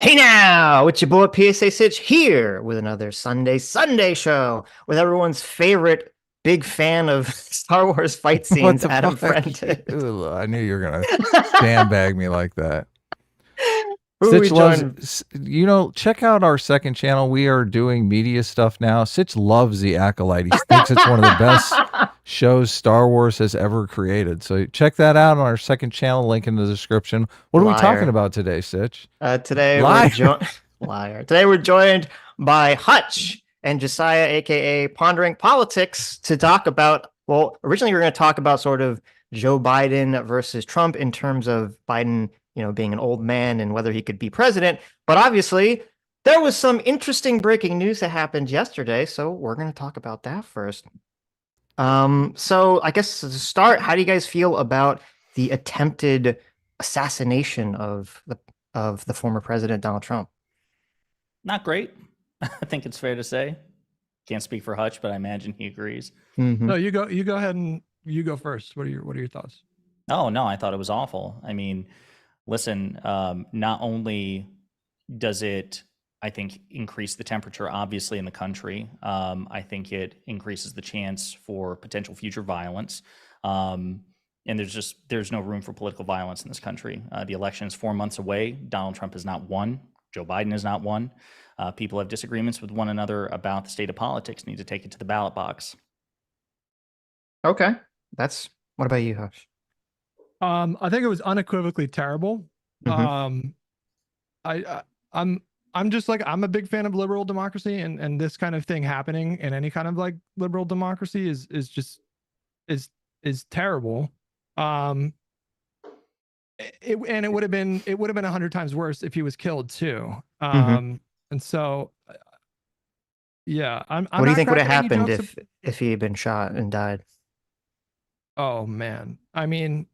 Hey now, it's your boy PSA Sitch here with another Sunday show with everyone's favorite big fan of Star Wars fight What scenes, the Adam fuck? Prentice. Ugh, I knew you were gonna sandbag me like that. Who we Sitch loves, joined? check out our second channel. We are doing media stuff now. Sitch loves The Acolyte. He thinks it's one of the best shows Star Wars has ever created. So check that out on our second channel, link in the description. What are we talking Liar. about today, Sitch? Today we're Liar. joined. Liar. Today we're joined by Hutch and Josiah, aka Pondering Politics, to talk about. Well, originally we were going to talk about sort of Joe Biden versus Trump in terms of Biden, being an old man and whether he could be president. But obviously, there was some interesting breaking news that happened yesterday, so we're going to talk about that first. So I guess to start, how do you guys feel about the attempted assassination of the former president Donald Trump? Not great. I think it's fair to say. Can't speak for Hutch, but I imagine he agrees. Mm-hmm. No, you go ahead and you go first. What are your thoughts? Oh no, I thought it was awful. I mean, listen, not only does it, I think, increase the temperature, obviously, in the country, I think it increases the chance for potential future violence. And there's no room for political violence in this country. The election is 4 months away. Donald Trump has not won. Joe Biden has not won. People have disagreements with one another about the state of politics, need to take it to the ballot box. Okay. What about you, Hush? I think it was unequivocally terrible. Mm-hmm. I'm just like, I'm a big fan of liberal democracy, and this kind of thing happening in any kind of like liberal democracy is just terrible. It would have been 100 times worse if he was killed too. Mm-hmm. And so yeah, I'm What do you think would have cracking any happened jokes if he had been shot and died? Oh man, I mean,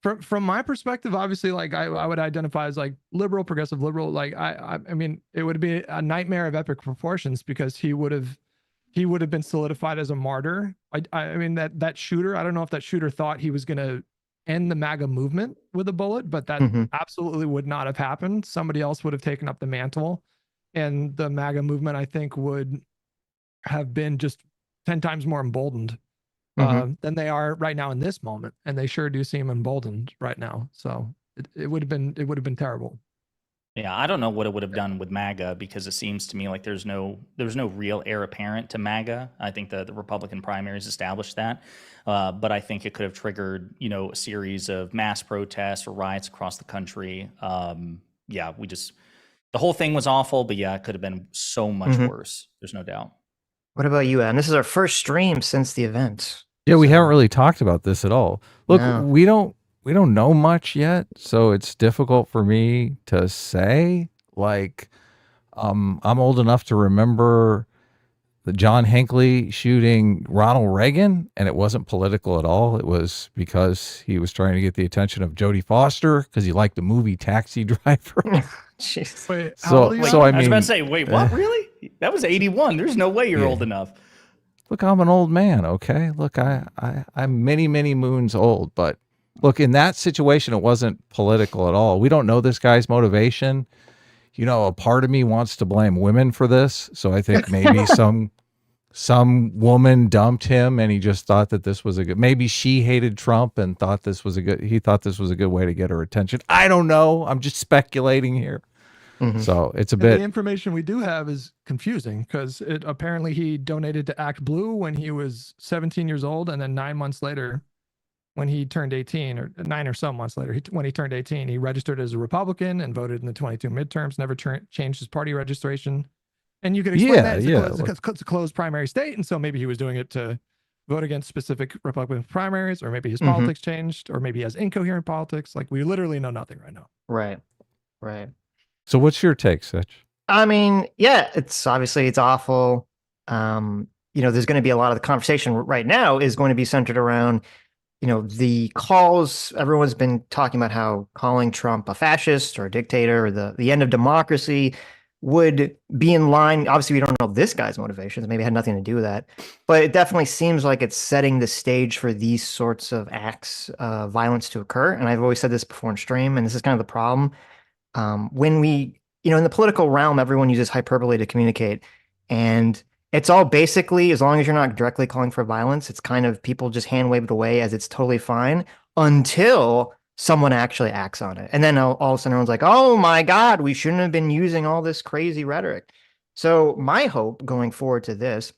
from my perspective, obviously, like I would identify as like liberal, progressive liberal. Like I mean, it would be a nightmare of epic proportions because he would have been solidified as a martyr. I mean that shooter. I don't know if that shooter thought he was gonna end the MAGA movement with a bullet, but that Mm-hmm. absolutely would not have happened. Somebody else would have taken up the mantle, and the MAGA movement, I think, would have been just 10 times more emboldened than they are right now in this moment, and they sure do seem emboldened right now. So it would have been terrible. Yeah, I don't know what it would have done with MAGA because it seems to me like there's no real heir apparent to MAGA. I think the Republican primaries established that, but I think it could have triggered a series of mass protests or riots across the country. Yeah, the whole thing was awful, but yeah, it could have been so much worse. There's no doubt. What about you, Adam? This is our first stream since the event. Yeah, we haven't really talked about this at all. Look, No. we don't know much yet, so it's difficult for me to say. Like, I'm old enough to remember the John Hinckley shooting Ronald Reagan, and it wasn't political at all. It was because he was trying to get the attention of Jodie Foster because he liked the movie Taxi Driver. Jeez. Wait, So I I was mean, about to say, wait, what? Really? That was 81. There's no way you're old enough. look, I'm an old man. Okay, look, I'm many moons old, but look, in that situation, it wasn't political at all. We don't know this guy's motivation. A part of me wants to blame women for this. So I think maybe some woman dumped him and he just thought that this was maybe she hated Trump and he thought this was a good way to get her attention. I don't know. I'm just speculating here. Mm-hmm. So it's a and bit. The information we do have is confusing because apparently he donated to Act Blue when he was 17 years old, and then 9 months later, when he turned 18, or 9 or so months later, when he turned 18, he registered as a Republican and voted in the 22 midterms, never changed his party registration. And you could explain that it's a closed primary state, and so maybe he was doing it to vote against specific Republican primaries, or maybe his politics changed, or maybe he has incoherent politics. Like, we literally know nothing right now. Right. So what's your take, Sitch? I mean, yeah, it's awful. There's going to be a lot of the conversation right now is going to be centered around, the calls. Everyone's been talking about how calling Trump a fascist or a dictator or the end of democracy would be in line. Obviously, we don't know this guy's motivations. Maybe it had nothing to do with that, but it definitely seems like it's setting the stage for these sorts of acts of violence to occur. And I've always said this before in stream, and this is kind of the problem. When we in the political realm, everyone uses hyperbole to communicate. And it's all basically, as long as you're not directly calling for violence, it's kind of people just hand wave it away as it's totally fine until someone actually acts on it. And then all of a sudden everyone's like, oh my God, we shouldn't have been using all this crazy rhetoric. So my hope going forward to this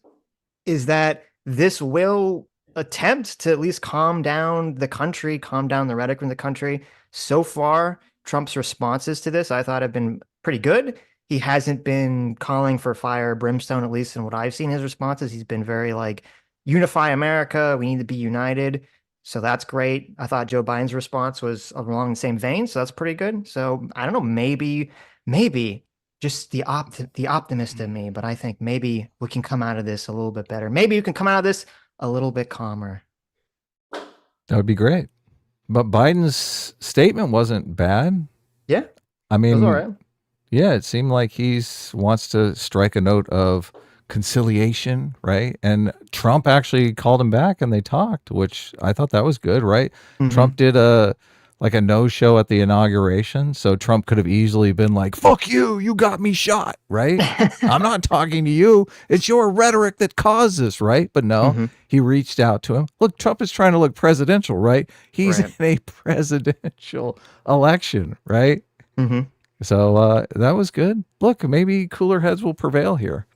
is that this will attempt to at least calm down the country, calm down the rhetoric in the country. So far, Trump's responses to this, I thought, have been pretty good. He hasn't been calling for fire, brimstone, at least in what I've seen his responses. He's been very like, unify America, we need to be united. So that's great. I thought Joe Biden's response was along the same vein, so that's pretty good. So I don't know, maybe just the optimist in me, but I think maybe we can come out of this a little bit better. Maybe you can come out of this a little bit calmer. That would be great. But Biden's statement wasn't bad. Yeah, I mean, it was all right. Yeah, it seemed like wants to strike a note of conciliation, right? And Trump actually called him back and they talked, which I thought that was good, right? Mhm. Trump did a no-show at the inauguration, so Trump could have easily been like, fuck you, you got me shot, right? I'm not talking to you. It's your rhetoric that caused this, right? But no, Mhm. he reached out to him. Look, Trump is trying to look presidential, right? He's Right. in a presidential election, right? Mhm. So that was good. Look, maybe cooler heads will prevail here.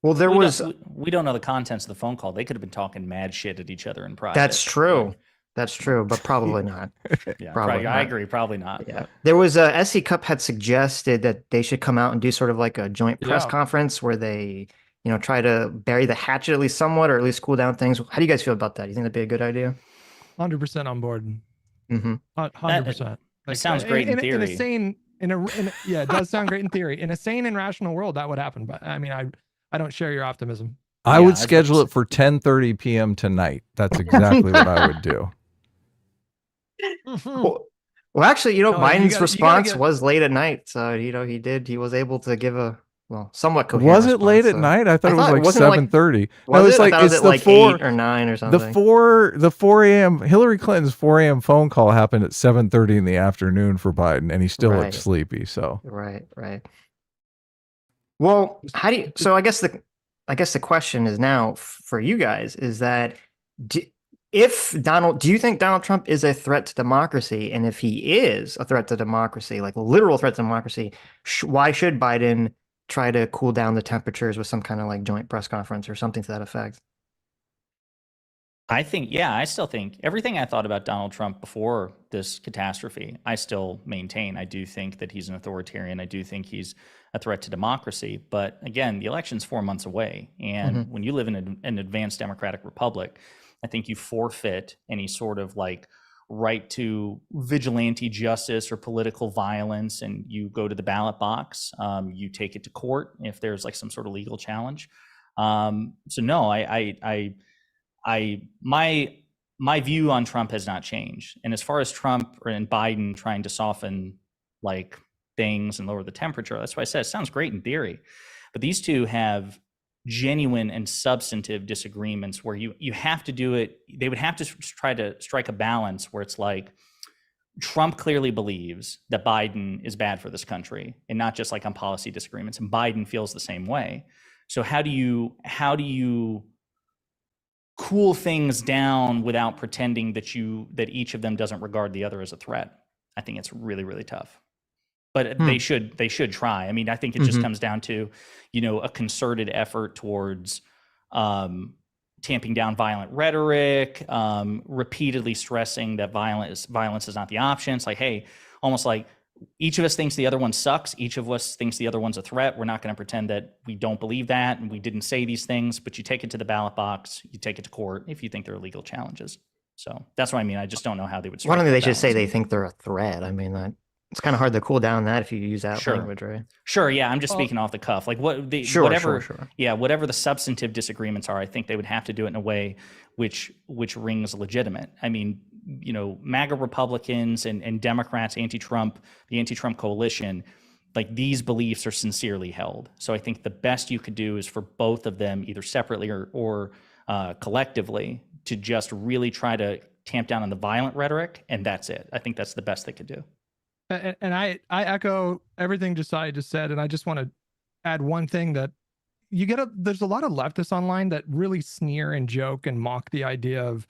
Well, there was. We don't know the contents of the phone call. They could have been talking mad shit at each other in private. That's true. That's true, but probably not. Yeah, Probably I not. agree. Probably not. Yeah. There was a SC Cup had suggested that they should come out and do sort of like a joint press Yeah. conference where they, try to bury the hatchet at least somewhat, or at least cool down things. How do you guys feel about that? You think that'd be a good idea? 100% on board. Mm-hmm. 100%. It sounds great in theory. Yeah, it does sound great in theory. In a sane and rational world, that would happen. But I mean, I don't share your optimism. I would schedule it for 10:30 p.m. tonight. That's exactly what I would do. Well, actually, Biden's response get... was late at night. So, he was able to give a, somewhat coherent Was it response, late at night? I thought it was like 7:30. No, it's like it's the 8 or 9 or something. The 4 a.m. Hillary Clinton's 4 a.m. phone call happened at 7:30 in the afternoon for Biden, and he still looked sleepy. So right. Well, how do you? So I guess the question is now for you guys is that do you think Donald Trump is a threat to democracy? And if he is a threat to democracy, like a literal threat to democracy, why should Biden try to cool down the temperatures with some kind of like joint press conference or something to that effect? I still think everything I thought about Donald Trump before this catastrophe, I still maintain. I do think that he's an authoritarian. I do think he's a threat to democracy. But again, the election's 4 months away. And when you live in an advanced democratic republic, I think you forfeit any sort of like right to vigilante justice or political violence, and you go to the ballot box. You take it to court if there's like some sort of legal challenge. So no, my view on Trump has not changed. And as far as Trump and Biden trying to soften like things and lower the temperature, that's why I said it sounds great in theory, but these two have genuine and substantive disagreements where you have to do it. They would have to try to strike a balance where it's like Trump clearly believes that Biden is bad for this country, and not just like on policy disagreements, and Biden feels the same way. So how do you cool things down without pretending that each of them doesn't regard the other as a threat? I think it's really, really tough. But they should try. I mean, I think it just comes down to, a concerted effort towards tamping down violent rhetoric, repeatedly stressing that violence is not the option. It's like, hey, almost like each of us thinks the other one sucks. Each of us thinks the other one's a threat. We're not going to pretend that we don't believe that and we didn't say these things, but you take it to the ballot box, you take it to court if you think there are legal challenges. So that's what I mean. I just don't know how they would. Why don't they just say they think they're a threat? I mean, it's kind of hard to cool down that if you use that language, right? Sure. Yeah. I'm just speaking off the cuff. Like whatever the substantive disagreements are, I think they would have to do it in a way which rings legitimate. I mean, MAGA Republicans and Democrats, the anti-Trump coalition, like these beliefs are sincerely held. So I think the best you could do is for both of them, either separately or collectively, to just really try to tamp down on the violent rhetoric. And that's it. I think that's the best they could do. And I echo everything Josiah just said, and I just want to add one thing that there's a lot of leftists online that really sneer and joke and mock the idea of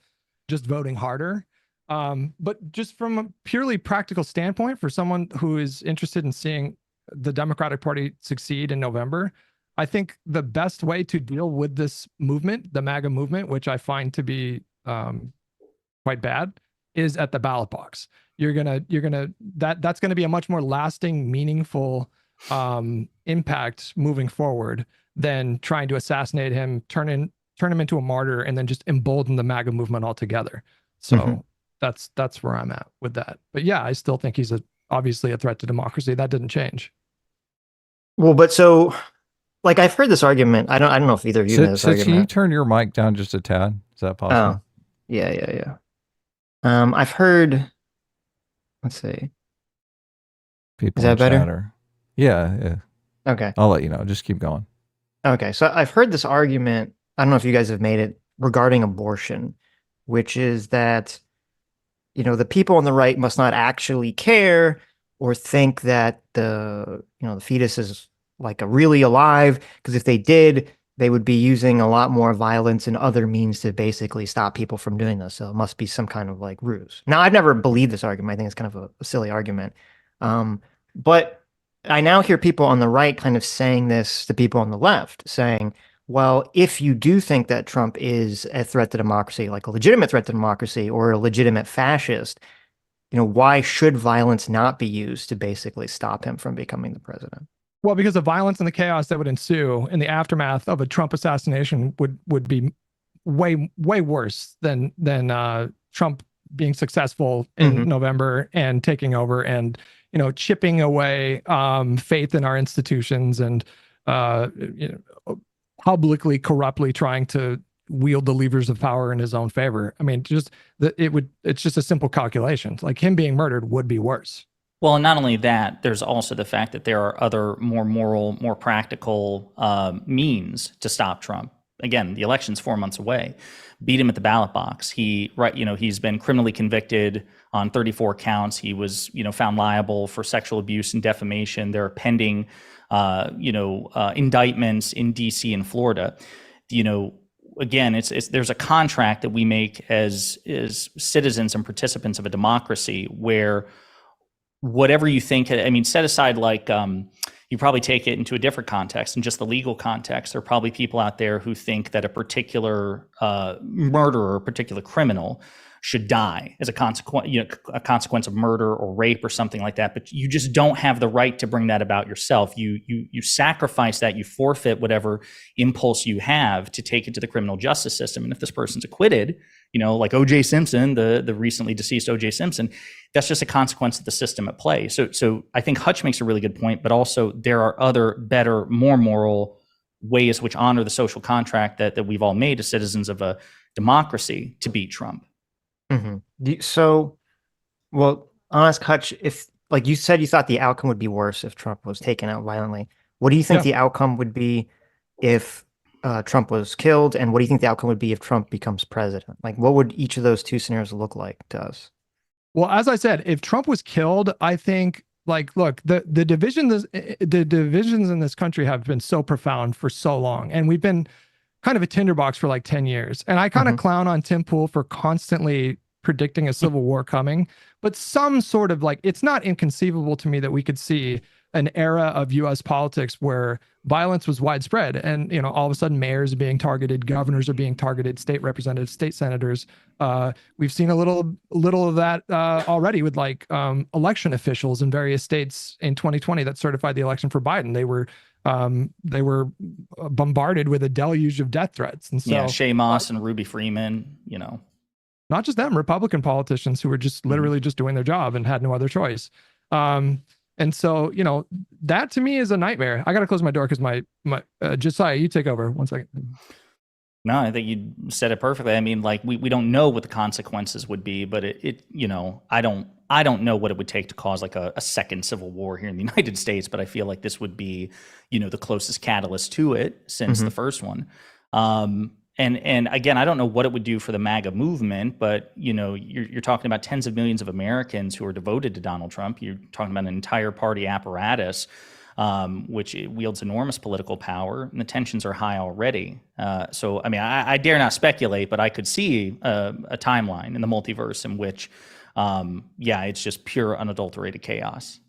just voting harder. But just from a purely practical standpoint, for someone who is interested in seeing the Democratic Party succeed in November, I think the best way to deal with this movement, the MAGA movement, which I find to be quite bad, is at the ballot box. That's gonna be a much more lasting, meaningful impact moving forward than trying to assassinate him, turn him into a martyr, and then just embolden the MAGA movement altogether. So that's where I'm at with that. But yeah, I still think he's obviously a threat to democracy. That didn't change. Well, but so, like, I've heard this argument. I don't know if either of you know this Can you argument. turn your mic down just a tad? Is that possible? Oh, yeah. I've heard. Let's see. People Is that in better? chatter. Yeah. Okay. I'll let you know. Just keep going. Okay. So I've heard this argument. I don't know if you guys have made it regarding abortion, which is that, the people on the right must not actually care or think that the fetus is like really alive, because if they did, they would be using a lot more violence and other means to basically stop people from doing this. So it must be some kind of like ruse. Now, I've never believed this argument. I think it's kind of a silly argument. But I now hear people on the right kind of saying this to people on the left, saying, well, if you do think that Trump is a threat to democracy, like a legitimate threat to democracy or a legitimate fascist, why should violence not be used to basically stop him from becoming the president? Well, because the violence and the chaos that would ensue in the aftermath of a Trump assassination would be way worse than Trump being successful in November and taking over and chipping away faith in our institutions and publicly corruptly trying to wield the levers of power in his own favor. I mean, it's just a simple calculation. Like, him being murdered would be worse. Well, and not only that, there's also the fact that there are other more moral, more practical means to stop Trump. Again, the election's 4 months away. Beat him at the ballot box. He's been criminally convicted on 34 counts. He was, found liable for sexual abuse and defamation. There are pending, indictments in D.C. and Florida. Again, there's a contract that we make as citizens and participants of a democracy where whatever you think, set aside you probably take it into a different context and just the legal context. There are probably people out there who think that a particular murderer, a particular criminal should die as a consequence of murder or rape or something like that. But you just don't have the right to bring that about yourself. You sacrifice that, you forfeit whatever impulse you have to take it to the criminal justice system. And if this person's acquitted, like O.J. Simpson, the recently deceased O.J. Simpson, that's just a consequence of the system at play. So I think Hutch makes a really good point, but also there are other better, more moral ways which honor the social contract that we've all made as citizens of a democracy to beat Trump. So, well, I'll ask Hutch, if, like you said, you thought the outcome would be worse if Trump was taken out violently. What do you think the outcome would be if Trump was killed? And what do you think the outcome would be if Trump becomes president? Like, what would each of those two scenarios look like to us? Well, as I said, if Trump was killed, I think, look, the divisions in this country have been so profound for so long, and we've been kind of a tinderbox for like 10 years. And I kind of clown on Tim Pool for constantly predicting a civil war coming, but some sort of it's not inconceivable to me that we could see an era of U.S. politics where violence was widespread, and all of a sudden mayors are being targeted, governors are being targeted, state representatives, state senators. We've seen a little of that already with election officials in various states in 2020 that certified the election for Biden. They were bombarded with a deluge of death threats, and so Shea Moss and Ruby Freeman, not just them, Republican politicians who were just literally just doing their job and had no other choice. And so, that to me is a nightmare. I got to close my door because my Josiah, you take over 1 second. No, I think you said it perfectly. I mean, we don't know what the consequences would be, but I don't know what it would take to cause a second civil war here in the United States, but I feel like this would be, the closest catalyst to it since the first one. And again, I don't know what it would do for the MAGA movement, but you're talking about tens of millions of Americans who are devoted to Donald Trump. You're talking about an entire party apparatus, which wields enormous political power, and the tensions are high already. So, I mean, I dare not speculate, but I could see a timeline in the multiverse in which, it's just pure unadulterated chaos.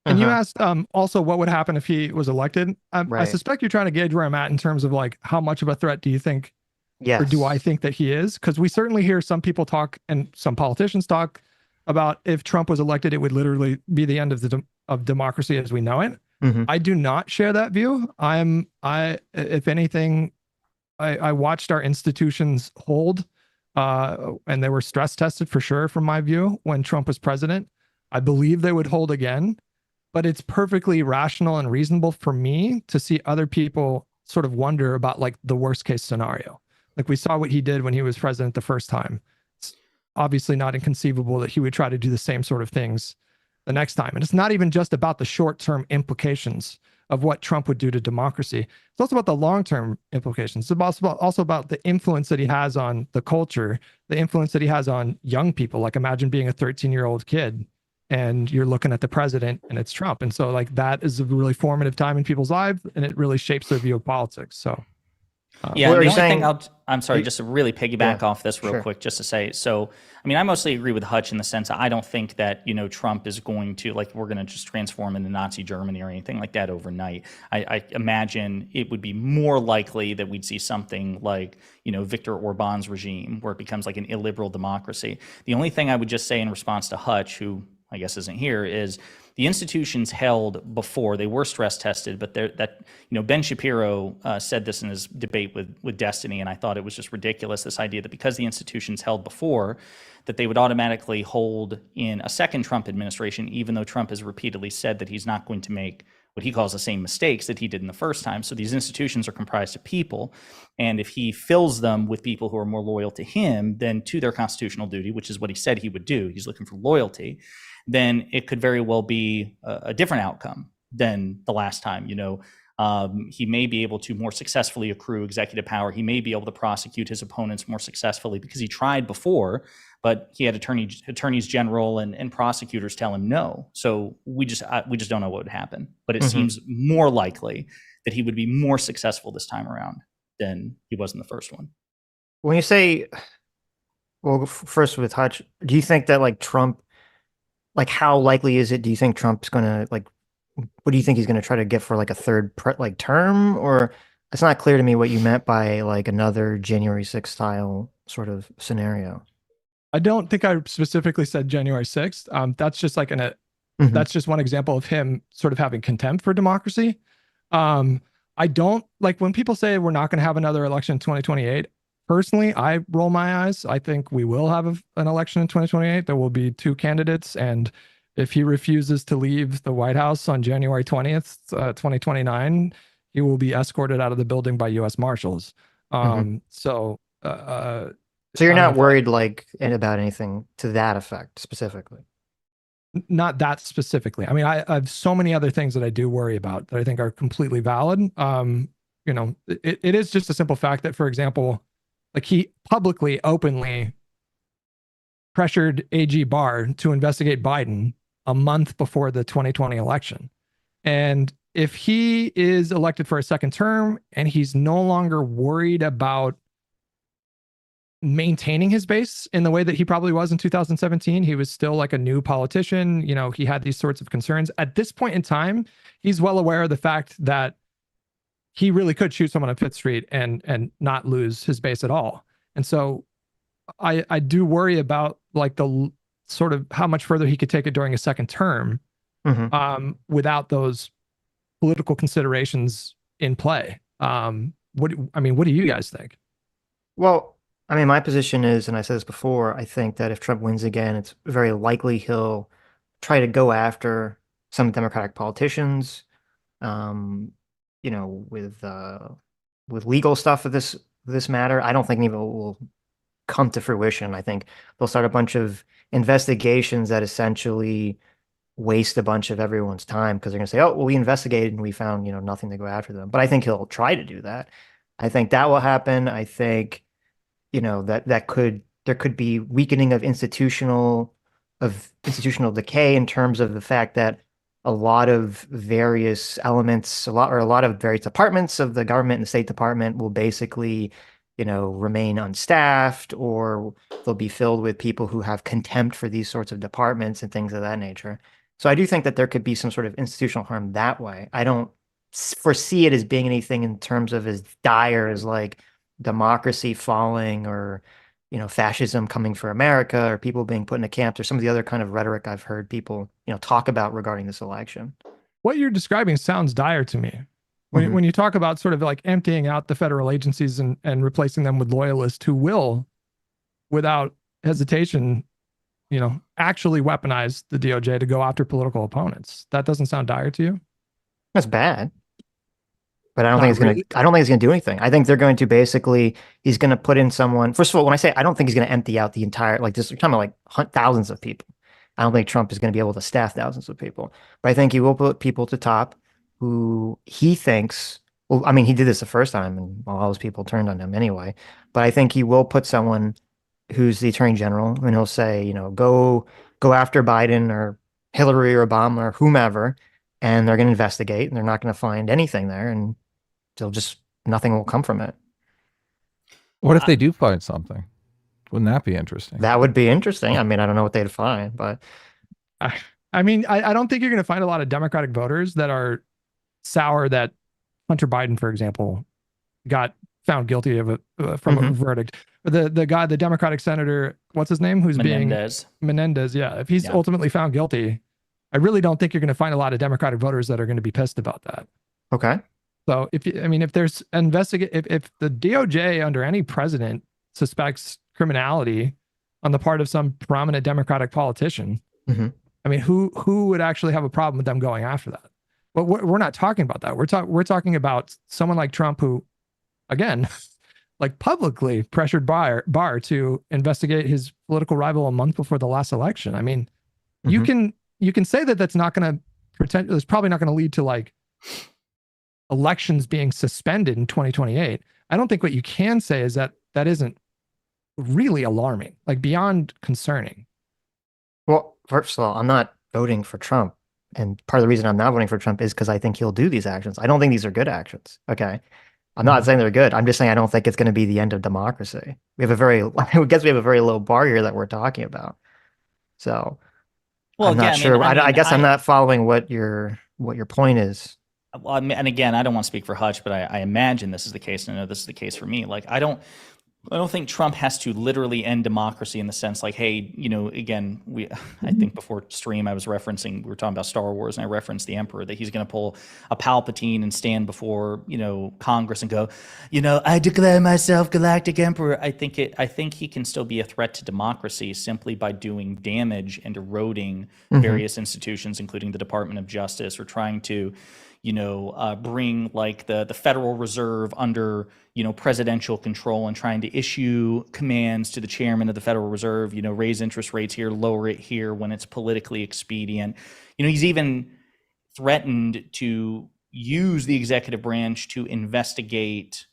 And you asked also what would happen if he was elected. I Right. suspect you're trying to gauge where I'm at in terms of like how much of a threat do you think, Yes. or do I think that he is? Because we certainly hear some people talk and some politicians talk about if Trump was elected, it would literally be the end of democracy as we know it. I do not share that view. If anything, I watched our institutions hold, and they were stress tested for sure from my view when Trump was president. I believe they would hold again. But it's perfectly rational and reasonable for me to see other people sort of wonder about like the worst case scenario. Like we saw what he did when he was president the first time. It's obviously not inconceivable that he would try to do the same sort of things the next time. And it's not even just about the short-term implications of what Trump would do to democracy. It's also about the long-term implications. It's also about the influence that he has on the culture, the influence that he has on young people. Like imagine being a 13-year-old kid and you're looking at the president and it's Trump. And so like that is a really formative time in people's lives and it really shapes their view of politics. So yeah, what are the you only saying? thing I'm sorry, just to really piggyback off this real sure. quick, just to say, so, I mean, I mostly agree with Hutch in the sense that I don't think that, Trump is going to, like, we're going to just transform into Nazi Germany or anything like that overnight. I imagine it would be more likely that we'd see something like, Viktor Orban's regime, where it becomes like an illiberal democracy. The only thing I would just say in response to Hutch, who I guess isn't here, is the institutions held before, they were stress tested, but Ben Shapiro said this in his debate with Destiny, and I thought it was just ridiculous, this idea that because the institutions held before, that they would automatically hold in a second Trump administration, even though Trump has repeatedly said that he's not going to make what he calls the same mistakes that he did in the first time. So these institutions are comprised of people, and if he fills them with people who are more loyal to him than to their constitutional duty, which is what he said he would do, he's looking for loyalty, then it could very well be a different outcome than the last time. He may be able to more successfully accrue executive power. He may be able to prosecute his opponents more successfully because he tried before, but he had attorneys general and prosecutors tell him no. So we just don't know what would happen. But it seems more likely that he would be more successful this time around than he was in the first one. When you say, well, first with Hutch, do you think that like Trump, like how likely is it? Do you think Trump's going to like, what do you think he's going to try to get for like a third term? Or it's not clear to me what you meant by like another January 6th style sort of scenario. I don't think I specifically said January 6th. That's just like that's just one example of him sort of having contempt for democracy. I don't like when people say we're not going to have another election in 2028. Personally, I roll my eyes. I think we will have an election in 2028. There will be two candidates. And if he refuses to leave the White House on January 20th, 2029, he will be escorted out of the building by U.S. Marshals. So you're not worried like about anything to that effect specifically? Not that specifically. I mean, I have so many other things that I do worry about that I think are completely valid. It is just a simple fact that, for example, like he publicly, openly pressured AG Barr to investigate Biden a month before the 2020 election. And if he is elected for a second term and he's no longer worried about maintaining his base in the way that he probably was in 2017, he was still like a new politician. He had these sorts of concerns. At this point in time, he's well aware of the fact that he really could shoot someone on Fifth Street and not lose his base at all. And so I do worry about like the sort of how much further he could take it during a second term without those political considerations in play. What do you guys think? Well, I mean, my position is, and I said this before, I think that if Trump wins again, it's very likely he'll try to go after some Democratic politicians, with legal stuff of this matter. I don't think any of it will come to fruition. I think they'll start a bunch of investigations that essentially waste a bunch of everyone's time because they're going to say, oh, well, we investigated and we found, nothing to go after them. But I think he'll try to do that. I think that will happen. I think you know, there could be weakening of institutional decay in terms of the fact that a lot of various elements, a lot of various departments of the government and the State Department will basically, you know, remain unstaffed, or they'll be filled with people who have contempt for these sorts of departments and things of that nature. So I do think that there could be some sort of institutional harm that way. I don't foresee it as being anything in terms of as dire as like democracy falling, or, you know, fascism coming for America, or people being put into camps, or some of the other kind of rhetoric I've heard people, you know, talk about regarding this election. What you're describing sounds dire to me. When you talk about sort of like emptying out the federal agencies and replacing them with loyalists who will, without hesitation, you know, actually weaponize the DOJ to go after political opponents. That doesn't sound dire to you? That's bad. But I don't Not think it's really. I don't think it's gonna do anything. I think they're going to basically, he's gonna put in someone. First of all, when I say I don't think he's gonna empty out the entire, like this, we're talking about like thousands of people. I don't think Trump is going to be able to staff thousands of people, but I think he will put people to top who he thinks, well, I mean, he did this the first time and all those people turned on him anyway, but I think he will put someone who's the attorney general, and he'll say, you know, go after Biden or Hillary or Obama or whomever, and they're going to investigate, and they're not going to find anything there, and nothing will come from it. What if they do find something? Wouldn't that be interesting? That would be interesting. I mean, I don't know what they'd find, but I mean, I don't think you're going to find a lot of Democratic voters that are sour that Hunter Biden, for example, got found guilty of a verdict. The guy, the Democratic senator, what's his name? Who's Menendez. Yeah. If he's ultimately found guilty, I really don't think you're going to find a lot of Democratic voters that are going to be pissed about that. Okay. So if there's if the DOJ under any president suspects criminality on the part of some prominent Democratic politician, I mean, who would actually have a problem with them going after that? But we're not talking about that. We're talking about someone like Trump, who, again, like publicly pressured Barr to investigate his political rival a month before the last election. I mean, you can say that that's not going to pretend. It's probably not going to lead to like elections being suspended in 2028. I don't think what you can say is that isn't really alarming, like beyond concerning. Well, first of all, I'm not voting for Trump. And part of the reason I'm not voting for Trump is because I think he'll do these actions. I don't think these are good actions. Okay. I'm not saying they're good. I'm just saying I don't think it's going to be the end of democracy. I guess we have a very low bar here that we're talking about. So well, I'm not sure. I guess I'm not following what your point is. Well, and again, I don't want to speak for Hutch, but I imagine this is the case, and I know this is the case for me. Like, I don't think Trump has to literally end democracy in the sense like, hey, you know, again, I think before stream I was referencing, we were talking about Star Wars, and I referenced the Emperor, that he's going to pull a Palpatine and stand before, you know, Congress and go, you know, I declare myself Galactic Emperor. I think he can still be a threat to democracy simply by doing damage and eroding various institutions, including the Department of Justice, or trying to, you know, bring like the Federal Reserve under, you know, presidential control, and trying to issue commands to the chairman of the Federal Reserve, you know, raise interest rates here, lower it here when it's politically expedient. You know, he's even threatened to use the executive branch to investigate,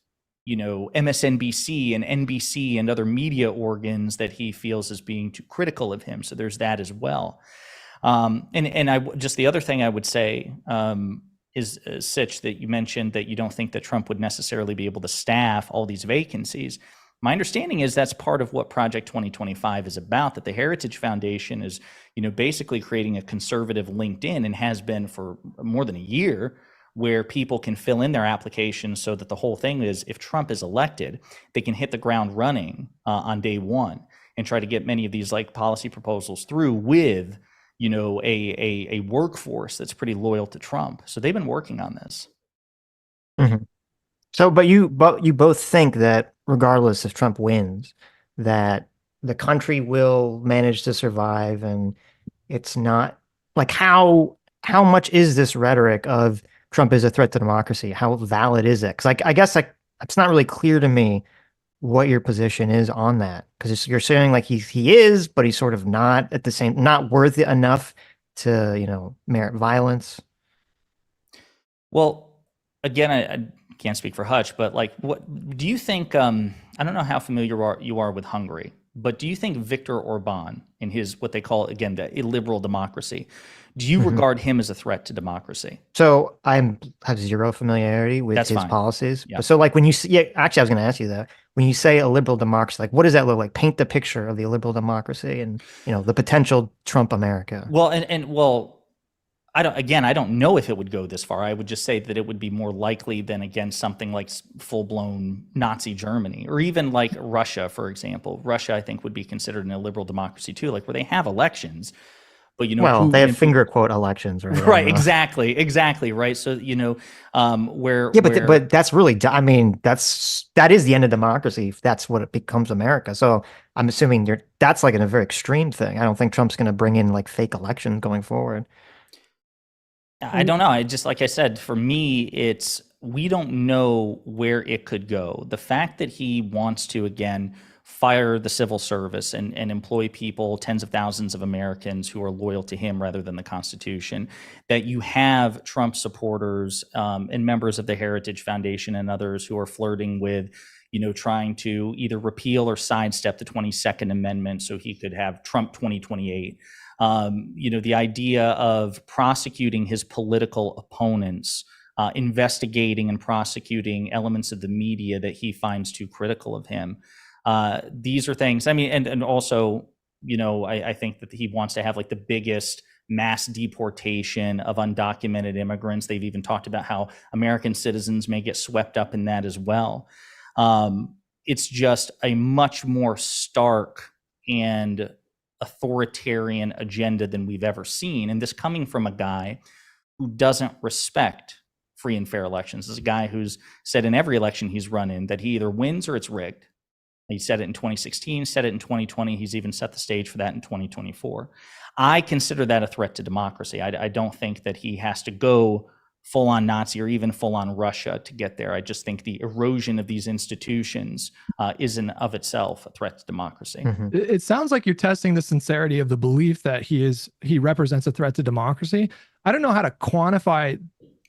you know, MSNBC and NBC and other media organs that he feels as being too critical of him. So there's that as well. And I just, the other thing I would say, is Sitch, that you mentioned that you don't think that Trump would necessarily be able to staff all these vacancies. My understanding is that's part of what Project 2025 is about, that the Heritage Foundation is, you know, basically creating a conservative LinkedIn, and has been for more than a year, where people can fill in their applications, so that the whole thing is, if Trump is elected, they can hit the ground running on day one and try to get many of these like policy proposals through with, you know, a workforce that's pretty loyal to Trump. So they've been working on this. So, but you both think that regardless if Trump wins, that the country will manage to survive, and it's not like, how much is this rhetoric of Trump is a threat to democracy? How valid is it? Because I guess it's not really clear to me what your position is on that, because you're saying like he is, but he's sort of not at the same, not worthy enough to, you know, merit violence. Well, again, can't speak for Hutch, but like, what do you think? I don't know how familiar you are with Hungary, but do you think Viktor Orban in his what they call again the illiberal democracy, do you regard him as a threat to democracy? So I have zero familiarity with That's his fine. policies. Yeah. But so like when you see, actually, I was going to ask you that. When you say a liberal democracy, like what does that look like? Paint the picture of the liberal democracy and the potential Trump America. Well, and I don't know if it would go this far. I would just say that it would be more likely than again something like full-blown Nazi Germany or even like Russia, for example. Russia, I think, would be considered an illiberal democracy too, like where they have elections, but well, they have Putin- finger quote elections, right? Right, exactly, right. So where but that's really, I mean, that is the end of democracy if that's what it becomes America. So I'm assuming that's like a very extreme thing. I don't think Trump's going to bring in like fake elections going forward. I don't know. I just, like I said, for me, we don't know where it could go. The fact that he wants to, again, fire the civil service and employ people, tens of thousands of Americans who are loyal to him rather than the Constitution, that you have Trump supporters and members of the Heritage Foundation and others who are flirting with, trying to either repeal or sidestep the 22nd Amendment so he could have Trump 2028. The idea of prosecuting his political opponents, investigating and prosecuting elements of the media that he finds too critical of him. These are things, I mean, and also, I think that he wants to have like the biggest mass deportation of undocumented immigrants. They've even talked about how American citizens may get swept up in that as well. It's just a much more stark and authoritarian agenda than we've ever seen. And this coming from a guy who doesn't respect free and fair elections. This is a guy who's said in every election he's run in that he either wins or it's rigged. He said it in 2016, said it in 2020. He's even set the stage for that in 2024. I consider that a threat to democracy. I don't think that he has to go full-on Nazi or even full-on Russia to get there. I just think the erosion of these institutions is in of itself a threat to democracy. It sounds like you're testing the sincerity of the belief that he represents a threat to democracy. I don't know how to quantify.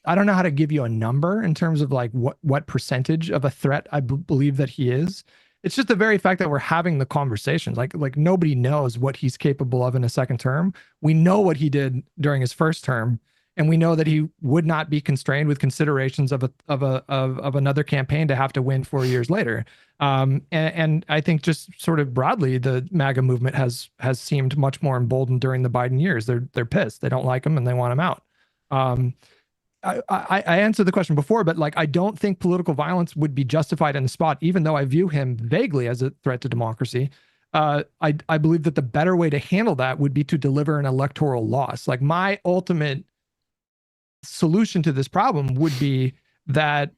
I don't know how to give you a number in terms of like what percentage of a threat I believe that he is. It's just the very fact that we're having the conversations. Like nobody knows what he's capable of in a second term. We know what he did during his first term, and we know that he would not be constrained with considerations of another campaign to have to win 4 years later. And I think just sort of broadly, the MAGA movement has seemed much more emboldened during the Biden years. They're pissed. They don't like him and they want him out. I answered the question before, but like I don't think political violence would be justified in the spot, even though I view him vaguely as a threat to democracy. I believe that the better way to handle that would be to deliver an electoral loss. Like my ultimate solution to this problem would be that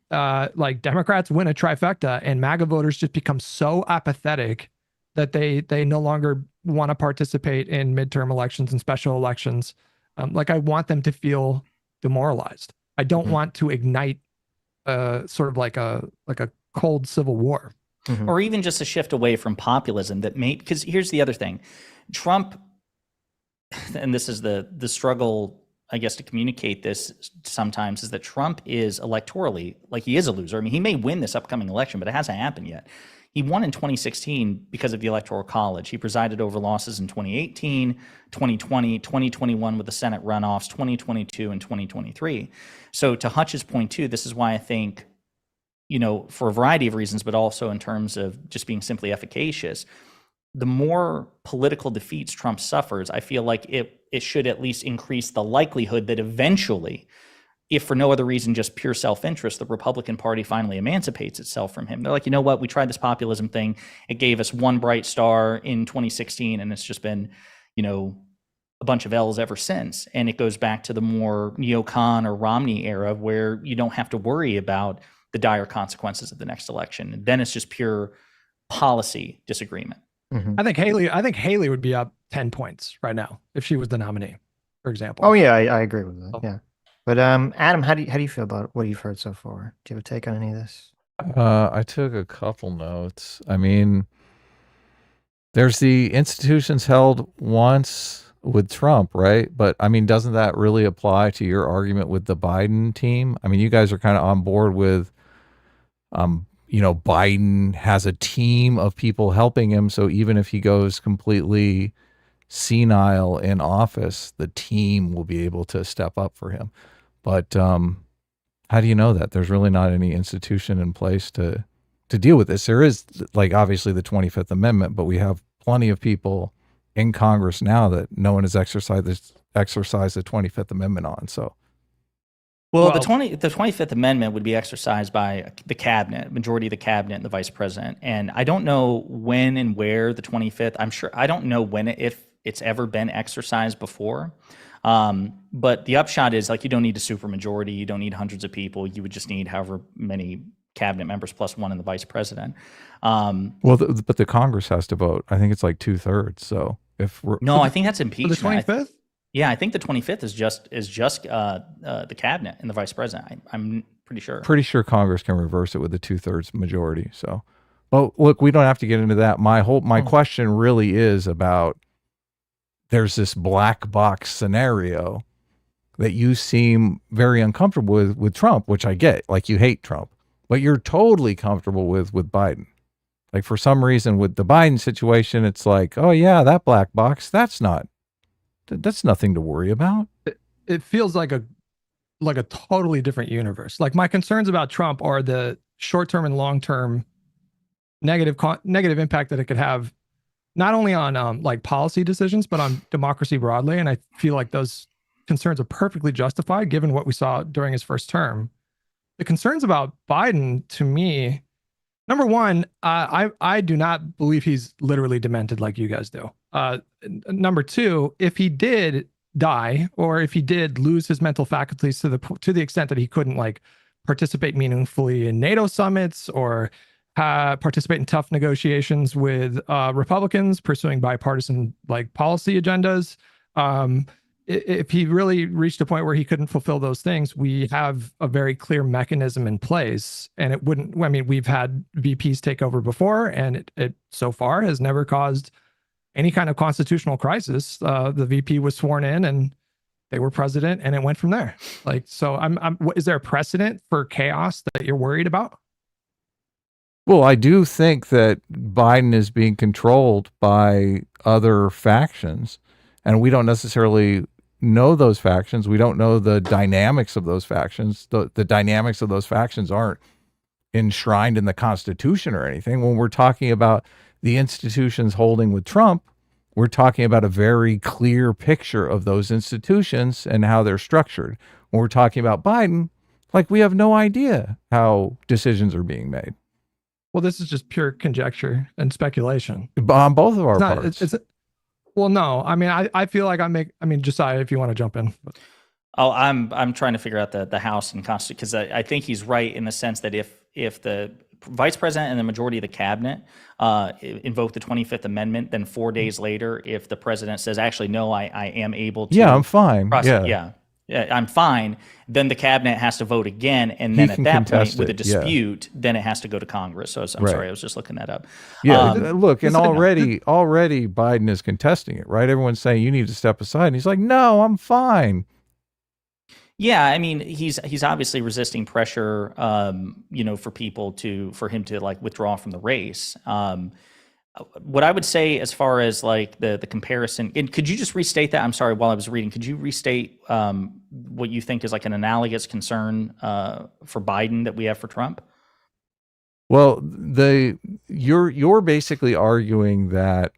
like Democrats win a trifecta and MAGA voters just become so apathetic that they no longer want to participate in midterm elections and special elections. Like I want them to feel demoralized. I don't want to ignite sort of like a cold civil war. Or even just a shift away from populism that may, because here's the other thing. Trump, and this is the struggle, I guess, to communicate this sometimes, is that Trump is electorally, like he is a loser. I mean, he may win this upcoming election, but it hasn't happened yet. He won in 2016 because of the Electoral College. He presided over losses in 2018, 2020, 2021 with the Senate runoffs, 2022, and 2023. So to Hutch's point too, this is why I think, for a variety of reasons, but also in terms of just being simply efficacious, the more political defeats Trump suffers, I feel like it should at least increase the likelihood that eventually, if for no other reason, just pure self-interest, the Republican Party finally emancipates itself from him. They're like, you know what? We tried this populism thing. It gave us one bright star in 2016, and it's just been, a bunch of L's ever since. And it goes back to the more neocon or Romney era where you don't have to worry about the dire consequences of the next election. And then it's just pure policy disagreement. I think Haley would be up 10 points right now if she was the nominee, for example. Oh yeah, I agree with that. Yeah. But Adam, how do you feel about what you've heard so far? Do you have a take on any of this? I took a couple notes. I mean, there's the institutions held once with Trump, right? But I mean, doesn't that really apply to your argument with the Biden team? I mean, you guys are kind of on board with Biden has a team of people helping him. So even if he goes completely senile in office, the team will be able to step up for him. But how do you know that? There's really not any institution in place to deal with this. There is, like, obviously the 25th Amendment, but we have plenty of people in Congress now that no one has exercised the 25th Amendment on. So, well, the 25th Amendment would be exercised by the cabinet, majority of the cabinet and the vice president. And I don't know when and where the 25th, I don't know when if it's ever been exercised before. But the upshot is, like, you don't need a supermajority. You don't need hundreds of people. You would just need however many cabinet members plus one in the vice president. But the Congress has to vote. I think it's like 2/3. So I think that's impeachment. The 25th? Yeah, I think the 25th is just the cabinet and the vice president. I'm pretty sure. Pretty sure Congress can reverse it with a 2/3 majority. So, but look, we don't have to get into that. My question really is about, there's this black box scenario that you seem very uncomfortable with Trump, which I get. Like, you hate Trump, but you're totally comfortable with Biden. Like, for some reason with the Biden situation, it's like, oh yeah, that black box, that's nothing to worry about. It feels like a totally different universe. Like, my concerns about Trump are the short-term and long-term negative impact that it could have, not only on like policy decisions, but on democracy broadly. And I feel like those concerns are perfectly justified given what we saw during his first term. The concerns about Biden, to me, number one, I do not believe he's literally demented like you guys do. Number two, if he did die, or if he did lose his mental faculties to the extent that he couldn't, like, participate meaningfully in NATO summits or participate in tough negotiations with Republicans pursuing bipartisan, like, policy agendas, if he really reached a point where he couldn't fulfill those things, we have a very clear mechanism in place. And it wouldn't, I mean, we've had VPs take over before, and it so far has never caused any kind of constitutional crisis. The VP was sworn in and they were president, and it went from there. Like, so is there a precedent for chaos that you're worried about? Well, I do think that Biden is being controlled by other factions, and we don't necessarily know those factions. We don't know the dynamics of those factions. The dynamics of those factions aren't enshrined in the Constitution or anything. When we're talking about the institutions holding with Trump, we're talking about a very clear picture of those institutions and how they're structured. When we're talking about Biden, like, we have no idea how decisions are being made. Well, this is just pure conjecture and speculation On both of our parts. Well, no, I mean, I feel like Josiah, if you want to jump in. Oh, I'm trying to figure out the House and Constitution, because I think he's right in the sense that if the vice president and the majority of the cabinet invoke the 25th Amendment, then 4 days later, if the president says, actually, no, I am able to. Yeah, I'm fine. Yeah, I'm fine. Then the cabinet has to vote again, and then at that point, with a dispute, then it has to go to Congress. So I'm sorry, I was just looking that up. Yeah, look, and already Biden is contesting it, right? Everyone's saying you need to step aside, and he's like, no, I'm fine. Yeah, I mean, he's obviously resisting pressure, for him to, like, withdraw from the race. What I would say, as far as, like, the comparison, and could you just restate that? I'm sorry, while I was reading, could you restate what you think is, like, an analogous concern for Biden that we have for Trump? Well, you're basically arguing that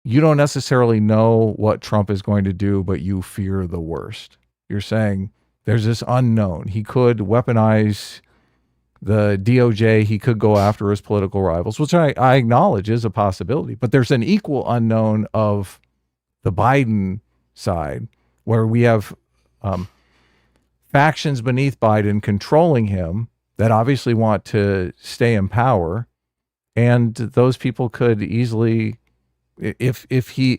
you don't necessarily know what Trump is going to do, but you fear the worst. You're saying there's this unknown. He could weaponize the DOJ, he could go after his political rivals, which I acknowledge is a possibility. But there's an equal unknown of the Biden side, where we have factions beneath Biden controlling him that obviously want to stay in power. And those people could easily, if he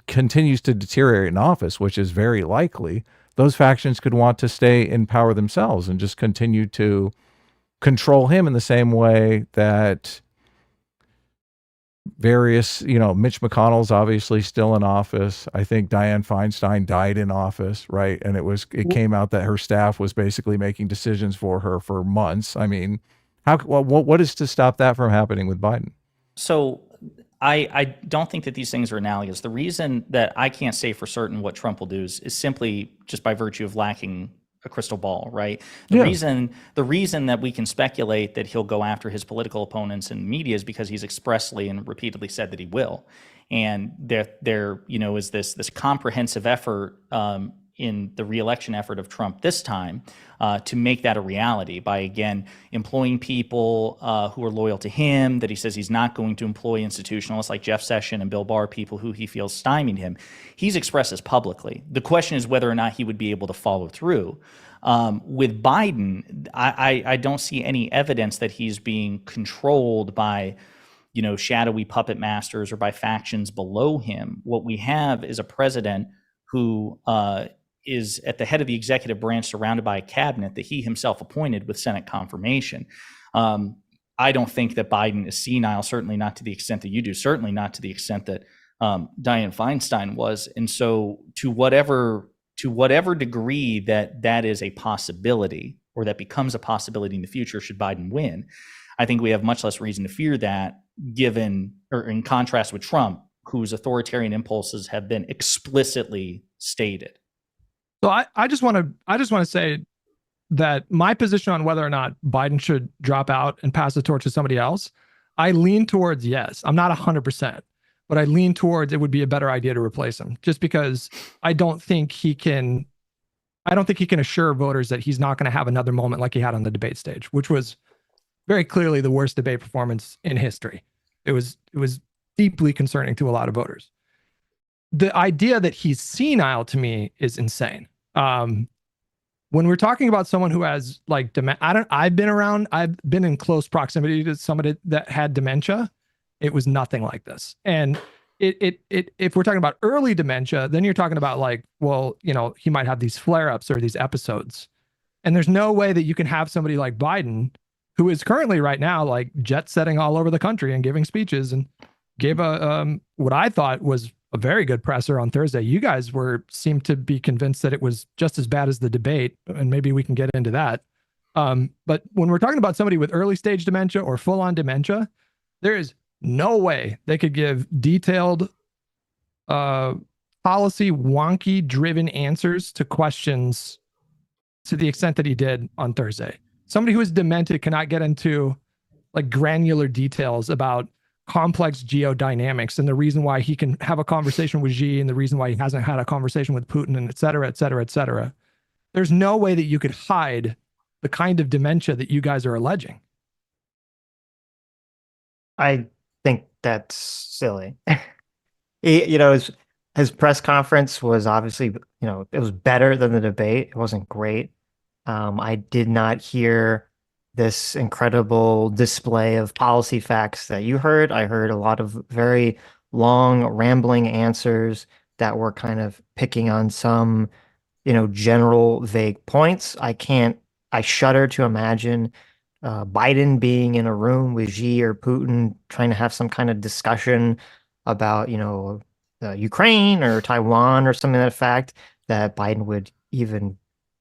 continues to deteriorate in office, which is very likely, those factions could want to stay in power themselves and just continue to control him in the same way that various, Mitch McConnell's obviously still in office. I think Dianne Feinstein died in office, right? And it came out that her staff was basically making decisions for her for months. I mean, what is to stop that from happening with Biden? So I don't think that these things are analogous. The reason that I can't say for certain what Trump will do is simply just by virtue of lacking a crystal ball, right? The reason that we can speculate that he'll go after his political opponents in media is because he's expressly and repeatedly said that he will. And there is this comprehensive effort in the reelection effort of Trump this time to make that a reality by, again, employing people who are loyal to him, that he says he's not going to employ institutionalists like Jeff Sessions and Bill Barr, people who he feels stymied him. He's expressed this publicly. The question is whether or not he would be able to follow through. With Biden, I don't see any evidence that he's being controlled by shadowy puppet masters or by factions below him. What we have is a president who is at the head of the executive branch, surrounded by a cabinet that he himself appointed with Senate confirmation. I don't think that Biden is senile, certainly not to the extent that you do, certainly not to the extent that Dianne Feinstein was. And so to whatever degree that is a possibility, or that becomes a possibility in the future should Biden win, I think we have much less reason to fear that, given, or in contrast with Trump, whose authoritarian impulses have been explicitly stated. So I just want to say that my position on whether or not Biden should drop out and pass the torch to somebody else, I lean towards yes. I'm not 100%, but I lean towards it would be a better idea to replace him, just because I don't think he can assure voters that he's not going to have another moment like he had on the debate stage, which was very clearly the worst debate performance in history. It was deeply concerning to a lot of voters. The idea that he's senile to me is insane. When we're talking about someone who has like I've been in close proximity to somebody that had dementia. It was nothing like this. And if we're talking about early dementia, then you're talking about like, well, he might have these flare-ups or these episodes. And there's no way that you can have somebody like Biden, who is currently right now like jet setting all over the country and giving speeches, and gave what I thought was a very good presser on Thursday. You guys seemed to be convinced that it was just as bad as the debate, and maybe we can get into that. But when we're talking about somebody with early stage dementia or full on dementia, there is no way they could give detailed, policy wonky driven answers to questions to the extent that he did on Thursday. Somebody who is demented cannot get into like granular details about complex geodynamics and the reason why he can have a conversation with Xi and the reason why he hasn't had a conversation with Putin, and et cetera, et cetera, et cetera. There's no way that you could hide the kind of dementia that you guys are alleging. I think that's silly. His press conference was obviously, it was better than the debate. It wasn't great. I did not hear this incredible display of policy facts that you heard. I heard a lot of very long, rambling answers that were kind of picking on some, general vague points. I shudder to imagine Biden being in a room with Xi or Putin trying to have some kind of discussion about, Ukraine or Taiwan or something to that fact, that Biden would even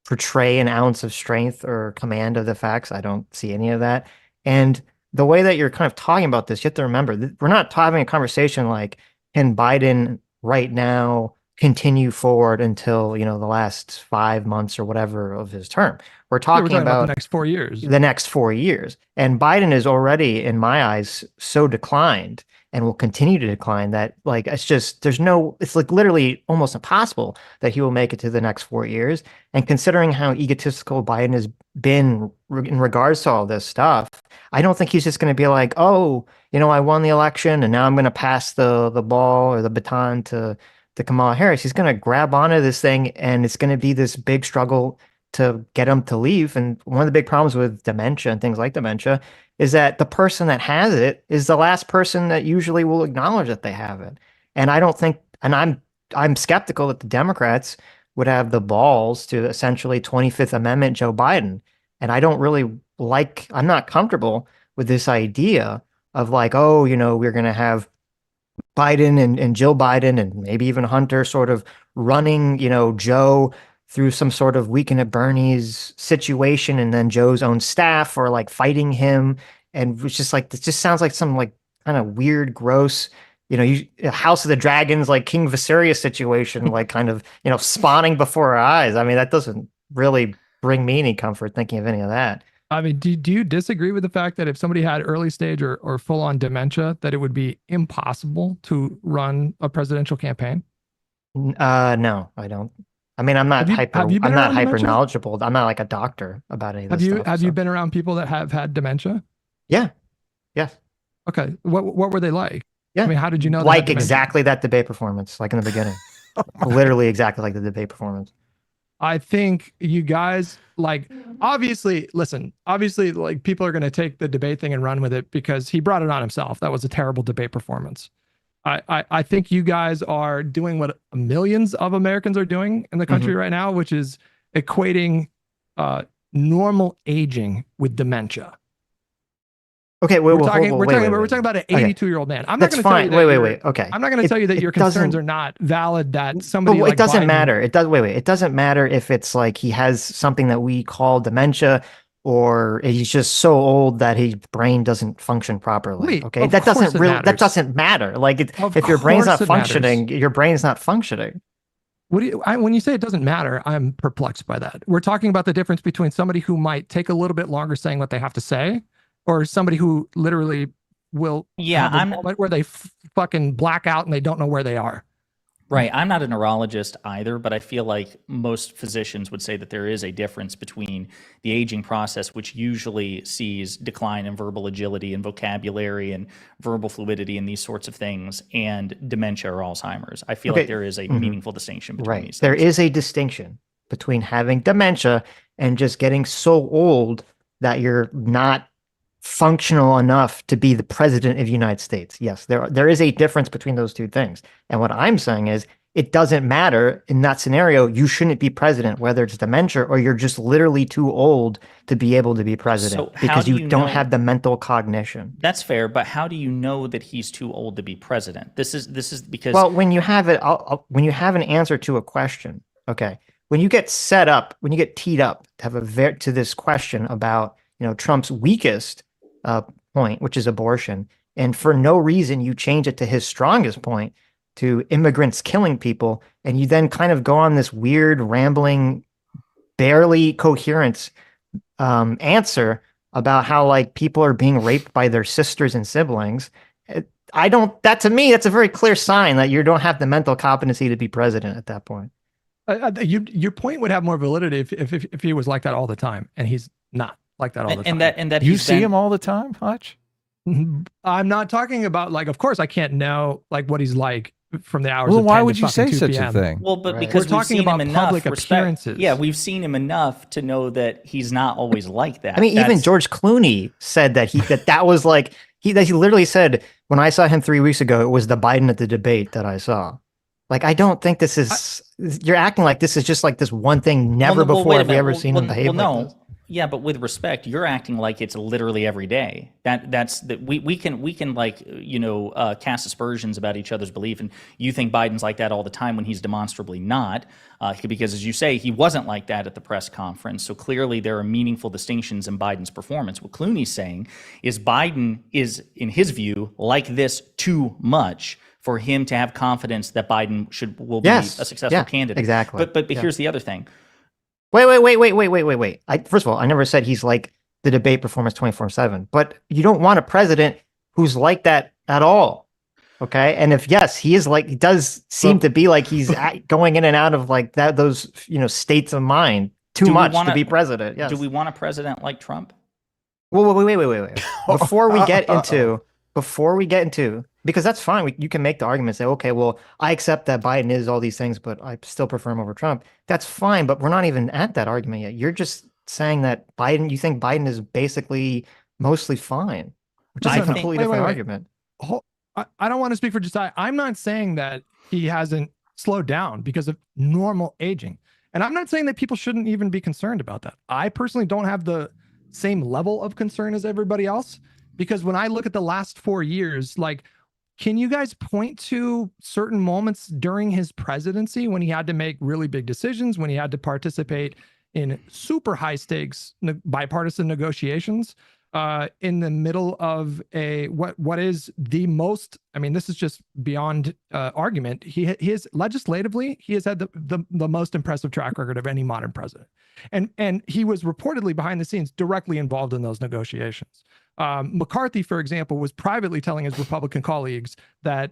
portray an ounce of strength or command of the facts. I don't see any of that. And the way that you're kind of talking about this, you have to remember that we're not having a conversation like, can Biden right now continue forward until, the last 5 months or whatever of his term. We're talking about the next 4 years. The next 4 years. And Biden is already, in my eyes, so declined and will continue to decline that like it's like literally almost impossible that he will make it to the next 4 years. And considering how egotistical Biden has been in regards to all this stuff, I don't think he's just going to be like, oh, I won the election and now I'm going to pass the ball or the baton to Kamala Harris. He's going to grab onto this thing and it's going to be this big struggle to get him to leave. And one of the big problems with dementia and things like dementia is that the person that has it is the last person that usually will acknowledge that they have it. And I don't think, and I'm skeptical that the Democrats would have the balls to essentially 25th Amendment Joe Biden. And I don't really I'm not comfortable with this idea of like, oh, we're going to have Biden and Jill Biden and maybe even Hunter sort of running, Joe through some sort of weekend at Bernie's situation, and then Joe's own staff are like fighting him. And it's just like, it just sounds like some like kind of weird, gross, House of the Dragons, like King Viserys situation, like kind of, spawning before our eyes. I mean, that doesn't really bring me any comfort thinking of any of that. I mean, do you disagree with the fact that if somebody had early stage or full on dementia, that it would be impossible to run a presidential campaign? No, I don't. I mean, I'm not have you been I'm not around hyper dementia? knowledgeable. I'm not like a doctor about any of this stuff. Have you been around people that have had dementia? Yeah. Yes. Okay. What were they like? Yeah. I mean, how did you know? Like exactly that debate performance, like in the beginning. Literally exactly like the debate performance. I think you guys like, obviously, like people are going to take the debate thing and run with it because he brought it on himself. That was a terrible debate performance. I think you guys are doing what millions of Americans are doing in the country right now, which is equating normal aging with dementia. Okay, we're talking about an 82-year-old man. I'm not going to tell you that. Wait. Okay, I'm not going to tell you that your concerns are not valid. That somebody. But like it doesn't Biden, matter. It does. Wait. It doesn't matter if it's like he has something that we call dementia, or he's just so old that his brain doesn't function properly. Okay, that doesn't matter. Like if your brain's not functioning, your brain's not functioning. When you say it doesn't matter, I'm perplexed by that. We're talking about the difference between somebody who might take a little bit longer saying what they have to say, or somebody who literally will have a moment where they fucking black out and they don't know where they are. Right. I'm not a neurologist either, but I feel like most physicians would say that there is a difference between the aging process, which usually sees decline in verbal agility and vocabulary and verbal fluidity and these sorts of things, and dementia or Alzheimer's. I feel like there is a meaningful distinction between these things. There is a distinction between having dementia and just getting so old that you're not functional enough to be the president of the United States. Yes, there is a difference between those two things. And what I'm saying is it doesn't matter in that scenario. You shouldn't be president, whether it's dementia or you're just literally too old to be able to be president because you don't have the mental cognition. That's fair, but how do you know that he's too old to be president? This is because, well, when you have it, when you have an answer to a question, okay, when you get set up, when you get teed up to have to this question about Trump's weakest point, which is abortion, and for no reason you change it to his strongest point, to immigrants killing people, and you then kind of go on this weird rambling, barely coherent answer about how like people are being raped by their sisters and siblings. That to me, that's a very clear sign that you don't have the mental competency to be president at that point. Your point would have more validity if he was like that all the time, and he's not like that all the time. And that you see him all the time, Hutch? I'm not talking about like, of course I can't know like what he's like from the hours. Well, of why 10 would to you say 2 such PM. a thing? Well, but because we're talking about public appearances. Yeah, we've seen him enough to know that he's not always like that. I mean, even George Clooney said that that was like he literally said, when I saw him 3 weeks ago, it was the Biden at the debate that I saw. Like, I don't think this is. You're acting like this is just like this one thing. Never before have we ever seen him behave like this. Yeah, but with respect, you're acting like it's literally every day. That's that we can like cast aspersions about each other's belief, and you think Biden's like that all the time when he's demonstrably not, because as you say, he wasn't like that at the press conference. So clearly there are meaningful distinctions in Biden's performance. What Clooney's saying is Biden is, in his view, like this too much for him to have confidence that Biden will be a successful candidate. Exactly. But here's the other thing. Wait. First of all, I never said he's like the debate performance 24/7, but you don't want a president who's like that at all. Okay. And if he is like, he does seem to be like he's going in and out of like that, those, states of mind too much to be president. Yes. Do we want a president like Trump? Well, wait. Before we get into, because that's fine. You can make the argument, say, okay, well, I accept that Biden is all these things, but I still prefer him over Trump. That's fine, but we're not even at that argument yet. You're just saying that you think Biden is basically mostly fine, which is a completely different argument. I don't want to speak for Josiah. I'm not saying that he hasn't slowed down because of normal aging. And I'm not saying that people shouldn't even be concerned about that. I personally don't have the same level of concern as everybody else, because when I look at the last 4 years, like Can you guys point to certain moments during his presidency when he had to make really big decisions, when he had to participate in super high stakes bipartisan negotiations in the middle of what is the most, I mean, this is just beyond argument. He is legislatively, he has had the most impressive track record of any modern president. And he was reportedly behind the scenes directly involved in those negotiations. McCarthy, for example, was privately telling his Republican colleagues that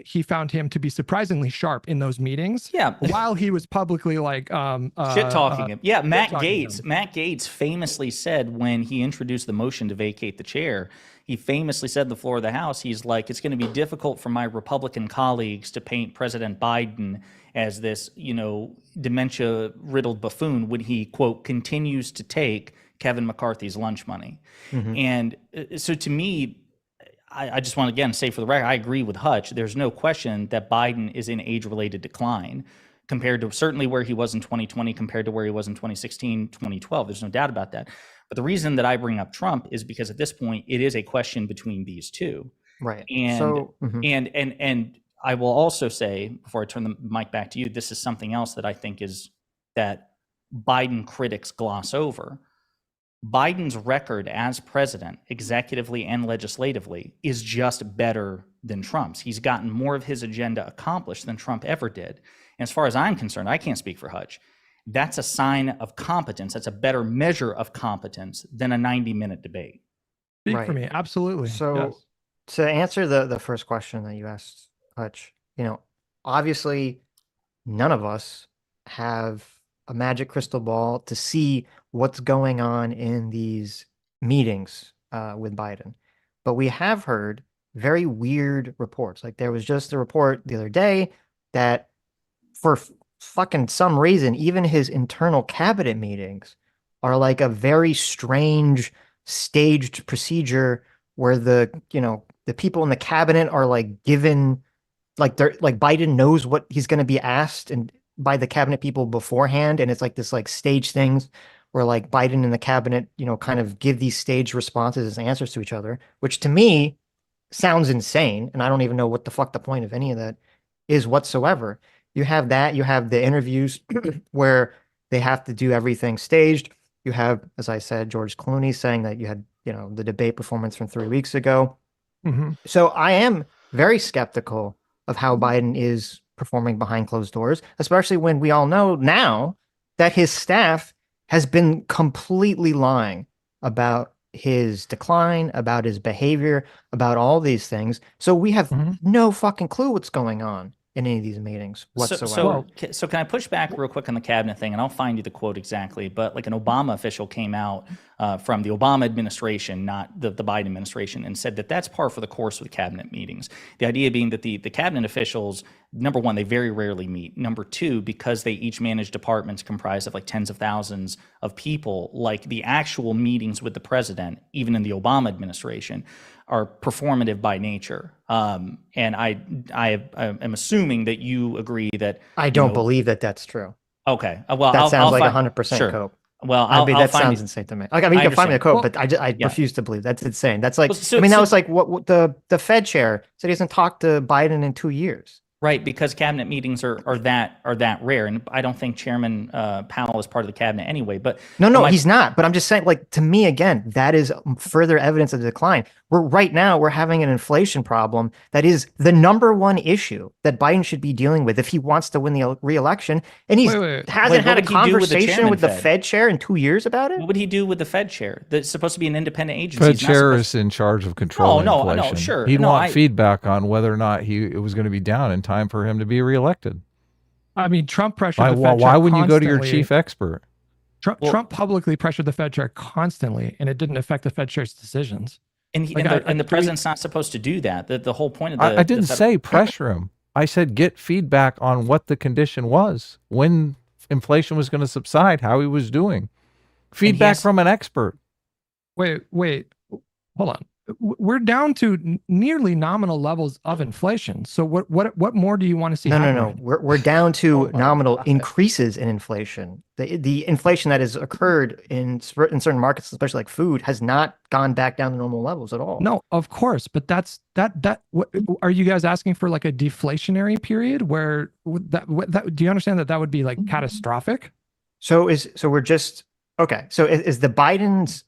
he found him to be surprisingly sharp in those meetings. Yeah. While he was publicly like shit talking him. Yeah, Matt Gaetz. Matt Gaetz famously said when he introduced the motion to vacate the chair, he famously said on the floor of the House, he's like, it's going to be difficult for my Republican colleagues to paint President Biden as this, dementia riddled buffoon when he, quote, continues to take Kevin McCarthy's lunch money. Mm-hmm. And so to me, I just want to again say for the record, I agree with Hutch. There's no question that Biden is in age-related decline compared to certainly where he was in 2020 compared to where he was in 2016, 2012. There's no doubt about that. But the reason that I bring up Trump is because at this point, it is a question between these two. Right. And so, and I will also say, before I turn the mic back to you, this is something else that I think is that Biden critics gloss over. Biden's record as president, executively and legislatively, is just better than Trump's. He's gotten more of his agenda accomplished than Trump ever did. And as far as I'm concerned, I can't speak for Hutch. That's a sign of competence. That's a better measure of competence than a 90-minute debate. Speak for me. Absolutely. So yes. To answer the first question that you asked, Hutch, obviously none of us have a magic crystal ball to see what's going on in these meetings with Biden. But we have heard very weird reports. Like there was just a report the other day that for fucking some reason, even his internal cabinet meetings are like a very strange staged procedure where the people in the cabinet are like given, like they're like Biden knows what he's going to be asked and by the cabinet people beforehand. And it's like this like stage things where like Biden and the cabinet, kind of give these staged responses as answers to each other, which to me sounds insane. And I don't even know what the fuck the point of any of that is whatsoever. You have that, you have the interviews where they have to do everything staged. You have, as I said, George Clooney saying that you had, the debate performance from 3 weeks ago. Mm-hmm. So I am very skeptical of how Biden is performing behind closed doors, especially when we all know now that his staff has been completely lying about his decline, about his behavior, about all these things. So we have no fucking clue what's going on in any of these meetings whatsoever. So can I push back real quick on the cabinet thing? And I'll find you the quote exactly. But like an Obama official came out from the Obama administration, not the Biden administration, and said that that's par for the course with cabinet meetings. The idea being that the cabinet officials, number one, they very rarely meet. Number two, because they each manage departments comprised of like tens of thousands of people, like the actual meetings with the president, even in the Obama administration, are performative by nature. And I am assuming that you agree that I don't believe that that's true. Okay. Well, that sounds like 100% sure. cope. Well, that sounds insane to me. Like, I mean, you can find me a quote, but I refuse to believe that's insane. That's like, that was like what the Fed chair said he hasn't talked to Biden in 2 years. Right, because cabinet meetings are that rare, and I don't think Chairman Powell is part of the cabinet anyway. But no, he's not. But I'm just saying, like, to me, again, that is further evidence of the decline. We're having an inflation problem that is the number one issue that Biden should be dealing with if he wants to win the re-election, and he hasn't had a conversation with the Fed chair in 2 years about it. What would he do with the Fed chair? That's supposed to be an independent agency. Fed chair is in charge of controlling inflation. No, sure. He'd want feedback on whether or not it was going to be down in time for him to be reelected. I mean, Trump pressured the Fed chair Why wouldn't you go to your chief expert? Trump publicly pressured the Fed chair constantly, and it didn't affect the Fed chair's decisions. And the president's not supposed to do that. The whole point of I didn't say pressure him. I said get feedback on what the condition was, when inflation was going to subside, how he was doing. Feedback from an expert. Wait, hold on. we're down to nearly nominal levels of inflation. So what more do you want to see? No. We're down to Oh my nominal God. increases in inflation. The inflation that has occurred in certain markets, especially like food, has not gone back down to normal levels at all. No, of course, but what are you guys asking for, like a deflationary period where that do you understand that would be like catastrophic? So we're just okay. So is the Biden's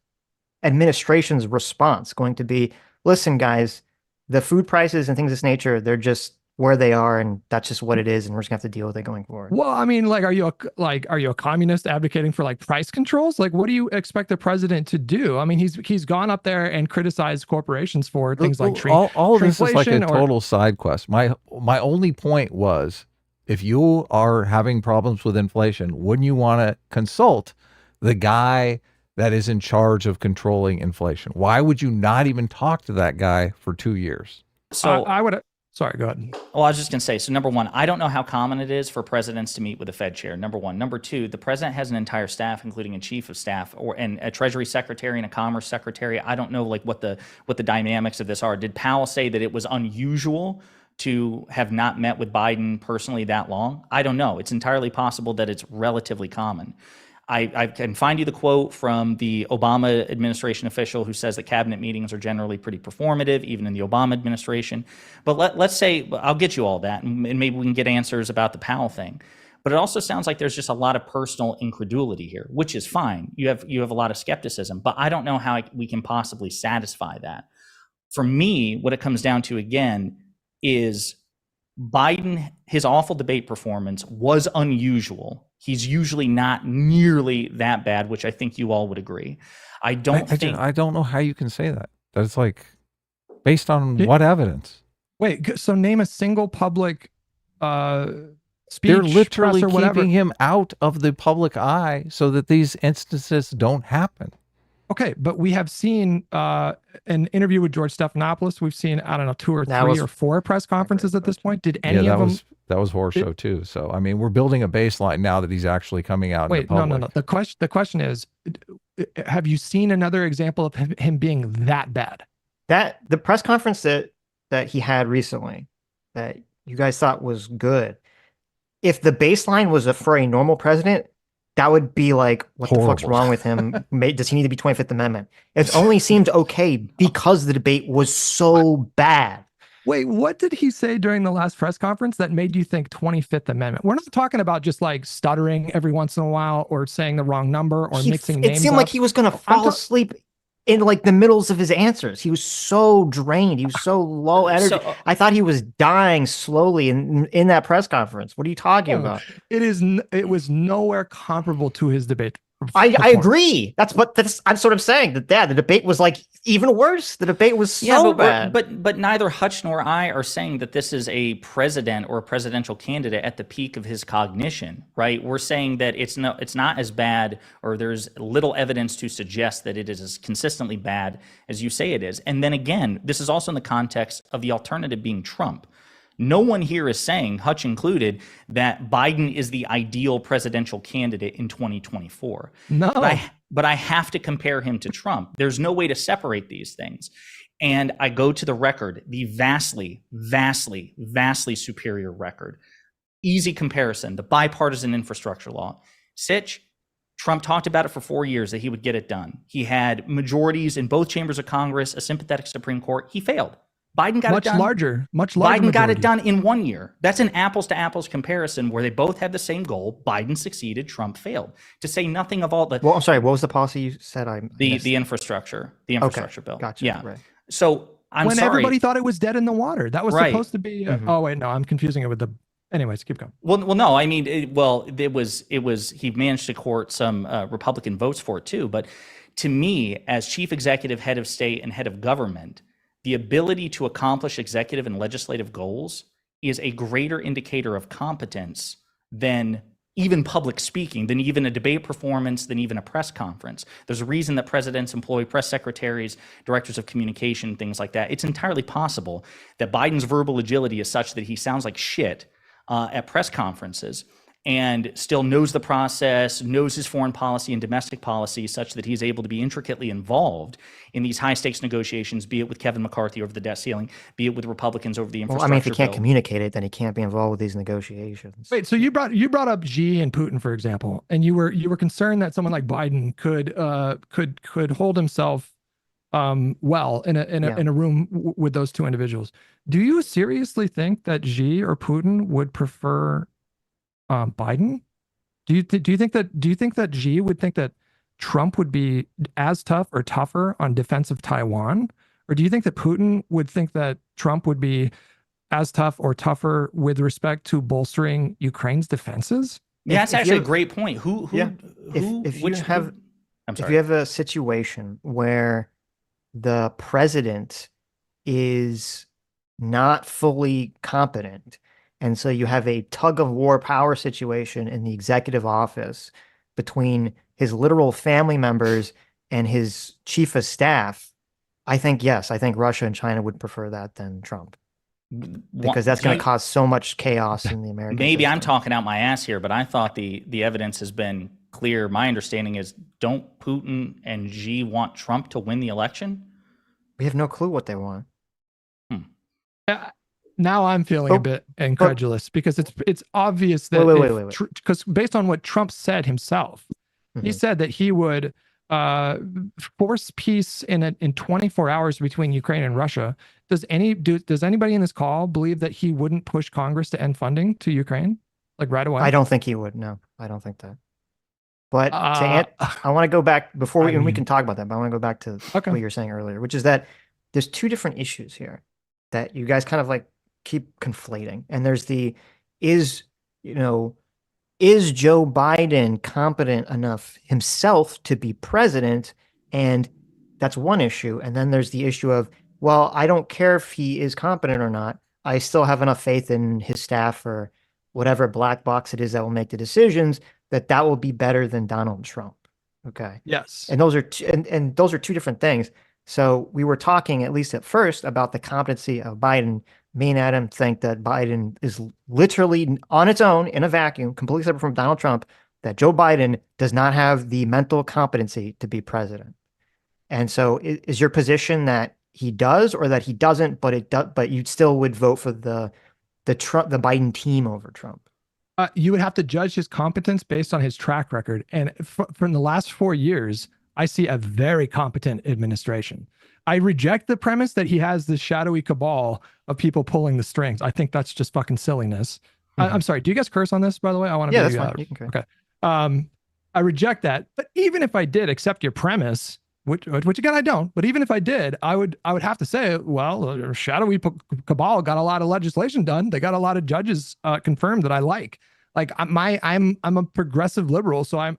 administration's response going to be, listen, guys, the food prices and things of this nature, they're just where they are, and that's just what it is, and we're just gonna have to deal with it going forward? Well, I mean, like, are you a communist advocating for like price controls? Like, what do you expect the president to do? I mean, he's gone up there and criticized corporations for things like all of this is like a shrinkflation or- total side quest. My only point was, if you are having problems with inflation, wouldn't you want to consult the guy that is in charge of controlling inflation? Why would you not even talk to that guy for 2 years? So I would. Sorry, go ahead. Well, I was just going to say, so number one, I don't know how common it is for presidents to meet with a Fed chair, number one. Number two, the president has an entire staff, including a chief of staff and a treasury secretary and a commerce secretary. I don't know like what the dynamics of this are. Did Powell say that it was unusual to have not met with Biden personally that long? I don't know. It's entirely possible that it's relatively common. I can find you the quote from the Obama administration official who says that cabinet meetings are generally pretty performative, even in the Obama administration. But let's say, I'll get you all that, and maybe we can get answers about the Powell thing. But it also sounds like there's just a lot of personal incredulity here, which is fine. You have a lot of skepticism, but I don't know how we can possibly satisfy that. For me, what it comes down to again is Biden, his awful debate performance was unusual. He's usually not nearly that bad, which I think you all would agree. I don't know how you can say that. That's like based on what evidence? Wait, so name a single public speech. They're literally press or whatever. keeping him out of the public eye so that these instances don't happen. Okay, but we have seen an interview with George Stephanopoulos. We've seen, I don't know, 2 or 3 or 4 press conferences at this point. Did any of them? That was horror show too. So I mean, we're building a baseline now that he's actually coming out. Wait, no. The question is, have you seen another example of him being that bad? That the press conference that he had recently, that you guys thought was good. If the baseline was for a normal president, that would be like, what the fuck's wrong with him? Does he need to be 25th Amendment? It only seemed okay because the debate was so bad. Wait, what did he say during the last press conference that made you think 25th Amendment? We're not talking about just like stuttering every once in a while or saying the wrong number or mixing names. It seemed like he was going to fall asleep in like the middles of his answers. He was so drained. He was so low energy. I thought he was dying slowly in that press conference. What are you talking about? It was nowhere comparable to his debate. I agree. I'm sort of saying that the debate was like even worse. The debate was so bad. But neither Hutch nor I are saying that this is a president or a presidential candidate at the peak of his cognition, right? We're saying that it's not as bad, or there's little evidence to suggest that it is as consistently bad as you say it is. And then again, this is also in the context of the alternative being Trump. No one here is saying, Hutch included, that Biden is the ideal presidential candidate in 2024. No. But I have to compare him to Trump. There's no way to separate these things. And I go to the record, the vastly, vastly, vastly superior record. Easy comparison, the bipartisan infrastructure law. Sitch, Trump talked about it for 4 years that he would get it done. He had majorities in both chambers of Congress, a sympathetic Supreme Court. He failed. Biden got it done. Much larger. Biden got it done in 1 year. That's an apples to apples comparison where they both had the same goal. Biden succeeded, Trump failed. To say nothing of all the. Well, I'm sorry. What was the policy you said? The infrastructure bill. Gotcha. Yeah. Right. So when everybody thought it was dead in the water, that was supposed to be. Mm-hmm. Oh wait, no, I'm confusing it with the. Anyways, keep going. Well, no. I mean, it was. He managed to court some Republican votes for it too. But to me, as chief executive, head of state, and head of government, the ability to accomplish executive and legislative goals is a greater indicator of competence than even public speaking, than even a debate performance, than even a press conference. There's a reason that presidents employ press secretaries, directors of communication, things like that. It's entirely possible that Biden's verbal agility is such that he sounds like shit at press conferences. and still knows the process, knows his foreign policy and domestic policy, such that he's able to be intricately involved in these high stakes negotiations, be it with Kevin McCarthy over the debt ceiling, be it with Republicans over the Well, infrastructure I mean, if he can't bill. communicate it, then he can't be involved with these negotiations. Wait, so you brought up Xi and Putin, for example, and you were concerned that someone like Biden could hold himself well in a room with those two individuals. Do you seriously think that Xi or Putin would prefer Biden? Do you think that Xi would think that Trump would be as tough or tougher on defense of Taiwan? Or do you think that Putin would think that Trump would be as tough or tougher with respect to bolstering Ukraine's defenses? Yeah, that's actually a great point. If you have a situation where the president is not fully competent, and so you have a tug of war power situation in the executive office between his literal family members and his chief of staff, I think Russia and China would prefer that than Trump, because that's going to cause so much chaos in the American Maybe system. I'm talking out my ass here, but I thought the evidence has been clear. My understanding is, don't Putin and Xi want Trump to win the election? We have no clue what they want. Now I'm feeling a bit incredulous, because it's obvious that wait. Because based on what Trump said himself, he said that he would force peace in 24 hours between Ukraine and Russia. Does anybody in this call believe that he wouldn't push Congress to end funding to Ukraine, like right away? I don't think he would. No, I don't think that. But I want to go back before we can talk about that. But I want to go back to what you were saying earlier, which is that there's two different issues here that you guys kind of like keep conflating. And there's is Joe Biden competent enough himself to be president? And that's one issue. And then there's the issue of, well, I don't care if he is competent or not. I still have enough faith in his staff or whatever black box it is that will make the decisions, that will be better than Donald Trump. Okay. Yes. And those are and those are two different things. So we were talking, at least at first, about the competency of Biden. Me and Adam think that Biden is literally on its own, in a vacuum, completely separate from Donald Trump, that Joe Biden does not have the mental competency to be president. And so is your position that he does, or that he doesn't, but you still would vote for the Biden team over Trump? You would have to judge his competence based on his track record. And from the last 4 years, I see a very competent administration. I reject the premise that he has this shadowy cabal of people pulling the strings. I think that's just fucking silliness. I'm sorry. Do you guys curse on this, by the way? I want to. Yeah, that's fine. You can curse. Okay. I reject that. But even if I did accept your premise, which again I don't, but even if I did, I would have to say, well, shadowy cabal got a lot of legislation done. They got a lot of judges confirmed that I like. Like I'm a progressive liberal, so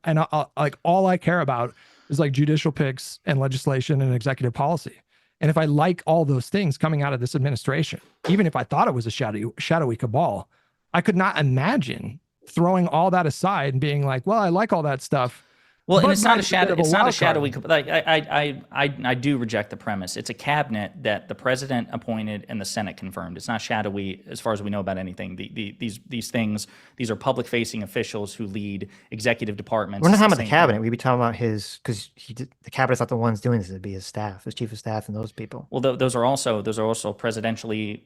like all I care about is like judicial picks and legislation and executive policy. And if I like all those things coming out of this administration, even if I thought it was a shadowy cabal, I could not imagine throwing all that aside and being like, well, I like all that stuff. Well, and it's not a shadowy. Like I do reject the premise. It's a cabinet that the president appointed and the Senate confirmed. It's not shadowy as far as we know about anything. These things, these are public-facing officials who lead executive departments. We're not talking about the cabinet. We'd be talking about the cabinet's not the ones doing this. It'd be his staff, his chief of staff, and those people. Well, those are also presidentially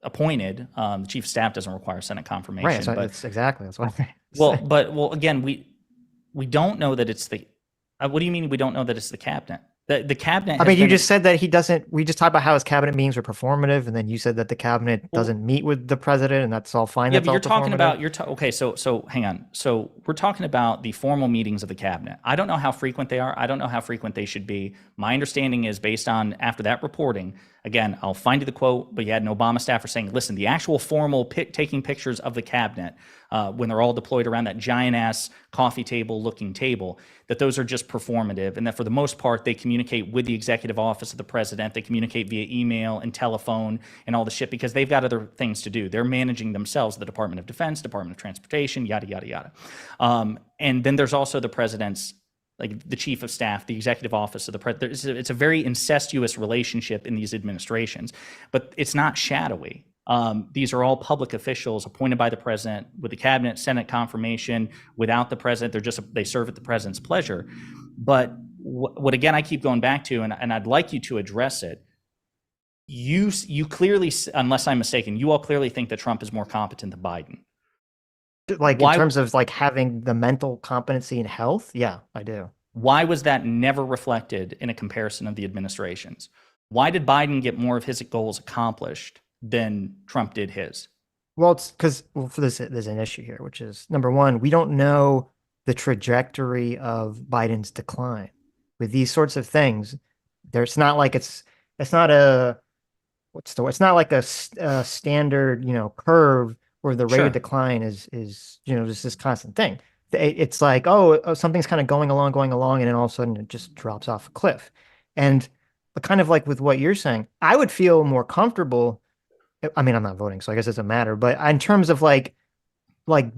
appointed. The chief of staff doesn't require Senate confirmation. Right. So that's why. Well, again, we don't know that it's the. What do you mean we don't know that it's the cabinet? The cabinet. I mean, you just said that he doesn't. We just talked about how his cabinet meetings are performative, and then you said that the cabinet doesn't meet with the president, and that's all fine. Yeah, but you're talking about okay. So hang on. So we're talking about the formal meetings of the cabinet. I don't know how frequent they are. I don't know how frequent they should be. My understanding is, based on after that reporting, again, I'll find you the quote, but you had an Obama staffer saying, listen, the actual formal taking pictures of the cabinet when they're all deployed around that giant ass coffee table looking table, that those are just performative, and that for the most part they communicate with the executive office of the president. They communicate via email and telephone and all the shit, because they've got other things to do. They're managing themselves, the Department of Defense, Department of Transportation, yada yada yada. And then there's also the president's, like the chief of staff, the executive office of the president. It's a very incestuous relationship in these administrations, but it's not shadowy. These are all public officials appointed by the president with the cabinet, Senate confirmation. Without the president, they serve at the president's pleasure. But what again, I keep going back to, and I'd like you to address it. You clearly, unless I'm mistaken, you all clearly think that Trump is more competent than Biden. Like in terms of like having the mental competency and health? Yeah, I do. Why was that never reflected in a comparison of the administrations? Why did Biden get more of his goals accomplished than Trump did his? Well, it's because there's an issue here, which is number one, we don't know the trajectory of Biden's decline with these sorts of things. It's not like it's not like a standard, curve where the rate of decline is just this constant thing. It's like, something's kind of going along, and then all of a sudden it just drops off a cliff. And kind of like with what you're saying, I would feel more comfortable. I mean, I'm not voting, so I guess it doesn't matter. But in terms of like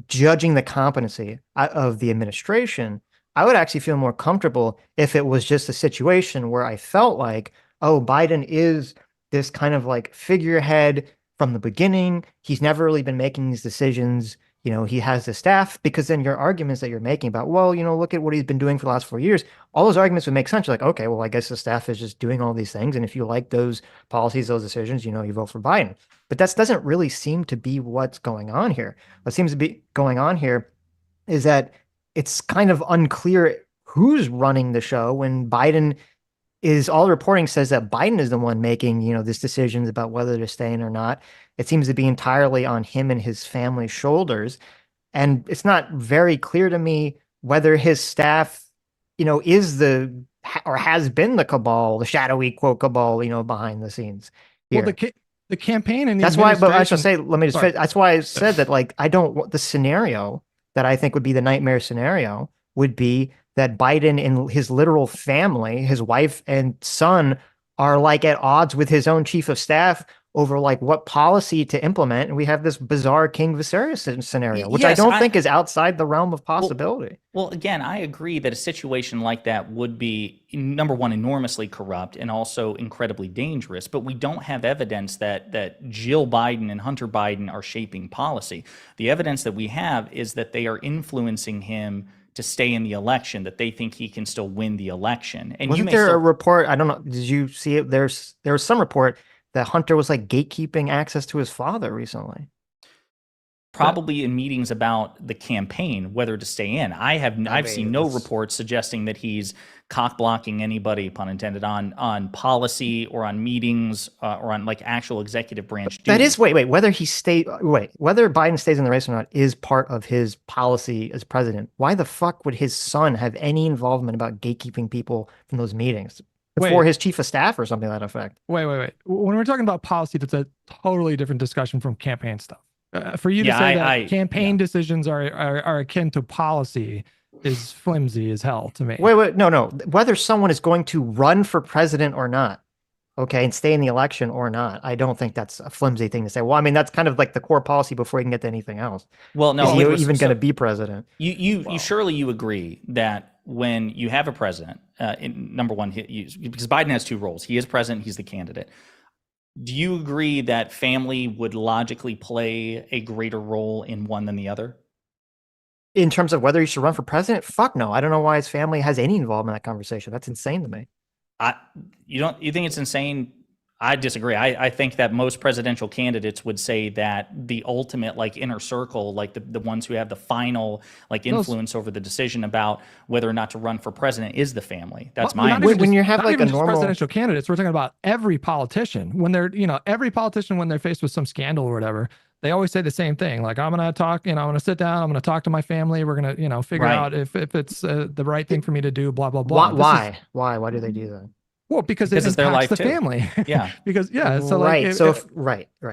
judging the competency of the administration, I would actually feel more comfortable if it was just a situation where I felt like, Biden is this kind of like figurehead from the beginning. He's never really been making these decisions. He has the staff, because then your arguments that you're making about, look at what he's been doing for the last 4 years, all those arguments would make sense. You're like, okay, well, I guess the staff is just doing all these things. And if you like those policies, those decisions, you vote for Biden. But that doesn't really seem to be what's going on here. What seems to be going on here is that it's kind of unclear who's running the show when Biden all the reporting says that Biden is the one making, these decisions about whether to stay in or not. It seems to be entirely on him and his family's shoulders. And it's not very clear to me whether his staff, is or has been the cabal, the shadowy quote cabal, behind the scenes here. Well, the campaign and the that's why, but I should say, let me just finish. That's why I said that, like, I don't want the scenario that I think would be the nightmare scenario would be that Biden and his literal family, his wife and son, are like at odds with his own chief of staff over like what policy to implement. And we have this bizarre King Viserys scenario, which I don't think is outside the realm of possibility. Well, again, I agree that a situation like that would be, number one, enormously corrupt and also incredibly dangerous. But we don't have evidence that Jill Biden and Hunter Biden are shaping policy. The evidence that we have is that they are influencing him to stay in the election, that they think he can still win the election. And wasn't there a report? I don't know. Did you see it? There was some report that Hunter was like gatekeeping access to his father recently. Probably in meetings about the campaign, whether to stay in. I've seen no reports suggesting that he's cock blocking anybody, pun intended, on policy or on meetings or on like actual executive branch duties. That is whether Biden stays in the race or not is part of his policy as president. Why the fuck would his son have any involvement about gatekeeping people from those meetings? Before his chief of staff or something to that effect. Wait. When we're talking about policy, that's a totally different discussion from campaign stuff. For you to say that campaign decisions are akin to policy is flimsy as hell to me. No. Whether someone is going to run for president or not, okay, and stay in the election or not, I don't think that's a flimsy thing to say. Well, I mean, that's kind of like the core policy before you can get to anything else. Well, no, is he even going to be president? You surely you agree that when you have a president, number one, because Biden has two roles. He is president, he's the candidate. Do you agree that family would logically play a greater role in one than the other? In terms of whether he should run for president? Fuck no. I don't know why his family has any involvement in that conversation. That's insane to me. You think it's insane? I disagree. I think that most presidential candidates would say that the ultimate like inner circle, like the ones who have the final like influence over the decision about whether or not to run for president is the family. That's my when you have like a normal presidential candidates, we're talking about every politician when they're every politician when they're faced with some scandal or whatever, they always say the same thing. Like, I'm going to talk, I'm going to sit down, I'm going to talk to my family. We're going to, figure out if it's the right thing for me to do, blah, blah, blah. Why do they do that? Well, because it impacts the family. Yeah.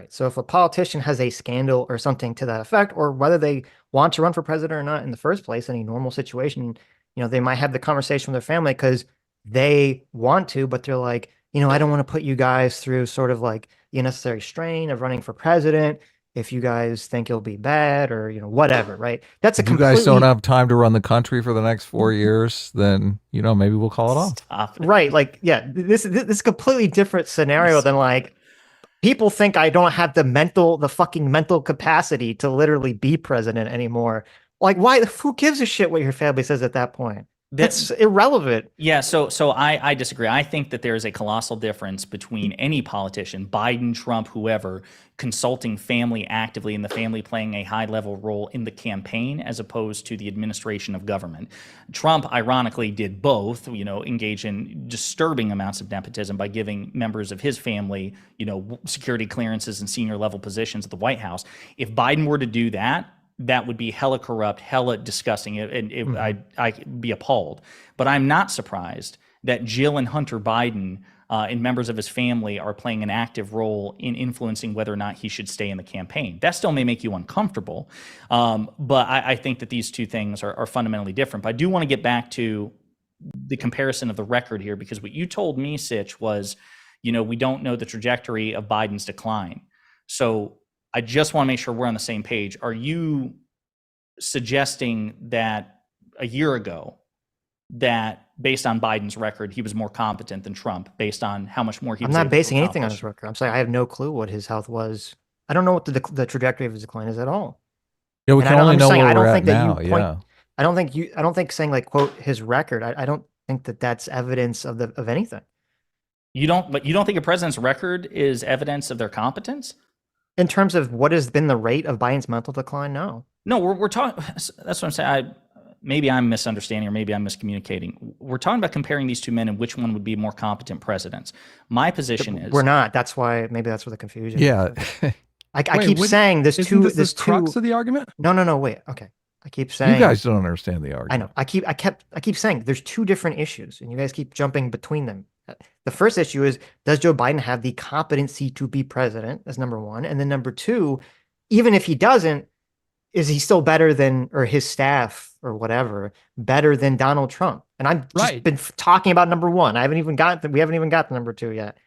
So if a politician has a scandal or something to that effect, or whether they want to run for president or not in the first place, any normal situation, they might have the conversation with their family because they want to, but they're like, I don't want to put you guys through sort of like the unnecessary strain of running for president. If you guys think it'll be bad or, whatever, right? That's if you guys don't have time to run the country for the next 4 years, then, maybe we'll call it off. Right. Like, yeah, this is a completely different scenario than like people think I don't have the fucking mental capacity to literally be president anymore. Like, why? Who gives a shit what your family says at that point? That's irrelevant. Yeah, so I disagree. I think that there is a colossal difference between any politician, Biden, Trump, whoever, consulting family actively and the family playing a high-level role in the campaign as opposed to the administration of government. Trump, ironically, did both, engage in disturbing amounts of nepotism by giving members of his family, security clearances and senior level positions at the White House. If Biden were to do that, that would be hella corrupt, hella disgusting, and I'd be appalled. But I'm not surprised that Jill and Hunter Biden and members of his family are playing an active role in influencing whether or not he should stay in the campaign. That still may make you uncomfortable, but I think that these two things are fundamentally different. But I do want to get back to the comparison of the record here, because what you told me, Sitch, was, we don't know the trajectory of Biden's decline. So I just want to make sure we're on the same page. Are you suggesting that a year ago, that based on Biden's record, he was more competent than Trump, based on how much more he was I'm not able to basing anything on accomplish? his record. I'm saying I have no clue what his health was. I don't know what the trajectory of his decline is at all. Yeah, we And can I don't- only I'm know saying where I don't we're at think that you now. point- Yeah. I don't think saying like, quote, his record. I don't think that that's evidence of anything. But you don't think a president's record is evidence of their competence? In terms of what has been the rate of Biden's mental decline, no. No, we're talking. That's what I'm saying. Maybe I'm misunderstanding, or maybe I'm miscommunicating. We're talking about comparing these two men and which one would be more competent presidents. My position is We're not. That's why maybe that's where the confusion. Yeah. is. I Wait, keep saying Isn't this the crux of the argument? No, wait. Okay. I keep saying You guys don't understand the argument. I know. I keep saying there's two different issues, and you guys keep jumping between them. The first issue is, does Joe Biden have the competency to be president? That's number one. And then number two, even if he doesn't, is he still better than, or his staff or whatever, better than Donald Trump? And I've just been talking about number one. We haven't even got to number two yet.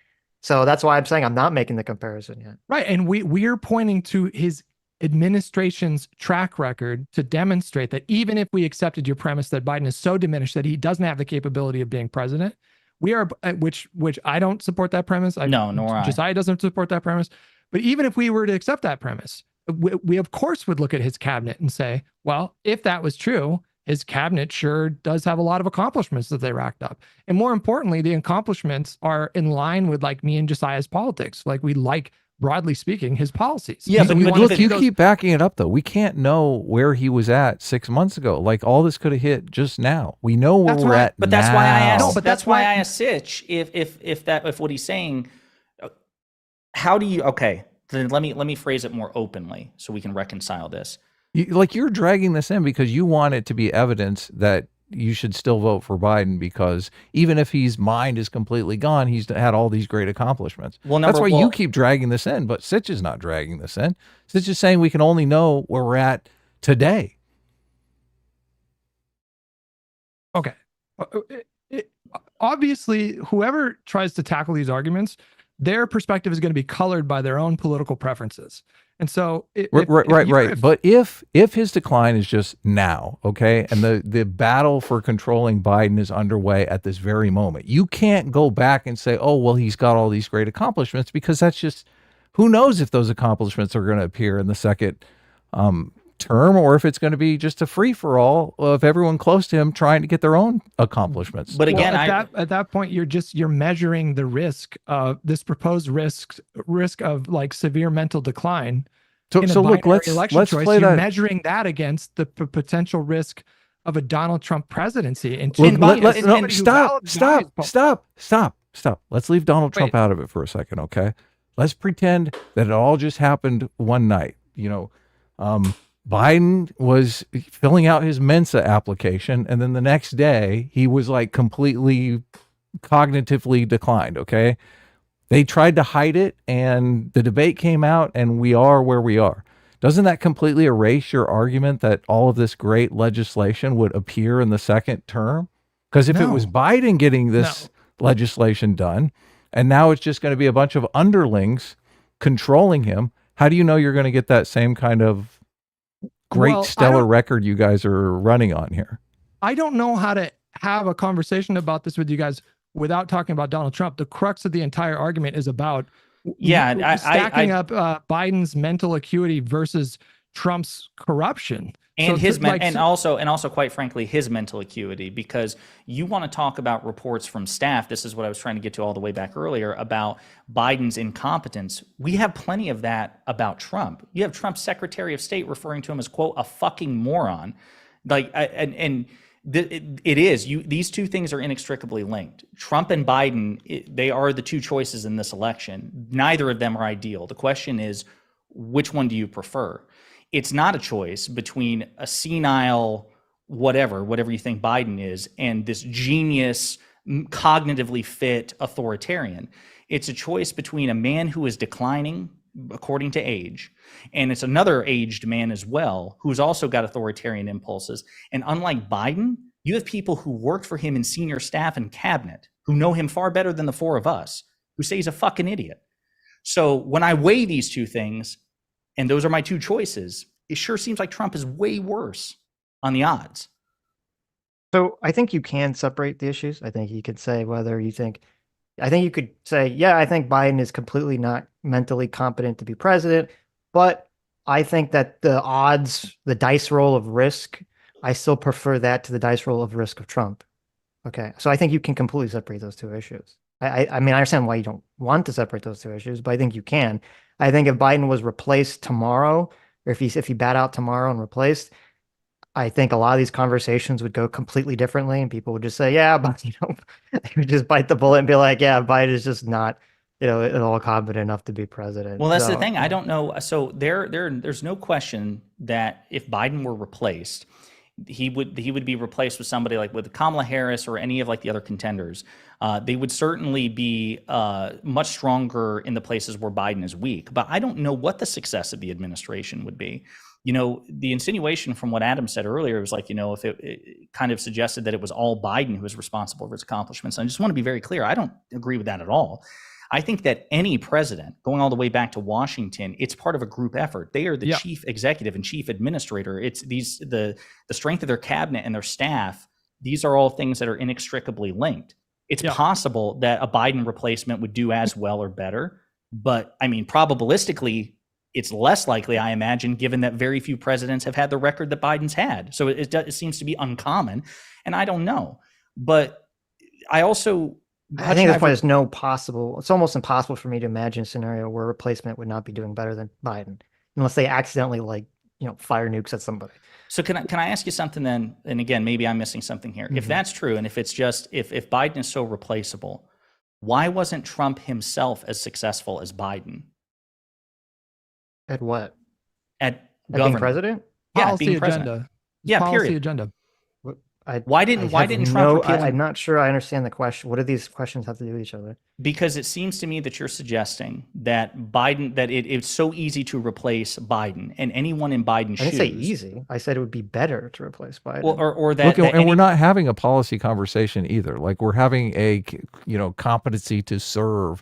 So that's why I'm saying I'm not making the comparison yet. Right. And we're pointing to his administration's track record to demonstrate that even if we accepted your premise that Biden is so diminished that he doesn't have the capability of being president, we are, which I don't support that premise. No, nor I. Josiah doesn't support that premise. But even if we were to accept that premise, we of course would look at his cabinet and say, well, if that was true, his cabinet sure does have a lot of accomplishments that they racked up. And more importantly, the accomplishments are in line with like me and Josiah's politics. Like we like, broadly speaking, his policies. Yeah, but look, you keep backing it up though. We can't know where he was at 6 months ago. Like all this could have hit just now. We know where we're at. But that's why I asked. No, but that's why I asked Sitch if what he's saying. How do you? Okay, then let me phrase it more openly so we can reconcile this. You're dragging this in because you want it to be evidence that you should still vote for Biden, because even if his mind is completely gone, he's had all these great accomplishments. Well, that's why you keep dragging this in, but Sitch is not dragging this in. Sitch is saying we can only know where we're at today. Okay. Obviously, whoever tries to tackle these arguments, their perspective is going to be colored by their own political preferences. And so, right. But if his decline is just now, okay, and the battle for controlling Biden is underway at this very moment, you can't go back and say, oh, well, he's got all these great accomplishments, because that's just, who knows if those accomplishments are going to appear in the second term, or if it's going to be just a free for all of everyone close to him trying to get their own accomplishments. But again, at that point, you're measuring the risk of this proposed risk of like severe mental decline. So look, let's play that. You're measuring that against the potential risk of a Donald Trump presidency. And stop. Let's leave Donald Trump out of it for a second, okay? Let's pretend that it all just happened one night. Biden was filling out his Mensa application, and then the next day he was like completely cognitively declined, okay? They tried to hide it, and the debate came out, and we are where we are. Doesn't that completely erase your argument that all of this great legislation would appear in the second term? Because if it was Biden getting this legislation done, and now it's just going to be a bunch of underlings controlling him, how do you know you're going to get that same kind of great stellar record you guys are running on here? I don't know how to have a conversation about this with you guys without talking about Donald Trump. The crux of the entire argument is about Yeah, stacking up Biden's mental acuity versus Trump's corruption. And So his to- like, and also quite frankly his mental acuity, because you want to talk about reports from staff. This is what I was trying to get to all the way back earlier about Biden's incompetence. We have plenty of that about Trump. You have Trump's Secretary of State referring to him as, quote, a fucking moron. Like, it is, these two things are inextricably linked. Trump and Biden, they are the two choices in this election. Neither of them are ideal. The question is, which one do you prefer? It's not a choice between a senile whatever you think Biden is and this genius, cognitively fit authoritarian. It's a choice between a man who is declining according to age, and it's another aged man as well who's also got authoritarian impulses. And unlike Biden, you have people who worked for him in senior staff and cabinet who know him far better than the four of us, who say he's a fucking idiot. So when I weigh these two things, and those are my two choices, it sure seems like Trump is way worse on the odds. So I think you can separate the issues. I think you could say whether you think, I think you could say, yeah, I think Biden is completely not mentally competent to be president, but I think that the odds, the dice roll of risk, I still prefer that to the dice roll of risk of Trump. Okay. So I think you can completely separate those two issues. I mean, I understand why you don't want to separate those two issues, but I think you can. I think if Biden was replaced tomorrow, or if he bat out tomorrow and replaced, I think a lot of these conversations would go completely differently, and people would just say, yeah, but they would just bite the bullet and be like, yeah, Biden is just not, at all competent enough to be president. Well, that's the thing. I don't know. So there's no question that if Biden were replaced, he would be replaced with somebody like with Kamala Harris or any of like the other contenders. They would certainly be much stronger in the places where Biden is weak. But I don't know what the success of the administration would be. The insinuation from what Adam said earlier was like, if it kind of suggested that it was all Biden who was responsible for his accomplishments. And I just want to be very clear. I don't agree with that at all. I think that any president, going all the way back to Washington, it's part of a group effort. They are the chief executive and chief administrator. It's the strength of their cabinet and their staff. These are all things that are inextricably linked. It's possible that a Biden replacement would do as well or better. But I mean, probabilistically, it's less likely, I imagine, given that very few presidents have had the record that Biden's had. So it seems to be uncommon. And I don't know. But I think the point is it's almost impossible for me to imagine a scenario where a replacement would not be doing better than Biden, unless they accidentally fire nukes at somebody. So can I ask you something then? And again, maybe I'm missing something here. Mm-hmm. If that's true, and if it's just, if Biden is so replaceable, why wasn't Trump himself as successful as Biden? At what? At being president? Yeah, policy being agenda. president. Yeah, policy period. agenda. Why didn't Trump repeal him? I'm not sure I understand the question. What do these questions have to do with each other? Because it seems to me that you're suggesting that Biden, that it's so easy to replace Biden, and anyone in Biden's shoes. I didn't say easy. I said it would be better to replace Biden. Well, or that, and we're not having a policy conversation either. Like, we're having a competency to serve.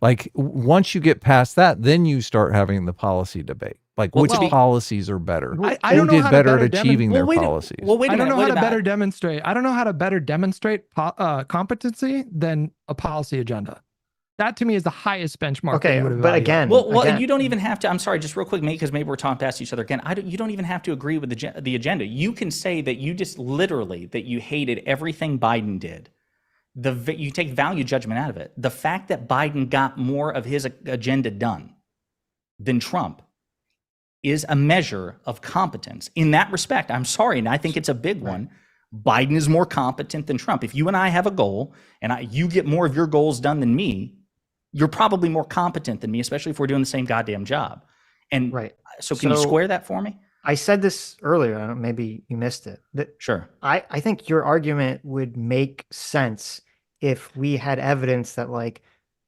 Like, once you get past that, then you start having the policy debate. Like, which policies are better? I don't know Who how did to better better at achieving their policies? Well, wait a minute. I don't know how to better demonstrate. I don't know how to better demonstrate competency than a policy agenda. That to me is the highest benchmark. Okay, but again, you don't even have to. I'm sorry, just real quick, because maybe we're talking past each other again. You don't even have to agree with the agenda. You can say that you just literally that you hated everything Biden did. You take value judgment out of it. The fact that Biden got more of his agenda done than Trump is a measure of competence. In that respect, I'm sorry, and I think it's a big one. Biden is more competent than Trump. If you and I have a goal, and you get more of your goals done than me, you're probably more competent than me, especially if we're doing the same goddamn job. And so can you square that for me? I said this earlier, maybe you missed it. Sure. I think your argument would make sense if we had evidence that,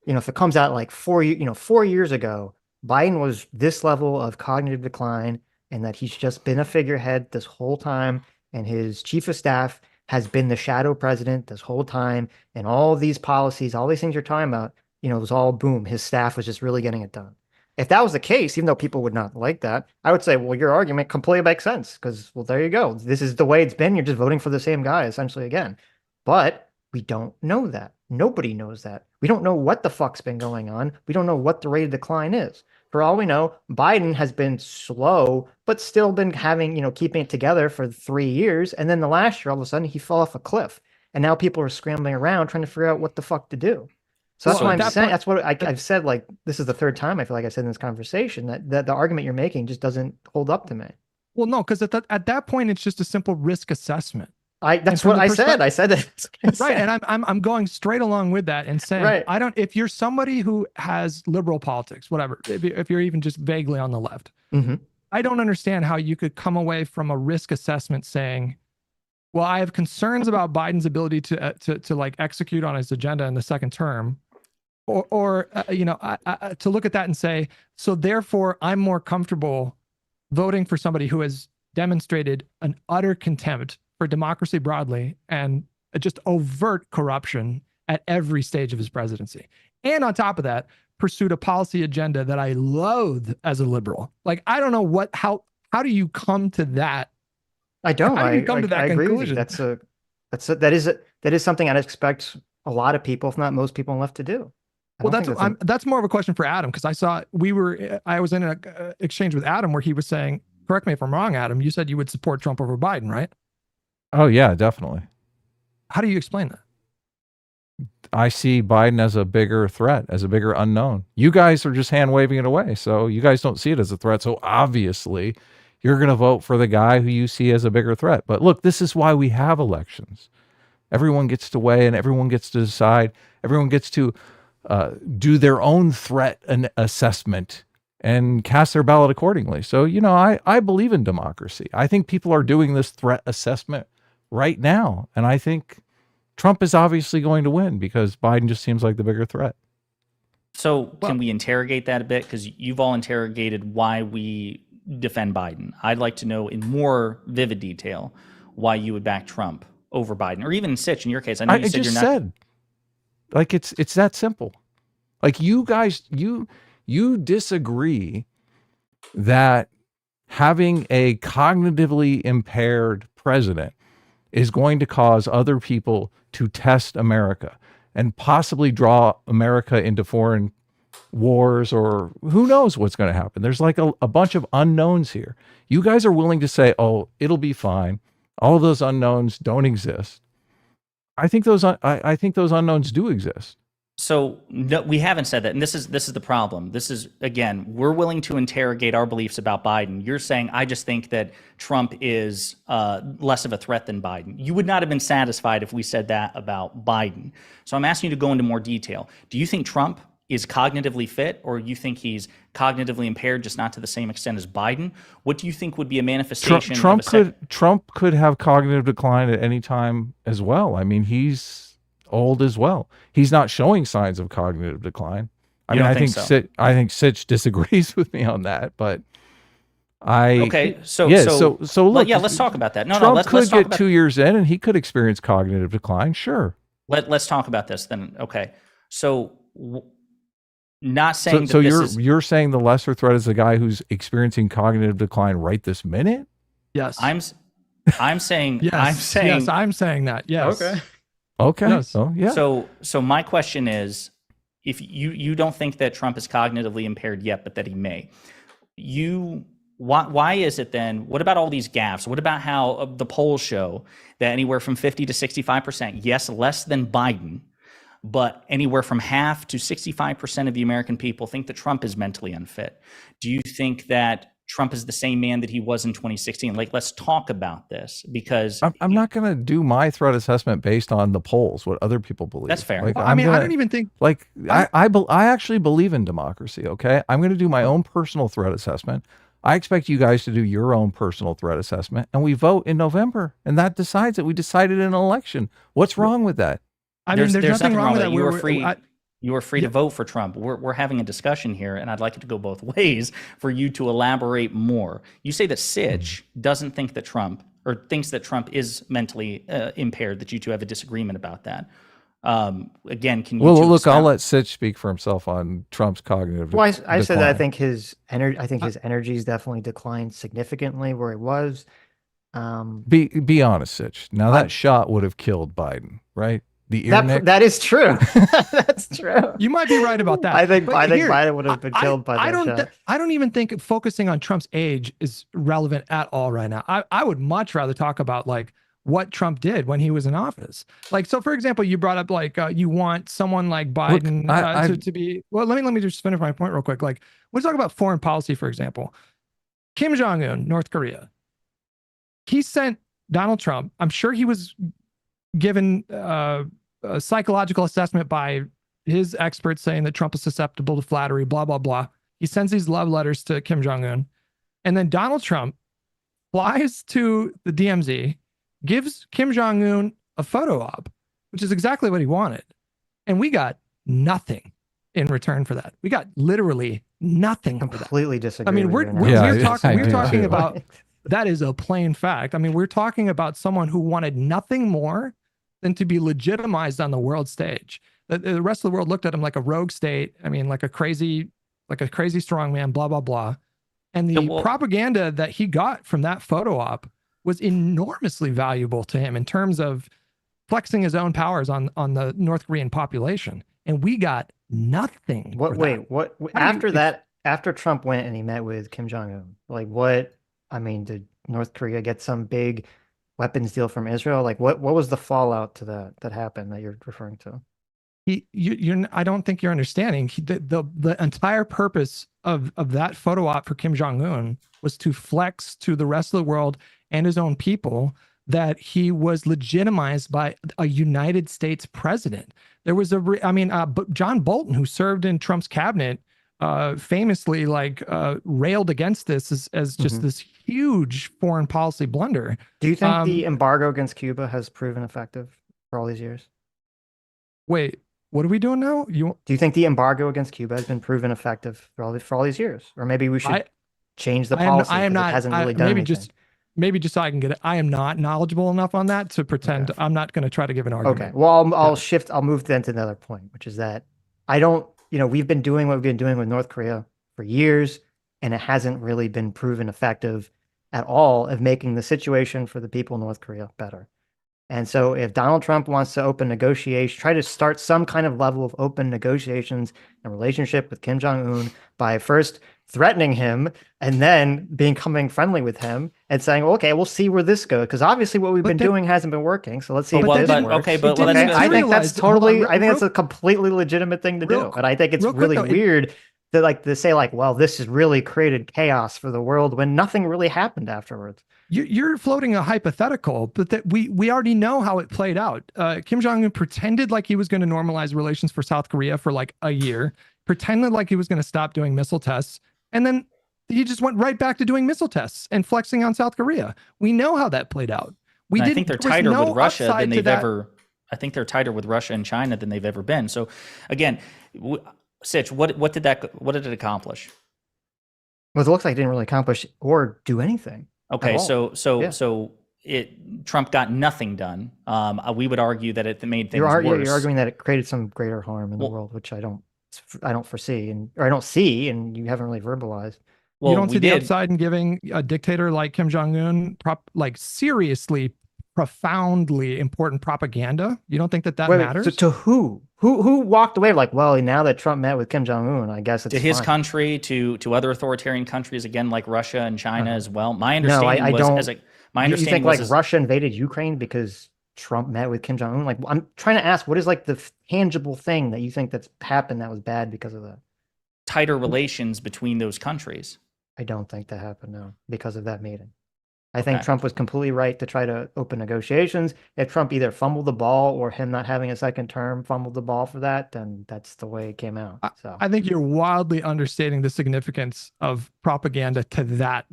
if it comes out 4 years ago, Biden was this level of cognitive decline, and that he's just been a figurehead this whole time, and his chief of staff has been the shadow president this whole time, and all these policies, all these things you're talking about, it was all boom. His staff was just really getting it done. If that was the case, even though people would not like that, I would say, well, your argument completely makes sense, because, well, there you go. This is the way it's been. You're just voting for the same guy, essentially, again. But we don't know that. Nobody knows that. We don't know what the fuck's been going on. We don't know what the rate of decline is. For all we know, Biden has been slow, but still been having, keeping it together for 3 years. And then the last year, all of a sudden, he fell off a cliff. And now people are scrambling around trying to figure out what the fuck to do. So that's what I'm saying. That's what I've said. Like, this is the third time I feel like I said in this conversation that the argument you're making just doesn't hold up to me. Well, no, because at that point, it's just a simple risk assessment. That's what I said. I said that. Right. And I'm going straight along with that and saying, right. If you're somebody who has liberal politics, whatever, if you're even just vaguely on the left, I don't understand how you could come away from a risk assessment saying, well, I have concerns about Biden's ability to like execute on his agenda in the second term, or to look at that and say, so therefore I'm more comfortable voting for somebody who has demonstrated an utter contempt for democracy broadly and just overt corruption at every stage of his presidency. And on top of that, pursued a policy agenda that I loathe as a liberal. Like, I don't know how do you come to that? I don't. How do you come to that I agree conclusion? With you. That is something I'd expect a lot of people, if not most people, left to do. Well, that's more of a question for Adam, because I was in an exchange with Adam where he was saying, correct me if I'm wrong, Adam, you said you would support Trump over Biden, right? Oh yeah, definitely. How do you explain that? I see Biden as a bigger threat, as a bigger unknown. You guys are just hand waving it away. So you guys don't see it as a threat. So obviously you're going to vote for the guy who you see as a bigger threat. But look, this is why we have elections. Everyone gets to weigh and everyone gets to decide. Everyone gets to do their own threat and assessment and cast their ballot accordingly. So, I believe in democracy. I think people are doing this threat assessment right now. And I think Trump is obviously going to win because Biden just seems like the bigger threat. So can we interrogate that a bit? Because you've all interrogated why we defend Biden. I'd like to know in more vivid detail why you would back Trump over Biden, or even Sitch in your case. I know you said you're not. Like, it's that simple. Like, you guys, you disagree that having a cognitively impaired president is going to cause other people to test America and possibly draw America into foreign wars, or who knows what's going to happen. There's like a bunch of unknowns here. You guys are willing to say, oh, it'll be fine. All of those unknowns don't exist. I think those unknowns do exist. So no, we haven't said that, and this is the problem. This is, again, we're willing to interrogate our beliefs about Biden. You're saying I just think that Trump is less of a threat than Biden. You would not have been satisfied if we said that about Biden. So I'm asking you to go into more detail. Do you think Trump is cognitively fit, or you think he's cognitively impaired, just not to the same extent as Biden? What do you think would be a manifestation? Trump could have cognitive decline at any time as well. I mean, he's old as well. He's not showing signs of cognitive decline. I think Sitch disagrees with me on that, but look, let's talk about that. Trump could get 2 years in and he could experience cognitive decline. Sure. Let's talk about this then. Okay. So not saying you're saying the lesser threat is the guy who's experiencing cognitive decline right this minute? Yes. I'm saying yes. I'm saying that. Yes. Okay. Yes. Oh, yeah. So my question is, if you don't think that Trump is cognitively impaired yet, but that he may, why is it then? What about all these gaffes? What about how the polls show that anywhere from 50 to 65%, yes, less than Biden, but anywhere from half to 65% of the American people think that Trump is mentally unfit? Do you think that Trump is the same man that he was in 2016? Like, let's talk about this, because I'm not going to do my threat assessment based on the polls, what other people believe. That's fair. Like, I don't even think I actually believe in democracy. Okay. I'm going to do my own personal threat assessment. I expect you guys to do your own personal threat assessment, and we vote in November, and that decides it. We decided in an election. What's wrong with that? There's nothing wrong with that. You were free. You are free to vote for Trump. We're having a discussion here, and I'd like it to go both ways for you to elaborate more. You say that Sitch doesn't think that Trump, or thinks that Trump is mentally impaired, that you two have a disagreement about that. Again, can you? Well, look, I'll let Sitch speak for himself on Trump's cognitive. Well, I said that I think his energy's definitely declined significantly where it was. Be honest, Sitch. Now that shot would have killed Biden, right? the ear nick. That is true. That's true. You might be right about that. I think But Biden would have been killed by I that don't. shot. I don't even think focusing on Trump's age is relevant at all right now. I would much rather talk about like what Trump did when he was in office. Like, so for example, you brought up like you want someone like Biden to be. Well, let me just finish my point real quick. Like, let's talk about foreign policy, for example. Kim Jong-un, North Korea. He sent Donald Trump. I'm sure he was given a psychological assessment by his experts saying that Trump is susceptible to flattery, blah, blah, blah. He sends these love letters to Kim Jong-un. And then Donald Trump flies to the DMZ, gives Kim Jong-un a photo op, which is exactly what he wanted. And we got nothing in return for that. We got literally nothing. Completely disagree. I mean, with we're you now. talking about, that is a plain fact. I mean, we're talking about someone who wanted nothing more than to be legitimized on the world stage. The rest of the world looked at him like a rogue state. I mean, like a crazy strongman, blah, blah, blah. And the propaganda that he got from that photo op was enormously valuable to him in terms of flexing his own powers on the North Korean population. And we got nothing. After Trump went and he met with Kim Jong-un, like did North Korea get some big weapons deal from Israel? Like what was the fallout to that happened that you're referring to? I don't think you're understanding. The entire purpose of that photo op for Kim Jong-un was to flex to the rest of the world and his own people that he was legitimized by a United States president. There was John Bolton, who served in Trump's cabinet, famously railed against this as just this huge foreign policy blunder. Do you think the embargo against Cuba has proven effective for all these years? Wait, what are we doing now? Do you think the embargo against Cuba has been proven effective for all these years? Or maybe we should change the policy. I am not. It hasn't really done anything. Maybe just so I can get it. I am not knowledgeable enough on that to pretend. Okay. I'm not going to try to give an argument. Okay. Well, I'll move then to another point, which is that we've been doing what we've been doing with North Korea for years, and it hasn't really been proven effective at all of making the situation for the people in North Korea better. And so if Donald Trump wants to try to start some kind of level of open negotiations and relationship with Kim Jong-un by first threatening him and then becoming friendly with him and saying, okay, we'll see where this goes. Because obviously what we've been doing hasn't been working. So let's see if this works. I think that's a completely legitimate thing to do. But I think it's really weird to say well, this has really created chaos for the world when nothing really happened afterwards. You're floating a hypothetical, but that we already know how it played out. Kim Jong-un pretended like he was going to normalize relations for South Korea for like a year, pretended like he was going to stop doing missile tests, and then he just went right back to doing missile tests and flexing on South Korea. We know how that played out. I think they're tighter with Russia than they've ever. I think they're tighter with Russia and China than they've ever been. So, again, Sitch, what did it accomplish? Well, it looks like it didn't really accomplish or do anything. Okay, so Trump got nothing done. We would argue that it made things worse. You're arguing that it created some greater harm in the world, which I don't foresee, or I don't see, and you haven't really verbalized. Well, you don't see the upside in giving a dictator like Kim Jong-un seriously, profoundly important propaganda? You don't think that matters? To who? Who walked away now that Trump met with Kim Jong-un, I guess it's to his country, to other authoritarian countries, again, like Russia and China as well. My understanding you think Russia invaded Ukraine because Trump met with Kim Jong-un? I'm trying to ask, what is the tangible thing that you think that's happened that was bad because of that? Tighter relations between those countries. I don't think that happened, no, because of that meeting. I think Trump was completely right to try to open negotiations. If Trump either fumbled the ball or him not having a second term fumbled the ball for that, then that's the way it came out. So I think you're wildly understating the significance of propaganda to that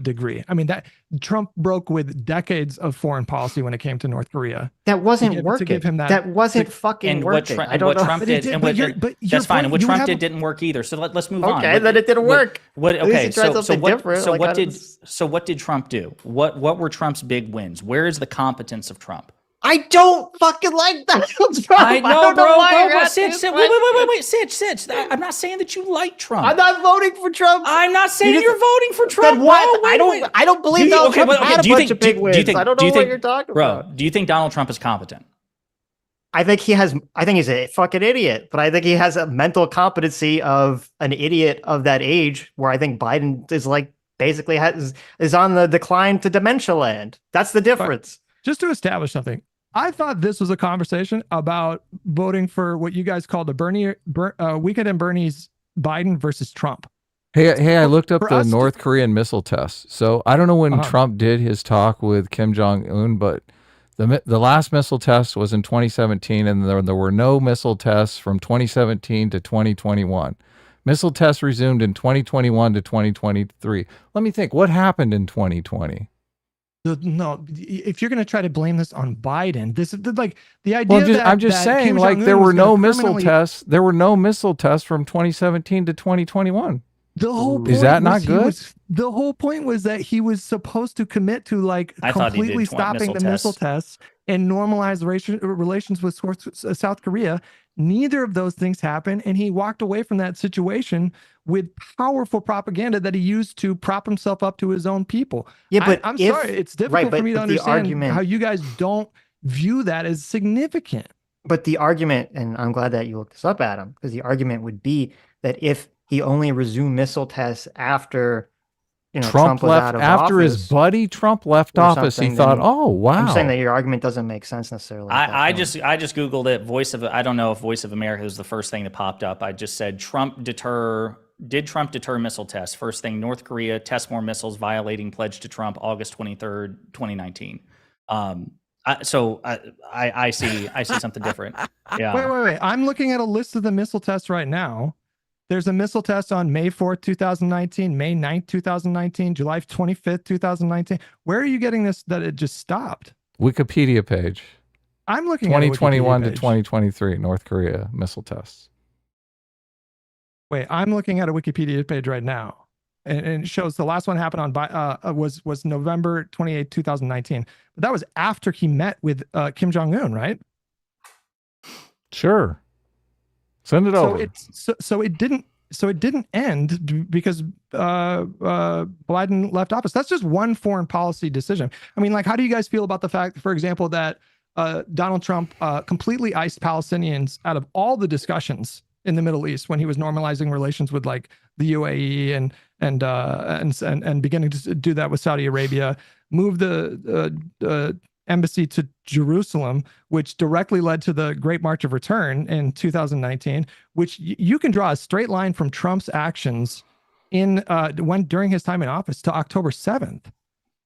degree. I mean, that Trump broke with decades of foreign policy when it came to North Korea. That wasn't working. To give him that wasn't fucking working. What Trump did, that's fine. And what Trump did didn't work either. So let's move on. Okay, then it didn't work. What did Trump do? What were Trump's big wins? Where is the competence of Trump? I don't fucking like Donald Trump. I know, bro. Sitch. I'm not saying that you like Trump. I'm not voting for Trump. I'm not saying you're voting for Trump. Then what? I don't believe Donald Trump had a bunch of big wins. I don't know what you're talking about. Bro, do you think Donald Trump is competent? I think he's a fucking idiot, but I think he has a mental competency of an idiot of that age, where I think Biden is like basically is on the decline to dementia land. That's the difference. Just to establish something, I thought this was a conversation about voting for what you guys call the Weekend and Bernie's Biden versus Trump. Hey, I looked up For the us to- North Korean missile test. So I don't know when Uh-huh. Trump did his talk with Kim Jong-un, but the last missile test was in 2017, and there were no missile tests from 2017 to 2021. Missile tests resumed in 2021 to 2023. Let me think. What happened in 2020? No, if you're going to try to blame this on Biden, this is like the idea. Well, that, I'm just that saying, Kim like Jong-un there was were no gonna missile permanently- tests. There were no missile tests from 2017 to 2021. The whole point Is that not was good? the whole point was that he was supposed to commit to like I thought he did completely stopping the missile tests and normalize relations with South Korea. Neither of those things happened, and he walked away from that situation with powerful propaganda that he used to prop himself up to his own people. Yeah, but I'm sorry, it's difficult but for me to the understand argument- how you guys don't view that as significant. But the argument, and I'm glad that you looked this up, Adam, because the argument would be that if he only resumed missile tests after, Trump was left out of after office, his buddy Trump left or office. He something, thought, then "Oh, wow." I'm saying that your argument doesn't make sense necessarily. at that I point. just Googled it. I don't know if Voice of America was the first thing that popped up. I just said did Trump deter missile tests? First thing, North Korea tests more missiles violating pledge to Trump, August 23rd, 2019. I see something different. Yeah. Wait. I'm looking at a list of the missile tests right now. There's a missile test on May 4th, 2019, May 9th, 2019, July 25th, 2019. Where are you getting this that it just stopped? Wikipedia page. I'm looking at a 2021 Wikipedia to page. 2023 North Korea missile tests. Wait, I'm looking at a Wikipedia page right now. And it shows the last one happened on was November 28, 2019. But that was after he met with Kim Jong-un, right? Sure. Send it over. So it didn't end because Biden left office. That's just one foreign policy decision. I mean, like, how do you guys feel about the fact, for example, that Donald Trump completely iced Palestinians out of all the discussions in the Middle East when he was normalizing relations with like the UAE and beginning to do that with Saudi Arabia, moved the embassy to Jerusalem, which directly led to the Great March of Return in 2019, which you can draw a straight line from Trump's actions during his time in office to October 7th.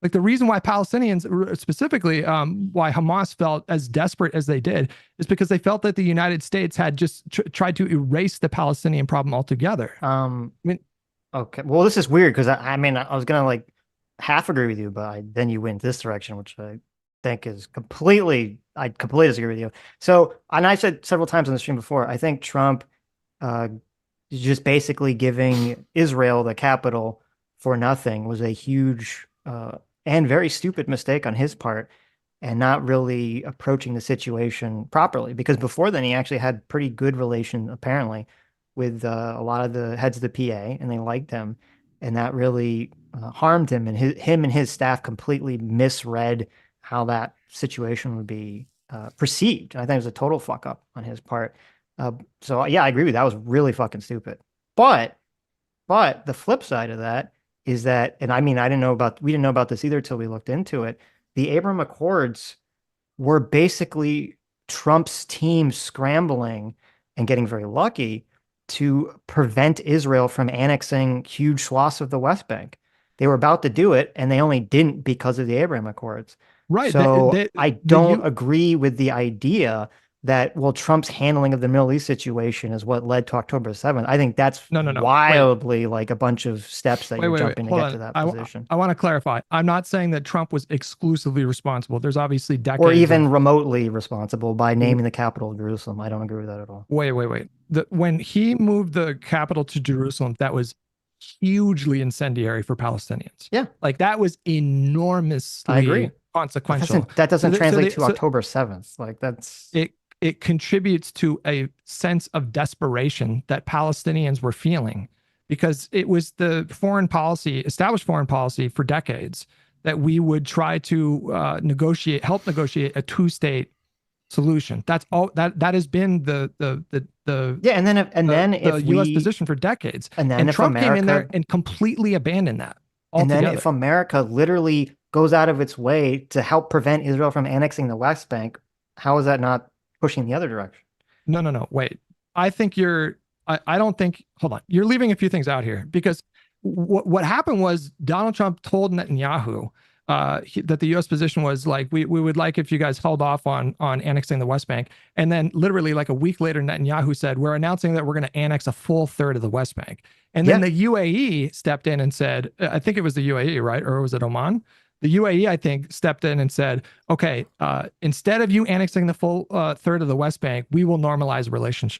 Like, the reason why Palestinians, specifically why Hamas felt as desperate as they did, is because they felt that the United States had just tried to erase the Palestinian problem altogether. Okay. Well, this is weird because I was gonna like half agree with you, but then you went this direction, which I think is I completely disagree with you. So, and I said several times on the stream before, I think Trump is just basically giving Israel the capital for nothing was a huge and very stupid mistake on his part, and not really approaching the situation properly. Because before then, he actually had pretty good relation, apparently, with a lot of the heads of the PA, and they liked him, and that really harmed him, and him and his staff completely misread how that situation would be perceived. And I think it was a total fuck up on his part. So yeah, I agree with you. That was really fucking stupid. But the flip side of that is that, and I mean, we didn't know about this either till we looked into it. The Abraham Accords were basically Trump's team scrambling and getting very lucky to prevent Israel from annexing huge swaths of the West Bank. They were about to do it, and they only didn't because of the Abraham Accords. Right. So I don't agree with the idea that, well, Trump's handling of the Middle East situation is what led to October 7th. I think that's wildly like a bunch of steps that you're jumping to get to that position. I want to clarify. I'm not saying that Trump was exclusively responsible. There's obviously decades or even remotely responsible by naming the capital of Jerusalem. I don't agree with that at all. Wait. When he moved the capital to Jerusalem, that was hugely incendiary for Palestinians. Yeah. Like, that was enormously I agree. Consequential. That doesn't translate to October 7th. Like, that's it contributes to a sense of desperation that Palestinians were feeling, because it was the established foreign policy for decades that we would try to help negotiate a two-state solution. That's all that has been the Yeah, and then the if U.S. we position for decades. and then And if Trump came in there America and completely abandoned that and then altogether. if America literally goes out of its way to help prevent Israel from annexing the West Bank, how is that not pushing the other direction? No. Wait. I think I don't think, hold on. You're leaving a few things out here because what happened was Donald Trump told Netanyahu that the U.S. position was like, we would like if you guys held off on annexing the West Bank. And then literally like a week later, Netanyahu said, we're announcing that we're going to annex a full third of the West Bank. And then the UAE stepped in and said, I think it was the UAE, right? Or was it Oman? The UAE, I think, stepped in and said, okay, instead of you annexing the full third of the West Bank, we will normalize relations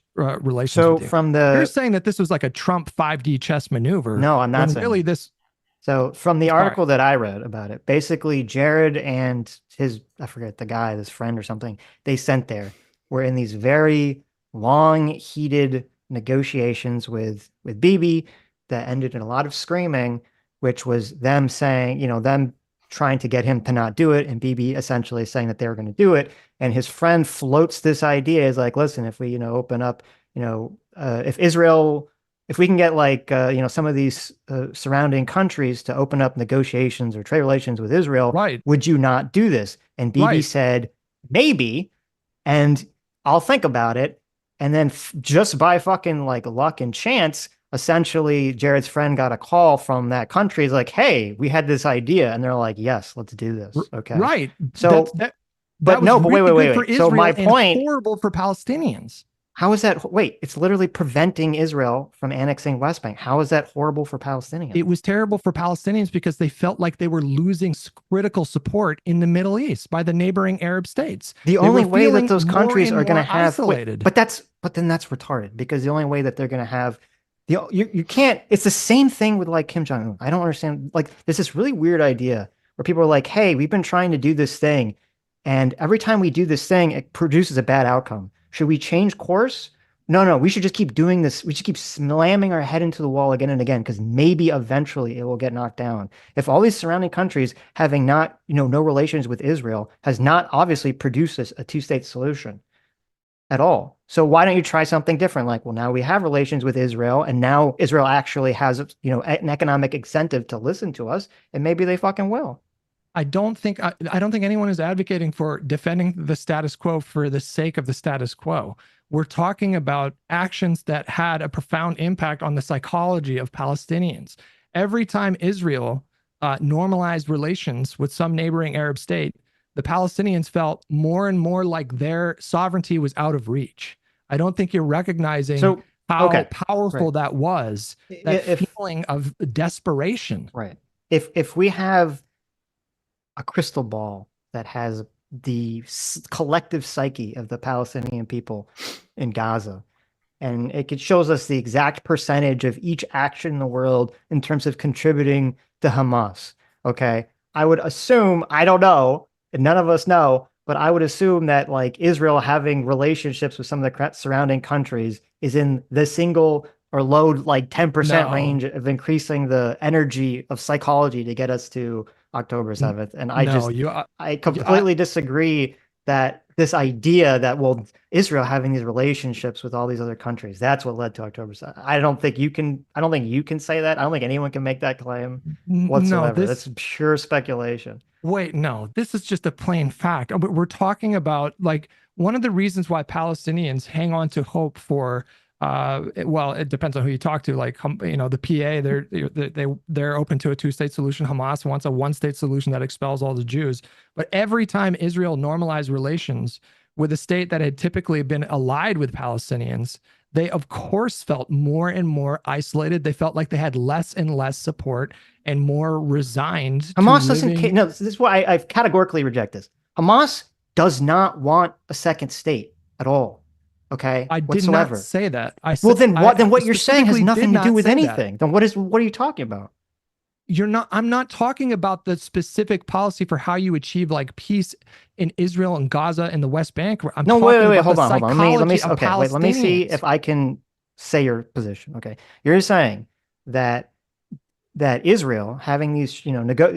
So with you. from You're the saying that this was like a Trump 5D chess maneuver. No, I'm not when saying really that. this. So from the Sorry. article that I read about it, basically Jared and his, I forget the guy, this friend or something, they sent there were in these very long, heated negotiations with Bibi that ended in a lot of screaming, which was them saying, them trying to get him to not do it, and Bibi essentially saying that they were going to do it. And his friend floats this idea is like, listen, if we, open up, if Israel, if we can get like, some of these surrounding countries to open up negotiations or trade relations with Israel, Right. would you not do this? And Bibi Right. said, maybe, and I'll think about it. And then just by fucking like luck and chance, essentially Jared's friend got a call from that country. He's like, hey, we had this idea. And they're like, yes, let's do this. Okay. Right. So, but was no, but really wait. good for Israel So my and point, horrible for Palestinians. how is that? Wait, it's literally preventing Israel from annexing West Bank. How is that horrible for Palestinians? It was terrible for Palestinians because they felt like they were losing critical support in the Middle East by the neighboring Arab states. The only way that those countries are going to have, isolated. but then that's retarded because the only way that they're going to have, you can't. It's the same thing with like Kim Jong-un. I don't understand. Like there's this really weird idea where people are like, hey, we've been trying to do this thing, and every time we do this thing, it produces a bad outcome. Should we change course? No, we should just keep doing this. We should keep slamming our head into the wall again and again because maybe eventually it will get knocked down. If all these surrounding countries having not, no relations with Israel has not obviously produced a two-state solution at all. So why don't you try something different? Like, well, now we have relations with Israel and now Israel actually has, an economic incentive to listen to us and maybe they fucking will. I don't think anyone is advocating for defending the status quo for the sake of the status quo. We're talking about actions that had a profound impact on the psychology of Palestinians. Every time Israel normalized relations with some neighboring Arab state, the Palestinians felt more and more like their sovereignty was out of reach. I don't think you're recognizing how powerful that was, that feeling of desperation. Right. If we have a crystal ball that has the collective psyche of the Palestinian people in Gaza, and it shows us the exact percentage of each action in the world in terms of contributing to Hamas. Okay. I would assume, I don't know, and none of us know, but I would assume that like Israel having relationships with some of the surrounding countries is in the single or low like 10% range of increasing the energy of psychology to get us to October 7th. And I completely disagree that this idea that, well, Israel having these relationships with all these other countries, that's what led to October 7th. I don't think you can say that. I don't think anyone can make that claim whatsoever. That's pure speculation. Wait, no, this is just a plain fact. We're talking about like one of the reasons why Palestinians hang on to hope for well, it depends on who you talk to. Like, the PA, they're open to a two-state solution. Hamas wants a one-state solution that expels all the Jews. But every time Israel normalized relations with a state that had typically been allied with Palestinians, they of course felt more and more isolated. They felt like they had less and less support and more resigned. Hamas doesn't. No, this is why I categorically reject this. Hamas does not want a second state at all. Okay, I did not say that. Well, then what you're saying has nothing to do with anything. Then what are you talking about? I'm not talking about the specific policy for how you achieve like peace in Israel and Gaza and the West Bank. Wait, hold on. Let me see if I can say your position. Okay, you're saying that Israel having these,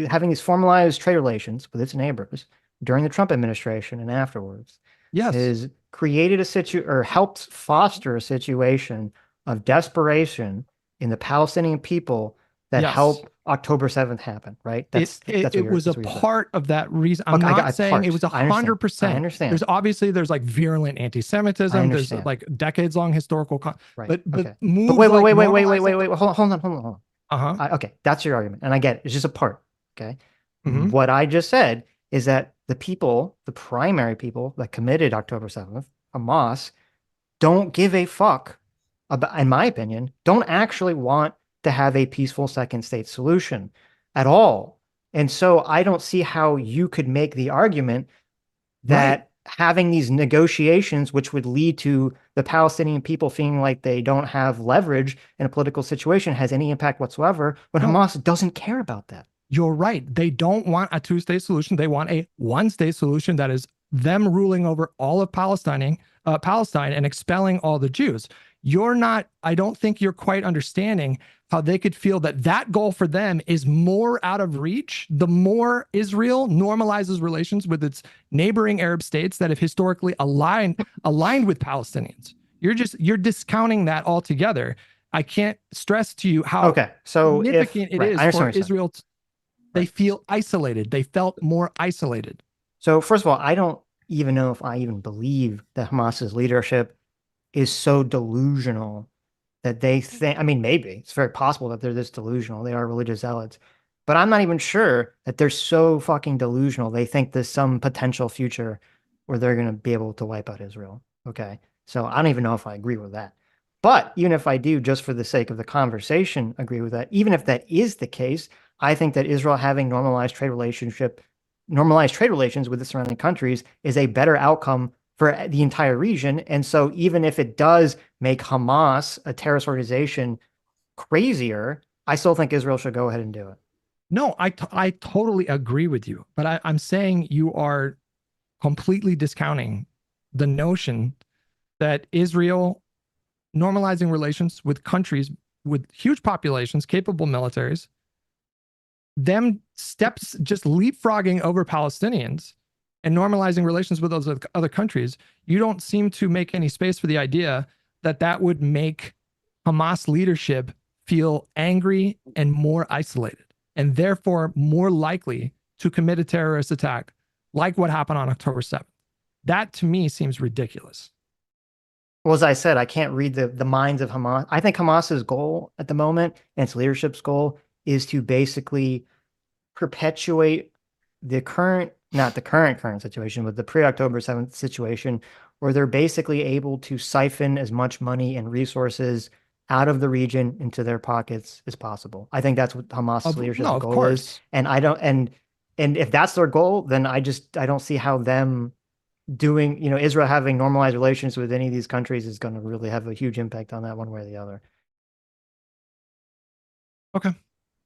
having these formalized trade relations with its neighbors during the Trump administration and afterwards, Yes. is created a or helped foster a situation of desperation in the Palestinian people that Yes. helped October 7th happen, right? That's It was a part of that reason. I'm Okay, I not got saying it was part. I understand. 100%. I understand. There's obviously like virulent I anti-Semitism. There's understand. like decades long historical, Right. but Okay. moves But like wait. normalizing- Hold on. Uh-huh. Okay, that's your argument, and I get it. It's just a part. Okay. Mhm. What I just said is that the people, the primary people that committed October 7th, Hamas, don't give a fuck about, in my opinion, don't actually want to have a peaceful second state solution at all. And so I don't see how you could make the argument that having these negotiations, which would lead to the Palestinian people feeling like they don't have leverage in a political situation, has any impact whatsoever when Hamas doesn't care about that. You're right. They don't want a two-state solution. They want a one-state solution that is them ruling over all of Palestine and expelling all the Jews. I don't think you're quite understanding how they could feel that goal for them is more out of reach the more Israel normalizes relations with its neighboring Arab states that have historically aligned with Palestinians. You're discounting that altogether. I can't stress to you how significant it is for Israel. They feel isolated. They felt more isolated. So first of all, I don't even know if I even believe that Hamas's leadership is so delusional that they think, I mean, maybe it's very possible that they're this delusional. They are religious zealots, but I'm not even sure that they're so fucking delusional. They think there's some potential future where they're going to be able to wipe out Israel. Okay. So I don't even know if I agree with that. But even if I do, just for the sake of the conversation, agree with that, even if that is the case, I think that Israel having normalized trade relations with the surrounding countries is a better outcome for the entire region. And so even if it does make Hamas, a terrorist organization, crazier, I still think Israel should go ahead and do it. No, I totally agree with you, but I'm saying you are completely discounting the notion that Israel normalizing relations with countries with huge populations, capable militaries, them steps just leapfrogging over Palestinians and normalizing relations with those other countries, you don't seem to make any space for the idea that would make Hamas leadership feel angry and more isolated, and therefore more likely to commit a terrorist attack like what happened on October 7th. That to me seems ridiculous. Well, as I said, I can't read the minds of Hamas. I think Hamas's goal at the moment and its leadership's goal is to basically perpetuate the current, not the current situation, but the pre-October 7th situation, where they're basically able to siphon as much money and resources out of the region into their pockets as possible. I think that's what Hamas's leadership's goal is. And I don't, and if that's their goal, then I don't see how them doing, Israel having normalized relations with any of these countries is going to really have a huge impact on that one way or the other. Okay.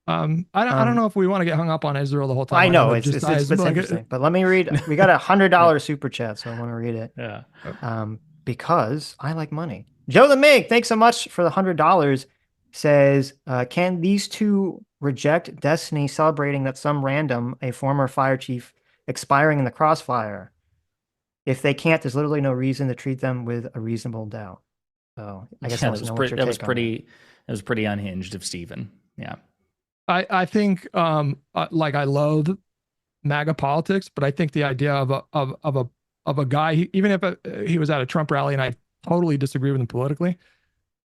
I don't know if we want to get hung up on Israel the whole time. I know it's interesting, but let me read. We got $100 super chat, so I want to read it. Yeah. Because I like money. Joe the Mig, thanks so much for the $100. Says, can these two reject destiny, celebrating that some random, a former fire chief, expiring in the crossfire? If they can't, there's literally no reason to treat them with a reasonable doubt. So I guess that was pretty unhinged of Stephen. Yeah. I think like I loathe MAGA politics, but I think the idea of a guy, even if he was at a Trump rally, and I totally disagree with him politically,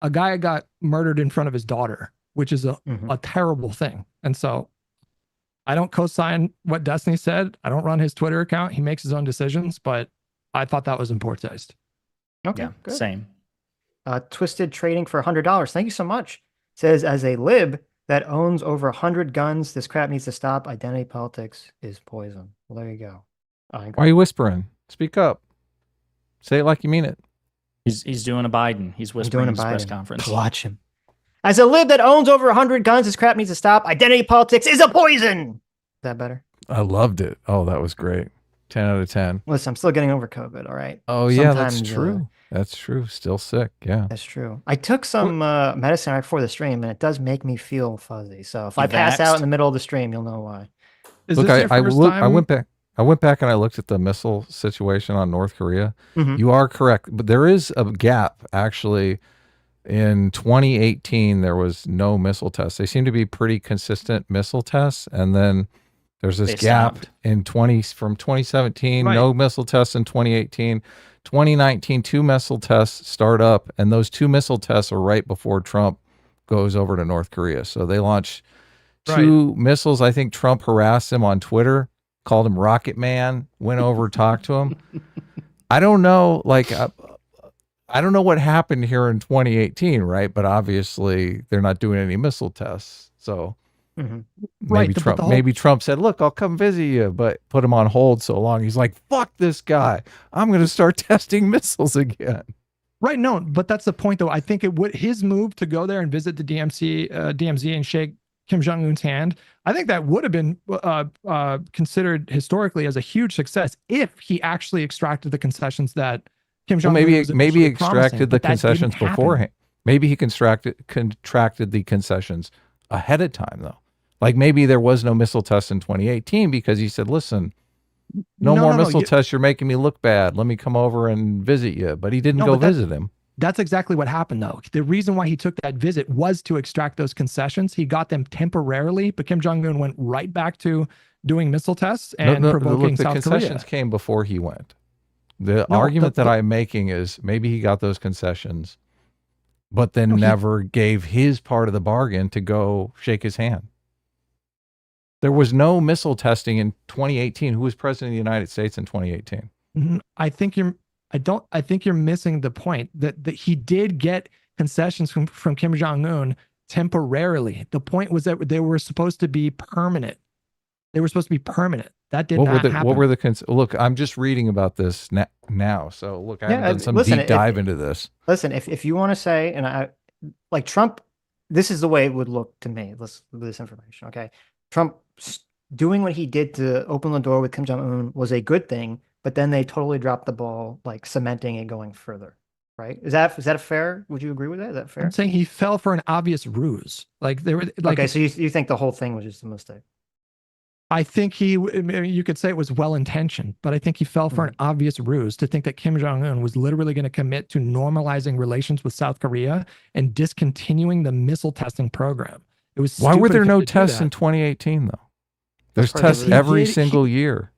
a guy got murdered in front of his daughter, which is a terrible thing. And so I don't co-sign what Destiny said. I don't run his Twitter account. He makes his own decisions, but I thought that was in poor taste. Okay, yeah, good. Same. Twisted Trading for $100. Thank you so much. Says, as a lib that owns over 100 guns, this crap needs to stop. Identity politics is poison. Well, there you go. Why are you whispering? Speak up. Say it like you mean it. He's doing a Biden. He's whispering in his press conference. Watch him. As a lib that owns over 100 guns, this crap needs to stop. Identity politics is a poison. Is that better? I loved it. Oh, that was great. 10 out of 10. Listen, I'm still getting over COVID, all right? Oh, yeah, that's true. That's true. Still sick. Yeah. That's true. I took some medicine right before the stream, and it does make me feel fuzzy. So if I pass out in the middle of the stream, you'll know why. Look, I I went back and I looked at the missile situation on North Korea. Mhm. You are correct, but there is a gap actually. In 2018, there was no missile tests. They seem to be pretty consistent missile tests, and then there's this They gap stopped. in from 2017, Right. no missile tests in 2018. 2019, 2 missile tests start up, and those 2 missile tests are right before Trump goes over to North Korea. So they launch 2 missiles. I think Trump harassed him on Twitter, called him Rocket Man, went over, talked to him. I don't know, like, I don't know what happened here in 2018, right? But obviously they're not doing any missile tests. So Mhm. maybe but Trump, the whole- maybe Trump said, look, I'll come visit you, but put him on hold so long. He's like, fuck this guy. I'm going to start testing missiles again. Right. No, but that's the point though. I think it would, his move to go there and visit the DMZ and shake Kim Jong-un's hand, I think that would have been considered historically as a huge success if he actually extracted the concessions that Kim Well, Jong-un maybe was maybe initially extracted promising, the but that didn't concessions happen. beforehand. Maybe he contracted the concessions ahead of time, though. Like maybe there was no missile test in 2018 because he said, listen, no more missile tests. You're making me look bad. Let me come over and visit you. But he didn't go visit him. That's exactly what happened, though. The reason why he took that visit was to extract those concessions. He got them temporarily, but Kim Jong-un went right back to doing missile tests and provoking the South concessions Korea. came before he went. The argument that I'm making is maybe he got those concessions, but then never gave his part of the bargain to go shake his hand. There was no missile testing in 2018. Who was president of the United States in 2018? I think you're missing the point that he did get concessions from Kim Jong-un temporarily. The point was that they were supposed to be permanent. They were supposed to be permanent. That did not happen. What were the look? I'm just reading about this now. So look, I haven't done some deep dive into this. Listen, if you want to say, and I like Trump, this is the way it would look to me. Let's with this information, okay? Trump doing what he did to open the door with Kim Jong-un was a good thing, but then they totally dropped the ball, like cementing it going further. Right? Is that fair? Would you agree with that? Is that fair? I'm saying he fell for an obvious ruse. Like there were like. Okay, so you think the whole thing was just a mistake? I think you could say it was well-intentioned, but I think he fell for an obvious ruse to think that Kim Jong-un was literally going to commit to normalizing relations with South Korea and discontinuing the missile testing program. It was Why were there no to do tests that. in 2018 though? There's That's part of tests it. every single year.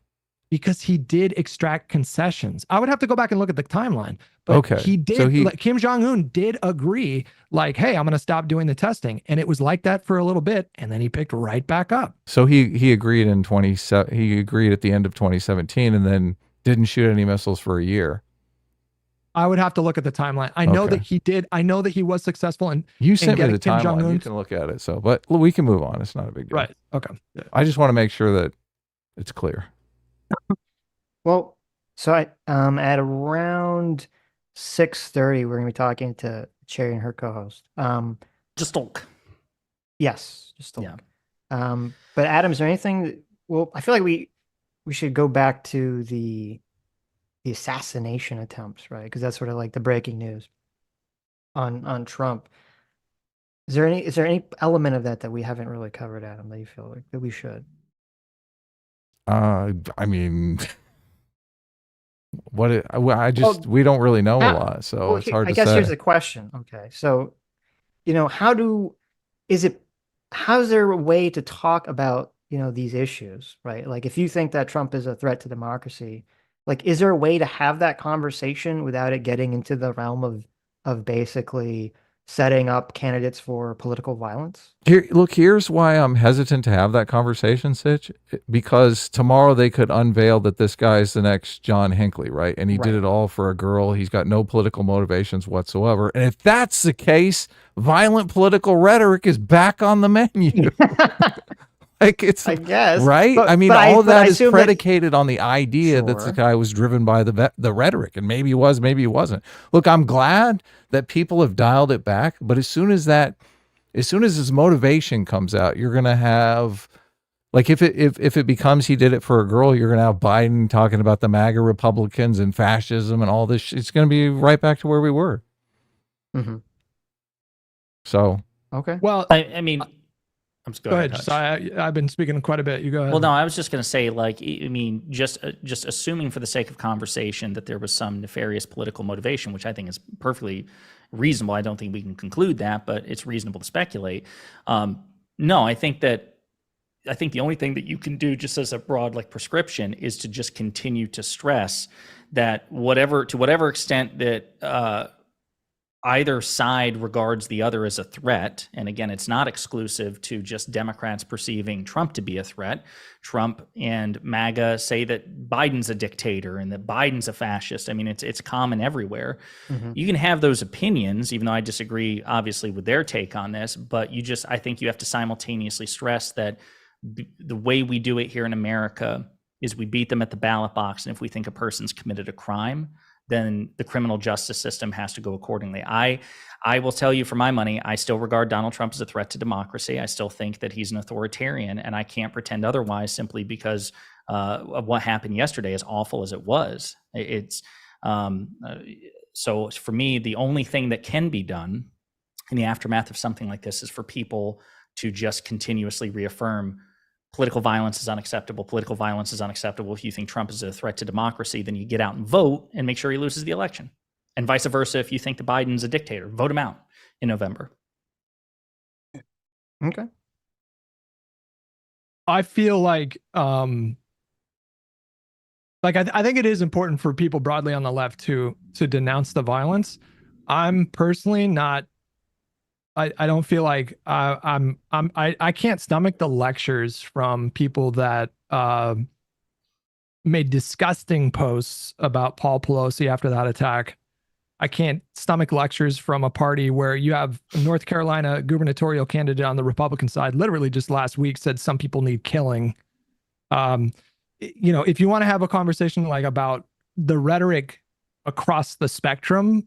Because he did extract concessions. I would have to go back and look at the timeline. But Okay, he did. so Like, Kim Jong-un did agree, like, hey, I'm going to stop doing the testing. And it was like that for a little bit. And then he picked right back up. So he agreed in he agreed at the end of 2017 and then didn't shoot any missiles for a year. I would have to look at the timeline. I know Okay. that he did. I know that he was successful. And You sent me getting the Kim timeline. You Jong-un's- can look at it. So, but we can move on. It's not a big deal. right. Okay. Yeah. I just want to make sure that it's clear. Well, so at around 6:30, we're gonna be talking to Chaeiry and her co-host. Jstlk. Yes, just a Yeah. look. But Adam, is there anything? Well, I feel like we should go back to the assassination attempts, right? Because that's sort of like the breaking news on Trump. Is there any element of that we haven't really covered, Adam, that you feel like that we should? I mean, we don't really know a lot, so Well, it's hard I to guess say. here's the question. Okay, so how's there a way to talk about these issues, right? Like if you think that Trump is a threat to democracy, like is there a way to have that conversation without it getting into the realm of basically setting up candidates for political violence? Here's why I'm hesitant to have that conversation, Sitch, because tomorrow they could unveil that this guy's the next John Hinckley, right? And he did it all for a girl. He's got no political motivations whatsoever. And if that's the case, violent political rhetoric is back on the menu. Like it's, I guess, right? But, I mean, but all of but I that is assume predicated on the idea that the Sure. guy was driven by the rhetoric, and maybe he was, maybe he wasn't. Look, I'm glad that people have dialed it back, but as soon as his motivation comes out, you're gonna have, like, if it becomes he did it for a girl, you're gonna have Biden talking about the MAGA Republicans and fascism and all this. It's gonna be right back to where we were. Mhm. So Okay. Well, I mean, Go ahead. I've been speaking quite a bit. You go ahead. Well, no, I was just going to say, like, I mean, just assuming for the sake of conversation that there was some nefarious political motivation, which I think is perfectly reasonable. I don't think we can conclude that, but it's reasonable to speculate. No, I think the only thing that you can do, just as a broad like prescription, is to just continue to stress that to whatever extent that either side regards the other as a threat, and again, it's not exclusive to just Democrats perceiving Trump to be a threat. Trump and MAGA say that Biden's a dictator and that Biden's a fascist. I mean, it's common everywhere. Mhm. You can have those opinions, even though I disagree, obviously, with their take on this, but I think you have to simultaneously stress that the way we do it here in America is we beat them at the ballot box, and if we think a person's committed a crime, then the criminal justice system has to go accordingly. I will tell you, for my money, I still regard Donald Trump as a threat to democracy. I still think that he's an authoritarian, and I can't pretend otherwise simply because of what happened yesterday, as awful as it was. So for me, the only thing that can be done in the aftermath of something like this is for people to just continuously reaffirm political violence is unacceptable. Political violence is unacceptable. If you think Trump is a threat to democracy, then you get out and vote and make sure he loses the election. And vice versa, if you think that Biden's a dictator, vote him out in November. Okay. I feel like I think it is important for people broadly on the left to denounce the violence. I'm personally not. I don't feel like I can't stomach the lectures from people that made disgusting posts about Paul Pelosi after that attack. I can't stomach lectures from a party where you have a North Carolina gubernatorial candidate on the Republican side literally just last week said some people need killing. If you want to have a conversation like about the rhetoric across the spectrum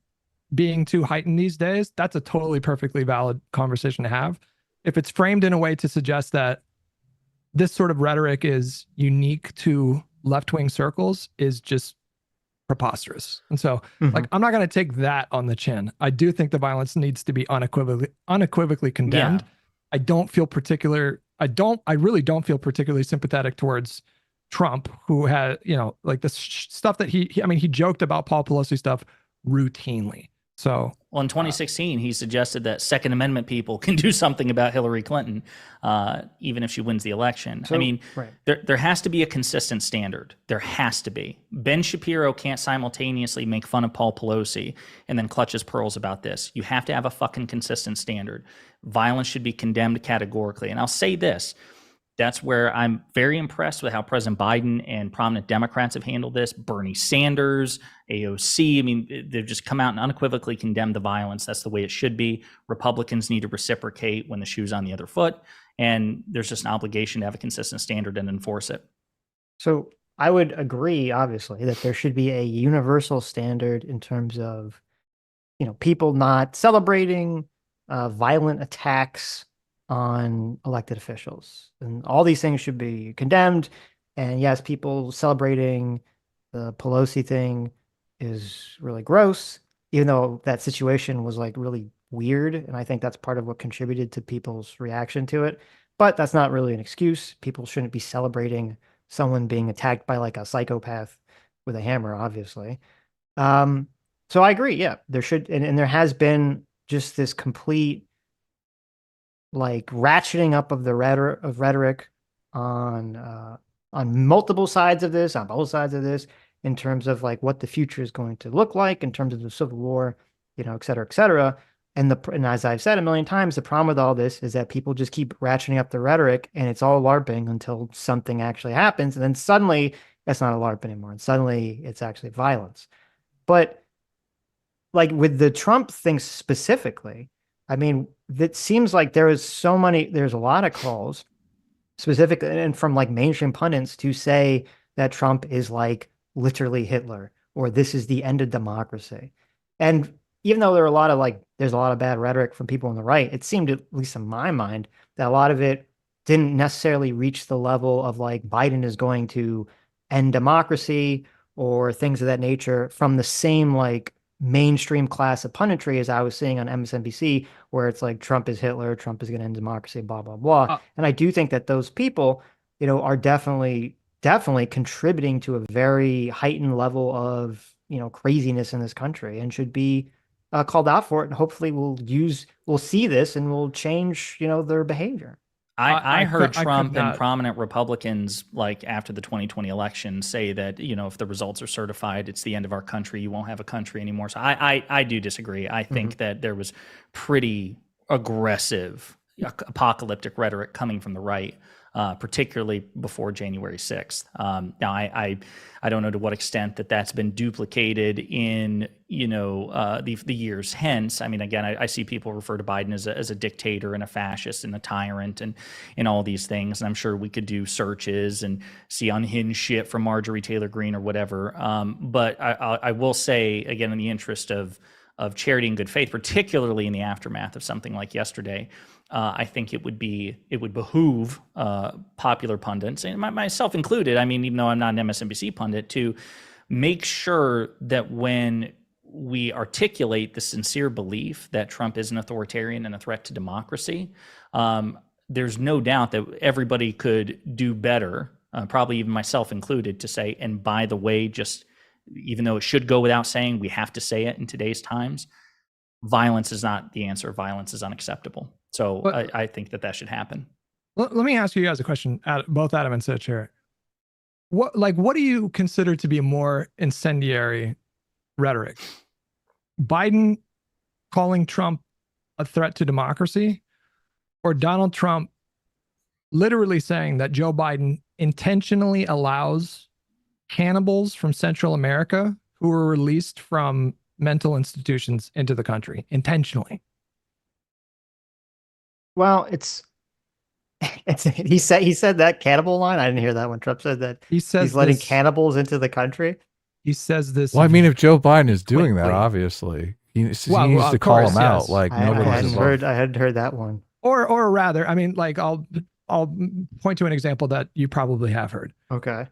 being too heightened these days, that's a totally perfectly valid conversation to have. If it's framed in a way to suggest that this sort of rhetoric is unique to left-wing circles, is just preposterous. And so like, I'm not going to take that on the chin. I do think the violence needs to be unequivocally condemned. Yeah. I really don't feel particularly sympathetic towards Trump, who had, like the stuff that he joked about Paul Pelosi stuff routinely. So, well, in 2016, he suggested that Second Amendment people can do something about Hillary Clinton, even if she wins the election. So, I mean, right. there has to be a consistent standard. There has to be. Ben Shapiro can't simultaneously make fun of Paul Pelosi and then clutch his pearls about this. You have to have a fucking consistent standard. Violence should be condemned categorically. And I'll say this. That's where I'm very impressed with how President Biden and prominent Democrats have handled this. Bernie Sanders, AOC, I mean, they've just come out and unequivocally condemned the violence. That's the way it should be. Republicans need to reciprocate when the shoe's on the other foot. And there's just an obligation to have a consistent standard and enforce it. So I would agree, obviously, that there should be a universal standard in terms of, people not celebrating violent attacks on elected officials, and all these things should be condemned. And yes, people celebrating the Pelosi thing is really gross, even though that situation was like really weird. And I think that's part of what contributed to people's reaction to it. But that's not really an excuse. People shouldn't be celebrating someone being attacked by like a psychopath with a hammer, obviously. So I agree. Yeah, there should, and there has been just this complete like ratcheting up of the rhetoric on multiple sides of this, on both sides of this, in terms of like what the future is going to look like in terms of the Civil War, et cetera, et cetera. And as I've said a million times, the problem with all this is that people just keep ratcheting up the rhetoric, and it's all LARPing until something actually happens, and then suddenly it's not a LARP anymore, and suddenly it's actually violence. But like with the Trump thing specifically, I mean, it seems like there's a lot of calls specifically and from like mainstream pundits to say that Trump is like literally Hitler, or this is the end of democracy. And even though there's a lot of bad rhetoric from people on the right, it seemed, at least in my mind, that a lot of it didn't necessarily reach the level of like Biden is going to end democracy or things of that nature from the same like mainstream class of punditry as I was seeing on MSNBC, where it's like Trump is Hitler, Trump is going to end democracy, blah, blah, blah. And I do think that those people, you know, are definitely contributing to a very heightened level of, you know, craziness in this country and should be called out for it. And hopefully we'll see this and we'll change, you know, their behavior. I heard Trump and prominent Republicans, like after the 2020 election, say that, you know, if the results are certified, it's the end of our country. You won't have a country anymore. So I do disagree. I think that there was pretty aggressive apocalyptic rhetoric coming from the right, particularly before January 6th. Now, I don't know to what extent that's been duplicated in, you know, the years hence. I mean, again, I see people refer to Biden as a dictator and a fascist and a tyrant and all these things. And I'm sure we could do searches and see unhinged shit from Marjorie Taylor Greene or whatever. But I will say, again, in the interest of charity and good faith, particularly in the aftermath of something like yesterday, I think it would behoove popular pundits, and myself included, I mean, even though I'm not an MSNBC pundit, to make sure that when we articulate the sincere belief that Trump is an authoritarian and a threat to democracy, there's no doubt that everybody could do better, probably even myself included, to say, and by the way, just even though it should go without saying, we have to say it in today's times, violence is not the answer. Violence is unacceptable. So I think that should happen. Let me ask you guys a question, both Adam and Sitch here. What do you consider to be more incendiary rhetoric? Biden calling Trump a threat to democracy, or Donald Trump literally saying that Joe Biden intentionally allows cannibals from Central America who were released from mental institutions into the country intentionally? Well, he said that cannibal line. I didn't hear that one. Trump said that he's letting cannibals into the country. He says this. Well, I mean, if Joe Biden is doing that, obviously he needs to call him out. Like I hadn't heard that one. Or rather, I mean, like I'll point to an example that you probably have heard. Okay.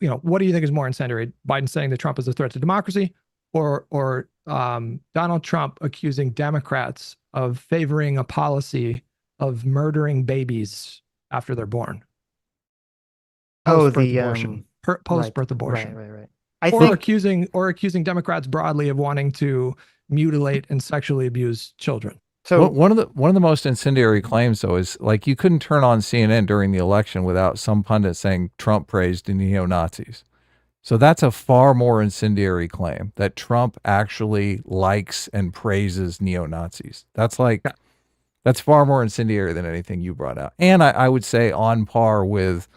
You know, what do you think is more incendiary? Biden saying that Trump is a threat to democracy, or Donald Trump accusing Democrats of favoring a policy of murdering babies after they're born? Post-birth abortion. Right. Accusing Democrats broadly of wanting to mutilate and sexually abuse children. So one of the most incendiary claims, though, is like you couldn't turn on CNN during the election without some pundit saying Trump praised neo-Nazis. So that's a far more incendiary claim, that Trump actually likes and praises neo-Nazis. That's far more incendiary than anything you brought out. And I would say on par with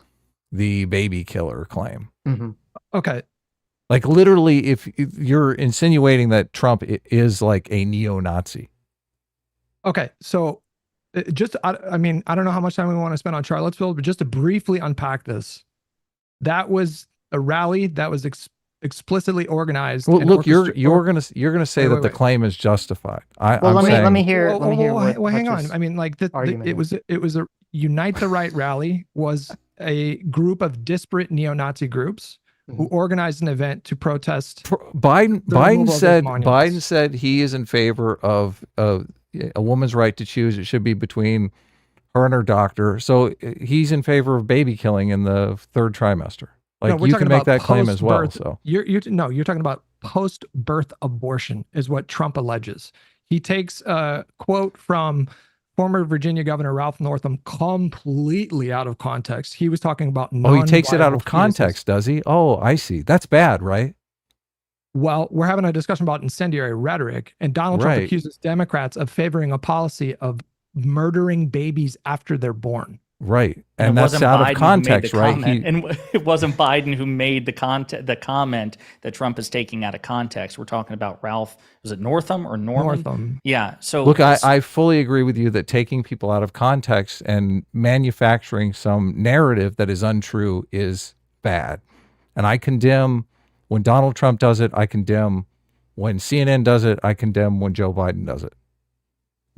the baby killer claim. Mm-hmm. Okay. Like literally, if you're insinuating that Trump is like a neo-Nazi. Okay. So I mean, I don't know how much time we want to spend on Charlottesville, but just to briefly unpack this, that was a rally that was explicitly organized. Well, look, you're gonna say that the claim is justified. Let me hear. Well, hang on. I mean, like it was a Unite the Right rally was a group of disparate neo-Nazi groups who organized an event to protest. Biden said he is in favor of a woman's right to choose. It should be between her and her doctor. So he's in favor of baby killing in the third trimester. Like you can make that claim as well. So you're talking about post-birth abortion is what Trump alleges. He takes a quote from former Virginia Governor Ralph Northam completely out of context. He was talking about he takes it out of context, does he? Oh, I see. That's bad, right? Well, we're having a discussion about incendiary rhetoric, and Donald Trump accuses Democrats of favoring a policy of murdering babies after they're born. Right. And that's out of context, right? And it wasn't Biden who made the comment that Trump is taking out of context. We're talking about Ralph, was it Northam or Norman? Northam. Yeah. So look, I fully agree with you that taking people out of context and manufacturing some narrative that is untrue is bad. And I condemn when Donald Trump does it. I condemn when CNN does it. I condemn when Joe Biden does it.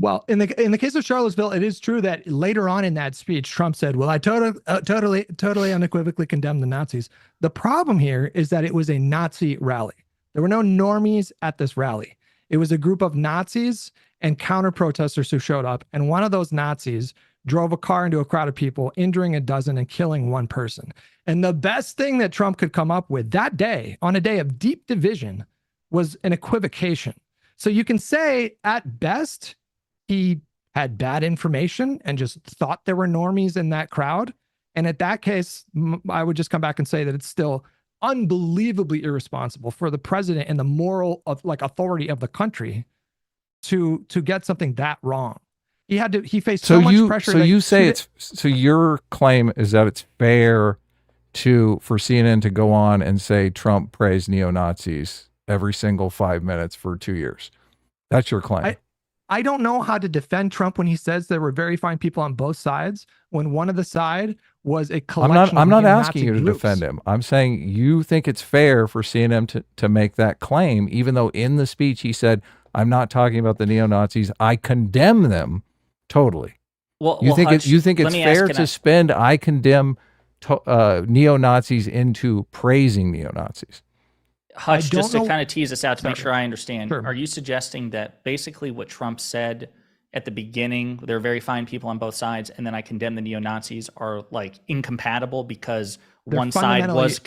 Well, in the case of Charlottesville, it is true that later on in that speech, Trump said, well, I totally unequivocally condemn the Nazis. The problem here is that it was a Nazi rally. There were no normies at this rally. It was a group of Nazis and counter protesters who showed up. And one of those Nazis drove a car into a crowd of people, injuring a dozen and killing one person. And the best thing that Trump could come up with that day, on a day of deep division, was an equivocation. So you can say at best, he had bad information and just thought there were normies in that crowd. And at that case, I would just come back and say that it's still unbelievably irresponsible for the president and the moral of like authority of the country to get something that wrong. He faced so much pressure. So you say so your claim is that it's fair for CNN to go on and say Trump praised neo-Nazis every single 5 minutes for 2 years. That's your claim. I don't know how to defend Trump when he says there were very fine people on both sides, when one of the side was a collection I'm not of asking you to groups. defend him. I'm saying you think it's fair for CNN to make that claim, even though in the speech he said, I'm not talking about the neo-Nazis. I condemn them totally. Well, you think Hutch, it's fair to spend I condemn neo-Nazis into praising neo-Nazis? Hutch, just to kind of tease this out to make sure I understand, Sure. Are you suggesting that basically what Trump said at the beginning, there are very fine people on both sides, and then I condemn the neo-Nazis, are like incompatible because one side was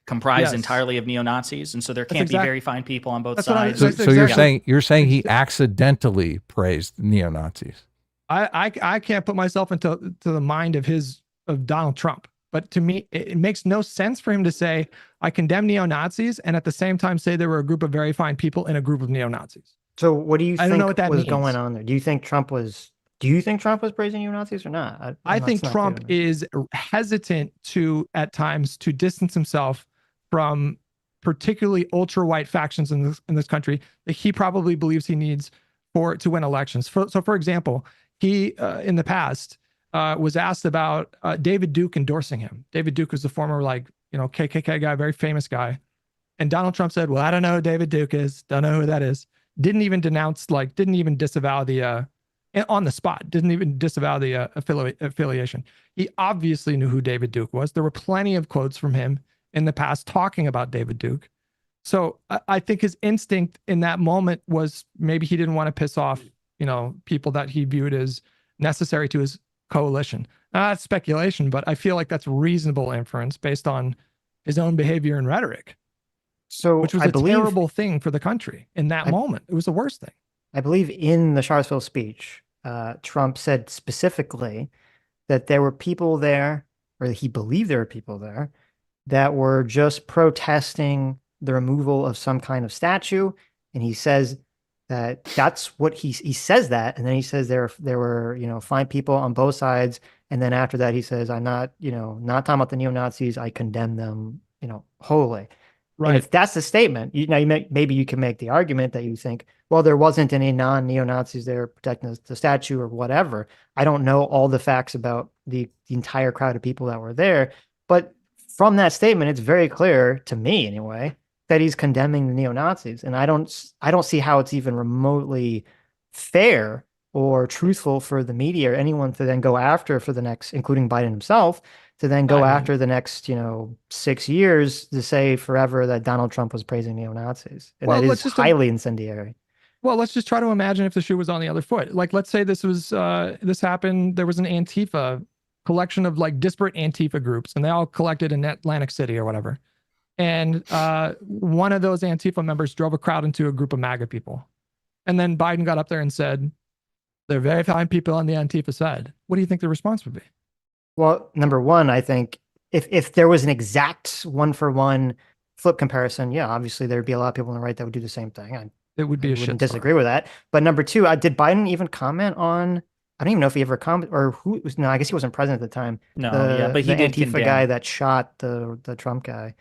comprised entirely of neo-Nazis, and so there can't be very fine people on both sides? So you're saying he accidentally praised neo-Nazis? I can't put myself into the mind of Donald Trump. But to me, it makes no sense for him to say, I condemn neo-Nazis, and at the same time say there were a group of very fine people in a group of neo-Nazis. So what do you think was means. going on there? Do you think Trump was praising neo-Nazis or not? I think Trump is hesitant at times to distance himself from particularly ultra-white factions in this country that he probably believes he needs to win elections. So for example, he in the past was asked about David Duke endorsing him. David Duke was the former KKK guy, very famous guy. And Donald Trump said, well, I don't know who David Duke is. Don't know who that is. Didn't even disavow the, on the spot, didn't even disavow the affiliation. He obviously knew who David Duke was. There were plenty of quotes from him in the past talking about David Duke. So I think his instinct in that moment was maybe he didn't want to piss off, people that he viewed as necessary to his coalition. That's speculation, but I feel like that's reasonable inference based on his own behavior and rhetoric. So which was a terrible thing for the country in that moment. It was the worst thing. I believe in the Charlottesville speech, Trump said specifically that there were people there, or he believed there were people there, that were just protesting the removal of some kind of statue. And he says that's what he says that. And then he says there were, fine people on both sides. And then after that, he says, I'm not talking about the neo-Nazis. I condemn them, wholly. Right. And if that's the statement, maybe you can make the argument that you think, well, there wasn't any non-neo-Nazis there protecting the statue or whatever. I don't know all the facts about the entire crowd of people that were there. But from that statement, it's very clear to me anyway, that he's condemning the neo-Nazis. And I don't see how it's even remotely fair or truthful for the media or anyone to then go after for the next, including Biden himself, to then go after the next, 6 years to say forever that Donald Trump was praising neo-Nazis. And that is highly incendiary. Well, let's just try to imagine if the shoe was on the other foot. Like, let's say this happened, there was an Antifa collection of disparate Antifa groups, and they all collected in Atlantic City or whatever. And one of those Antifa members drove a crowd into a group of MAGA people. And then Biden got up there and said, they're very fine people on the Antifa side. What do you think the response would be? Well, number one, I think if there was an exact one-for-one flip comparison, yeah, obviously there'd be a lot of people on the right that would do the same thing. It would be a shit. Wouldn't disagree with that. But number two, did Biden even comment on? I don't even know if he ever commented, or who was. No, I guess he wasn't president at the time. No, but he did Antifa guy that shot the Trump guy.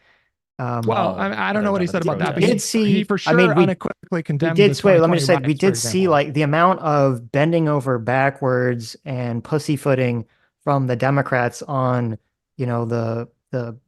Well, I don't know what he said about that, but he for sure unequivocally condemned. Let me just say, we did see the amount of bending over backwards and pussyfooting from the Democrats on, the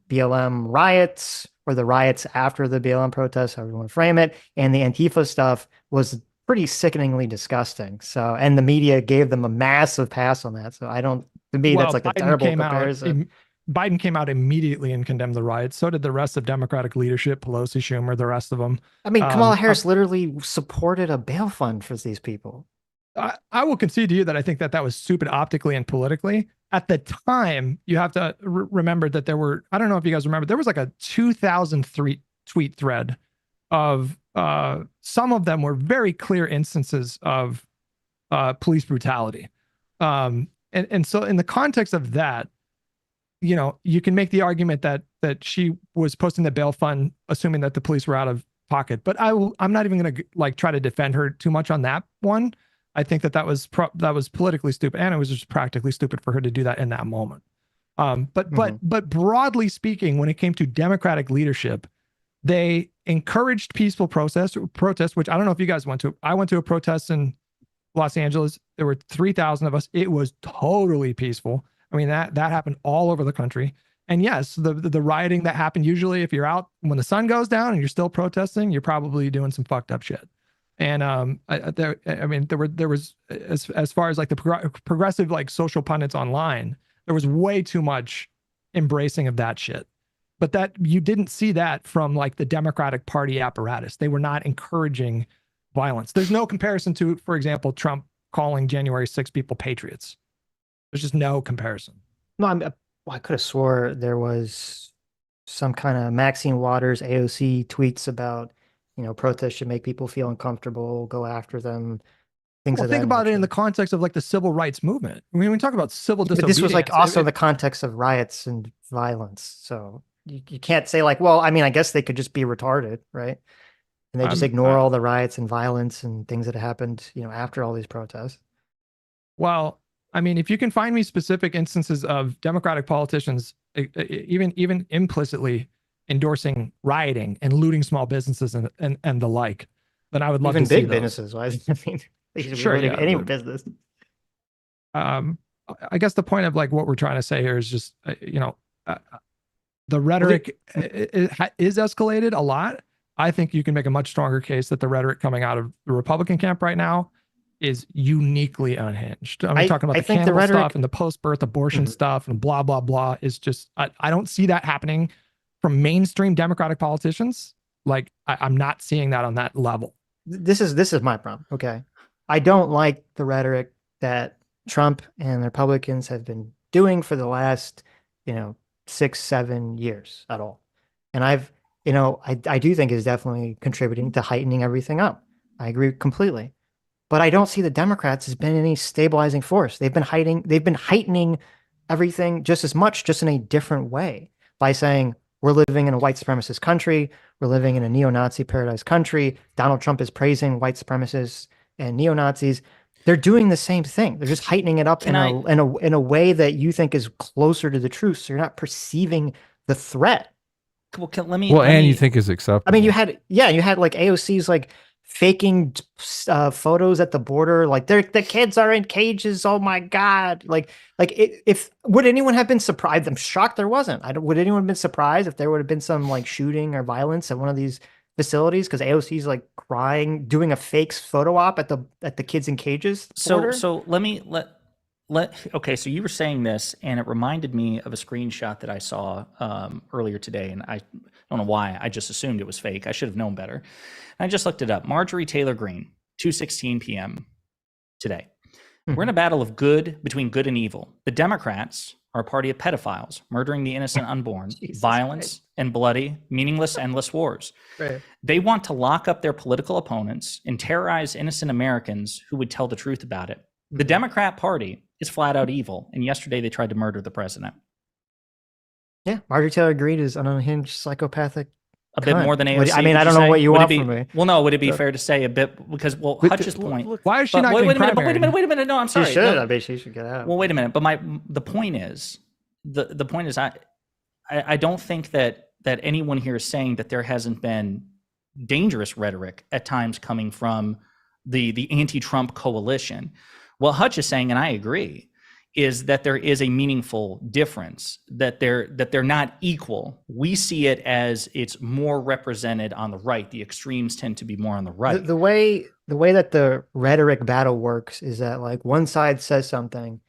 BLM riots or the riots after the BLM protests, however you want to frame it, and the Antifa stuff was pretty sickeningly disgusting. So, and the media gave them a massive pass on that. So to me, that's like a terrible comparison. Biden came out immediately and condemned the riots. So did the rest of Democratic leadership, Pelosi, Schumer, the rest of them. I mean, Kamala Harris literally supported a bail fund for these people. I will concede to you that I think that that was stupid optically and politically. At the time, you have to remember that there were, I don't know if you guys remember, there was like a 2003 tweet thread of some of them were very clear instances of police brutality. And so in the context of that, you know, you can make the argument that she was posting the bail fund, assuming that the police were out of pocket. But I'm not even going to like try to defend her too much on that one. I think that was politically stupid, and it was just practically stupid for her to do that in that moment. But broadly speaking, when it came to Democratic leadership, they encouraged peaceful protest, which I don't know if you guys went to. I went to a protest in Los Angeles. There were 3,000 of us. It was totally peaceful. I mean, that happened all over the country. And yes, the rioting that happened, usually if you're out when the sun goes down and you're still protesting, you're probably doing some fucked up shit. And there was as far as like the progressive like social pundits online, there was way too much embracing of that shit. But that you didn't see that from like the Democratic Party apparatus. They were not encouraging violence. There's no comparison to, for example, Trump calling January 6 people patriots. There's just no comparison. No, I could have swore there was some kind of Maxine Waters AOC tweets about, you know, protests should make people feel uncomfortable, go after them, things well, of that think about nature. it in the context of like the civil rights movement. I mean, we talk about civil disobedience. But this was like also the context of riots and violence. So you can't say like, well, I mean, I guess they could just be retarded, right? And they just ignore all the riots and violence and things that happened, you know, after all these protests. Well, I mean, if you can find me specific instances of Democratic politicians, even implicitly endorsing rioting and looting small businesses and the like, then I would love even to see big those. businesses. Why? I mean, they should be Sure, looting yeah, any but- business. I guess the point of like what we're trying to say here is just, you know, the rhetoric is escalated a lot. I think you can make a much stronger case that the rhetoric coming out of the Republican camp right now is uniquely unhinged. I mean, talking about the cannibal stuff and the post-birth abortion stuff and blah, blah, blah is just, I don't see that happening from mainstream Democratic politicians. Like I'm not seeing that on that level. This is my problem. Okay. I don't like the rhetoric that Trump and the Republicans have been doing for the last, you know, 6-7 years at all. And I do think is definitely contributing to heightening everything up. I agree completely. But I don't see the Democrats as been any stabilizing force. They've been heightening everything just as much, just in a different way, by saying we're living in a white supremacist country, we're living in a neo-Nazi paradise country. Donald Trump is praising white supremacists and neo-Nazis. They're doing the same thing. They're just heightening it up in a way that you think is closer to the truth. So you're not perceiving the threat. Well, you think is acceptable. I mean, you had like AOC's like faking photos at the border, like the kids are in cages. Oh my God! If would anyone have been surprised? I'm shocked there wasn't. Would anyone have been surprised if there would have been some like shooting or violence at one of these facilities because AOC's like crying, doing a fake photo op at the kids in cages? So okay, so you were saying this, and it reminded me of a screenshot that I saw earlier today, and I don't know why. I just assumed it was fake. I should have known better. And I just looked it up. Marjorie Taylor Greene, 2:16 p.m. today. We're in a battle of between good and evil. The Democrats are a party of pedophiles, murdering the innocent unborn, violence and bloody, meaningless, endless wars. Right. They want to lock up their political opponents and terrorize innocent Americans who would tell the truth about it. The Democrat Party is flat out evil, and yesterday they tried to murder the president. Yeah, Marjorie Taylor Greene is an unhinged psychopathic. A bit more than AOC. I mean, I don't know what you want from me. Well, no, would it be fair to say a bit because Hutch's point? Why is she not getting primary? Wait a minute. No, I'm sorry. She should. I bet she should get out. Well, wait a minute. But the point is, I don't think that anyone here is saying that there hasn't been dangerous rhetoric at times coming from the anti-Trump coalition. What Hutch is saying, and I agree, is that there is a meaningful difference, that they're not equal. We see it as it's more represented on the right. The extremes tend to be more on the right. The way that the rhetoric battle works is that like one side says something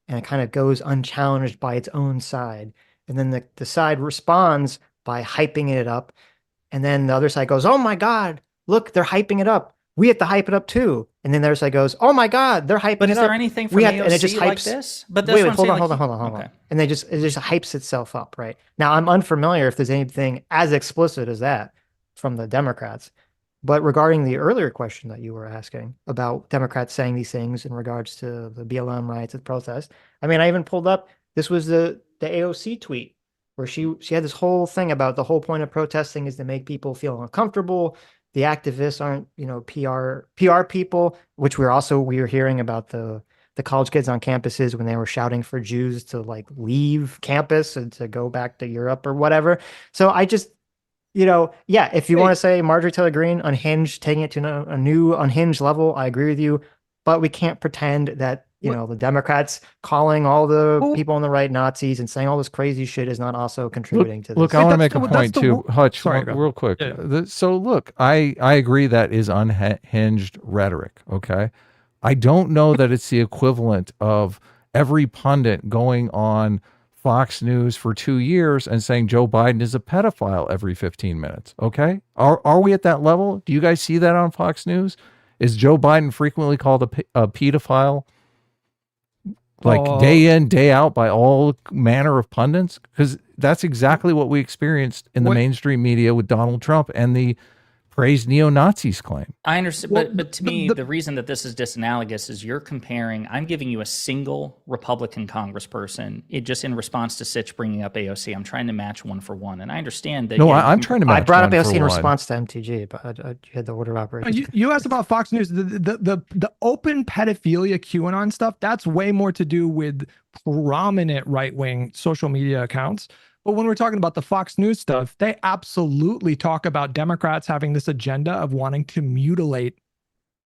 and it kind of goes unchallenged by its own side. and then the side responds by hyping it up. And then the other side goes, oh my God, look, they're hyping it up. We have to hype it up too. And then the other side goes, oh my God, they're hyping But it is up. there anything from We AOC have, and it just like hypes, this? But that's wait, what I'm hold saying, on, like, hold on. okay. And it just hypes itself up, right? Now I'm unfamiliar if there's anything as explicit as that from the Democrats. But regarding the earlier question that you were asking about Democrats saying these things in regards to the BLM riots and protests, I mean, I even pulled up, this was the AOC tweet where she had this whole thing about the whole point of protesting is to make people feel uncomfortable. The activists aren't, you know, PR people, which we were hearing about the college kids on campuses when they were shouting for Jews to like leave campus and to go back to Europe or whatever. So I just, you know, yeah, if you want to say Marjorie Taylor Greene unhinged, taking it to a new unhinged level, I agree with you. But we can't pretend that, you know, the Democrats calling all the people on the right Nazis and saying all this crazy shit is not also contributing to this. Look, I want to make a point too, Hutch, Sorry, real quick. Yeah. So look, I agree that is unhinged rhetoric, okay? I don't know that it's the equivalent of every pundit going on Fox News for 2 years and saying Joe Biden is a pedophile every 15 minutes, okay? Are we at that level? Do you guys see that on Fox News? Is Joe Biden frequently called a pedophile? Like day in, day out by all manner of pundits? Because that's exactly what we experienced in the mainstream media with Donald Trump and the praised neo-Nazis claim. I understand, but to me, the reason that this is disanalogous is you're comparing, I'm giving you a single Republican congressperson, just in response to Sitch bringing up AOC. I'm trying to match one for one. And I understand that. No, I'm trying to match. I brought up one AOC for in one. response to MTG, but you had the order of operations. You asked about Fox News. The open pedophilia QAnon stuff, that's way more to do with prominent right-wing social media accounts. But when we're talking about the Fox News stuff, they absolutely talk about Democrats having this agenda of wanting to mutilate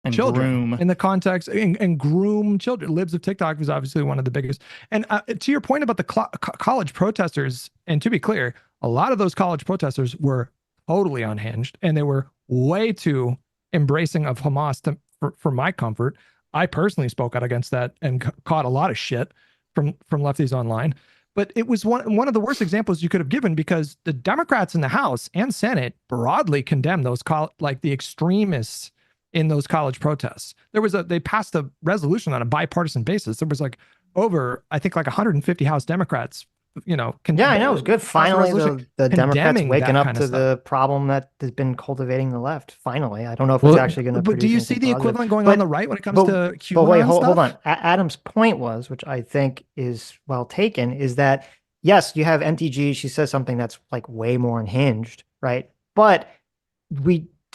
and children in the context and groom children. Libs of TikTok was obviously one of the biggest. And to your point about the college protesters, and to be clear, a lot of those college protesters were totally unhinged and they were way too embracing of Hamas for my comfort. I personally spoke out against that and caught a lot of shit from lefties online. But it was one of the worst examples you could have given because the Democrats in the House and Senate broadly condemned those like the extremists in those college protests. They passed a resolution on a bipartisan basis. There was like I think like 150 House Democrats, you know. Yeah, I know. It was good. Finally, the Democrats waking up to the problem that has been cultivating the left. Finally, I don't know if it's actually going to. But do you see the equivalent going on the right when it comes to QAnon? But wait, hold on. Adam's point was, which I think is well taken, is that yes, you have MTG. She says something that's like way more unhinged, right? But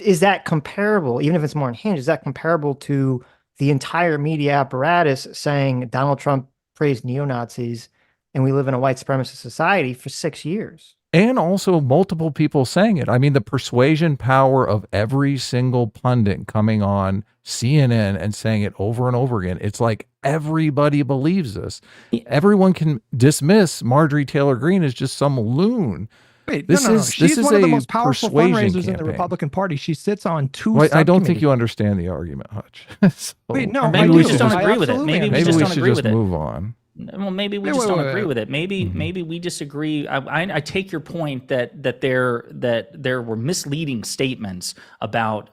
is that comparable? Even if it's more unhinged, is that comparable to the entire media apparatus saying Donald Trump praised neo-Nazis and we live in a white supremacist society for 6 years? And also multiple people saying it. I mean, the persuasion power of every single pundit coming on CNN and saying it over and over again. It's like everybody believes this. Everyone can dismiss Marjorie Taylor Greene as just some loon. Wait, no. She's one of the most powerful fundraisers in the Republican Party. She sits on two. I don't think you understand the argument, Hutch. So, wait, no, maybe we just don't agree with it. Maybe we just don't agree with it. Move on. Well, maybe we just don't agree with it. Maybe we disagree. I take your point that there were misleading statements about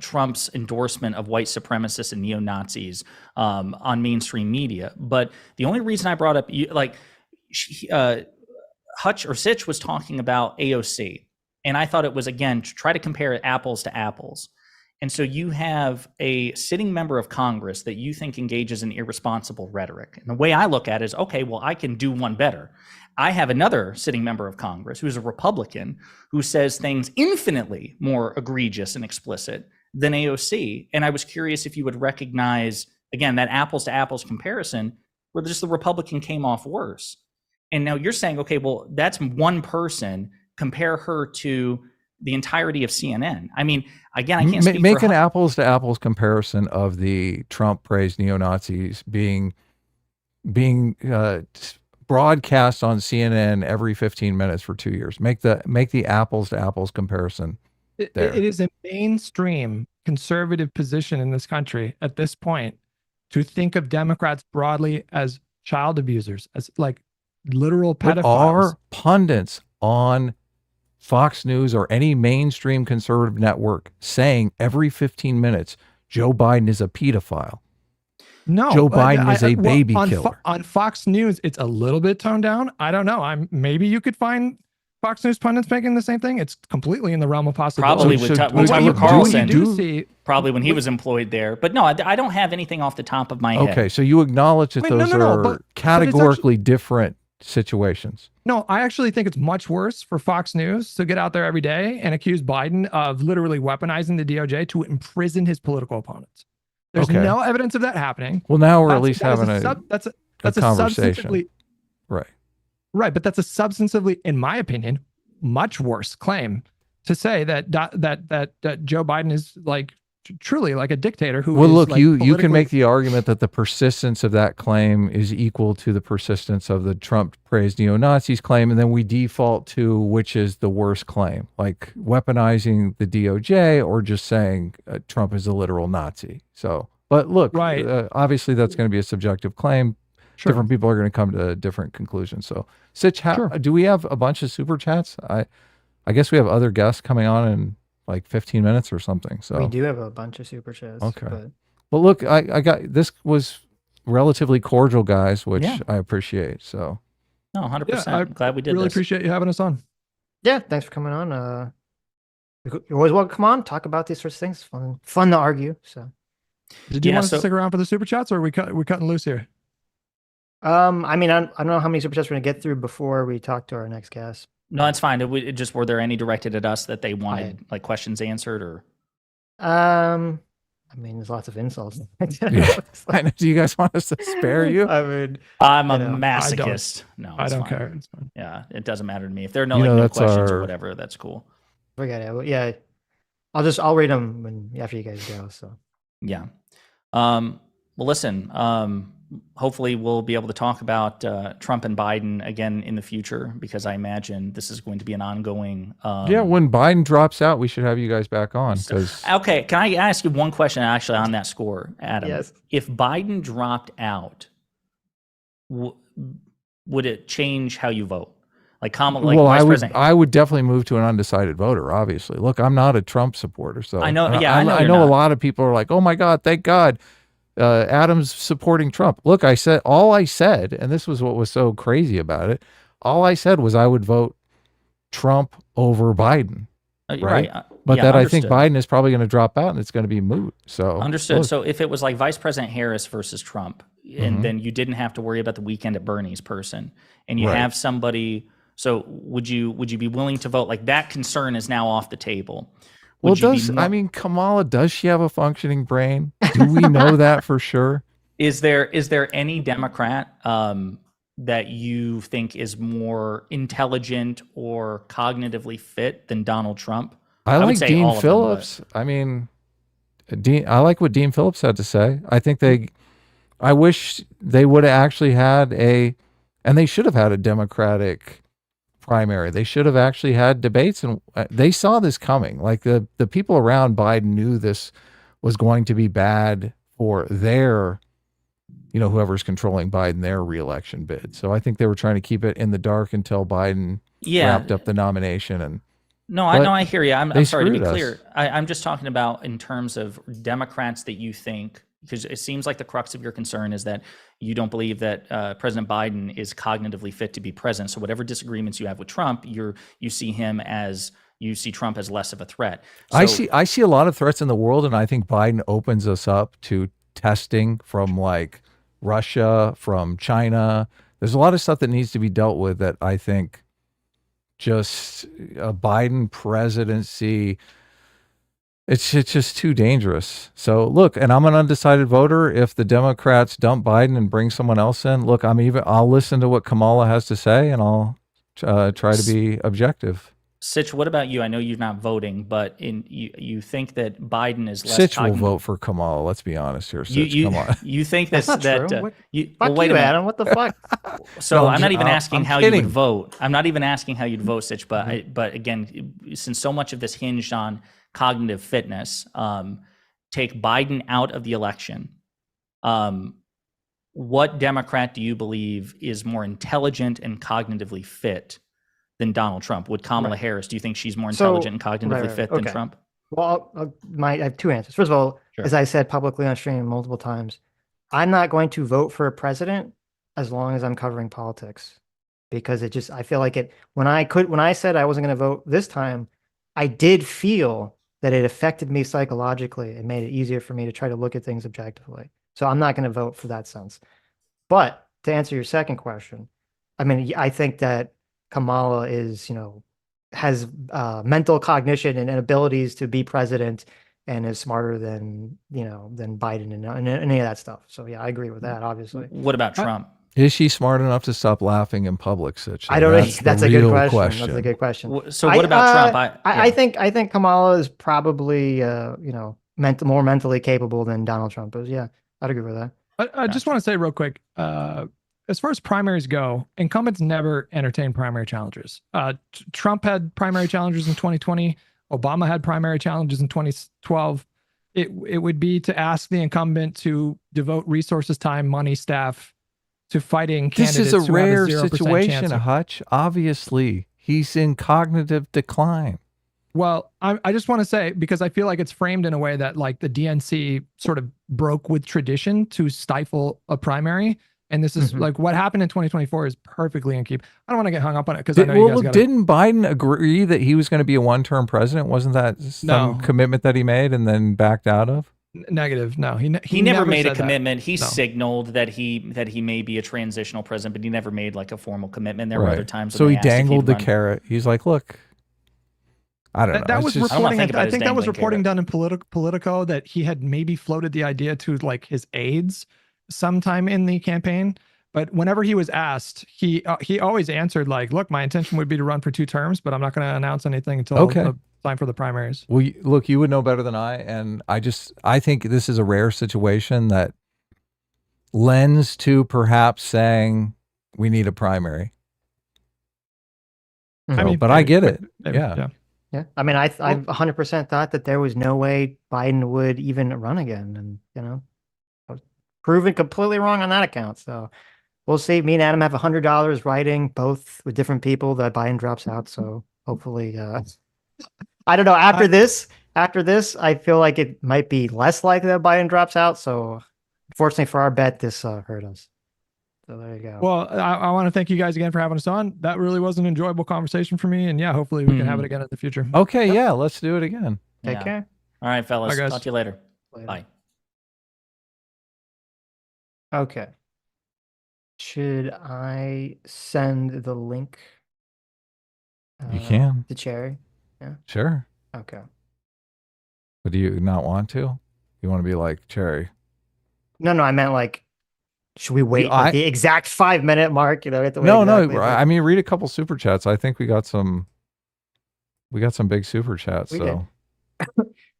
Trump's endorsement of white supremacists and neo-Nazis on mainstream media. But the only reason I brought up Hutch or Sitch was talking about AOC, and I thought it was, again, to try to compare apples to apples. And so you have a sitting member of Congress that you think engages in irresponsible rhetoric. And the way I look at it is, okay, well, I can do one better. I have another sitting member of Congress who's a Republican who says things infinitely more egregious and explicit than AOC. And I was curious if you would recognize, again, that apples to apples comparison where just the Republican came off worse. And now you're saying, okay, well, that's one person. Compare her to the entirety of CNN. I mean, again, I can't speak make for an apples to apples comparison of the Trump praised neo-Nazis being broadcast on CNN every 15 minutes for 2 years. Make the apples to apples comparison. It is a mainstream conservative position in this country at this point to think of Democrats broadly as child abusers, as like literal There pedophiles. are pundits on Fox News or any mainstream conservative network saying every 15 minutes, Joe Biden is a pedophile. No, Joe Biden is a baby on killer. on Fox News, it's a little bit toned down. I don't know. Maybe you could find Fox News pundits making the same thing. It's completely in the realm of possibility. Probably So- with, so with do Tucker you- Carlson. do you do see Probably when he was employed there. But no, I don't have anything off the top of my head. Okay, so you acknowledge that Wait, no, those no, no, are but it's categorically different situations. No, I actually think it's much worse for Fox News to get out there every day and accuse Biden of literally weaponizing the DOJ to imprison his political opponents. There's Okay. no evidence of that happening. Well, now we're at That's- least that is having that's a conversation. substantively Right. right, but that's a substantively, in my opinion, much worse claim to say that Joe Biden is like truly like a dictator who. Well, is, look, like, you can politically- make the argument that the persistence of that claim is equal to the persistence of the Trump praised neo-Nazis claim, and then we default to which is the worst claim, like weaponizing the DOJ or just saying Trump is a literal Nazi. So, but look, Right. Obviously that's going to be a subjective claim. Sure. Different people are going to come to different conclusions. So, Sitch, Sure. do we have a bunch of super chats? I guess we have other guests coming on in like 15 minutes or something. So We do have a bunch of super chats. Okay. But well, look, I got this was relatively cordial, guys, which Yeah. I appreciate. So, No, 100%. Yeah, I Glad we did really this. appreciate you having us on. yeah, thanks for coming on. You're always welcome to come on, talk about these sorts of things. Fun to argue. So, Did you Yeah, want us so- to stick around for the super chats, or are we cutting loose here? I mean, I don't know how many super chats we're gonna get through before we talk to our next guest. No, it's fine. It just were there any directed at us that they wanted like questions answered or? I mean, there's lots of insults. Yeah. Do you guys want us to spare you? I mean, I'm a You know, masochist. No, I it's don't fine. care. It's fine. Yeah, it doesn't matter to me. If there are no You like know, no that's questions or our- whatever, that's cool. forget it. Yeah, I'll read them after you guys go. So, Yeah. Well, listen. Hopefully, we'll be able to talk about Trump and Biden again in the future because I imagine this is going to be an ongoing. Yeah, when Biden drops out, we should have you guys back on because Okay, can I ask you one question actually on that score, Adam? Yes. If Biden dropped out, would it change how you vote? Like Kamala, like well, Vice I would President. definitely move to an undecided voter. Obviously, look, I'm not a Trump supporter, so I know- and yeah, I know I you're know a not. lot of people are like, oh my God, thank God, Adam's supporting Trump. Look, all I said, and this was what was so crazy about it. All I said was I would vote Trump over Biden. Right. But Yeah, that I think understood. Biden is probably going to drop out and it's going to be moot. So Understood. look, So if it was like Vice President Harris versus Trump, and Mhm. then you didn't have to worry about the weekend at Bernie's person, and you Right. have somebody, so would you be willing to vote? Like that concern is now off the table. well, Would you be does mo- I mean Kamala? Does she have a functioning brain? Do we know that for sure? is there any Democrat that you think is more intelligent or cognitively fit than Donald Trump? I would like say Dean all of them, Phillips. I mean, I like what Dean Phillips had to say. I think I wish they would have actually had and they should have had a Democratic primary. They should have actually had debates, and they saw this coming. Like the people around Biden knew this was going to be bad for their, whoever's controlling Biden, their reelection bid. So I think they were trying to keep it in the dark until Biden wrapped up the nomination. And No, But I hear you. I'm they sorry to be screwed us. clear. I'm just talking about in terms of Democrats that you think, because it seems like the crux of your concern is that you don't believe that President Biden is cognitively fit to be president. So whatever disagreements you have with Trump, you see Trump as less of a threat. I So- see a lot of threats in the world, and I think Biden opens us up to testing from like Russia, from China. There's a lot of stuff that needs to be dealt with that I think just a Biden presidency, it's just too dangerous. So look, and I'm an undecided voter. If the Democrats dump Biden and bring someone else in, look, I'll listen to what Kamala has to say, and I'll try to be objective. Sitch, what about you? I know you're not voting, but you think that Biden is less Sitch will cognitive- vote for Kamala. Let's be honest here, Sitch. You Come on. you think That's that not true. that What- you, fuck well, wait you, a minute. Adam. What the fuck? So No, I'm not even asking I'm how you kidding. would vote. I'm not even asking how you'd vote, Sitch. But but again, since so much of this hinged on cognitive fitness, take Biden out of the election. what Democrat do you believe is more intelligent and cognitively fit than Donald Trump? Would Kamala Harris, do you think she's more intelligent and cognitively fit than Trump? Well, I have two answers. First of all, Sure. as I said publicly on stream multiple times, I'm not going to vote for a president as long as I'm covering politics, because I feel like when I said I wasn't going to vote this time, I did feel that it affected me psychologically and made it easier for me to try to look at things objectively. So I'm not going to vote for that sense. But to answer your second question, I mean, I think that Kamala has mental cognition and abilities to be president and is smarter than Biden and any of that stuff. So yeah, I agree with that, obviously. What about Trump? Is she smart enough to stop laughing in public, Sitch? I don't know. That's a good question. That's a good question. So what about Trump? I think Kamala is probably more mentally capable than Donald Trump is. Yeah, I'd agree with that. I just want to say real quick, as far as primaries go, incumbents never entertain primary challengers. Trump had primary challengers in 2020. Obama had primary challenges in 2012. It would be to ask the incumbent to devote resources, time, money, staff to fighting candidates. This is a rare situation, chance. Hutch. Obviously, he's in cognitive decline. Well, I just want to say, because I feel like it's framed in a way that like the DNC sort of broke with tradition to stifle a primary. And this is like what happened in 2024 is perfectly in keep. I don't want to get hung up on it because I know you guys didn't Biden agree that he was going to be a one-term president? Wasn't that some commitment that he made and then backed out of? Negative. No, he never made a commitment. He signaled that he may be a transitional president, but he never made like a formal commitment. There were other times. So he dangled the carrot. He's like, look, I don't know. That was reporting. I think that was reporting done in Politico that he had maybe floated the idea to like his aides sometime in the campaign. But whenever he was asked, he always answered like, look, my intention would be to run for 2 terms, but I'm not going to announce anything until the time for the primaries. Well, look, you would know better than I. And I think this is a rare situation that lends to perhaps saying we need a primary. I mean, but I get it. Yeah. I mean, I've 100% thought that there was no way Biden would even run again. And, I was proven completely wrong on that account. So we'll see. Me and Adam have $100 writing, both with different people, that Biden drops out. So hopefully, I don't know. After this, I feel like it might be less likely that Biden drops out. So unfortunately for our bet, this hurt us. So there you go. Well, I want to thank you guys again for having us on. That really was an enjoyable conversation for me. And yeah, hopefully we can have it again in the future. Okay. Yeah. Let's do it again. Take care. All right, fellas. Bye, guys. Talk to you later. Bye. Okay. Should I send the link? You can. To Chaeiry? Yeah. Sure. Okay. But do you not want to? You want to be like Chaeiry? No, I meant like, should we wait at the exact 5-minute mark? We have to wait no. I mean, read a couple super chats. I think we got some big super chats. So.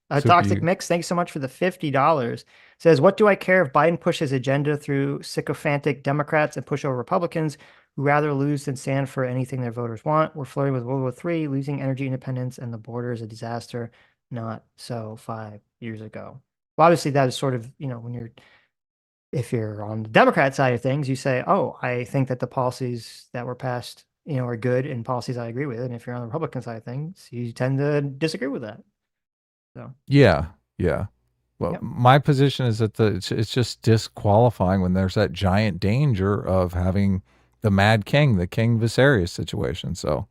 Toxic Mix, thanks so much for the $50. Says, what do I care if Biden pushes agenda through sycophantic Democrats and push over Republicans who rather lose than stand for anything their voters want? We're flirting with World War III, losing energy independence, and the border is a disaster. Not so 5 years ago. Well, obviously, that is sort of, if you're on the Democrat side of things, you say, oh, I think that the policies that were passed, are good and policies I agree with. And if you're on the Republican side of things, you tend to disagree with that. So yeah. Well, my position is that it's just disqualifying when there's that giant danger of having the Mad King, the King Viserys situation. So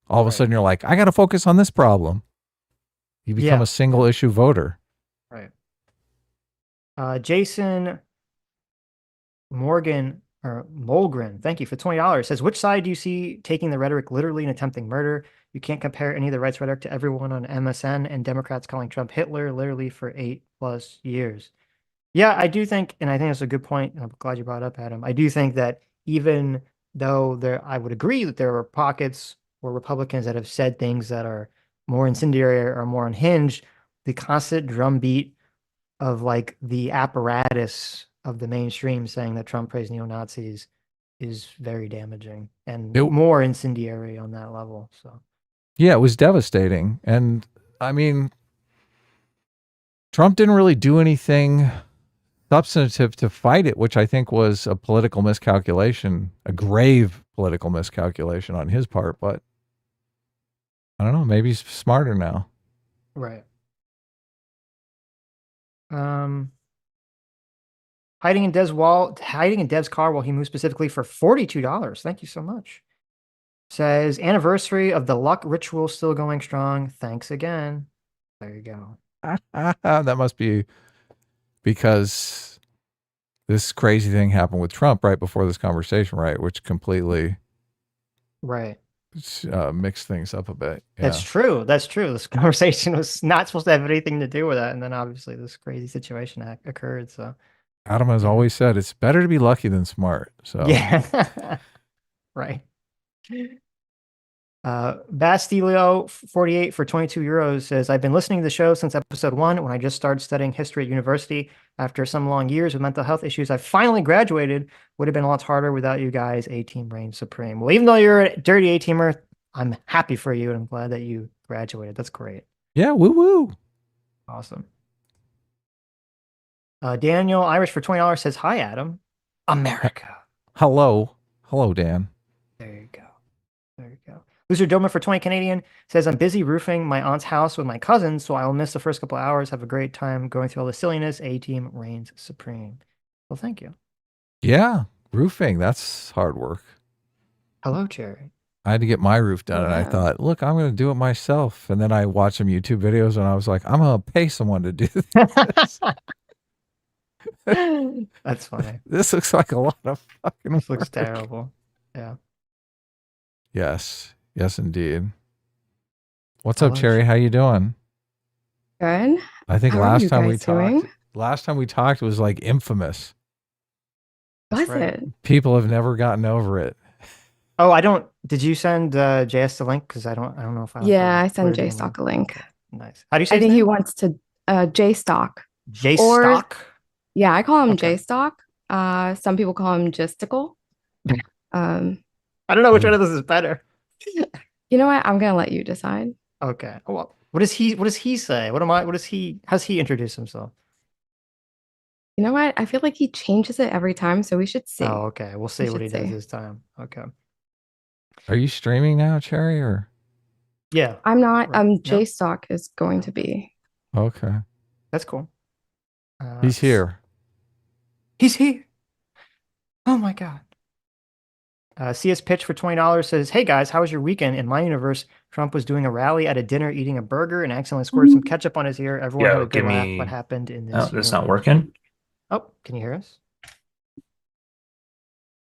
all of a sudden you're like, I got to focus on this problem. You become a single issue voter. Right. Jason Molgren, thank you for $20. Says, which side do you see taking the rhetoric literally and attempting murder? You can't compare any of the right's rhetoric to everyone on MSN and Democrats calling Trump Hitler literally for 8+ years. Yeah, I do think, and I think that's a good point. And I'm glad you brought it up, Adam. I do think that even though I would agree that there are pockets or Republicans that have said things that are more incendiary or more unhinged, the constant drumbeat of like the apparatus of the mainstream saying that Trump praised neo-Nazis is very damaging and more incendiary on that level. So yeah, it was devastating. And I mean, Trump didn't really do anything substantive to fight it, which I think was a political miscalculation, a grave political miscalculation on his part. But I don't know. Maybe he's smarter now. Right. Hiding in Dev's car while he moves specifically for $42. Thank you so much. Says anniversary of the luck ritual still going strong. Thanks again. There you go. That must be because this crazy thing happened with Trump right before this conversation, right? Which completely mixed things up a bit. Yeah. That's true. That's true. This conversation was not supposed to have anything to do with that. And then obviously this crazy situation occurred. So Adam has always said it's better to be lucky than smart. So yeah. Right. Bastilio 48 for 22 euros says, I've been listening to the show since episode 1 when I just started studying history at university. After some long years with mental health issues, I finally graduated. Would have been a lot harder without you guys. A-team reigns supreme. Well, even though you're a dirty A-teamer, I'm happy for you and I'm glad that you graduated. That's great. Yeah, woo-woo. Awesome. Daniel Irish for $20 says, hi, Adam. America. Hello, Dan. There you go. There you go. Loser Doma for 20 Canadian says, I'm busy roofing my aunt's house with my cousins, so I will miss the first couple hours. Have a great time going through all the silliness. A-team reigns supreme. Well, thank you. Yeah, roofing. That's hard work. Hello, Chaeiry. I had to get my roof done, and I thought, look, I'm going to do it myself. And then I watched some YouTube videos, and I was like, I'm going to pay someone to do this. That's funny. This looks like a lot of fucking This work. looks terrible. Yeah. Yes. Yes, indeed. What's Hello, up, Chaeiry? How you doing? Good. I think How are last you time we guys doing? talked was like infamous. Was right. it? People have never gotten over it. Oh, did you send JS the link? Because I don't know if I Yeah, I sent put it in Jstlk a link. Okay, nice. How do you say I his think he name? wants to Jstlk. Jstlk? Yeah, I call him Okay. Jstlk. Some people call him Jstlk. I don't know which one of this is better. You know what? I'm gonna let you decide. Okay. Well, what does he say? How's he introduce himself? You know what? I feel like he changes it every time, so we should see. Oh, okay. We'll see We what he should does see. this time. Okay. Are you streaming now, Chaeiry, or? Yeah, I'm not. Right. No. Jstlk is going to be. Okay. that's cool. He's here. He's here. Oh my God. CS Pitch for $20 says, hey guys, how was your weekend? In my universe, Trump was doing a rally at a dinner eating a burger and accidentally squirted some ketchup on his ear. Everyone had a good laugh. What happened in this Oh, that's not universe? working. Oh, can you hear us?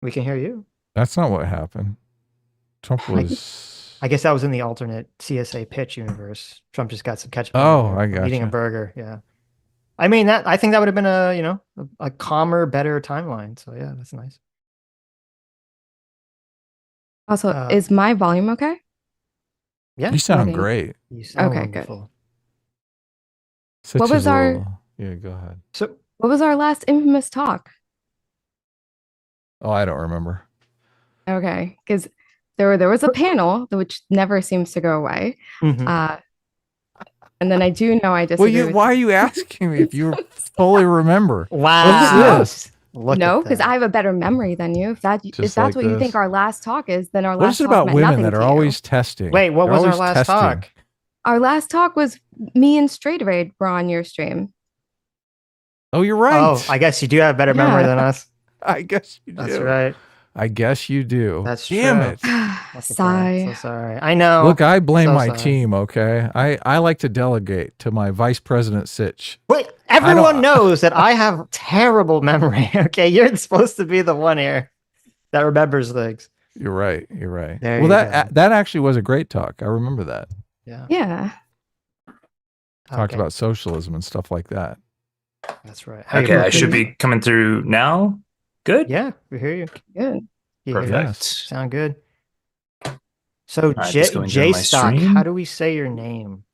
We can hear you. That's not what happened. Trump was. I guess that was in the alternate CSA Pitch universe. Trump just got some ketchup. Oh, on his ear I from eating a gotcha. burger. Yeah. I mean, I think that would have been a calmer, better timeline. So yeah, that's nice. Also, Uh, is my volume okay? Yeah. You sound Okay. great. You sound Okay, good. wonderful. Such What a was our- little- Yeah, go ahead. So What was our last infamous talk? Oh, I don't remember. Okay, because there was a panel which never seems to go away. mhm. And then I do know I Well, disagree with why are you asking me if you fully remember? Wow. this? Look no, at because that. I have a better memory than you. If that's Just what like you this. think our last talk is, then our What last is it talk about meant women nothing that to are you. always testing? Wait, what They're was our always last testing. talk? Our last talk was me and Straight Raid were on your stream. Oh, you're right. Oh, I guess you do have better memory Yeah. than us. I guess you do. That's right. I guess you do. That's Damn true. it. Look at that. Sigh. So sorry. I know. Look, I blame So my sorry. team, okay? I like to delegate to my vice president, Sitch. Wait, everyone knows that I have terrible memory. Okay, you're supposed to be the one here that remembers things. You're right. You're right. There Well, you that go. that actually was a great talk. I remember that. Yeah. Yeah. Talked Okay, about socialism and stuff like that. that's right. How you Okay, I doing? should be coming through now. Good. Yeah, we hear you. Good. You hear Perfect. us. Sound good. So right, just going through my Jstlk, stream. how do we say your name?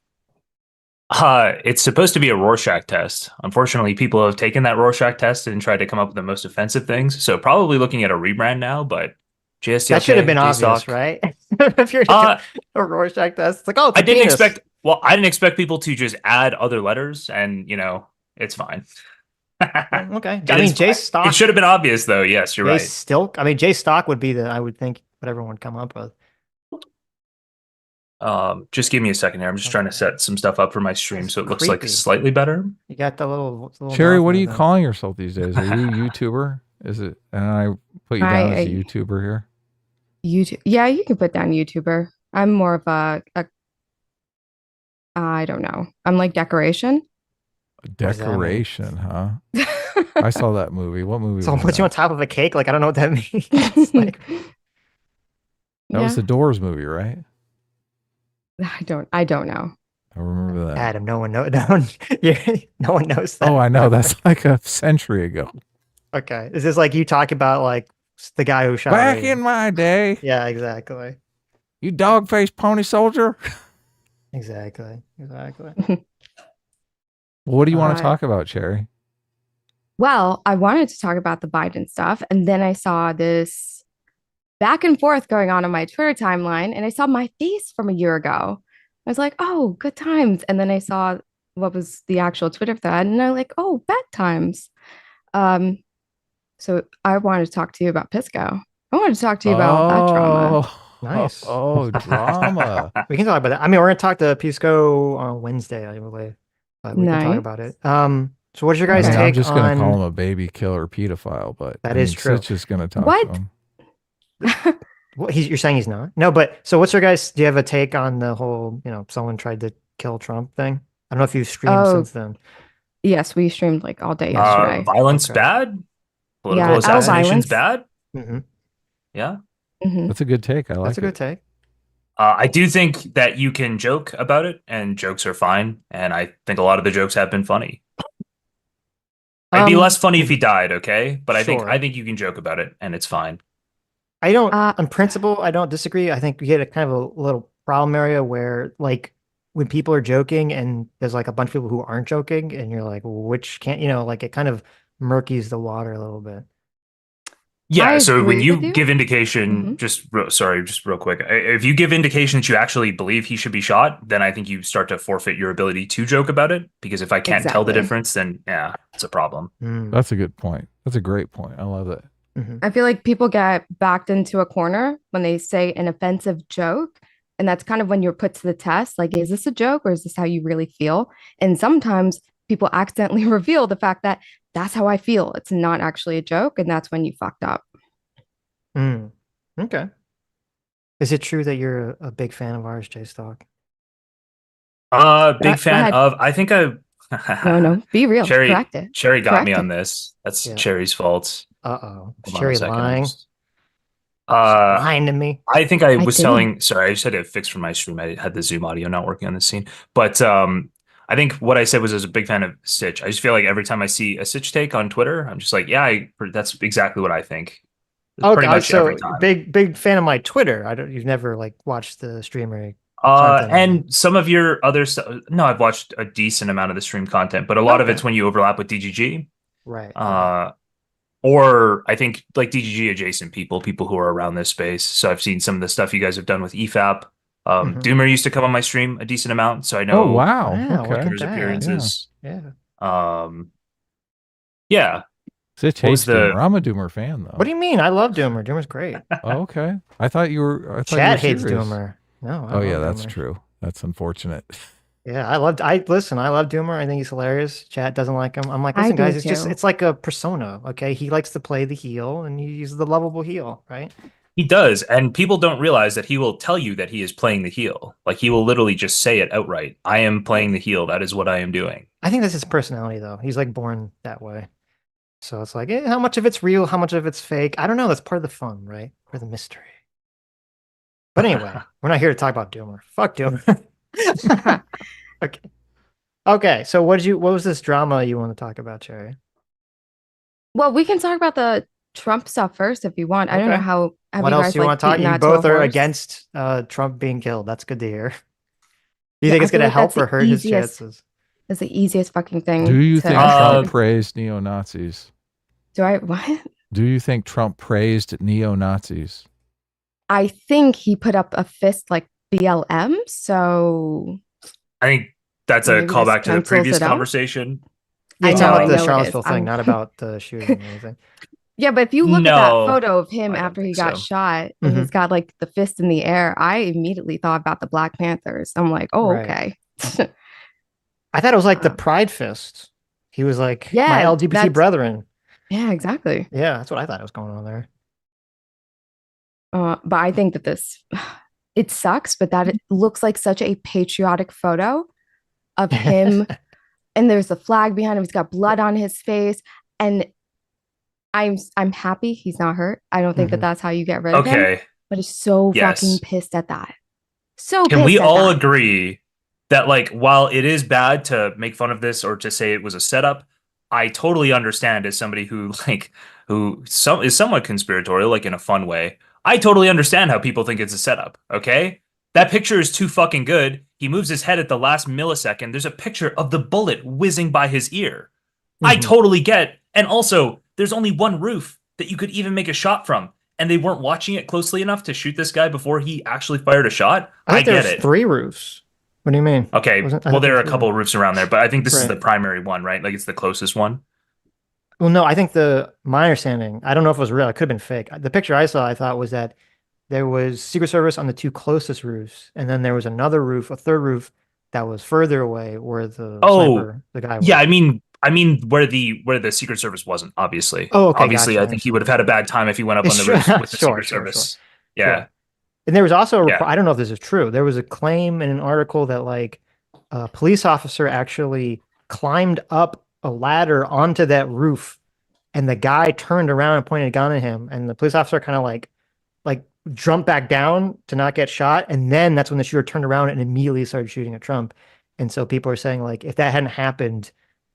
It's supposed to be a Rorschach test. Unfortunately, people have taken that Rorschach test and tried to come up with the most offensive things. So probably looking at a rebrand now, but JSTLK, That should have been obvious, Jstlk. right? If you're Uh, a Rorschach test, it's like, oh, it's I a didn't penis. expect. Well, I didn't expect people to just add other letters, and it's fine. Okay. It I mean, is- Jstlk. It should have been obvious, though. Yes, you're right. Jstlk. I mean, Jstlk would be I would think, what everyone would come up with. Just give me a second here. I'm just trying to set some stuff up for my stream That's so it looks like creepy. slightly better. You got the little Chaeiry, dog what are you movement. calling yourself these days? Are you a YouTuber? Is it? And I put you down as a YouTuber here. YouTube. Yeah, you can put down YouTuber. I'm more of a I don't know. I'm like decoration. does that mean? Decoration, huh? I saw that movie. What movie? Someone was puts you on that? top of a cake. Like, I don't know what that means. Like, That was the Doors movie, right? I don't know. I remember that. Adam, no one knows. No one knows that. Oh, I know. That's like a century ago. Okay. Is this like you talk about like the guy who shot Back Reagan? in my day, Yeah, exactly. you dog-faced pony soldier. Exactly. What do you want to Uh, talk about, Chaeiry? Well, I wanted to talk about the Biden stuff, and then I saw this back and forth going on my Twitter timeline, and I saw my face from a year ago. I was like, "Oh, good times," and then I saw what was the actual Twitter thread, and I'm like, "Oh, bad times." So I wanted to talk to you about Pisco. I wanted to talk to you about that drama. Nice. Oh, drama. We can talk about that. I mean, we're gonna talk to Pisco on Wednesday, I believe. But we can talk Nice. about it. So what's your I guys' mean, take I'm just going to on call him a baby killer pedophile, but That I is mean, true. Sitch is going to talk What? to him. you're saying he's not? No, but so what's your guys? Do you have a take on the whole, someone tried to kill Trump thing? I don't know if you've streamed Oh, since then. Yes, we streamed like all day yesterday. Violence Okay. bad? Political Yeah, assassinations violence. bad? hmm Yeah. Mhm. That's a good take. I like That's a good it. take. I do think that you can joke about it, and jokes are fine. And I think a lot of the jokes have been funny. It'd be less funny if he died, okay? But Sure. I think you can joke about it, and it's fine. I don't, on principle, I don't disagree. I think we get a kind of a little problem area where, like, when people are joking and there's like a bunch of people who aren't joking, and you're like, well, which can't, like it kind of murkies the water a little bit. Yeah, I so when agree you with you. give indication, just real quick, if you give indication that you actually believe he should be shot, then I think you start to forfeit your ability to joke about it. Because if I can't tell the Exactly. difference, then yeah, it's a problem. That's a good point. That's a great point. I love that. I feel like people get backed into a corner when they say an offensive joke. And that's kind of when you're put to the test. Like, is this a joke or is this how you really feel? And sometimes people accidentally reveal the fact that that's how I feel. It's not actually a joke. And that's when you fucked up. Okay. Is it true that you're a big fan of ours, Jstlk? Big Go fan ahead. of, I think I No, be real. Chaeiry Correct it. got Correct me it. on this. That's Yeah. Chaeiry's fault. Uh-oh. Is Hold on a Chaeiry second, lying? She's Lying to me? I think I I was didn't. telling, sorry, I just had it fixed for my stream. I had the Zoom audio not working on this scene. But I think what I said was I was a big fan of Sitch. I just feel like every time I see a Sitch take on Twitter, I'm just like, yeah, that's exactly what I think. Pretty much so every time. big fan of my Twitter. You've never like watched the streamer content. And some of your other stuff. No, I've watched a decent amount of the stream content, but a lot of it's when you overlap with DGG. Right. Or I think like DGG adjacent people who are around this space. So I've seen some of the stuff you guys have done with EFAP. Doomer used to come on my stream a decent amount, so I know. Oh, wow. Wow, look Okay. at that. Appearances. Yeah. Yeah. Sitch What was hates the- Doomer. I'm a Doomer fan, though. What do you mean? I love Doomer. Doomer's great. Oh, okay. I thought you were. Chat hates serious. Doomer. No. Oh, yeah, love that's Doomer. true. That's unfortunate. Yeah, I love Doomer. I think he's hilarious. Chat doesn't like him. I'm like, I listen, do guys, too. it's like a persona. Okay, he likes to play the heel, and he's the lovable heel, right? He does, and people don't realize that he will tell you that he is playing the heel. Like he will literally just say it outright. I am playing the heel. That is what I am doing. I think that's his personality, though. He's like born that way. So it's like, how much of it's real, how much of it's fake? I don't know. That's part of the fun, right? Or the mystery. But anyway, we're not here to talk about Doomer. Fuck Doomer. Okay. So what was this drama you want to talk about, Chaeiry? Well, we can talk about the Trump stuff first if you want. I don't know Okay. how. Have What you else guys do you like want to talk? beaten You that to a both are horse? against Trump being killed. That's good to hear. Do you Yeah, think I it's going feel to like help that's or the hurt his easiest- chances? It's the easiest fucking thing. Do you think to- Trump praised neo-Nazis? Do I what? Do you think Trump praised neo-Nazis? I think he put up a fist like BLM. So I think that's a Maybe this callback to the cancels previous it out? conversation. Yeah, I it's know, about I the know it is. Charlottesville thing, I'm- not about the shooting or anything. Yeah, but if you look at that No, photo of him I don't after he think got so. shot and Mhm. he's got like the fist in the air, I immediately thought about the Black Panthers. I'm like, oh, Right. okay. I thought it was like the Uh, Pride Fist. He was like, my yeah, LGBT brethren. yeah, exactly. Yeah, that's what I thought was going on there. But I think that this it sucks, but that it looks like such a patriotic photo of him, and there's a flag behind him. He's got blood on his face, and I'm happy he's not hurt. I don't think that Mhm. that's how you get rid of him. Okay. But he's so fucking Yes. pissed at that. So Can pissed we at all that. agree that, like, while it is bad to make fun of this or to say it was a setup, I totally understand as somebody who is somewhat conspiratorial, like in a fun way. I totally understand how people think it's a setup. Okay, that picture is too fucking good. He moves his head at the last millisecond. There's a picture of the bullet whizzing by his ear. I Mhm. totally get. And also, there's only one roof that you could even make a shot from, and they weren't watching it closely enough to shoot this guy before he actually fired a shot. I I think get there's it. 3 roofs. What do you mean? Okay, I well, thought there are a was couple of roofs around there, but I think this is the Right. primary one, right? Like it's the closest one. Well, no, I think my understanding, I don't know if it was real, it could have been fake. The picture I saw, I thought was that there was Secret Service on the 2 closest roofs, and then there was another roof, a third roof that was further away where the Oh, the guy yeah. was. I mean, where the Secret Service wasn't, obviously. Oh, okay, Obviously, gotcha. I think he would have had a bad time if he went up on the Sure, roofs with the sure, Secret sure, Service. sure. Yeah, And there was also a yeah. I don't know if this is true. There was a claim in an article that like a police officer actually climbed up a ladder onto that roof, and the guy turned around and pointed a gun at him, and the police officer kind of like jumped back down to not get shot, and then that's when the shooter turned around and immediately started shooting at Trump. And so people are saying like if that hadn't happened,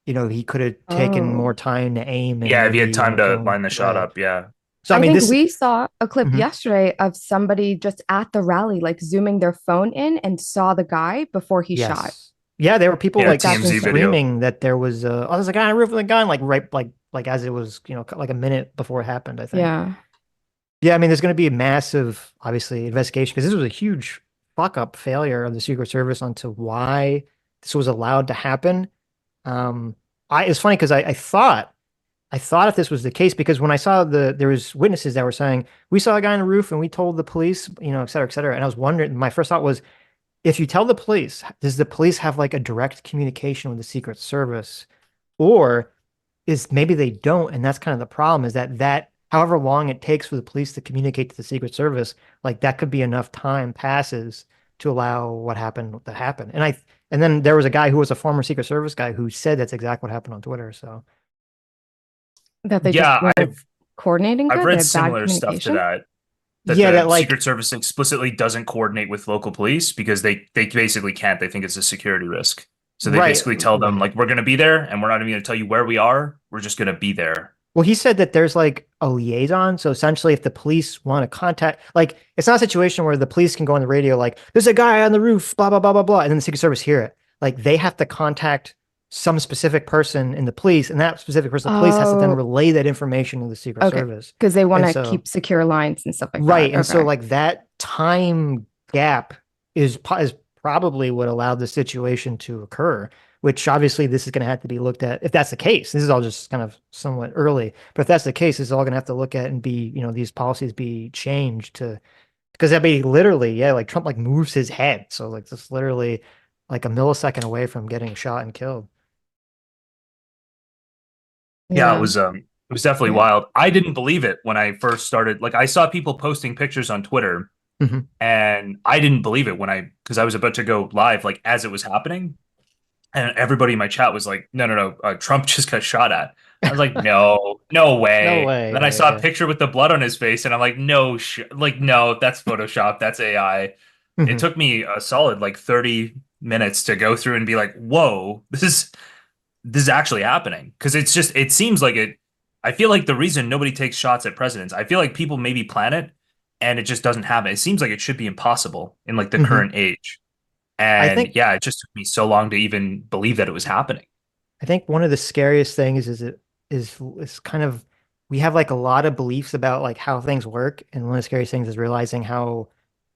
he could have taken more Oh. time to aim and Yeah, if he had maybe time to kill him. line the shot Right. up, yeah. So I mean, think this. we saw a clip Mhm. yesterday of somebody just at the rally, like zooming their phone in and saw the guy before he shot. Yes. Yeah, there were people Yeah, like That's TMZ insane. video. screaming that there was there's a guy on the roof with a gun, like right like as it was, like a minute before it happened, I think. Yeah. Yeah, I mean, there's going to be a massive, obviously, investigation because this was a huge fuck up failure of the Secret Service onto why this was allowed to happen. It's funny because I thought if this was the case, because when I saw there was witnesses that were saying we saw a guy on the roof and we told the police, et cetera, et cetera. And I was wondering, my first thought was, if you tell the police, does the police have like a direct communication with the Secret Service, or is maybe they don't? And that's kind of the problem, is that however long it takes for the police to communicate to the Secret Service, like that could be enough time passes to allow what happened to happen. And then there was a guy who was a former Secret Service guy who said that's exactly what happened on Twitter. So That they Yeah, just weren't coordinating I've good. They read had bad similar stuff to communication. that. yeah, The that like Secret Service explicitly doesn't coordinate with local police because they basically can't. They think it's a security risk. So they right, basically tell them, right. like, we're going to be there and we're not even going to tell you where we are. We're just going to be there. Well, he said that there's like a liaison. So essentially, if the police want to contact, like, it's not a situation where the police can go on the radio, like, there's a guy on the roof, blah, blah, blah, blah, blah. And then the Secret Service hear it. Like, they have to contact some specific person in the police, and that specific person, the police has to then Oh, relay that information to the Secret okay. Service. Because they want And to so, keep secure lines and stuff like right. that. And so, Okay. like, that time gap is probably what allowed the situation to occur, which obviously this is going to have to be looked at if that's the case. This is all just kind of somewhat early, but if that's the case, it's all going to have to look at and be, these policies be changed because that'd be literally, yeah, like Trump like moves his head. So like this literally like a millisecond away from getting shot and killed. Yeah, it was definitely Yeah. wild. I didn't believe it when I first started. Like, I saw people posting pictures on Twitter, Mhm. and I didn't believe it because I was about to go live, like, as it was happening, and everybody in my chat was like, no, Trump just got shot at. I was like, no way. No way, And then I right, saw yeah. a picture with the blood on his face, and I'm like, no, no, that's Photoshop, that's AI. It Mhm. took me a solid like 30 minutes to go through and be like, whoa, this is actually happening. Because it seems like it. I feel like the reason nobody takes shots at presidents, I feel like people maybe plan it and it just doesn't happen. It seems like it should be impossible in like the Mhm. current age. I And think yeah, it just took me so long to even believe that it was happening. I think one of the scariest things is kind of, we have like a lot of beliefs about like how things work, and one of the scariest things is realizing how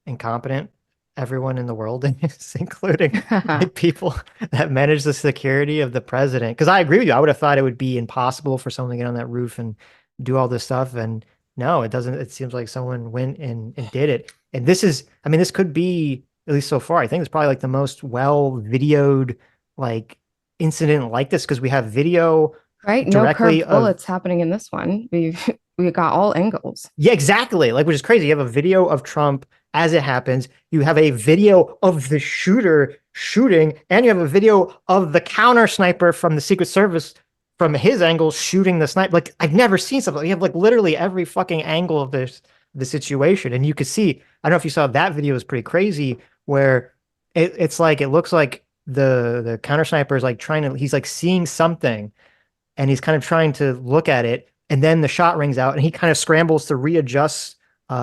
incompetent everyone in the world is, including like people that manage the security of the president. Because I agree with you. I would have thought it would be impossible for someone to get on that roof and do all this stuff. And no, it doesn't. It seems like someone went and did it. And this is, I mean, this could be, at least so far, I think it's probably like the most well videoed like incident like this, because we have video Right? No directly curved bullets happening in this one. We got all angles. Yeah, exactly. Like, which is crazy. You have a video of Trump as it happens. You have a video of the shooter shooting, and you have a video of the counter sniper from the Secret Service from his angle shooting the sniper. Like, I've never seen something. You have like literally every fucking angle of the situation, and you could see. I don't know if you saw that video. Is pretty crazy where it's like it looks like the counter sniper is like he's like seeing something, and he's kind of trying to look at it. And then the shot rings out, and he kind of scrambles to readjust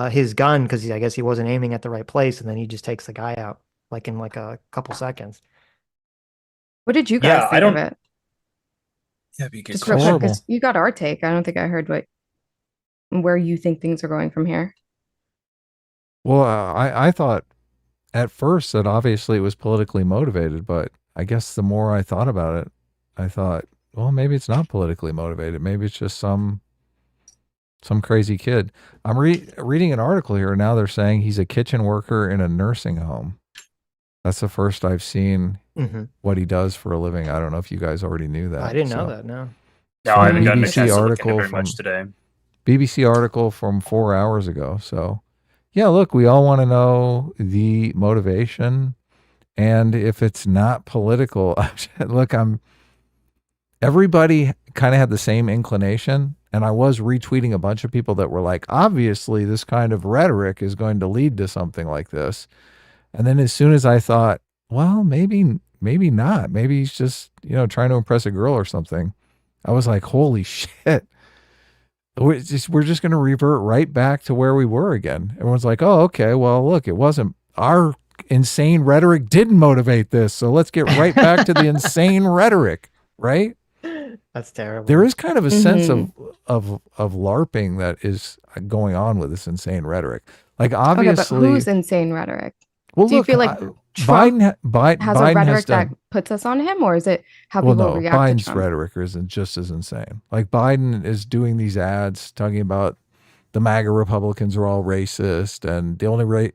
his gun because I guess he wasn't aiming at the right place, and then he just takes the guy out like in like a couple seconds. What did you guys think of it? Yeah, because Just real quick, 'cause you got our take. I don't think I heard where you think things are going from here. Well, I thought at first that obviously it was politically motivated, but I guess the more I thought about it, I thought, well, maybe it's not politically motivated. Maybe it's just some crazy kid. I'm reading an article here. Now they're saying he's a kitchen worker in a nursing home. That's the first I've seen what he does for a living. I don't know if you guys already knew that. I didn't know that. No. No, I haven't gotten a BBC chance to look article into very from much today. BBC article from 4 hours ago. So, yeah, look, we all want to know the motivation, and if it's not political, look, everybody kind of had the same inclination, and I was retweeting a bunch of people that were like, obviously this kind of rhetoric is going to lead to something like this. And then as soon as I thought, well, maybe not, maybe he's just, trying to impress a girl or something, I was like, holy shit, we're just going to revert right back to where we were again. Everyone's like, oh, okay, well, look, it wasn't our insane rhetoric didn't motivate this, so let's get right back to the insane rhetoric, right? That's terrible. There is kind of a sense of LARPing that is going on with this insane rhetoric. Like, obviously, okay, but who's insane rhetoric? Well, do you feel like Trump has a rhetoric that puts us on him, or is it how people react Biden's to Trump? rhetoric isn't just as insane. Like, Biden is doing these ads talking about the MAGA Republicans are all racist, and the only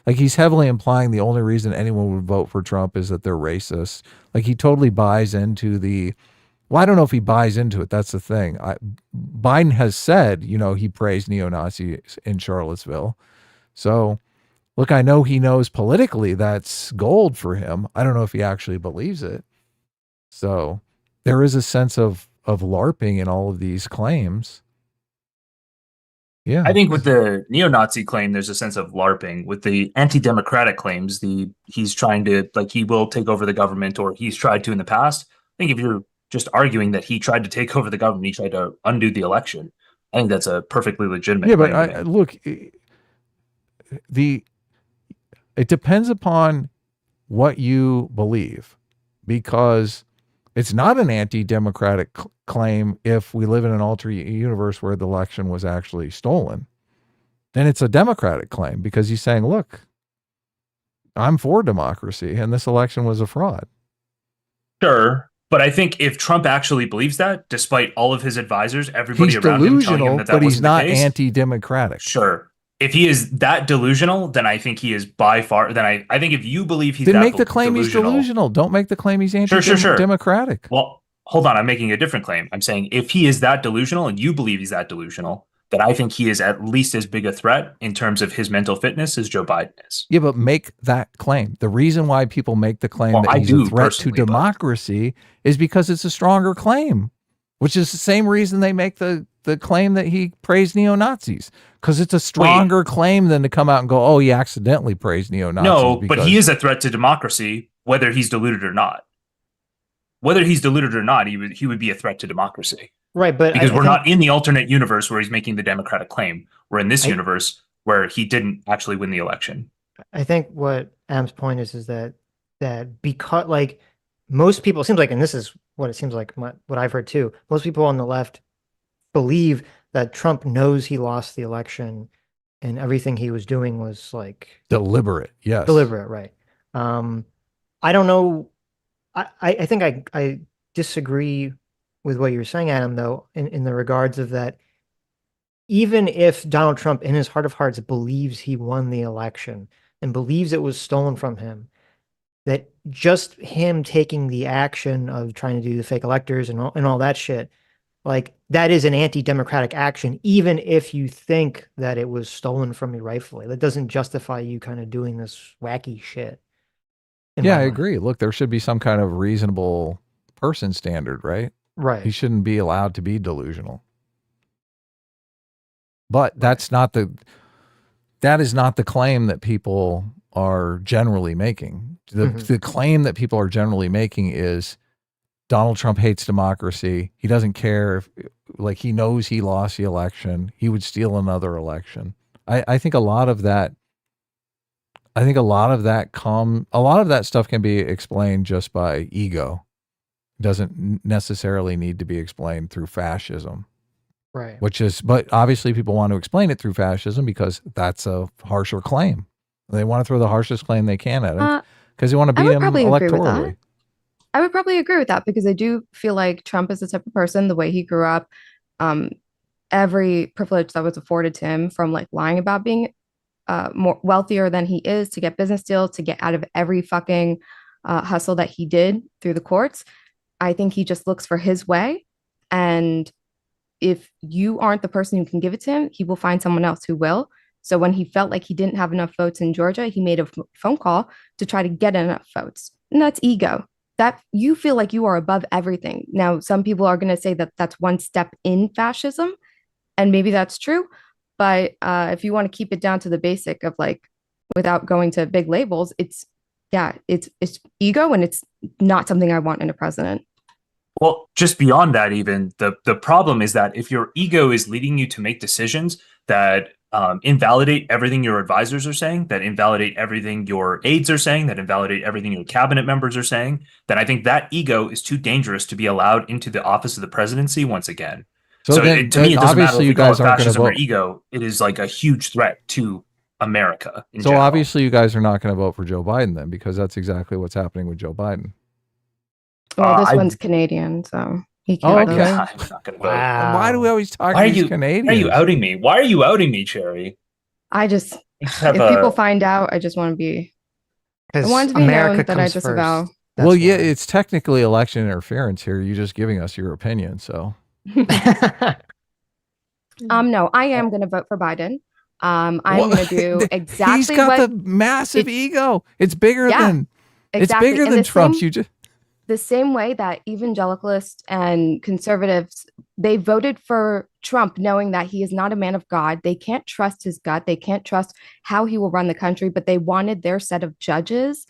like he's heavily implying the only reason anyone would vote for Trump is that they're racist. Like, he totally buys into well, I don't know if he buys into it. That's the thing. Biden has said, he praised neo-Nazis in Charlottesville. So, look, I know he knows politically that's gold for him. I don't know if he actually believes it. So there is a sense of LARPing in all of these claims. Yeah. I think with the neo-Nazi claim, there's a sense of LARPing. With the anti-democratic claims, he's trying to, like, he will take over the government, or he's tried to in the past. I think if you're just arguing that he tried to take over the government, he tried to undo the election, I think that's a perfectly legitimate claim. Yeah, but look, it depends upon what you believe, because it's not an anti-democratic claim if we live in an alternate universe where the election was actually stolen. Then it's a democratic claim, because he's saying, look, I'm for democracy and this election was a fraud. Sure. But I think if Trump actually believes that, despite all of his advisors, everybody he's around him telling him delusional, that but he's wasn't the not case, anti-democratic. Sure. If he is that delusional, then I think he is by far. Then I think if you believe he's then that make the claim he's delusional. Don't make the claim he's anti-democratic. Well, hold on. I'm making a different claim. I'm saying if he is that delusional and you believe he's that delusional, then I think he is at least as big a threat in terms of his mental fitness as Joe Biden is. Yeah, but make that claim. The reason why people make the claim that he's a threat to democracy is because it's a stronger claim, which is the same reason they make the claim that he praised neo-Nazis, because it's a stronger claim than to come out and go, oh, he accidentally praised neo-Nazis. No, but he is a threat to democracy, whether he's deluded or not. Whether he's deluded or not, he would be a threat to democracy. Right, but because we're not in the alternate universe where he's making the Democratic claim. We're in this universe where he didn't actually win the election. I think what Am's point is that because, like, most people, it seems like, and this is what it seems like, what I've heard too, most people on the left believe that Trump knows he lost the election and everything he was doing was like Deliberate. Yes. deliberate, right? I don't know. I think I disagree with what you're saying, Adam, though, in the regards of that. Even if Donald Trump, in his heart of hearts, believes he won the election and believes it was stolen from him, that just him taking the action of trying to do the fake electors and all that shit, like that is an anti-democratic action, even if you think that it was stolen from you rightfully. That doesn't justify you kind of doing this wacky shit. Yeah, I agree. Look, there should be some kind of reasonable person standard, right? Right. He shouldn't be allowed to be delusional. But that is not the claim that people are generally making. The claim that people are generally making is Donald Trump hates democracy. He doesn't care if, like, he knows he lost the election. He would steal another election. I think a lot of that stuff can be explained just by ego. It doesn't necessarily need to be explained through fascism. Right. But obviously people want to explain it through fascism because that's a harsher claim. They want to throw the harshest claim they can at him because they want to beat him electorally. I would probably agree with that because I do feel like Trump is the type of person, the way he grew up, every privilege that was afforded to him, from like lying about being more wealthier than he is to get business deals, to get out of every fucking hustle that he did through the courts. I think he just looks for his way, and if you aren't the person who can give it to him, he will find someone else who will. So when he felt like he didn't have enough votes in Georgia, he made a phone call to try to get enough votes. And that's ego. That you feel like you are above everything. Now, some people are going to say that that's one step in fascism, and maybe that's true. But if you want to keep it down to the basic of, like, without going to big labels, it's ego, and it's not something I want in a president. Well, just beyond that, even the problem is that if your ego is leading you to make decisions that invalidate everything your advisors are saying, that invalidate everything your aides are saying, that invalidate everything your cabinet members are saying, then I think that ego is too dangerous to be allowed into the office of the presidency once again. So then, to me, it doesn't matter if you you call guys it aren't going to fascism or vote. ego. It is like a huge threat to America in So general. obviously you guys are not going to vote for Joe Biden then, because that's exactly what's happening with Joe Biden. Well, this one's Canadian, so he can't. Okay. vote. I'm not going to vote. Wow. Why do we always talk Why are these you Canadians? Why are you outing me? Why are you outing me, Chaeiry? I just, Have if people find out, I just want to be. I want to be known that I disavow. Well, yeah, it's technically election interference here. You're just giving us your opinion, so. No, I am going to vote for Biden. I'm going to do exactly He's got what the massive ego. It's bigger than exactly. It's bigger And than Trump's. The same way that evangelicalists and conservatives, they voted for Trump knowing that he is not a man of God. They can't trust his gut. They can't trust how he will run the country, but they wanted their set of judges,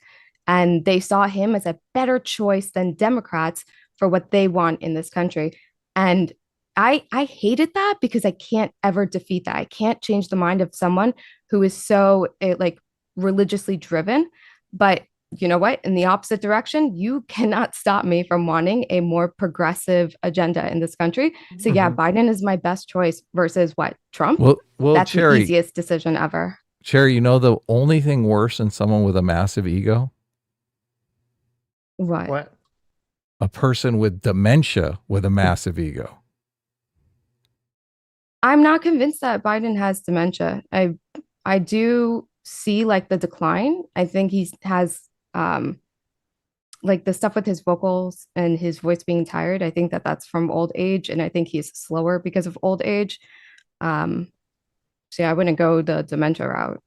and they saw him as a better choice than Democrats for what they want in this country. And I hated that because I can't ever defeat that. I can't change the mind of someone who is so like religiously driven. But you know what? In the opposite direction, you cannot stop me from wanting a more progressive agenda in this country. So yeah, Biden is my best choice versus what? Trump? Well, that's Chaeiry, the easiest decision ever. Chaeiry, you know the only thing worse than someone with a massive ego? What? A person with dementia with a massive ego. I'm not convinced that Biden has dementia. I do see like the decline. I think he has like the stuff with his vocals and his voice being tired. I think that that's from old age, and I think he's slower because of old age. So yeah, I wouldn't go the dementia route.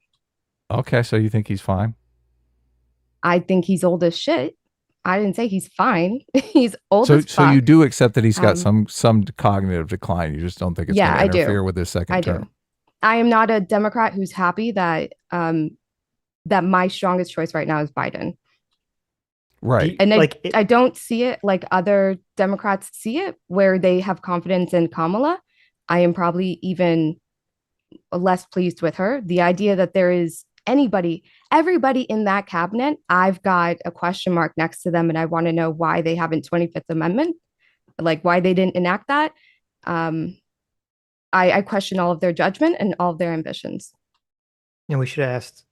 Okay, so you think he's fine? I think he's old as shit. I didn't say he's fine. He's old as fuck. So you do accept that he's got some cognitive decline. You just don't think it's going to interfere with his second term. I do. I am not a Democrat who's happy that that my strongest choice right now is Biden. Right. And I don't see it like other Democrats see it, where they have confidence in Kamala. I am probably even less pleased with her. The idea that there is everybody in that cabinet, I've got a question mark next to them, and I want to know why they haven't 25th Amendment, like why they didn't enact that. I question all of their judgment and all of their ambitions. we should ask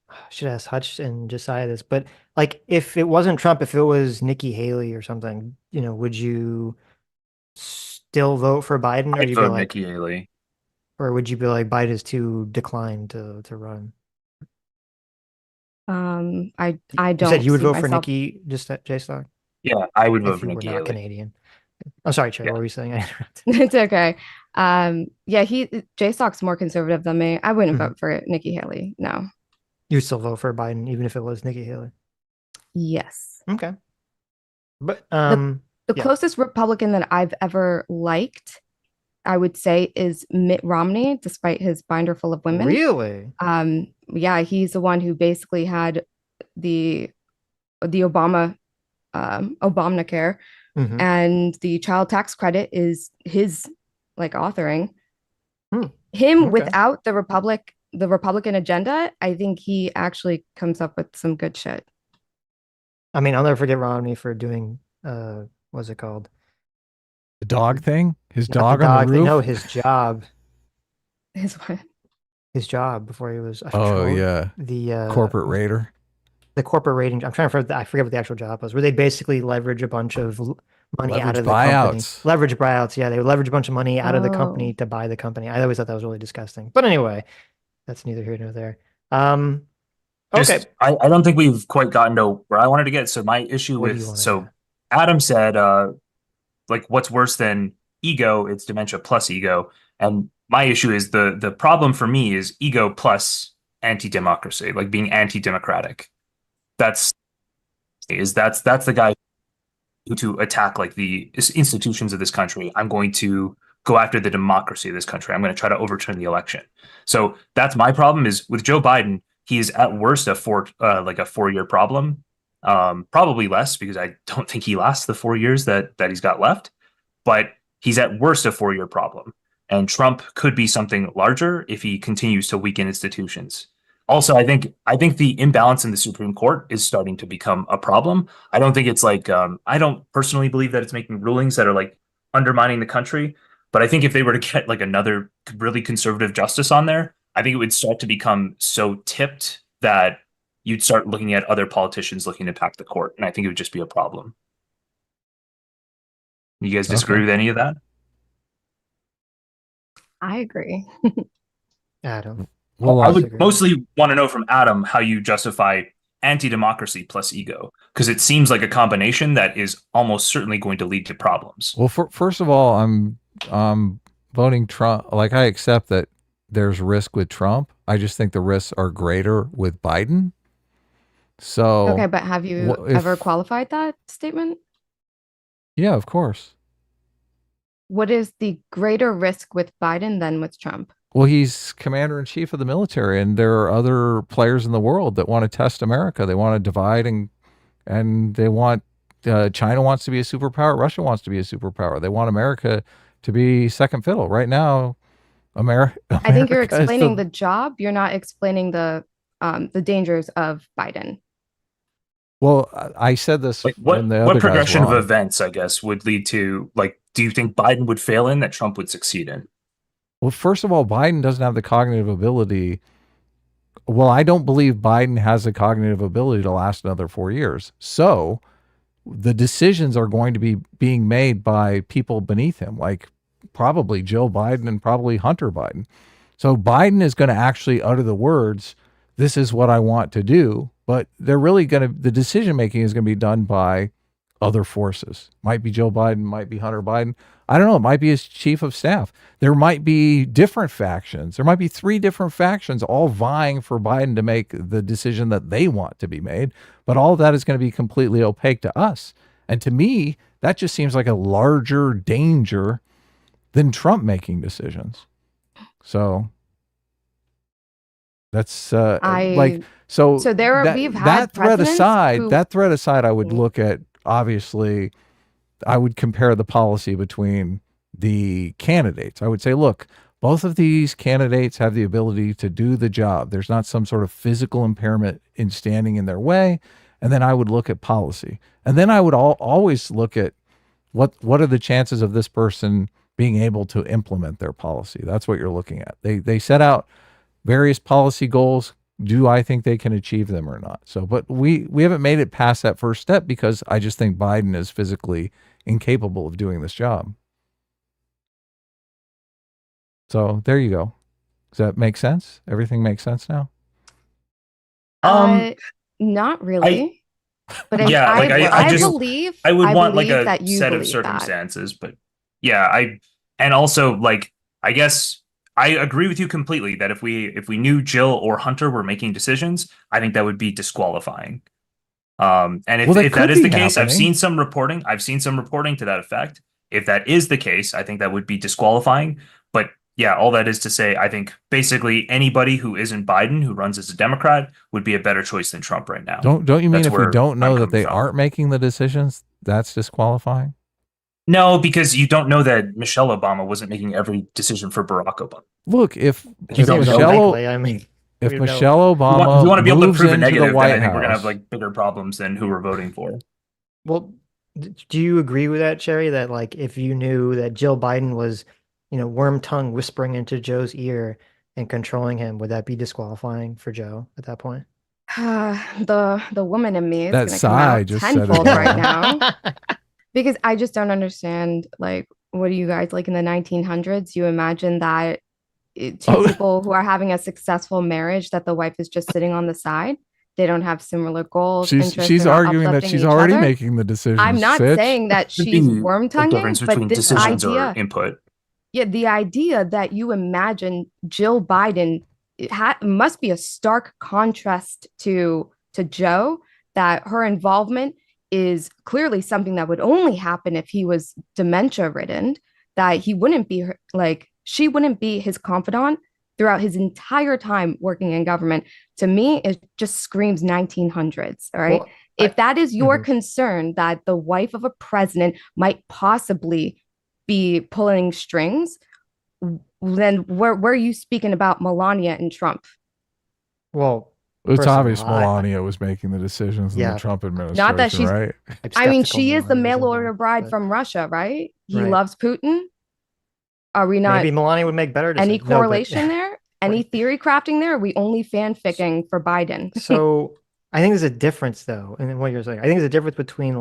Hutch and Josiah this, but like if it wasn't Trump, if it was Nikki Haley or something, would you still vote for Biden, or I'd you'd be vote like, Nikki Haley. or would you be like Biden's too declined to run? I You don't said you would see vote for myself. Nikki, just at Jstlk, Yeah, I would vote if for you were Nikki not Haley. Canadian. I'm sorry, Chaeiry, Yeah. what were you saying? I interrupted. It's okay. Yeah, Jstlk's more conservative than me. I wouldn't Mhm. vote for Nikki Haley. No. You'd still vote for Biden, even if it was Nikki Haley. Yes. Okay. But The yeah. closest Republican that I've ever liked, I would say, is Mitt Romney, despite his binder full of women. Really? Yeah, he's the one who basically had the Obamacare, Mhm. and the child tax credit is his authoring. Okay. Him without the Republican agenda, I think he actually comes up with some good shit. I mean, I'll never forget Romney for doing what's it called? The dog thing? His Not the dog on the dog thing, roof? no, his job. His what? His job before he was Oh, yeah. the Corporate raider. the corporate rating. I'm trying to I forget what the actual job was, where they basically leverage a bunch of money out Leverage of the company. buyouts. Leverage buyouts. Yeah, they would leverage a bunch of money out of the company Oh. to buy the company. I always thought that was really disgusting. But anyway, that's neither here nor there. Okay. I don't think we've quite gotten to where I wanted to get. So my issue What do you with, wanna so get? Adam said, like what's worse than ego? It's dementia plus ego. And my issue is the problem for me is ego plus anti-democracy, like being anti-democratic. That's the guy who to attack like the institutions of this country. I'm going to go after the democracy of this country. I'm going to try to overturn the election. So that's my problem is with Joe Biden. He is at worst a 4-year problem. Probably less because I don't think he lasts the 4 years that he's got left. But he's at worst a 4-year problem. And Trump could be something larger if he continues to weaken institutions. Also, I think the imbalance in the Supreme Court is starting to become a problem. I don't think it's like I don't personally believe that it's making rulings that are like undermining the country. But I think if they were to get like another really conservative justice on there, I think it would start to become so tipped that you'd start looking at other politicians looking to pack the court, and I think it would just be a problem. You guys disagree with any of that? I agree. Adam. Well, I would disagree. mostly want to know from Adam how you justify anti-democracy plus ego, because it seems like a combination that is almost certainly going to lead to problems. well, first of all, I'm voting Trump. Like, I accept that there's risk with Trump. I just think the risks are greater with Biden. So Okay, but have you ever qualified that statement? Yeah, of course. What is the greater risk with Biden than with Trump? Well, he's commander in chief of the military, and there are other players in the world that want to test America. They want to divide, and they want China wants to be a superpower. Russia wants to be a superpower. They want America to be second fiddle. Right now, America. I think you're explaining the job. You're not explaining the dangers of Biden. Well, I said this. Like when the what other progression guys of were on. events, I guess, would lead to like, do you think Biden would fail in that Trump would succeed in? Well, first of all, Biden doesn't have the cognitive ability. Well, I don't believe Biden has the cognitive ability to last another 4 years. So the decisions are going to be being made by people beneath him, like probably Joe Biden and probably Hunter Biden. So Biden is going to actually utter the words, "This is what I want to do," but they're really going to, the decision making is going to be done by other forces. Might be Joe Biden, might be Hunter Biden. I don't know. It might be his chief of staff. There might be different factions. There might be 3 different factions all vying for Biden to make the decision that they want to be made. But all of that is going to be completely opaque to us. And to me, that just seems like a larger danger than Trump making decisions. So that's so there we've had that threat aside, who, that threat aside, I would look at, obviously, I would compare the policy between the candidates. I would say, look, both of these candidates have the ability to do the job. There's not some sort of physical impairment in standing in their way. And then I would look at policy. And then I would always look at what are the chances of this person being able to implement their policy. That's what you're looking at. They set out various policy goals. Do I think they can achieve them or not? So, but we haven't made it past that first step because I just think Biden is physically incapable of doing this job. So there you go. Does that make sense? Everything makes sense now? Not really. But I I would want like believe a that you set of believe circumstances, but yeah, and also like I guess I agree with you completely that if we knew Jill or Hunter were making decisions, I think that would be disqualifying. And if that is the case, I've seen some reporting to that effect. If that is the case, I think that would be disqualifying. But yeah, all that is to say, I think basically anybody who isn't Biden, who runs as a Democrat, would be a better choice than Trump right now. Don't you mean That's if we where don't know I'm that they coming from. aren't making the decisions, that's disqualifying? No, because you don't know that Michelle Obama wasn't making every decision for Barack Obama. Look, if You don't know, Michelle, frankly, I mean, if we Michelle know. Obama you want to be able to moves prove a into negative, the White then I think we're gonna House, have like bigger problems than who we're voting for. Well, do you agree with that, Chaeiry? That like if you knew that Jill Biden was, worm tongue whispering into Joe's ear and controlling him, would that be disqualifying for Joe at that point? The woman in me is That going to come sigh out just said it tenfold all. right now because I just don't understand. Like, what do you guys like in the 1900s? You imagine that two people who are having a successful marriage, that the wife is just sitting on the side. They don't have similar goals. She's arguing that she's already making the decisions. I'm not saying that she's worm tonguing, but this idea, input. Yeah, the idea that you imagine Jill Biden must be a stark contrast to Joe, that her involvement is clearly something that would only happen if he was dementia ridden, that he wouldn't be she wouldn't be his confidant throughout his entire time working in government. To me, it just screams 1900s. All right. Well, if that is your concern, that the wife of a president might possibly be pulling strings, then where are you speaking about Melania and Trump? Well, it's obvious Melania was making the decisions in the Trump administration. Not that she's right. I mean, she is the mail order bride from Russia, right? He loves Putin. Are we not? Maybe Melania would make better decisions. Any correlation there? Any theory crafting there? Are we only fanficking for Biden? So I think there's a difference, though, in what you're saying. I think there's a difference between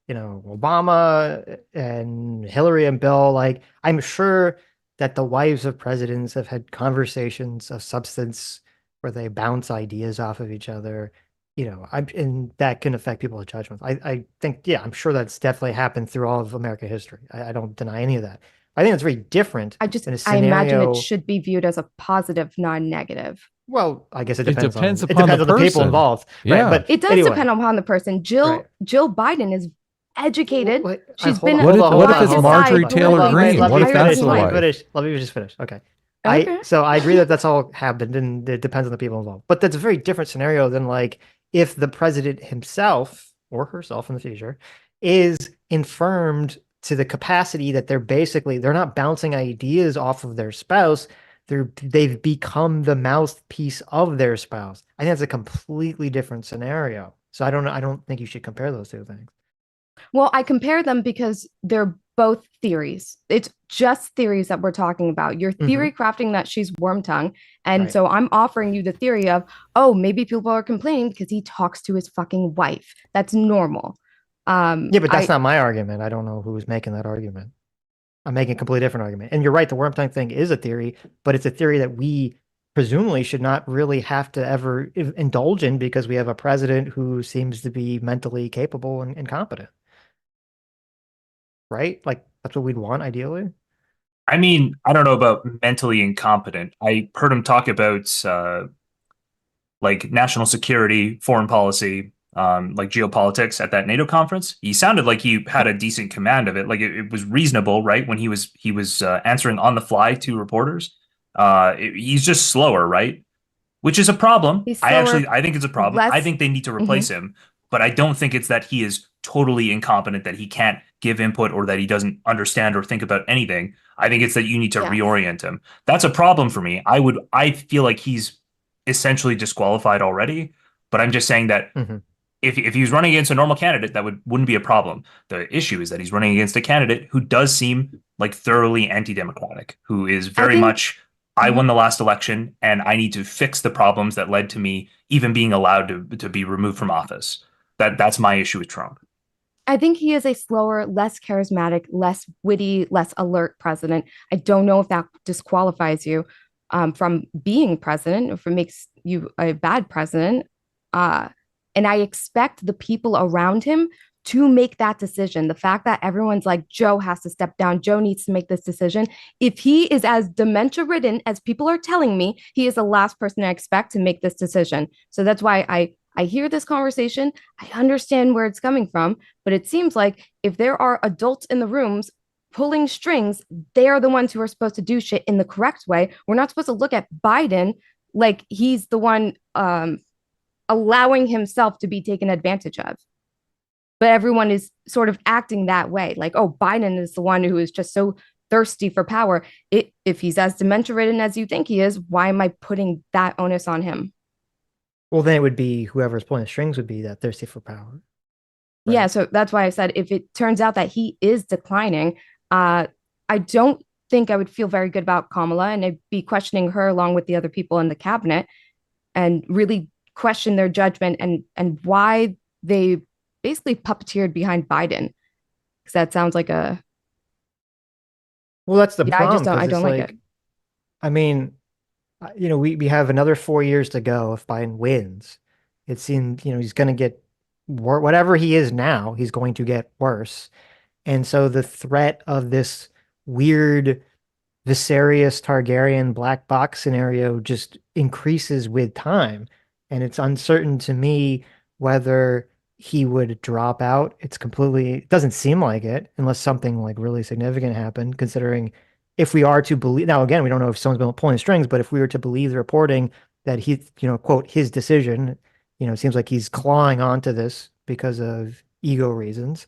Obama and Hillary and Bill. Like, I'm sure that the wives of presidents have had conversations of substance where they bounce ideas off of each other. And that can affect people's judgments. I think, I'm sure that's definitely happened through all of American history. I don't deny any of that. I think it's very different. I imagine it should be viewed as a positive, not negative. Well, I guess it depends on the people involved. Yeah. Right? But it does depend upon the person. Jill Biden is educated. She's been. What if it's Marjorie Taylor Greene? What if that's the wife? Let me just finish. Okay. So I agree that that's all happened, and it depends on the people involved. But that's a very different scenario than if the president himself or herself in the future is infirmed to the capacity that they're not bouncing ideas off of their spouse. They've become the mouthpiece of their spouse. I think that's a completely different scenario. So I don't think you should compare those two things. Well, I compare them because they're both theories. It's just theories that we're talking about. You're theory crafting that she's worm tongue. And so I'm offering you the theory of, maybe people are complaining because he talks to his fucking wife. That's normal. But that's not my argument. I don't know who's making that argument. I'm making a completely different argument. And you're right, the worm tongue thing is a theory, but it's a theory that we presumably should not really have to ever indulge in because we have a president who seems to be mentally capable and competent. Right? Like, that's what we'd want, ideally. I mean, I don't know about mentally incompetent. I heard him talk about national security, foreign policy, geopolitics at that NATO conference. He sounded like he had a decent command of it. Like it was reasonable, right? When he was answering on the fly to reporters. He's just slower, right? Which is a problem. I think it's a problem. I think they need to replace him, but I don't think it's that he is totally incompetent, that he can't give input or that he doesn't understand or think about anything. I think it's that you need to reorient him. That's a problem for me. I feel like he's essentially disqualified already, but I'm just saying that if he was running against a normal candidate, that wouldn't be a problem. The issue is that he's running against a candidate who does seem like thoroughly anti-democratic, who is very much I won the last election, and I need to fix the problems that led to me even being allowed to be removed from office. That's my issue with Trump. I think he is a slower, less charismatic, less witty, less alert president. I don't know if that disqualifies you from being president, or if it makes you a bad president. And I expect the people around him to make that decision. The fact that everyone's like, Joe has to step down, Joe needs to make this decision. If he is as dementia ridden as people are telling me, he is the last person I expect to make this decision. So that's why I hear this conversation. I understand where it's coming from, but it seems like if there are adults in the rooms pulling strings, they are the ones who are supposed to do shit in the correct way. We're not supposed to look at Biden like he's the one allowing himself to be taken advantage of. But everyone is sort of acting that way. Like, oh, Biden is the one who is just so thirsty for power. If he's as dementia ridden as you think he is, why am I putting that onus on him? Well, then it would be whoever's pulling the strings would be that thirsty for power. Right. Yeah, so that's why I said if it turns out that he is declining, I don't think I would feel very good about Kamala, and I'd be questioning her along with the other people in the cabinet and really question their judgment and why they basically puppeteered behind Biden. Because that sounds like a... Well, that's the problem. I don't like it. I mean, you know, we have another 4 years to go if Biden wins. It seems, you know, he's going to get whatever he is now, he's going to get worse. And so the threat of this weird Viserys Targaryen black box scenario just increases with time. And it's uncertain to me whether he would drop out. It doesn't seem like it, unless something like really significant happened, considering if we are to believe, now again, we don't know if someone's been pulling strings, but if we were to believe the reporting that he, you know, quote, his decision, you know, it seems like he's clawing onto this because of ego reasons.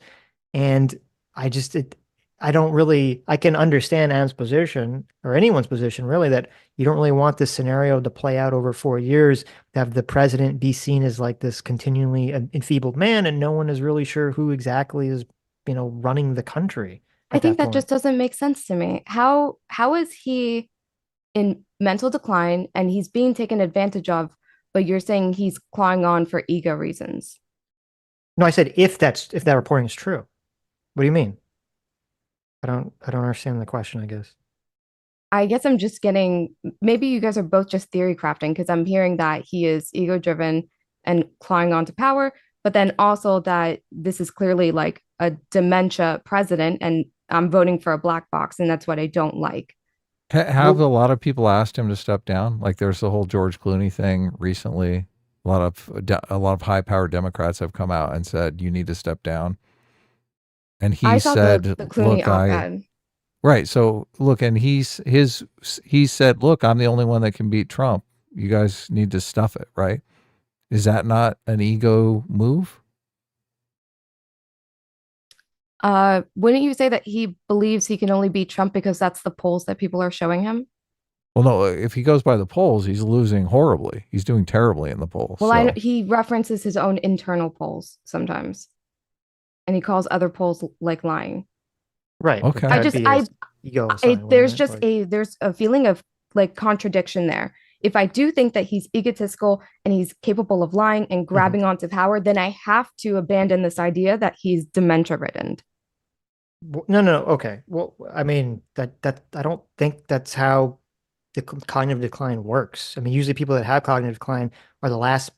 And I can understand Adam's position, or anyone's position really, that you don't really want this scenario to play out over 4 years, to have the president be seen as like this continually enfeebled man, and no one is really sure who exactly is, you know, running the country. I think that just doesn't make sense to me. How is he in mental decline and he's being taken advantage of, but you're saying he's clawing on for ego reasons? No, I said if that reporting is true. What do you mean? I don't understand the question, I guess. I guess I'm just getting, maybe you guys are both just theory crafting, because I'm hearing that he is ego driven and clawing onto power, but then also that this is clearly like a dementia president and I'm voting for a black box, and that's what I don't like. Have a lot of people asked him to step down? Like there's the whole George Clooney thing recently. A lot of high-powered Democrats have come out and said you need to step down. And he said, the Clooney op-ed. Right. So look, and he said, look, I'm the only one that can beat Trump. You guys need to stuff it, right? Is that not an ego move? Wouldn't you say that he believes he can only beat Trump because that's the polls that people are showing him? Well, no, if he goes by the polls, he's losing horribly. He's doing terribly in the polls. Well, he references his own internal polls sometimes, and he calls other polls like lying. Right. Okay. There's a feeling of like contradiction there. If I do think that he's egotistical and he's capable of lying and grabbing onto power, then I have to abandon this idea that he's dementia ridden. No. Okay. Well, I mean, that I don't think that's how the cognitive decline works. I mean, usually people that have cognitive decline are the last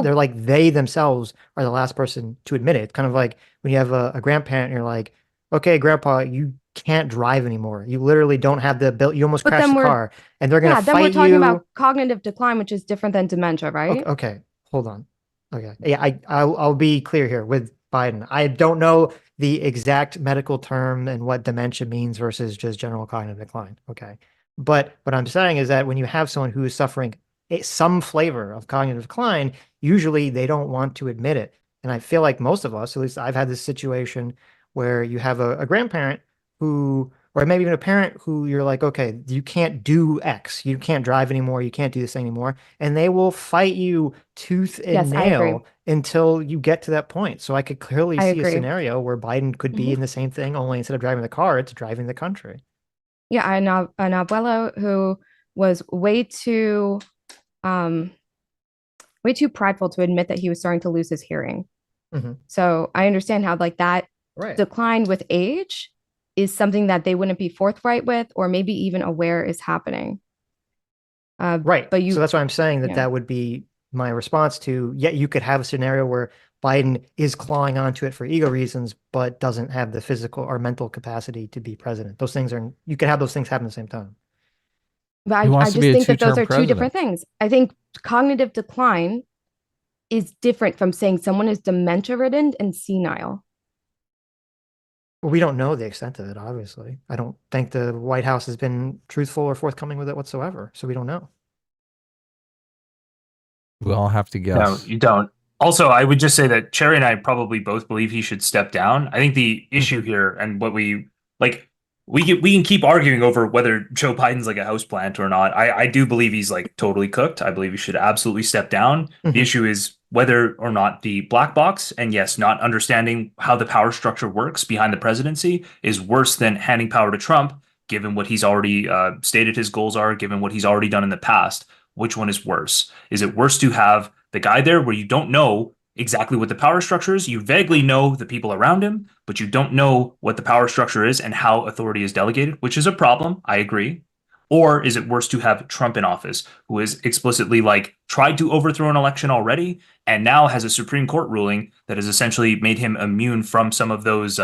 they're like, they themselves are the last person to admit it. It's kind of like when you have a grandparent and you're like, okay, grandpa, you can't drive anymore. You literally don't have the ability. You almost crashed the car, and they're going to fight you. Then we're talking about cognitive decline, which is different than dementia, right? Okay. Hold on. Okay. Yeah, I'll be clear here with Biden. I don't know the exact medical term and what dementia means versus just general cognitive decline. Okay. But what I'm saying is that when you have someone who is suffering some flavor of cognitive decline, usually they don't want to admit it. And I feel like most of us, at least I've had this situation where you have a grandparent who, or maybe even a parent who you're like, okay, you can't do X, you can't drive anymore, you can't do this anymore. And they will fight you tooth and nail until you get to that point. So I could clearly see a scenario where Biden could be in the same thing, only instead of driving the car, it's driving the country. Yeah, an abuelo who was way too prideful to admit that he was starting to lose his hearing. So I understand how like that decline with age is something that they wouldn't be forthright with, or maybe even aware is happening. Right. But So that's why I'm saying that that would be my response to, you could have a scenario where Biden is clawing onto it for ego reasons, but doesn't have the physical or mental capacity to be president. Those things are, you could have those things happen at the same time. But I just think that those are two different things. I think cognitive decline is different from saying someone is dementia-ridden and senile. Well, we don't know the extent of it, obviously. I don't think the White House has been truthful or forthcoming with it whatsoever, so we don't know. We all have to guess. No, you don't. Also, I would just say that Chaeiry and I probably both believe he should step down. I think the issue here, and what we like, we can keep arguing over whether Joe Biden's like a houseplant or not. I do believe he's like totally cooked. I believe he should absolutely step down. The issue is whether or not the black box, and yes, not understanding how the power structure works behind the presidency, is worse than handing power to Trump, given what he's already stated his goals are, given what he's already done in the past. Which one is worse? Is it worse to have the guy there where you don't know exactly what the power structure is? You vaguely know the people around him, but you don't know what the power structure is and how authority is delegated, which is a problem. I agree. Or is it worse to have Trump in office, who is explicitly like tried to overthrow an election already and now has a Supreme Court ruling that has essentially made him immune from some of those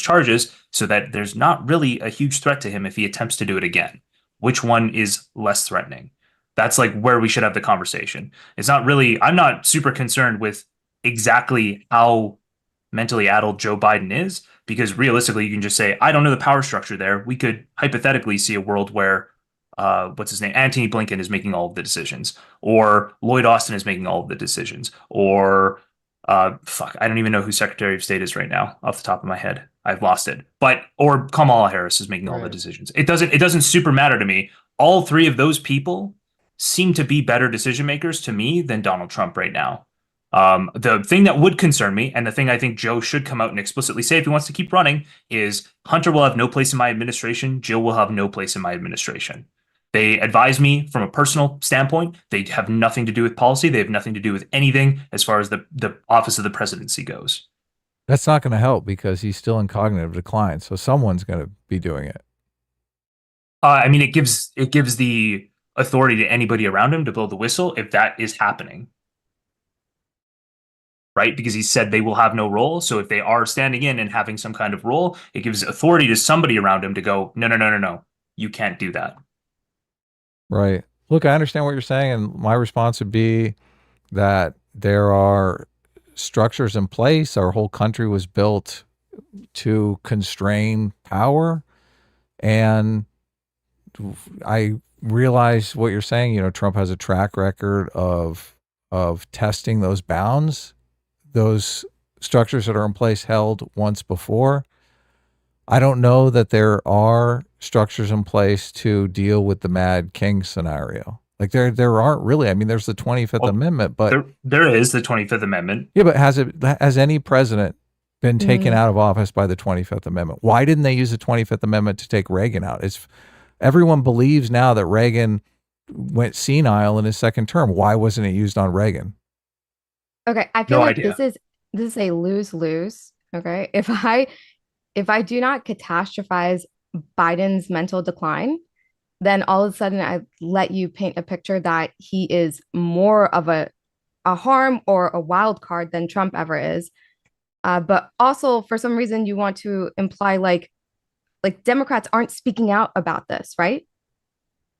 charges, so that there's not really a huge threat to him if he attempts to do it again? Which one is less threatening? That's like where we should have the conversation. It's not really, I'm not super concerned with exactly how mentally addled Joe Biden is, because realistically, you can just say, I don't know the power structure there. We could hypothetically see a world where, what's his name? Antony Blinken is making all of the decisions, or Lloyd Austin is making all of the decisions, or I don't even know who Secretary of State is right now off the top of my head. I've lost it. Or Kamala Harris is making all the decisions. It doesn't super matter to me. All three of those people seem to be better decision makers to me than Donald Trump right now. The thing that would concern me, and the thing I think Joe should come out and explicitly say if he wants to keep running, is Hunter will have no place in my administration. Jill will have no place in my administration. They advise me from a personal standpoint. They have nothing to do with policy. They have nothing to do with anything as far as the office of the presidency goes. That's not going to help because he's still in cognitive decline. So someone's going to be doing it. I mean, it gives the authority to anybody around him to blow the whistle if that is happening. Right? Because he said they will have no role. So if they are standing in and having some kind of role, it gives authority to somebody around him to go, no. You can't do that. Right. Look, I understand what you're saying. And my response would be that there are structures in place. Our whole country was built to constrain power. And I realize what you're saying. You know, Trump has a track record of testing those bounds, those structures that are in place held once before. I don't know that there are structures in place to deal with the Mad King scenario. Like there aren't really. I mean, there's the 25th Amendment, but there is the 25th Amendment. Yeah, but has any president been taken out of office by the 25th Amendment? Why didn't they use the 25th Amendment to take Reagan out? Everyone believes now that Reagan went senile in his second term. Why wasn't it used on Reagan? Okay, I feel like this is a lose-lose. Okay, if I do not catastrophize Biden's mental decline, then all of a sudden I let you paint a picture that he is more of a harm or a wild card than Trump ever is. But also, for some reason, you want to imply like Democrats aren't speaking out about this, right?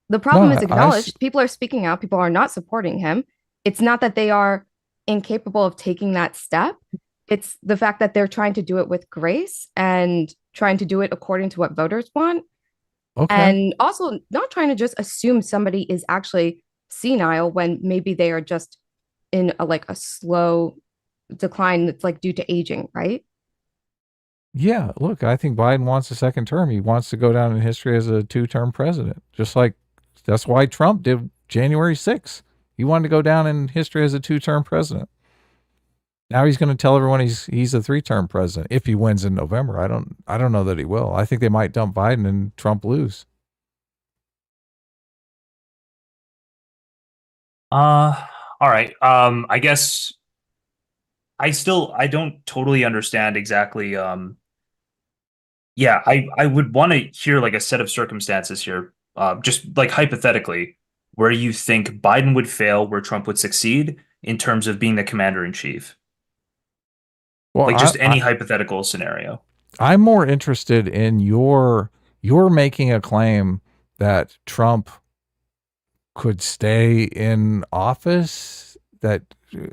The problem is acknowledged. People are speaking out. People are not supporting him. It's not that they are incapable of taking that step. It's the fact that they're trying to do it with grace and trying to do it according to what voters want. Okay. And also not trying to just assume somebody is actually senile when maybe they are just in a slow decline that's like due to aging, right? Yeah, look, I think Biden wants a second term. He wants to go down in history as a two-term president. Just like that's why Trump did January 6th. He wanted to go down in history as a two-term president. Now he's going to tell everyone he's a three-term president if he wins in November. I don't know that he will. I think they might dump Biden and Trump lose. All right. I guess I don't totally understand exactly. Yeah, I would want to hear like a set of circumstances here, just like hypothetically, where you think Biden would fail, where Trump would succeed in terms of being the commander in chief. Well, Like just any hypothetical scenario. I'm more interested in you're making a claim that Trump could stay in office. That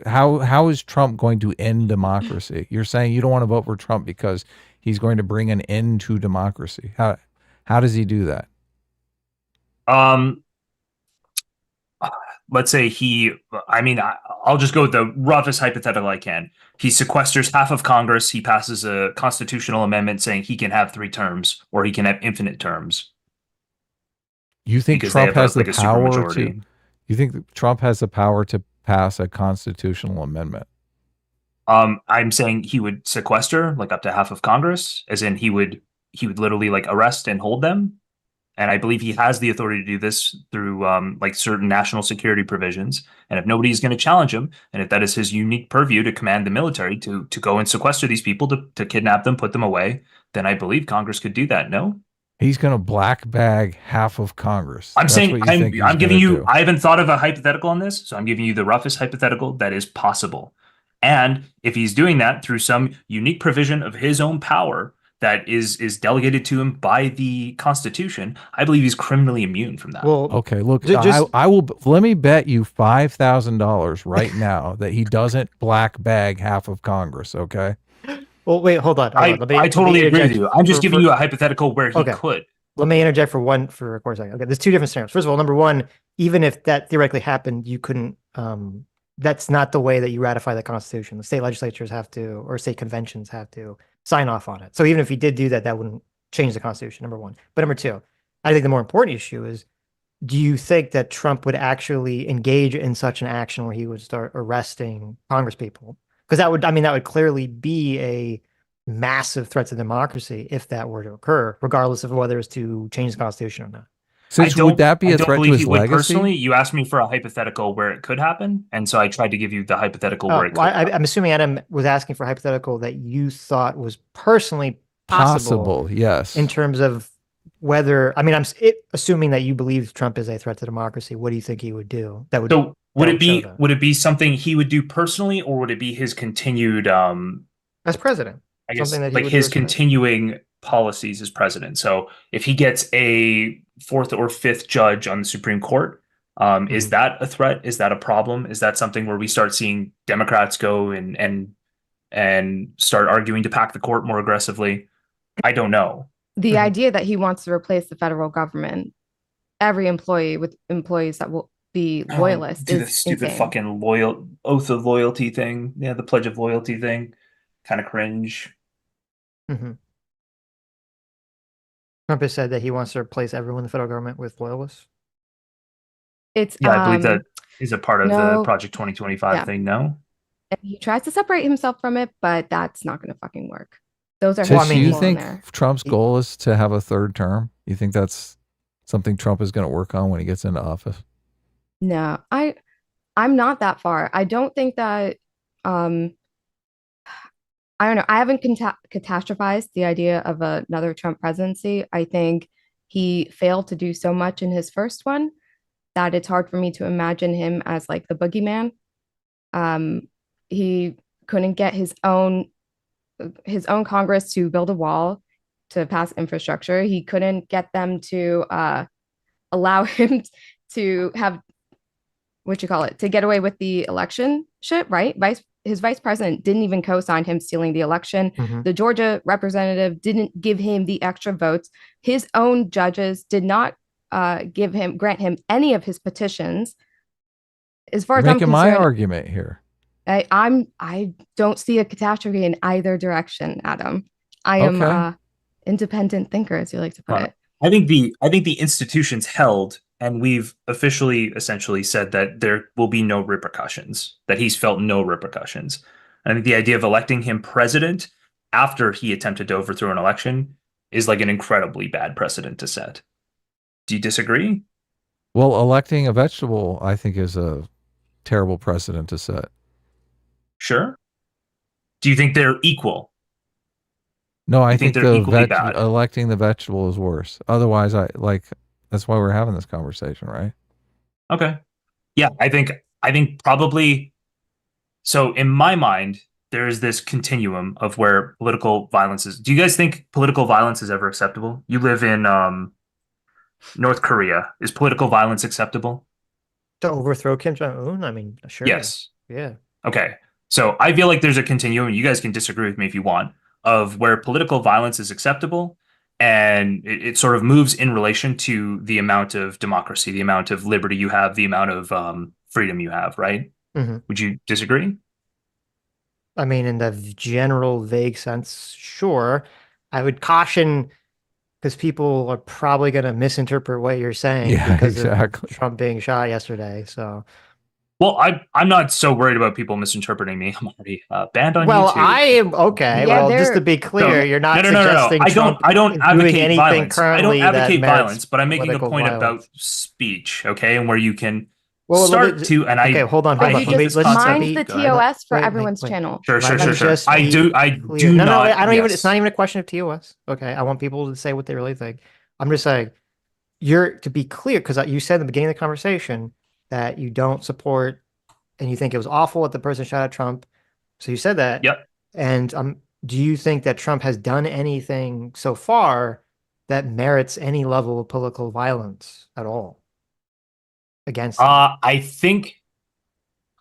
how is Trump going to end democracy? You're saying you don't want to vote for Trump because he's going to bring an end to democracy. How does he do that? Um, let's say I'll just go with the roughest hypothetical I can. He sequesters half of Congress. He passes a constitutional amendment saying he can have 3 terms or he can have infinite terms. You think Because Trump they have has the a power supermajority. to? You think Trump has the power to pass a constitutional amendment? I'm saying he would sequester like up to half of Congress, as in he would literally like arrest and hold them. And I believe he has the authority to do this through like certain national security provisions. And if nobody is going to challenge him, and if that is his unique purview to command the military to go and sequester these people, to kidnap them, put them away, then I believe Congress could do that. No? He's going to black bag half of Congress. I'm That's saying what you think he's I'm giving gonna you do. I haven't thought of a hypothetical on this, so I'm giving you the roughest hypothetical that is possible. And if he's doing that through some unique provision of his own power that is delegated to him by the Constitution, I believe he's criminally immune from that. Well, Okay, look, just I will. Let me bet you $5,000 right now that he doesn't black bag half of Congress. Okay. well, wait, hold on. I totally agree with interject you. I'm just giving for- you a hypothetical where he Okay. could. Let me interject for a quarter second. Okay, there's two different scenarios. First of all, number one, even if that theoretically happened, you couldn't. That's not the way that you ratify the Constitution. The state legislatures have to, or state conventions have to sign off on it. So even if he did do that, that wouldn't change the Constitution. Number one. But number two, I think the more important issue is: do you think that Trump would actually engage in such an action where he would start arresting Congresspeople? Because that would clearly be a massive threat to democracy if that were to occur, regardless of whether it's to change the Constitution or not. Since would that be a threat to his legacy? Personally, you asked me for a hypothetical where it could happen, and so I tried to give you the hypothetical where it could happen. I'm assuming Adam was asking for a hypothetical that you thought was personally possible, yes. in terms of whether, assuming that you believe Trump is a threat to democracy, what do you think he would do? Would it be something he would do personally, or would it be his continued as president? I guess Something that he like would his do as continuing policies as president. So if he gets a 4th or 5th judge on the Supreme Court, is that a threat? Is that a problem? Is that something where we start seeing Democrats go and start arguing to pack the court more aggressively? I don't know. The idea that he wants to replace the federal government, every employee with employees that will be loyalists, do the stupid insane. fucking oath of loyalty thing. Yeah, the pledge of loyalty thing. Kind of cringe. Trump has said that he wants to replace everyone in the federal government with loyalists. I believe that is a part of the Project 2025 thing. No, and he tries to separate himself from it, but that's not going to fucking work. Those are. Do you think Trump's goal is to have a 3rd term? You think that's something Trump is going to work on when he gets into office? No, I'm not that far. I don't think that. I don't know. I haven't catastrophized the idea of another Trump presidency. I think he failed to do so much in his first one that it's hard for me to imagine him as like the boogeyman. He couldn't get his own Congress to build a wall to pass infrastructure. He couldn't get them to allow him to have to get away with the election shit, right? His vice president didn't even co-sign him stealing the election. The Georgia representative didn't give him the extra votes. His own judges did not grant him any of his petitions. As far as I'm concerned, my argument here. I don't see a catastrophe in either direction, Adam. I am independent thinker, as you like to put it. I think the institutions held, and we've essentially said that there will be no repercussions, that he's felt no repercussions. I think the idea of electing him president after he attempted to overthrow an election is like an incredibly bad precedent to set. Do you disagree? Well, electing a vegetable, I think, is a terrible precedent to set. Sure. Do you think they're equal? No, I You think think they're the equally bad? electing the vegetable is worse. Otherwise, that's why we're having this conversation, right? Okay. Yeah, I think probably so in my mind, there is this continuum of where political violence is. Do you guys think political violence is ever acceptable? You live in North Korea. Is political violence acceptable? To overthrow Kim Jong-un? I mean, sure. Yes. Yeah. Okay. So I feel like there's a continuum, you guys can disagree with me if you want, of where political violence is acceptable and it sort of moves in relation to the amount of democracy, the amount of liberty you have, the amount of freedom you have, right? hmm Would you disagree? I mean, in the general vague sense, sure. I would caution because people are probably going to misinterpret what you're saying Yeah, because exactly. of Trump being shot yesterday. So, Well, I'm not so worried about people misinterpreting me. I'm already banned on well, YouTube. I am okay. Yeah, well, just to they're- be clear, So- you're not no. suggesting Trump I don't is advocate doing anything violence. I currently don't that advocate merits violence, but I'm making a political point violence. about speech, okay, and where you can Well, start to. And okay, I hold on, I hold on. hate Could you this just concept. mind the Go ahead. TOS for Wait, everyone's wait. channel? Sure. Let me just I be do clear. No, not. I don't even. Yes. It's not even a question of TOS. Okay, I want people to say what they really think. I'm just saying, to be clear, because you said at the beginning of the conversation that you don't support and you think it was awful that the person shot at Trump. So you said that. Yep. And do you think that Trump has done anything so far that merits any level of political violence at all against him? I think.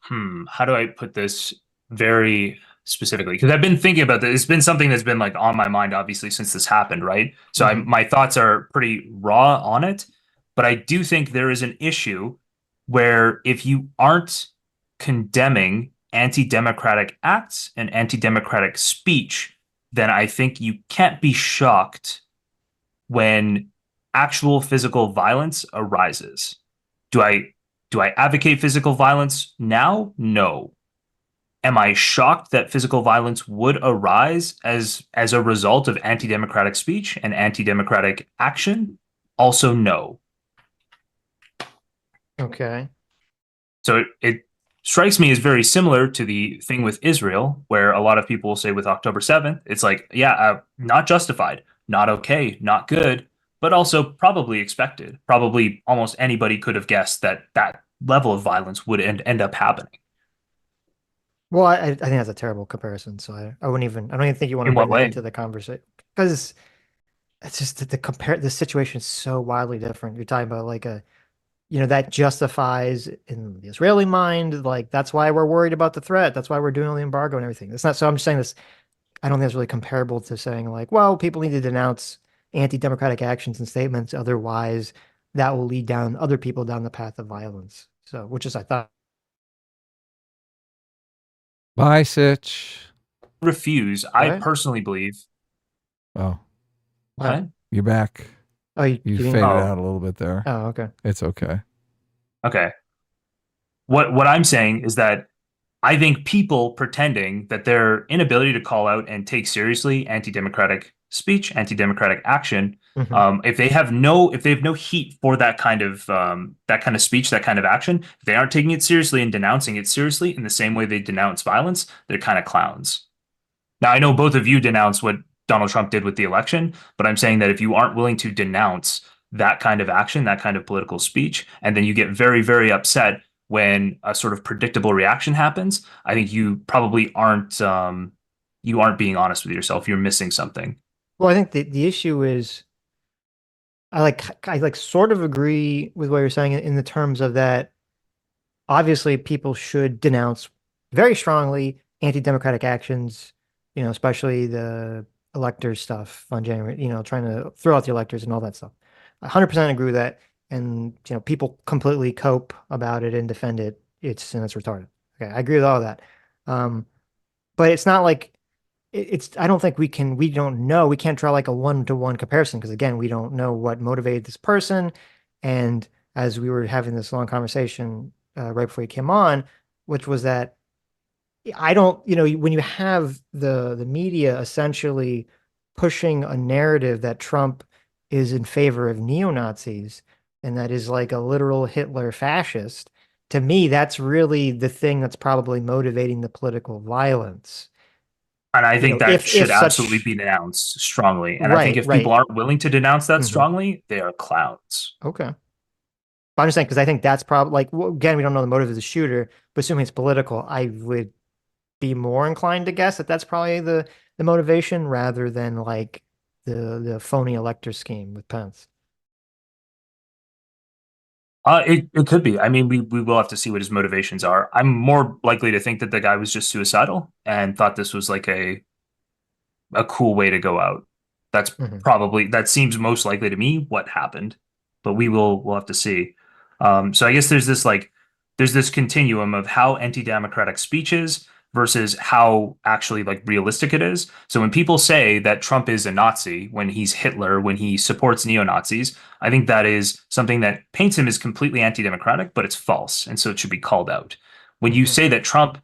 How do I put this very specifically? Because I've been thinking about this. It's been something that's been like on my mind, obviously, since this happened, right? So Mhm. my thoughts are pretty raw on it, but I do think there is an issue where if you aren't condemning anti-democratic acts and anti-democratic speech, then I think you can't be shocked when actual physical violence arises. Do I advocate physical violence now? No. Am I shocked that physical violence would arise as a result of anti-democratic speech and anti-democratic action? Also, no. Okay. So it strikes me as very similar to the thing with Israel, where a lot of people will say with October 7th, it's like, yeah, not justified, not okay, not good, but also probably expected. Probably almost anybody could have guessed that that level of violence would end up happening. Well, I think that's a terrible comparison. So I don't even think you want to In what bring that way? into the conversation because it's just that the situation is so wildly different. You're talking about like that justifies in the Israeli mind, like that's why we're worried about the threat. That's why we're doing all the embargo and everything. It's not, so I'm just saying this, I don't think it's really comparable to saying like, well, people need to denounce anti-democratic actions and statements. Otherwise that will lead down other people down the path of violence. So, which is, I thought. Bye, Sitch. Refuse. I What? personally believe. Oh, What? you're back. Oh, You didn't- faded Oh. out a little bit there. Oh, okay. It's okay. Okay. What I'm saying is that I think people pretending that their inability to call out and take seriously anti-democratic speech, anti-democratic action, Mhm. if they have no heat for that kind of speech, that kind of action, if they aren't taking it seriously and denouncing it seriously in the same way they denounce violence, they're kind of clowns. Now, I know both of you denounce what Donald Trump did with the election, but I'm saying that if you aren't willing to denounce that kind of action, that kind of political speech, and then you get very, very upset when a sort of predictable reaction happens, I think you probably aren't being honest with yourself. You're missing something. Well, I think the issue is I like sort of agree with what you're saying in the terms of that obviously people should denounce very strongly anti-democratic actions, especially the electors stuff on January, trying to throw out the electors and all that stuff. 100% agree with that. And, people completely cope about it and defend it. It's retarded. Okay. I agree with all of that. But it's not like I don't think we don't know. We can't draw like a one-to-one comparison because again, we don't know what motivated this person. And as we were having this long conversation right before you came on, which was that I don't, when you have the media essentially pushing a narrative that Trump is in favor of neo-Nazis and that is like a literal Hitler fascist, to me, that's really the thing that's probably motivating the political violence. And I You think know, that if should such absolutely be denounced strongly. And I think right, if people right. aren't willing to denounce that Mhm. strongly, they are clowns. Okay. But I'm just saying, because I think that's probably like, again, we don't know the motive of the shooter, but assuming it's political, I would be more inclined to guess that that's probably the motivation rather than like the phony elector scheme with Pence. It could be. I mean, we will have to see what his motivations are. I'm more likely to think that the guy was just suicidal and thought this was like a cool way to go out. That's Mhm. probably that seems most likely to me what happened, but we'll have to see. So I guess there's this continuum of how anti-democratic speech is versus how actually like realistic it is. So when people say that Trump is a Nazi, when he's Hitler, when he supports neo-Nazis, I think that is something that paints him as completely anti-democratic, but it's false, and so it should be called out. When you Mhm. say that Trump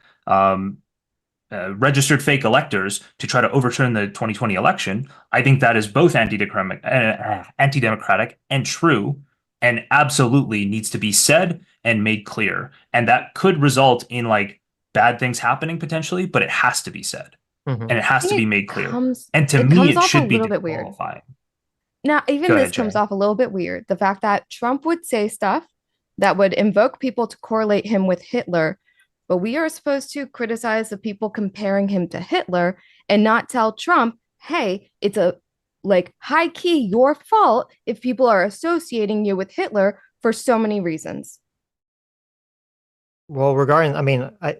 registered fake electors to try to overturn the 2020 election, I think that is both anti-democratic and true, and absolutely needs to be said and made clear. And that could result in like bad things happening potentially, but it has to be said Mhm. and it has to think be it made clear. comes And to it me, comes it off a should be little bit weird. disqualifying. Now, even Go this ahead, comes Jay. off a little bit weird. The fact that Trump would say stuff that would invoke people to correlate him with Hitler, but we are supposed to criticize the people comparing him to Hitler and not tell Trump, hey, it's a like high key your fault if people are associating you with Hitler for so many reasons. Well, regarding, I mean, I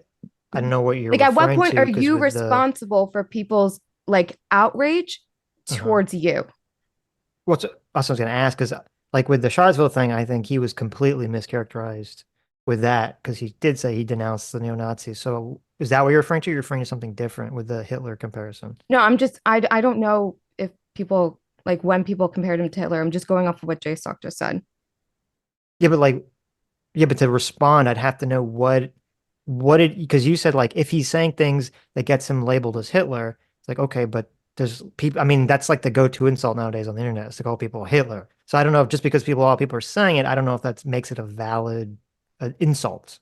don't know what you're Like, at what referring point to are because you with the responsible for people's like outrage uh-huh. towards you? What's I was going to ask is like with the Charlottesville thing, I think he was completely mischaracterized with that because he did say he denounced the neo-Nazis. So is that what you're referring to? You're referring to something different with the Hitler comparison. No, I don't know if people like when people compared him to Hitler. I'm just going off of what Jstlk just said. Yeah, but like, yeah, but to respond, I'd have to know what did because you said like if he's saying things that gets him labeled as Hitler, it's like okay, but there's people. I mean, that's like the go-to insult nowadays on the internet is to call people Hitler. So I don't know if just because a lot of people are saying it, I don't know if that makes it a valid insult,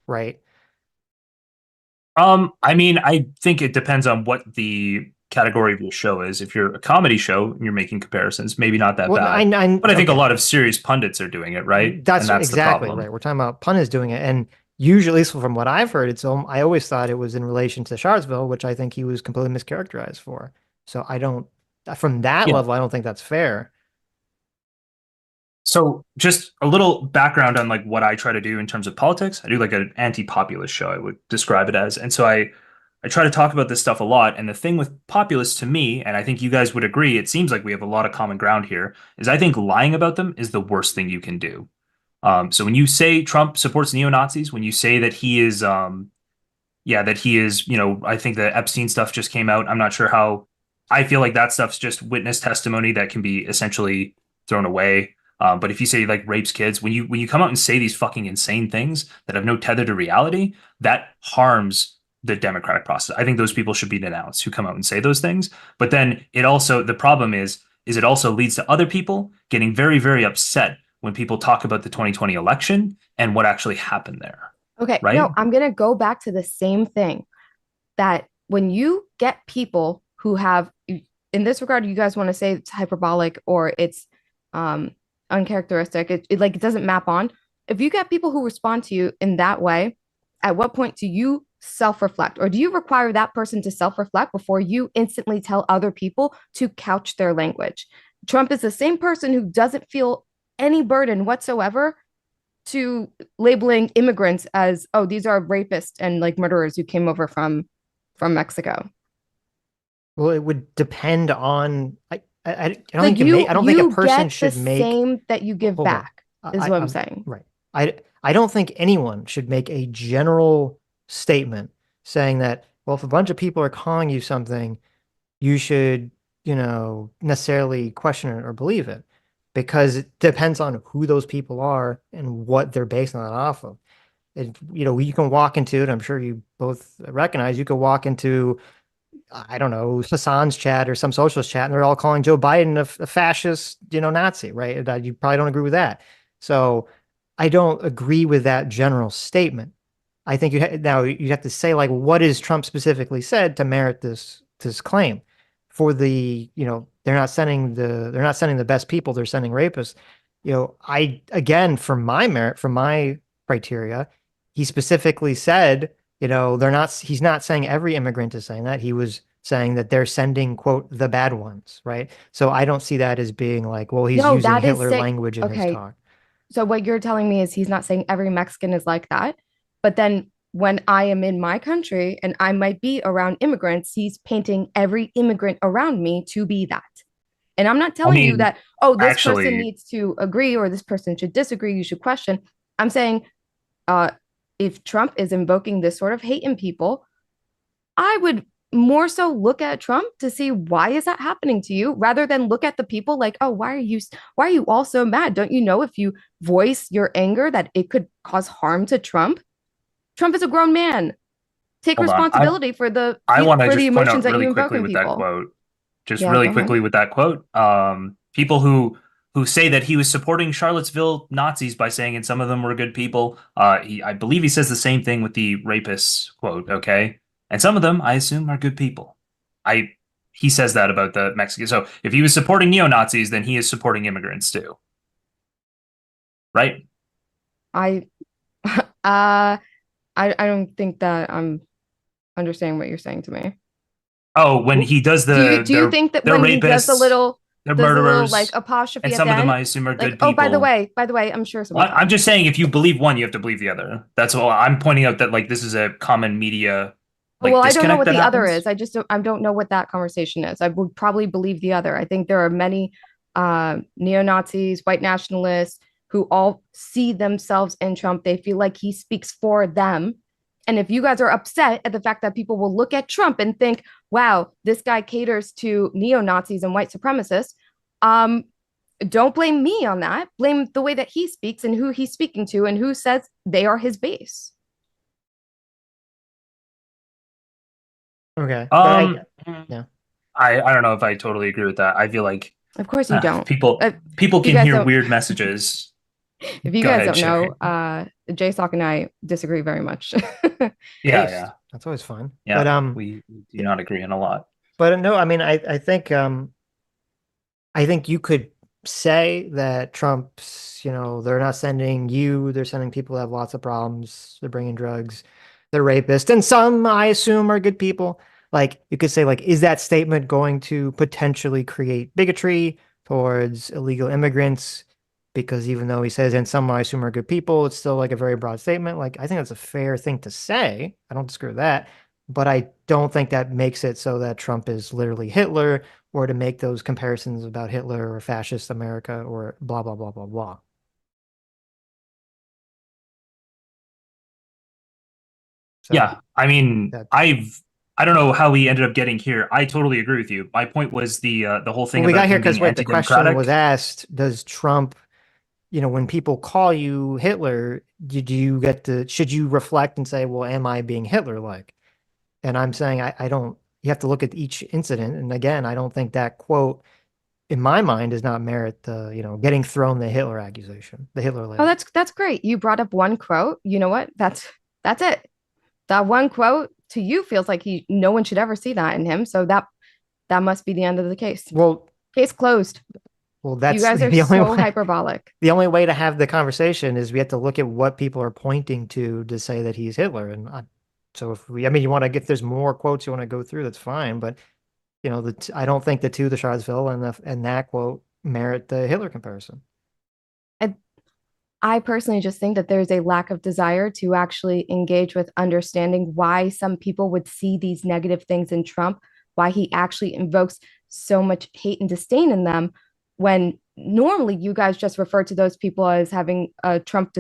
right? I mean, I think it depends on what the category of your show is. If you're a comedy show and you're making comparisons, maybe not that Well, bad. But I think a okay. lot of serious pundits are doing it, right? That's And that's the exactly problem. right. We're talking about pun is doing it, and usually, at least from what I've heard, I always thought it was in relation to Charlottesville, which I think he was completely mischaracterized for. So I don't, from that Yeah. level, I don't think that's fair. So just a little background on like what I try to do in terms of politics. I do like an anti-populist show, I would describe it as. And so I try to talk about this stuff a lot. And the thing with populists to me, and I think you guys would agree, it seems like we have a lot of common ground here, is I think lying about them is the worst thing you can do. So when you say Trump supports neo-Nazis, when you say that he is yeah, that he is, I think the Epstein stuff just came out. I'm not sure how I feel like that stuff's just witness testimony that can be essentially thrown away. But if you say like rapes kids, when you come out and say these fucking insane things that have no tether to reality, that harms the democratic process. I think those people should be denounced who come out and say those things. But then the problem is it also leads to other people getting very, very upset when people talk about the 2020 election and what actually happened there. Okay, Right? no, I'm gonna go back to the same thing that when you get people who have, in this regard, you guys want to say it's hyperbolic or it's uncharacteristic, it doesn't map on. If you get people who respond to you in that way, at what point do you self-reflect, or do you require that person to self-reflect before you instantly tell other people to couch their language? Trump is the same person who doesn't feel any burden whatsoever to labeling immigrants as, oh, these are rapists and like murderers who came over from Mexico. Well, it would depend on. I don't Like think I don't think a you person get the should make. same that you give Hold on. back is what I'm I'm saying. right. I don't think anyone should make a general statement saying that, well, if a bunch of people are calling you something, you should, necessarily question it or believe it because it depends on who those people are and what they're basing that off of. And, you can walk into it. I'm sure you both recognize you could walk into, I don't know, Hassan's chat or some socialist chat, and they're all calling Joe Biden a fascist, Nazi, right? You probably don't agree with that. So I don't agree with that general statement. I think now you have to say, like, what is Trump specifically said to merit this claim? For the, they're not sending the best people, they're sending rapists. I, again, for my criteria, he specifically said, he's not saying every immigrant is saying that. He was saying that they're sending, quote, the bad ones, right? So I don't see that as being like, well, he's No, using that is Hitler sick. language in his Okay. talk. So what you're telling me is he's not saying every Mexican is like that. But then when I am in my country and I might be around immigrants, he's painting every immigrant around me to be that. And I'm not telling you mean, that, oh, this person actually, needs to agree or this person should disagree, you should question. I'm saying if Trump is invoking this sort of hate in people, I would more so look at Trump to see why is that happening to you rather than look at the people like, oh, why are you all so mad? Don't you know if you voice your anger that it could cause harm to Trump? Trump is a grown man. Take hold on. responsibility for the I want to for the just point out emotions that really you invoke quickly in with that people. quote. Just Yeah, really go ahead. quickly with that quote. People who say that he was supporting Charlottesville Nazis by saying, and some of them were good people. I believe he says the same thing with the rapists quote. Okay, and some of them, I assume, are good people. He says that about the Mexicans. So if he was supporting neo-Nazis, then he is supporting immigrants too, right? I I don't think that I'm understanding what you're saying to me. Oh, when he does Do you think that they're when he does rapists, they're the little murderers, like apostrophe and at some the of them end, I assume are like, good oh, people. by the way, I'm sure Well, someone. I'm just saying, if you believe one, you have to believe the other. That's all. I'm pointing out that like this is a common media Well, I don't know disconnect what that the other happens. is. I don't know what that conversation is. I would probably believe the other. I think there are many neo-Nazis, white nationalists who all see themselves in Trump. They feel like he speaks for them. And if you guys are upset at the fact that people will look at Trump and think, wow, this guy caters to neo-Nazis and white supremacists, don't blame me on that. Blame the way that he speaks and who he's speaking to and who says they are his base. Okay. Yeah. I don't know if I totally agree with that. I feel like Of course you don't. people you can guys hear don't- weird messages. If you Go guys ahead, don't know, Chaeiry. Jstlk and I disagree very much. Yeah, Taste. yeah, That's always fun. yeah. But We do not agree on a lot. but no, I mean, I think you could say that Trump's, they're not sending you, they're sending people who have lots of problems, they're bringing drugs, they're rapists, and some I assume are good people. Like, you could say, like, is that statement going to potentially create bigotry towards illegal immigrants? Because even though he says, and some I assume are good people, it's still like a very broad statement. Like, I think that's a fair thing to say. I don't disagree with that. But I don't think that makes it so that Trump is literally Hitler, or to make those comparisons about Hitler or fascist America or blah, blah, blah, blah, blah. So Yeah, I mean, that, I don't know how we ended up getting here. I totally agree with you. My point was the whole thing well, we about got here him because, being wait, the question anti-democratic. was asked, does Trump, when people call you Hitler, should you reflect and say, well, am I being Hitler-like? And I'm saying, I don't, you have to look at each incident. And again, I don't think that quote, in my mind, does not merit the, getting thrown the Hitler accusation, the Hitler label. Oh, that's great. You brought up one quote. You know what? That's it. That one quote to you feels like no one should ever see that in him. So that must be the end of the case. Well, Case closed. that's you guys are the only so way. hyperbolic. The only way to have the conversation is we have to look at what people are pointing to say that he's Hitler. And so you want to get, there's more quotes you want to go through, that's fine. But I don't think the Charlottesville and that quote merit the Hitler comparison. I personally just think that there's a lack of desire to actually engage with understanding why some people would see these negative things in Trump, why he actually invokes so much hate and disdain in them, when normally you guys just refer to those people as having a Trump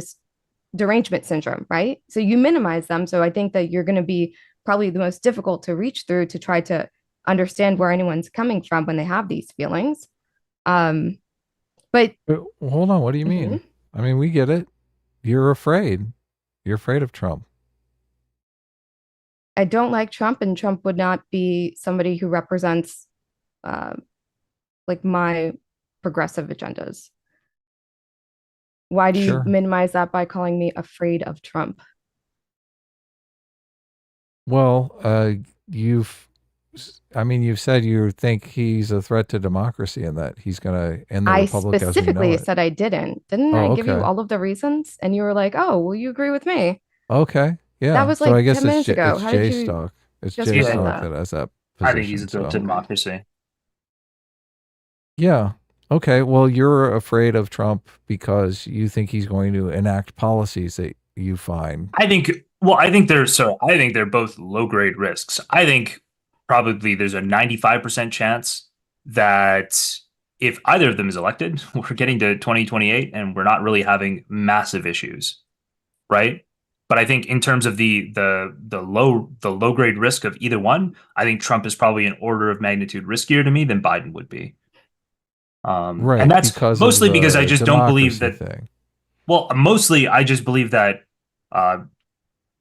derangement syndrome, right? So you minimize them. So I think that you're going to be probably the most difficult to reach through to try to understand where anyone's coming from when they have these feelings. But hold on, what do you mean? I mean, we get it. You're afraid. You're afraid of Trump. I don't like Trump, and Trump would not be somebody who represents like my progressive agendas. Why do you Sure. minimize that by calling me afraid of Trump? Well, you've said you think he's a threat to democracy and that he's going to end the I republic as we know specifically it. said I didn't. Didn't Oh, I give you okay. all of the reasons? And you were like, oh, well, you agree with me. Okay. Yeah. That was So I like guess 10 minutes ago. it's How did you Jstlk. It's just forget Jstlk that? that has that I think he's position. a threat to So democracy. yeah. Okay. Well, you're afraid of Trump because you think he's going to enact policies that you find. I think they're both low grade risks. I think probably there's a 95% chance that if either of them is elected, we're getting to 2028 and we're not really having massive issues, right? But I think in terms of the low grade risk of either one, I think Trump is probably an order of magnitude riskier to me than Biden would be. Right. And that's Because mostly of because I the just don't believe democracy that. thing. Well, mostly I just believe that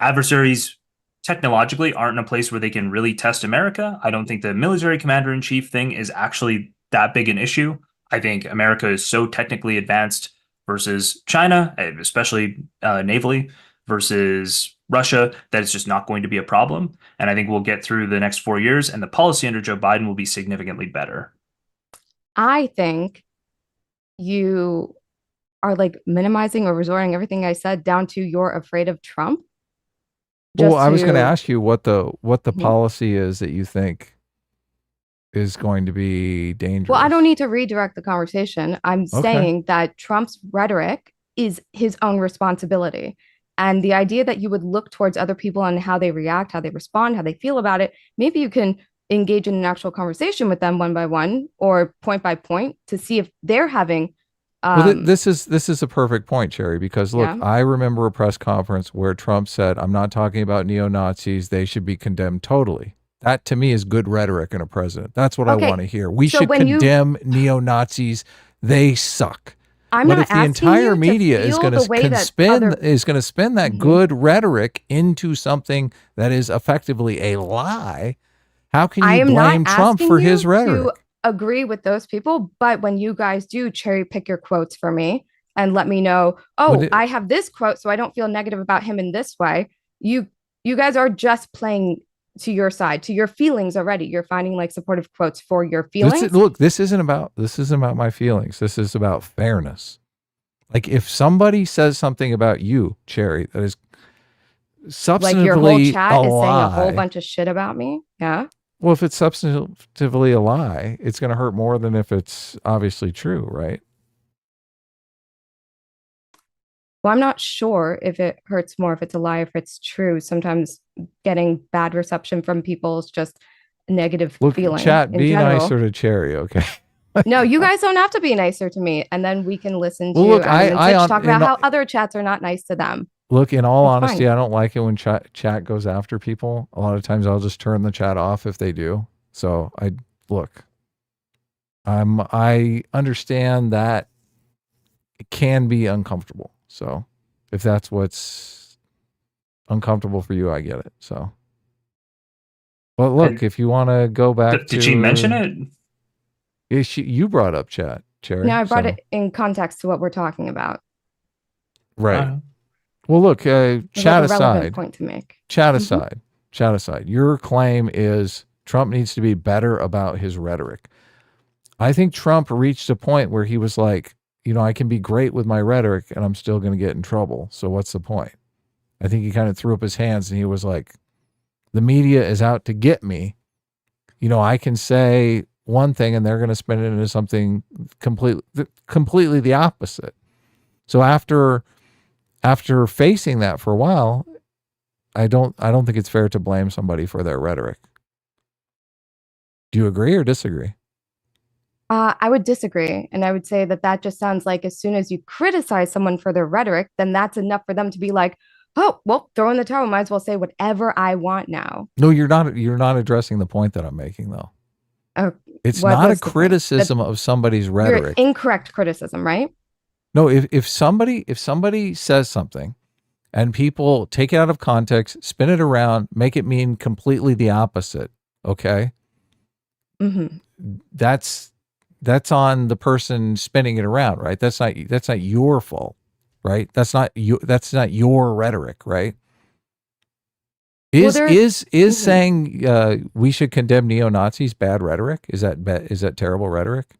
adversaries technologically aren't in a place where they can really test America. I don't think the military commander in chief thing is actually that big an issue. I think America is so technically advanced versus China, especially navally, versus Russia, that it's just not going to be a problem. And I think we'll get through the next 4 years and the policy under Joe Biden will be significantly better. I think you are like minimizing or resorting everything I said down to you're afraid of Trump. Well, I was going to to- ask you what the Mhm. policy is that you think is going to be dangerous. Well, I don't need to redirect the conversation. I'm Okay. saying that Trump's rhetoric is his own responsibility. And the idea that you would look towards other people and how they react, how they respond, how they feel about it, maybe you can engage in an actual conversation with them one by one or point by point to see if they're having Well, this is a perfect point, Chaeiry, because look, Yeah. I remember a press conference where Trump said, "I'm not talking about neo-Nazis. They should be condemned totally." That to me is good rhetoric in a president. That's what Okay, I want to hear. We so should when you- condemn neo-Nazis. They suck. I'm But not if the asking entire you to media is feel going the way to that spin other- that Mhm. good rhetoric into something that is effectively a lie, how can I you am not blame Trump asking for you his to rhetoric? agree with those people, but when you guys do cherry pick your quotes for me and let me know, Would oh, it- I have this quote, so I don't feel negative about him in this way. You guys are just playing to your side, to your feelings already. You're finding like supportive quotes for your feelings. Look, this isn't about my feelings. This is about fairness. Like if somebody says something about you, Chaeiry, that is substantively Like your whole chat a is saying a lie. whole bunch of shit about me. Yeah. Well, if it's substantively a lie, it's going to hurt more than if it's obviously true, right? Well, I'm not sure if it hurts more if it's a lie, if it's true. Sometimes getting bad reception from people is just a negative Look, feeling. chat, in be general. nicer to Chaeiry, okay? No, you guys don't have to be nicer to me, and then we can listen to Well, look, Adam and I Sitch talk about in- how other chats are not nice to them. Look, in all It's honesty, fine. I don't like it when chat goes after people. A lot of times I'll just turn the chat off if they do. So I understand that it can be uncomfortable. So if that's what's uncomfortable for you, I get it. So, but look, And if you want to go back Did she mention it? You brought up chat, Chaeiry. Now I brought so- it in context to what we're talking about. right. Well, look, It was chat like a relevant aside, point to make. chat Mhm. aside, chat aside, your claim is Trump needs to be better about his rhetoric. I think Trump reached a point where he was like, I can be great with my rhetoric and I'm still going to get in trouble. So what's the point? I think he kind of threw up his hands and he was like, the media is out to get me. I can say one thing and they're going to spin it into something completely the opposite. So after facing that for a while, I don't think it's fair to blame somebody for their rhetoric. Do you agree or disagree? I would disagree. And I would say that just sounds like as soon as you criticize someone for their rhetoric, then that's enough for them to be like, oh, well, throw in the towel. Might as well say whatever I want now. No, you're not addressing the point that I'm making though. Oh, It's what not a was the point? criticism of somebody's Your rhetoric. incorrect criticism, right? No, if somebody says something and people take it out of context, spin it around, make it mean completely the opposite, okay? Mm-hmm. That's on the person spinning it around, right? That's not your fault. right? That's not you. That's not your rhetoric, right? Well, Is Mhm. saying we should condemn neo-Nazis bad rhetoric? Is that terrible rhetoric?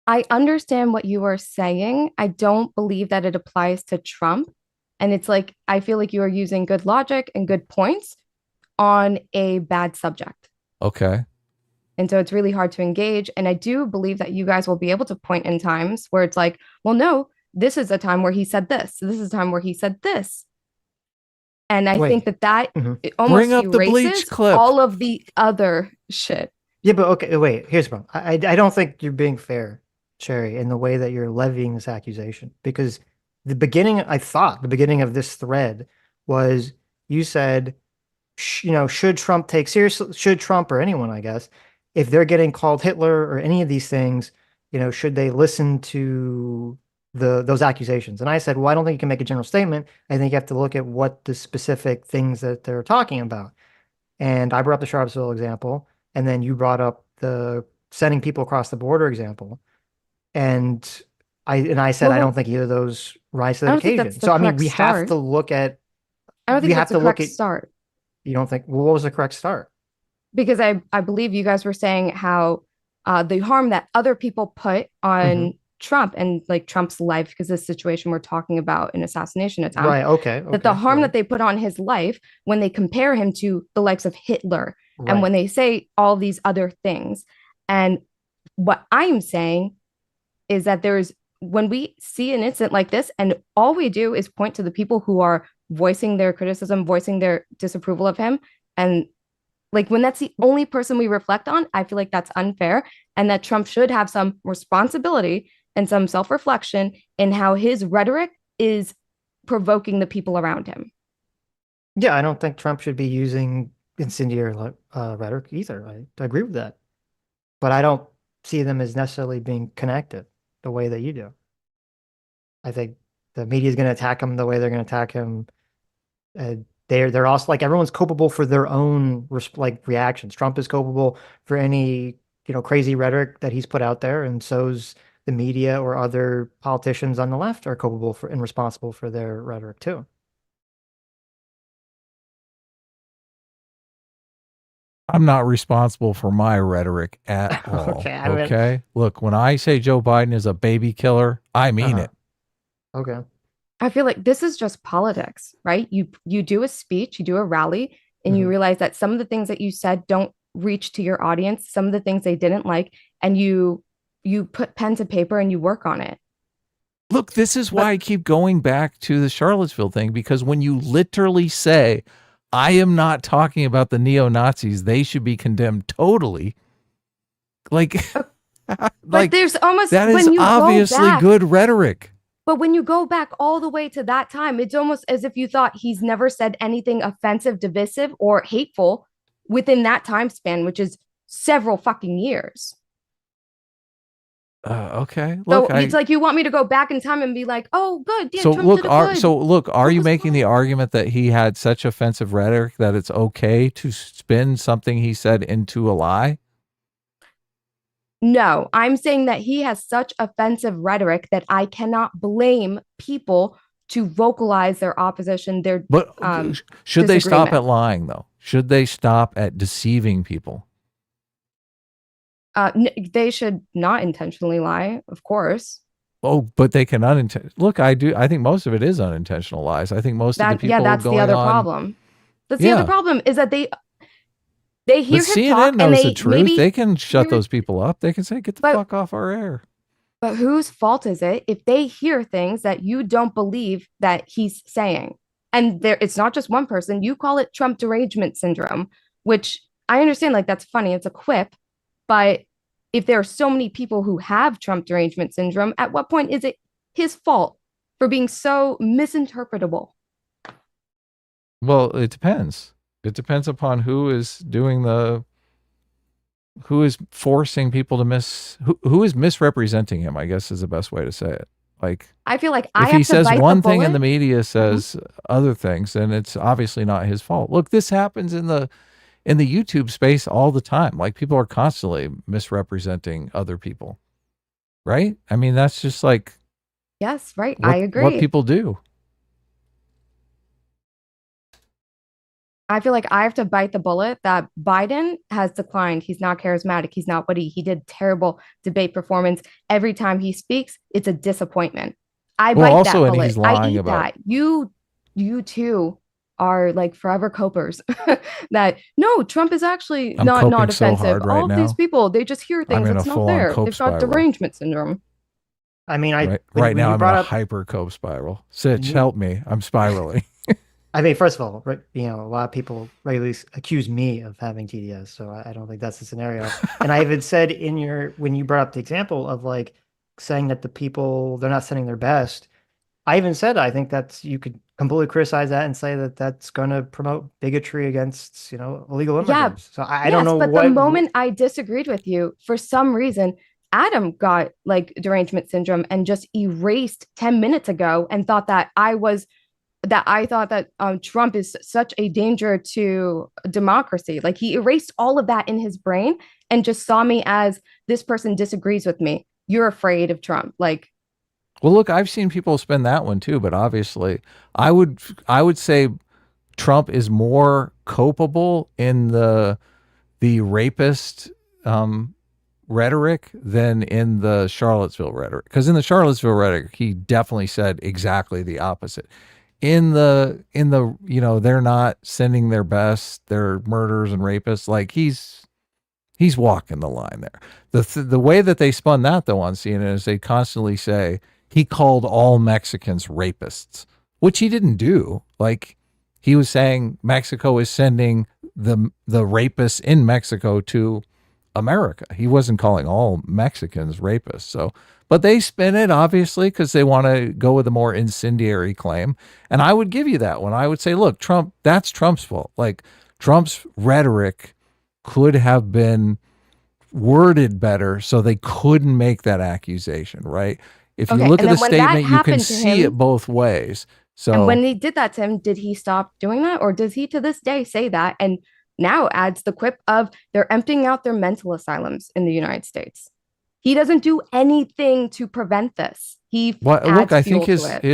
I understand what you are saying. I don't believe that it applies to Trump. And it's like, I feel like you are using good logic and good points on a bad subject. Okay. And so it's really hard to engage. And I do believe that you guys will be able to point in times where it's like, well, no, this is a time where he said this. This is a time where he said this. And I think that Mhm. it almost Bring up the Bleach erases clip. all of the other shit. Yeah, but okay, wait, here's the problem. I don't think you're being fair, Chaeiry, in the way that you're levying this accusation. Because the beginning of this thread was you said, should Trump take seriously, should Trump or anyone, I guess, if they're getting called Hitler or any of these things, should they listen to those accusations? And I said, well, I don't think you can make a general statement. I think you have to look at what the specific things that they're talking about. And I brought up the Charlottesville example, and then you brought up the sending people across the border example. And I said, Well, I don't think either of those rise to I the don't think occasion. that's the So I mean, correct we have start. to look at. I don't we think have that's to the look correct at. start. You don't think? Well, what was the correct start? Because I believe you guys were saying how the harm that other people put on Trump and like Trump's life, because this situation we're talking about an assassination attempt, Right. Okay. that the harm right. that they put on his life when they compare him to the likes of Hitler Right. and when they say all these other things. And what I'm saying is that when we see an incident like this, and all we do is point to the people who are voicing their criticism, voicing their disapproval of him, and like when that's the only person we reflect on, I feel like that's unfair, and that Trump should have some responsibility and some self-reflection in how his rhetoric is provoking the people around him. Yeah, I don't think Trump should be using incendiary rhetoric either. I agree with that, but I don't see them as necessarily being connected the way that you do. I think the media is going to attack him the way they're going to attack him. They're also like everyone's culpable for their own reactions. Trump is culpable for any crazy rhetoric that he's put out there, and so's the media or other politicians on the left are culpable for and responsible for their rhetoric too. I'm not responsible for my rhetoric at all. Okay. Look, when I say Joe Biden is a baby killer, I mean it. Okay. I feel like this is just politics, right? You do a speech, you do a rally, and you realize that some of the things that you said don't reach to your audience, some of the things they didn't like, and you put pen to paper and you work on it. Look, this is why I keep going back to the Charlottesville thing, because when you literally say, I am not talking about the neo-Nazis, they should be condemned totally. Like, but there's almost that is obviously good rhetoric. But when you go back all the way to that time, it's almost as if you thought he's never said anything offensive, divisive, or hateful within that time span, which is several fucking years. Okay. Look, so it's like you want me to go back in time and be like, "Oh, good." Yeah, so Trump look, did good. are you making the argument that he had such offensive rhetoric that it's okay to spin something he said into a lie? No, I'm saying that he has such offensive rhetoric that I cannot blame people to vocalize their opposition. But should they stop at lying, though? Should they stop at deceiving people? They should not intentionally lie, of course. Oh, but they can look. I think most of it is unintentional lies. I think most of the people. Yeah, that's the other problem. That's the other problem is that they hear him CNN talk knows and the truth. They can shut those people up. They can say, "Get the fuck off our air." But whose fault is it if they hear things that you don't believe that he's saying? And it's not just one person. You call it Trump derangement syndrome, which I understand. Like that's funny. It's a quip. But if there are so many people who have Trump derangement syndrome, at what point is it his fault for being so misinterpretable? Well, it depends. It depends upon who is forcing people to who is misrepresenting him, I guess is the best way to say it. Like, I feel like if he says one thing and the media says other things, then it's obviously not his fault. Look, this happens in the YouTube space all the time. Like, people are constantly misrepresenting other people, right? I mean, that's just like, Yes, right. I agree. What people do. I feel like I have to bite the bullet that Biden has declined. He's not charismatic. He's not witty. He did terrible debate performance. Every time he speaks, it's a disappointment. I Well, bite also, that and bullet. he's I lying eat about- that. You too are like forever copers. That no, Trump is actually I'm not coping so offensive. hard right All of these now. people, they just hear I'm things in that's a not full-on there. cope They've got spiral. derangement syndrome. I mean, right now you I'm in brought a up, hyper cope spiral. Sitch, You- help me. I'm spiraling. I mean, first of all, right, you know, a lot of people regularly accuse me of having TDS, so I don't think that's the scenario. And I even said when you brought up the example of like saying that the people, they're not sending their best, I even said, I think you could completely criticize that and say that that's going to promote bigotry against, you know, illegal immigrants. So I don't know but the moment I disagreed with you, for some reason, Adam got like derangement syndrome and just erased 10 minutes ago and thought that I thought that Trump is such a danger to democracy. Like he erased all of that in his brain and just saw me as this person disagrees with me. You're afraid of Trump. Like, Well, look, I've seen people spin that one too, but obviously, I would say Trump is more culpable in the rapist rhetoric than in the Charlottesville rhetoric. Because in the Charlottesville rhetoric, he definitely said exactly the opposite. In the you know, they're not sending their best, they're murderers and rapists. Like he's walking the line there. The way that they spun that though on CNN is they constantly say he called all Mexicans rapists, which he didn't do. Like he was saying Mexico is sending the rapists in Mexico to America. He wasn't calling all Mexicans rapists. So, but they spin it obviously because they want to go with a more incendiary claim. And I would give you that one. I would say, look, Trump, that's Trump's fault. Like Trump's rhetoric could have been worded better so they couldn't make that accusation, right? If you Okay, look and at the then when that statement, you can happened to see him- it both ways. So, and when they did that to him, did he stop doing that? Or does he to this day say that? And now adds the quip of they're emptying out their mental asylums in the United States. He doesn't do anything to prevent this. He look, adds I fuel think to it.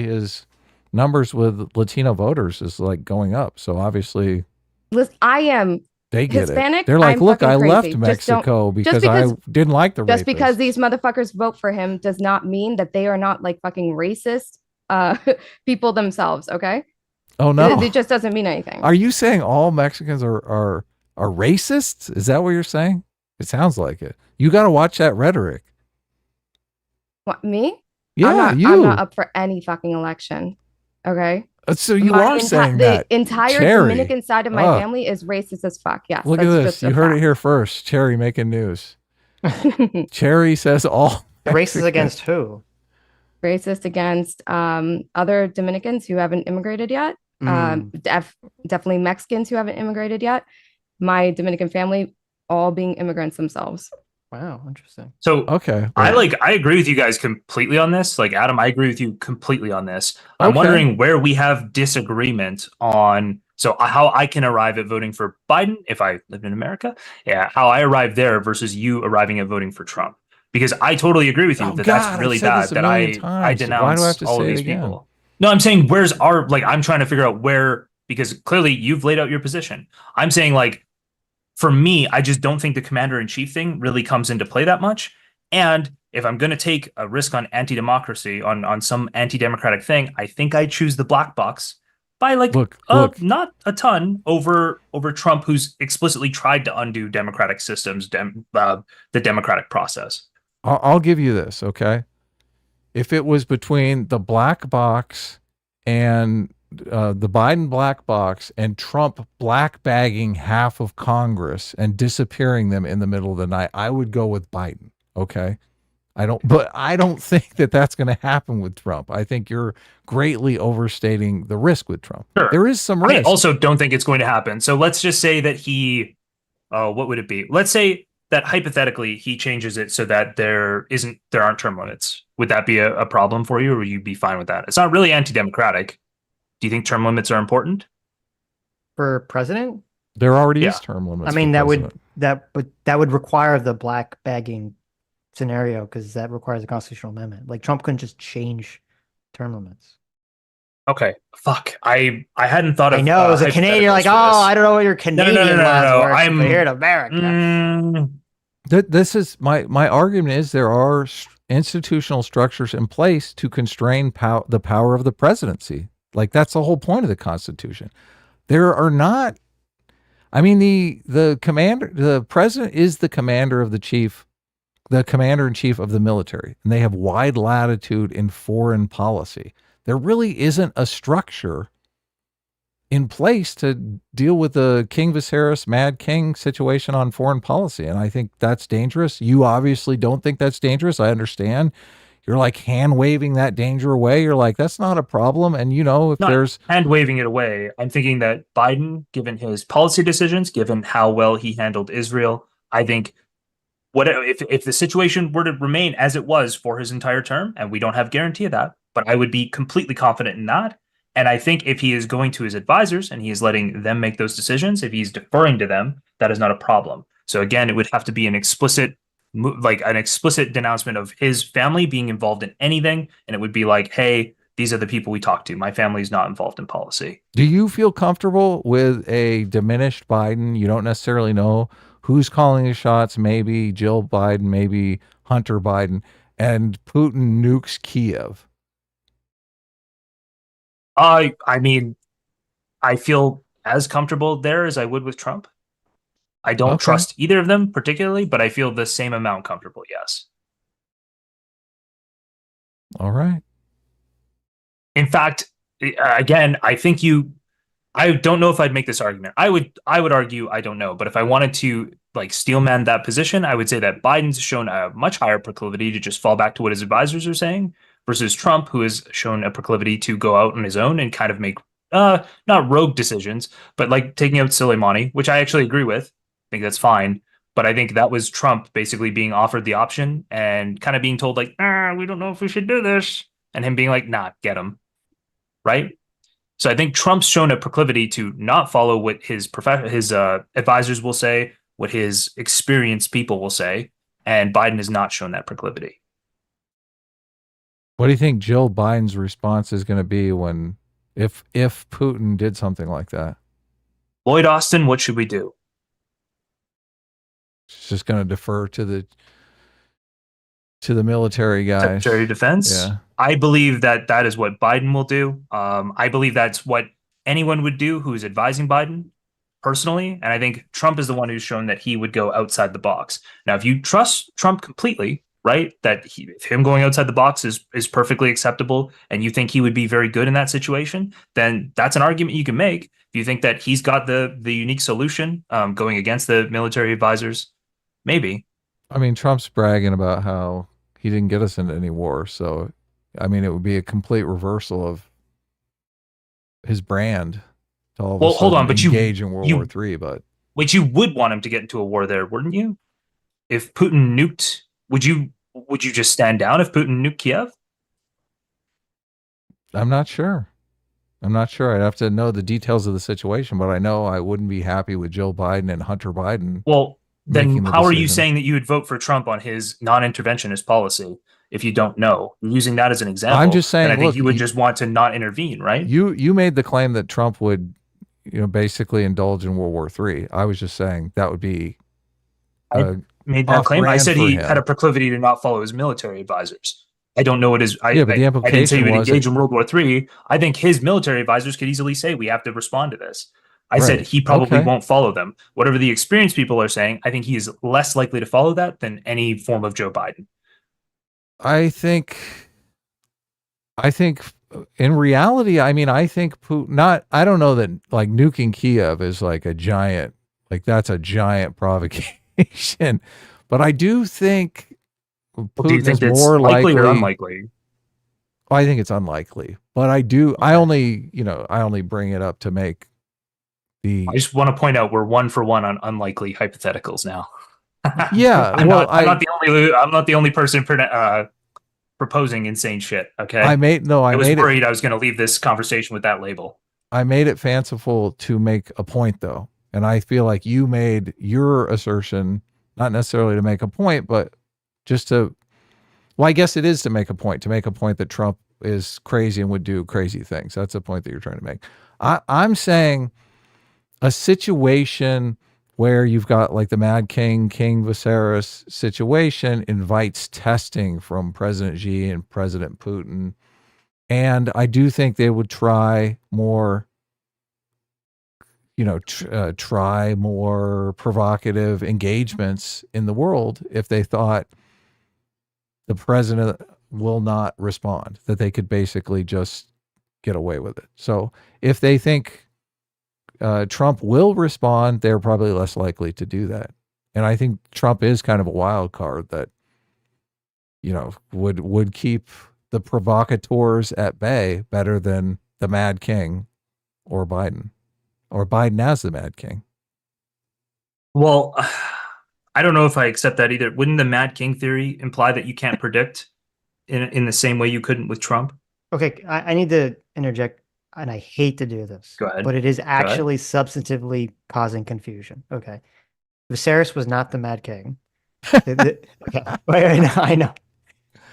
his numbers with Latino voters is like going up. So obviously Listen, I am they get Hispanic. it. They're like, I'm look, fucking I crazy. left Just Mexico don't- because just because- I didn't like the just because rapists. these motherfuckers vote for him does not mean that they are not like fucking racist people themselves. Okay. Oh no. It just doesn't mean anything. Are you saying all Mexicans are racists? Is that what you're saying? It sounds like it. You got to watch that rhetoric. What, me? Yeah, I'm not up for any fucking election. Okay. So you My are saying that. the entire Chaeiry. Dominican side of my Ugh. family is racist as fuck. Yes. Look at that's this. just a You heard it fact. here first. Chaeiry making news. Chaeiry says all racist Mexicans- against who? Racist against other Dominicans who haven't immigrated yet. Definitely Mexicans who haven't immigrated yet. My Dominican family all being immigrants themselves. Wow, interesting. So Okay. I agree with you guys completely on this. Like Adam, I agree with you completely on this. I'm Okay. wondering where we have disagreement on how I can arrive at voting for Biden if I lived in America. Yeah, how I arrived there versus you arriving at voting for Trump. Because I totally agree with you Oh, that God, that's really I've said bad this a that million I times. Why do denounce I have to all of say it these again? people. No, I'm saying where's our I'm trying to figure out where, because clearly you've laid out your position. I'm saying like for me, I just don't think the commander in chief thing really comes into play that much. And if I'm going to take a risk on anti-democracy, on some anti-democratic thing, I think I choose the black box by like Look. not a ton over Trump, who's explicitly tried to undo democratic systems, the democratic process. I'll give you this, okay? If it was between the black box and the Biden black box and Trump black bagging half of Congress and disappearing them in the middle of the night, I would go with Biden, okay? I don't think that that's going to happen with Trump. I think you're greatly overstating the risk with Trump. Sure. There is some I risk. also don't think it's going to happen. So let's just say that what would it be? Let's say that hypothetically he changes it so that there aren't term limits. Would that be a problem for you, or would you be fine with that? It's not really anti-democratic. Do you think term limits are important? For president? There already Yeah. is term limits. I mean, for that president. would require the black bagging scenario because that requires a constitutional amendment. Like Trump couldn't just change term limits. Okay, fuck. I hadn't thought of. I know as a Canadian, you're like, hypotheticals oh, for this. I don't know what your Canadian laws no. work, I'm but here in America. This is my argument is there are institutional structures in place to constrain the power of the presidency. Like that's the whole point of the Constitution. There are not. I mean, the president is the commander in chief of the military, and they have wide latitude in foreign policy. There really isn't a structure in place to deal with the King Viserys Mad King situation on foreign policy. And I think that's dangerous. You obviously don't think that's dangerous. I understand. You're like hand waving that danger away. You're like, that's not a problem. And if there's hand waving it away, I'm thinking that Biden, given his policy decisions, given how well he handled Israel, I think if the situation were to remain as it was for his entire term, and we don't have guarantee of that, but I would be completely confident in that. And I think if he is going to his advisors and he is letting them make those decisions, if he's deferring to them, that is not a problem. So again, it would have to be an explicit denouncement of his family being involved in anything. And it would be like, hey, these are the people we talk to. My family is not involved in policy. Do you feel comfortable with a diminished Biden? You don't necessarily know who's calling the shots, maybe Jill Biden, maybe Hunter Biden, and Putin nukes Kiev. I mean, I feel as comfortable there as I would with Trump. I don't trust either of them particularly, but I feel the same amount comfortable, yes. All right. In fact, again, I don't know if I'd make this argument. I would argue I don't know, but if I wanted to steelman that position, I would say that Biden's shown a much higher proclivity to just fall back to what his advisors are saying versus Trump, who has shown a proclivity to go out on his own and kind of make not rogue decisions, but like taking out Soleimani, which I actually agree with. I think that's fine. But I think that was Trump basically being offered the option and kind of being told we don't know if we should do this. And him being like, nah, get him. Right? So I think Trump's shown a proclivity to not follow what his advisors will say, what his experienced people will say. And Biden has not shown that proclivity. What do you think Jill Biden's response is going to be if Putin did something like that? Lloyd Austin, what should we do? She's just going to defer to the military guys. Secretary of Defense? Yeah. I believe that is what Biden will do. I believe that's what anyone would do who's advising Biden personally. And I think Trump is the one who's shown that he would go outside the box. Now, if you trust Trump completely, right, that if him going outside the box is perfectly acceptable and you think he would be very good in that situation, then that's an argument you can make. If you think that he's got the unique solution going against the military advisors, maybe. I mean, Trump's bragging about how he didn't get us into any war. So, I mean, it would be a complete reversal of his brand to all of a sudden hold on, but engage in World War III. But you would want him to get into a war there, wouldn't you? If Putin nuked, would you just stand down if Putin nuked Kiev? I'm not sure. I'd have to know the details of the situation, but I know I wouldn't be happy with Jill Biden and Hunter Biden. Well, then how are you saying that you would vote for Trump on his non-interventionist policy if you don't know? Using that as an example, I'm just saying, I think you would just want to not intervene, right? You made the claim that Trump would, basically indulge in World War III. I was just saying that would be. I made that claim. I said he had a proclivity to not follow his military advisors. I don't know what his. But the implication I didn't say he would engage in World War III. I think his military advisors could easily say we have to respond to this. I said he probably won't follow them. Whatever the experienced people are saying, I think he is less likely to follow that than any form of Joe Biden. I think in reality, I mean, I think Putin, I don't know that nuking Kiev is a giant, that's a giant provocation, but I do think Putin is more likely or unlikely. I think it's unlikely, but I only bring it up to make I just want to point out we're 1 for 1 on unlikely hypotheticals now. Yeah, I'm not the only person proposing insane shit. Okay, I was worried I was going to leave this conversation with that label. I made it fanciful to make a point, though, and I feel like you made your assertion not necessarily to make a point, but well, I guess it is to make a point that Trump is crazy and would do crazy things. That's the point that you're trying to make. I'm saying a situation where you've got like the Mad King Viserys situation invites testing from President Xi and President Putin. And I do think they would try more, try more provocative engagements in the world if they thought the president will not respond, that they could basically just get away with it. So if they think Trump will respond, they're probably less likely to do that. And I think Trump is kind of a wild card that, would keep the provocateurs at bay better than the Mad King or Biden as the Mad King. Well, I don't know if I accept that either. Wouldn't the Mad King theory imply that you can't predict in the same way you couldn't with Trump? Okay, I need to interject, and I hate to do this. Go ahead. But it is actually substantively causing confusion. Okay. Viserys was not the Mad King. Okay. Wait, I know.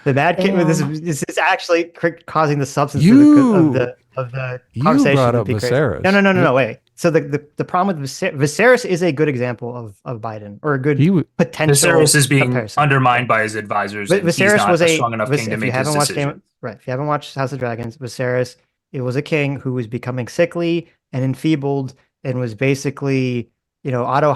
The Mad King. This is actually causing the substance of the conversation. You brought to up be crazy. Viserys. No. Wait. So the problem with Viserys is a good example of Biden, or a good potential. Viserys is being comparison. undermined by his advisors. But Viserys was a strong enough king to make his decision. If you haven't watched House of Dragons, Viserys, it was a king who was becoming sickly and enfeebled, and was basically, Otto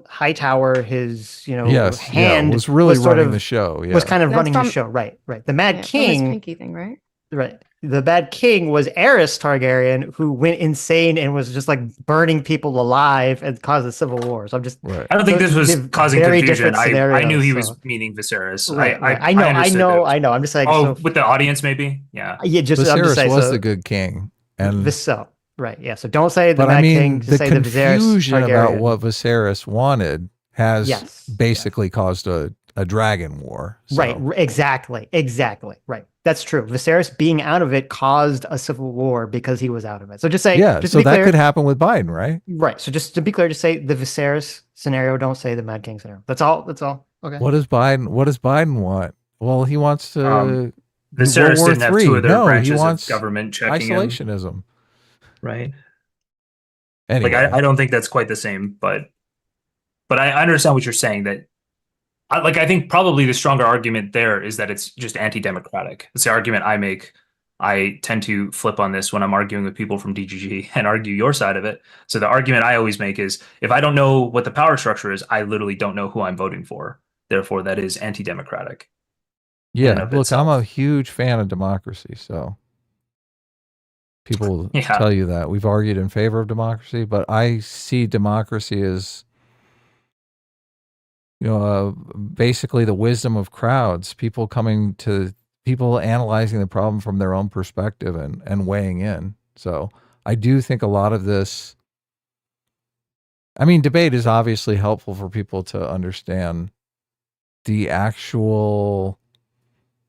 Hightower, his, hand was really was running the show. Yeah. Was kind of running the show. Right. The Mad King. Pinky thing, right? Right. The Mad King was Aerys Targaryen, who went insane and was just like burning people alive and caused the civil wars. I'm just. Right. I don't think this was causing confusion. I knew he so. was meaning Viserys. Right. I know. I'm just saying. Oh, with the audience, maybe. Yeah. Yeah. Viserys was the good king, and right. Yeah. So don't say the Mad King. The say the confusion Viserys about what Viserys wanted has basically yes. caused a dragon war. So. Right. Exactly. Right. That's true. Viserys being out of it caused a civil war because he was out of it. So just say, so that could happen with Biden, right? Right. So just to be clear, just say the Viserys scenario. Don't say the Mad King scenario. That's all. Okay. What does Biden want? Well, he wants to. Viserys didn't have two other branches he wants of government checking isolationism. him. Right. Anyway. I don't think that's quite the same, but I understand what you're saying. That I think probably the stronger argument there is that it's just anti-democratic. It's the argument I make. I tend to flip on this when I'm arguing with people from DGG and argue your side of it. So the argument I always make is, if I don't know what the power structure is, I literally don't know who I'm voting for. Therefore, that is anti-democratic. Yeah, look, I'm a huge fan of democracy, so people tell you that. We've argued in favor of democracy, but I see democracy as basically the wisdom of crowds, people analyzing the problem from their own perspective and weighing in. So I do think a lot of this, debate is obviously helpful for people to understand the actual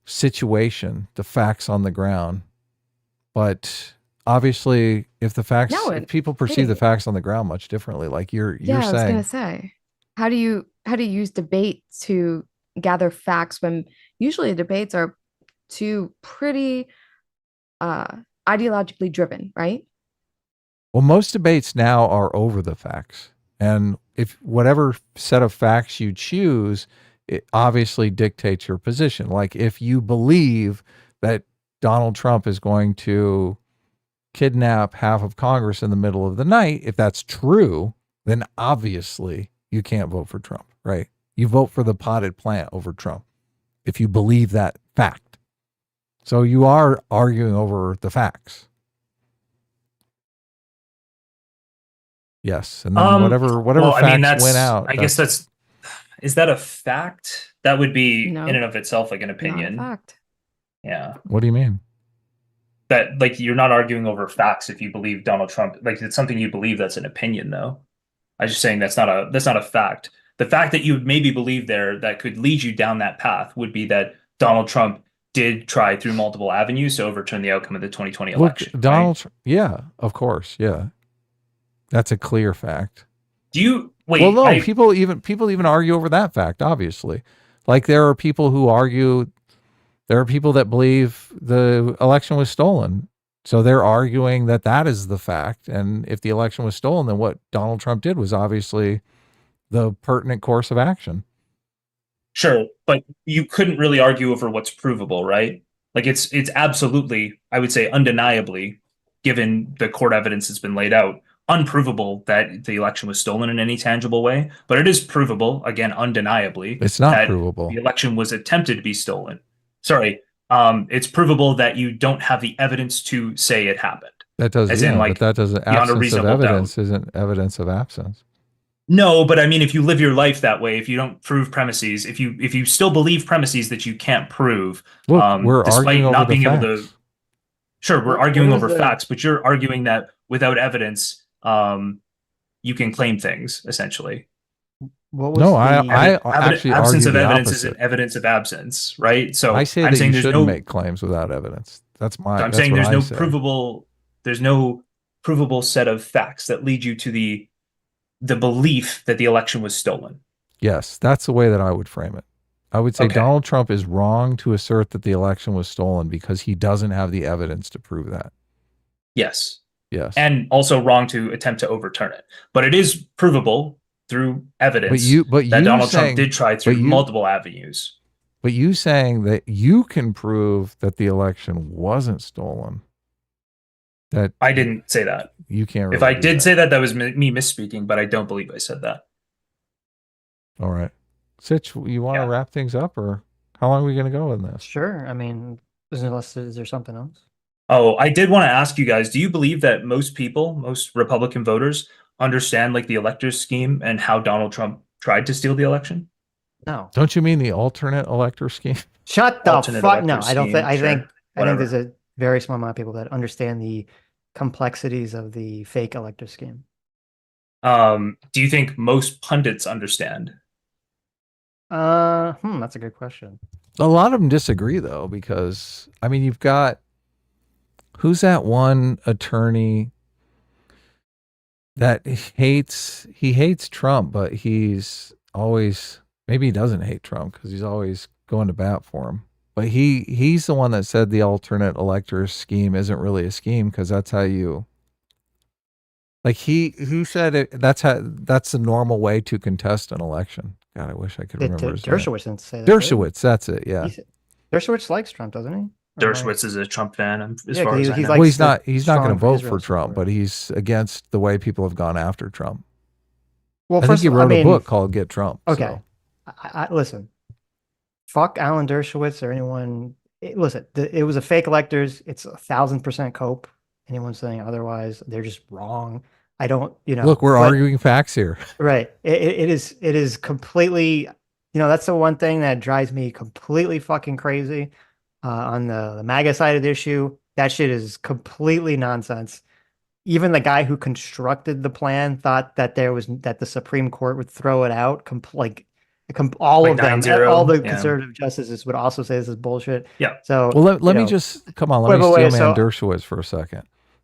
situation, the facts on the ground. But obviously if people perceive the facts on the ground much differently, like you're saying. I was going to say, how do you use debate to gather facts when usually debates are pretty ideologically driven, right? Well, most debates now are over the facts. And if whatever set of facts you choose, it obviously dictates your position. Like if you believe that Donald Trump is going to kidnap half of Congress in the middle of the night, if that's true, then obviously you can't vote for Trump, right? You vote for the potted plant over Trump if you believe that fact. So you are arguing over the facts. Yes, and then whatever facts went out. I guess is that a fact? That would be in and of itself like an opinion. Not a fact. Yeah. What do you mean? That you're not arguing over facts if you believe Donald Trump. Like it's something you believe, that's an opinion, though. I'm just saying that's not a fact. The fact that you would maybe believe there that could lead you down that path would be that Donald Trump did try through multiple avenues to overturn the outcome of the 2020 election. Donald, right? Yeah, of course, yeah, that's a clear fact. Do you wait? Well, no, people even argue over that fact, obviously, Like there are people who argue, there are people that believe the election was stolen. So they're arguing that that is the fact. And if the election was stolen, then what Donald Trump did was obviously the pertinent course of action. Sure, but you couldn't really argue over what's provable, right? Like it's absolutely, I would say undeniably, given the court evidence that's been laid out, unprovable that the election was stolen in any tangible way. But it is provable, again, undeniably, It's not that provable. the election was attempted to be stolen. Sorry, it's provable that you don't have the evidence to say it happened. That doesn't, As in, like, but that doesn't, beyond a absence of reasonable doubt. evidence isn't evidence of absence. No, but I mean, if you live your life that way, if you don't prove premises, if you still believe premises that you can't prove, Look, we're despite arguing over not the being able facts. to, sure, we're What arguing was over the- facts, but you're arguing that without evidence, you can claim things essentially. What was No, the, I actually absence argue of the evidence opposite. isn't evidence of absence, right? So I say I'm that saying you there's shouldn't no, make claims without evidence. That's my. so I'm that's saying what there's I no say. provable set of facts that lead you to the belief that the election was stolen. Yes, that's the way that I would frame it. I would say Okay. Donald Trump is wrong to assert that the election was stolen because he doesn't have the evidence to prove that. Yes. Yes. And also wrong to attempt to overturn it. But it is provable through evidence but that you Donald saying- Trump did try through but you- multiple avenues. But you saying that you can prove that the election wasn't stolen, that I didn't say that. you can't. If really I do did that. say that, that was me misspeaking, but I don't believe I said that. All right, Sitch, you want to Yeah. wrap things up, or how long are we going to go in this? Sure. I mean, unless is there something else? Oh, I did want to ask you guys, do you believe that most people, most Republican voters, understand like the electors scheme and how Donald Trump tried to steal the election? No. Don't you mean the alternate elector scheme? Shut the Alternate fuck. No, elector I don't think. scheme, I sure, think. I think whatever. there's a very small amount of people that understand the complexities of the fake elector scheme. Do you think most pundits understand? That's a good question. A lot of them disagree though, because I mean, you've got, who's that one attorney that hates Trump, but he's always, maybe he doesn't hate Trump because he's always going to bat for him. But he's the one that said the alternate elector scheme isn't really a scheme because that's how you, like he said it, that's the normal way to contest an election. God, I wish I could remember his name. Dershowitz didn't say that. did he? Dershowitz, that's it. Yeah. Dershowitz likes Trump, doesn't he? Or am I- Dershowitz is a Trump fan, as Yeah, far 'cause as I he's know. like- Well, he's the not going strong to vote Israel for Trump, supporter. but he's against the way people have gone after Trump. Well, I think first he of all, wrote I a mean, book called Get Trump. Okay. so. Listen, fuck Alan Dershowitz or anyone. Listen, it was a fake electors. It's 1,000% cope. Anyone saying otherwise, they're just wrong. I don't, Look, we're but- arguing facts here. Right. It is completely, that's the one thing that drives me completely fucking crazy on the MAGA side of the issue. That shit is completely nonsense. Even the guy who constructed the plan thought that that the Supreme Court would throw it out. All Like of them, 9-0, all the yeah. conservative justices would also say this is bullshit. Yeah. So Well, let me know, just come on. Let Wait, me but steel wait, man so- Dershowitz for a second.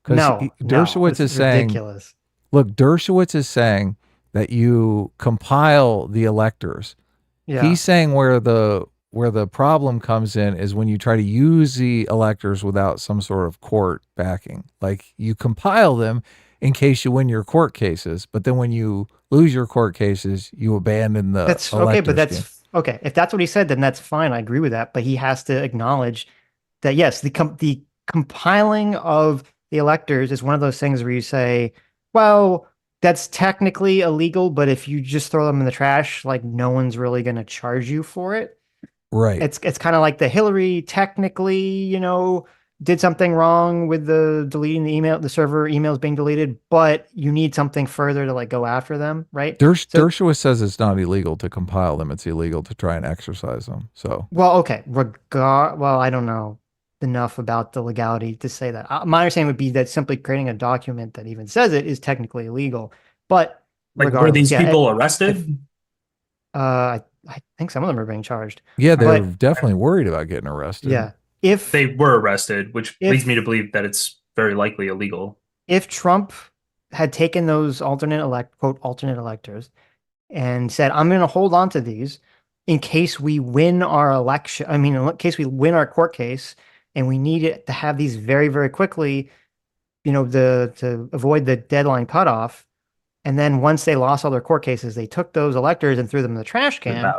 no, Dershowitz this is saying, ridiculous. look, Dershowitz is saying that you compile the electors. Yeah. He's saying where the problem comes in is when you try to use the electors without some sort of court backing. Like you compile them in case you win your court cases, but then when you lose your court cases, you abandon the That's okay, elector but that's scheme. okay. If that's what he said, then that's fine. I agree with that. But he has to acknowledge that yes, the compiling of the electors is one of those things where you say, well, that's technically illegal, but if you just throw them in the trash, like no one's really going to charge you for it. Right. It's kind of like the Hillary technically, did something wrong with the deleting the email, the server emails being deleted, but you need something further to like go after them, right? So- Dershowitz says it's not illegal to compile them. It's illegal to try and exercise them. So Well, okay. Well, I don't know enough about the legality to say that. My understanding would be that simply creating a document that even says it is technically illegal. But Like, were regardless, these yeah, people arrested? I think some of them are being charged. yeah, they're But- definitely worried about getting arrested. Yeah. If They were arrested, which If- leads me to believe that it's very likely illegal. if Trump had taken those alternate electors and said, I'm going to hold on to these in case we win our election, I mean, in case we win our court case and we need it to have these very, very quickly, to avoid the deadline cutoff. And then once they lost all their court cases, they took those electors and threw them in the trash can.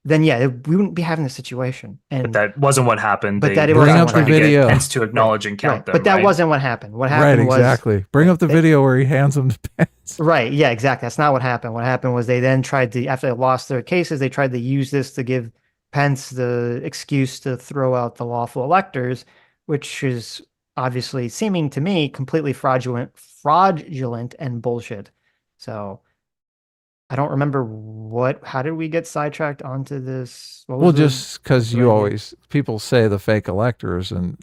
Then we wouldn't be having this situation. But that wasn't what happened. But that it bring wasn't up the video. Pence to acknowledge and count them. But that wasn't what happened. What happened was exactly. Bring up the video where he hands them to Pence. Right. Yeah, exactly. That's not what happened. What happened was they then tried to, after they lost their cases, they tried to use this to give Pence the excuse to throw out the lawful electors, which is obviously seeming to me completely fraudulent and bullshit. So I don't remember how did we get sidetracked onto this? Well, just because people say the fake electors and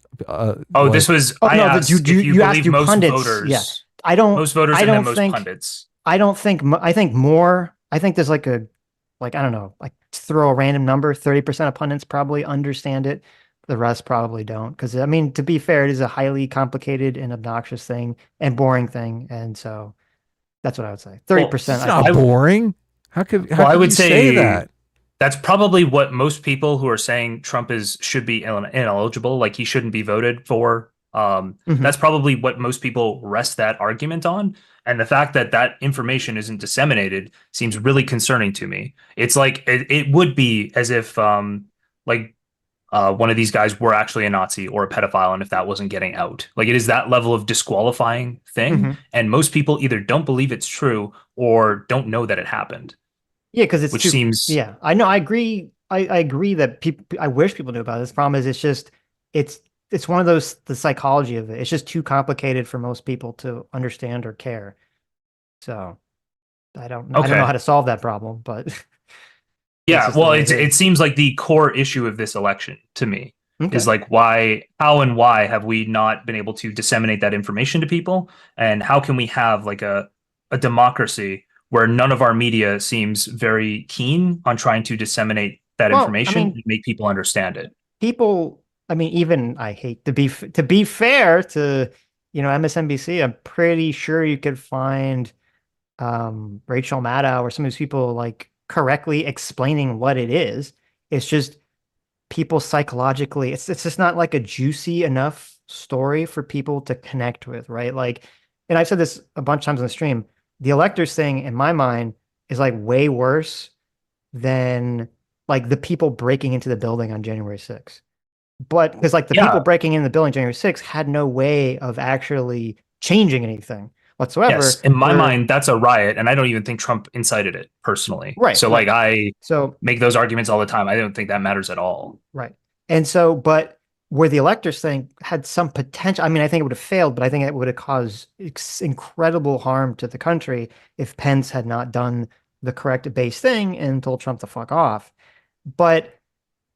this was I asked if you believe most pundits, voters. Yeah, I don't. Most voters I don't most think, pundits. I don't think. I think more. I think there's I don't know, throw a random number. 30% of pundits probably understand it. The rest probably don't. Because I mean, to be fair, it is a highly complicated and obnoxious thing and boring thing, and so. That's what I would say. 30%. It's not boring. How could I would say that? That's probably what most people who are saying Trump should be ineligible, like he shouldn't be voted for. That's probably what most people rest that argument on. And the fact that that information isn't disseminated seems really concerning to me. It's like it would be as if one of these guys were actually a Nazi or a pedophile, and if that wasn't getting out. Like, it is that level of disqualifying thing, and most people either don't believe it's true or don't know that it happened. Yeah, because it's seems. Yeah, I know. I agree. I agree that people. I wish people knew about it. This problem is it's one of those, the psychology of it. It's just too complicated for most people to understand or care. So I don't know how to solve that problem, but. Yeah, well, it seems like the core issue of this election to me is how and why have we not been able to disseminate that information to people? And how can we have a democracy where none of our media seems very keen on trying to disseminate that information and make people understand it? People, even I hate to be fair to, MSNBC, I'm pretty sure you could find Rachel Maddow or some of these people correctly explaining what it is. It's just people psychologically, it's just not a juicy enough story for people to connect with, right? And I've said this a bunch of times on the stream, the electors thing in my mind is way worse than the people breaking into the building on January 6th. But because people breaking in the building January 6th had no way of actually changing anything whatsoever. Yes, in my mind, that's a riot, and I don't even think Trump incited it personally. Right. So I make those arguments all the time. I don't think that matters at all. Right. And so, but where the electors thing had some potential, I think it would have failed, but I think it would have caused incredible harm to the country if Pence had not done the correct base thing and told Trump to fuck off. But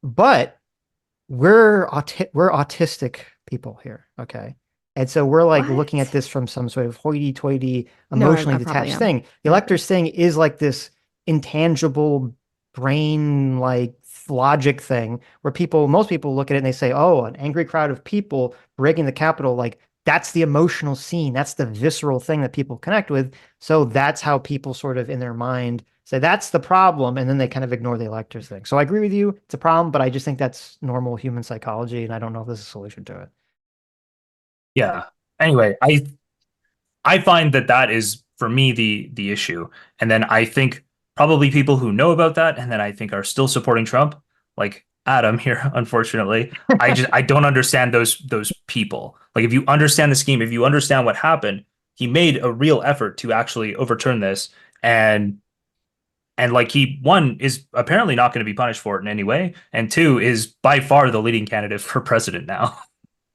we're autistic people here, okay? And so we're looking at this from some sort of hoity-toity, emotionally detached thing. The electors thing is this intangible brain logic thing where most people look at it and they say, oh, an angry crowd of people breaking the Capitol, that's the emotional scene. That's the visceral thing that people connect with. So that's how people sort of in their mind say that's the problem. And then they kind of ignore the electors thing. So I agree with you. It's a problem, but I just think that's normal human psychology. And I don't know if there's a solution to it. Yeah. Anyway, I find that is for me the issue. And then I think probably people who know about that and then I think are still supporting Trump, like Adam here, unfortunately, I don't understand those people. If you understand the scheme, if you understand what happened, he made a real effort to actually overturn this, and he, one, is apparently not going to be punished for it in any way, and two, is by far the leading candidate for president now.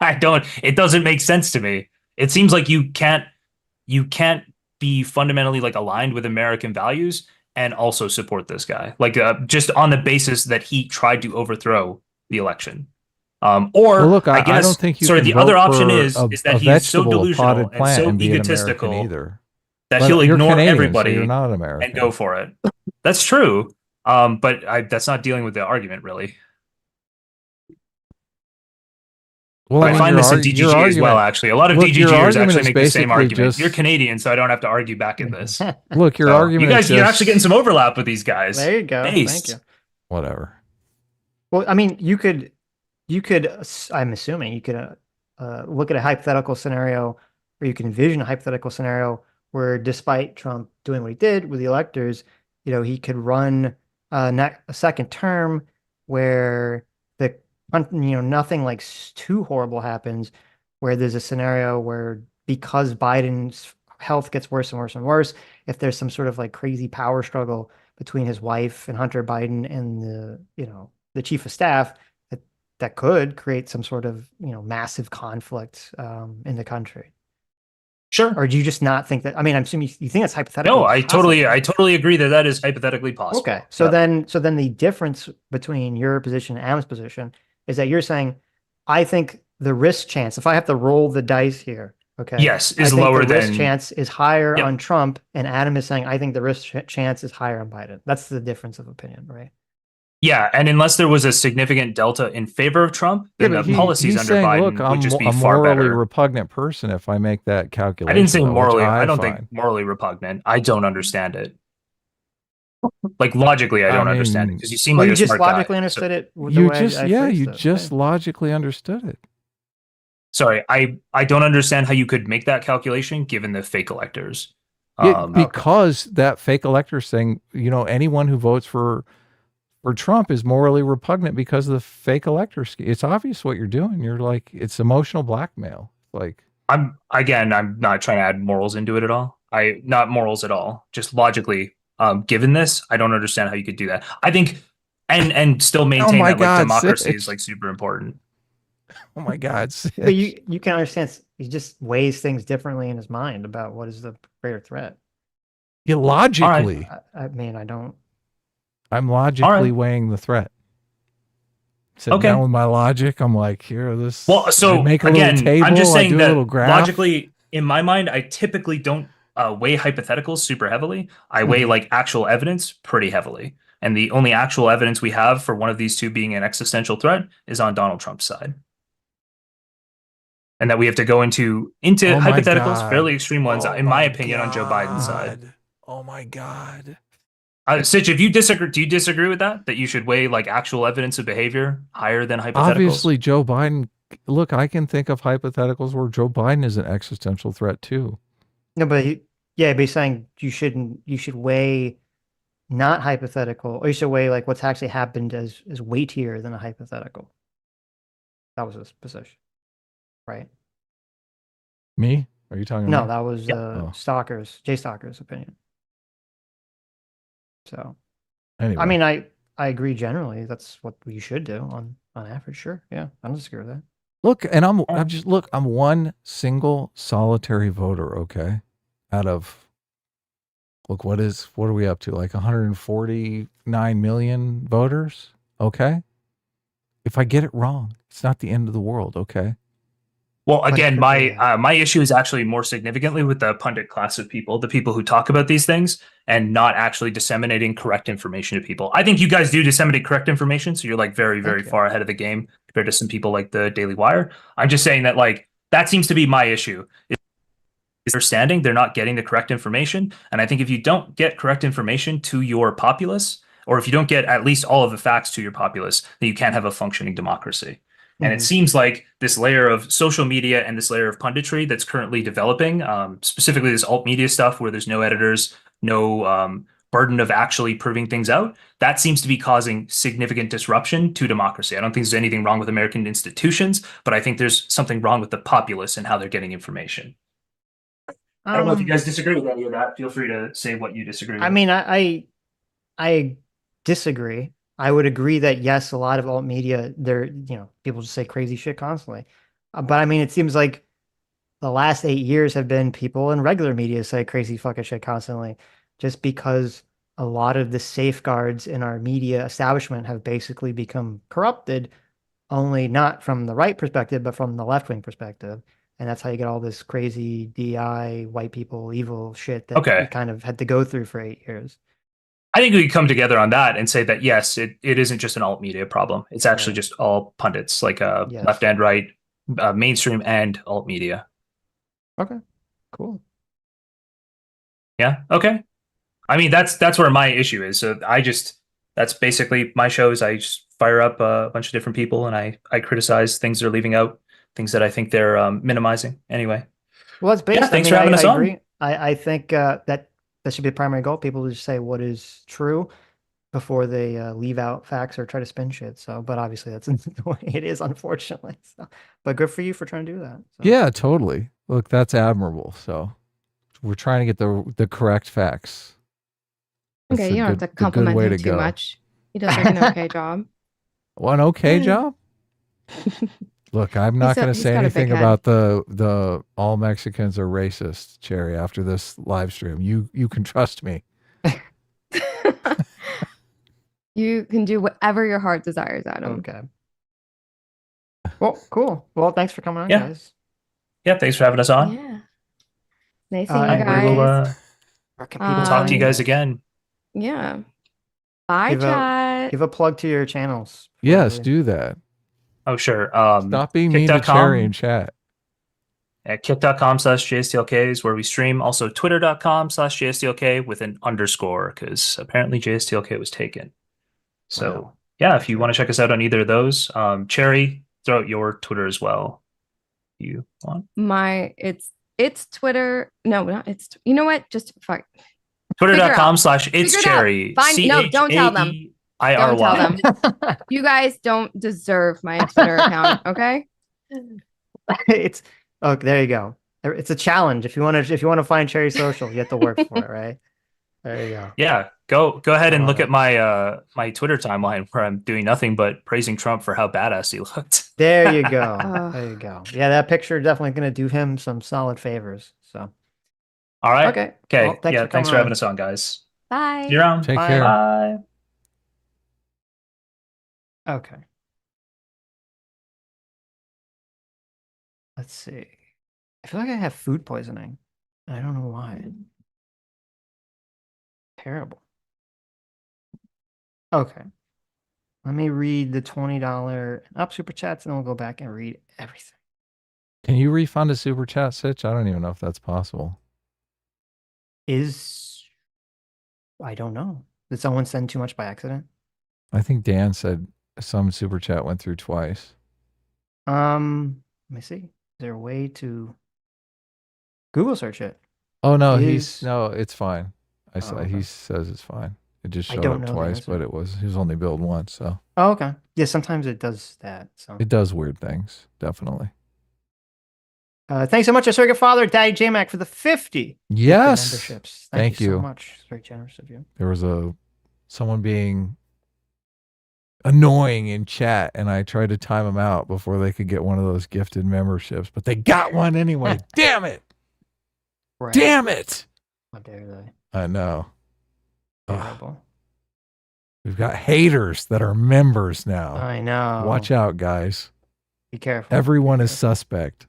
It doesn't make sense to me. It seems like you can't be fundamentally aligned with American values and also support this guy, just on the basis that he tried to overthrow the election. I don't think you can the other option is that he is so delusional and so egotistical either. That he'll ignore Canadian, everybody so you're not American. And go for it. That's true. But that's not dealing with the argument, really. Well, I find this in DGG as well, actually. A lot of DGGers actually make the same argument. You're Canadian, so I don't have to argue back in this. Look, your argument you're actually getting some overlap with these guys. There you go. Based. Thank you. whatever. Well, I mean, you could, I'm assuming you could look at a hypothetical scenario, or you can envision a hypothetical scenario where, despite Trump doing what he did with the electors, he could run a second term where nothing like too horrible happens, where there's a scenario where, because Biden's health gets worse and worse and worse, if there's some sort of like crazy power struggle between his wife and Hunter Biden and the chief of staff, that could create some sort of massive conflict in the country. Sure. Or do you just not think that? I mean, I'm assuming you think that's hypothetical. No, I totally agree that is hypothetically possible. Okay, so then the difference between your position and Adam's position is that you're saying, I think the risk chance, if I have to roll the dice here, okay, yes, is I think lower the risk than chance is higher on Trump, and Adam is saying, I think the risk chance is higher on Biden. That's the difference of opinion, right? Yeah, and unless there was a significant delta in favor of Trump, then the policies under saying, Biden look, would I'm just be a far morally better. repugnant person if I make that calculation. I didn't say though, morally. I don't think morally repugnant. I don't understand it. Like logically, I don't understand it, because you seem like you a just smart logically guy. understood it. You just logically understood it. Sorry, I don't understand how you could make that calculation given the fake electors. Because that fake electors thing, anyone who votes for Trump is morally repugnant because of the fake electors. It's obvious what you're doing. You're like, it's emotional blackmail. Like, I'm not trying to add morals into it at all. Not morals at all. Just logically, given this, I don't understand how you could do that. I think, and still maintain that like democracy is like super important. Oh my God. But you can understand, he just weighs things differently in his mind about what is the greater threat. Yeah, logically. I mean, I'm logically weighing the threat. Sitting down with my logic, I'm like, here, this. Well, so make a again, little table, I'm just saying that logically, in my mind, I typically don't weigh hypotheticals super heavily. I weigh like actual evidence pretty heavily. And the only actual evidence we have for one of these two being an existential threat is on Donald Trump's side. And that we have to go into hypotheticals, fairly extreme ones, in my opinion, on Joe Biden's side. Oh my God. Sitch, if you disagree, do you disagree with that? That you should weigh like actual evidence of behavior higher than hypotheticals? Obviously, Joe Biden. Look, I can think of hypotheticals where Joe Biden is an existential threat too. No, but he's saying you should weigh not hypothetical, or you should weigh like what's actually happened as weightier than a hypothetical. That was his position, right? Me? Are you talking? No, that was Jstlk's opinion. So, anyway. I mean, I agree generally. That's what you should do on average. Sure, yeah, I don't disagree with that. Look, and I'm one single solitary voter. Okay, out of what are we up to? Like 149 million voters. Okay, if I get it wrong, it's not the end of the world. Okay. Well, again, my issue is actually more significantly with the pundit class of people, the people who talk about these things and not actually disseminating correct information to people. I think you guys do disseminate correct information, so you're like very, very far ahead of the game compared to some people like the Daily Wire. I'm just saying that like that seems to be my issue. Is understanding they're not getting the correct information, and I think if you don't get correct information to your populace, or if you don't get at least all of the facts to your populace, then you can't have a functioning democracy. And it seems like this layer of social media and this layer of punditry that's currently developing, specifically this alt media stuff where there's no editors, no burden of actually proving things out, that seems to be causing significant disruption to democracy. I don't think there's anything wrong with American institutions, but I think there's something wrong with the populace and how they're getting information. I don't know if you guys disagree with any of that. Feel free to say what you disagree with. I mean, I disagree. I would agree that yes, a lot of alt media, people just say crazy shit constantly. But I mean, it seems like the last 8 years have been people in regular media say crazy fucking shit constantly, just because a lot of the safeguards in our media establishment have basically become corrupted, only not from the right perspective, but from the left-wing perspective. And that's how you get all this crazy DI, white people, evil shit that we kind of had to go through for 8 years. I think we come together on that and say that, yes, it isn't just an alt media problem. It's actually just all pundits, like left and right, mainstream and alt media. Okay, cool. Yeah, okay. I mean, that's where my issue is. So that's basically my show. Is I just fire up a bunch of different people and I criticize things they're leaving out, things that I think they're minimizing. Anyway, Well, it's based. yeah, thanks I for mean, having us I on. agree. I think that should be the primary goal. People just say what is true before they leave out facts or try to spin shit. So, but obviously that's the way it is, unfortunately. So, but good for you for trying to do that. So. Yeah, totally. Look, that's admirable. So we're trying to get the correct facts. That's Okay, the you don't good- have to the good compliment way him to too go. much. He does like an okay job. Well, an okay job. Look, I'm not going to he's say got a big anything head. about the all Mexicans are racist, Chaeiry, after this live stream. You can trust me. You can do whatever your heart desires, Adam. Okay. Well, cool. Well, thanks for coming on, Yeah. guys. Yeah, thanks for having us on. Yeah. Nice seeing you And guys. we'll talk to you guys find again. Yeah. Bye, Give a- chat. Give a plug to your channels. Yes, Really. do that. Oh, sure. Stop being mean to kick.com. Chaeiry in chat. At kick.com/JSTLK is where we stream. Also, twitter.com/JSTLK with an underscore because apparently JSTLK was taken. So, Wow. yeah, if you want to check us out on either of those, Chaeiry, throw out your Twitter as well. You want? It's Twitter. No, not it's. You know what? Just fuck. Twitter.com/itschaeiry. Fine. No, don't tell them. Don't tell them. You guys don't deserve my Twitter account. Okay. It's okay. There you go. It's a challenge. If you want to find Chaeiry Social, you have to work for it, right? There you go. Yeah, go ahead and love look it. at my my Twitter timeline where I'm doing nothing but praising Trump for how badass he looked. There you go. Ugh. There you go. Yeah, that picture definitely going to do him some solid favors. So, All right. okay. Okay. Well, thanks yeah, for thanks for coming having on. us on, guys. Bye. See you around. Take Bye. care. Bye. Okay. Let's see. I feel like I have food poisoning. I don't know why. Terrible. Okay. Let me read the $20 and up super chats, and then we'll go back and read everything. Can you refund a super chat, Sitch? I don't even know if that's possible. I don't know. Did someone send too much by accident? I think Dan said some super chat went through twice. Let me see. Is there a way to Google search it? Oh no, Is- no, it's fine. I saw okay. he says it's fine. It just I showed don't up know the twice, answer. but he was only billed once, so Oh, okay. Yeah, sometimes it does that. So it does weird things, definitely. thanks so much, our surrogate father, Daddy J-Mac, for the 50 Yes. memberships. Thank you you. so much. It's very generous of you. There was someone being annoying in chat, and I tried to time them out before they could get one of those gifted memberships, but they got one anyway. Damn it! Right. Damn it! How dare they? I know. Ugh. Terrible. We've got haters that are members now. I know. Watch out, guys. Be careful. Everyone is suspect.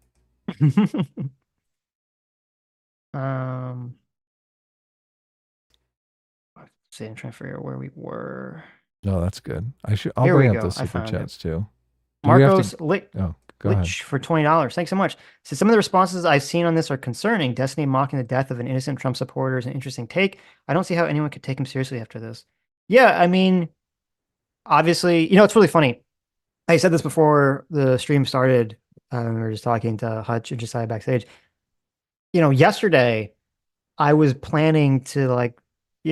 um. Let's see, I'm trying to figure out where we were. No, that's good. I'll Here we bring up go. the I super found chats too. Do we have to- Marcos Lich Oh, go ahead. for $20. Thanks so much. So some of the responses I've seen on this are concerning. Destiny mocking the death of an innocent Trump supporter is an interesting take. I don't see how anyone could take him seriously after this. Yeah, I mean, obviously, it's really funny. I said this before the stream started. We were just talking to Hutch and Josiah backstage. Yesterday, I was planning to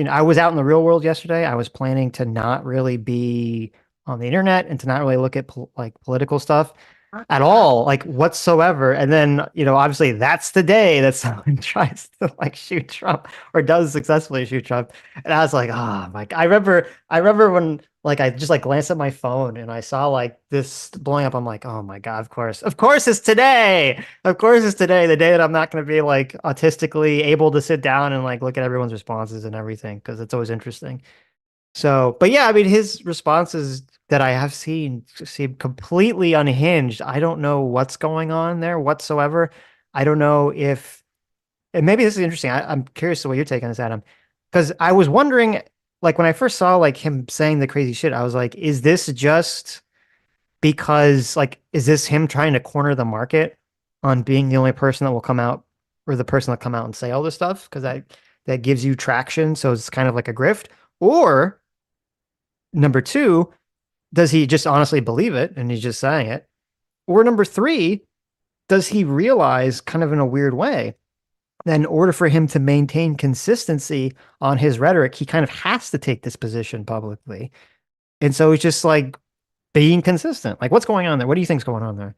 I was out in the real world yesterday. I was planning to not really be on the internet and to not really look at political stuff at all, whatsoever. And then, obviously that's the day that someone tries to shoot Trump or does successfully shoot Trump. And I was like, oh my God. I remember when I just glanced at my phone and I saw this blowing up. I'm like, oh my God, of course it's today. Of course it's today, the day that I'm not going to be autistically able to sit down and look at everyone's responses and everything, because it's always interesting. So, but yeah, I mean, his responses that I have seen seem completely unhinged. I don't know what's going on there whatsoever. I don't know if, and maybe this is interesting. I'm curious to what your take on this, Adam, because I was wondering, when I first saw him saying the crazy shit, I was like, is this just because is this him trying to corner the market on being the only person that will come out, or the person that come out and say all this stuff? Because that gives you traction. So it's kind of like a grift. Or number two, does he just honestly believe it and he's just saying it? Or number three, does he realize kind of in a weird way that in order for him to maintain consistency on his rhetoric, he kind of has to take this position publicly. And so it's just like being consistent. Like, what's going on there? What do you think's going on there?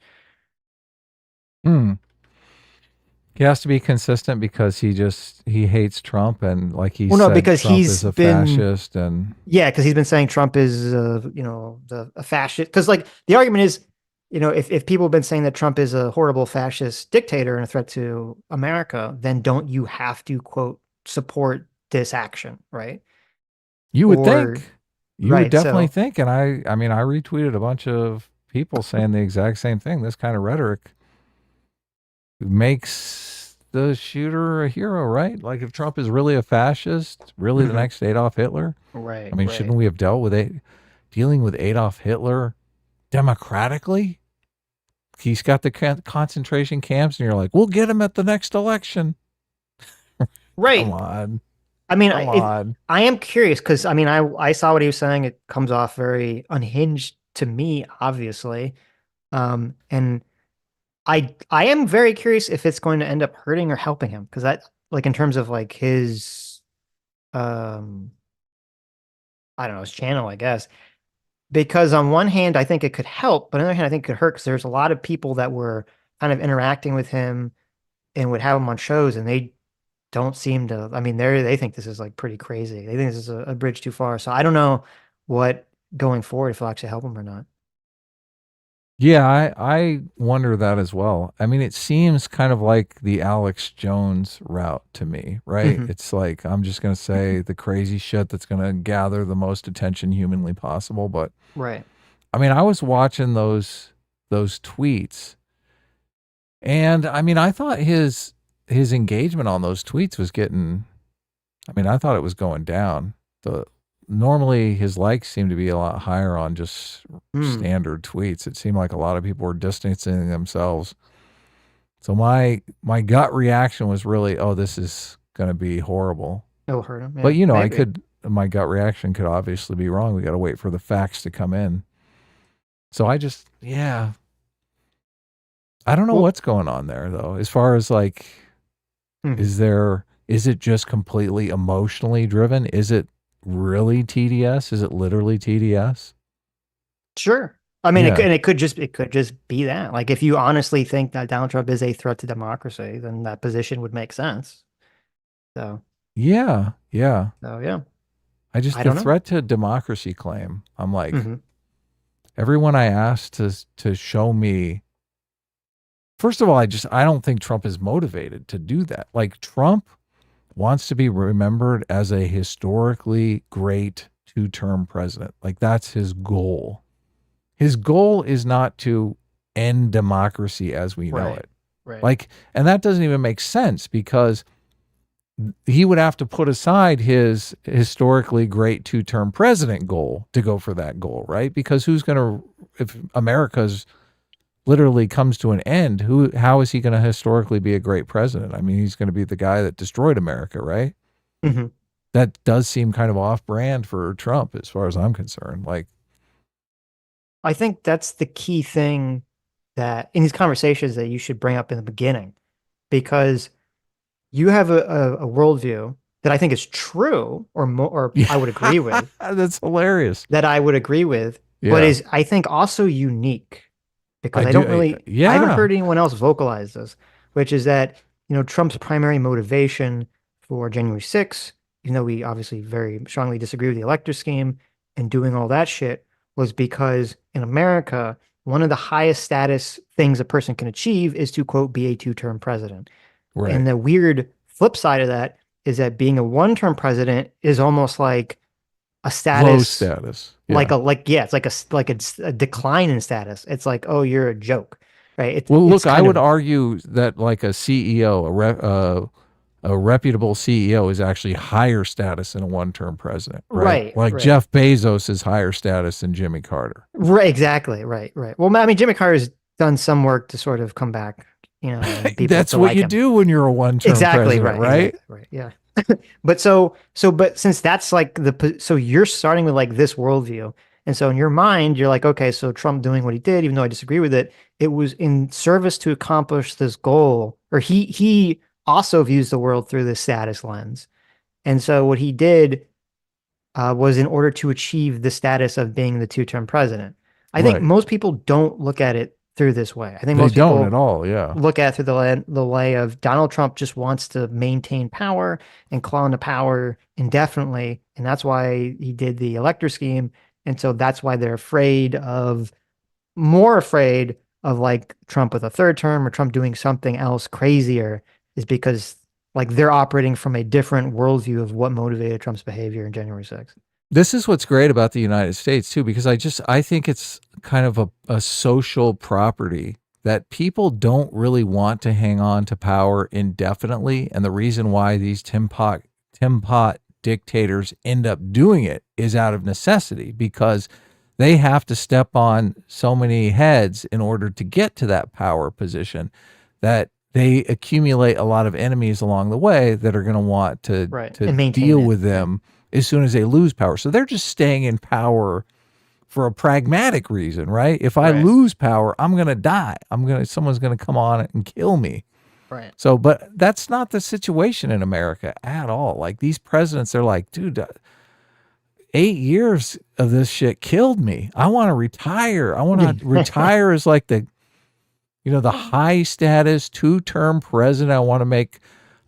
He has to be consistent because he hates Trump, and like he Well, no, said, because Trump he's is a been- fascist, and Yeah, because he's been saying Trump is, a fascist. Because like the argument is, if people have been saying that Trump is a horrible fascist dictator and a threat to America, then don't you have to, quote, support this action, right? you would Or- think, you right, would definitely so- think, and I mean, I retweeted a bunch of people saying the exact same thing. This kind of rhetoric makes the shooter a hero, right? Like if Trump is really a fascist, really the Mhm. next Adolf Hitler. Right. I mean, shouldn't we have dealt with dealing with Adolf Hitler democratically? He's got the concentration camps, and you're like, we'll get him at the next election. Right. Come on, I mean, come on. I am curious because I mean, I saw what he was saying. It comes off very unhinged to me, obviously. And I am very curious if it's going to end up hurting or helping him because that, like, in terms of like his, I don't know, his channel, I guess. Because on one hand, I think it could help, but on the other hand, I think it could hurt because there's a lot of people that were kind of interacting with him and would have him on shows, and they don't seem to. I mean, they think this is like pretty crazy. They think this is a bridge too far. So I don't know what going forward if it'll actually help him or not. Yeah, I wonder that as well. I mean, it seems kind of like the Alex Jones route to me, right? Mhm. It's like, I'm just going to say the crazy shit that's going to gather the most attention humanly possible. But Right. I mean, I was watching those tweets, and I mean, I thought his engagement on those tweets was getting, I mean, I thought it was going down. Normally his likes seem to be a lot higher on just standard tweets. It seemed like a lot of people were distancing themselves. So my gut reaction was really, oh, this is going to be horrible. It'll hurt him. But Yeah, I maybe. could, my gut reaction could obviously be wrong. We got to wait for the facts to come in. So I just, I don't know Well- what's going on there though. As far as like, Mhm. is it just completely emotionally driven? Is it really TDS? Is it literally TDS? Sure. I mean, Yeah. it could just be that. Like, if you honestly think that Donald Trump is a threat to democracy, then that position would make sense. So Yeah. yeah. I just, I don't the know. threat to democracy claim, I'm like, Mhm. everyone I asked to show me, first of all, I don't think Trump is motivated to do that. Like, Trump wants to be remembered as a historically great two-term president. Like, that's his goal. His goal is not to end democracy as we know Right. it. Right. Like, and that doesn't even make sense because he would have to put aside his historically great two-term president goal to go for that goal, right? Because if America's literally comes to an end, how is he going to historically be a great president? I mean, he's going to be the guy that destroyed America, right? Mhm. That does seem kind of off-brand for Trump as far as I'm concerned. Like, I think that's the key thing that in these conversations that you should bring up in the beginning, because you have a worldview that I think is true, or I would agree with, that's hilarious. that I would agree with, Yeah. but is, I think, also unique because I don't really, I haven't heard anyone else vocalize this, which is that, Trump's primary motivation for January 6th, even though we obviously very strongly disagree with the elector scheme and doing all that shit, was because in America, one of the highest status things a person can achieve is to, quote, be a two-term president. Right. And the weird flip side of that is that being a one-term president is almost like a status, low status. Yeah. it's like a decline in status. It's like, oh, you're a joke, right? Well, it's look, I kind would of- argue that like a CEO, a reputable CEO is actually higher status than a one-term president, right? Right, Like right. Jeff Bezos is higher status than Jimmy Carter. Right, exactly, right. Well, I mean, Jimmy Carter's done some work to sort of come back, and people That's to what like you him. do when you're a one-term Exactly president, right, right? exactly right. Yeah. But but since that's like so you're starting with like this worldview. And so in your mind, you're like, okay, so Trump doing what he did, even though I disagree with it, it was in service to accomplish this goal. Or he also views the world through the status lens. And so what he did was in order to achieve the status of being the two-term president. I think Right. most people don't look at it through this way. I think They most don't people at all. Yeah. look at it through the way of Donald Trump just wants to maintain power and claw into power indefinitely. And that's why he did the elector scheme. And so that's why they're more afraid of like Trump with a third term or Trump doing something else crazier, is because like they're operating from a different worldview of what motivated Trump's behavior in January 6th. This is what's great about the United States too, because I think it's kind of a social property that people don't really want to hang on to power indefinitely. And the reason why these Tim Pot dictators end up doing it is out of necessity, because they have to step on so many heads in order to get to that power position, that they accumulate a lot of enemies along the way that are going to want to And maintain deal it. with them as soon as they lose power. So they're just staying in power for a pragmatic reason, right? If I Right. lose power, I'm going to die. Someone's going to come on and kill me. Right. So, but that's not the situation in America at all. Like these presidents, they're like, dude, 8 years of this shit killed me. I want to retire. I want to retire as like the high status two-term president. I want to make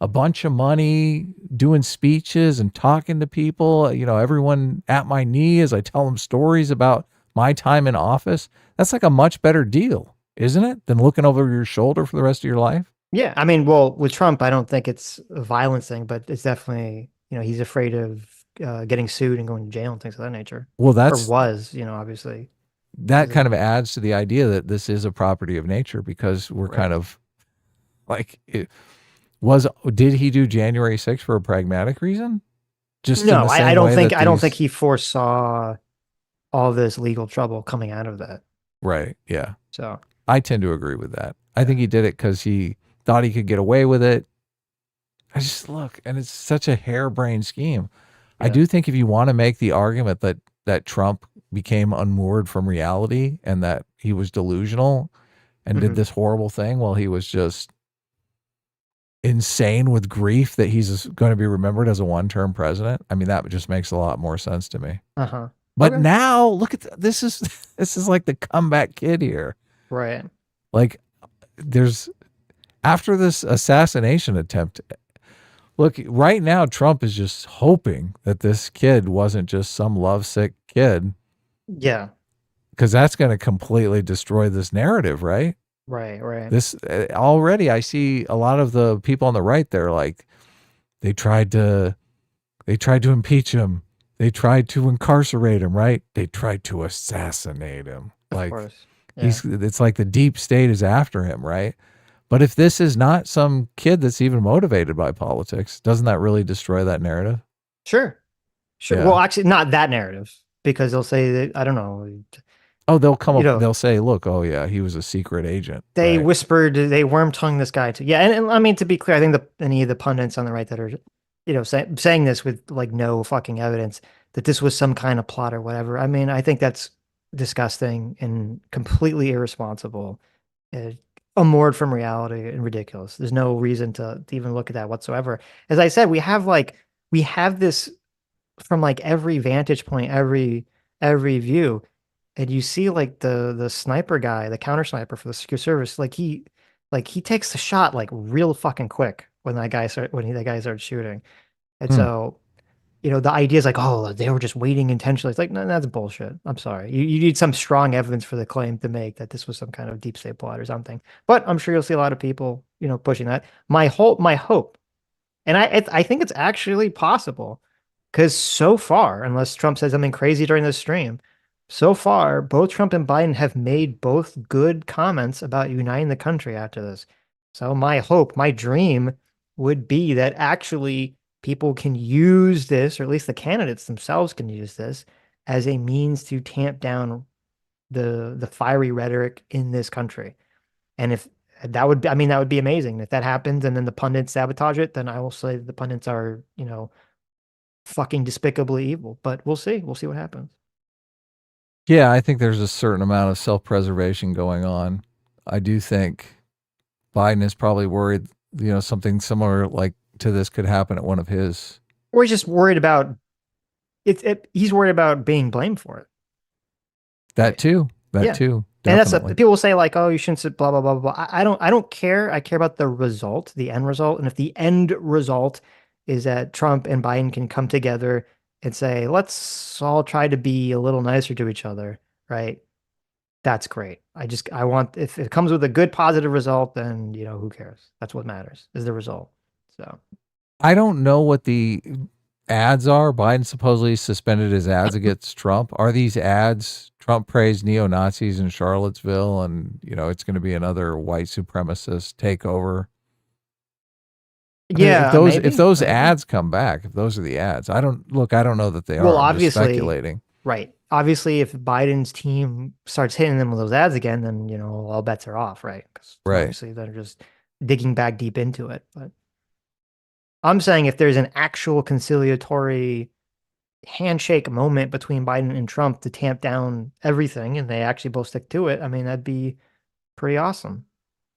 a bunch of money doing speeches and talking to people, everyone at my knee as I tell them stories about my time in office. That's like a much better deal, isn't it? Than looking over your shoulder for the rest of your life. Yeah. I mean, well, with Trump, I don't think it's a violence thing, but it's definitely, he's afraid of getting sued and going to jail and things of that nature. Well, obviously. That kind of adds to the idea that this is a property of nature, because we're kind of like, did he do January 6th for a pragmatic reason? No, I don't think he foresaw all this legal trouble coming out of that. Right. Yeah. So I tend to agree with that. I think he did it because he thought he could get away with it. I just and it's such a harebrained scheme. Yeah. I do think if you want to make the argument that Trump became unmoored from reality and that he was delusional and did this horrible thing while he was just insane with grief that he's going to be remembered as a one-term president, I mean, that just makes a lot more sense to me. But now look at this is like the comeback kid here. Right. Like after this assassination attempt, look, right now Trump is just hoping that this kid wasn't just some lovesick kid. Yeah. Because that's going to completely destroy this narrative, right? Right. This already, I see a lot of the people on the right. They're like, they tried to impeach him. They tried to incarcerate him, right? They tried to assassinate him. Like, of course. Yeah. It's like the deep state is after him, right? But if this is not some kid that's even motivated by politics, doesn't that really destroy that narrative? Sure. Yeah. Well, actually, not that narrative, because they'll say that, I don't know. Oh, they'll come up. They'll say, "Look, oh yeah, he was a secret agent." They whispered, they worm-tongued this guy too. Yeah, and I mean, to be clear, I think any of the pundits on the right that are, saying this with like no fucking evidence that this was some kind of plot or whatever. I mean, I think that's disgusting and completely irresponsible, unmoored from reality and ridiculous. There's no reason to even look at that whatsoever. As I said, we have this from like every vantage point, every view. And you see like the sniper guy, the counter sniper for the Secret Service, like he takes the shot like real fucking quick when that guy starts shooting. And so, the idea is like, oh, they were just waiting intentionally. It's like, no, that's bullshit. I'm sorry. You need some strong evidence for the claim to make that this was some kind of deep state plot or something. But I'm sure you'll see a lot of people, pushing that. My hope, and I think it's actually possible, because so far, unless Trump says something crazy during this stream, so far, both Trump and Biden have made both good comments about uniting the country after this. So my hope, my dream would be that actually people can use this, or at least the candidates themselves can use this as a means to tamp down the fiery rhetoric in this country. And if that would be, I mean, that would be amazing. If that happens and then the pundits sabotage it, then I will say the pundits are, fucking despicably evil. But we'll see. We'll see what happens. Yeah, I think there's a certain amount of self-preservation going on. I do think Biden is probably worried, something similar like to this could happen at one of his. Or he's just worried about he's worried about being blamed for it. That too. Yeah. Too. And that's Definitely. people will say like, oh, you shouldn't say blah blah blah blah. I don't care. I care about the result, the end result. And if the end result is that Trump and Biden can come together and say, let's all try to be a little nicer to each other, right? That's great. I want, if it comes with a good positive result, then who cares? That's what matters, is the result. So I don't know what the ads are. Biden supposedly suspended his ads against Trump. Are these ads? Trump praised neo-Nazis in Charlottesville, and it's going to be another white supremacist takeover. Yeah, if those maybe. ads come back, if those are the ads, I don't know that they are. Well, I'm just obviously, speculating. Right. Obviously, if Biden's team starts hitting them with those ads again, then all bets are off, right? Because Right. obviously they're just digging back deep into it. But I'm saying if there's an actual conciliatory handshake moment between Biden and Trump to tamp down everything, and they actually both stick to it, I mean, that'd be pretty awesome.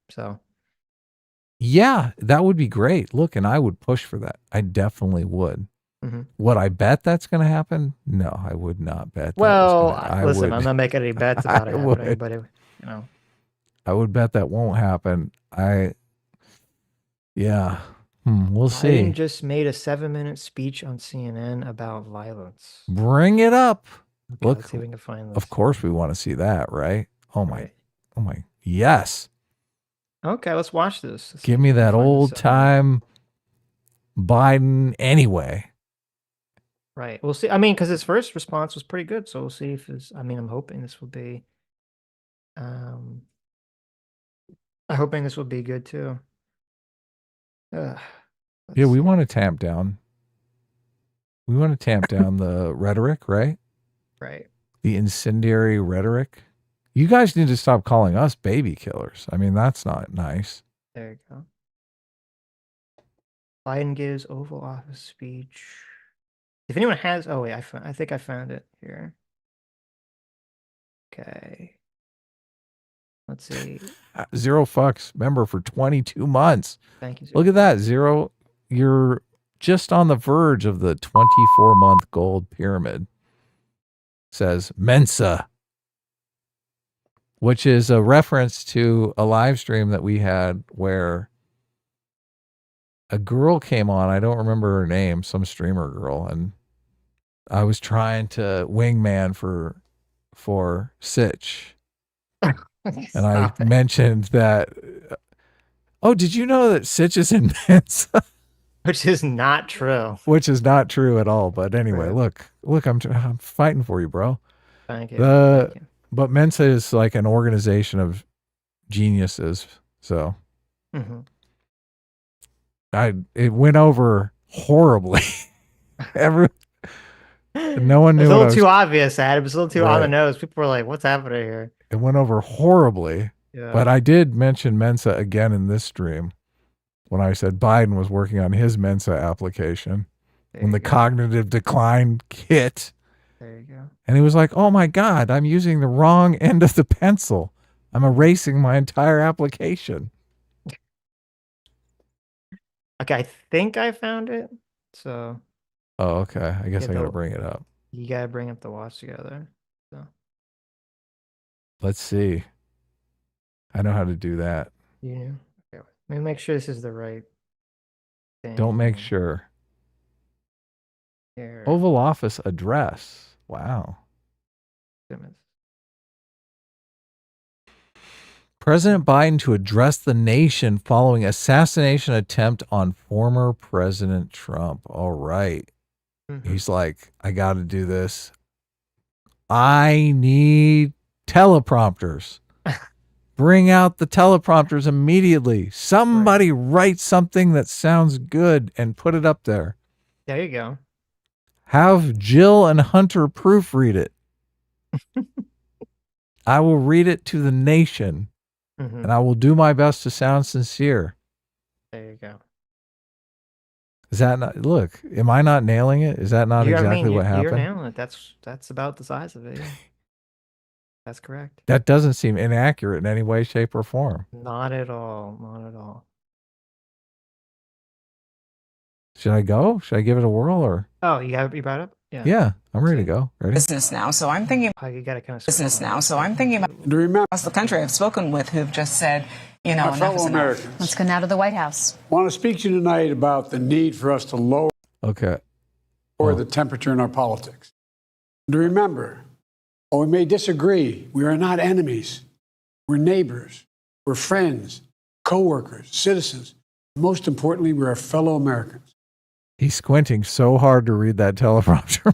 So Yeah, that would be great. Look, and I would push for that. I definitely would. Mhm. Would I bet that's going to happen? No, I would not bet. Well, listen, I'm not making any bets about it I happening, would. but I would bet that won't happen. Yeah. We'll see. Biden just made a 7-minute speech on CNN about violence. Bring it up. Okay, Look, let's see if we can find this. of course we want to see that, right? Oh my, Right. oh my, yes. Okay, let's watch this. Let's see Give if me we can that find this old time Biden anyway. Right. We'll see. I mean, because his first response was pretty good, so we'll see if I'm hoping this will be I'm hoping this will be good too. Yeah, let's we see. want to tamp down. We want to tamp down the rhetoric, right? Right. The incendiary rhetoric. You guys need to stop calling us baby killers. I mean, that's not nice. There you go. Biden gives Oval Office speech. If anyone has, oh wait, I think I found it here. Okay. Let's see. 0 fucks, member for 22 months. Thank you. Look at that, 0. You're just on the verge of the 24-month gold pyramid. Says Mensa, which is a reference to a live stream that we had where a girl came on. I don't remember her name, some streamer girl, and I was trying to wingman for Sitch. And I mentioned that, oh, did you know that Sitch is in Mensa? Which is not true. Which is not true at all. But anyway, Right. look, I'm fighting for you, bro. Thank you. Thank you. But Mensa is like an organization of geniuses. So it went over horribly. No one knew. It's a little too obvious, Adam. It's a little too on the Right. nose. People were like, "What's happening here?" It went over horribly. Yeah. But I did mention Mensa again in this stream when I said Biden was working on his Mensa application when the cognitive decline hit. There you go. And he was like, oh my God, I'm using the wrong end of the pencil. I'm erasing my entire application. Okay, I think I found it. So. Oh, okay. I guess Yeah, I got to bring it up. You gotta bring up the watch together. So. Let's see. I know how to do that. You know? Okay. Let me make sure this is the right thing. Don't make sure. Here. Oval Office address. Wow. President Biden to address the nation following assassination attempt on former President Trump. All right. He's like, I got to do this. I need teleprompters. Bring out the teleprompters immediately. Somebody write something that sounds good and put it up there. There you go. Have Jill and Hunter proofread it. I will read it to the nation. Mhm. and I will do my best to sound sincere. There you go. Is that not, look, am I not nailing it? Is that not I mean, exactly what you're happened? nailing it. That's about the size of it. Yeah. That's correct. That doesn't seem inaccurate in any way, shape, or form. Not at all. Not at all. Should I go? Should I give it a whirl or? Oh, you brought it up? Yeah. Yeah, I'm ready to go. Ready? Business now, so I'm thinking Oh, you got to kind of business now, so I'm thinking about To remember, across the country I've spoken with who've just said, you know, my enough fellow is enough. Americans, Let's go now to the White House. I want to speak to you tonight about the need for us to lower Okay. the temperature in our politics. And to remember, while we may disagree, we are not enemies. We're neighbors. We're friends, co-workers, citizens. Most importantly, we're fellow Americans. He's squinting so hard to read that teleprompter.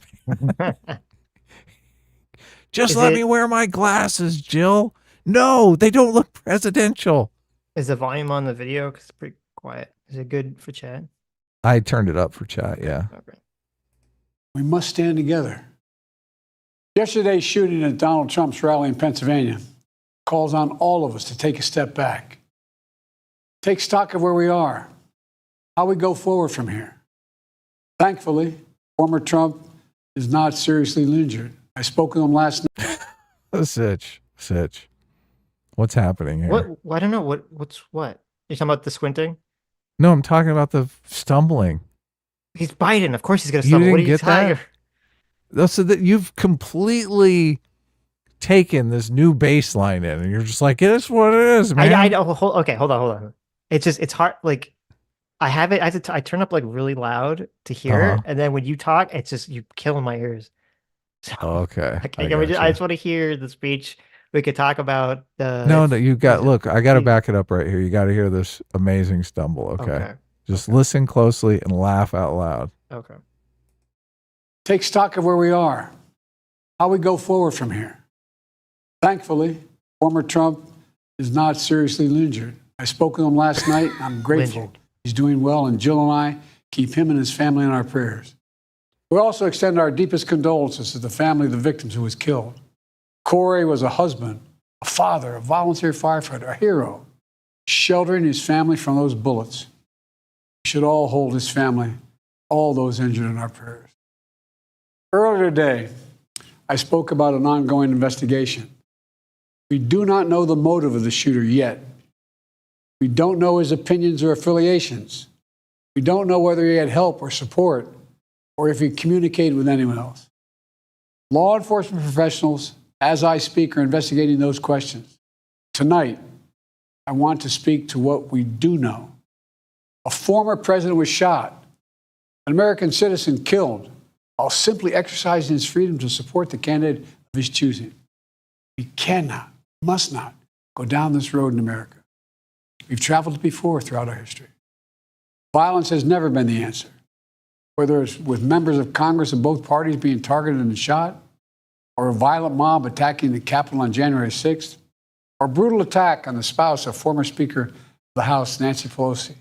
Just Is let it- me wear my glasses, Jill. No, they don't look presidential. Is the volume on the video? 'Cause it's pretty quiet. Is it good for chat? I turned it up for chat, yeah. Okay. We must stand together. Yesterday's shooting at Donald Trump's rally in Pennsylvania calls on all of us to take a step back. Take stock of where we are, how we go forward from here. Thankfully, former Trump is not seriously injured. I spoke with him last night. Sitch. What's happening here? What? I don't know. What's what? You talking about the squinting? No, I'm talking about the stumbling. He's Biden. Of course he's gonna You stumble. What are didn't you get that? talking? So that you've completely taken this new baseline in, and you're just like, it is what it is, man. I okay, hold on. It's hard. Like I have it. I turn up like really loud to hear, Uh-huh. and then when you talk, it's just you killing my ears. So Okay. I just want to hear the speech. We could talk about the. No, you got, is it- look, I got to back it up right here. You got to hear this amazing stumble. Okay. Just listen closely and laugh out loud. Okay. Take stock of where we are, how we go forward from here. Thankfully, former Trump is not seriously injured. I spoke with him last night. I'm grateful Injured. he's doing well, and Jill and I keep him and his family in our prayers. We also extend our deepest condolences to the family of the victims who was killed. Corey was a husband, a father, a volunteer firefighter, a hero, sheltering his family from those bullets. We should all hold his family, all those injured, in our prayers. Earlier today, I spoke about an ongoing investigation. We do not know the motive of the shooter yet. We don't know his opinions or affiliations. We don't know whether he had help or support, or if he communicated with anyone else. Law enforcement professionals, as I speak, are investigating those questions. Tonight, I want to speak to what we do know. A former president was shot, an American citizen killed, while simply exercising his freedom to support the candidate of his choosing. We cannot, must not go down this road in America. We've traveled before throughout our history. Violence has never been the answer. Whether it's with members of Congress of both parties being targeted and shot, or a violent mob attacking the Capitol on January 6th, or a brutal attack on the spouse of former Speaker of the House, Nancy Pelosi,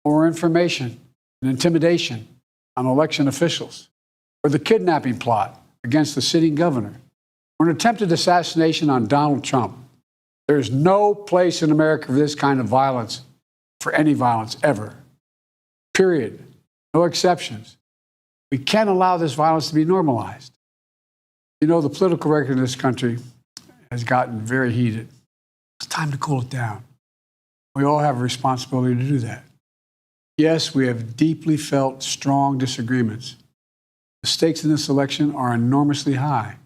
or information and intimidation on election officials, or the kidnapping plot against the sitting governor, or an attempted assassination on Donald Trump. There is no place in America for this kind of violence, for any violence ever. Period. No exceptions. We can't allow this violence to be normalized. You know, the political record in this country has gotten very heated. It's time to cool it down. We all have a responsibility to do that. Yes, we have deeply felt strong disagreements. The stakes in this election are enormously high.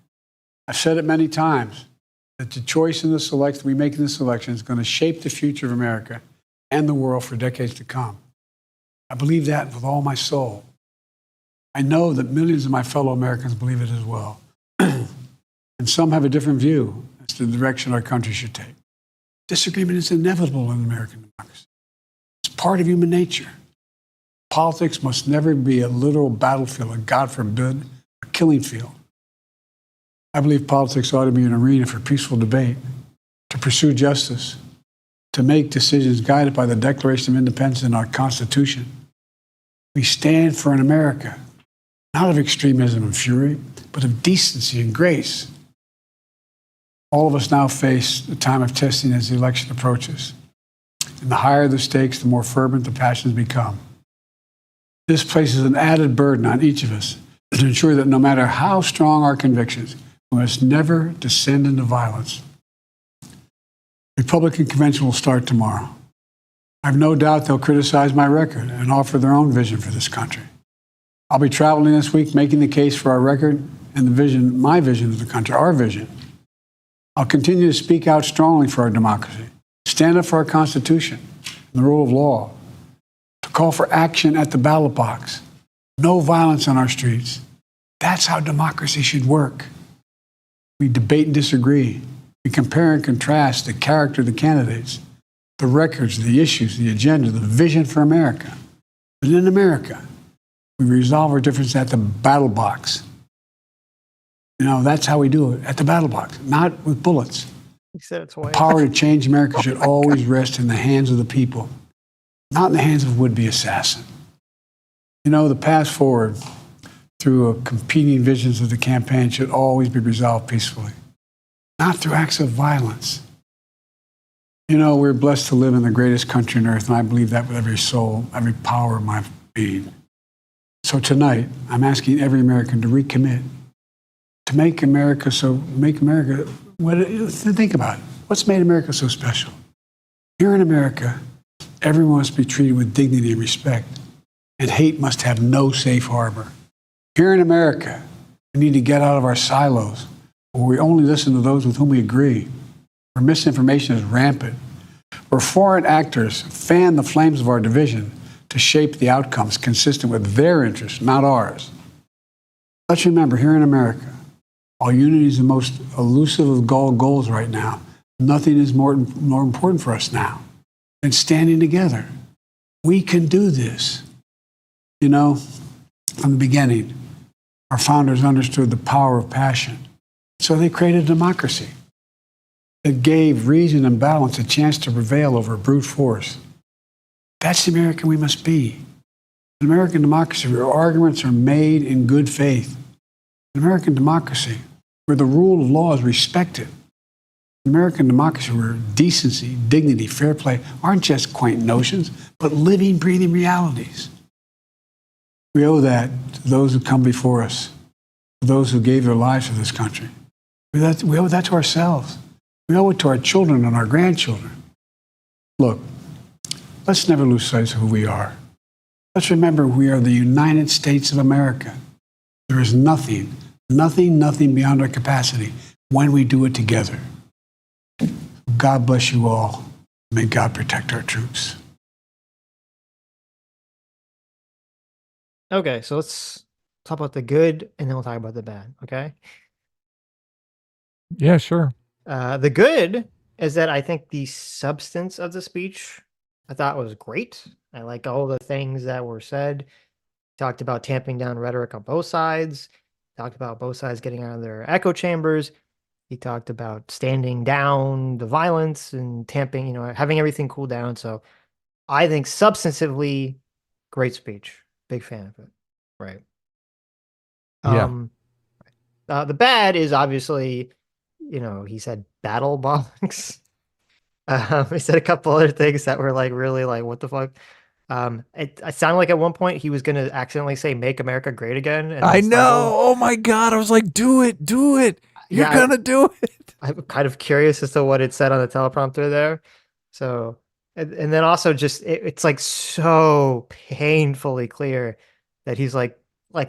I've said it many times that the choice in this election we make in this election is going to shape the future of America and the world for decades to come. I believe that with all my soul. I know that millions of my fellow Americans believe it as well. And some have a different view as to the direction our country should take. Disagreement is inevitable in American democracy. It's part of human nature. Politics must never be a literal battlefield, and God forbid, a killing field. I believe politics ought to be an arena for peaceful debate, to pursue justice, to make decisions guided by the Declaration of Independence and our Constitution. We stand for an America, not of extremism and fury, but of decency and grace. All of us now face the time of testing as the election approaches. And the higher the stakes, the more fervent the passions become. This places an added burden on each of us to ensure that no matter how strong our convictions, we must never descend into violence. The Republican convention will start tomorrow. I have no doubt they'll criticize my record and offer their own vision for this country. I'll be traveling this week making the case for our record and the vision, my vision of the country, our vision. I'll continue to speak out strongly for our democracy, stand up for our Constitution and the rule of law, to call for action at the ballot box, no violence on our streets. That's how democracy should work. We debate and disagree. We compare and contrast the character of the candidates, the records, the issues, the agenda, the vision for America. But in America, we resolve our differences at the battle box. You know, that's how we do it, at the battle box, not with bullets. He said it The twice. power to change America should always rest in the hands of the people, not in the hands of a would-be assassin. You know, the path forward through competing visions of the campaign should always be resolved peacefully, not through acts of violence. You know, we're blessed to live in the greatest country on earth, and I believe that with every soul, every power of my being. So tonight, I'm asking every American to recommit, to make America, think about it. What's made America so special? Here in America, everyone must be treated with dignity and respect, and hate must have no safe harbor. Here in America, we need to get out of our silos, where we only listen to those with whom we agree, where misinformation is rampant, where foreign actors fan the flames of our division to shape the outcomes consistent with their interests, not ours. Let's remember, here in America, while unity is the most elusive of goals right now, nothing is more important for us now than standing together. We can do this. You know, from the beginning, our founders understood the power of passion. So they created a democracy that gave reason and balance a chance to prevail over brute force. That's the American we must be. An American democracy where arguments are made in good faith. An American democracy where the rule of law is respected. An American democracy where decency, dignity, fair play aren't just quaint notions, but living, breathing realities. We owe that to those who come before us, to those who gave their lives for this country. We owe that to ourselves. We owe it to our children and our grandchildren. Look, let's never lose sight of who we are. Let's remember we are the United States of America. There is nothing beyond our capacity when we do it together. God bless you all. May God protect our troops. Okay, so let's talk about the good, and then we'll talk about the bad, okay? Yeah, sure. The good is that I think the substance of the speech I thought was great. I like all the things that were said. Talked about tamping down rhetoric on both sides. Talked about both sides getting out of their echo chambers. He talked about standing down the violence and tamping, having everything cool down. So I think substantively, great speech. Big fan of it. Right. Yeah. The bad is obviously, he said battle bombings. He said a couple other things that were like really like, what the fuck? It sounded like at one point he was going to accidentally say "Make America Great Again." And I know. Oh my God. I was like, do it. You're going to do it. I'm kind of curious as to what it said on the teleprompter there. So, and then also just, it's like so painfully clear that he's like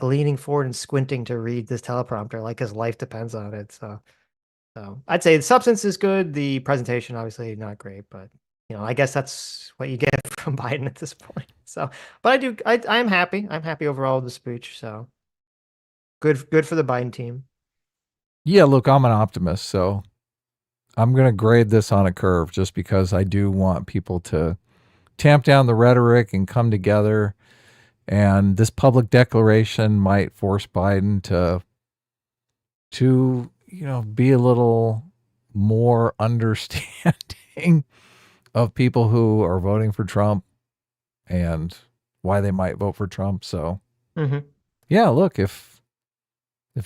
leaning forward and squinting to read this teleprompter, like his life depends on it. So I'd say the substance is good. The presentation, obviously not great, but I guess that's what you get from Biden at this point. So, but I'm happy. I'm happy overall with the speech. So good for the Biden team. Yeah, look, I'm an optimist, so I'm going to grade this on a curve just because I do want people to tamp down the rhetoric and come together. And this public declaration might force Biden to be a little more understanding of people who are voting for Trump and why they might vote for Trump. So, yeah, look, if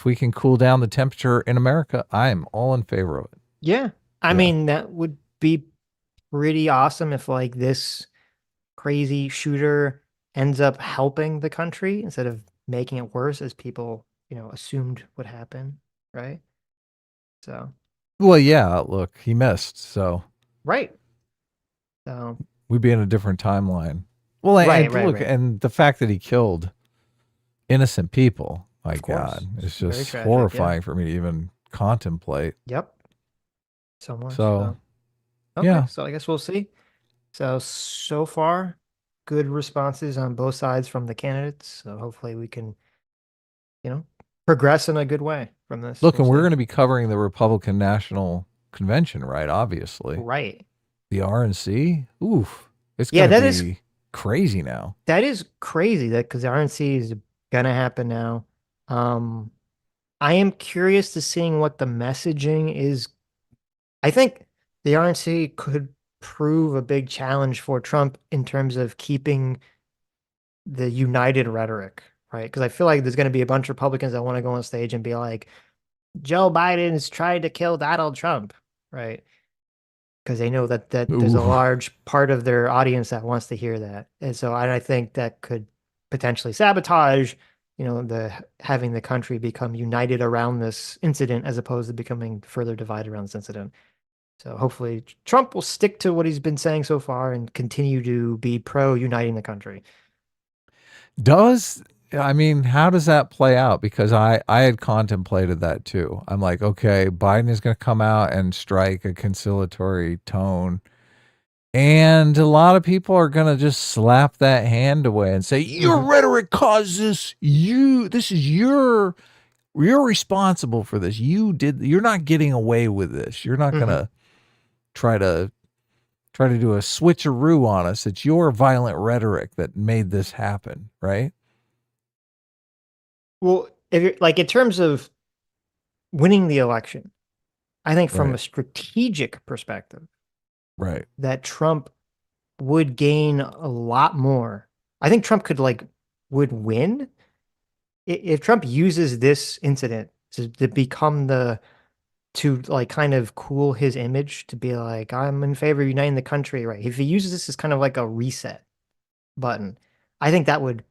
we can cool down the temperature in America, I'm all in favor of it. Yeah. I Yeah. mean, that would be pretty awesome if like this crazy shooter ends up helping the country instead of making it worse as people, assumed would happen, right? So, Well, yeah, look, he missed, so right. So, we'd be in a different timeline. Well, right, and right, look, right. and the fact that he killed innocent people, my Of course. God, it's Very just tragic, yeah. horrifying for me to even contemplate. Yep. So much. So, Okay, yeah. so I guess we'll see. So far, good responses on both sides from the candidates. So hopefully we can, progress in a good way from this. Look, We'll and we're see. going to be covering the Republican National Convention, right? Obviously. Right. The RNC? Oof. It's Yeah, going to that be crazy now. That is crazy that because the RNC is gonna happen now. I am curious to seeing what the messaging is. I think the RNC could prove a big challenge for Trump in terms of keeping the united rhetoric, right? Because I feel like there's going to be a bunch of Republicans that want to go on stage and be like, Joe Biden's tried to kill Donald Trump, right? Because they know that there's a Ooh. large part of their audience that wants to hear that. And so I think that could potentially sabotage, the having the country become united around this incident as opposed to becoming further divided around this incident. So hopefully Trump will stick to what he's been saying so far and continue to be pro uniting the country. How does that play out? Because I had contemplated that too. I'm like, okay, Biden is going to come out and strike a conciliatory tone. And a lot of people are going to just slap that hand away and say, your rhetoric caused this. You're responsible for this. You're not getting away with this. You're not going to try to do a switcheroo on us. It's your violent rhetoric that made this happen, right? Well, if you're like in terms of winning the election, I think from Right. a strategic perspective, Right. that Trump would gain a lot more. I think Trump would win if Trump uses this incident to become to like kind of cool his image to be like, I'm in favor of uniting the country, right? If he uses this as kind of like a reset button, I think that would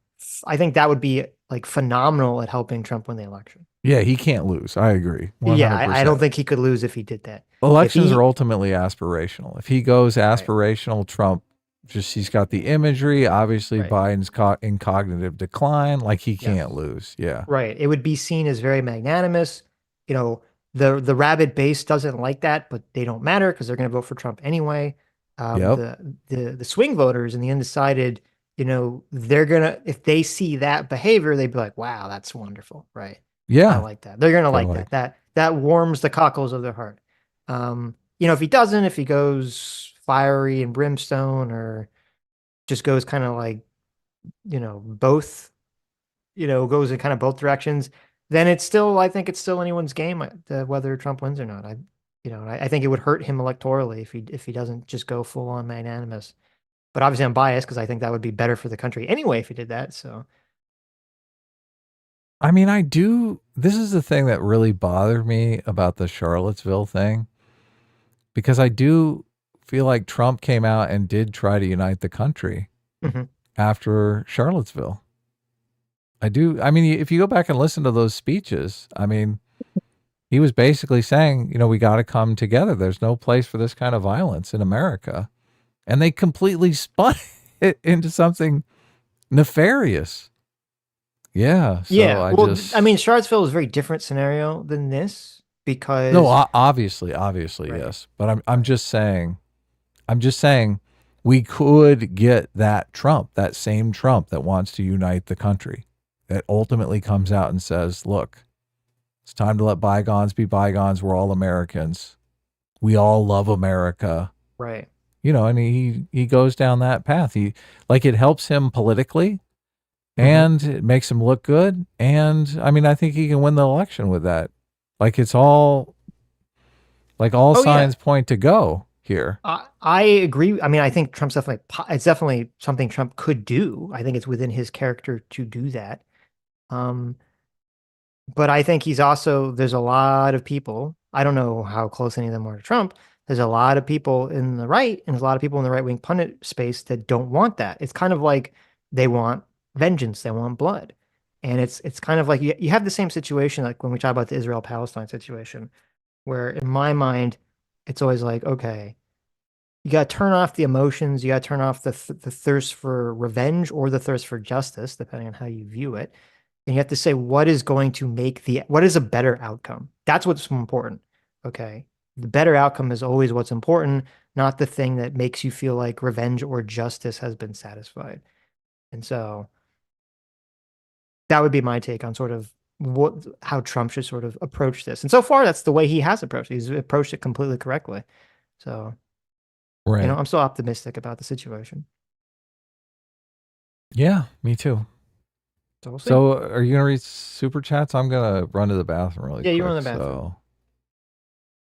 be like phenomenal at helping Trump win the election. Yeah, he can't lose. I agree. 100%. Yeah, I don't think he could lose if he did that. Elections are ultimately aspirational. If he goes aspirational, Trump he's got the imagery. Obviously, Biden's caught in cognitive decline. Like he can't lose. Yeah. Right. It would be seen as very magnanimous. The rabid base doesn't like that, but they don't matter because they're going to vote for Trump anyway. The swing voters and the undecided, they're gonna, if they see that behavior, they'd be like, wow, that's wonderful, right? Yeah. I like that. They're gonna like that. That warms the cockles of their heart. If he goes fiery and brimstone or just goes kind of like, both, goes in kind of both directions, then I think it's still anyone's game whether Trump wins or not. I think it would hurt him electorally if he doesn't just go full on magnanimous. But obviously I'm biased because I think that would be better for the country anyway if he did that. So this is the thing that really bothered me about the Charlottesville thing, because I do feel like Trump came out and did try to unite the country after Charlottesville. If you go back and listen to those speeches, he was basically saying, we got to come together. There's no place for this kind of violence in America. And they completely spun it into something nefarious. Yeah. So Charlottesville is a very different scenario than this because obviously, yes. But I'm just saying we could get that same Trump that wants to unite the country, that ultimately comes out and says, look, it's time to let bygones be bygones. We're all Americans. We all love America. Right. And he goes down that path. It helps him politically. And it makes him look good. And I think he can win the election with that. It's all signs point to go here. I agree. I think Trump's it's definitely something Trump could do. I think it's within his character to do that. But I think there's a lot of people I don't know how close any of them are to Trump. There's a lot of people in the right and there's a lot of people in the right-wing pundit space that don't want that. It's kind of like they want vengeance, they want blood. And it's kind of like you have the same situation like when we talk about the Israel-Palestine situation, where in my mind, it's always like, okay, you got to turn off the emotions, you got to turn off the thirst for revenge or the thirst for justice, depending on how you view it. And you have to say, what is going to make what is a better outcome? That's what's important. Okay. The better outcome is always what's important, not the thing that makes you feel like revenge or justice has been satisfied. And so that would be my take on sort of how Trump should sort of approach this. And so far, that's the way he has approached it. He's approached it completely correctly. So, Right. I'm still optimistic about the situation. Yeah, me too. So we'll see. So are you gonna read super chats? I'm gonna run to the bathroom really quick. You run to the bathroom.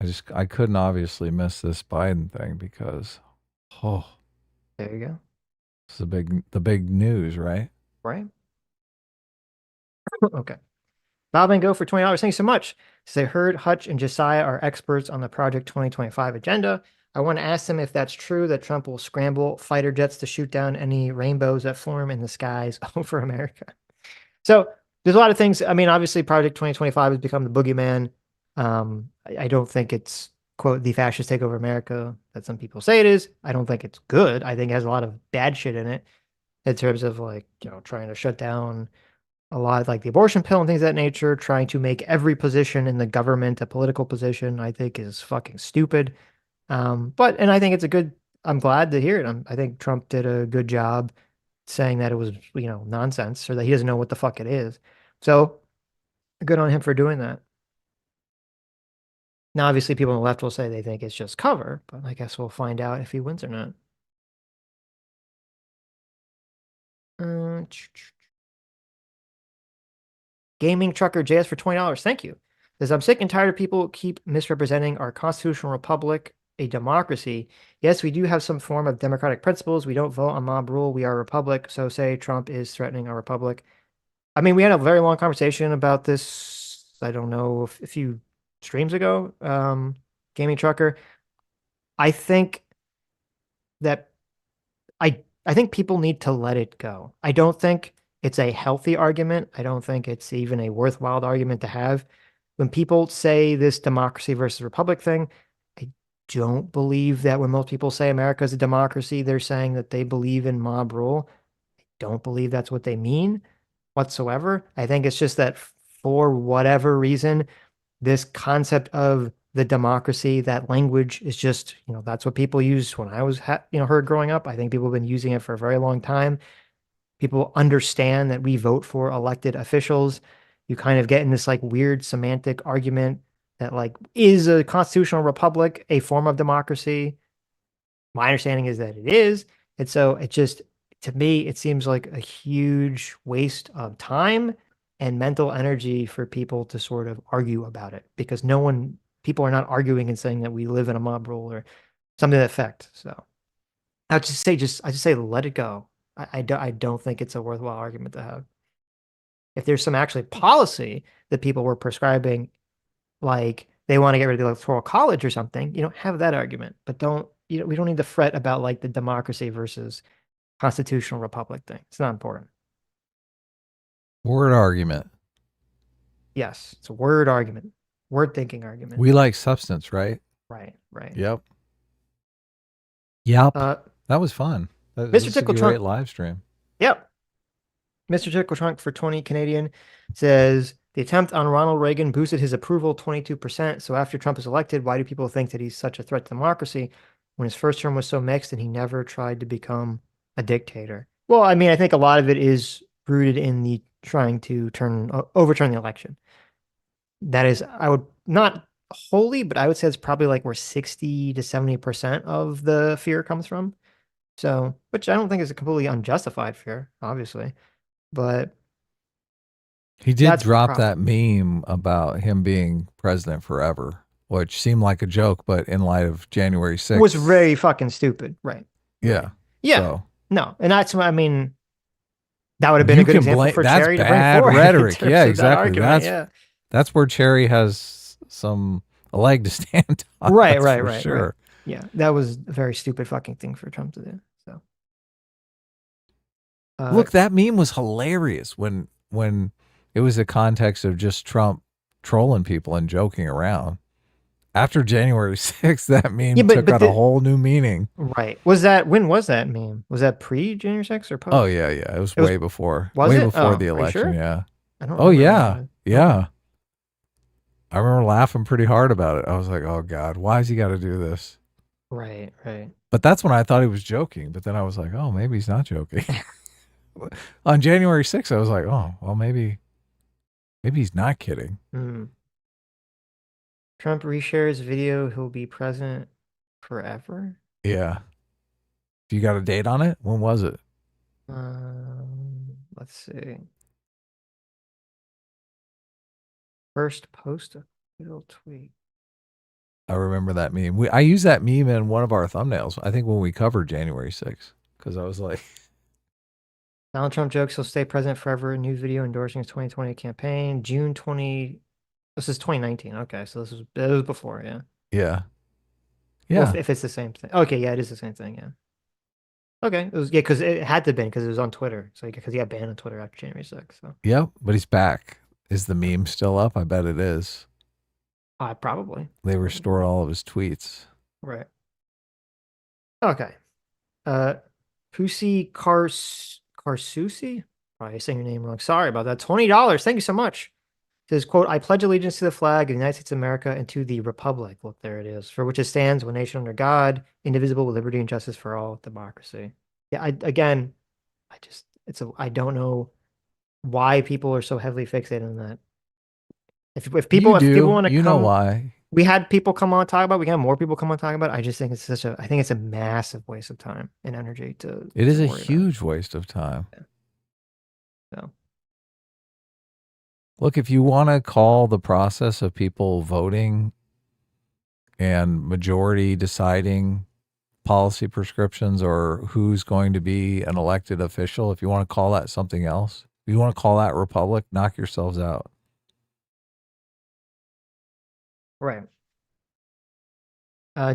So I couldn't obviously miss this Biden thing because There you go. this is the big news, right? Right. Okay. Bob and Go for $20. Thank you so much. So they heard Hutch and Josiah are experts on the Project 2025 agenda. I want to ask them if that's true that Trump will scramble fighter jets to shoot down any rainbows that form in the skies over America. So there's a lot of things. I mean, obviously, Project 2025 has become the boogeyman. I don't think it's, quote, the fascist takeover America that some people say it is. I don't think it's good. I think it has a lot of bad shit in it in terms of like, trying to shut down a lot of like the abortion pill and things of that nature, trying to make every position in the government a political position, I think is fucking stupid. And I think I'm glad to hear it. I think Trump did a good job saying that it was, nonsense or that he doesn't know what the fuck it is. So good on him for doing that. Now, obviously, people on the left will say they think it's just cover, but I guess we'll find out if he wins or not. Gaming Trucker JS for $20. Thank you. Says, I'm sick and tired of people keep misrepresenting our constitutional republic, a democracy. Yes, we do have some form of democratic principles. We don't vote on mob rule. We are a republic. So say Trump is threatening our republic. I mean, we had a very long conversation about this. I don't know, a few streams ago, Gaming Trucker. I think that I think people need to let it go. I don't think it's a healthy argument. I don't think it's even a worthwhile argument to have. When people say this democracy versus republic thing, I don't believe that when most people say America is a democracy, they're saying that they believe in mob rule. I don't believe that's what they mean whatsoever. I think it's just that for whatever reason, this concept of the democracy, that language is just, that's what people used when I was, heard growing up. I think people have been using it for a very long time. People understand that we vote for elected officials. You kind of get in this like weird semantic argument that like, is a constitutional republic a form of democracy? My understanding is that it is. And so it just, to me, it seems like a huge waste of time and mental energy for people to sort of argue about it because people are not arguing and saying that we live in a mob rule or something to that effect. So I just say, let it go. I don't think it's a worthwhile argument to have. If there's some actually policy that people were prescribing, like they want to get rid of the electoral college or something, have that argument, but we don't need to fret about like the democracy versus constitutional republic thing. It's not important. Word argument. Yes, it's a word argument. Word thinking argument. We like substance, right? Right. Yep. That was fun. Mr. Tickle Trunk, great live stream. Yep. Mr. Tickle Trunk for 20 Canadian says the attempt on Ronald Reagan boosted his approval 22%. So after Trump is elected, why do people think that he's such a threat to democracy when his first term was so mixed and he never tried to become a dictator? Well, I mean, I think a lot of it is rooted in the trying to overturn the election. That is, I would not wholly, but I would say it's probably like where 60 to 70% of the fear comes from. So, which I don't think is a completely unjustified fear, obviously, but he did drop that meme about him being president forever, which seemed like a joke, but in light of January 6th, was very fucking stupid, right? Yeah, yeah. So, no, and that's what I mean. That would have been a good example for that's Chaeiry to bad bring forward rhetoric. Yeah, exactly. That That's where Chaeiry has some a leg to stand on. Right, that's right, for right, sure. right. Yeah, that was a very stupid fucking thing for Trump to do. So, Look, that meme was hilarious when it was the context of just Trump trolling people and joking around. After January 6th, that meme took on a whole new meaning. Right. When was that meme? Was that pre-January 6th or post? Oh, yeah. It was way before. Was way it? before Oh, the are you election, sure? yeah. I don't Oh, remember yeah. about it. Yeah. Okay. I remember laughing pretty hard about it. I was like, oh, God, why has he got to do this? Right, right. But that's when I thought he was joking. But then I was like, oh, maybe he's not joking. On January 6th, I was like, oh, well, maybe he's not kidding. Trump reshares video, he'll be president forever? Yeah. You got a date on it? When was it? Let's see. First post a little tweet. I remember that meme. I used that meme in one of our thumbnails, I think when we covered January 6th, because I was like... Donald Trump jokes he'll stay president forever. New video endorsing his 2020 campaign. June 20... This is 2019. Okay, so it was before, yeah. Yeah. Well, if it's the same thing. Okay, yeah, it is the same thing, yeah. Okay, it was because it had to be because it was on Twitter. So because he got banned on Twitter after January 6th. So Yep, but he's back. Is the meme still up? I bet it is. probably. They restored all of his tweets. Right. Okay. Pussy Carsusi? Probably saying your name wrong. Sorry about that. $20. Thank you so much. It says, quote, I pledge allegiance to the flag of the United States of America and to the republic. Look, there it is. For which it stands, one nation under God, indivisible with liberty and justice for all, democracy. Yeah, I don't know why people are so heavily fixated on that. If people want to you know why. We had people come on and talk about it. We can have more people come on and talk about it. I just think it's a massive waste of time and energy to. It is a huge waste of time. Yeah. So. Look, if you want to call the process of people voting and majority deciding policy prescriptions or who's going to be an elected official, if you want to call that something else, if you want to call that republic, knock yourselves out. Right.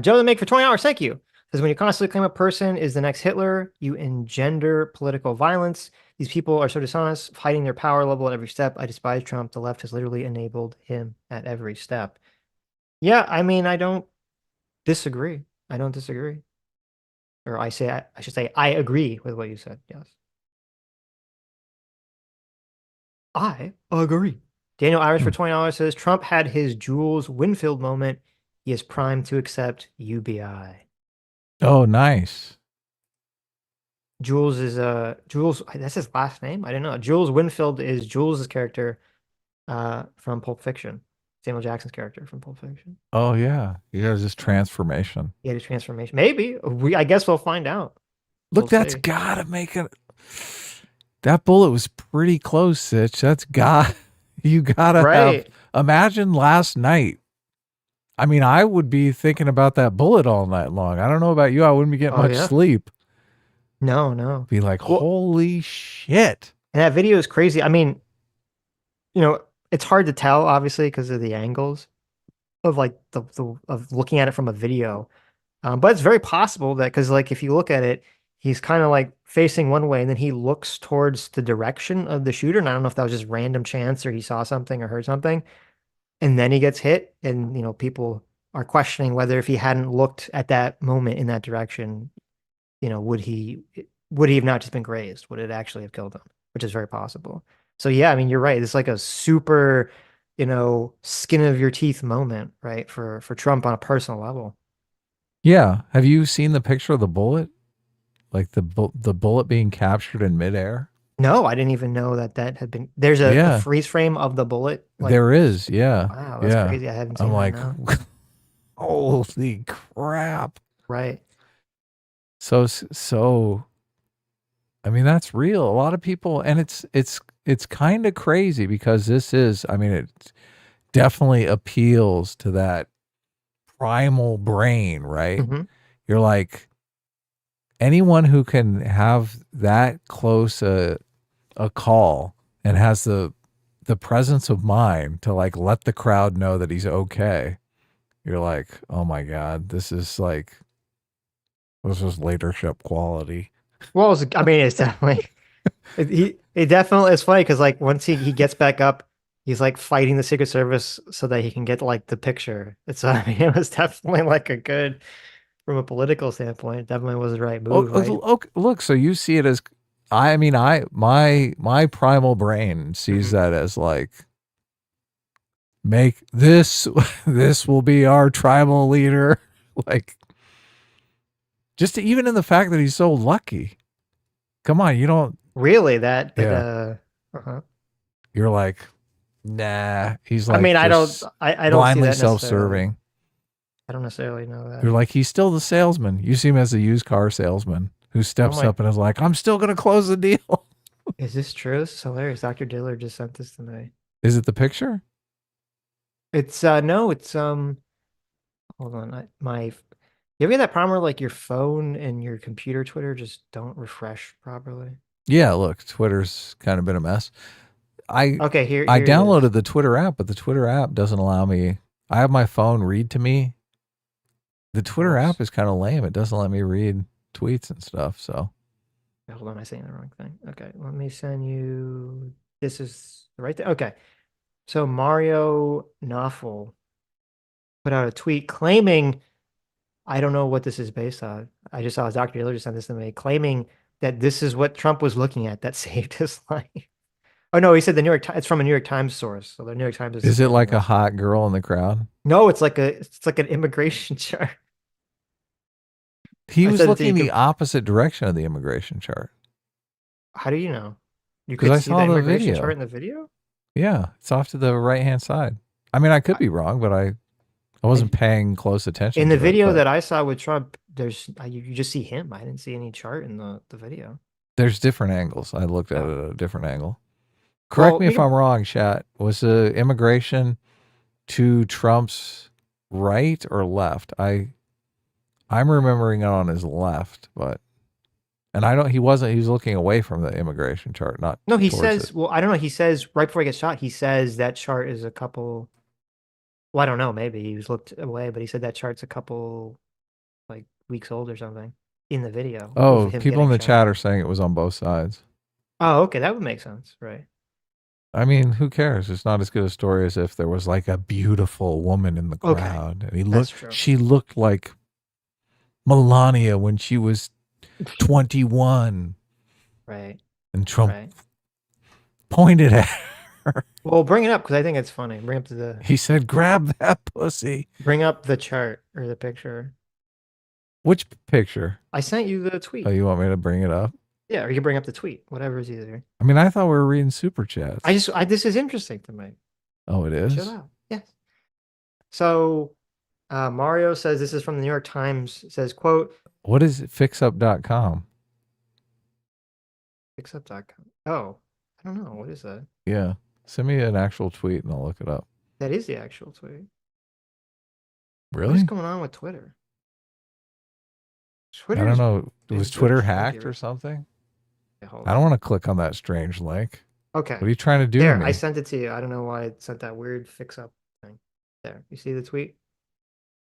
Joe the Make for 20 hours. Thank you. Says when you constantly claim a person is the next Hitler, you engender political violence. These people are so dishonest, hiding their power level at every step. I despise Trump. The left has literally enabled him at every step. Yeah, I mean, I don't disagree. Or I should say, I agree with what you said. Yes. I agree. Daniel Irish for $20 says Trump had his Jules Winfield moment. He is primed to accept UBI. Oh, nice. Jules is that's his last name. I didn't know. Jules Winfield is Jules' character from Pulp Fiction. Samuel Jackson's character from Pulp Fiction. Oh yeah. He has his transformation. He had a transformation. Maybe. I guess we'll find out. Look, that's gotta make it. That bullet was pretty close, Sitch. You gotta have. Imagine last night. I mean, I would be thinking about that bullet all night long. I don't know about you. I wouldn't be getting much sleep. No. Be like, holy shit. And that video is crazy. I mean, it's hard to tell, obviously, because of the angles of like of looking at it from a video. But it's very possible that because like if you look at it, he's kind of like facing one way and then he looks towards the direction of the shooter. And I don't know if that was just random chance or he saw something or heard something. And then he gets hit, and people are questioning whether if he hadn't looked at that moment in that direction, would he have not just been grazed? Would it actually have killed him? Which is very possible. So yeah, I mean, you're right. It's like a super, skin of your teeth moment, right? For Trump on a personal level. Yeah. Have you seen the picture of the bullet? Like the bullet being captured in midair? No, I didn't even know that had been. There's a freeze frame of the bullet. There is, yeah. Wow, that's crazy. I haven't seen that. I'm like, holy crap. Right. So, I mean, that's real. A lot of people, and it's kind of crazy because it definitely appeals to that primal brain, right? Mm-hmm. You're like, anyone who can have that close a call and has the presence of mind to like let the crowd know that he's okay You're like, oh my God, this is leadership quality. Well, I mean, it's definitely it definitely is funny because like once he gets back up, he's like fighting the Secret Service so that he can get like the picture. It's I mean, it was definitely like a good from a political standpoint. It definitely was the right move, right? Look, so you see it as, I mean, my primal brain sees that as like, make this will be our tribal leader. Like, just even in the fact that he's so lucky. Come on, you don't Really, that you're like, nah, he's like, I mean, I don't just see that blindly necessarily. self-serving. I don't necessarily know that. You're like, he's still the salesman. You see him as a used car salesman who steps up and is like, I'm still gonna close the deal. Is this true? This is hilarious. Dr. Diller just sent this to me. Is it the picture? It's no, it's hold on. You ever get that problem where like your phone and your computer Twitter just don't refresh properly? Yeah, look, Twitter's kind of been a mess. I downloaded the Twitter app, but the Twitter app doesn't allow me. I have my phone read to me. The Twitter app is kind of lame. It doesn't let me read tweets and stuff. So hold on, am I saying the wrong thing? Okay, let me send you. This is the right thing. Okay, so Mario Knopfel put out a tweet claiming, I don't know what this is based on. I just saw Dr. Diller just sent this to me, claiming that this is what Trump was looking at that saved his life. Oh no, he said the New York. It's from a New York Times source. So the New York Times is it like a hot girl in the crowd? No, it's like an immigration chart. He was looking the opposite direction of the immigration chart. How do you know? You could see the immigration chart in the video? Yeah, it's off to the right-hand side. I mean, I could be wrong, but I wasn't paying close attention. In the video that I saw with Trump, you just see him. I didn't see any chart in the video. There's different angles. I looked at it at a different angle. Correct me if I'm wrong, chat. Was the immigration to Trump's right or left? I'm remembering it on his left, but he was looking away from the immigration chart, not. No, he says, well, I don't know. He says right before he gets shot, he says that chart is a couple. Well, I don't know. Maybe he was looked away, but he said that chart's a couple like weeks old or something in the video. Oh, people in the chat are saying it was on both sides. Oh, okay. That would make sense. Right. I mean, who cares? It's not as good a story as if there was like a beautiful woman in the crowd. And she looked like Melania when she was 21. Right. And Trump pointed at her. Well, bring it up because I think it's funny. Bring up He said, grab that pussy. Bring up the chart or the picture. Which picture? I sent you the tweet. Oh, you want me to bring it up? Yeah, or you can bring up the tweet. Whatever is easier. I mean, I thought we were reading Superchats. This is interesting to me. Oh, it is? Shut up. Yes. So Mario says, this is from the New York Times, says, quote. What is it? Fixup.com. Fixup.com. Oh, I don't know. What is that? Yeah. Send me an actual tweet and I'll look it up. That is the actual tweet. Really? What's going on with Twitter? I don't know. Was Twitter hacked or something? I don't want to click on that strange link. Okay. What are you trying to do? There, I sent it to you. I don't know why it sent that weird fix-up thing. There. You see the tweet?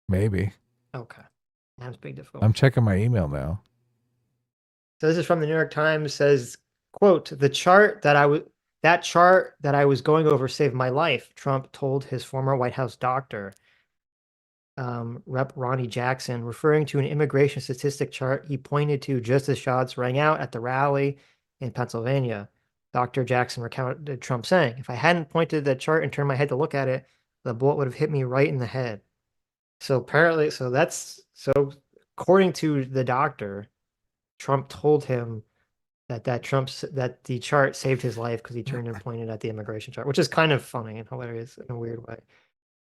Maybe. Okay. That's big difficult. I'm checking my email now. So this is from the New York Times, says, quote, that chart that I was going over saved my life, Trump told his former White House doctor, Rep. Ronnie Jackson, referring to an immigration statistic chart he pointed to just as shots rang out at the rally in Pennsylvania. Dr. Jackson recounted Trump saying, if I hadn't pointed that chart and turned my head to look at it, the bullet would have hit me right in the head. So apparently, according to the doctor, Trump told him that the chart saved his life because he turned and pointed at the immigration chart, which is kind of funny and hilarious in a weird way.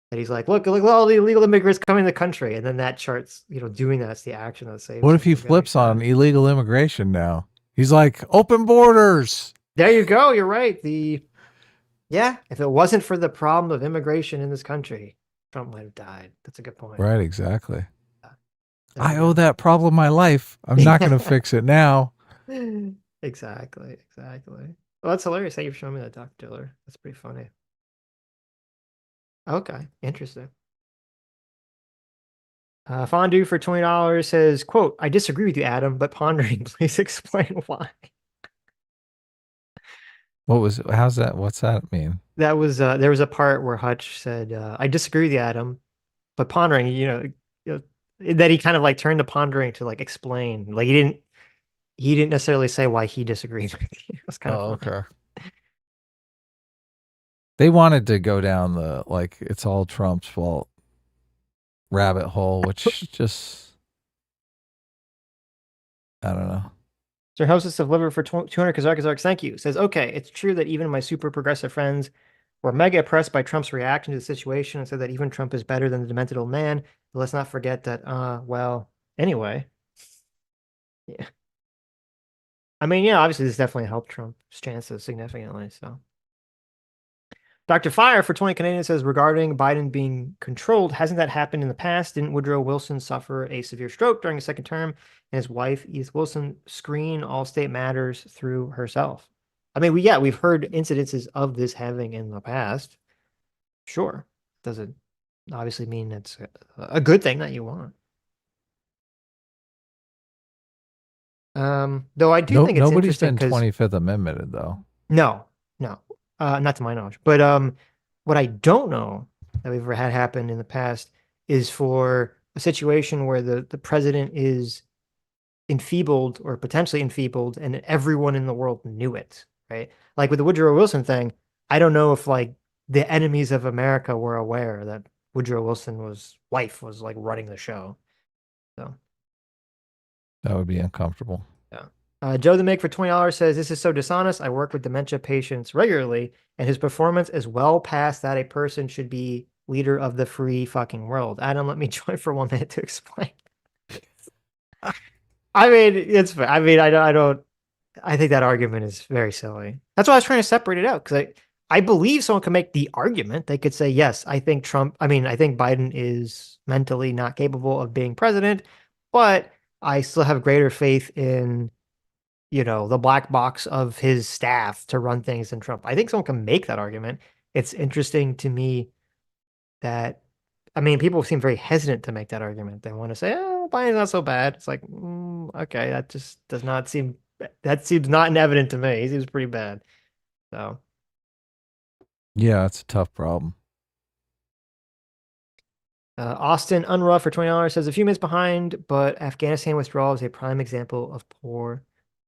That he's like, look at all the illegal immigrants coming to the country, and then that chart's doing that's the action that saves. What if he flips on illegal immigration now? He's like, open borders. There you go. You're right. If it wasn't for the problem of immigration in this country, Trump might have died. That's a good point. Right, exactly. I owe that problem my life. I'm not going to fix it now. Exactly. Well, that's hilarious. Thank you for showing me that, Dr. Diller. That's pretty funny. Okay, interesting. Fondue for $20 says, quote, I disagree with you, Adam, but pondering, please explain why. How's that? What's that mean? That was, there was a part where Hutch said, I disagree with you, Adam, but pondering, that he kind of like turned to pondering to like explain. Like he didn't necessarily say why he disagreed with you. It was kind of funny. Okay. They wanted to go down the, like, it's all Trump's fault rabbit hole, which just, I don't know. Sir Hostess of Liver for 200 Kazarks, thank you. Says, okay, it's true that even my super progressive friends were mega impressed by Trump's reaction to the situation and said that even Trump is better than the demented old man. But let's not forget that, well, anyway. Yeah. I mean, yeah, obviously this definitely helped Trump's chances significantly, so. Dr. Fire for 20 Canadian says, regarding Biden being controlled, hasn't that happened in the past? Didn't Woodrow Wilson suffer a severe stroke during his second term and his wife, Edith Wilson, screen all state matters through herself? I mean, we've heard incidences of this having in the past. Sure. Doesn't obviously mean it's a good thing that you want. Though I do think it's nobody's interesting been because 25th Amendmented though. no, not to my knowledge. But what I don't know that we've ever had happen in the past is for a situation where the president is enfeebled or potentially enfeebled and everyone in the world knew it, right? Like with the Woodrow Wilson thing, I don't know if like the enemies of America were aware that Woodrow Wilson's wife was like running the show. So that would be uncomfortable. Yeah. Joe the Make for $20 says, this is so dishonest. I work with dementia patients regularly, and his performance is well past that a person should be leader of the free fucking world. Adam, let me join for 1 minute to explain. I mean, it's, I mean, I think that argument is very silly. That's why I was trying to separate it out, because I believe someone can make the argument. They could say, yes, I think Biden is mentally not capable of being president, but I still have greater faith in, the black box of his staff to run things than Trump. I think someone can make that argument. It's interesting to me that, people seem very hesitant to make that argument. They want to say, oh, Biden's not so bad. It's like, okay, that just does not seem, that seems not evident to me. He seems pretty bad. So. Yeah, it's a tough problem. Austin Unruh for $20 says, a few minutes behind, but Afghanistan withdrawal is a prime example of poor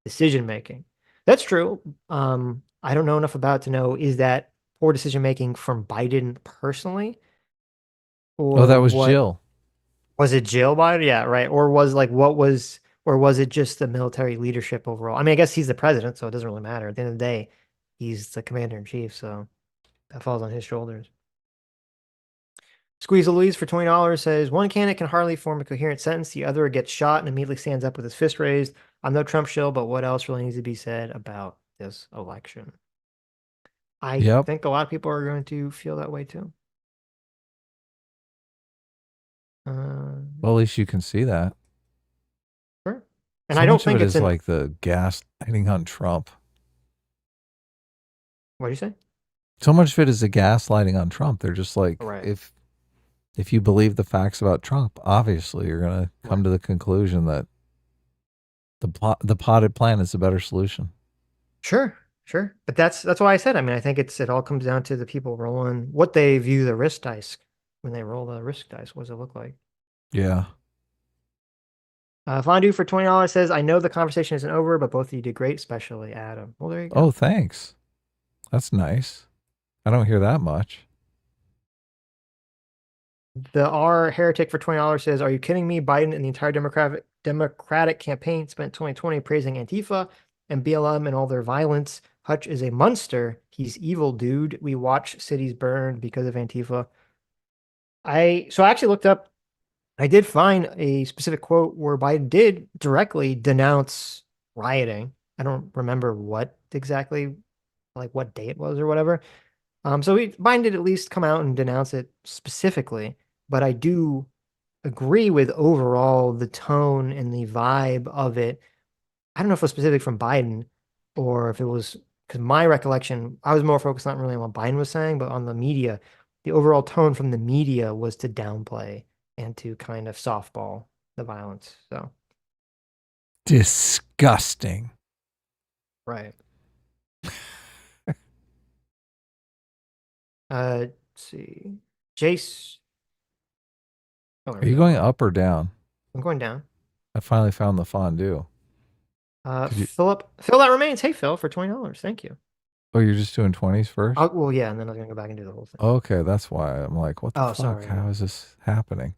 decision-making. That's true. I don't know enough about to know, is that poor decision-making from Biden personally? Or that was Jill. Was it Jill Biden? Yeah, right. Or was it just the military leadership overall? I guess he's the president, so it doesn't really matter. At the end of the day, he's the commander-in-chief, so that falls on his shoulders. Squeeze Louise for $20 says, one candidate can hardly form a coherent sentence. The other gets shot and immediately stands up with his fist raised. I'm no Trump shill, but what else really needs to be said about this election? I think a lot of people are going to feel that way too. Well, at least you can see that. Sure. And so I don't much think of it it's is like the gaslighting on Trump. What do you say? So much of it is the gaslighting on Trump. They're just like, right. If you believe the facts about Trump, obviously you're going to come to the conclusion that the potted plan is the better solution. Sure. But that's why I said, I think it all comes down to the people rolling what they view the risk dice when they roll the risk dice. What does it look like? Yeah. Fondue for $20 says, I know the conversation isn't over, but both of you did great, especially Adam. Well, there you go. Oh, thanks. That's nice. I don't hear that much. The R Heretic for $20 says, are you kidding me? Biden and the entire Democratic campaign spent 2020 praising Antifa and BLM and all their violence. Hutch is a monster. He's evil, dude. We watch cities burn because of Antifa. I actually looked up, I did find a specific quote where Biden did directly denounce rioting. I don't remember what exactly, like what day it was or whatever. So Biden did at least come out and denounce it specifically, but I do agree with overall the tone and the vibe of it. I don't know if it was specific from Biden or if it was, because my recollection, I was more focused not really on what Biden was saying, but on the media. The overall tone from the media was to downplay and to kind of softball the violence. So Disgusting. right. Let's see. Jace. Oh, there Are we you go. going up or down? I'm going down. I finally found the fondue. you- Phil that remains. Hey, Phil, for $20. Thank you. Oh, you're just doing 20s first? Well, yeah, and then I was gonna go back and do the whole thing. Okay, that's why I'm like, what the Oh, fuck? sorry. How is this happening?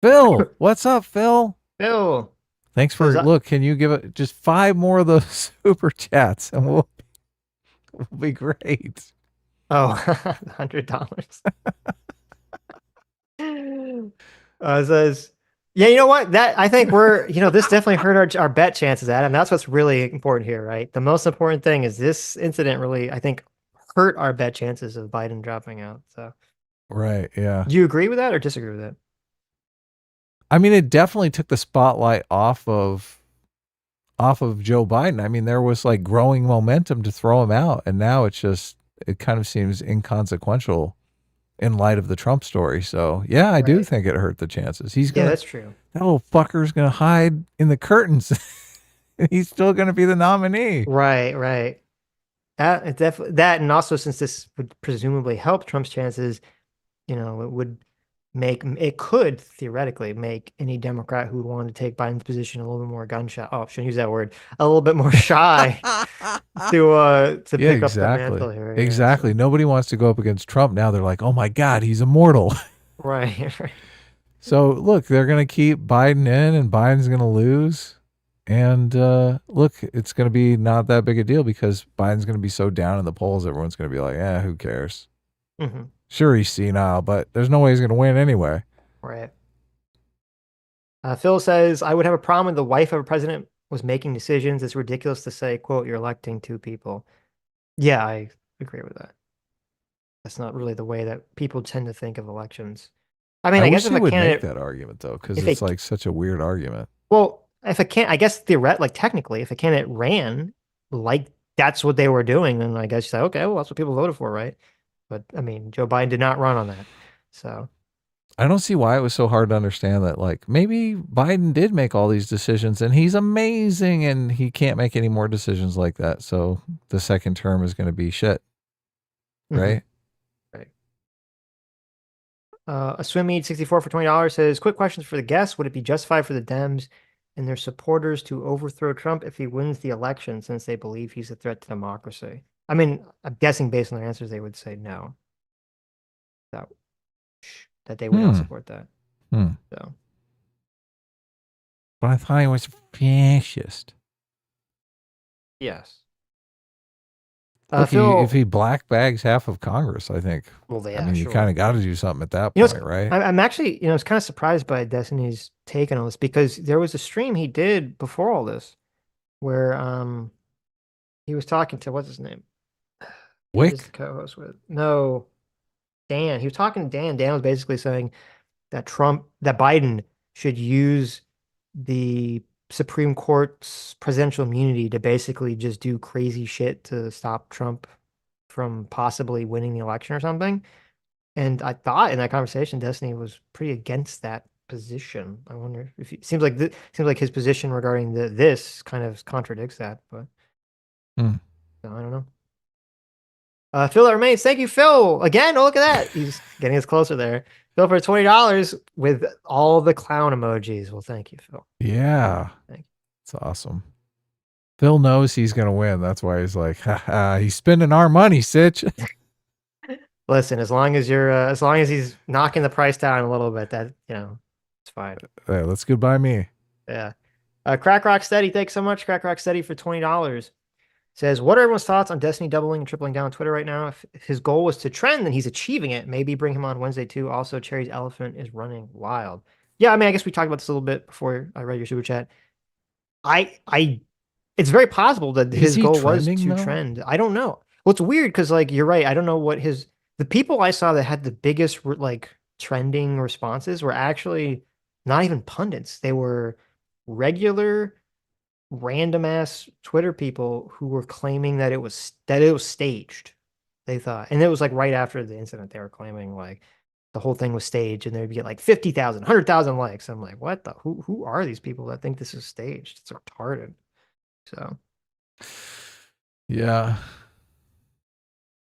Phil, what's up, Phil? Phil. Thanks So for is that- look. Can you give it just 5 more of those super chats, and we'll be great. Oh, $100. Says, yeah, you know what? That I think this definitely hurt our bet chances, Adam. That's what's really important here, right? The most important thing is this incident really, I think, hurt our bet chances of Biden dropping out. So, Right? Yeah. do you agree with that or disagree with that? I mean, it definitely took the spotlight off of Joe Biden. I mean, there was like growing momentum to throw him out, and now it kind of seems inconsequential in light of the Trump story. So yeah, I do think it hurt the chances. Yeah, that's true. That little fucker's gonna hide in the curtains. He's still gonna be the nominee. Right. That, and also since this would presumably help Trump's chances, it could theoretically make any Democrat who would want to take Biden's position a little bit more gun-shy. Oh, shouldn't use that word. A little bit more shy to pick up the mantle here. Yeah, exactly. Nobody wants to go up against Trump now. They're like, oh my God, he's immortal. Right. So look, they're gonna keep Biden in, and Biden's gonna lose. And look, it's gonna be not that big a deal because Biden's gonna be so down in the polls. Everyone's gonna be like, who cares? Mm-hmm. Sure, he's senile, but there's no way he's going to win anyway. Right. Phil says, I would have a problem when the wife of a president was making decisions. It's ridiculous to say, quote, you're electing 2 people. Yeah, I agree with that. That's not really the way that people tend to think of elections. I mean, I guess wish if they a would candidate, make that argument though, because it's like such a weird argument. Well, if I guess technically, if a candidate ran like that's what they were doing, then I guess you say, okay, well, that's what people voted for, right? But I mean, Joe Biden did not run on that. So I don't see why it was so hard to understand that, like, maybe Biden did make all these decisions and he's amazing and he can't make any more decisions like that. So the second term is going to be shit. Right? Right. A swim meet 64 for $20 says, quick questions for the guests. Would it be justified for the Dems and their supporters to overthrow Trump if he wins the election since they believe he's a threat to democracy? I mean, I'm guessing based on their answers, they would say no. That they would not support that. So, but I thought he was fascist. yes. Look, Phil, if he black bags half of Congress, I think. Well, yeah, I mean, sure. you kind of got to do something at that point, right? I'm actually, I was kind of surprised by Destiny's take on this because there was a stream he did before all this where he was talking to what's his name? Wick? The co-host with Dan. He was talking to Dan. Dan was basically saying that Biden should use the Supreme Court's presidential immunity to basically just do crazy shit to stop Trump from possibly winning the election or something. And I thought in that conversation, Destiny was pretty against that position. I wonder if it seems like his position regarding this kind of contradicts that, but so I don't know. Phil that remains. Thank you, Phil. Again, oh, look at that. He's getting us closer there. Phil for $20 with all the clown emojis. Well, thank you, Phil. Yeah. Thank you. It's awesome. Phil knows he's going to win. That's why he's like, he's spending our money, Sitch. Listen, as long as he's knocking the price down a little bit, that, it's fine. Yeah, that's good by me. Yeah. Crack Rock Steady. Thanks so much, Crack Rock Steady, for $20. Says, what are everyone's thoughts on Destiny doubling and tripling down on Twitter right now? If his goal was to trend, then he's achieving it. Maybe bring him on Wednesday too. Also, Chaeiry's elephant is running wild. Yeah, I mean, I guess we talked about this a little bit before I read your super chat. It's very possible that his goal was to trend. I don't know. Well, it's weird because, like, you're right. I don't know what the people I saw that had the biggest like trending responses were actually not even pundits. They were regular random ass Twitter people who were claiming that it was staged. They thought, and it was like right after the incident, they were claiming like the whole thing was staged, and they'd get like 50,000, 100,000 likes. I'm like, what the? Who are these people that think this is staged? It's retarded. So, Yeah.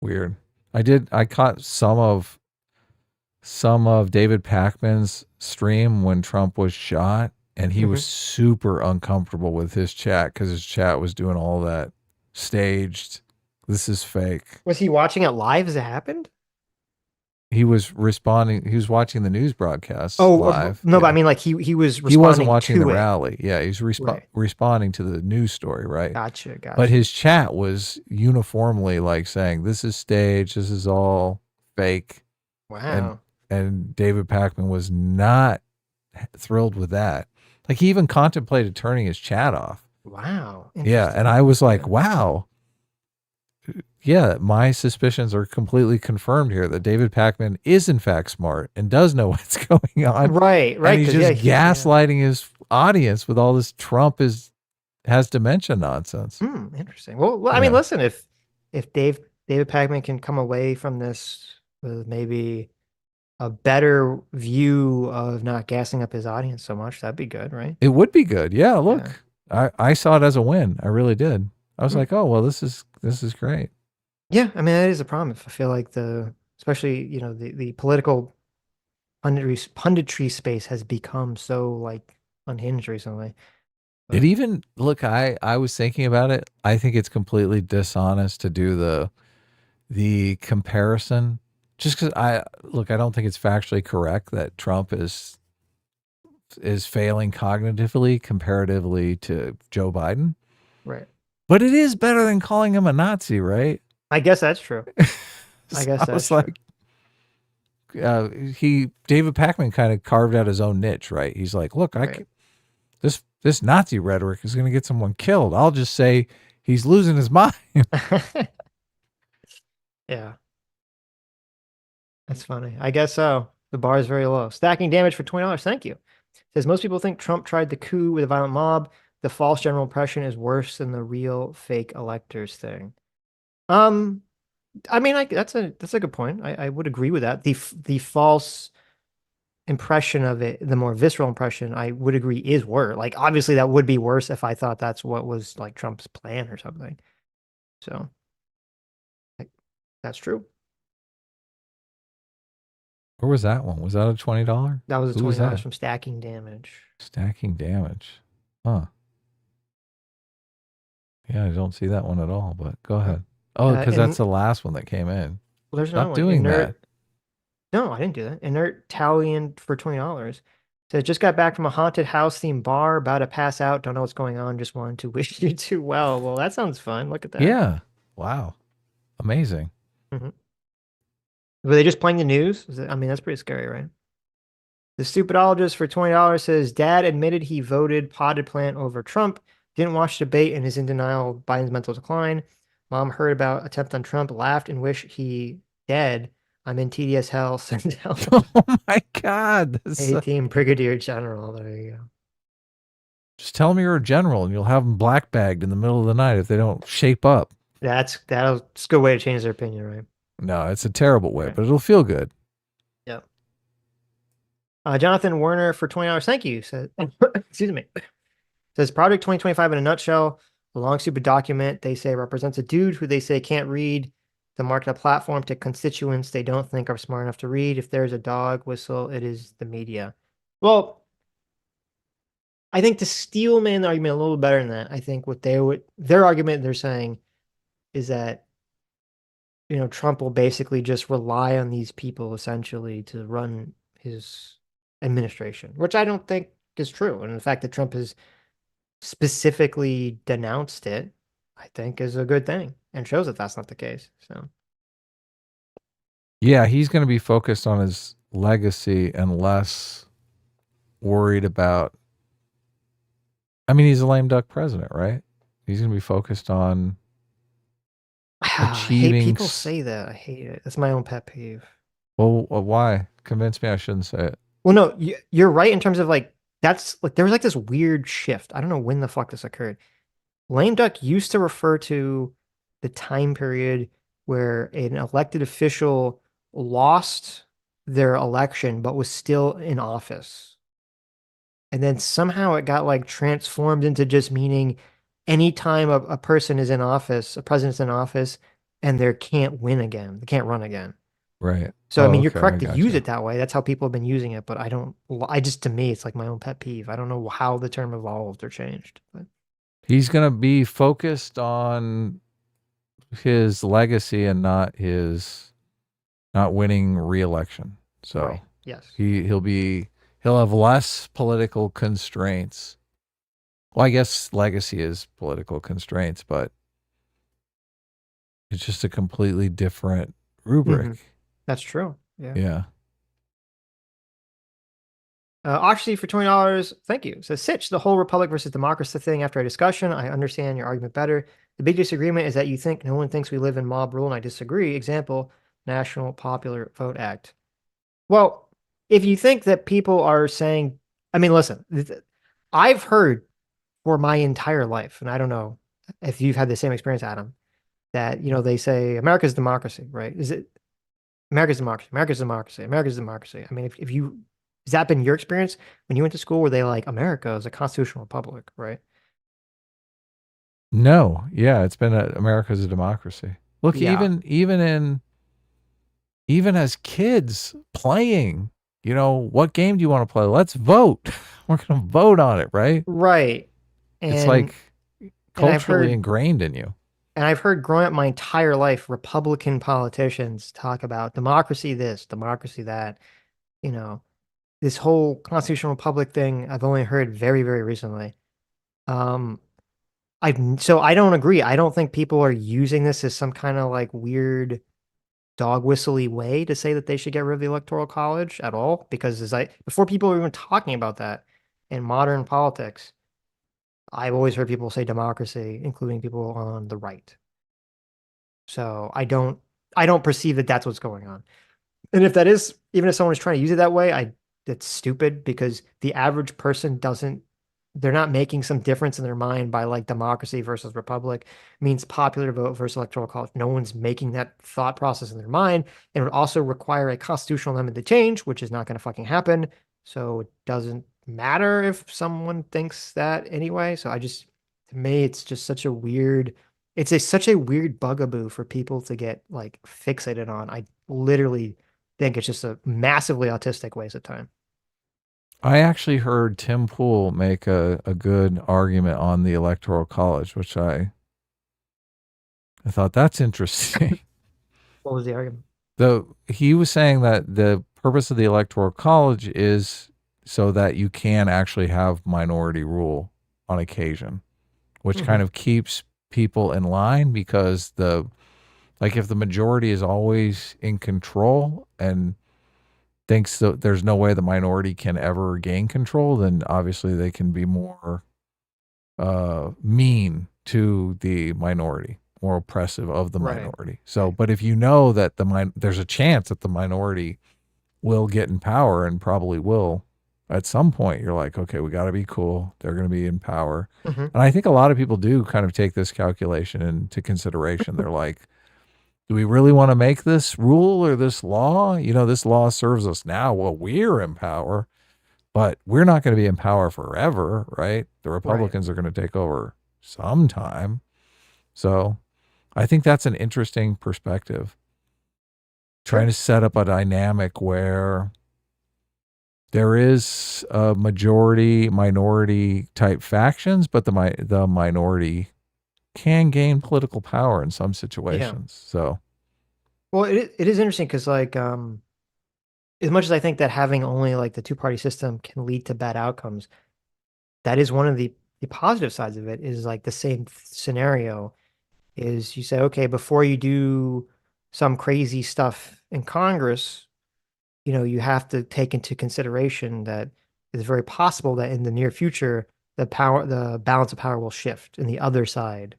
Weird. I caught some of David Pakman's stream when Trump was shot, and he was super uncomfortable with his chat because his chat was doing all that staged. This is fake. was he watching it live as it happened? He was responding. He was watching the news broadcast Oh, live. no, yeah. but I mean, like he was responding. He wasn't watching to the it. rally. Yeah, he was Right. responding to the news story, right? Gotcha. But his chat was uniformly like saying, "This is staged. This is all fake." Wow. And David Pakman was not thrilled with that. Like he even contemplated turning his chat off. Wow. Yeah, and I was like, wow. Yeah, my suspicions are completely confirmed here that David Pakman is in fact smart and does know what's going on. Right. And he's 'cause, just yeah, gaslighting his audience with all this Trump has dementia nonsense. Interesting. Well, I mean, listen, if David Pakman can come away from this with maybe a better view of not gassing up his audience so much, that'd be good, right? It would be good. Yeah, look. I saw it as a win. I really did. I was like, oh well, this is great. Yeah, I mean that is a problem. If I feel like especially the political punditry space has become so like unhinged recently. It even look. I was thinking about it. I think it's completely dishonest to do the comparison. Just because I don't think it's factually correct that Trump is failing cognitively comparatively to Joe Biden. Right. But it is better than calling him a Nazi, right? I guess that's true. I guess that's true. Like, David Pakman kind of carved out his own niche, right? He's like, look, this Nazi rhetoric is going to get someone killed. I'll just say he's losing his mind. Yeah. That's funny. I guess so. The bar is very low. Stacking damage for $20. Thank you. Says most people think Trump tried the coup with a violent mob. The false general impression is worse than the real fake electors thing. I mean, that's a good point. I would agree with that. The false impression of it, the more visceral impression, I would agree is worse. Like obviously that would be worse if I thought that's what was like Trump's plan or something. So that's true. Where was that one? Was that a $20? That was a $20 from Stacking Damage. Stacking Damage. Huh. Yeah, I don't see that one at all, but go ahead. Oh, because that's the last one that came in. Well, there's Stop doing that. No, I didn't do that. Inert Italian for $20. So just got back from a haunted house themed bar, about to pass out. Don't know what's going on. Just wanted to wish you two well. Well, that sounds fun. Look at that. Yeah. Wow. Amazing. Mm-hmm. Were they just playing the news? I mean, that's pretty scary, right? The Stupidologist for $20 says, Dad admitted he voted potted plant over Trump. Didn't watch debate and is in denial of Biden's mental decline. Mom heard about attempt on Trump, laughed and wish he dead. I'm in TDS hell. Send help. Oh my God. A-Team Brigadier General. There you go. Just tell them you're a general and you'll have them black bagged in the middle of the night if they don't shape up. That's a good way to change their opinion, right? No, it's a terrible way, but it'll feel good. Yep. Jonathan Werner for $20. Thank you. Says, excuse me. Says Project 2025 in a nutshell. A long stupid document they say represents a dude who they say can't read to market a platform to constituents they don't think are smart enough to read. If there's a dog whistle, it is the media. Well, I think to steelman the argument a little better than that. I think what their argument they're saying is that Trump will basically just rely on these people essentially to run his administration, which I don't think is true. And the fact that Trump has specifically denounced it, I think is a good thing and shows that that's not the case. So, yeah, he's going to be focused on his legacy and less worried about. I mean, he's a lame duck president, right? He's going to be focused on achieving. I hate people say that. I hate it. That's my own pet peeve. Well, why? Convince me I shouldn't say it. Well, no, you're right in terms of that's there was this weird shift. I don't know when the fuck this occurred. Lame duck used to refer to the time period where an elected official lost their election, but was still in office. And then somehow it got like transformed into just meaning anytime a person is in office, a president's in office, and they can't win again, they can't run again. Right. So, I mean, you're okay, correct I to use gotcha. it that way. That's how people have been using it, but to me, it's like my own pet peeve. I don't know how the term evolved or changed. But He's going to be focused on his legacy and not winning re-election. So right. Yes. he'll have less political constraints. Well, I guess legacy is political constraints, but it's just a completely different rubric. That's true. Yeah. Yeah. Oxy for $20. Thank you. Says Sitch, the whole republic versus democracy thing. After a discussion, I understand your argument better. The big disagreement is that you think no one thinks we live in mob rule, and I disagree. Example, National Popular Vote Act. Well, if you think that people are saying, I mean, listen, I've heard for my entire life, and I don't know if you've had the same experience, Adam, that, they say America's democracy, right? Is it America's democracy, America's democracy, America's democracy? I mean, if you, has that been your experience when you went to school? Were they like, America is a constitutional republic, right? No. Yeah. It's been America's a democracy. Look, Yeah. even as kids playing, what game do you want to play? Let's vote. We're going to vote on it, right? Right. It's like culturally ingrained in you. And I've heard growing up my entire life, Republican politicians talk about democracy this, democracy that, this whole constitutional republic thing. I've only heard very, very recently. So I don't agree. I don't think people are using this as some kind of like weird dog whistly way to say that they should get rid of the electoral college at all. Because before people were even talking about that in modern politics, I've always heard people say democracy, including people on the right. So I don't perceive that that's what's going on. And if that is, even if someone is trying to use it that way, it's stupid, because the average person they're not making some difference in their mind by like democracy versus republic means popular vote versus electoral college. No one's making that thought process in their mind. And it would also require a constitutional amendment to change, which is not going to fucking happen. So it doesn't matter if someone thinks that anyway. So to me, it's just such a weird bugaboo for people to get like fixated on. I literally think it's just a massively autistic waste of time. I actually heard Tim Pool make a good argument on the electoral college, which I thought that's interesting. What was the argument? He was saying that the purpose of the electoral college is so that you can actually have minority rule on occasion, which kind of keeps people in line, because if the majority is always in control and thinks that there's no way the minority can ever gain control, then obviously they can be more mean to the minority, more oppressive of the minority. So, but if you know that there's a chance that the minority will get in power, and probably will at some point, you're like, okay, we got to be cool. They're going to be in power. And I think a lot of people do kind of take this calculation into consideration. They're like, do we really want to make this rule or this law? This law serves us now. Well, we're in power, but we're not going to be in power forever, right? The Republicans are going to take over sometime. So I think that's an interesting perspective. Trying to set up a dynamic where there is a majority minority type factions, but the minority can gain political power in some situations. So, well, it is interesting because like as much as I think that having only like the two-party system can lead to bad outcomes, that is one of the positive sides of it. Is like the same scenario is you say, okay, before you do some crazy stuff in Congress, you have to take into consideration that it's very possible that in the near future, the balance of power will shift and the other side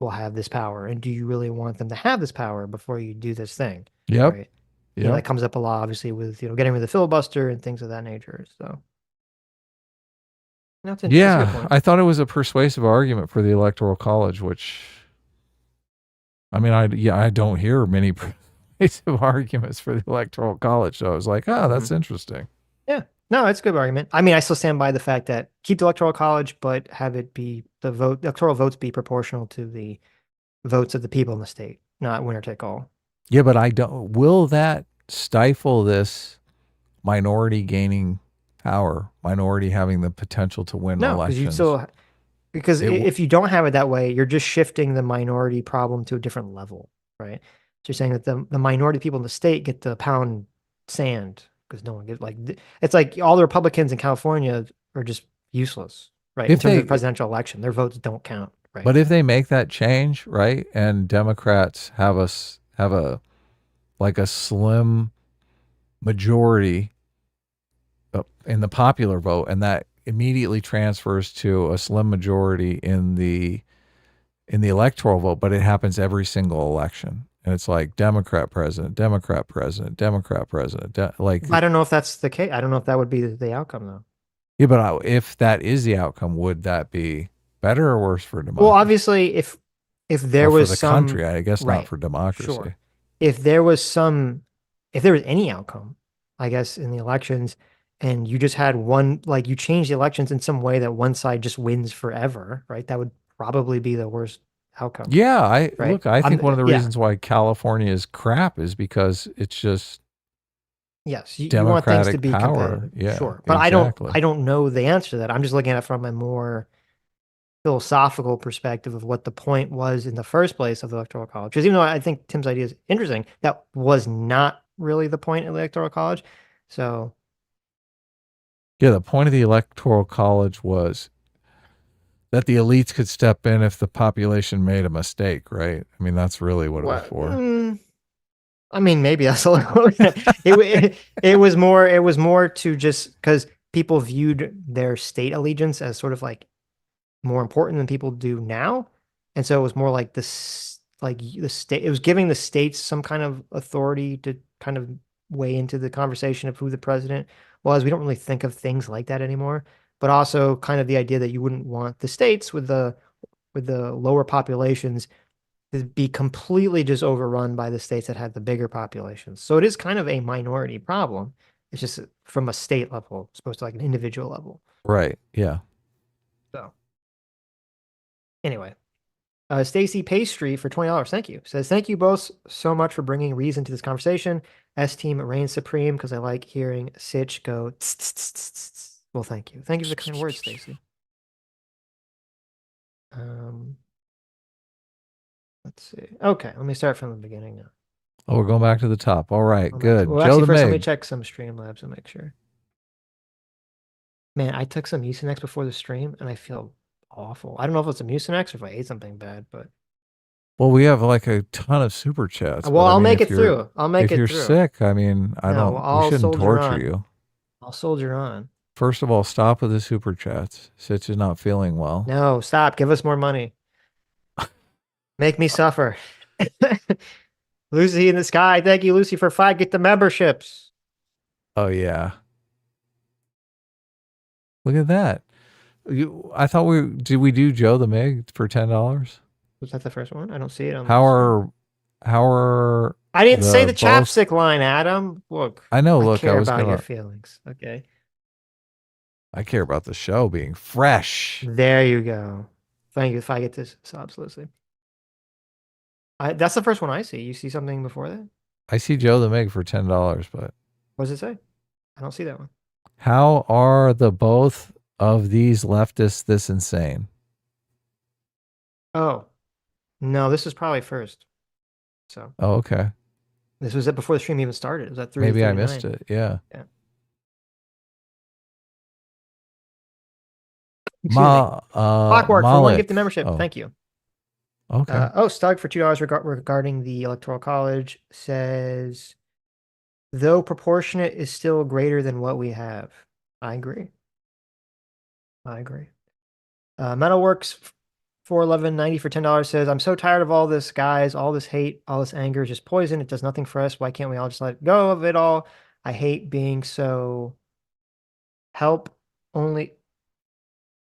will have this power. And do you really want them to have this power before you do this thing? Yep. Right? That comes up a lot, obviously, with, getting rid of the filibuster and things of that nature. So. That's a good point. I thought it was a persuasive argument for the electoral college, which, I mean, I don't hear many persuasive arguments for the Electoral College. So I was like, oh, that's interesting. Yeah. No, it's a good argument. I mean, I still stand by the fact that keep the Electoral College, but have it be the electoral votes be proportional to the votes of the people in the state, not winner take all. Yeah, but I don't. Will that stifle this minority gaining power, minority having the potential to win No, because you elections? still because It w- if you don't have it that way, you're just shifting the minority problem to a different level, right? So you're saying that the minority people in the state get to pound sand because no one gets it's like all the Republicans in California are just useless, right? In If terms of they- the presidential election, their votes don't count, right? But if they make that change, right, and Democrats have a like a slim majority in the popular vote, and that immediately transfers to a slim majority in the electoral vote, but it happens every single election, and it's like Democrat president, Democrat president, Democrat president. I don't know if that's the case. I don't know if that would be the outcome though. Yeah, but if that is the outcome, would that be better or worse for democracy? Well, obviously, if there Or was for the some country, I guess right, not for democracy. sure. If there was any outcome, I guess in the elections, and you just had one, like you changed the elections in some way that one side just wins forever, right? That would probably be the worst outcome. Yeah, I Right. think one of the yeah. reasons why California is crap is because it's just Yes, you want things to democratic be power. competitive. Yeah, Sure. But exactly. I don't know the answer to that. I'm just looking at it from a more philosophical perspective of what the point was in the first place of the Electoral College. Because even though I think Tim's idea is interesting, that was not really the point of the Electoral College. So Yeah, the point of the Electoral College was that the elites could step in if the population made a mistake, right? I mean, that's really what it was for. I mean, maybe that's a little. It was more to just because people viewed their state allegiance as sort of like more important than people do now, and so it was more like this, like the state. It was giving the states some kind of authority to kind of weigh into the conversation of who the president was. We don't really think of things like that anymore, but also kind of the idea that you wouldn't want the states with the lower populations to be completely just overrun by the states that had the bigger populations. So it is kind of a minority problem. It's just from a state level, as opposed to like an individual level. Right. Yeah. So anyway, Stacy Pastry for $20. Thank you. Says, thank you both so much for bringing reason to this conversation. S team reigns supreme because I like hearing Sitch go. Tss, tss, tss, tss, tss. Well, thank you. Thank you for the kind words, Stacy. Let's see. Okay, let me start from the beginning now. Oh, we're going back to the top. All right, good. Well, Joe actually, the first let me Meg. check some Streamlabs and make sure. Man, I took some Mucinex before the stream and I feel awful. I don't know if it's a Mucinex or if I ate something bad, but Well, we have like a ton of super chats. well, but I I'll mean, make if it you're- through. I'll make if it you're through. sick, I mean, I No, don't. I'll We shouldn't soldier torture on. you. I'll soldier on. First of all, stop with the super chats. Sitch is not feeling well. No, stop. Give us more money. Make me suffer. Lucy in the sky. Thank you, Lucy, for 5. Get the memberships. Oh yeah. Look at that. I thought did we do Joe the Meg for $10? Was that the first one? I don't see it on How are I didn't say the both- chapstick line, Adam. Look. I know. I Look, care I was about gonna. your feelings. Okay. I care about the show being fresh. There you go. Thank you. If I get this sobs, Lucy. That's the first one I see. You see something before that? I see Joe the Meg for $10, but What does it say? I don't see that one. how are the both of these leftists this insane? Oh, no, this was probably first. So Oh, okay. this was it before the stream even started. It was at 3:39. Maybe I missed it. Yeah. Excuse me. Clockwork for 1 Malik. gift membership. Oh, Thank you. okay. Stug for $2 regarding the Electoral College says, though proportionate is still greater than what we have. I agree. Metalworks 411.90 for $10 says, I'm so tired of all this, guys. All this hate, all this anger is just poison. It does nothing for us. Why can't we all just let go of it all? I hate being so only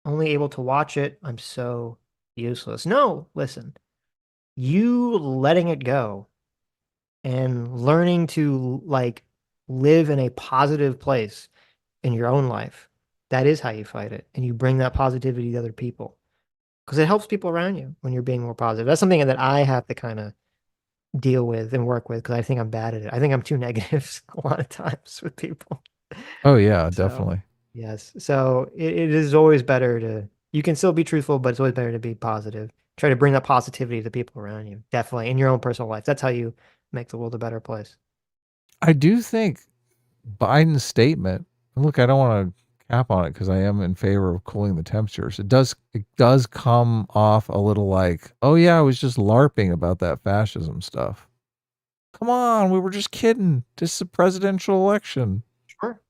able to watch it. I'm so useless. No, listen. You letting it go and learning to like live in a positive place in your own life. That is how you fight it. And you bring that positivity to other people because it helps people around you when you're being more positive. That's something that I have to kind of deal with and work with because I think I'm bad at it. I think I'm too negative a lot of times with people. Oh yeah, So, definitely. yes. So it is always better to, you can still be truthful, but it's always better to be positive. Try to bring that positivity to the people around you. Definitely in your own personal life. That's how you make the world a better place. I do think Biden's statement, look, I don't want to cap on it because I am in favor of cooling the temperatures. It does come off a little like, oh yeah, I was just LARPing about that fascism stuff. Come on, we were just kidding. This is a presidential election. Sure.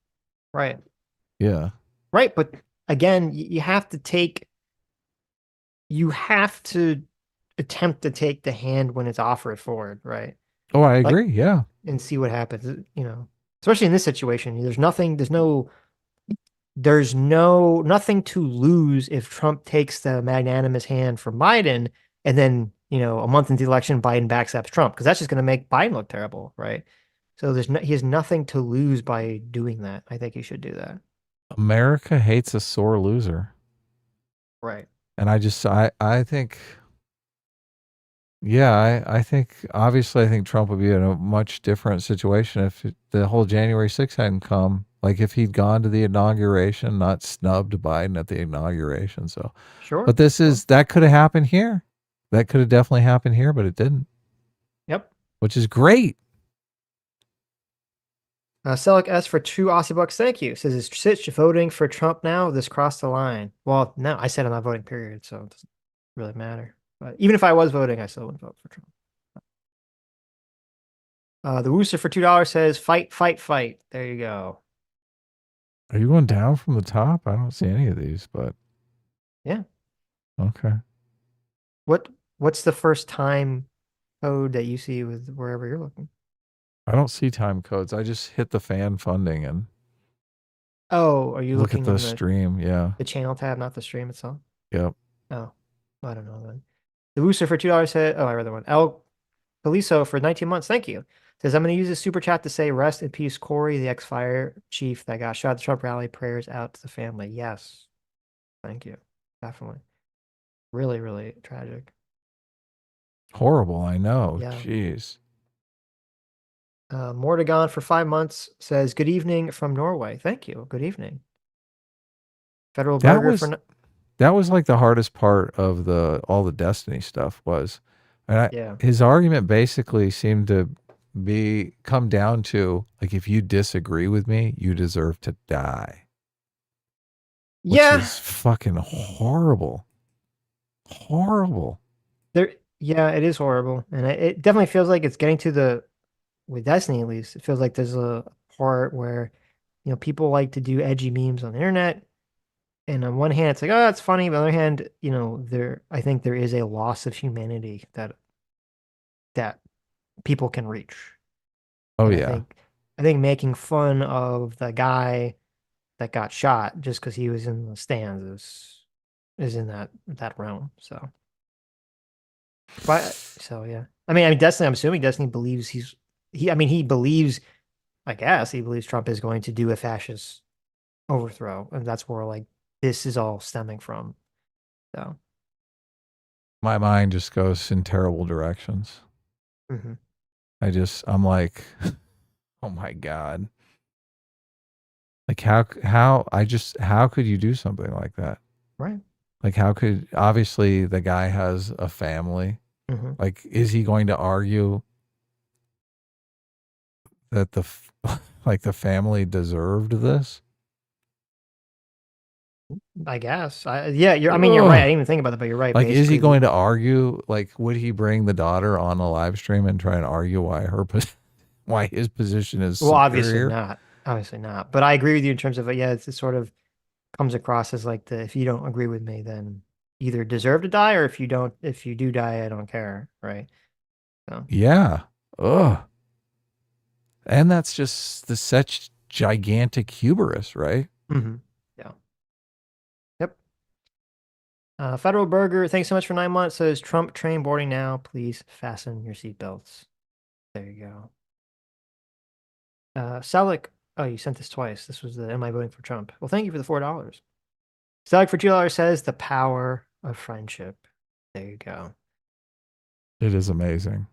Right. Yeah. Right. But again, you have to attempt to take the hand when it's offered forward, right? Oh, I Like, agree. Yeah. and see what happens, especially in this situation. There's nothing to lose if Trump takes the magnanimous hand from Biden and then, a month into the election, Biden backstabs Trump because that's just going to make Biden look terrible, right? So he has nothing to lose by doing that. I think he should do that. America hates a sore loser. Right. And I think, yeah, I think, obviously, I think Trump would be in a much different situation if the whole January 6th hadn't come. Like if he'd gone to the inauguration, not snubbed Biden at the inauguration. So, Sure. but that could have happened here. That could have definitely happened here, but it didn't. Yep. Which is great. Jstlk S for 2 Aussie bucks. Thank you. Says, is Sitch voting for Trump now? This crossed the line. Well, no, I said I'm not voting, period. So it doesn't really matter. But even if I was voting, I still wouldn't vote for Trump. The Wooster for $2 says, fight, fight, fight. There you go. Are you going down from the top? I don't see any of these, but yeah. Okay. What's the first time code that you see with wherever you're looking? I don't see time codes. I just hit the fan funding and are you look looking at the in stream? Yeah. the channel tab, not the stream itself? Yep. Oh, I don't know then. The Wooster for $2 said, I read that one. El Caliso for 19 months. Thank you. Says, I'm going to use this super chat to say rest in peace, Corey, the ex-fire chief that got shot at the Trump rally. Prayers out to the family. Yes. Thank you. Definitely. Really, really tragic. Horrible. I know. Yeah. Jeez. Mordegon for 5 months says, good evening from Norway. Thank you. Good evening. Federal Burger for... That was like the hardest part of all the Destiny stuff was. And his argument basically seemed to come down to, like, if you disagree with me, you deserve to die. Which is fucking horrible. Horrible. It is horrible. And it definitely feels like it's getting to with Destiny at least, it feels like there's a part where, people like to do edgy memes on the internet. And on one hand, it's like, oh, that's funny. But on the other hand, I think there is a loss of humanity that people can reach. Oh, and yeah. I think making fun of the guy that got shot just because he was in the stands is in that realm. So, yeah. I mean, Destiny. I'm assuming Destiny believes he believes, I guess, he believes Trump is going to do a fascist overthrow, and that's where like this is all stemming from. So, my mind just goes in terrible directions. mm-hmm. I'm like, oh my God. Like how could you do something like that? Right. Like obviously the guy has a family. Mm-hmm. Like, is he going to argue that the family deserved this? I guess. You're right. I didn't even think about that, but you're right. Like, is he going to argue? Like, would he bring the daughter on a live stream and try and argue why his position is superior? Obviously not. But I agree with you in terms of it sort of comes across as like if you don't agree with me, then either deserve to die, or if you do die, I don't care, right? So. Yeah. Ugh. And that's just such gigantic hubris, right? Mm-hmm. Yeah. Yep. Federal Burger, thanks so much for 9 months. Says Trump train boarding now. Please fasten your seatbelts. There you go. Sjtlk, oh, you sent this twice. This was the Am I Voting for Trump? Well, thank you for the $4. Sjtlk for $2 says the power of friendship. There you go. It is amazing.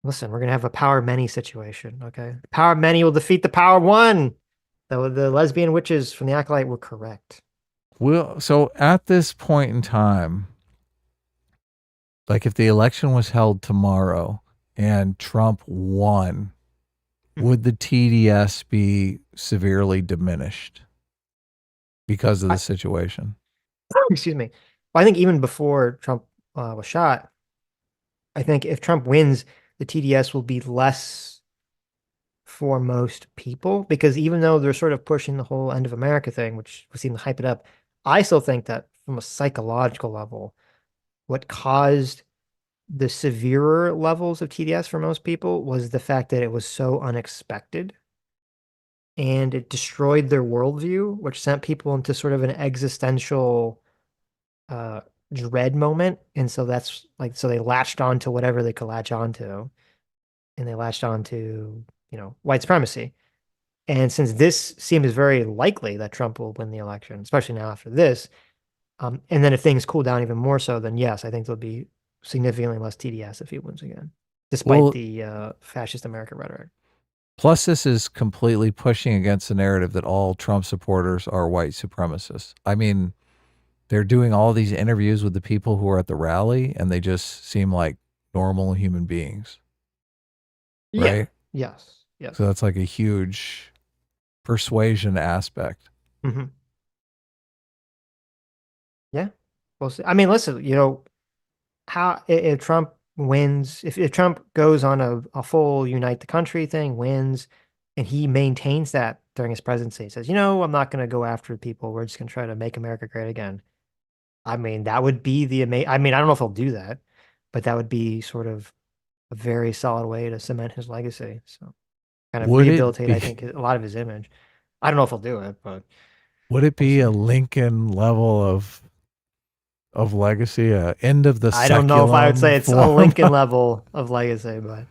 Listen, we're gonna have a power of many situation, okay? The power of many will defeat the power of one. The lesbian witches from the Acolyte were correct. Well, so at this point in time, like if the election was held tomorrow and Trump won, would the TDS be severely diminished because of the situation? Excuse me. Well, I think even before Trump was shot, I think if Trump wins, the TDS will be less for most people, because even though they're sort of pushing the whole end of America thing, which we seem to hype it up, I still think that from a psychological level, what caused the severer levels of TDS for most people was the fact that it was so unexpected and it destroyed their worldview, which sent people into sort of an existential dread moment. And so that's like, so they latched on to whatever they could latch onto, and they latched on to, white supremacy. And since this seems very likely that Trump will win the election, especially now after this, and then if things cool down even more so, then yes, I think there'll be significantly less TDS if he wins again, despite the fascist America rhetoric. Plus, this is completely pushing against the narrative that all Trump supporters are white supremacists. I mean, they're doing all these interviews with the people who are at the rally, and they just seem like normal human beings. Right? Yeah. Yes. So that's like a huge persuasion aspect. Mm-hmm. Yeah. Well, I mean, listen, how if Trump wins, if Trump goes on a full unite the country thing, wins, and he maintains that during his presidency, says, I'm not going to go after people. We're just going to try to make America great again. I mean, that would be I mean, I don't know if he'll do that, but that would be sort of a very solid way to cement his legacy. So kind of rehabilitate, I think, a lot of his image. I don't know if he'll do it, but would it be a Lincoln level of legacy, end of the I don't know if I would say it's form? a Lincoln level of legacy, but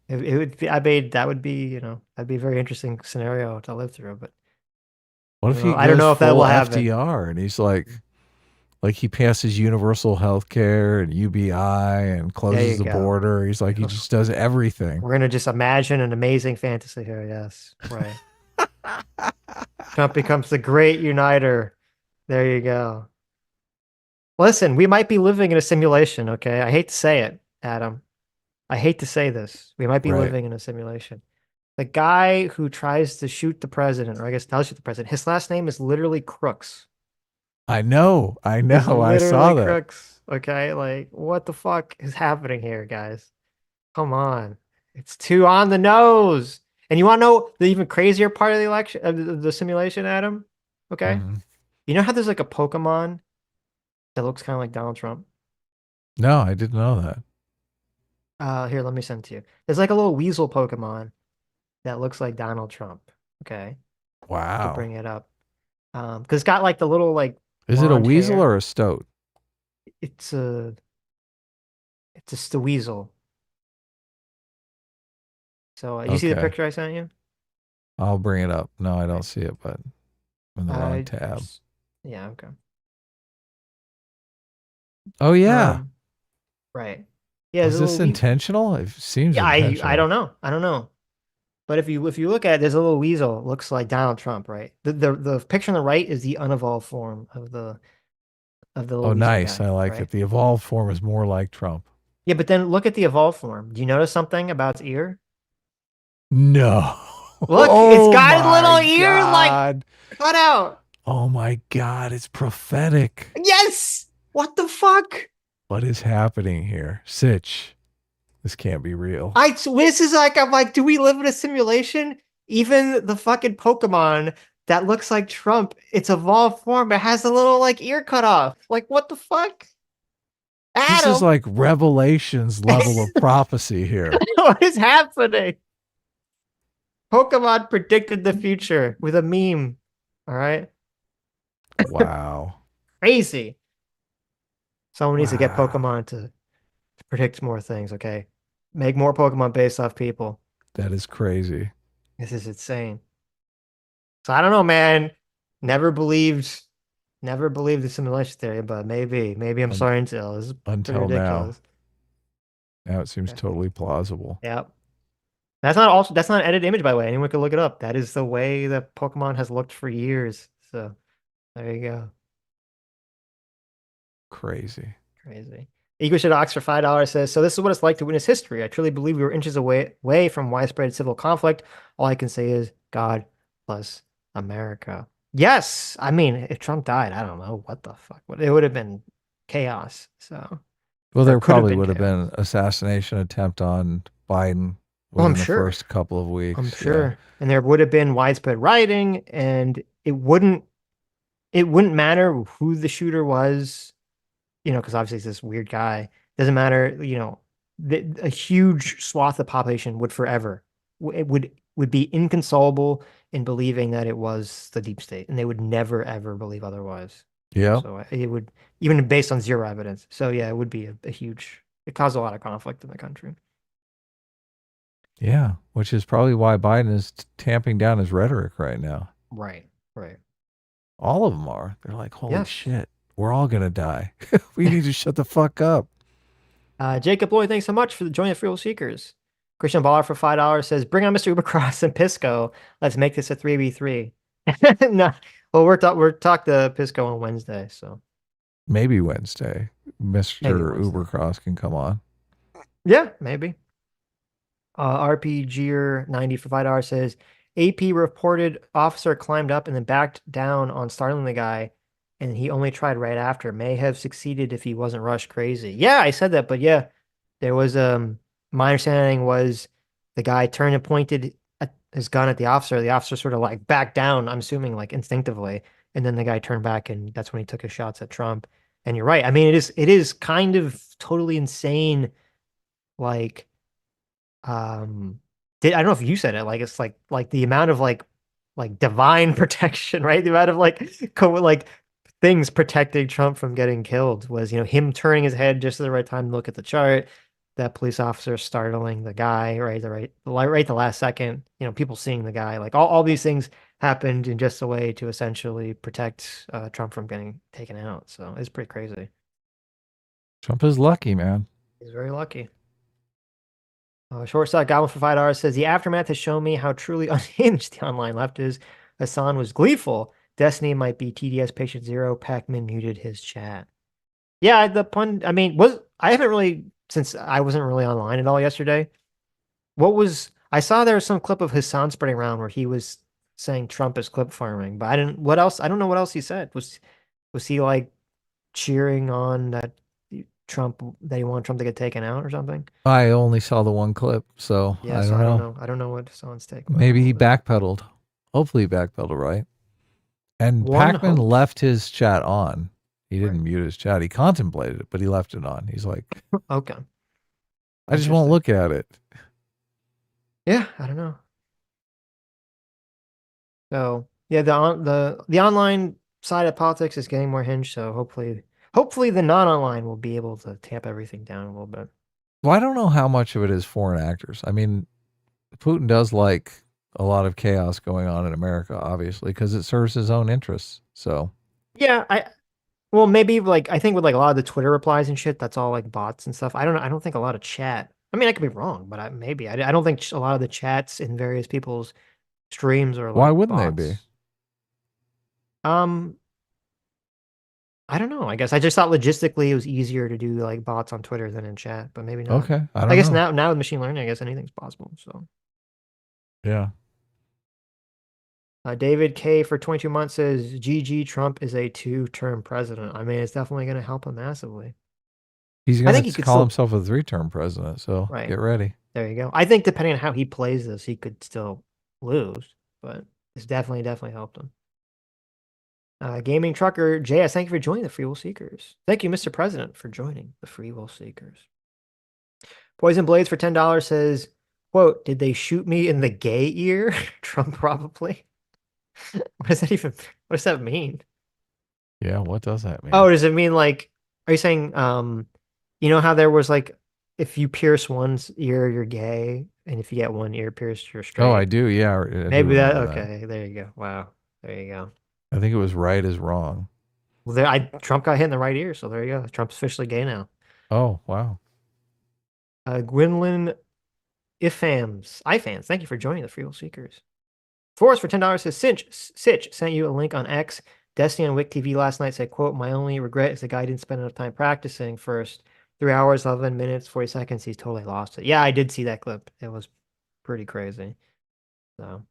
it would be, I mean, that would be, that'd be a very interesting scenario to live through. But what if he goes I don't know if that will happen. FDR and he's like he passes universal health care and UBI and closes the border. He's like, he just does everything. We're going to just imagine an amazing fantasy here. Yes. Right. Trump becomes the great uniter. There you go. Listen, we might be living in a simulation. Okay. I hate to say it, Adam. I hate to say this. We might be living in a simulation. The guy who tries to shoot the president, or I guess does shoot the president, his last name is literally Crooks. I know. I saw that. Crooks. Okay, like what the fuck is happening here, guys? Come on, it's too on the nose. And you want to know the even crazier part of the election, of the simulation, Adam? Okay, you know how there's like a Pokemon that looks kind of like Donald Trump? No, I didn't know that. Here, let me send it to you. There's like a little weasel Pokemon that looks like Donald Trump. Okay, wow. To bring it up, because it's got like the little like. Is it a weasel or a stoat? It's just a weasel. So you see the picture I sent you? I'll bring it up. No, I don't see it, but I'm in the wrong tab. Yeah, okay. Oh yeah. Right. Yeah. Is this intentional? It seems intentional. I don't know. But if you look at it, there's a little weasel. It looks like Donald Trump, right? The picture on the right is the unevolved form of the little. Oh, nice. Guy, I like it. The evolved form is more like Trump. Yeah, but then look at the evolved form. Do you notice something about its ear? No. Look, it's got a little ear like cut out. Oh my God, it's prophetic. Yes. What the fuck? What is happening here? Sitch. This can't be real. This is like, I'm like, do we live in a simulation? Even the fucking Pokemon that looks like Trump, its evolved form, it has a little like ear cut off. Like, what the fuck? Adam. This is like Revelations level of prophecy here. What is happening? Pokemon predicted the future with a meme. All right. Wow. Crazy. Someone needs to get Pokemon to predict more things, okay? Make more Pokemon based off people. That is crazy. This is insane. So I don't know, man. Never believed the simulation theory, but maybe I'm sorry until this is pretty Until ridiculous. now it seems totally plausible. Yep. That's not an edited image, by the way. Anyone could look it up. That is the way that Pokemon has looked for years. So there you go. Crazy. Eagle Shit Ox for $5 says, so this is what it's like to witness history. I truly believe we were inches away from widespread civil conflict. All I can say is God bless America. Yes. I mean, if Trump died, I don't know what the fuck. It would have been chaos. So Well, there could have probably been would have chaos. been assassination attempt on Biden Oh, I'm within the sure. first couple of weeks. I'm sure. And there would have been widespread rioting, and it wouldn't matter who the shooter was, because obviously it's this weird guy. Doesn't matter, a huge swath of the population would forever, it would be inconsolable in believing that it was the deep state, and they would never ever believe otherwise. Yeah. So it would, even based on zero evidence. So yeah, it would be a huge. It caused a lot of conflict in the country. Yeah, which is probably why Biden is tamping down his rhetoric right now. Right. All of them are. They're like, holy Yes. shit, we're all going to die. We need to shut the fuck up. Jacob Lloyd, thanks so much for joining the Free Will Seekers. Christian Baller for $5 says, bring on Mr. Ubercross and Pisco. Let's make this a 3v3. No, well, we're talk to Pisco on Wednesday, so. Maybe Wednesday, Mr. Maybe Wednesday. Ubercross can come on. Yeah, maybe. RPGer90 for $5 says, AP reported officer climbed up and then backed down on startling the guy, and he only tried right after. May have succeeded if he wasn't rushed crazy. Yeah, I said that, but yeah, there was my understanding was the guy turned and pointed his gun at the officer. The officer sort of like backed down, I'm assuming like instinctively, and then the guy turned back, and that's when he took his shots at Trump. And you're right. I mean, it is kind of totally insane, like I don't know if you said it, like it's like the amount of like divine protection, right? The amount of like things protecting Trump from getting killed was, him turning his head just at the right time to look at the chart, that police officer startling the guy, right the last second, people seeing the guy, like all these things happened in just a way to essentially protect Trump from getting taken out. So it's pretty crazy. Trump is lucky, man. He's very lucky. Shortstop Goblin for $5 says, the aftermath has shown me how truly unhinged the online left is. Hassan was gleeful. Destiny might be TDS patient zero. Pac-Man muted his chat. Yeah, the pun, I mean, I haven't really, since I wasn't really online at all yesterday. I saw there was some clip of Hassan spreading around where he was saying Trump is clip farming, but I don't know what else he said. Was he like cheering on that he wanted Trump to get taken out or something? I only saw the one clip, so yeah, I don't know. I don't know what Hassan's take was. Maybe he backpedaled. Hopefully he backpedaled, right? And Pac-Man left his chat on. He didn't mute his chat. He contemplated it, but he left it on. He's like, okay. I just won't look at it. Yeah, I don't know. So yeah, the online side of politics is getting more hinged. So hopefully the non-online will be able to tamp everything down a little bit. Well, I don't know how much of it is foreign actors. I mean, Putin does like a lot of chaos going on in America, obviously, because it serves his own interests. So yeah, maybe I think with like a lot of the Twitter replies and shit, that's all like bots and stuff. I don't know. I don't think a lot of chat. I mean, I could be wrong, but I don't think a lot of the chats in various people's streams are like why wouldn't bots. they be? I don't know. I guess I just thought logistically it was easier to do like bots on Twitter than in chat, but maybe not. Okay, I guess now with machine learning, I guess anything's possible. So yeah. David K for 22 months says, GG, Trump is a 2-term president. I mean, it's definitely going to help him massively. He's going to call himself a 3-term president, so get ready. There you go. I think depending on how he plays this, he could still lose, but it's definitely helped him. Gaming Trucker, JS, thank you for joining the Free Will Seekers. Thank you, Mr. President, for joining the Free Will Seekers. Poison Blades for $10 says, quote, did they shoot me in the gay ear? Trump probably. What does that mean? Yeah, what does that mean? Oh, does it mean like, are you saying, how there was like if you pierce one's ear, you're gay, and if you get one ear pierced, you're straight. Oh, I do. Yeah, I do Maybe that. remember that. Okay, there you go. Wow, there you go. I think it was right is wrong. Well, Trump got hit in the right ear, so there you go. Trump's officially gay now. Oh, wow. Gwynlyn iFans, thank you for joining the Freewill Seekers. Forrest for $10 says, Sitch sent you a link on X. Destiny on Wick TV last night said, quote, my only regret is the guy didn't spend enough time practicing first. 3 hours, 11 minutes, 40 seconds. He's totally lost it. Yeah, I did see that clip. It was pretty crazy. So,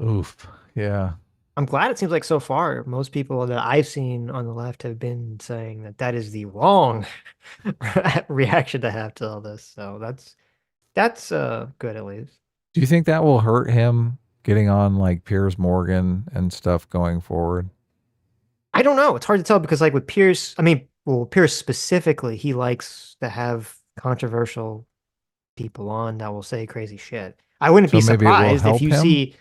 Oof. Yeah. I'm glad it seems like so far, most people that I've seen on the left have been saying that that is the wrong reaction to have to all this. So that's good at least. Do you think that will hurt him getting on like Piers Morgan and stuff going forward? I don't know. It's hard to tell because like with Piers, Piers specifically, he likes to have controversial people on that will say crazy shit. I wouldn't be maybe it will surprised if help you him? see,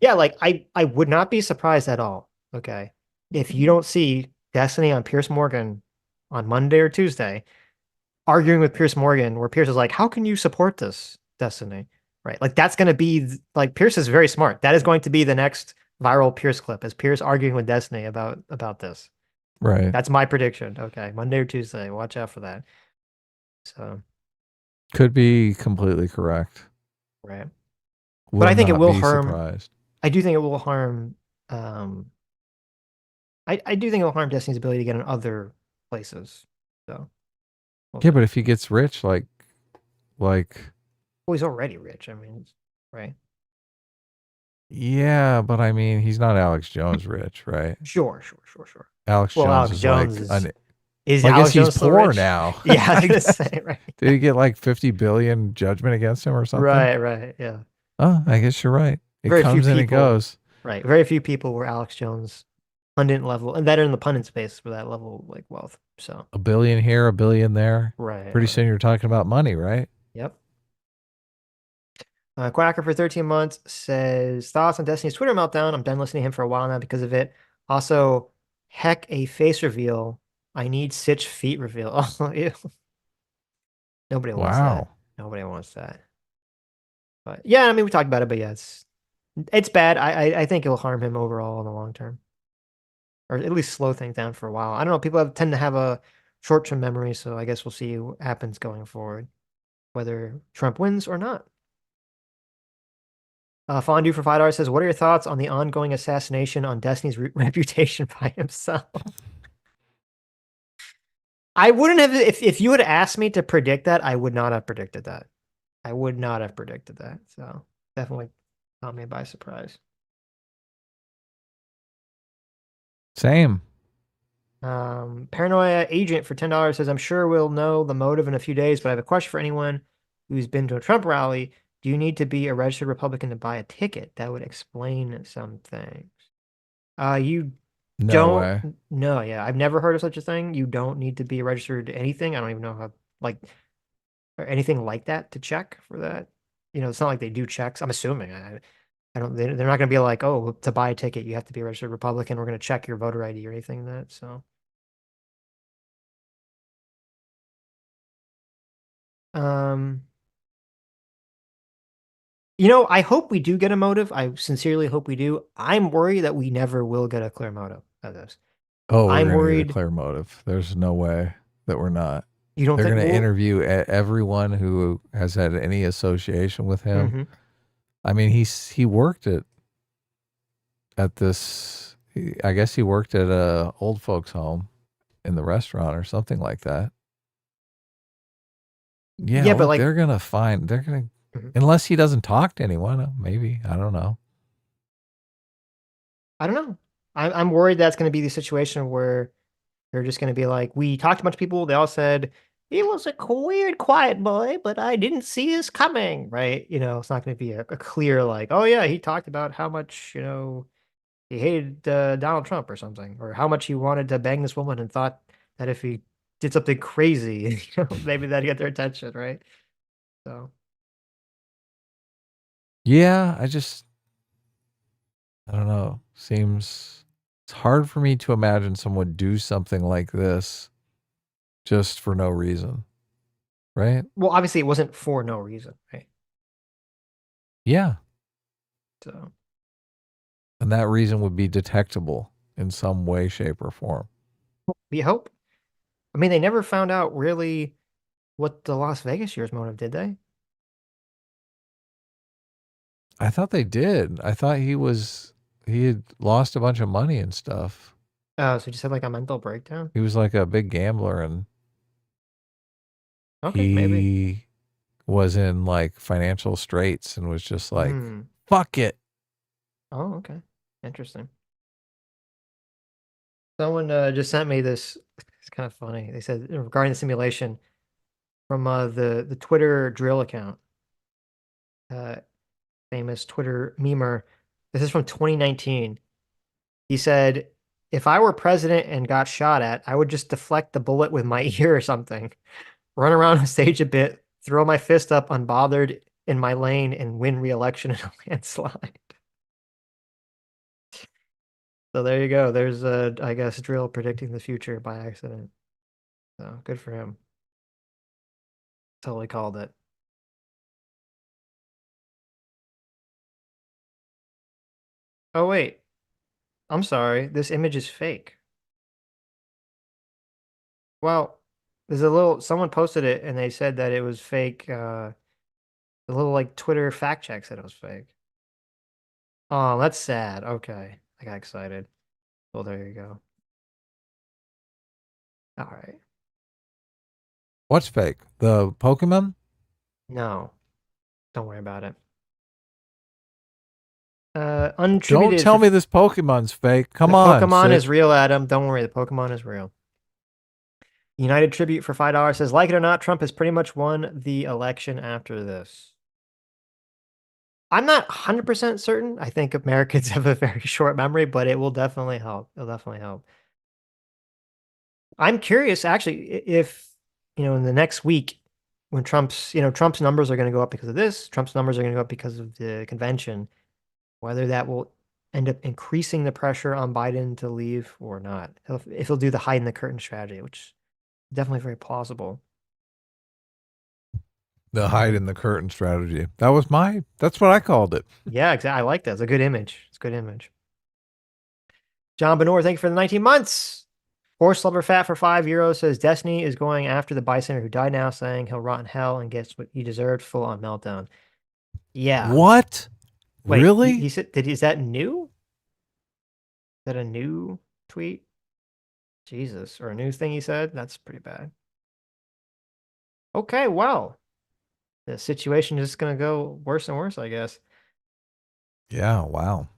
yeah, like I would not be surprised at all. Okay. If you don't see Destiny on Piers Morgan on Monday or Tuesday arguing with Piers Morgan, where Piers is like, how can you support this, Destiny? Right. Like that's going to be like Piers is very smart. That is going to be the next viral Piers clip, is Piers arguing with Destiny about this. Right. That's my prediction. Okay. Monday or Tuesday. Watch out for that. So Could be completely correct. right. Would But I think it not will be harm. surprised. I do think it will harm. I do think it will harm Destiny's ability to get in other places. So Yeah, but if he gets rich, like, well, he's already rich. I mean, right? yeah, but I mean, he's not Alex Jones rich, right? Sure. Alex Well, Jones Alex is Jones like, is well, I Alex guess he's Jones still poor rich? now. Yeah, I was I gonna guess. say, right. Did he get like 50 billion judgment against him or something? Right, yeah. Oh, I guess you're right. It Very few comes and it people- goes. Right. Very few people were Alex Jones pundit level, and that are in the pundit space for that level of like wealth. So A billion here, a billion there. right. Pretty soon you're talking about money, right? Yep. Quacker for 13 months says, thoughts on Destiny's Twitter meltdown. I'm done listening to him for a while now because of it. Also, heck, a face reveal. I need Sitch feet reveal. Oh, ew. Nobody wants that. Wow. Nobody wants that. But yeah, I mean, we talked about it, but yeah, it's bad. I think it'll harm him overall in the long term, or at least slow things down for a while. I don't know. People tend to have a short-term memory, so I guess we'll see what happens going forward, whether Trump wins or not. Fondue for $5 says, what are your thoughts on the ongoing assassination on Destiny's reputation by himself? I wouldn't have, if you had asked me to predict that, I would not have predicted that. I would not have predicted that. So definitely caught me by surprise. Same. Paranoia Agent for $10 says, I'm sure we'll know the motive in a few days, but I have a question for anyone who's been to a Trump rally. Do you need to be a registered Republican to buy a ticket? That would explain some things. You No don't way. No, yeah. I've never heard of such a thing. You don't need to be registered to anything. I don't even know how, like, or anything like that to check for that. You know, it's not like they do checks. I'm assuming. I don't, they're not going to be like, oh, to buy a ticket, you have to be a registered Republican. We're going to check your voter ID or anything like that. So, you know, I hope we do get a motive. I sincerely hope we do. I'm worried that we never will get a clear motive of this. Oh, I'm we're gonna worried- get a clear motive. There's no way that we're not. You don't They're think going to we'll- interview everyone who has had any association with him. Mhm. I mean, he worked at this. I guess he worked at a old folks' home in the restaurant or something like that. Yeah, Yeah, but, look, like- they're gonna find. They're gonna Mhm. unless he doesn't talk to anyone. Maybe I don't know. I don't know. I'm worried that's going to be the situation where they're just going to be like, we talked to a bunch of people. They all said he was a weird, quiet boy, but I didn't see this coming. Right? You know, it's not going to be a clear like, oh yeah, he talked about how much he hated Donald Trump or something, or how much he wanted to bang this woman and thought that if he did something crazy, maybe that'd get their attention. Right? So Yeah, I don't know. It's hard for me to imagine someone do something like this just for no reason. right? Well, obviously it wasn't for no reason, right? Yeah. So And that reason would be detectable in some way, shape, or form. we hope. I mean, they never found out really what the Las Vegas year's motive, did they? I thought they did. I thought he had lost a bunch of money and stuff. Oh, so you just had like a mental breakdown? He was like a big gambler, and Okay, maybe. he was in like financial straits and was just like, Hmm. fuck it. Oh, okay. Interesting. Someone just sent me this. It's kind of funny. They said regarding the simulation from the Twitter drill account, famous Twitter memer. This is from 2019. He said, "If I were president and got shot at, I would just deflect the bullet with my ear or something, run around the stage a bit, throw my fist up unbothered in my lane, and win re-election in a landslide." So there you go. There's I guess, drill predicting the future by accident. So good for him. Totally called it. Oh wait, I'm sorry. This image is fake. Well, there's a little someone posted it and they said that it was fake. A little like Twitter fact check said it was fake. Oh, that's sad. Okay. I got excited. Well, there you go. All right. What's fake? The Pokemon? No, don't worry about it. Don't Untributed tell for- me this Pokemon's fake. Come the on. Pokemon is Sitch. real, Adam. Don't worry. The Pokemon is real. United Tribute for $5 says, like it or not, Trump has pretty much won the election after this. I'm not 100% certain. I think Americans have a very short memory, but it will definitely help. It'll definitely help. I'm curious, actually, if, in the next week, when Trump's numbers are going to go up because of this, Trump's numbers are going to go up because of the convention, whether that will end up increasing the pressure on Biden to leave or not. If he'll do the hide in the curtain strategy, which is definitely very plausible. The hide in the curtain strategy. That's what I called it. Yeah, exactly. I like that. It's a good image. It's a good image. John Benor, thank you for the 19 months. Horse Lover Fat for €5 says Destiny is going after the bystander who died now, saying he'll rot in hell and gets what he deserved. Full on meltdown. Yeah. What? Wait, Really? He said, is that new? Is that a new tweet? Jesus, or a new thing he said? That's pretty bad. Okay, well, the situation is just gonna go worse and worse, I guess. Yeah, wow.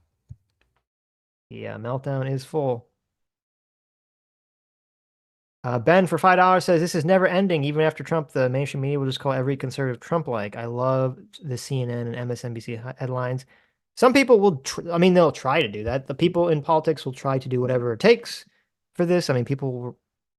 Yeah, meltdown is full. Ben for $5 says this is never ending. Even after Trump, the mainstream media will just call every conservative Trump-like. I love the CNN and MSNBC headlines. Some people will, they'll try to do that. The people in politics will try to do whatever it takes for this. I mean, people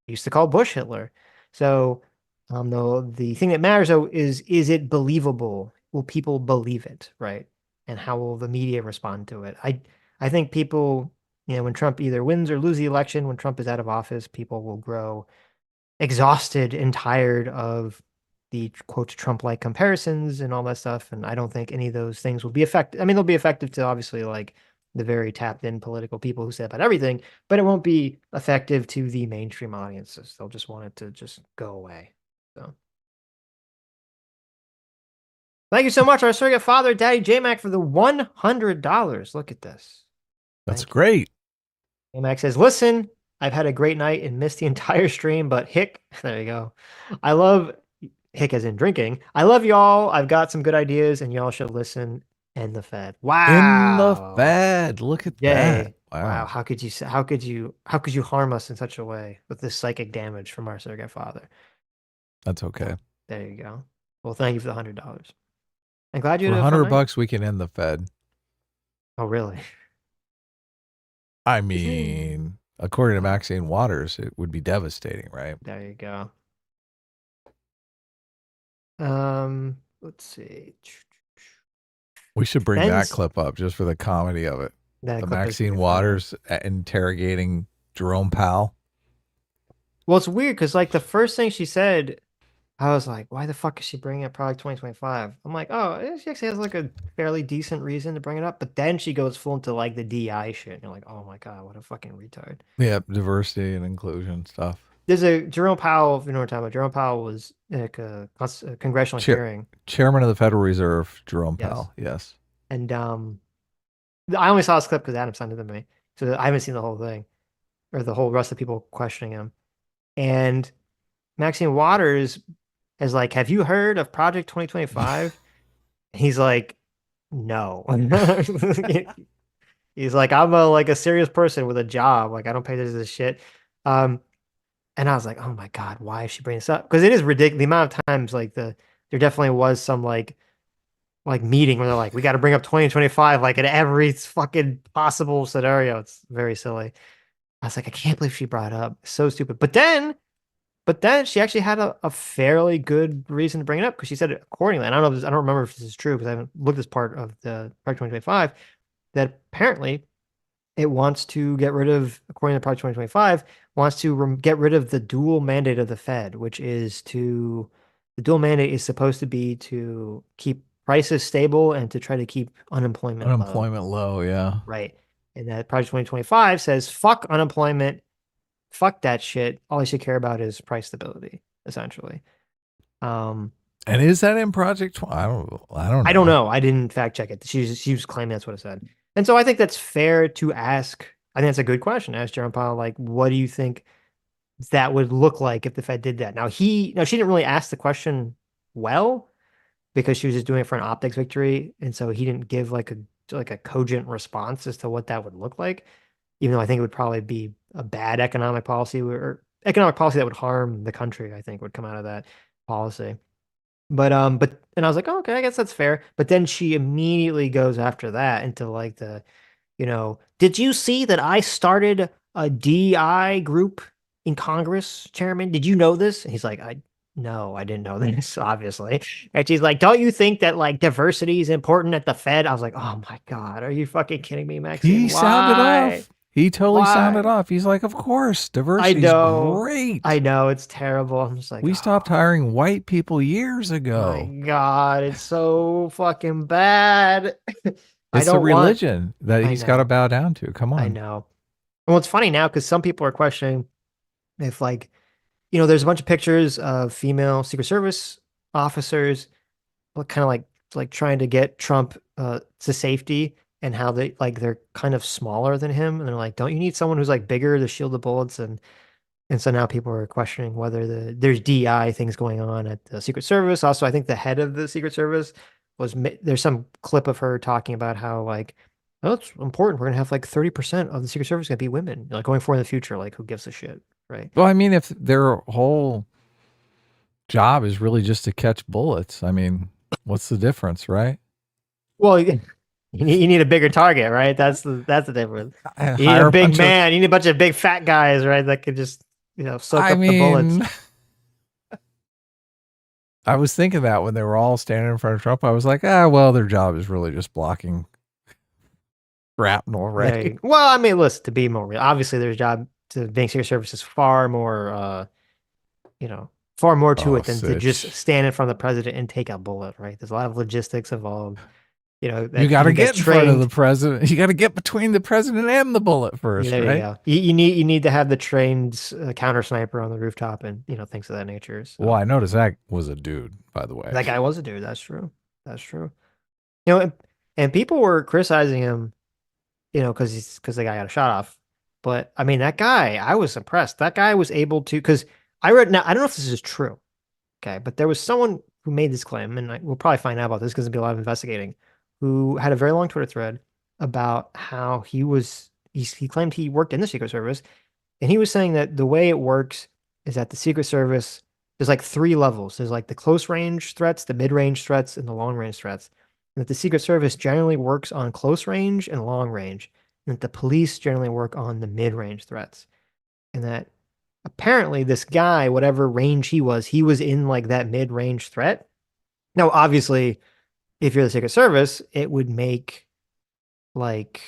used to call Bush Hitler. So, the thing that matters though is it believable? Will people believe it, right? And how will the media respond to it? I think people, when Trump either wins or loses the election, when Trump is out of office, people will grow exhausted and tired of the quote Trump-like comparisons and all that stuff. And I don't think any of those things will be effective. I mean, they'll be effective to obviously like the very tapped in political people who say about everything, but it won't be effective to the mainstream audiences. They'll just want it to just go away. So thank you so much, our surrogate father, Daddy J-Mac, for the $100. Look at this. That's great. J-Mac says, listen, I've had a great night and missed the entire stream, but Hick, there you go. I love Hick as in drinking. I love y'all. I've got some good ideas and y'all should listen. And the Fed. Wow. In the Fed. Look at that. Wow. How could you harm us in such a way with this psychic damage from our surrogate father? That's okay. There you go. Well, thank you for the $100. I'm glad you For had a fun night. $100, we can end the Fed. Oh, really? I mean, according to Maxine Waters, it would be devastating, right? There you go. Let's see. We should bring that clip up just for the comedy of it. The Maxine Waters interrogating Jerome Powell. Well, it's weird because like the first thing she said I was like, why the fuck is she bringing up Project 2025? I'm like, oh, she actually has like a fairly decent reason to bring it up. But then she goes full into like the DI shit. And you're like, oh my God, what a fucking retard. Yeah, diversity and inclusion stuff. There's a Jerome Powell, if you know what I'm talking about. Jerome Powell was like a congressional hearing. Chairman of the Federal Reserve, Jerome Yes. Powell. Yes. And I only saw this clip because Adam sent it to me. So I haven't seen the whole thing or the whole rest of people questioning him. And Maxine Waters is like, have you heard of Project 2025? He's like, no. He's like, I'm a serious person with a job. Like, I don't pay attention to this shit. And I was like, oh my God, why is she bringing this up? Because it is ridiculous. The amount of times like there definitely was some like meeting where they're like, we got to bring up 2025 like in every fucking possible scenario. It's very silly. I was like, I can't believe she brought it up. So stupid. But then she actually had a fairly good reason to bring it up because she said it accordingly. And I don't remember if this is true because I haven't looked this part of the Project 2025, that apparently it wants to get rid of, according to Project 2025, wants to get rid of the dual mandate of the Fed, which is the dual mandate is supposed to be to keep prices stable and to try to keep unemployment low. Yeah. Right. And that Project 2025 says, fuck unemployment, fuck that shit. All I should care about is price stability, essentially. And is that in Project? I don't know. I don't know. I didn't fact check it. She was claiming that's what it said. And so I think that's fair to ask. I think that's a good question to ask Jerome Powell. Like, what do you think that would look like if the Fed did that? Now she didn't really ask the question well because she was just doing it for an optics victory. And so he didn't give like a cogent response as to what that would look like, even though I think it would probably be a bad economic policy or economic policy that would harm the country, I think would come out of that policy. But and I was like, oh, okay, I guess that's fair. But then she immediately goes after that into like did you see that I started a DI group in Congress, Chairman? Did you know this? And he's like, no, I didn't know this, obviously. And she's like, don't you think that like diversity is important at the Fed? I was like, oh my God, are you fucking kidding me, Maxine? He sounded off. He totally sounded off. He's like, of course, diversity is great. I know, it's terrible. I'm just like, we stopped hiring white people years ago. My God, it's so fucking bad. It's a religion that he's got to bow down to. Come on. I know. Well, it's funny now because some people are questioning if there's a bunch of pictures of female Secret Service officers kind of like trying to get Trump to safety, and how they're kind of smaller than him, and they're like, don't you need someone who's like bigger to shield the bullets? And so now people are questioning whether there's DI things going on at the Secret Service. Also, I think the head of the Secret Service there's some clip of her talking about how like, oh, it's important. We're gonna have like 30% of the Secret Service gonna be women, like going forward in the future. Like, who gives a shit, right? Well, I mean, if their whole job is really just to catch bullets, I mean, what's the difference, right? Well, you need a bigger target, right? That's the difference. You need Hire a big man. You need a bunch of big fat guys, right? That could just soak up the bullets. I was thinking that when they were all standing in front of Trump, I was like, well, their job is really just blocking shrapnel, right? Right. Well, I mean, listen, to be more real, obviously their job to being Secret Service is far more, far more to it than to just stand in front of the president and take a bullet, right? There's a lot of logistics involved. You got to get in front of the president. You got to get between the president and the bullet first, right? You need to have the trained counter sniper on the rooftop and things of that nature. So. Well, I noticed that was a dude, by the way. That guy was a dude. That's true. And people were criticizing him, because the guy got a shot off. But I mean, that guy, I was impressed. That guy was able to, because I read, now I don't know if this is true, okay, but there was someone who made this claim, and we'll probably find out about this because there'll be a lot of investigating, who had a very long Twitter thread about how he claimed he worked in the Secret Service, and he was saying that the way it works is that the Secret Service, there's like 3 levels. There's like the close range threats, the mid range threats, and the long range threats. And that the Secret Service generally works on close range and long range, and that the police generally work on the mid range threats. And that apparently this guy, whatever range he was in like that mid range threat. Now, obviously, if you're the Secret Service, it would make like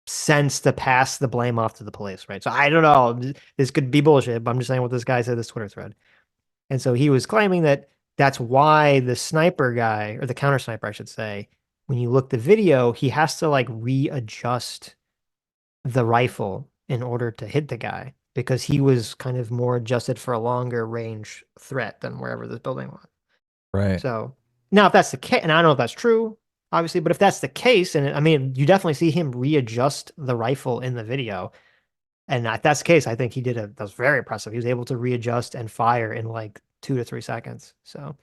sense to pass the blame off to the police, right? So I don't know. This could be bullshit, but I'm just saying what this guy said, this Twitter thread. And so he was claiming that that's why the sniper guy, or the counter sniper, I should say, when you look the video, he has to like readjust the rifle in order to hit the guy because he was kind of more adjusted for a longer range threat than wherever this building was. Right. So now if that's the case, and I don't know if that's true, obviously, but if that's the case, and I mean, you definitely see him readjust the rifle in the video. And if that's the case, I think that was very impressive. He was able to readjust and fire in like 2 to 3 seconds. So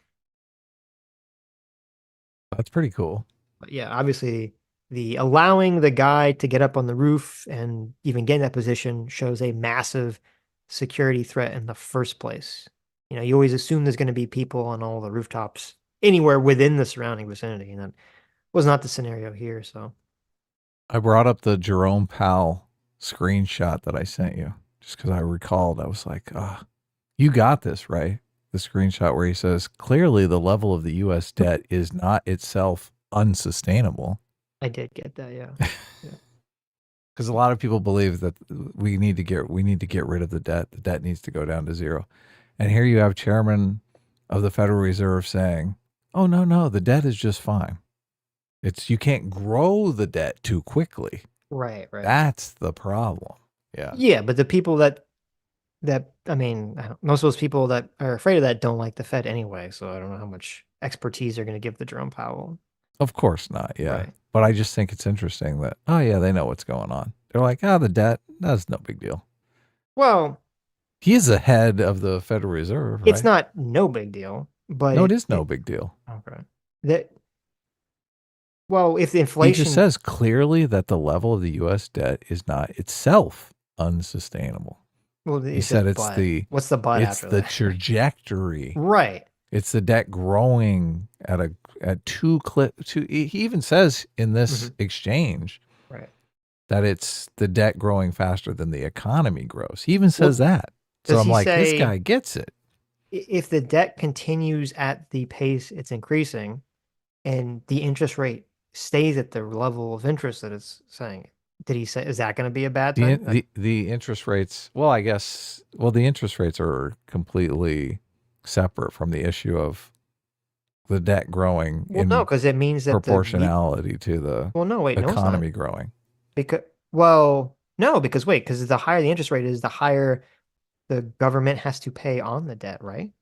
That's pretty cool. but yeah, obviously the allowing the guy to get up on the roof and even get in that position shows a massive security threat in the first place. You know, you always assume there's going to be people on all the rooftops anywhere within the surrounding vicinity, and that was not the scenario here. So I brought up the Jerome Powell screenshot that I sent you just because I recalled. I was like, you got this, right? The screenshot where he says, clearly the level of the U.S. debt is not itself unsustainable. I did get that, yeah. Because a lot of people believe that we need to get rid of the debt. The debt needs to go down to zero. And here you have Chairman of the Federal Reserve saying, oh, no, the debt is just fine. You can't grow the debt too quickly. Right. That's the problem. Yeah. Yeah, but the people that I mean, most of those people that are afraid of that don't like the Fed anyway, so I don't know how much expertise they're going to give the Jerome Powell. Of course not, yeah. Right. But I just think it's interesting that, oh, yeah, they know what's going on. They're like, the debt, that's no big deal. Well, he is the head of the Federal Reserve, right? It's not no big deal, but no, it is no big deal. Okay. Well, if the inflation... He just says clearly that the level of the U.S. debt is not itself unsustainable. Well, he said it's the... What's the but It's after the that? trajectory. Right. It's the debt growing at two. He even says in this exchange that it's the debt growing faster than the economy grows. He even says that. So I'm like, this guy gets it. If the debt continues at the pace it's increasing and the interest rate stays at the level of interest that it's saying, did he say, is that going to be a bad thing? The interest rates, well, the interest rates are completely separate from the issue of the debt growing. Well, no, because it means that proportionality to the economy growing. Because the higher the interest rate is, the higher the government has to pay on the debt, right?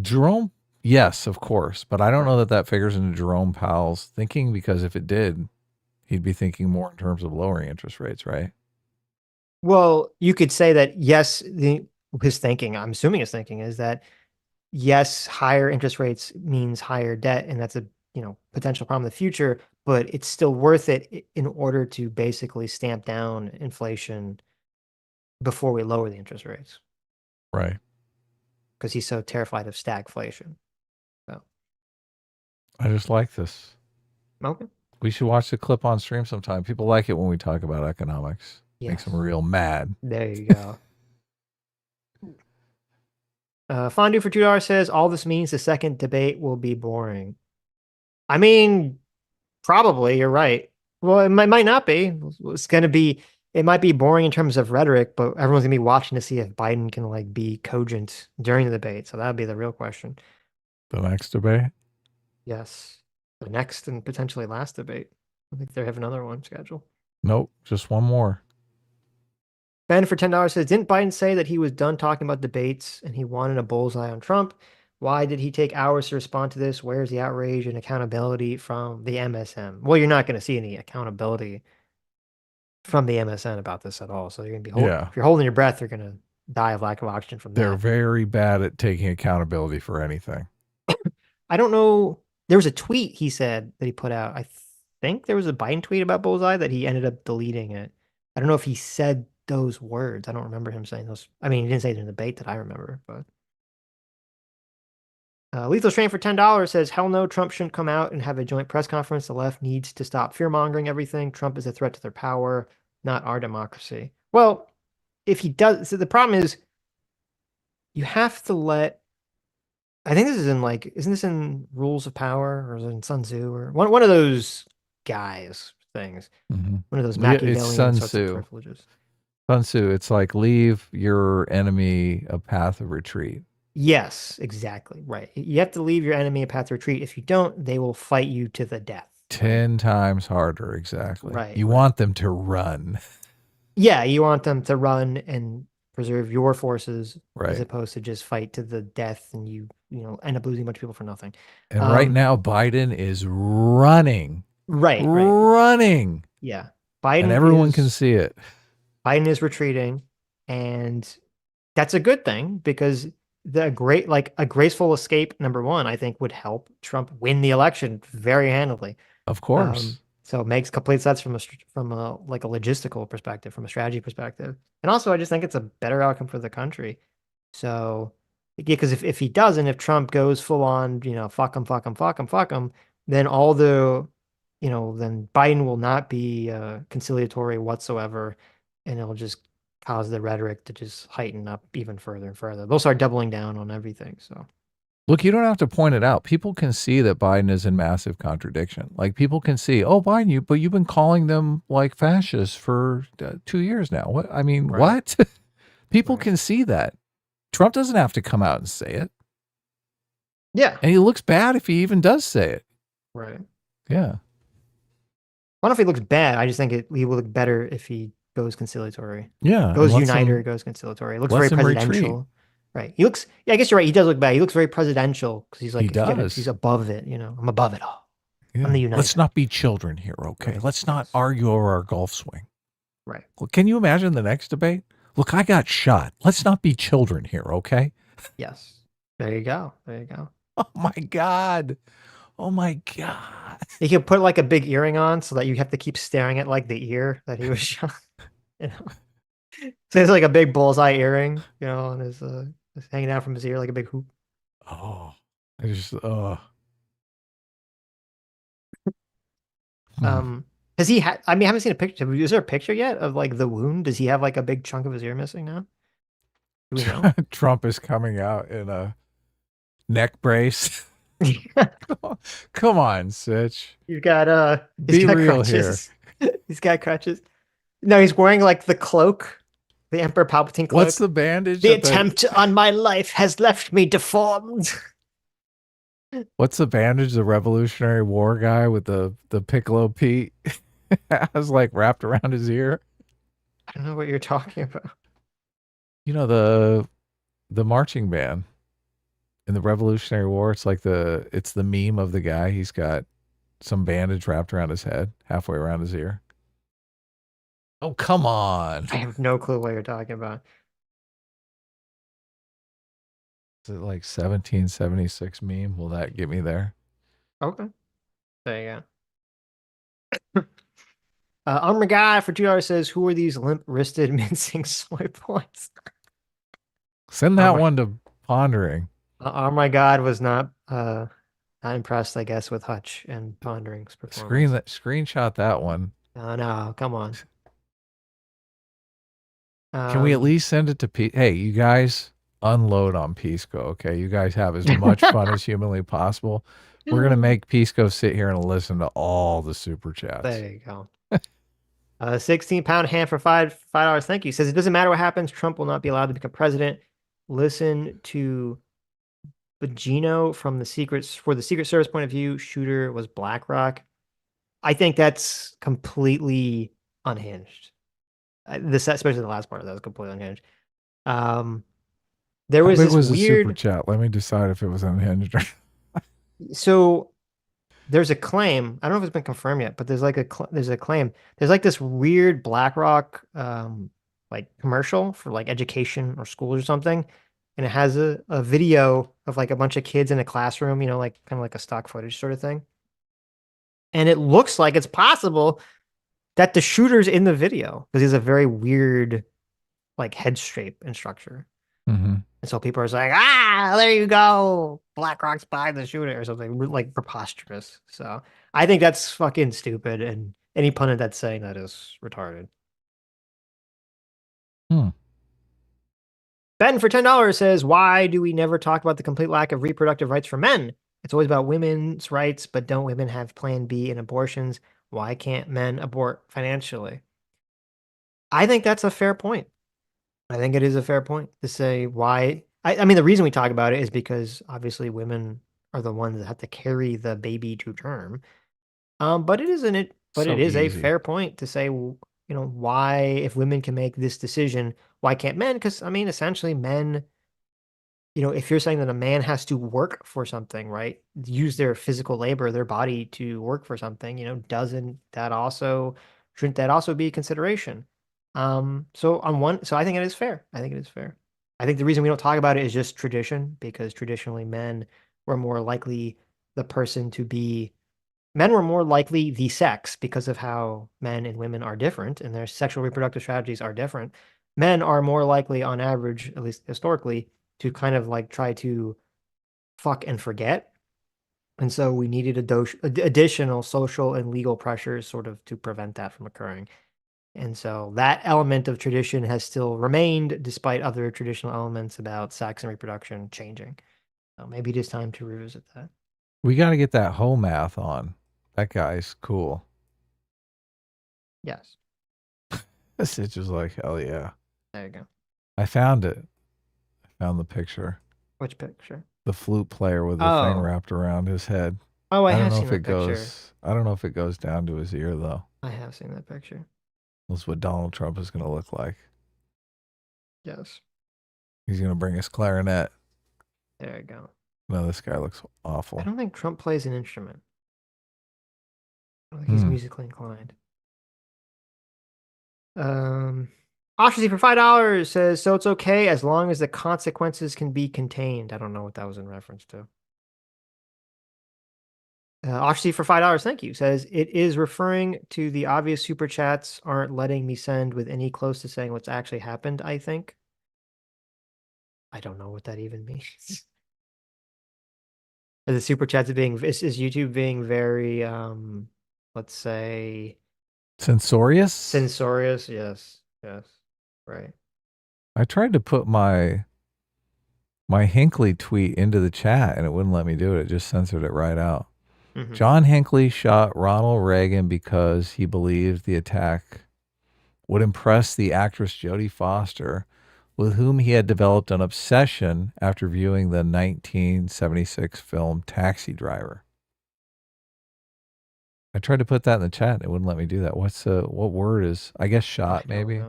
Jerome, yes, of course, but I don't know that figures into Jerome Powell's thinking, because if it did, he'd be thinking more in terms of lowering interest rates, right? Well, you could say that, yes, his thinking, I'm assuming his thinking is that, yes, higher interest rates means higher debt, and that's a potential problem in the future, but it's still worth it in order to basically stamp down inflation before we lower the interest rates. Right. Because he's so terrified of stagflation. So I just like this. Okay. We should watch the clip on stream sometime. People like it when we talk about economics. Yes. Makes them real mad. There you go. Fondue for $2 says, all this means the second debate will be boring. I mean, probably, you're right. Well, it might not be. It might be boring in terms of rhetoric, but everyone's going to be watching to see if Biden can be cogent during the debate. So that would be the real question. The next debate? Yes. The next and potentially last debate. I think they have another one scheduled. Nope, just one more. Ben for $10 says, didn't Biden say that he was done talking about debates and he wanted a bullseye on Trump? Why did he take hours to respond to this? Where's the outrage and accountability from the MSM? Well, you're not going to see any accountability from the MSN about this at all. So you're going to be if you're holding your breath, you're going to die of lack of oxygen from that. They're very bad at taking accountability for anything. I don't know. There was a tweet he said that he put out. I think there was a Biden tweet about bullseye that he ended up deleting it. I don't know if he said those words. I don't remember him saying those. I mean, he didn't say it in the debate that I remember, but. Lethal Strain for $10 says, hell no, Trump shouldn't come out and have a joint press conference. The left needs to stop fear-mongering everything. Trump is a threat to their power, not our democracy. Well, if he does, so the problem is you have to let, I think this is in isn't this in Rules of Power or is it in Sun Tzu or one of those guys things? Mm-hmm. One of those Machiavellian it's Sun sorts of Tzu. privileges. Sun Tzu, it's like leave your enemy a path of retreat. Yes, exactly. Right. You have to leave your enemy a path to retreat. If you don't, they will fight you to the death. 10 times harder, exactly. Right, You right. want them to run. Yeah, you want them to run and preserve your forces as Right. opposed to just fight to the death and you end up losing a bunch of people for nothing. And right now, Biden is running. Right. Running. Yeah. Biden And everyone can see it. Biden is retreating, and that's a good thing because a graceful escape, number one, I think would help Trump win the election very handily. Of course. So it makes complete sense from a like a logistical perspective, from a strategy perspective. And also I just think it's a better outcome for the country. So yeah, because if he doesn't, if Trump goes full on, fuck him, then then Biden will not be conciliatory whatsoever, and it'll just cause the rhetoric to just heighten up even further and further. They'll start doubling down on everything. So look, you don't have to point it out. People can see that Biden is in massive contradiction. Like people can see, oh, Biden, but you've been calling them like fascists for 2 years now. What? I mean, Right. what? People can see that. Trump doesn't have to come out and say it. Yeah. And he looks bad if he even does say it. Right. Yeah. I don't know if he looks bad. I just think he will look better if he goes conciliatory. Yeah. Goes uniter, goes conciliatory. It looks very presidential. Right. He looks, yeah, I guess you're right. He does look bad. He looks very presidential because he's like, he does. He's above it. I'm above it all. Yeah. I'm the uniter. Let's not be children here, okay? Right. Let's not argue over our golf swing. Right. Well, can you imagine the next debate? Look, I got shot. Let's not be children here, okay? Yes. There you go. Oh my God. Oh my God. You could put like a big earring on so that you have to keep staring at like the ear that he was shot. So it's like a big bullseye earring, and his hanging out from his ear like a big hoop. Oh, I just Has he had? I mean, I haven't seen a picture. Is there a picture yet of like the wound? Does he have like a big chunk of his ear missing now? Do we know? Trump is coming out in a neck brace. Come on, Sitch. He's got Be real crutches. He's got crutches. No, he's wearing like the cloak, the Emperor Palpatine cloak. What's the bandage? The attempt on my life has left me deformed. What's the bandage the Revolutionary War guy with the Piccolo Pete has like wrapped around his ear? I don't know what you're talking about. The marching band in the Revolutionary War. It's like it's the meme of the guy. He's got some bandage wrapped around his head, halfway around his ear. Oh, come on. I have no clue what you're talking about. Is it like 1776 meme? Will that get me there? Okay. There you go. Armor Guy for $2 says, who are these limp-wristed mincing soy boys? Send that one to Pondering. Armor God was not impressed, I guess, with Hutch and Pondering's performance. Screenshot that one. No, come on. Can we at least send it to Pete? Hey, you guys unload on Pisco, okay? You guys have as much fun as humanly possible. We're going to make Pisco sit here and listen to all the super chats. There you go. 16-pound hand for $5. Thank you. Says, it doesn't matter what happens. Trump will not be allowed to become president. Listen to Bogino from the Secret Service point of view. Shooter was BlackRock. I think that's completely unhinged. Especially the last part of that was completely unhinged. There was this weird super chat. Let me decide if it was unhinged. So there's a claim. I don't know if it's been confirmed yet, but there's like there's a claim. There's like this weird BlackRock like commercial for like education or schools or something, and it has a video of like a bunch of kids in a classroom, like kind of like a stock footage sort of thing. And it looks like it's possible that the shooter's in the video because he has a very weird like head shape and structure. Mm-hmm. And so people are saying, there you go. BlackRock's behind the shooter or something like preposterous. So I think that's fucking stupid. And any pundit that's saying that is retarded. Ben for $10 says, why do we never talk about the complete lack of reproductive rights for men? It's always about women's rights, but don't women have plan B in abortions? Why can't men abort financially? I think that's a fair point. I think it is a fair point to say why I mean, the reason we talk about it is because obviously women are the ones that have to carry the baby to term. But it isn't it. But So it is a easy. fair point to say, why, if women can make this decision, why can't men? Because I mean, essentially, men. If you're saying that a man has to work for something, right? Use their physical labor, their body to work for something, shouldn't that also be a consideration? So I think it is fair. I think it is fair. I think the reason we don't talk about it is just tradition, because traditionally men were more likely the person to be men were more likely the sex because of how men and women are different and their sexual reproductive strategies are different. Men are more likely, on average, at least historically, to kind of like try to fuck and forget. And so we needed additional social and legal pressures sort of to prevent that from occurring. And so that element of tradition has still remained despite other traditional elements about sex and reproduction changing. So maybe it is time to revisit that. We got to get that whole math on. That guy's cool. Yes. Sitch is like, hell yeah. There you go. I found it. I found the picture. Which picture? The flute player with the thing wrapped around his head. Oh, I don't have know seen if that it picture. goes. I don't know if it goes down to his ear though. I have seen that picture. That's what Donald Trump is going to look like. Yes. He's going to bring his clarinet. There you go. No, this guy looks awful. I don't think Trump plays an instrument. I don't think he's musically inclined. Ostracy for $5 says, so it's okay as long as the consequences can be contained. I don't know what that was in reference to. Ostracy for $5, thank you, says, it is referring to the obvious super chats aren't letting me send with any close to saying what's actually happened, I think. I don't know what that even means. The super chats is YouTube being very, let's say, Censorious? censorious? Yes. Yes. Right. I tried to put my Hinckley tweet into the chat and it wouldn't let me do it. It just censored it right out. John Hinckley shot Ronald Reagan because he believed the attack would impress the actress Jodie Foster, with whom he had developed an obsession after viewing the 1976 film Taxi Driver. I tried to put that in the chat. It wouldn't let me do that. What word is, I guess shot maybe?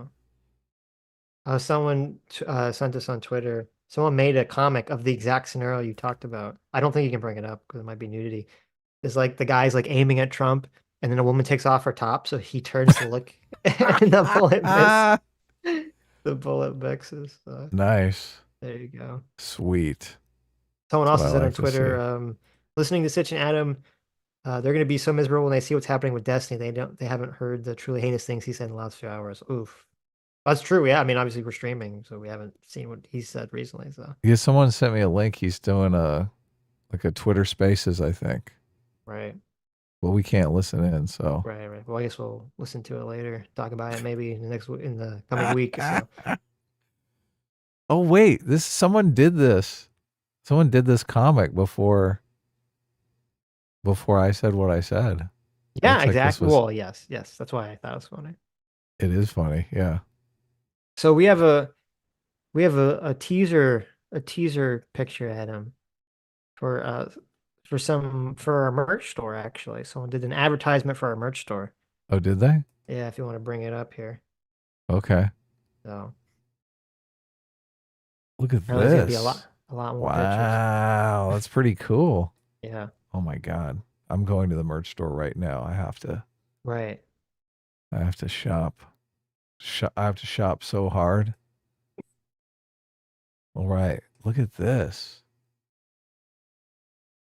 Someone sent us on Twitter. Someone made a comic of the exact scenario you talked about. I don't think you can bring it up because it might be nudity. It's like the guy's like aiming at Trump and then a woman takes off her top. So he turns to look and the bullet misses. The bullet mixes. Nice. There you go. Sweet. Someone also said on Twitter, listening to Sitch and Adam, they're going to be so miserable when they see what's happening with Destiny. They haven't heard the truly heinous things he said in the last few hours. Oof. That's true. Yeah. I mean, obviously we're streaming, so we haven't seen what he said recently. So yeah, someone sent me a link. He's doing a Twitter Spaces, I think. Right. Well, we can't listen in, so. Right. Well, I guess we'll listen to it later. Talk about it maybe in the coming week. So. Oh wait, someone did this. Someone did this comic before I said what I said. Yeah, exactly. Well, yes. That's why I thought it was funny. It is funny, yeah. So we have a teaser picture, Adam, for our merch store. Actually, someone did an advertisement for our merch store. Oh, did they? Yeah, if you want to bring it up here. Okay. So look at there's gonna be this. a lot more Wow, pictures. that's pretty cool. Yeah. Oh my God, I'm going to the merch store right now. I have to. Right. I have to shop. I have to shop so hard. All right, look at this.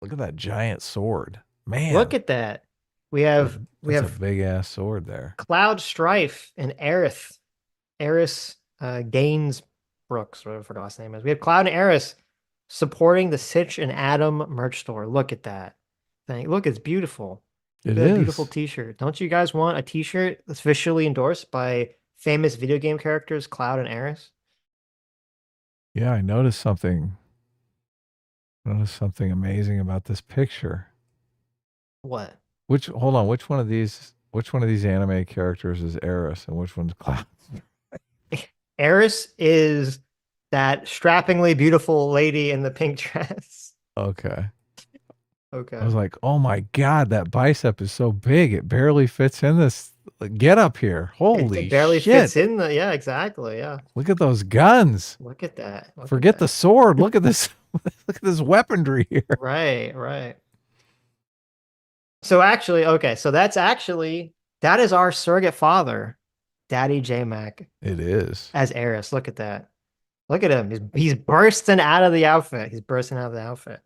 Look at that giant sword, man. Look at that. We have a big ass sword there. Cloud Strife and Aerith Gainsbrooks, whatever the last name is. We have Cloud and Aerith supporting the Sitch and Adam merch store. Look at that thing. Look, it's beautiful. It is. Beautiful t-shirt. Don't you guys want a t-shirt that's officially endorsed by famous video game characters Cloud and Aerith? Yeah, I noticed something. Amazing about this picture. What? Hold on, which one of these anime characters is Aerith and which one's Cloud? Aerith is that strappingly beautiful lady in the pink dress. Okay. Okay. I was like, oh my God, that bicep is so big. It barely fits in this. Get up here. Holy it barely shit. fits in the, yeah, exactly. Yeah. Look at those guns. Look at that. Look at Forget the that. sword. Look at this. Look at this weaponry here. Right, right. So actually, okay, so that is our surrogate father, Daddy J Mac, It is. as Eris. Look at that. Look at him. He's bursting out of the outfit. He's bursting out of the outfit.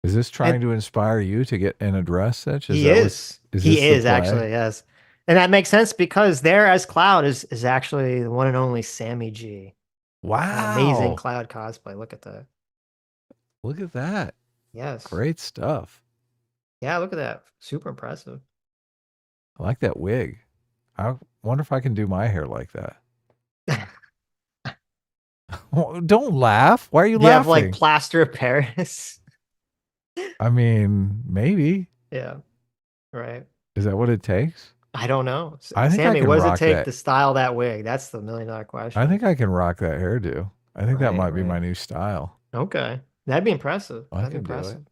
Is this trying to inspire you to get an address, Sitch? He is. Is He this the is play? actually, yes. And that makes sense because there as Cloud is actually the one and only Sammy G. Wow. Amazing Cloud cosplay. Look at that. Look at that. Yes. Great stuff. Yeah, look at that. Super impressive. I like that wig. I wonder if I can do my hair like that. Don't laugh. Why are you Do you have laughing? like plaster of Paris? I mean, maybe. Yeah. Right. Is that what it takes? I don't know. I think I Sammy, can what does it rock take that. to style that wig? That's the $1 million question. I think I can rock that hairdo. I think that Right, might be my right. new style. Okay. That'd be impressive. I That'd be can do it. impressive.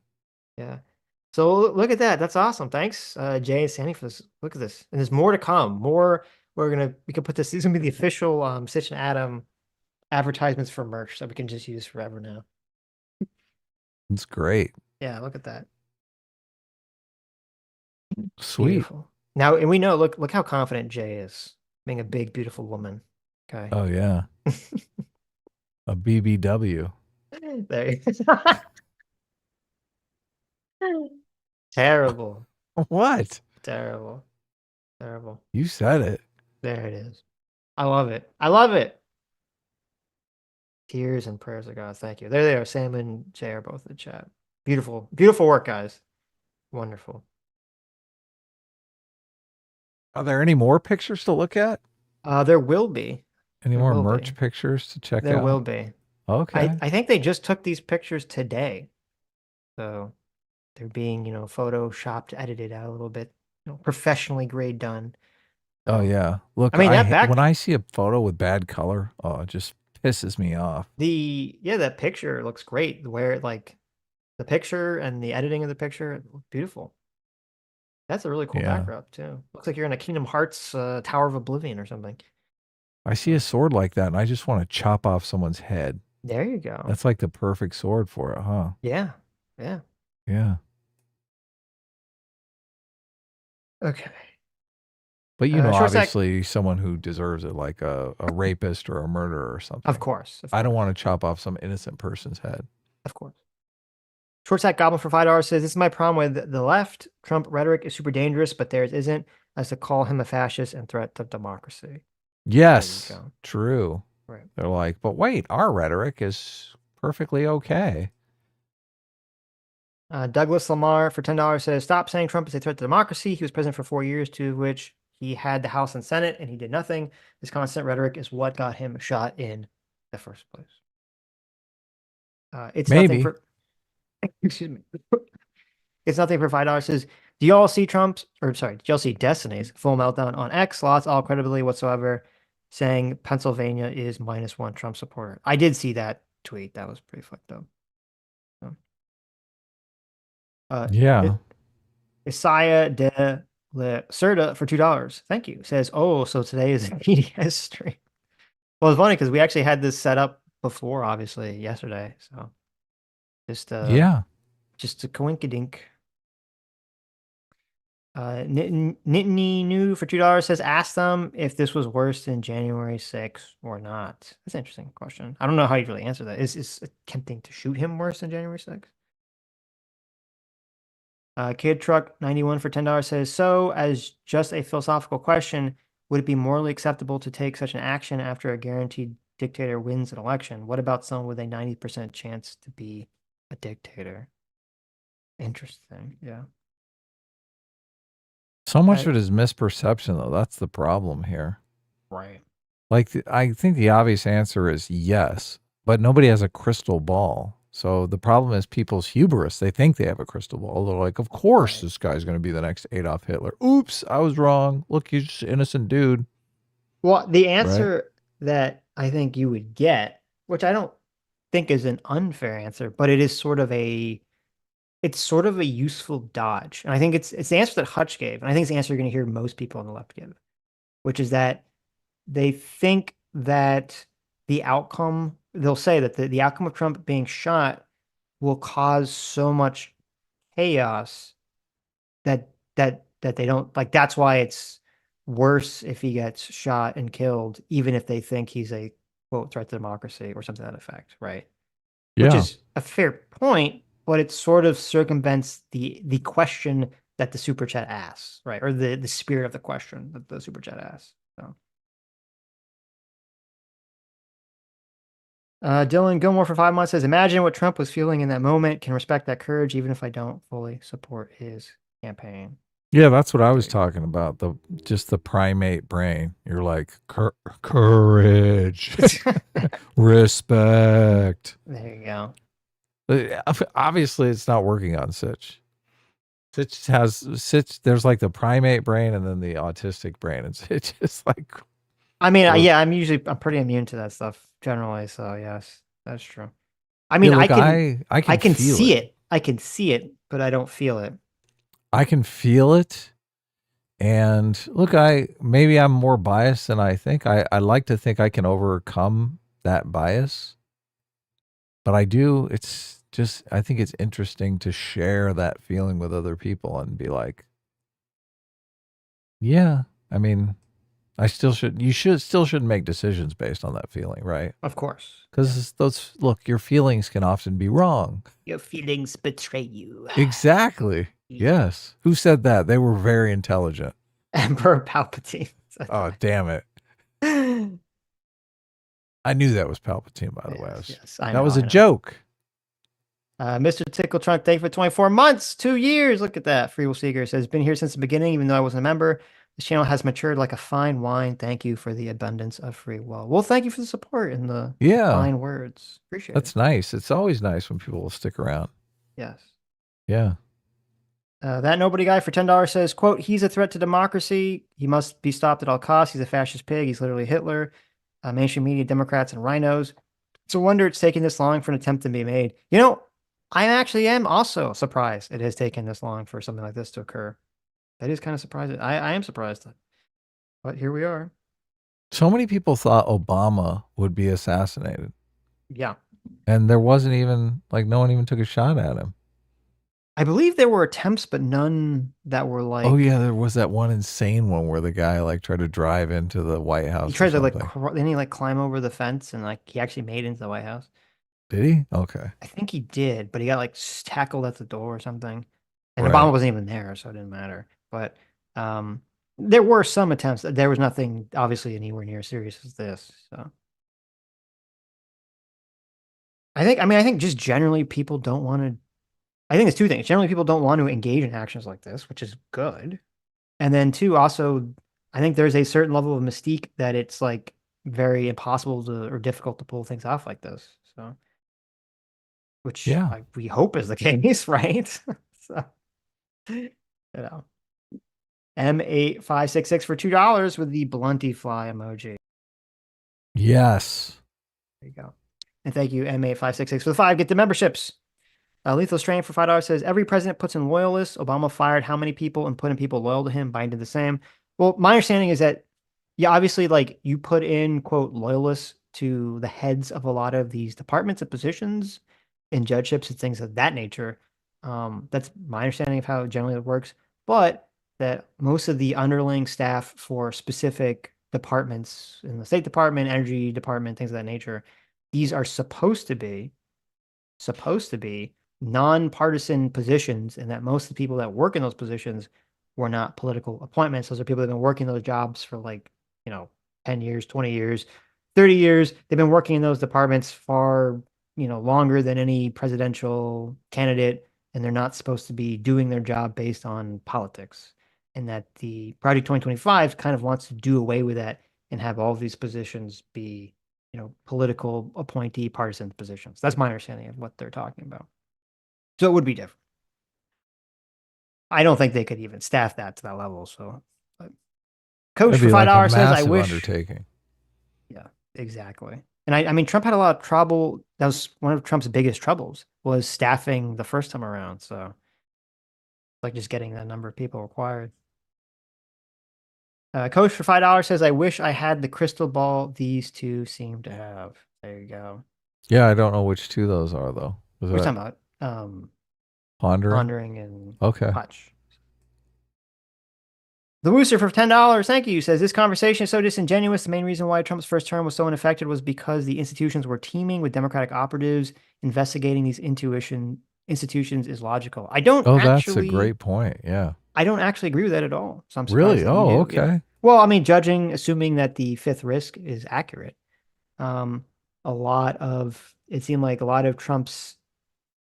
Yeah. So look at that. That's awesome. Thanks, Jay and Sandy, for this. Look at this. And there's more to come. More. We can put this. These are gonna be the official Sitch and Adam advertisements for merch that we can just use forever now. It's great. Yeah, look at that. Sweet. Beautiful. Now, and we know, look how confident Jay is, being a big, beautiful woman. Okay. Oh, yeah. A BBW. There you go. Terrible. What? Terrible. Terrible. You said it. There it is. I love it. I love it. Tears and prayers of God. Thank you. There they are. Sam and Jay are both in the chat. Beautiful. Beautiful work, guys. Wonderful. Are there any more pictures to look at? There will be. Any There more will merch be. pictures to check There out? will be. Okay. I think they just took these pictures today. So they're being, photoshopped, edited out a little bit, professionally grade done. Oh, yeah. Look, I mean, when I see a photo with bad color, oh, it just pisses me off. That picture looks great. Where the picture and the editing of the picture, beautiful. That's a really cool Yeah. backdrop too. Looks like you're in a Kingdom Hearts Tower of Oblivion or something. I see a sword like that, and I just want to chop off someone's head. There you go. That's like the perfect sword for it, huh? Yeah. Yeah. Yeah. Okay. But Short Stack- obviously someone who deserves it, like a rapist or a murderer or something. Of course. I don't want to chop off some innocent person's head. Of course. Short Stack Goblin for $5 says, this is my problem with the left. Trump rhetoric is super dangerous, but theirs isn't, as to call him a fascist and threat to democracy. Yes, There you go. true. Right. They're like, but wait, our rhetoric is perfectly okay. Douglas Lamar for $10 says, stop saying Trump is a threat to democracy. He was president for 4 years, to which he had the House and Senate, and he did nothing. This constant rhetoric is what got him shot in the first place. It's Maybe. nothing for excuse me. It's nothing for $5. Says, do y'all see Destiny's full meltdown on X? Lots all credibility whatsoever, saying Pennsylvania is -1 Trump supporter. I did see that tweet. That was pretty fucked up. Yeah. Isaiah de la Cerda for $2. Thank you. Says, oh, so today is a PDS stream. Well, it's funny because we actually had this set up before, obviously, yesterday. So just Yeah. just a coinkydink. Nittany New for $2 says, ask them if this was worse than January 6th or not. That's an interesting question. I don't know how you'd really answer that. Is attempting to shoot him worse than January 6th? Kid Truck 91 for $10 says, so as just a philosophical question, would it be morally acceptable to take such an action after a guaranteed dictator wins an election? What about someone with a 90% chance to be a dictator? Interesting. Yeah. So much of it is misperception, though. That's the problem here. Right. Like, I think the obvious answer is yes, but nobody has a crystal ball. So the problem is people's hubris. They think they have a crystal ball. They're like, of course, this guy's going to be the next Adolf Hitler. Oops, I was wrong. Look, he's just an innocent dude. Well, the answer that I think you would get, which I don't think is an unfair answer, but it is sort of a useful dodge. And I think it's the answer that Hutch gave. And I think it's the answer you're going to hear most people on the left give, which is that they think that they'll say that the outcome of Trump being shot will cause so much chaos that they don't like. That's why it's worse if he gets shot and killed, even if they think he's a quote threat to democracy or something to that effect, right? Which is a fair point, but it sort of circumvents the question that the super chat asks, right? Or the spirit of the question that the super chat asks. So. Dylan Gilmore for 5 months says, imagine what Trump was feeling in that moment. Can respect that courage, even if I don't fully support his campaign. Yeah, that's what I was talking about. Just the primate brain. You're like, courage, respect. There you go. Obviously, it's not working on Sitch. Sitch. There's like the primate brain and then the autistic brain, and Sitch is like. I mean, yeah, I'm pretty immune to that stuff generally. So yes, that's true. I mean, I can see it. I can see it, but I don't feel it. I can feel it. And look, maybe I'm more biased than I think. I like to think I can overcome that bias. But I do, I think it's interesting to share that feeling with other people and be like, yeah, I mean, you still shouldn't make decisions based on that feeling, right? Of course. Because your feelings can often be wrong. Your feelings betray you. Exactly. Yes. Who said that? They were very intelligent. Emperor Palpatine. Oh, damn it. I knew that was Palpatine, by the way. Yes, that was a joke. Mr. Tickle Trunk, thank you for 24 months, 2 years. Look at that. Free Will Seeker says, been here since the beginning, even though I wasn't a member. This channel has matured like a fine wine. Thank you for the abundance of free will. Well, thank you for the support and the fine words. Appreciate it. That's nice. It's always nice when people will stick around. Yes. Yeah. That nobody guy for $10 says, quote, he's a threat to democracy. He must be stopped at all costs. He's a fascist pig. He's literally Hitler. Mainstream media, Democrats, and rhinos. It's a wonder it's taking this long for an attempt to be made. You know, I actually am also surprised it has taken this long for something like this to occur. That is kind of surprising. I am surprised. But here we are. So many people thought Obama would be assassinated. Yeah. And there wasn't even, no one even took a shot at him. I believe there were attempts, but none that were like. Oh yeah, there was that one insane one where the guy tried to drive into the White House. He tried to then he climb over the fence and he actually made it into the White House. Did he? Okay. I think he did, but he got tackled at the door or something. And Obama wasn't even there, so it didn't matter. But there were some attempts. There was nothing obviously anywhere near as serious as this. So I think just generally people don't want to. I think it's two things. Generally, people don't want to engage in actions like this, which is good. And then two, also, I think there's a certain level of mystique that it's very impossible or difficult to pull things off like this. So, which we hope is the case, right? So, M8566 for $2 with the blunty fly emoji. Yes. There you go. And thank you, M8566 for the 5. Get the memberships. Lethal Strain for $5 says, every president puts in loyalists. Obama fired how many people and put in people loyal to him? Biden did the same. Well, my understanding is that, yeah, obviously, you put in, quote, loyalists to the heads of a lot of these departments and positions and judgeships and things of that nature. That's my understanding of how generally it works. But that most of the underling staff for specific departments in the State Department, Energy Department, things of that nature, these are supposed to be nonpartisan positions, and that most of the people that work in those positions were not political appointments. Those are people that have been working those jobs for 10 years, 20 years, 30 years. They've been working in those departments far, longer than any presidential candidate, and they're not supposed to be doing their job based on politics. And that the Project 2025 kind of wants to do away with that and have all of these positions be, political appointee partisan positions. That's my understanding of what they're talking about. So it would be different. I don't think they could even staff that to that level. So, Coach for $5 says, "I wish." Undertaking. Yeah, Exactly. And I mean, Trump had a lot of trouble. That was one of Trump's biggest troubles was staffing the first time around. So like just getting the number of people required. Coach for $5 says, I wish I had the crystal ball these two seem to have. There you go. Yeah, I don't know which two those are though. Was We're that talking about Pondering? Pondering and Okay. Hutch. The Wooster for $10, thank you, says, this conversation is so disingenuous. The main reason why Trump's first term was so ineffective was because the institutions were teeming with Democratic operatives. Investigating these institutions is logical. I don't Oh, actually, that's a great point. Yeah. I don't actually agree with that at all. So I'm surprised Really? that you Oh, do. Yeah. okay. Well, I mean, assuming that the fifth risk is accurate, it seemed like a lot of Trump's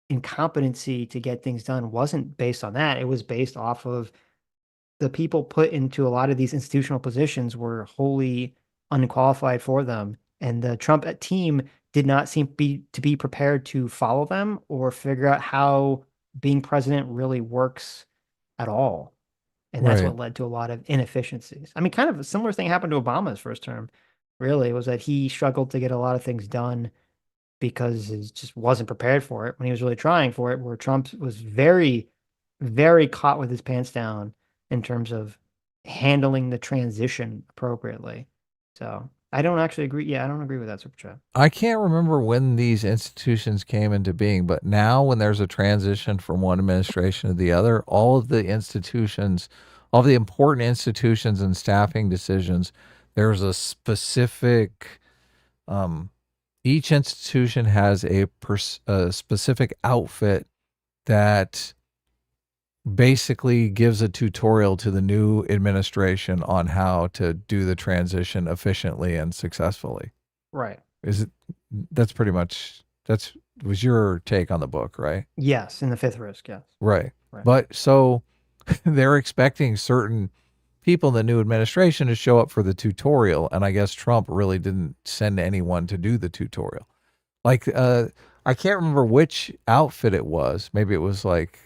incompetency to get things done wasn't based on that. It was based off of the people put into a lot of these institutional positions were wholly unqualified for them. And the Trump team did not seem to be prepared to follow them or figure out how being president really works at all. And that's what led to a lot of inefficiencies. I mean, kind of a similar thing happened to Obama's first term, really, was that he struggled to get a lot of things done because he just wasn't prepared for it when he was really trying for it, where Trump was very, very caught with his pants down in terms of handling the transition appropriately. So I don't actually agree. Yeah, I don't agree with that, Super Chat. I can't remember when these institutions came into being, but now when there's a transition from one administration to the other, all of the institutions, all of the important institutions and staffing decisions, there's a specific, each institution has a specific outfit that basically gives a tutorial to the new administration on how to do the transition efficiently and successfully. Right. That's pretty much, was your take on the book, right? Yes, in the fifth risk, yes. Right. But so they're expecting certain people in the new administration to show up for the tutorial, and I guess Trump really didn't send anyone to do the tutorial. Like, I can't remember which outfit it was. Maybe it was like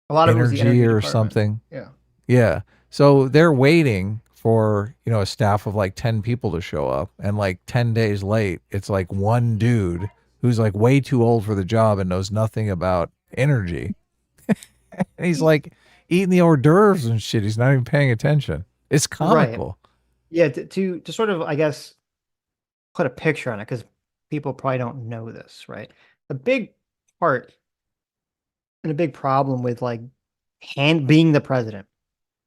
a lot of energy, it was the energy or department. something. Yeah. Yeah. So they're waiting for, a staff of like 10 people to show up, and like 10 days late, it's like one dude who's like way too old for the job and knows nothing about energy. And he's like eating the hors d'oeuvres and shit. He's not even paying attention. It's comical. Right. Yeah, to sort of, I guess, put a picture on it, because people probably don't know this, right? A big part and a big problem with like being the president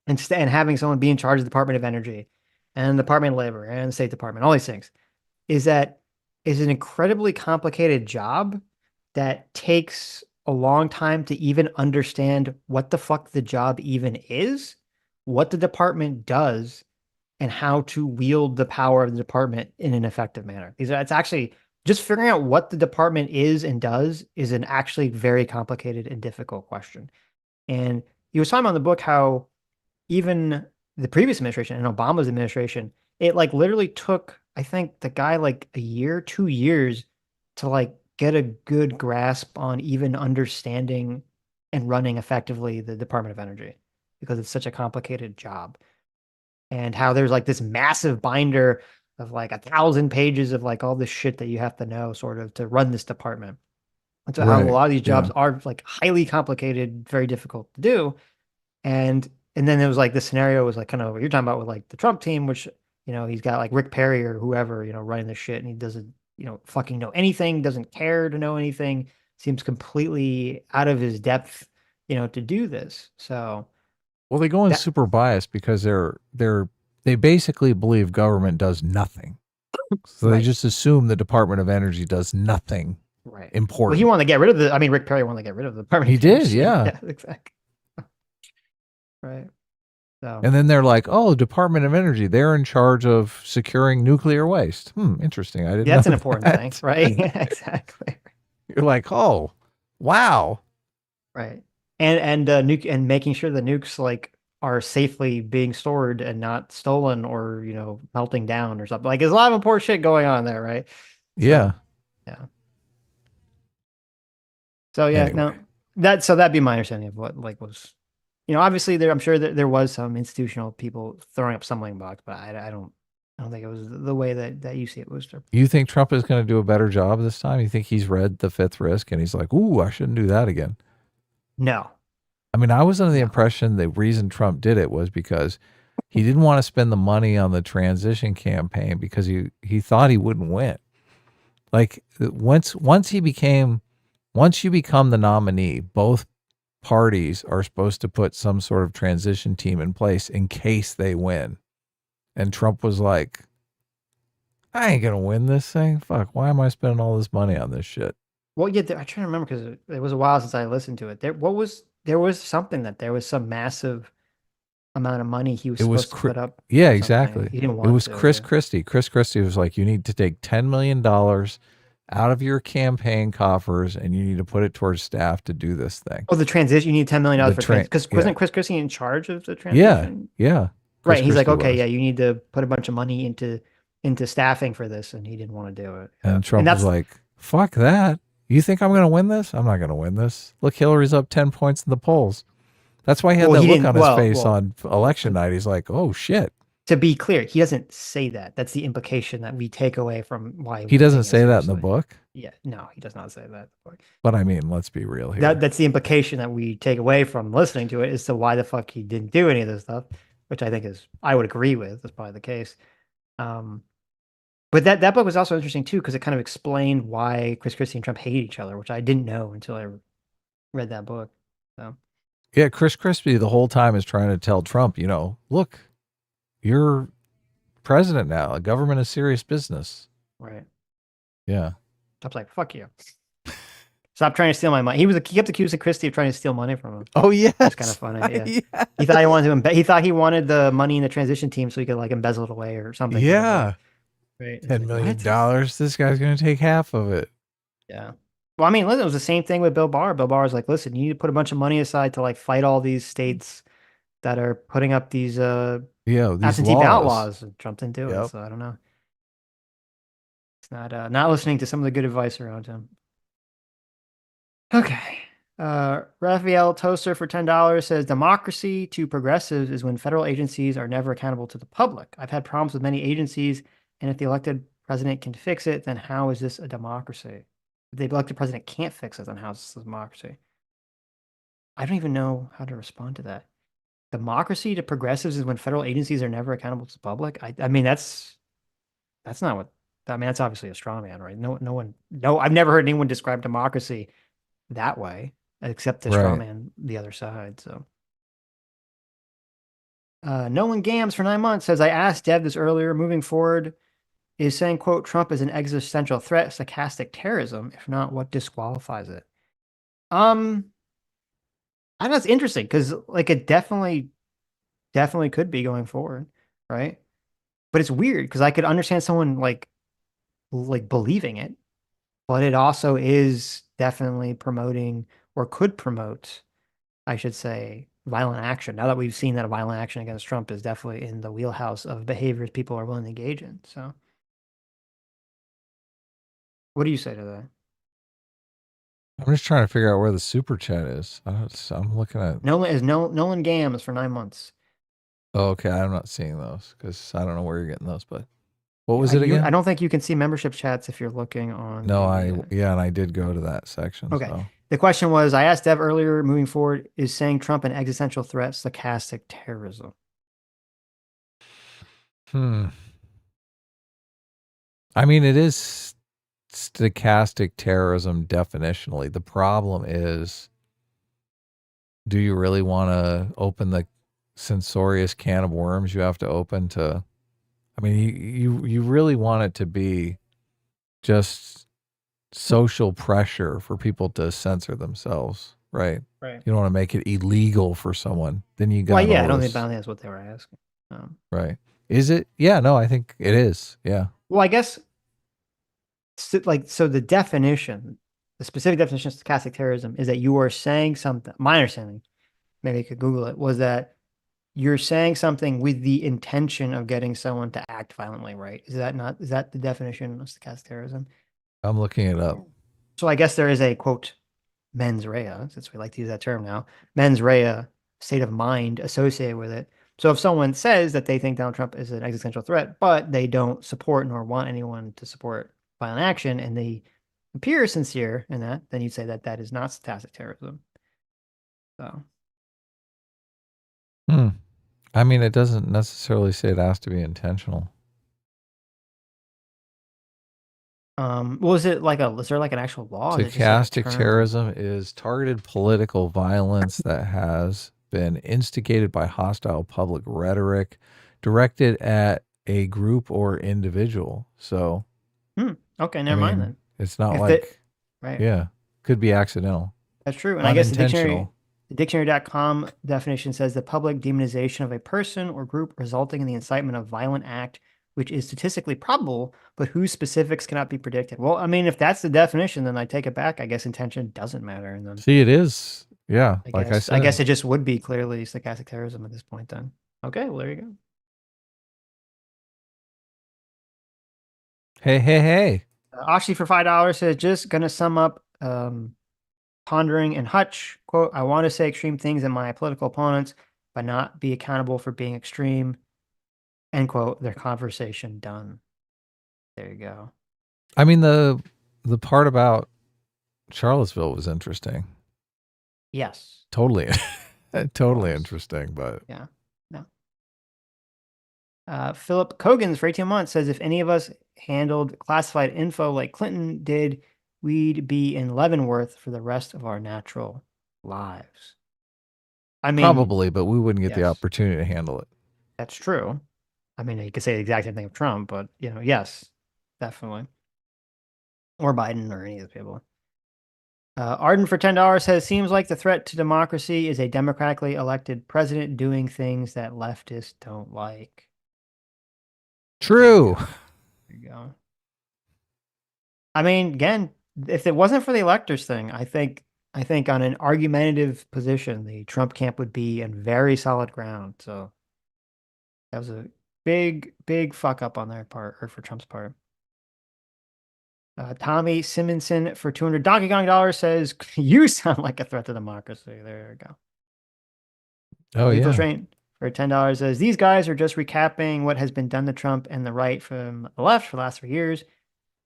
and having someone be in charge of the Department of Energy and the Department of Labor and the State Department, all these things, is that is an incredibly complicated job that takes a long time to even understand what the fuck the job even is, what the department does, and how to wield the power of the department in an effective manner. It's actually just figuring out what the department is and does is an actually very complicated and difficult question. And he was talking about in the book how even the previous administration and Obama's administration, it like literally took, I think, the guy like a year, 2 years to like get a good grasp on even understanding and running effectively the Department of Energy, because it's such a complicated job. And how there's like this massive binder of like 1,000 pages of like all this shit that you have to know sort of to run this department. And so how a lot of these jobs are like highly complicated, very difficult to do. And then there was like this scenario was like kind of what you're talking about with like the Trump team, which, he's got like Rick Perry or whoever, running the shit, and he doesn't, fucking know anything, doesn't care to know anything, seems completely out of his depth, to do this. So, well, they go in super biased because they basically believe government does nothing. So they just assume the Department of Energy does nothing important. Well, he wanted to get rid of Rick Perry wanted to get rid of the Department of Energy. He did, yeah, exactly. Right. So. And then they're like, "Oh, Department of Energy, they're in charge of securing nuclear waste." Interesting. I didn't know that's an important thing, right? Exactly. You're like, "Oh, wow." Right. And making sure the nukes like are safely being stored and not stolen or, melting down or something. Like there's a lot of important shit going on there, right? Yeah. So yeah, anyway. That'd be my understanding of what like was, obviously I'm sure that there was some institutional people throwing up stumbling blocks, but I don't I don't think it was the way that you see it, Wooster. You think Trump is going to do a better job this time? You think he's read the fifth risk and he's like, ooh, I shouldn't do that again? No. I mean, I was under the No. impression the reason Trump did it was because he didn't want to spend the money on the transition campaign because he thought he wouldn't win. Like once you become the nominee, both parties are supposed to put some sort of transition team in place in case they win. And Trump was like, I ain't going to win this thing. Fuck, why am I spending all this money on this shit? Well, yeah, I'm trying to remember because it was a while since I listened to it. There was something that there was some massive amount of money he was supposed to put up. Yeah, for exactly. something. He didn't It want was to, Chris yeah. Christie. Chris Christie was like, you need to take $10 million out of your campaign coffers and you need to put it towards staff to do this thing. Oh, the transition. You need $10 million The for train- because yeah. wasn't Chris Christie in charge of the Yeah, transition? yeah. Right. Chris He's like, Christie okay, was. yeah, you need to put a bunch of money into staffing for this, and he didn't want to do it. Yeah. And Trump was like, fuck that. You think I'm going to win this? I'm not going to win this. Look, Hillary's up 10 points in the polls. That's why he had Well, that he look on didn't- his face well, on election night. He's like, oh, shit. to be clear, he doesn't say that. That's the implication that we take away from why He doesn't wasn't say taking it that in the seriously. book. Yeah, no, he does not say that. But I mean, let's be real here. That's the implication that we take away from listening to it as to why the fuck he didn't do any of this stuff, which I think I would agree with. That's probably the case. But that book was also interesting too because it kind of explained why Chris Christie and Trump hate each other, which I didn't know until I read that book. So Yeah, Chris Christie the whole time is trying to tell Trump, look, you're president now. A government is serious business. right, Yeah. Trump's like, fuck you. Stop trying to steal my money. He kept accusing Christie of trying to steal money from him. Oh, yes. It's kind of funny. Yeah. Yes. He thought he wanted to. He thought he wanted the money in the transition team so he could like embezzle it away or something. Yeah. Right. It's $10 like, million. what? This guy's going to take half of it. Yeah. Well, I mean, listen, it was the same thing with Bill Barr. Bill Barr was like, listen, you need to put a bunch of money aside to like fight all these states that are putting up these These absentee ballot laws. And Trump didn't do Yep. it, so I don't know. It's not listening to some of the good advice around him. Okay. Raphael Toaster for $10 says democracy to progressives is when federal agencies are never accountable to the public. I've had problems with many agencies, and if the elected president can fix it, then how is this a democracy? If the elected president can't fix it, then how is this a democracy? I don't even know how to respond to that. Democracy to progressives is when federal agencies are never accountable to the public. I mean, that's not what. I mean, that's obviously a straw man, right? No, I've never heard anyone describe democracy that way, except the straw Right. man, the other side. So, Nolan Gams for 9 months says, I asked Dev this earlier. Moving forward, is saying, quote, Trump is an existential threat, stochastic terrorism. If not, what disqualifies it? I know it's interesting because like it definitely could be going forward, right? But it's weird because I could understand someone like believing it, but it also is definitely promoting or could promote, I should say, violent action. Now that we've seen that violent action against Trump is definitely in the wheelhouse of behaviors people are willing to engage in. So what do you say to that? I'm just trying to figure out where the super chat is. I'm looking at. Nolan Gams for 9 months. Oh, okay. I'm not seeing those because I don't know where you're getting those. But what was it I again? don't think you can see membership chats if you're looking on. No, the, and I did go to that section. Okay. So. The question was, I asked Dev earlier, moving forward, is saying Trump an existential threat, stochastic terrorism? I mean, it is stochastic terrorism definitionally. The problem is, do you really want to open the censorious can of worms you have to open to? I mean, you really want it to be just social pressure for people to censor themselves, right? Right. You don't want to make it illegal for someone. Then you got Well, yeah, I don't this, think that's what they were asking. right? Is it? Yeah, no, I think it is. Yeah. Well, I guess, so the definition, the specific definition of stochastic terrorism is that you are saying something. My understanding, maybe you could Google it, was that you're saying something with the intention of getting someone to act violently, right? Is that the definition of stochastic terrorism? I'm looking it up. So I guess there is a, quote, mens rea, since we like to use that term now, mens rea, state of mind associated with it. So if someone says that they think Donald Trump is an existential threat, but they don't support nor want anyone to support violent action, and they appear sincere in that, then you'd say that that is not stochastic terrorism. So, I mean, it doesn't necessarily say it has to be intentional. is it like is there like an actual law? Is it just like a Stochastic term? terrorism is targeted political violence that has been instigated by hostile public rhetoric directed at a group or individual. So, Okay, never mind then. it's not If like, right. yeah, could be accidental. That's true. And I guess Unintentional. the dictionary.com definition says the public demonization of a person or group resulting in the incitement of violent act, which is statistically probable, but whose specifics cannot be predicted. Well, I mean, if that's the definition, then I take it back. I guess intention doesn't matter. And then See, it is. Yeah, like I said. I guess it just would be clearly stochastic terrorism at this point then. Okay, well, there you go. Hey. Ashi for $5 says, just going to sum up Pondering and Hutch. Quote, I want to say extreme things in my political opponents, but not be accountable for being extreme. End quote. Their conversation done. There you go. I mean, the part about Charlottesville was interesting. Yes. Totally interesting, but yeah. No. Philip Kogan's for 18 months says, if any of us handled classified info like Clinton did, we'd be in Leavenworth for the rest of our natural lives. I mean, probably, but we wouldn't get the yes. opportunity to handle it. That's true. I mean, you could say the exact same thing of Trump, but yes, definitely. Or Biden or any of those people. Arden for $10 says, seems like the threat to democracy is a democratically elected president doing things that leftists don't like. True. There you go. I mean, again, if it wasn't for the electors thing, I think on an argumentative position, the Trump camp would be in very solid ground. So that was a big fuck up on their part, or for Trump's part. Tommy Simonson for $200 Donkey Kong dollars says, you sound like a threat to democracy. There you go. Oh, Lethal yeah. Train for $10 says, these guys are just recapping what has been done to Trump and the right from the left for the last 3 years.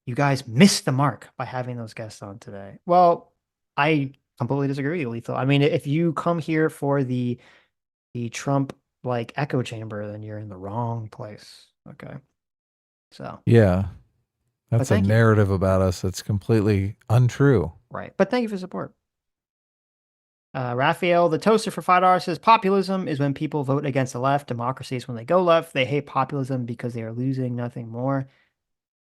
You guys missed the mark by having those guests on today. Well, I completely disagree with you, Lethal. I mean, if you come here for the Trump like echo chamber, then you're in the wrong place. Okay. So yeah, that's a thank you. narrative about us that's completely untrue. Right. But thank you for support. Raphael, the toaster for $5 says, populism is when people vote against the left. Democracy is when they go left. They hate populism because they are losing nothing more.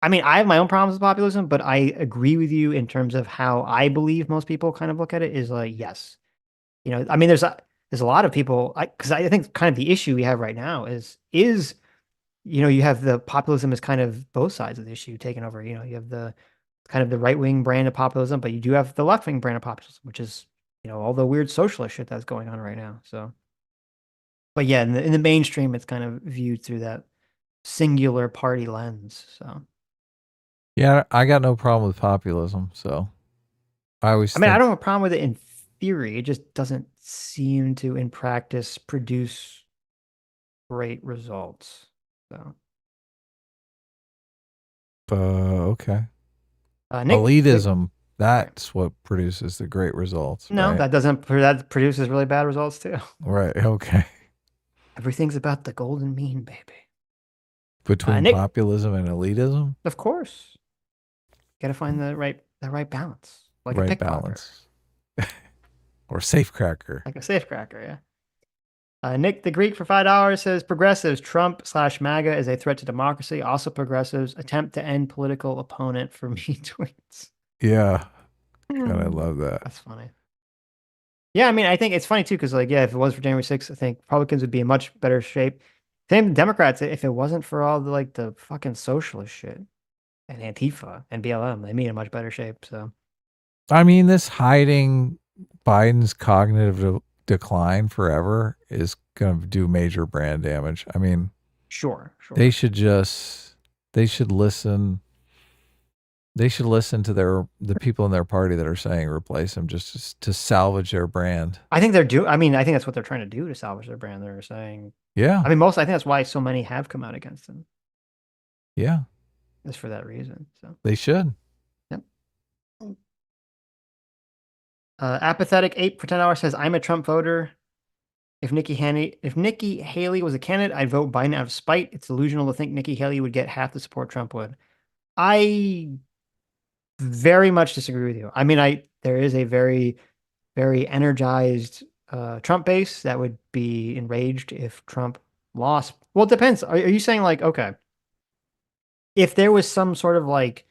I mean, I have my own problems with populism, but I agree with you in terms of how I believe most people kind of look at it is like, yes. I mean, there's a lot of people, because I think kind of the issue we have right now is you have the populism is kind of both sides of the issue taken over. You have the kind of the right-wing brand of populism, but you do have the left-wing brand of populism, which is, all the weird socialist shit that's going on right now. So, but yeah, in the mainstream, it's kind of viewed through that singular party lens. So. Yeah, I got no problem with populism, so I I don't have a problem with it in theory. It just doesn't seem to, in practice, produce great results. So, okay. Nick, elitism, that's what produces the great results. No, right? that produces really bad results too. Right. Okay. Everything's about the golden mean, baby. Between populism and elitism? Of course. Got to find the right balance, like right a pickpocket. balance, or safecracker, like a safecracker. Yeah. Nick the Greek for $5 says, progressives, Trump/MAGA is a threat to democracy. Also, progressives attempt to end political opponent for me tweets. Yeah, God, I love that. That's funny. Yeah, I mean, I think it's funny too, because if it was for January 6th, I think Republicans would be in much better shape. Same Democrats, if it wasn't for all the fucking socialist shit. And Antifa and BLM, they mean in much better shape. So, I mean, this hiding Biden's cognitive decline forever is going to do major brand damage. I mean, sure. They should listen They should listen to the people in their party that are saying replace him just to salvage their brand. I think I mean, I think that's what they're trying to do to salvage their brand. They're saying, Yeah. I mean, I think that's why so many have come out against him. Yeah. Just for that reason. So they should. Yep. Apathetic 8 for $10 says, I'm a Trump voter. If Nikki Haley was a candidate, I'd vote Biden out of spite. It's delusional to think Nikki Haley would get half the support Trump would. I very much disagree with you. I mean, there is a very, very energized Trump base that would be enraged if Trump lost. Well, it depends. Are you saying like, okay, if there was some sort of like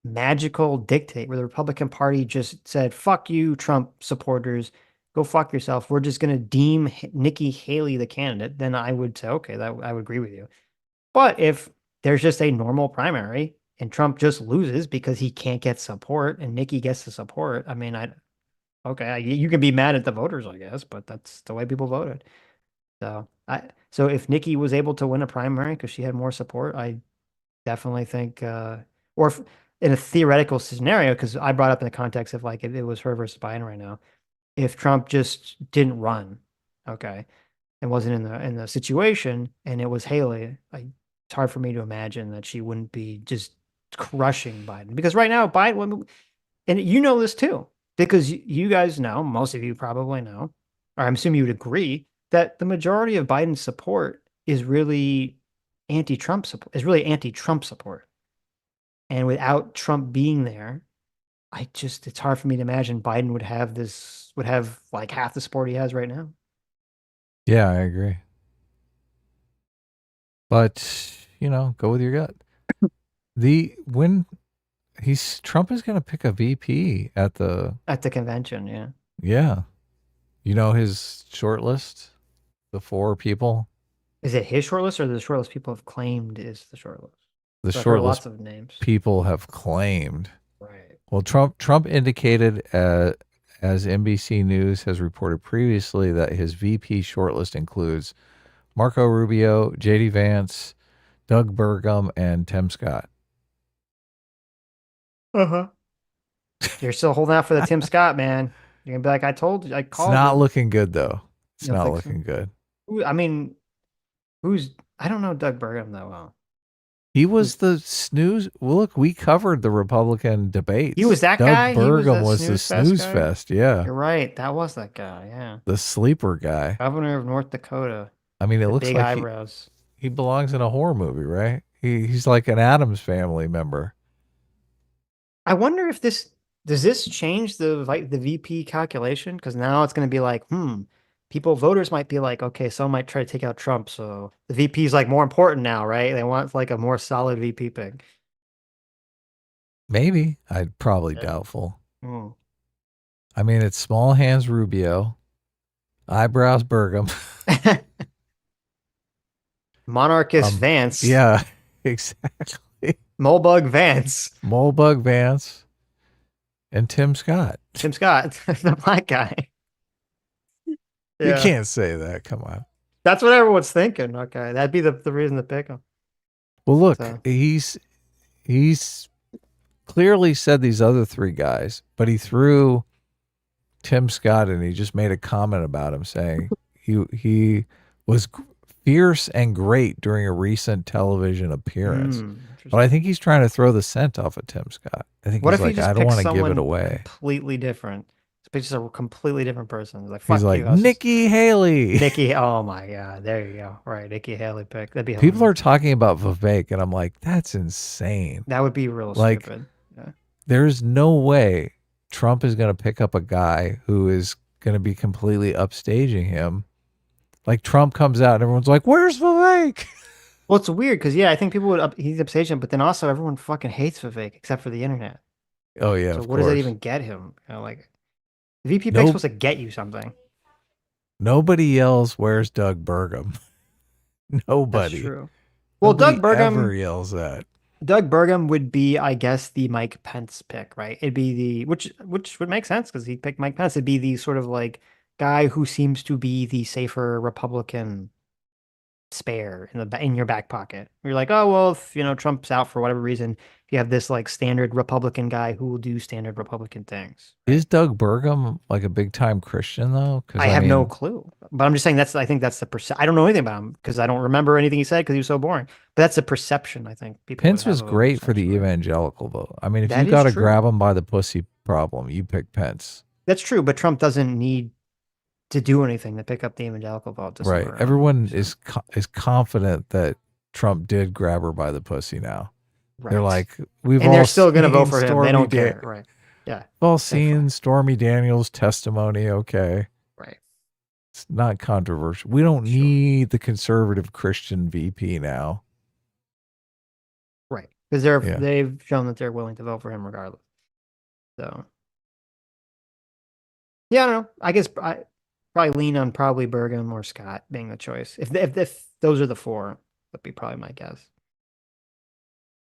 magical dictate where the Republican Party just said, fuck you, Trump supporters, go fuck yourself. We're just going to deem Nikki Haley the candidate. Then I would say, okay, that I would agree with you. But if there's just a normal primary and Trump just loses because he can't get support and Nikki gets the support, I mean, you can be mad at the voters, I guess, but that's the way people voted. So if Nikki was able to win a primary because she had more support, I definitely think, or if, in a theoretical scenario, because I brought up in the context of like if it was her versus Biden right now, if Trump just didn't run, okay, and wasn't in the situation, and it was Haley, it's hard for me to imagine that she wouldn't be just crushing Biden. Because right now, Biden, and you know this too, because you guys know, most of you probably know, or I'm assuming you would agree, that the majority of Biden's support is really anti-Trump support. And without Trump being there, it's hard for me to imagine Biden would have like half the support he has right now. Yeah, I agree. But, go with your gut. Trump is going to pick a VP at the convention, yeah. Yeah. His short list, the 4 people. Is it his short list or the short list people have claimed is the short list? The short list lots of names. People have claimed. Right. Well, Trump indicated, as NBC News has reported previously, that his VP shortlist includes Marco Rubio, JD Vance, Doug Burgum, and Tim Scott. Uh-huh. You're still holding out for the Tim Scott, man. You're gonna be like, I told you, I called. It's not him. looking good though. It's You don't not think looking good. I mean, I don't know Doug Burgum that well. He was the snooze. Well, look, we covered the Republican debates. He was that Doug guy? Burgum was the snooze fest. Yeah. You're right. That was that guy. Yeah. The sleeper guy. Governor of North Dakota. I mean, it looks big like eyebrows. He belongs in a horror movie, right? He's like an Addams Family member. I wonder if does this change the VP calculation? Because now it's going to be like, voters might be like, okay, some might try to take out Trump, so the VP is like more important now, right? They want like a more solid VP pick. Maybe. I'd probably doubtful. I mean, it's small hands Rubio, eyebrows Burgum, monarchist Vance. Yeah, exactly. Molebug Vance, and Tim Scott. Tim Scott, the black guy. You can't say that. Come on. That's what everyone's thinking. Okay, that'd be the reason to pick him. Well, look, he's clearly said these other 3 guys, but he threw Tim Scott and he just made a comment about him saying he was fierce and great during a recent television appearance. But I think he's trying to throw the scent off of Tim Scott. I think he's like, I don't want to give it away. Completely different. It's just a completely different person. Like, he's like, Nikki Haley. Oh my God. There you go. Right. Nikki Haley pick. That'd be People are talking about Vivek, and I'm like, that's insane. That would be real stupid. Yeah. There's no way Trump is going to pick up a guy who is going to be completely upstaging him. Like, Trump comes out and everyone's like, where's Vivek? Well, it's weird because, I think people he's upstage him, but then also everyone fucking hates Vivek except for the internet. Oh, yeah. So what does that even get him? Like, VP pick's supposed to get you something. Nobody yells, where's Doug Burgum? Nobody. That's true. Well, Doug Burgum ever yells that. Doug Burgum would be, I guess, the Mike Pence pick, right? It'd be which would make sense because he picked Mike Pence. It'd be the sort of like guy who seems to be the safer Republican spare in your back pocket. You're like, oh well, if Trump's out for whatever reason, you have this like standard Republican guy who will do standard Republican things. Is Doug Burgum like a big time Christian though? Because I have no clue, but I'm just saying I think that's the I don't know anything about him because I don't remember anything he said because he was so boring. But that's the perception I think people. Pence would was have of great for the essentially. evangelical vote. I mean, if That you got to is true. grab him by the pussy problem, you pick Pence. That's true, but Trump doesn't need to do anything to pick up the evangelical vote. Right. Everyone is confident that Trump did grab her by the pussy now. Right. They're like, we've and all they're still going to vote seen for him. Stormy They don't Dan- care. Right. Yeah. We've all seen Stormy Daniels' testimony. Okay. Right. It's not controversial. We don't need the conservative Christian VP now. Right. Because they've shown that they're willing to vote for him regardless. So. Yeah, I don't know. I guess I probably lean on probably Burgum or Scott being the choice. If those are the four, that'd be probably my guess.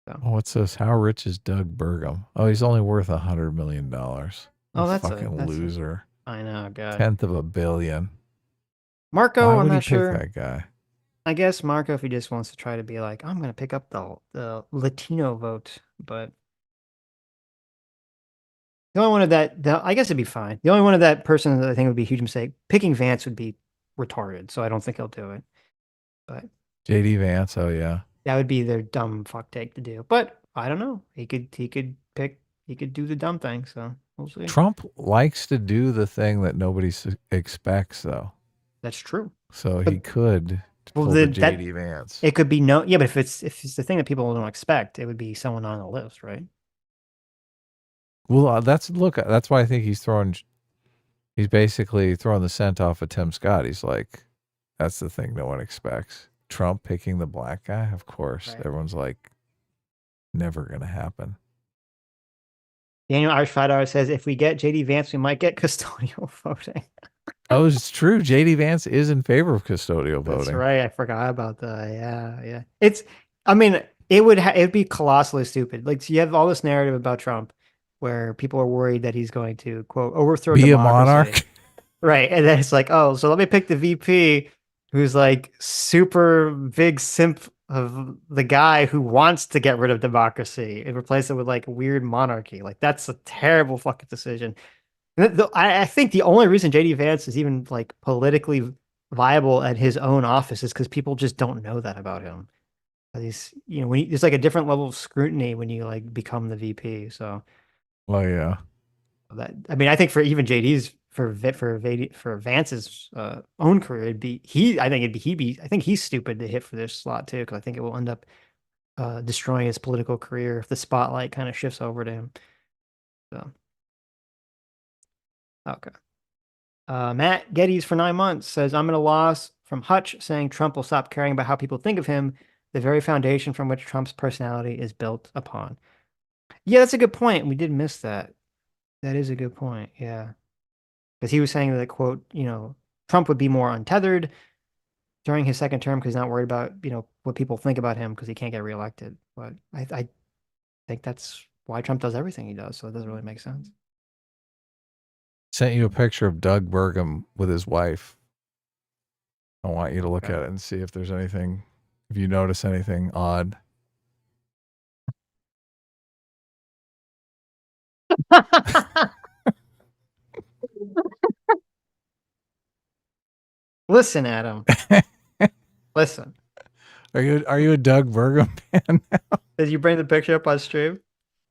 So. Oh, what's this? How rich is Doug Burgum? Oh, he's only worth $100 million. Oh, that's a fucking loser. I know, God. 1/10 of a billion. Marco, Why I'm would not he sure. pick that guy? I guess Marco, if he just wants to try to be like, I'm going to pick up the Latino vote, but the only one of that, I guess it'd be fine. The only one of that person that I think would be a huge mistake, picking Vance would be retarded, so I don't think he'll do it. But JD Vance, oh yeah. That would be their dumb fuck take to do. But I don't know. He could do the dumb thing, so we'll see. Trump likes to do the thing that nobody expects, though. That's true. So he could pull the JD Vance. It could be no, yeah, but if it's the thing that people don't expect, it would be someone on the list, right? Well, that's why I think he's basically throwing the scent off of Tim Scott. He's like, that's the thing no one expects. Trump picking the black guy, of course. Right. Everyone's like, never gonna happen. Daniel Irish $5 says, if we get JD Vance, we might get custodial voting. Oh, it's true. JD Vance is in favor of custodial voting. That's right. I forgot about that. Yeah. I mean, it'd be colossally stupid. Like, so you have all this narrative about Trump where people are worried that he's going to, quote, overthrow democracy. Be a monarch. Right. And then it's like, oh, so let me pick the VP who's like super big simp of the guy who wants to get rid of democracy and replace it with like weird monarchy. Like, that's a terrible fucking decision. I think the only reason JD Vance is even like politically viable at his own office is because people just don't know that about him. He's, there's like a different level of scrutiny when you like become the VP. So, oh yeah, I think for even JD's for Vance's own career, I think he's stupid to hit for this slot too, because I think it will end up destroying his political career if the spotlight kind of shifts over to him. So. Okay. Matt Geddes for 9 months says, I'm at a loss from Hutch saying Trump will stop caring about how people think of him, the very foundation from which Trump's personality is built upon. Yeah, that's a good point. We did miss that. That is a good point. Yeah. Because he was saying that, quote, Trump would be more untethered during his second term because he's not worried about, what people think about him because he can't get reelected. But I think that's why Trump does everything he does. So it doesn't really make sense. Sent you a picture of Doug Burgum with his wife. I want you to look at it and see if there's anything, if you notice anything odd. Listen, Adam. Listen. Are you a Doug Burgum fan now? Did you bring the picture up on stream?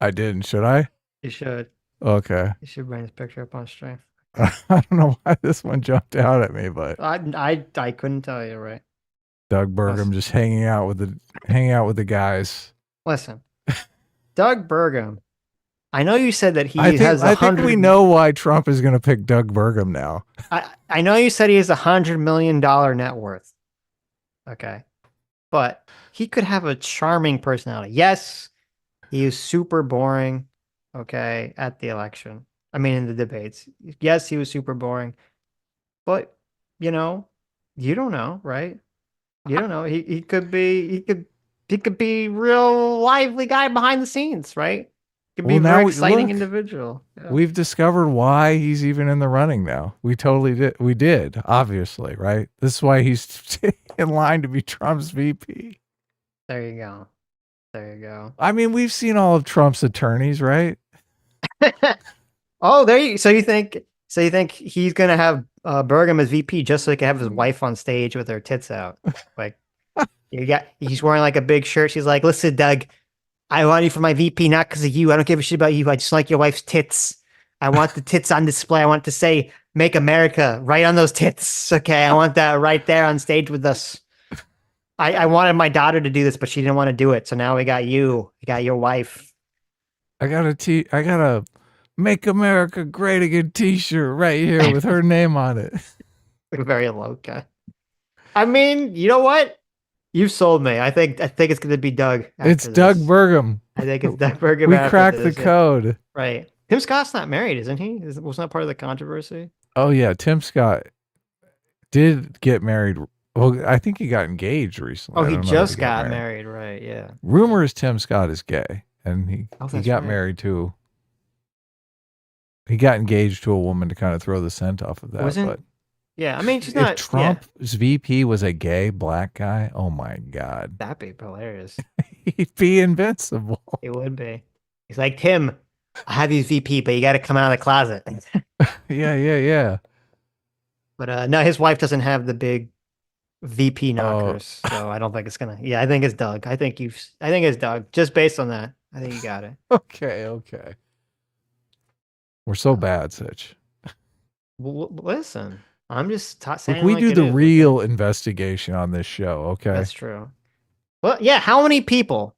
I didn't. Should I? You should. Okay. You should bring this picture up on stream. I don't know why this one jumped out at me, but I couldn't tell you, right? Doug Burgum just hanging out with the guys. Listen, Doug Burgum. I know you said that he I think we know why Trump is going to pick Doug Burgum now. I know you said he has $100 million net worth. Okay, but he could have a charming personality. Yes, he is super boring. Okay, at the election. I mean, in the debates. Yes, he was super boring, but you don't know, right? You don't know. He could be real lively guy behind the scenes, right? Could be a very exciting individual. Yeah. We've discovered why he's even in the running now. We totally did. We did, obviously, right? This is why he's in line to be Trump's VP. There you go. There you go. I mean, we've seen all of Trump's attorneys, right? Oh, there you. So you think he's gonna have Burgum as VP just so he can have his wife on stage with her tits out? Like, he's wearing like a big shirt. She's like, "Listen, Doug, I want you for my VP, not because of you. I don't give a shit about you. I just like your wife's tits. I want the tits on display. I want to say, make America right on those tits. Okay. I want that right there on stage with us. I wanted my daughter to do this, but she didn't want to do it. So now we got you. We got your wife. I got a Make America Great Again t-shirt right here with her name on it. Very low guy. I mean, you know what? You've sold me. I think it's going to be Doug. It's Doug Burgum. I think it's Doug Burgum. We cracked the code. Right. Tim Scott's not married, isn't he? Wasn't that part of the controversy? Oh, yeah. Tim Scott did get married. Well, I think he got engaged recently. Oh, he just got married. Right. Yeah. Rumors Tim Scott is gay, and he got right. married to. He got engaged to a woman to kind of throw the scent off of that. Yeah, I mean, she's if not. Trump's VP was a gay black guy, oh my God. That'd be hilarious. He'd be invincible. It would be. He's like, Tim, I have you VP, but you got to come out of the closet. Yeah. But no, his wife doesn't have the big VP knockers, so I don't think it's gonna. Yeah, I think it's Doug. I think it's Doug. Just based on that, I think you got it. Okay. We're so bad, Sitch. Listen, I'm just saying. We like do it the is. real investigation on this show. Okay, That's true. Well, yeah. How many people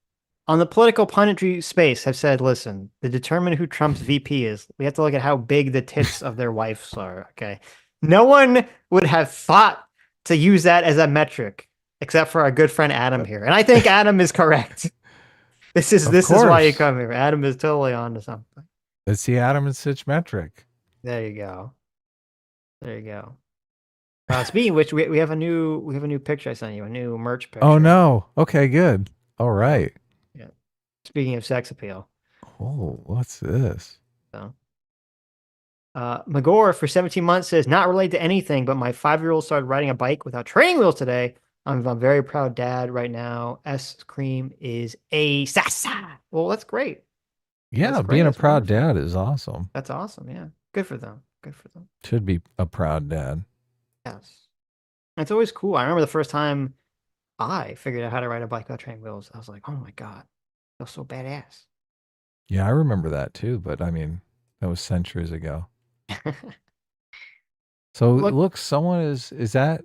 on the political punditry space have said, "Listen, to determine who Trump's VP is, we have to look at how big the tits of their wives are." Okay, no one would have thought to use that as a metric, except for our good friend Adam here, and I think Adam is correct. This is why you come here. Adam is totally on to something. It's the Adam and Sitch metric. There you go. Speaking of which, we have a new picture I sent you, a new merch picture. Oh no. Okay, good. All right. Yeah. Speaking of sex appeal. Oh, what's this? So, Magor for 17 months says, not related to anything, but my 5-year-old started riding a bike without training wheels today. I'm a very proud dad right now. Cream is a sasa. Well, that's great. Yeah, being a proud dad is awesome. That's awesome. Yeah. Good for them. Should be a proud dad. Yes. It's always cool. I remember the first time I figured out how to ride a bike without training wheels. I was like, oh my God, I feel so badass. Yeah, I remember that too, but I mean, that was centuries ago. So look, someone is that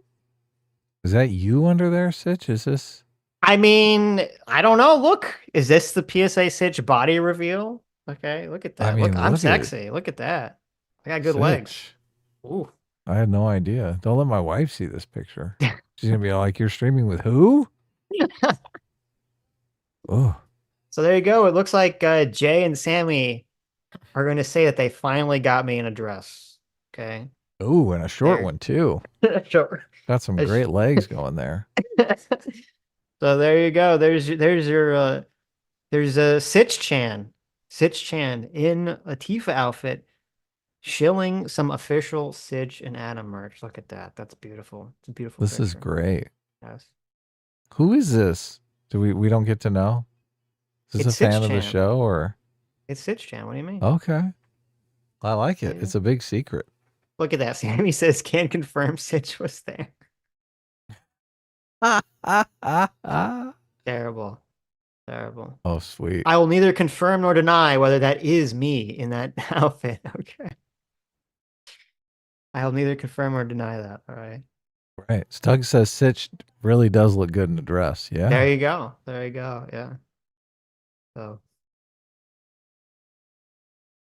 you under there, Sitch? Is this? I mean, I don't know. Look, is this the PSA Sitch body reveal? Okay, look at that. I mean, look, I'm sexy. Look at that. I got good legs. Ooh. I had no idea. Don't let my wife see this picture. She's gonna be like, "You're streaming with who?" Oh. So there you go. It looks like Jay and Sammy are going to say that they finally got me in a dress. Okay. Oh, and a short one too. Sure. Got some great legs going there. So there you go. There's a Sitch Chan in a Tifa outfit, shilling some official Sitch and Adam merch. Look at that. That's beautiful. It's a beautiful. This is great. Yes. Who is this? We don't get to know? Is this a fan of the show or? It's Sitch Chan. What do you mean? Okay. I like it. It's a big secret. Look at that. Sammy says, can confirm Sitch was there. Terrible. Oh, sweet. I will neither confirm nor deny whether that is me in that outfit. Okay. I will neither confirm or deny that. All right. Right. Stug says Sitch really does look good in the dress. Yeah. There you go. Yeah. So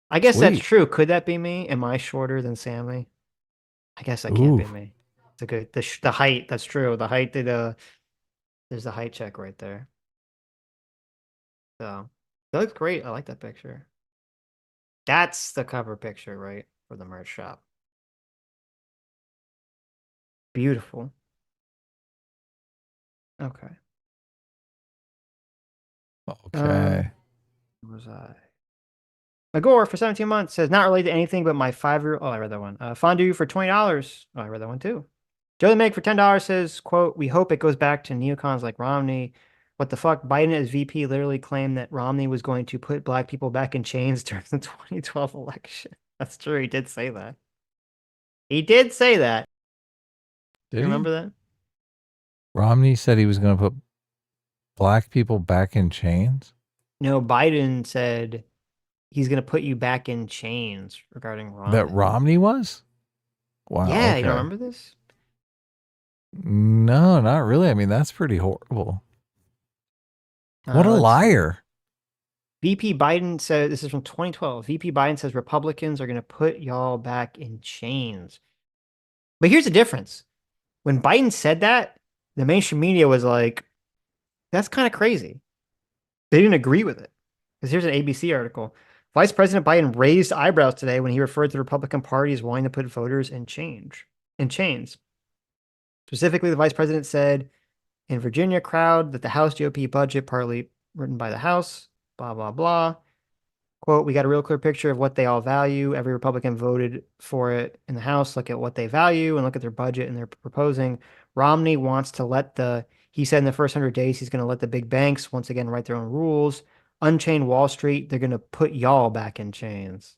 I guess that's true. Could that be me? Am I shorter than Sammy? I guess that can't be me. It's a good the height. That's true. The height did there's the height check right there. So that looks great. I like that picture. That's the cover picture, right? For the merch shop. Beautiful. Okay. Okay. Where was I? Magor for 17 months says, not related to anything but my 5-year-old. Oh, I read that one. Fondue for $20. Oh, I read that one too. Joe the Meg for $10 says, quote, we hope it goes back to neocons like Romney. What the fuck? Biden as VP literally claimed that Romney was going to put black people back in chains during the 2012 election. That's true. He did say that. He did say that. Did You he? remember that? Romney said he was going to put black people back in chains. No, Biden said he's going to put you back in chains regarding Romney. That Romney was? Wow. Yeah, okay. you don't remember this? No, not really. I mean, that's pretty horrible. What a let's see. liar. VP Biden said, this is from 2012. VP Biden says Republicans are going to put y'all back in chains. But here's the difference. When Biden said that, the mainstream media was like, that's kind of crazy. They didn't agree with it. Because here's an ABC article. Vice President Biden raised eyebrows today when he referred to the Republican Party as wanting to put voters in chains. Specifically, the vice president said in Virginia crowd that the House GOP budget, partly written by the House, blah, blah, blah. Quote, we got a real clear picture of what they all value. Every Republican voted for it in the House. Look at what they value and look at their budget and they're proposing. Romney wants to he said in the first 100 days, he's going to let the big banks once again write their own rules. Unchain Wall Street. They're going to put y'all back in chains.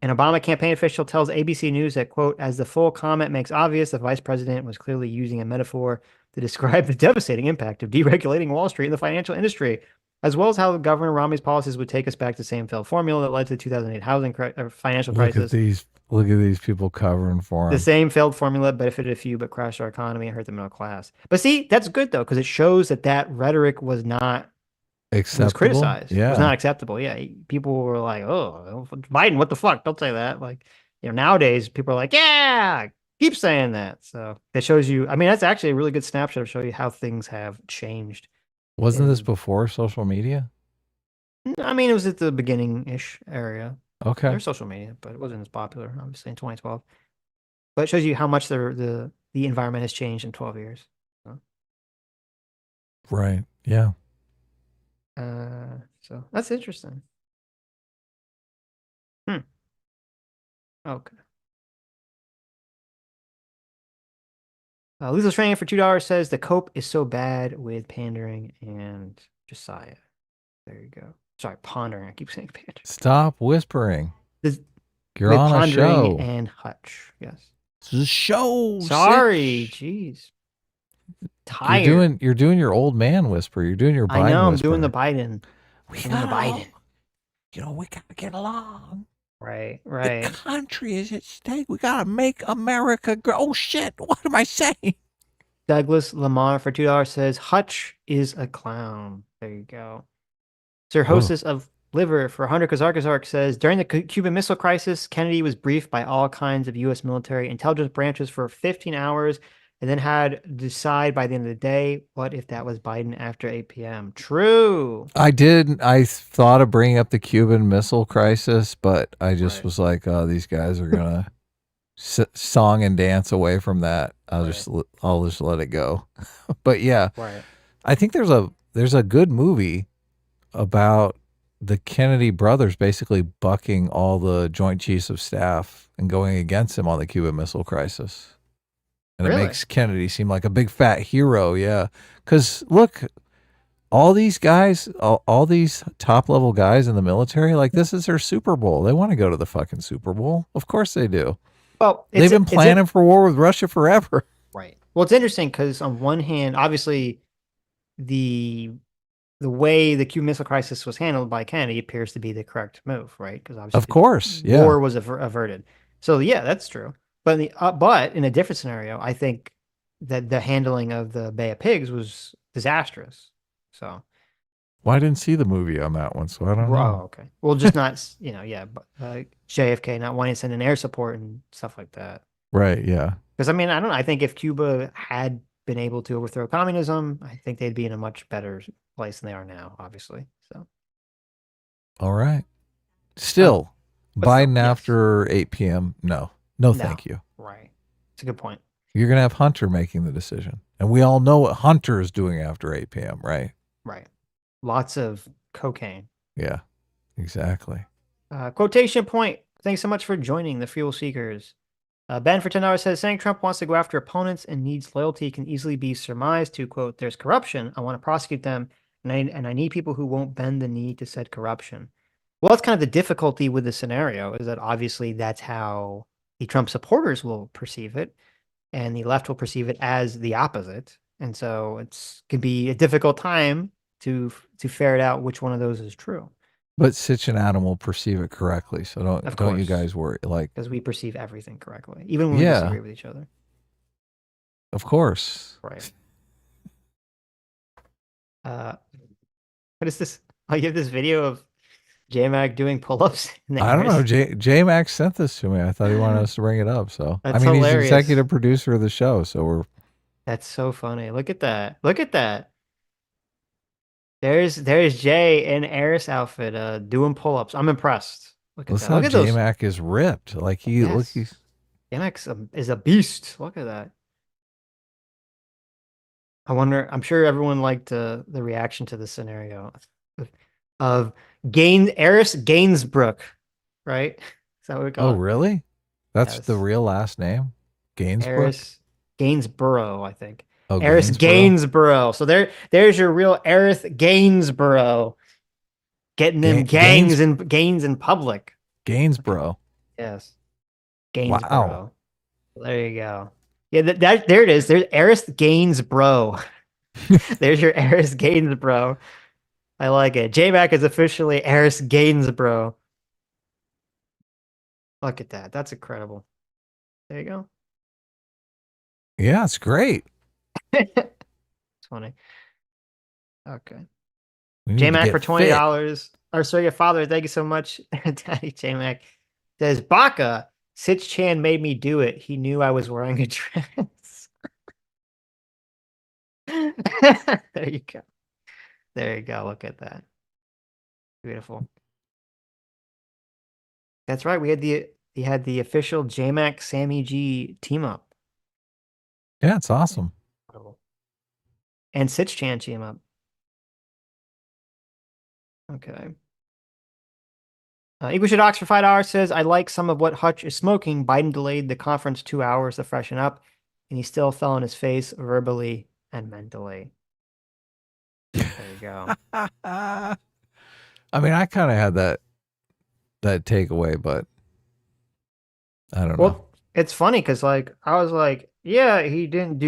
An Obama campaign official tells ABC News that, quote, as the full comment makes obvious, the vice president was clearly using a metaphor to describe the devastating impact of deregulating Wall Street and the financial industry, as well as how Governor Romney's policies would take us back to the same failed formula that led to the 2008 financial crisis. Look at these people covering for him. The same failed formula benefited a few, but crashed our economy and hurt the middle class. But see, that's good, though, because it shows that rhetoric was not acceptable. Was criticized. Yeah. It was not acceptable. Yeah. People were like, oh, Biden, what the fuck? Don't say that. Like, nowadays people are like, yeah, keep saying that. So that shows you, I mean, that's actually a really good snapshot to show you how things have changed. Wasn't this before social media? I mean, it was at the beginning-ish area. Okay. There's social media, but it wasn't as popular, obviously, in 2012. But it shows you how much the environment has changed in 12 years. So. Right. Yeah. So that's interesting. Okay. Lethal Training for $2 says the cope is so bad with Pandering and Josiah. There you go. Sorry, Pondering. I keep saying Pandering. Stop whispering. You're with on a show. Pondering and Hutch. Yes. This is a show. Sorry, Sitch. jeez. Tired. You're doing your old man whisper. You're doing your Biden I know. I'm whisper. doing the Biden. We doing the Biden. We gotta get along. Right. The country is at stake. We gotta make America grow. Oh shit! What am I saying? Douglas Lamar for $2 says Hutch is a clown. There you go. Sir Hostess of Liver for 100 Kazark says during the Cuban Missile Crisis, Kennedy was briefed by all kinds of U.S. military intelligence branches for 15 hours and then had to decide by the end of the day what if that was Biden after 8 p.m. True. I thought of bringing up the Cuban Missile Crisis, but I just was like, oh, these guys are gonna song and dance away from that. I'll just let it go. But yeah, I think there's a good movie about the Kennedy brothers basically bucking all the Joint Chiefs of Staff and going against him on the Cuban Missile Crisis. And it makes Kennedy seem like a big fat hero. Yeah. Because look, all these guys, all these top level guys in the military, like this is their Super Bowl. They want to go to the fucking Super Bowl. Of course they do. Well, they've been planning for war with Russia forever. Right. Well, it's interesting because on one hand, obviously the way the Cuban Missile Crisis was handled by Kennedy appears to be the correct move, right? Because obviously, of course, war was averted. So yeah, that's true. But in a different scenario, I think that the handling of the Bay of Pigs was disastrous. So, well, I didn't see the movie on that one, so I don't know. Oh, okay. Well, just not but JFK not wanting to send in air support and stuff like that. Right. Yeah. Because I mean, I don't know. I think if Cuba had been able to overthrow communism, I think they'd be in a much better place than they are now. Obviously. So. All right. Still, Biden after 8 p.m. No, thank you. Right. It's a good point. You're going to have Hunter making the decision. And we all know what Hunter is doing after 8 p.m., right? Right. Lots of cocaine. Yeah, exactly. Quotation point Thanks so much for joining the Fuel Seekers. Ben for $10 says, saying Trump wants to go after opponents and needs loyalty can easily be surmised to, quote, there's corruption. I want to prosecute them, and I need people who won't bend the knee to said corruption. Well, that's kind of the difficulty with the scenario, is that obviously that's how the Trump supporters will perceive it, and the left will perceive it as the opposite. And so it's could be a difficult time to ferret out which one of those is true. But Sitch and Adam will perceive it correctly, so don't you course. guys worry. Like, Because we perceive everything correctly, even when we disagree with each other. Of course. Right. What is this? I have this video of J-Mac doing pull-ups. I don't know. J-Mac sent this to me. I thought he wanted us to bring it up. So That's I mean, hilarious. he's executive producer of the show, so we're. That's so funny. Look at that. Look at that. There's Jay in Eris outfit doing pull-ups. I'm impressed. Look at that. Look at those. J-Mac is ripped. Like Yes. he's J-Mac is a beast. Look at that. I wonder, I'm sure everyone liked the reaction to the scenario of Eris Gainsbrook, right? Is that what we call Oh, it? really? That's Yes. the real last name? Gainsborough? Eris Gainsborough, I think. Oh, Eris Gainsborough. So there's your real Eris Gainsborough. Getting them gains in public. Gainsborough. Yes. Gainsborough. Wow. There you go. Yeah, there it is. There's Eris Gainsborough. There's your Eris Gainsborough. I like it. J-Mac is officially Eris Gainsborough. Look at that. That's incredible. There you go. Yeah, it's great. It's funny. Okay. We need to J-Mac get for $20. fit. Or so your father, thank you so much. Daddy J-Mac says, Baka, Sitch Chan made me do it. He knew I was wearing a dress. There you go. There you go. Look at that. Beautiful. That's right. We had the official J-Mac Sammy G team up. Yeah, it's awesome. And Sitch Chan team up. Okay. English at Ox for $5 says, I like some of what Hutch is smoking. Biden delayed the conference 2 hours to freshen up, and he still fell on his face verbally and mentally. There you go. I mean, I kind of had that takeaway, but I don't know. Well, it's funny because I was like, yeah, he did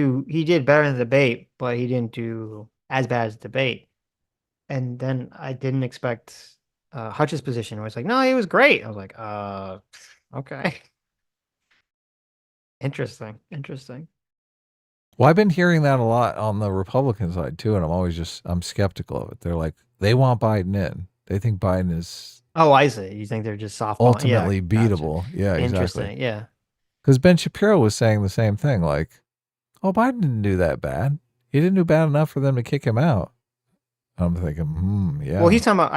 better in the debate, but he didn't do as bad as the debate. And then I didn't expect Hutch's position. I was like, no, he was great. I was like, okay. Interesting. Well, I've been hearing that a lot on the Republican side too, and I'm skeptical of it. They're like, they want Biden in. They think Biden is I see. You think they're just softball? ultimately beatable. Gotcha. Yeah, Interesting. exactly. Yeah. Because Ben Shapiro was saying the same thing. Like, oh, Biden didn't do that bad. He didn't do bad enough for them to kick him out. I'm thinking, yeah. Well, he's talking about,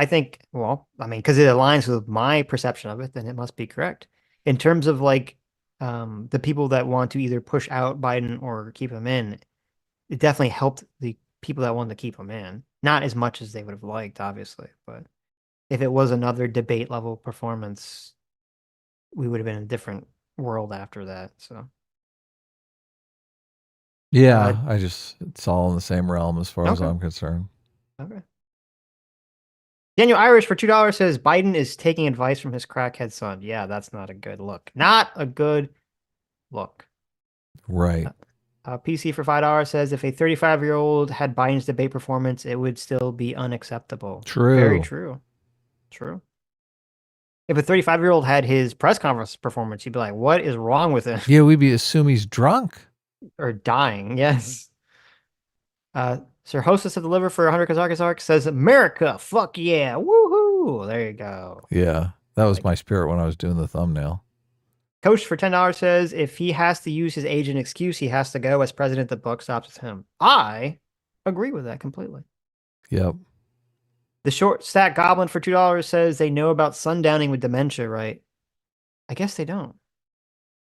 because it aligns with my perception of it, then it must be correct. In terms of the people that want to either push out Biden or keep him in, it definitely helped the people that wanted to keep him in. Not as much as they would have liked, obviously, but if it was another debate level performance, we would have been in a different world after that. So yeah, it's all in the same realm as far as Okay. I'm concerned. Okay. Daniel Irish for $2 says Biden is taking advice from his crackhead son. Yeah, that's not a good look. Not a good look. Right. PC for $5 says if a 35-year-old had Biden's debate performance, it would still be unacceptable. True. Very true. True. If a 35-year-old had his press conference performance, you'd be like, what is wrong with him? Yeah, we'd assume he's drunk. Or dying, yes. Sir Hostess of the Liver for 100 Kazark says, America, fuck yeah, woohoo! There you go. Yeah, that was my spirit when I was doing the thumbnail. Coach for $10 says, if he has to use his age and excuse, he has to go. As president, the buck stops with him. I agree with that completely. Yep. The short stack goblin for $2 says they know about sundowning with dementia, right? I guess they don't.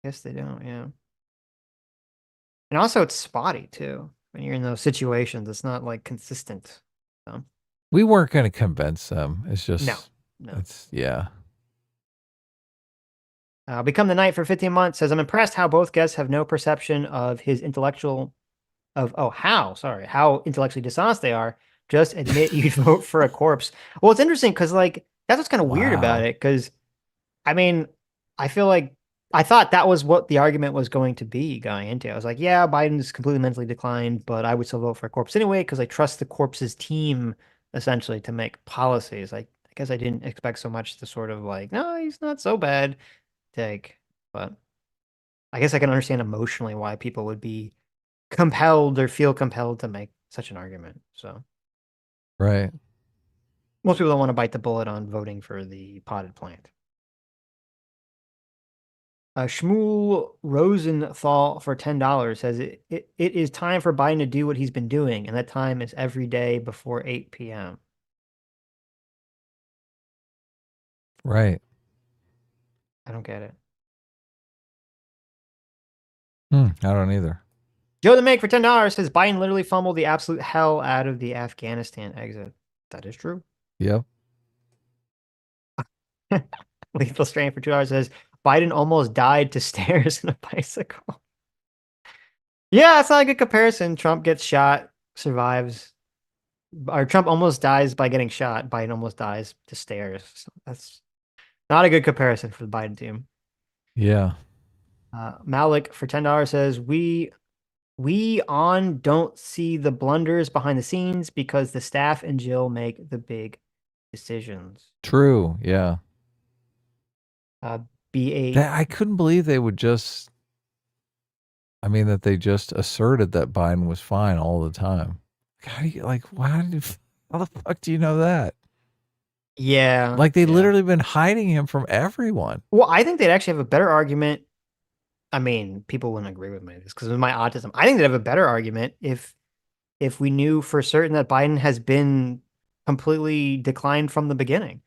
Yeah. And also it's spotty too. When you're in those situations, it's not consistent. So. We weren't going to convince them. It's just no. It's yeah. Become the Knight for 15 months says, I'm impressed how both guests have no perception of his how intellectually dishonest they are. Just admit you'd vote for a corpse. Well, it's interesting because like that's what's kind of weird about Wow. it. Because I mean, I feel like I thought that was what the argument was going to be going into. I was like, yeah, Biden's completely mentally declined, but I would still vote for a corpse anyway because I trust the corpse's team essentially to make policies. Like, I guess I didn't expect so much to sort of like, no, he's not so bad take, but I guess I can understand emotionally why people would be compelled or feel compelled to make such an argument. So Right. most people don't want to bite the bullet on voting for the potted plant. Shmuel Rosenthal for $10 says it is time for Biden to do what he's been doing, and that time is every day before 8 p.m. Right. I don't get it. I don't either. Joe the Make for $10 says Biden literally fumbled the absolute hell out of the Afghanistan exit. That is true. Yep. Lethal Strain for $2 says Biden almost died to stairs in a bicycle. Yeah, it's not a good comparison. Trump gets shot, survives, or Trump almost dies by getting shot. Biden almost dies to stairs. So that's not a good comparison for the Biden team. Yeah. Malik for $10 says we don't see the blunders behind the scenes because the staff and Jill make the big decisions. True. Yeah. B8. I couldn't believe they would just. I mean, that they just asserted that Biden was fine all the time. How do you how the fuck do you know that? Yeah. Like they yeah. literally been hiding him from everyone. Well, I think they'd actually have a better argument. I mean, people wouldn't agree with me this because of my autism. I think they'd have a better argument if we knew for certain that Biden has been completely declined from the beginning.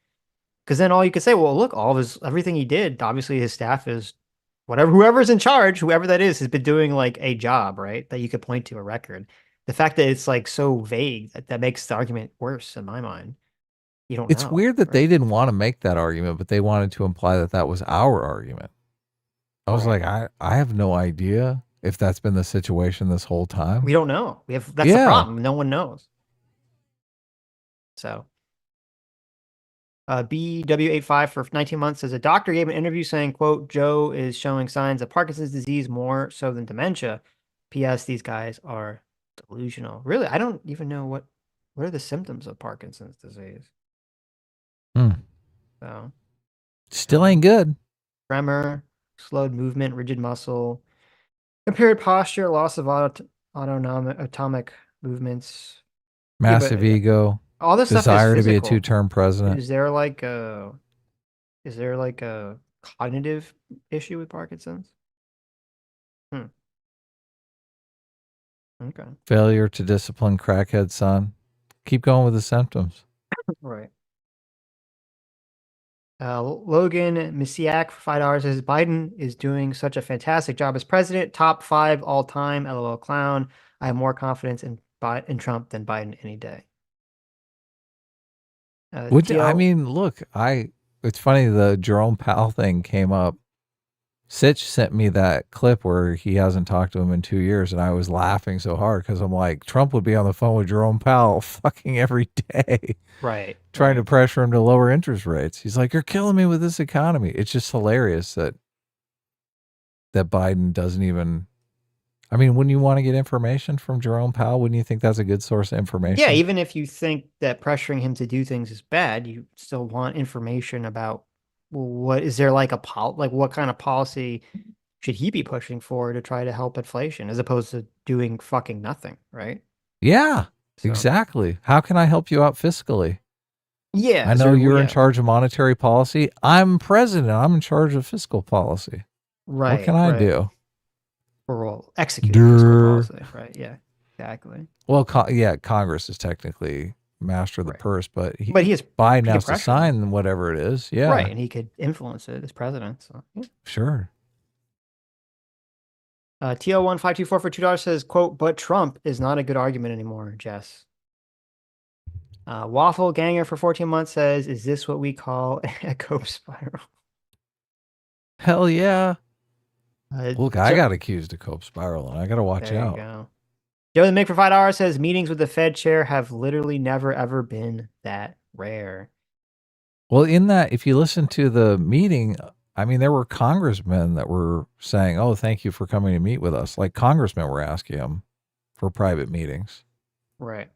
Because then all you could say, well, look, all of his everything he did, obviously his staff is whoever's in charge, whoever that is, has been doing like a job, right? That you could point to a record. The fact that it's like so vague that makes the argument worse in my mind. You don't It's know. weird that right? they didn't want to make that argument, but they wanted to imply that that was our argument. I was Right. like, I have no idea if that's been the situation this whole time. We don't know. That's the Yeah. problem. No one knows. So BW85 for 19 months says a doctor gave an interview saying, quote, Joe is showing signs of Parkinson's disease more so than dementia. P.S. These guys are delusional. Really, I don't even know what are the symptoms of Parkinson's disease. So Still ain't good. tremor, slowed movement, rigid muscle, impaired posture, loss of autonomic movements, Massive ego. all this stuff Desire is to be a physical. two-term president. Is there like a cognitive issue with Parkinson's? Okay. Failure to discipline crackhead son. Keep going with the symptoms. Right. Logan Misiak for $5 says Biden is doing such a fantastic job as president. Top 5 all time. LOL clown. I have more confidence in Trump than Biden any day. I mean, look, it's funny, the Jerome Powell thing came up. Sitch sent me that clip where he hasn't talked to him in 2 years, and I was laughing so hard because I'm like, Trump would be on the phone with Jerome Powell fucking every day. Right. Trying to pressure him to lower interest rates. He's like, you're killing me with this economy. It's just hilarious that Biden doesn't even. I mean, wouldn't you want to get information from Jerome Powell? Wouldn't you think that's a good source of information? Yeah, even if you think that pressuring him to do things is bad, you still want information about what is there like what kind of policy should he be pushing for to try to help inflation as opposed to doing fucking nothing, right? Yeah, exactly. How can I help you out fiscally? Yeah. I know you're in charge of monetary policy. I'm president. I'm in charge of fiscal policy. Right. What can I do? Or execute fiscal policy, right? Yeah, exactly. Well, Congress is technically master of the purse, but Biden has to sign whatever it is. Yeah. Right, and he could influence it as president. So yeah. Sure. TO1524 for $2 says, quote, but Trump is not a good argument anymore, Jess. Waffle Ganger for 14 months says, is this what we call a Cope spiral? Hell yeah. Look, I Jo- got accused of cope spiraling. I got to watch there you out. go. Joe the Make for $5 says meetings with the Fed chair have literally never ever been that rare. Well, in that, if you listen to the meeting, I mean, there were congressmen that were saying, "Oh, thank you for coming to meet with us." Like congressmen were asking him for private meetings. Right.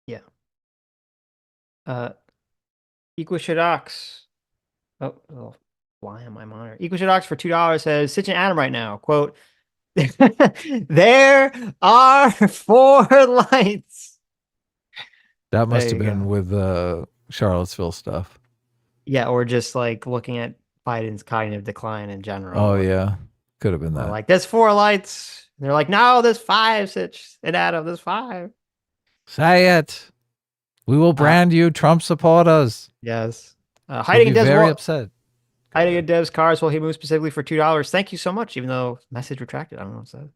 Yeah. Equishadox. Oh, why am I monitor? Equishadox for $2 says Sitch and Adam right now. Quote, there are 4 lights. That must There have you been go. with Charlottesville stuff. Yeah, or just like looking at Biden's cognitive decline in general. Oh Or- yeah, could have been or that. like, there's 4 lights. And they're like, no, there's 5, Sitch and Adam, there's 5. Say it. We will brand you Trump supporters. Yes. He'll Hiding be in Dev's very wall. upset. Hiding in Dev's cars while he moves specifically for $2. Thank you so much, even though message retracted. I don't know what it said.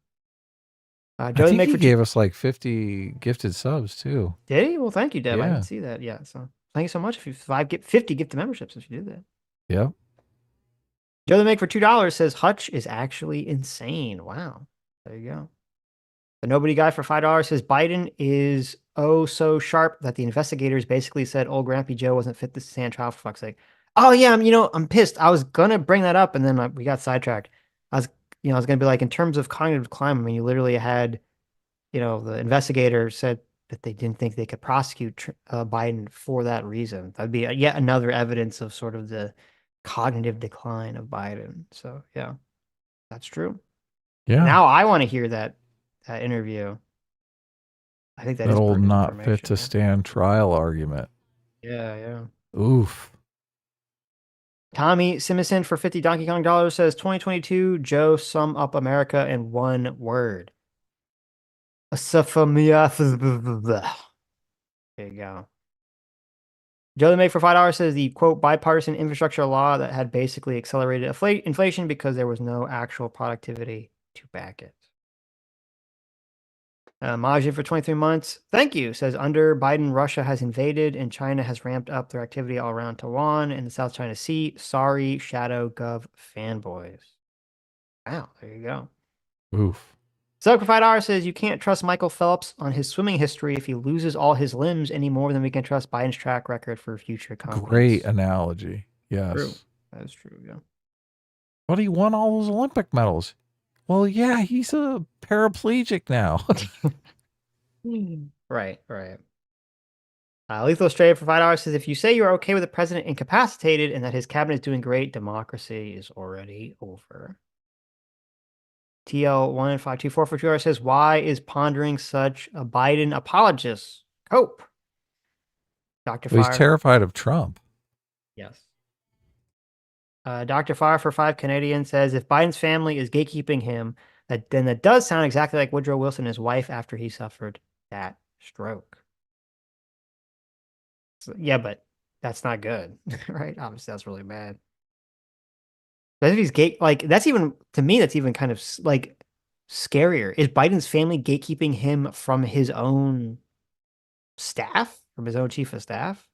I Joe the think Make he for gave us like 50 gifted subs too. Did he? Well, thank you, Deb. I Yeah. didn't see that yet. So thank you so much. If you 50 gifted memberships, if you did that. Yep. Joe the Make for $2 says Hutch is actually insane. Wow. There you go. The Nobody Guy for $5 says Biden is oh so sharp that the investigators basically said old Grampy Joe wasn't fit to stand trial for fuck's sake. Oh yeah, I'm pissed. I was gonna bring that up and then we got sidetracked. I was gonna be like, in terms of cognitive decline, I mean, you literally had, the investigator said that they didn't think they could prosecute Biden for that reason. That'd be yet another evidence of sort of the cognitive decline of Biden. So yeah, that's true. Yeah. Now I want to hear that interview. I think that That is old pertinent not fit information, to yeah. stand trial argument. Yeah. Oof. Tommy Simison for 50 Donkey Kong dollars says 2022 Joe sum up America in one word. There you go. Joe the Make for $5 says the quote bipartisan infrastructure law that had basically accelerated inflation because there was no actual productivity to back it. Majin for 23 months. Thank you. Says under Biden, Russia has invaded and China has ramped up their activity all around Taiwan and the South China Sea. Sorry, Shadow Gov fanboys. Wow, there you go. Oof. $5 says you can't trust Michael Phelps on his swimming history if he loses all his limbs any more than we can trust Biden's track record for future competence. Great analogy. Yes. True. That is true, yeah. But he won all those Olympic medals. Well, yeah, he's a paraplegic now. Right. Lethal Stray for $5 says if you say you're okay with the president incapacitated and that his cabinet is doing great, democracy is already over. TL1524 for $2 says why is Pondering such a Biden apologist? Cope. Dr. Well, Fire. he's terrified of Trump. Yes. Dr. Fire for 5 Canadian says if Biden's family is gatekeeping him, then that does sound exactly like Woodrow Wilson and his wife after he suffered that stroke. So, yeah, but that's not good, right? Obviously, that's really bad. But if he's that's even, to me, that's even kind of like scarier. Is Biden's family gatekeeping him from his own staff, from his own chief of staff?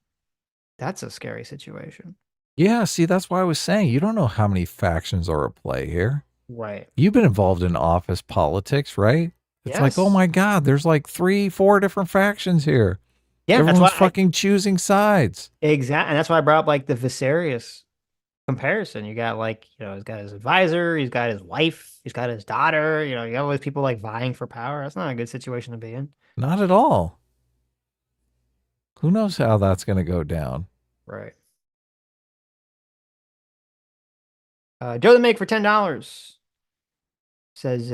That's a scary situation. Yeah, see, that's why I was saying you don't know how many factions are at play here. Right. You've been involved in office politics, right? It's like, oh Yes. my God, there's like 3-4 different factions here. Yeah, Everyone's that's why fucking choosing sides. exactly, and that's why I brought up like the Viserys comparison. You got he's got his advisor, he's got his wife, he's got his daughter. You got all these people like vying for power. That's not a good situation to be in. Not at all. Who knows how that's going to go down? Right. Joe the Make for $10 says,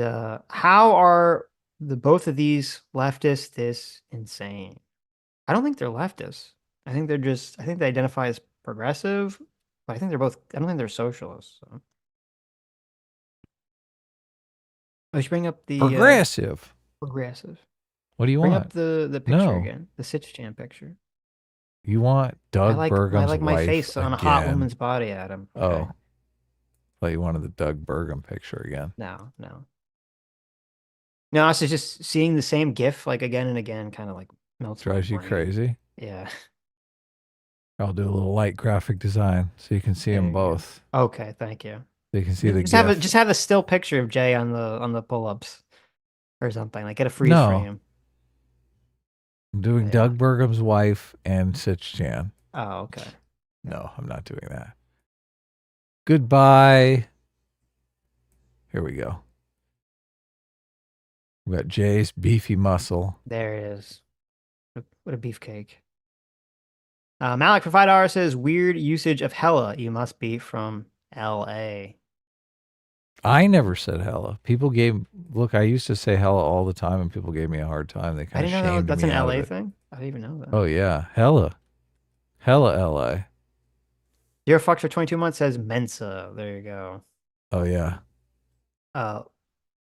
how are both of these leftists this insane? I don't think they're leftists. I think they identify as progressive, but I don't think they're socialists. So. I should bring up the Progressive. progressive. What do you Bring want? up the picture No. again, the Sitch Jam picture. You want Doug I Burgum's like my wife face on a hot again. woman's body, Adam. Oh. Okay. Thought you wanted the Doug Burgum picture again. No. No, it's just seeing the same GIF like again and again kind of like melts my Drives you brain. crazy. Yeah. I'll do a little light graphic design so you can see There them you go. both. Okay, thank you. So you can see the Just have a still picture of Jay on the pull-ups or something. Like get a freeze No. frame. I'm doing Yeah. Doug Burgum's wife and Sitch Chan. Oh, okay. No, I'm not doing that. Goodbye. Here we go. We got Jay's beefy muscle. There it is. What a beefcake. Malik for $5 says weird usage of hella. You must be from LA. I never said hella. People look, I used to say hella all the time and people gave me a hard time. They I kind of didn't know shamed that's me an out LA of it. thing. I didn't even know that. Oh yeah, hella. Hella LA. Dear Fox for 22 months says Mensa. There you go. Oh yeah.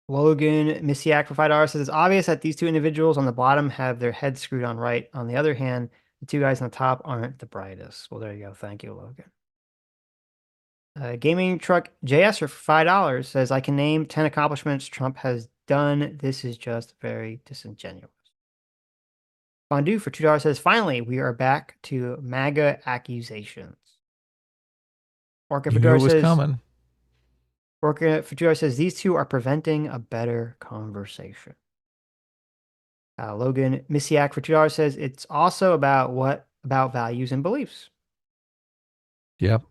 Logan Misiak for $5 says it's obvious that these two individuals on the bottom have their heads screwed on right. On the other hand, the two guys on the top aren't the brightest. Well, there you go. Thank you, Logan. Gaming Truck JS for $5 says I can name 10 accomplishments Trump has done. This is just very disingenuous. Fondue for $2 says finally we are back to MAGA accusations. Orca You for knew it $2 was says coming. Orca for $2 says these two are preventing a better conversation. Logan Misiak for $2 says it's also about values and beliefs. Yep.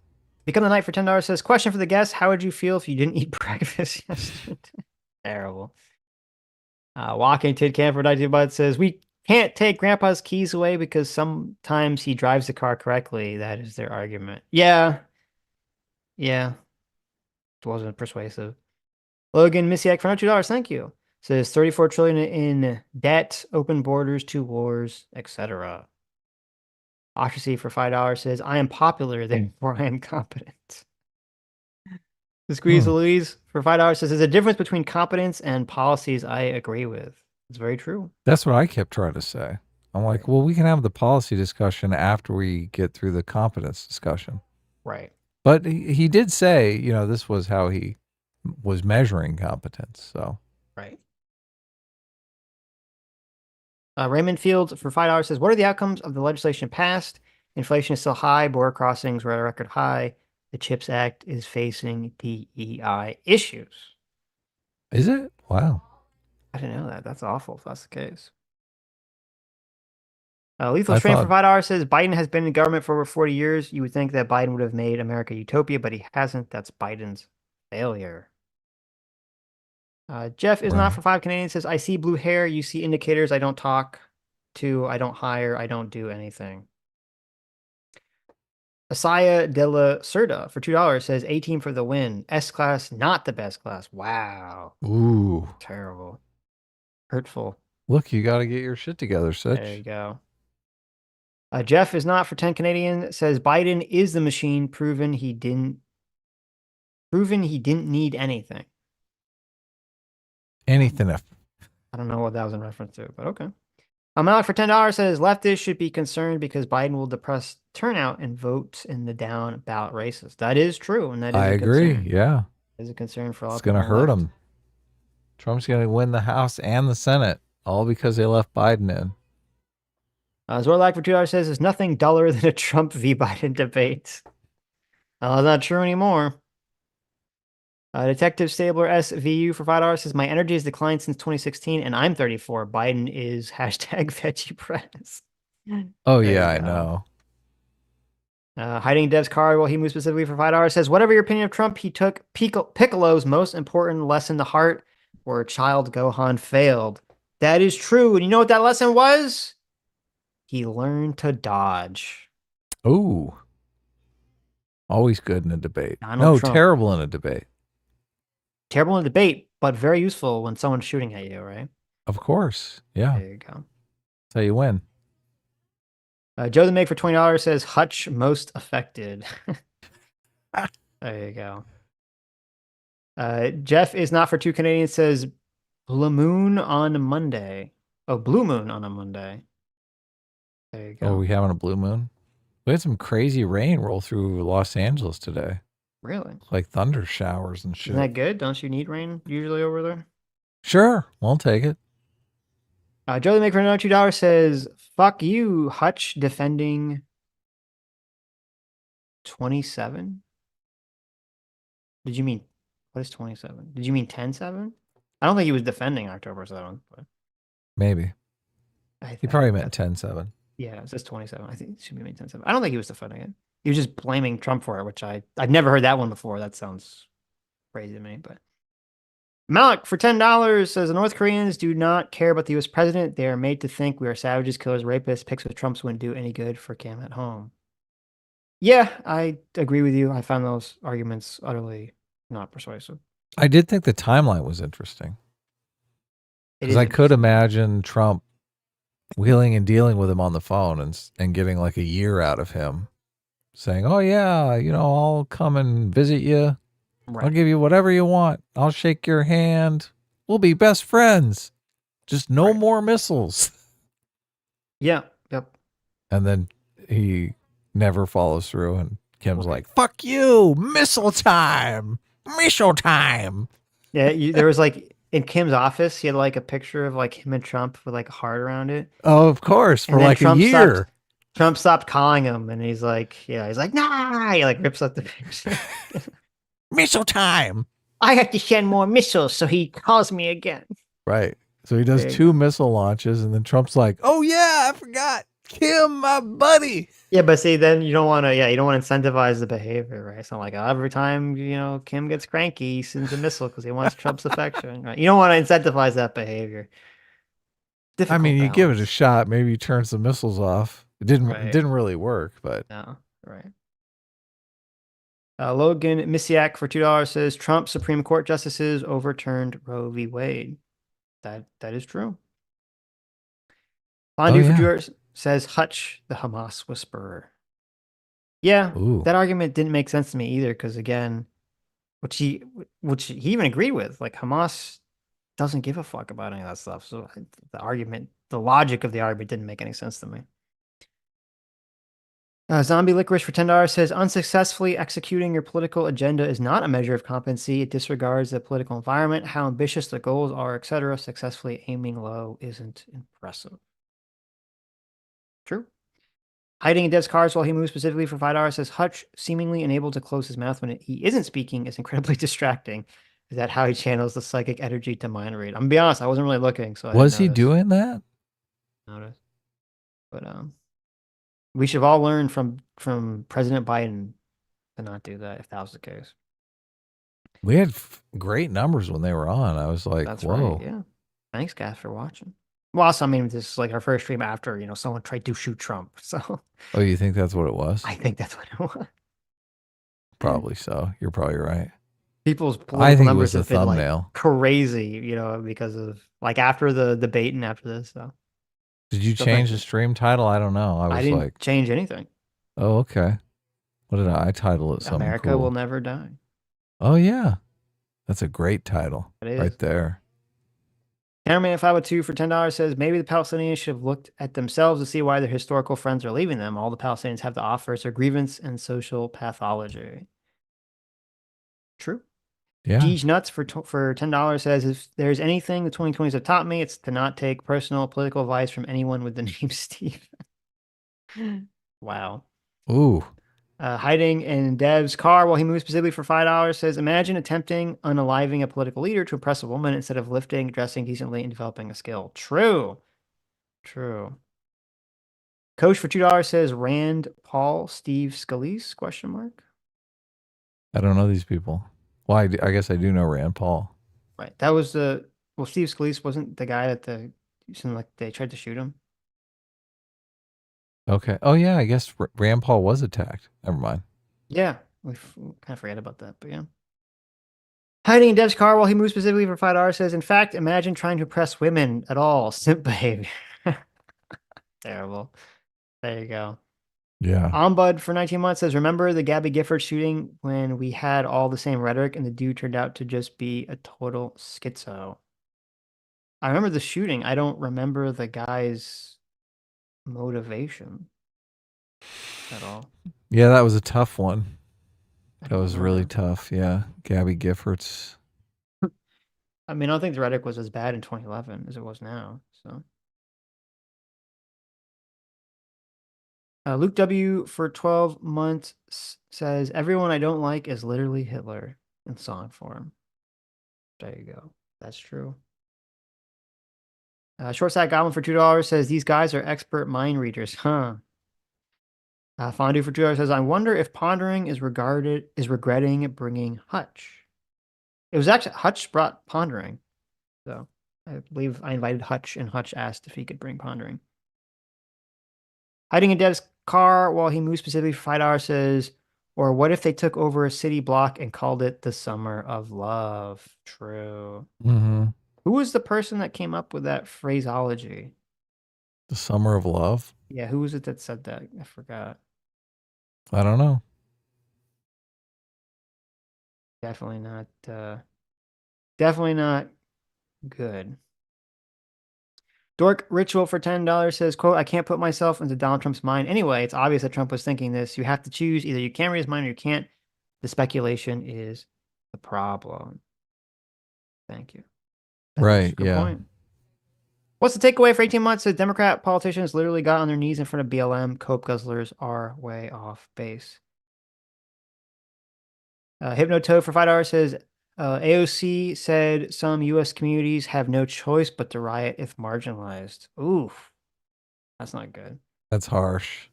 Become the Knight for $10 says question for the guests: how would you feel if you didn't eat breakfast yesterday? Terrible. Walking Tid Camper 19 Bud says we can't take Grandpa's keys away because sometimes he drives the car correctly. That is their argument. Yeah. It wasn't persuasive. Logan Misiak for $2. Thank you. Says 34 trillion in debt, open borders, 2 wars, etc. Ocracy for $5 says I am popular, therefore I am competent. The Squeeze Louise for $5 says there's a difference between competence and policies I agree with. It's very true. That's what I kept trying to say. I'm like, well, we can have the policy discussion after we get through the competence discussion. Right. But he did say, this was how he was measuring competence. So, right. Raymond Fields for $5 says, what are the outcomes of the legislation passed? Inflation is still high. Border crossings were at a record high. The CHIPS Act is facing DEI issues. Is it? Wow. I didn't know that. That's awful if that's the case. Lethal Strain for $5 says Biden has been in government for over 40 years. You would think that Biden would have made America utopia, but he hasn't. That's Biden's failure. Jeff is not for 5 Canadians says I see blue hair. You see indicators. I don't talk to. I don't hire. I don't do anything. Asaya de la Cerda for $2 says 18 for the win. S class, not the best class. Wow. Ooh. Terrible. Hurtful. Look, you got to get your shit together, Sitch. There you go. Jeff is not for 10 Canadian says Biden is the machine proven he didn't need anything. Anything. I don't know what that was in reference to, but okay. Malik for $10 says leftists should be concerned because Biden will depress turnout and votes in the down ballot races. That is true, and that is I agree. Yeah, it is a concern for all. It's going to hurt him. Trump's going to win the House and the Senate, all because they left Biden in. Zorlak for $2 says there's nothing duller than a Trump v. Biden debate. That's not true anymore. Detective Stabler SVU for $5 says my energy has declined since 2016 and I'm 34. Biden is hashtag veggie press. Oh, yeah, I know. Hiding Dev's card while he moves specifically for $5 says whatever your opinion of Trump, he took Piccolo's most important lesson to heart where child Gohan failed. That is true. And you know what that lesson was? He learned to dodge. Ooh. Always good in a debate. Donald Trump. Terrible in a debate. Terrible in a debate, but very useful when someone's shooting at you, right? Of course. Yeah. There you go. That's how you win. Joe the Meg for $20 says Hutch most affected. There you go. Jeff is not for 2 Canadians says Blue Moon on a Monday. Oh, Blue Moon on a Monday. There you go. Oh, we having a blue moon? We had some crazy rain roll through Los Angeles today. Really? Like thunder showers and shit. Isn't that good? Don't you need rain usually over there? Sure. We'll take it. Joe the Make for $2 says, fuck you, Hutch defending 27? Did you mean, what is 27? Did you mean 10/7? I don't think he was defending October 7th, but Maybe. I He probably think meant that's, 10/7. yeah, it says 27. I think it should be made 10/7. I don't think he was defending it. He was just blaming Trump for it, which I'd never heard that one before. That sounds crazy to me, but Malik for $10 says the North Koreans do not care about the US president. They are made to think we are savages, killers, rapists. Pics with Trumps wouldn't do any good for Kim at home. Yeah, I agree with you. I found those arguments utterly not persuasive. I did think the timeline was interesting. It Because is I could interesting. imagine Trump wheeling and dealing with him on the phone and getting like a year out of him, saying, "Oh yeah, I'll come and visit you. I'll Right. give you whatever you want. I'll shake your hand. We'll be best friends. Just no Right. more missiles." Yeah. Yep. And then he never follows through, and Kim's Right. like, "Fuck you, missile time, missile time." Yeah. There was like in Kim's office, he had like a picture of like him and Trump with like a heart around it. Oh, of course, for And then like a year. Trump stopped calling him, and he's like, nah. He like rips up the picture. Missile time. I have to send more missiles, so he calls me again. Right. So he does There you 2 go. missile launches, and then Trump's like, "Oh yeah, I forgot. Kim, my buddy." Yeah, but see, then you don't want to. Yeah, you don't want to incentivize the behavior, right? It's not like every time Kim gets cranky, he sends a missile because he wants Trump's affection, right? You don't want to incentivize that behavior. I Difficult mean, you give it a balance. shot. Maybe he turns the missiles off. It didn't Right. really work, but No, right. Logan Misiak for $2 says Trump Supreme Court justices overturned Roe v. Wade. That is true. Fondue for yeah. $2 says Hutch, the Hamas whisperer. Yeah, Ooh. that argument didn't make sense to me either, because again, which he even agreed with, like Hamas doesn't give a fuck about any of that stuff. So the logic of the argument didn't make any sense to me. Zombie Licorice for $10 says unsuccessfully executing your political agenda is not a measure of competency. It disregards the political environment, how ambitious the goals are, etc. Successfully aiming low isn't impressive. True. Hiding in Dev's cars while he moves specifically for $5 says Hutch, seemingly unable to close his mouth when he isn't speaking, is incredibly distracting. Is that how he channels the psychic energy to mind read? I'm gonna be honest, I wasn't really looking, so I Was didn't he doing that? notice. But we should have all learned from President Biden to not do that if that was the case. We had great numbers when they were on. I was like, That's whoa. right. Yeah. Thanks, guys, for watching. Well, also, I mean, this is like our first stream after someone tried to shoot Trump. So Oh, you think that's what it was? I think that's what it was. Probably so. You're probably right. People's I political think it numbers was the have been like thumbnail. crazy, because of like after the debate and after this. So Did you So change thank the you. stream title? I don't know. I I was didn't like, change anything. oh, okay. What did I title it? Something America cool. will never die. Oh, yeah. That's a great title. It is. Right there. Cameraman 502 for $10 says maybe the Palestinians should have looked at themselves to see why their historical friends are leaving them. All the Palestinians have to offer is their grievance and social pathology. True. Yeah. Gege Nuts for $10 says if there's anything the 2020s have taught me, it's to not take personal political advice from anyone with the name Steve. Wow. Ooh. Hiding in Dev's car while he moves specifically for $5 says imagine attempting unaliving a political leader to impress a woman instead of lifting, dressing decently, and developing a skill. True. Coach for $2 says Rand Paul Steve Scalise question mark. I don't know these people. Well, I guess I do know Rand Paul. Right. That was Steve Scalise wasn't the guy that they tried to shoot him. Okay. Oh, yeah. I guess Rand Paul was attacked. Never mind. Yeah. We kind of forget about that, but yeah. Hiding in Dev's car while he moves specifically for $5 says, in fact, imagine trying to impress women at all. Simp behavior. Terrible. There you go. Yeah. Ombud for 19 months says, remember the Gabby Gifford shooting when we had all the same rhetoric and the dude turned out to just be a total schizo? I remember the shooting. I don't remember the guy's motivation at all. Yeah, that was a tough one. I That don't was really remember. tough. Yeah. Gabby Giffords. I mean, I don't think the rhetoric was as bad in 2011 as it was now. So Luke W for 12 months says, everyone I don't like is literally Hitler in song form. There you go. That's true. Short Side Goblin for $2 says, these guys are expert mind readers, huh? Fondue for $2 says, I wonder if Pondering is regretting bringing Hutch. It was actually Hutch brought Pondering. So I believe I invited Hutch, and Hutch asked if he could bring Pondering. Hiding in Dev's car while he moves specifically for $5 says, or what if they took over a city block and called it the Summer of Love? True. Mm-hmm. Who was the person that came up with that phraseology? The Summer of Love? Yeah, who was it that said that? I forgot. I don't know. Definitely not good. Dork Ritual for $10 says, quote, I can't put myself into Donald Trump's mind. Anyway, it's obvious that Trump was thinking this. You have to choose. Either you can read his mind or you can't. The speculation is the problem. Thank you. Right, Good yeah. point. What's the takeaway for 18 months? The Democrat politicians literally got on their knees in front of BLM. Cope guzzlers are way off base. Hypnotoad for $5 says, AOC said some U.S. communities have no choice but to riot if marginalized. Oof. That's not good. That's harsh.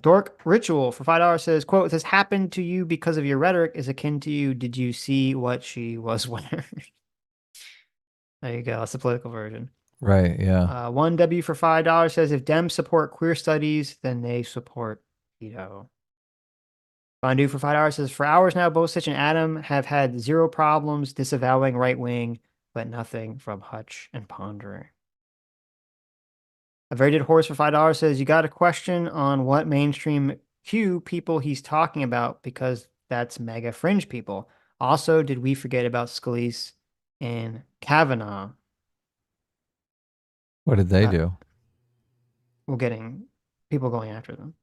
Dork Ritual for $5 says, quote, this happened to you because of your rhetoric is akin to you. Did you see what she was wearing? There you go. That's the political version. Right, yeah. 1W for $5 says, if Dems support queer studies, then they support keto. Fondue for $5 says, for hours now, both Sitch and Adam have had zero problems disavowing right wing, but nothing from Hutch and Pondering. A Very Dead Horse for $5 says, you got a question on what mainstream Q people he's talking about because that's mega fringe people. Also, did we forget about Scalise and Kavanaugh? What did they do? We're getting people going after them.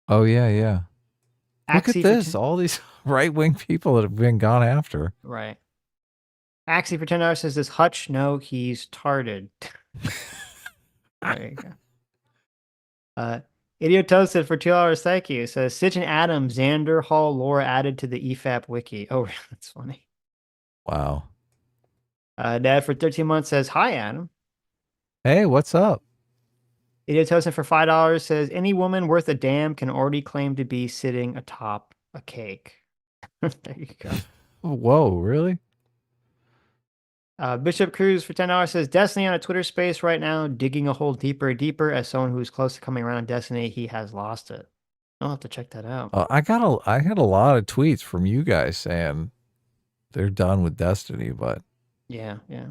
Oh, yeah, yeah. Look at Axie this. All these right-wing people that have been gone after. Right. Axie for $10 says, this Hutch? No, he's tarded. There you go. Idiot Toasted for $2, thank you. Says, Sitch and Adam, Xander Hall lore added to the EFAP wiki. Oh, that's funny. Wow. Dad for 13 months says, hi, Adam. Hey, what's up? Idiot Toasted for $5 says, any woman worth a damn can already claim to be sitting atop a cake. There you go. Whoa, really? Bishop Cruz for $10 says, Destiny on a Twitter space right now, digging a hole deeper and deeper. As someone who's close to coming around Destiny, he has lost it. I'll have to check that out. I had a lot of tweets from you guys saying they're done with Destiny, but Yeah, yeah.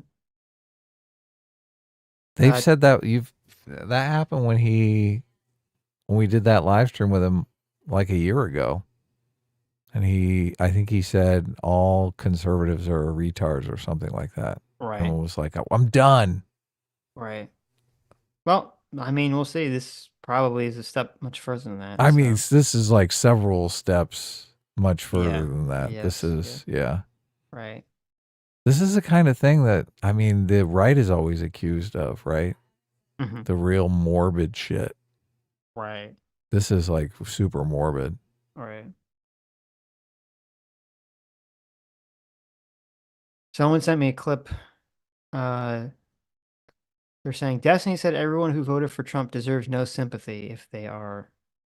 they've said that that happened when we did that live stream with him like a year ago. And I think he said all conservatives are retards or something like that. Right. And was like, I'm done. Right. Well, I mean, we'll see. This probably is a step much further than that. I mean, this is like several steps much further Yeah. than that. Yes, This is, yeah. Right. This is the kind of thing that, I mean, the right is always accused of, right? Mhm. The real morbid shit. Right. This is like super morbid. Right. Someone sent me a clip. They're saying Destiny said everyone who voted for Trump deserves no sympathy if they are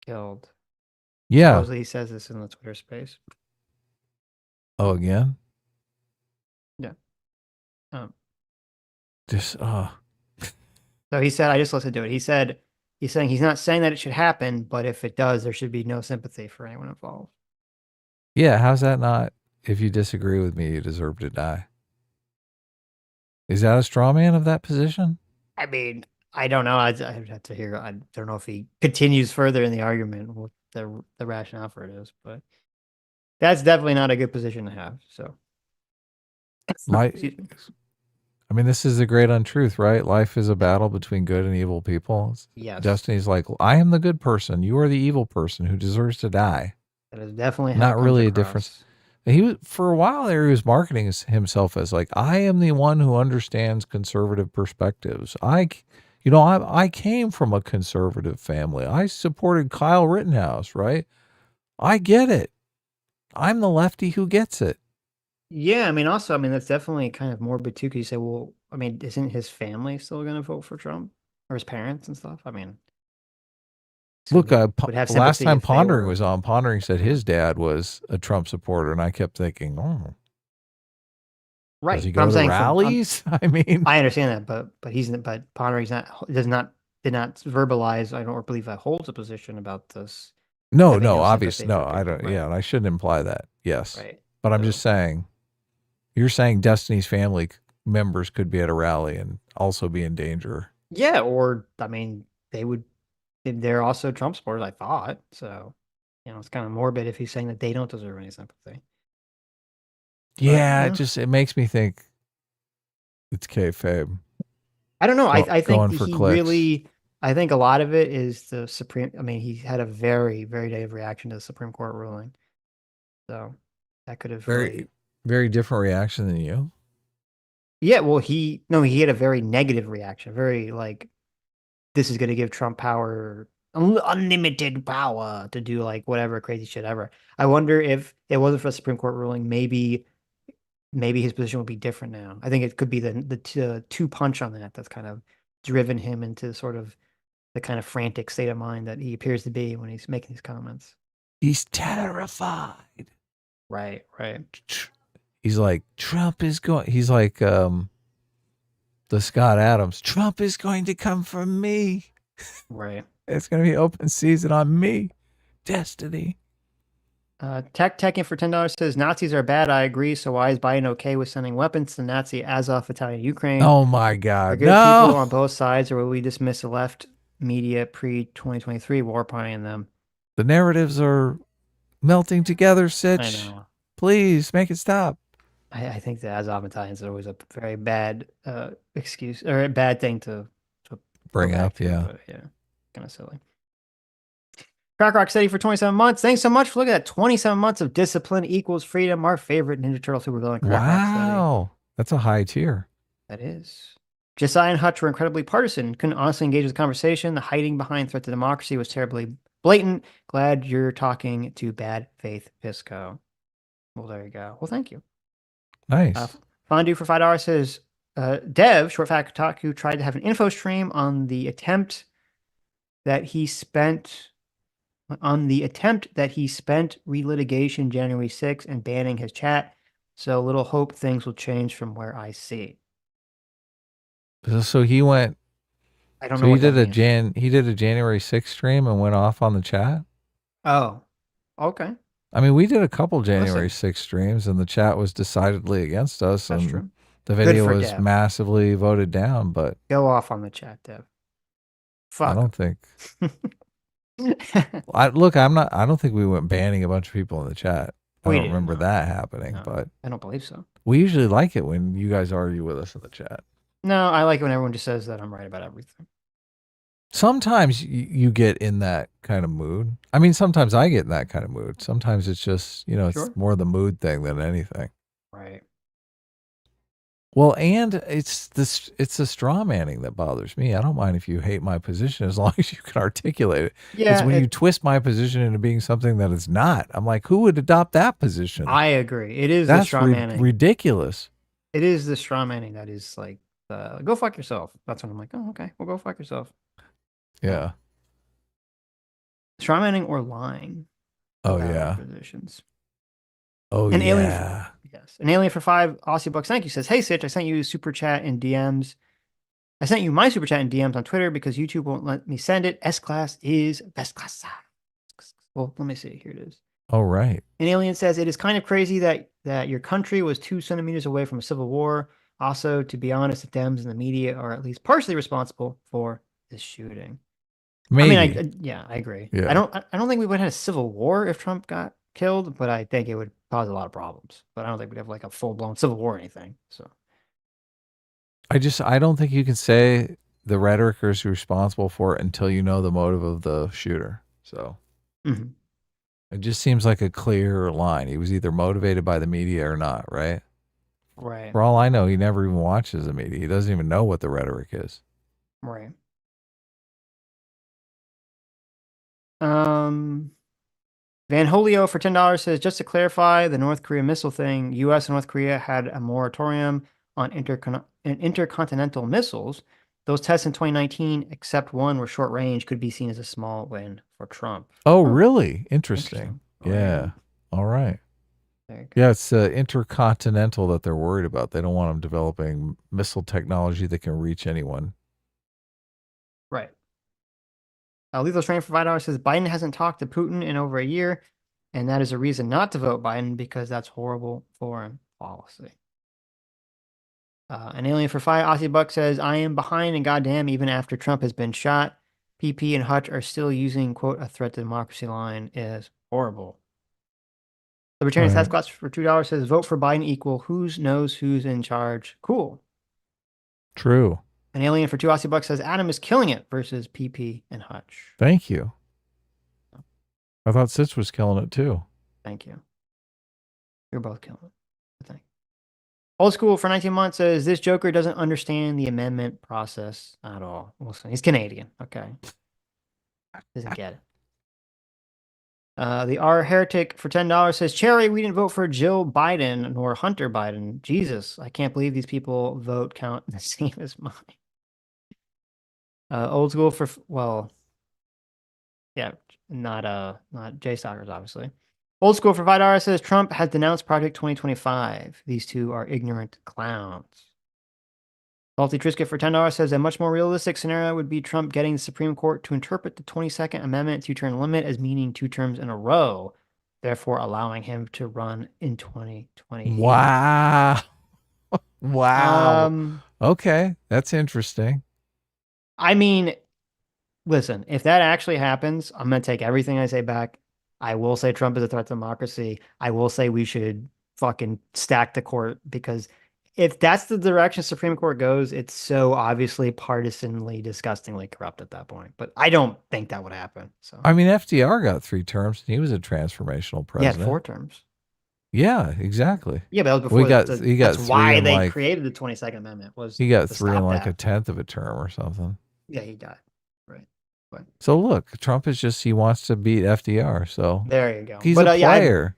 killed. Yeah. Supposedly he says this in the Twitter space. Oh, again? Yeah. So he said, I just listened to it. He's saying he's not saying that it should happen, but if it does, there should be no sympathy for anyone involved. Yeah, how's that not? If you disagree with me, you deserve to die. Is that a straw man of that position? I mean, I don't know. I'd have to hear. I don't know if he continues further in the argument what the rationale for it is, but that's definitely not a good position to have. So, excuse me. I mean, this is the great untruth, right? Life is a battle between good and evil people. Yes. Destiny's like, I am the good person. You are the evil person who deserves to die. That is definitely how Not really a difference. He was, for a while there, he was marketing himself as like, I am the one who understands conservative perspectives. I You know, I came from a conservative family. I supported Kyle Rittenhouse, right? I get it. I'm the lefty who gets it. Yeah, I mean, also, I mean, that's definitely kind of morbid too. Because you say, well, I mean, isn't his family still going to vote for Trump or his parents and stuff? I mean, so Look, would have last sympathy time if they Pondering were- was on, Pondering said his dad was a Trump supporter, and I kept thinking, oh, right. does he But go I'm to saying rallies? I mean, I understand that, but Pondering's did not verbalize. I don't believe that holds a position about this. no, having no obviously, sympathy no, for I people, don't. right. Yeah, and I shouldn't imply that. Yes, Right. but I'm So- just saying, you're saying Destiny's family members could be at a rally and also be in danger. Yeah, or I mean, they're also Trump supporters, I thought. So, it's kind of morbid if he's saying that they don't deserve any sympathy. Yeah, yeah. it makes me think it's kayfabe. I don't know. I Going think for he clicks. really, I think a lot of it is the Supreme. I mean, he had a very, very negative reaction to the Supreme Court ruling. So that could have really, Very different reaction than you. yeah. Well, he had a very negative reaction. Very like, this is going to give Trump power, unlimited power to do like whatever crazy shit ever. I wonder if it wasn't for the Supreme Court ruling, maybe his position would be different now. I think it could be the two punch on that's kind of driven him into sort of the kind of frantic state of mind that he appears to be when he's making these comments. He's terrified. Right. He's like, Trump is going. He's like the Scott Adams. Trump is going to come for me. Right. It's going to be open season on me. Destiny. Tech for $10 says Nazis are bad. I agree. So why is Biden okay with sending weapons to Nazi Azov, Italian, Ukraine? Oh my Are God. good No. people on both sides, or will we dismiss the left media pre-2023 war partying them? The narratives are melting together, I Sitch. know. Please make it stop. I think the Azov Italians are always a very bad excuse or a bad thing to Bring go back up, to, yeah. but yeah, kind of silly. Crack Rock Steady for 27 months. Thanks so much for looking at 27 months of discipline equals freedom. Our favorite Ninja Turtle supervillain. Crack Rock Steady. Wow. That's a high tier. That is. Jstlk and Hutch were incredibly partisan. Couldn't honestly engage with the conversation. The hiding behind threat to democracy was terribly blatant. Glad you're talking to bad faith Pisco. Well, there you go. Well, thank you. Nice. Fondue for $5 says, Dev, Short Fat Kotaku, tried to have an info stream on the attempt that he spent relitigation January 6th and banning his chat. So little hope things will change from where I see. So he went. I don't So know. he What did that a means. he did a January 6th stream and went off on the chat. Oh, okay. I mean, we did a couple Listen. January 6th streams and the chat was decidedly against us. That's and true. The Good video for was Dev. massively voted down, but Go off on the chat, Dev. Fuck. I don't think. I don't think we went banning a bunch of people in the chat. I We don't didn't, remember no. that happening, No. but I don't believe so. we usually like it when you guys argue with us in the chat. No, I like it when everyone just says that I'm right about everything. Sometimes you get in that kind of mood. I mean, sometimes I get in that kind of mood. Sometimes it's just, it's Sure. more the mood thing than anything. Right. Well, and it's the straw manning that bothers me. I don't mind if you hate my position as long as you can articulate it. Yeah. It's when you twist my position into being something that it's not. I'm like, who would adopt that position? I agree. It is the That's straw manning. ridiculous. It is the straw manning that is like, go fuck yourself. That's when I'm like, oh, okay, well, go fuck yourself. Yeah. Straw manning or lying. Oh, about our yeah. Positions. Oh, An alien yeah. Yes. An alien for 5 Aussie bucks. Thank you. Says, hey, Sitch, I sent you super chat in DMs. I sent you my super chat in DMs on Twitter because YouTube won't let me send it. S-Class is best class. Well, let me see. Here it is. Oh, right. An alien says, it is kind of crazy that your country was 2 centimeters away from a civil war. Also, to be honest, the Dems and the media are at least partially responsible for this shooting. Maybe. I mean, I agree. Yeah. I don't think we would have had a civil war if Trump got killed, but I think it would cause a lot of problems. But I don't think we'd have like a full blown civil war or anything. So I don't think you can say the rhetoric is responsible for it until you know the motive of the shooter. So It just seems like a clear line. He was either motivated by the media or not, right? Right. For all I know, he never even watches the media. He doesn't even know what the rhetoric is. Right. Van Holio for $10 says, just to clarify the North Korea missile thing, U.S. and North Korea had a moratorium on intercontinental missiles. Those tests in 2019, except one were short range, could be seen as a small win for Trump. Oh, really? Interesting. Oh, Yeah. All right. There you go. Yeah, it's intercontinental that they're worried about. They don't want them developing missile technology that can reach anyone. Right. Lethal Strain for $5 says, Biden hasn't talked to Putin in over a year, and that is a reason not to vote Biden because that's horrible foreign policy. An alien for $5 says, I am behind and goddamn even after Trump has been shot. PP and Hutch are still using, quote, a threat to democracy line is horrible. Libertarian Right. Sasquatch for $2 says, vote for Biden equal. Who knows who's in charge? Cool. True. An alien for $2 says, Adam is killing it versus PP and Hutch. Thank you. I thought Sitch was killing it too. Thank you. You're both killing it, I think. Old School for 19 months says, this Joker doesn't understand the amendment process at all. Listen, he's Canadian, okay? Doesn't get it. The R Heretic for $10 says, Chaeiry, we didn't vote for Jill Biden nor Hunter Biden. Jesus, I can't believe these people vote count the same as mine. Old School for, well, yeah, not Jstlkers, obviously. Old School for $5 says, Trump has denounced Project 2025. These two are ignorant clowns. Salty Trisket for $10 says, a much more realistic scenario would be Trump getting the Supreme Court to interpret the 22nd Amendment two-term limit as meaning 2 terms in a row, therefore allowing him to run in 2028. Wow. Wow. Okay, that's interesting. I mean, listen, if that actually happens, I'm going to take everything I say back. I will say Trump is a threat to democracy. I will say we should fucking stack the court, because if that's the direction Supreme Court goes, it's so obviously partisanly, disgustingly corrupt at that point. But I don't think that would happen. So I mean, FDR got 3 terms and he was a transformational he had president. 4 terms. Yeah, exactly. Yeah, but that was before. He got that's 3 why in, they like, created the 22nd Amendment. Was he got to 3 in stop like that. a tenth of a term or something. Yeah, he died. Right. But So look, Trump is just, he wants to beat FDR. So there you go. he's But, a player.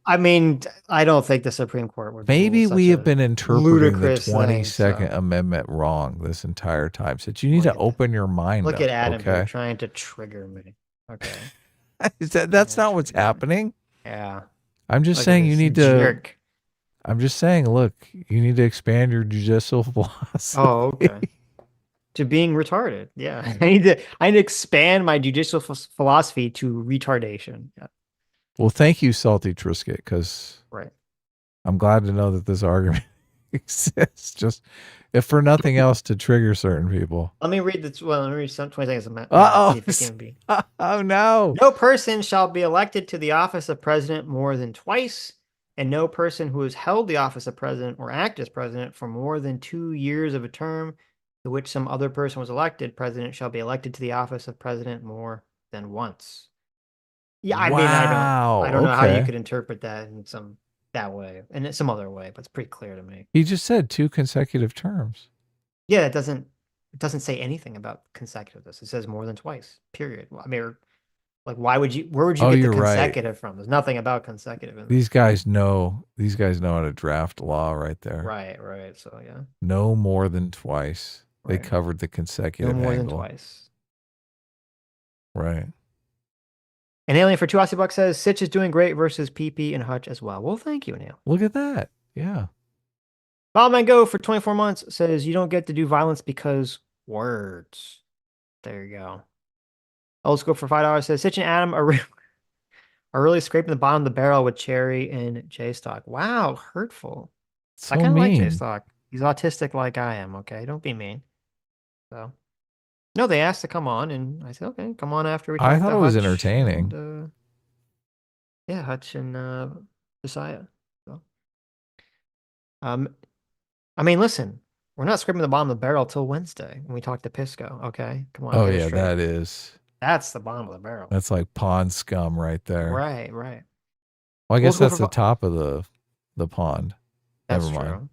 I mean, I don't think the Supreme Court would. Maybe rule we such have a been interpreting the ludicrous thing, 22nd so. Amendment wrong this entire time. So you need Look to at that. open your mind Look up, at Adam here okay? trying to trigger me. Okay. That's Yeah, not what's trigger me. happening. Yeah. I'm just Look at saying you this need to. jerk. I'm just saying, look, you need to expand your judicial philosophy. Oh, okay. To being retarded. Yeah. I need to expand my judicial philosophy to retardation. Yeah. Well, thank you, Salty Trisket, because Right. I'm glad to know that this argument exists. Just if for nothing else, to trigger certain people. Let me read this. Well, let me read some 20 seconds of Uh-oh. see if it can be. Oh no. No person shall be elected to the office of president more than twice, and no person who has held the office of president or acted as president for more than 2 years of a term to which some other person was elected president shall be elected to the office of president more than once. Yeah, I mean, I don't know how you okay. could interpret that in that way, and in some other way, but it's pretty clear to me. He just said 2 consecutive terms. Yeah, it doesn't say anything about consecutiveness. It says more than twice. Period. I mean, like, where would you get the you're right. consecutive from? There's nothing about consecutive in These guys know how to draft law right there. Right. So yeah. No more than twice. They Right. covered the No consecutive more than angle. twice. Right. An alien for $2 says Sitch is doing great versus PP and Hutch as well. Well, thank you, Neil. Look at that. Yeah. Bob Mango for 24 months says you don't get to do violence because words. There you go. Old School for $5 says Sitch and Adam are really scraping the bottom of the barrel with Chaeiry and J. Wow, hurtful. So I kind of like mean. J. He's autistic like I am, okay? Don't be mean. So, no, they asked to come on, and I said, okay, come on after we talk I thought to it was Hutch entertaining. and, yeah, Hutch and Josiah. So, I mean, listen, we're not scraping the bottom of the barrel till Wednesday when we talk to Pisco, okay? Come on. Oh get it yeah, straight. That's the bottom of the barrel. that's like pond scum right there. Right. Well, I guess go that's for the top of the pond. That's Never mind.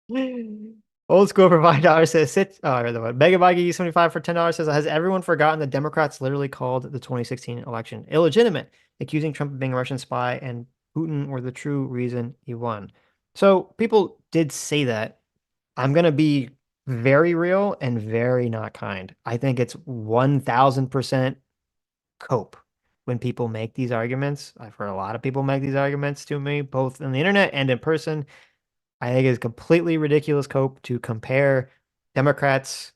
true. Old School for $5 says, I read the one. Mega Buggy 75 for $10 says, has everyone forgotten that Democrats literally called the 2016 election illegitimate, accusing Trump of being a Russian spy and Putin were the true reason he won? So people did say that. I'm going to be very real and very not kind. I think it's 1000% cope when people make these arguments. I've heard a lot of people make these arguments to me, both on the internet and in person. I think it's completely ridiculous cope to compare Democrats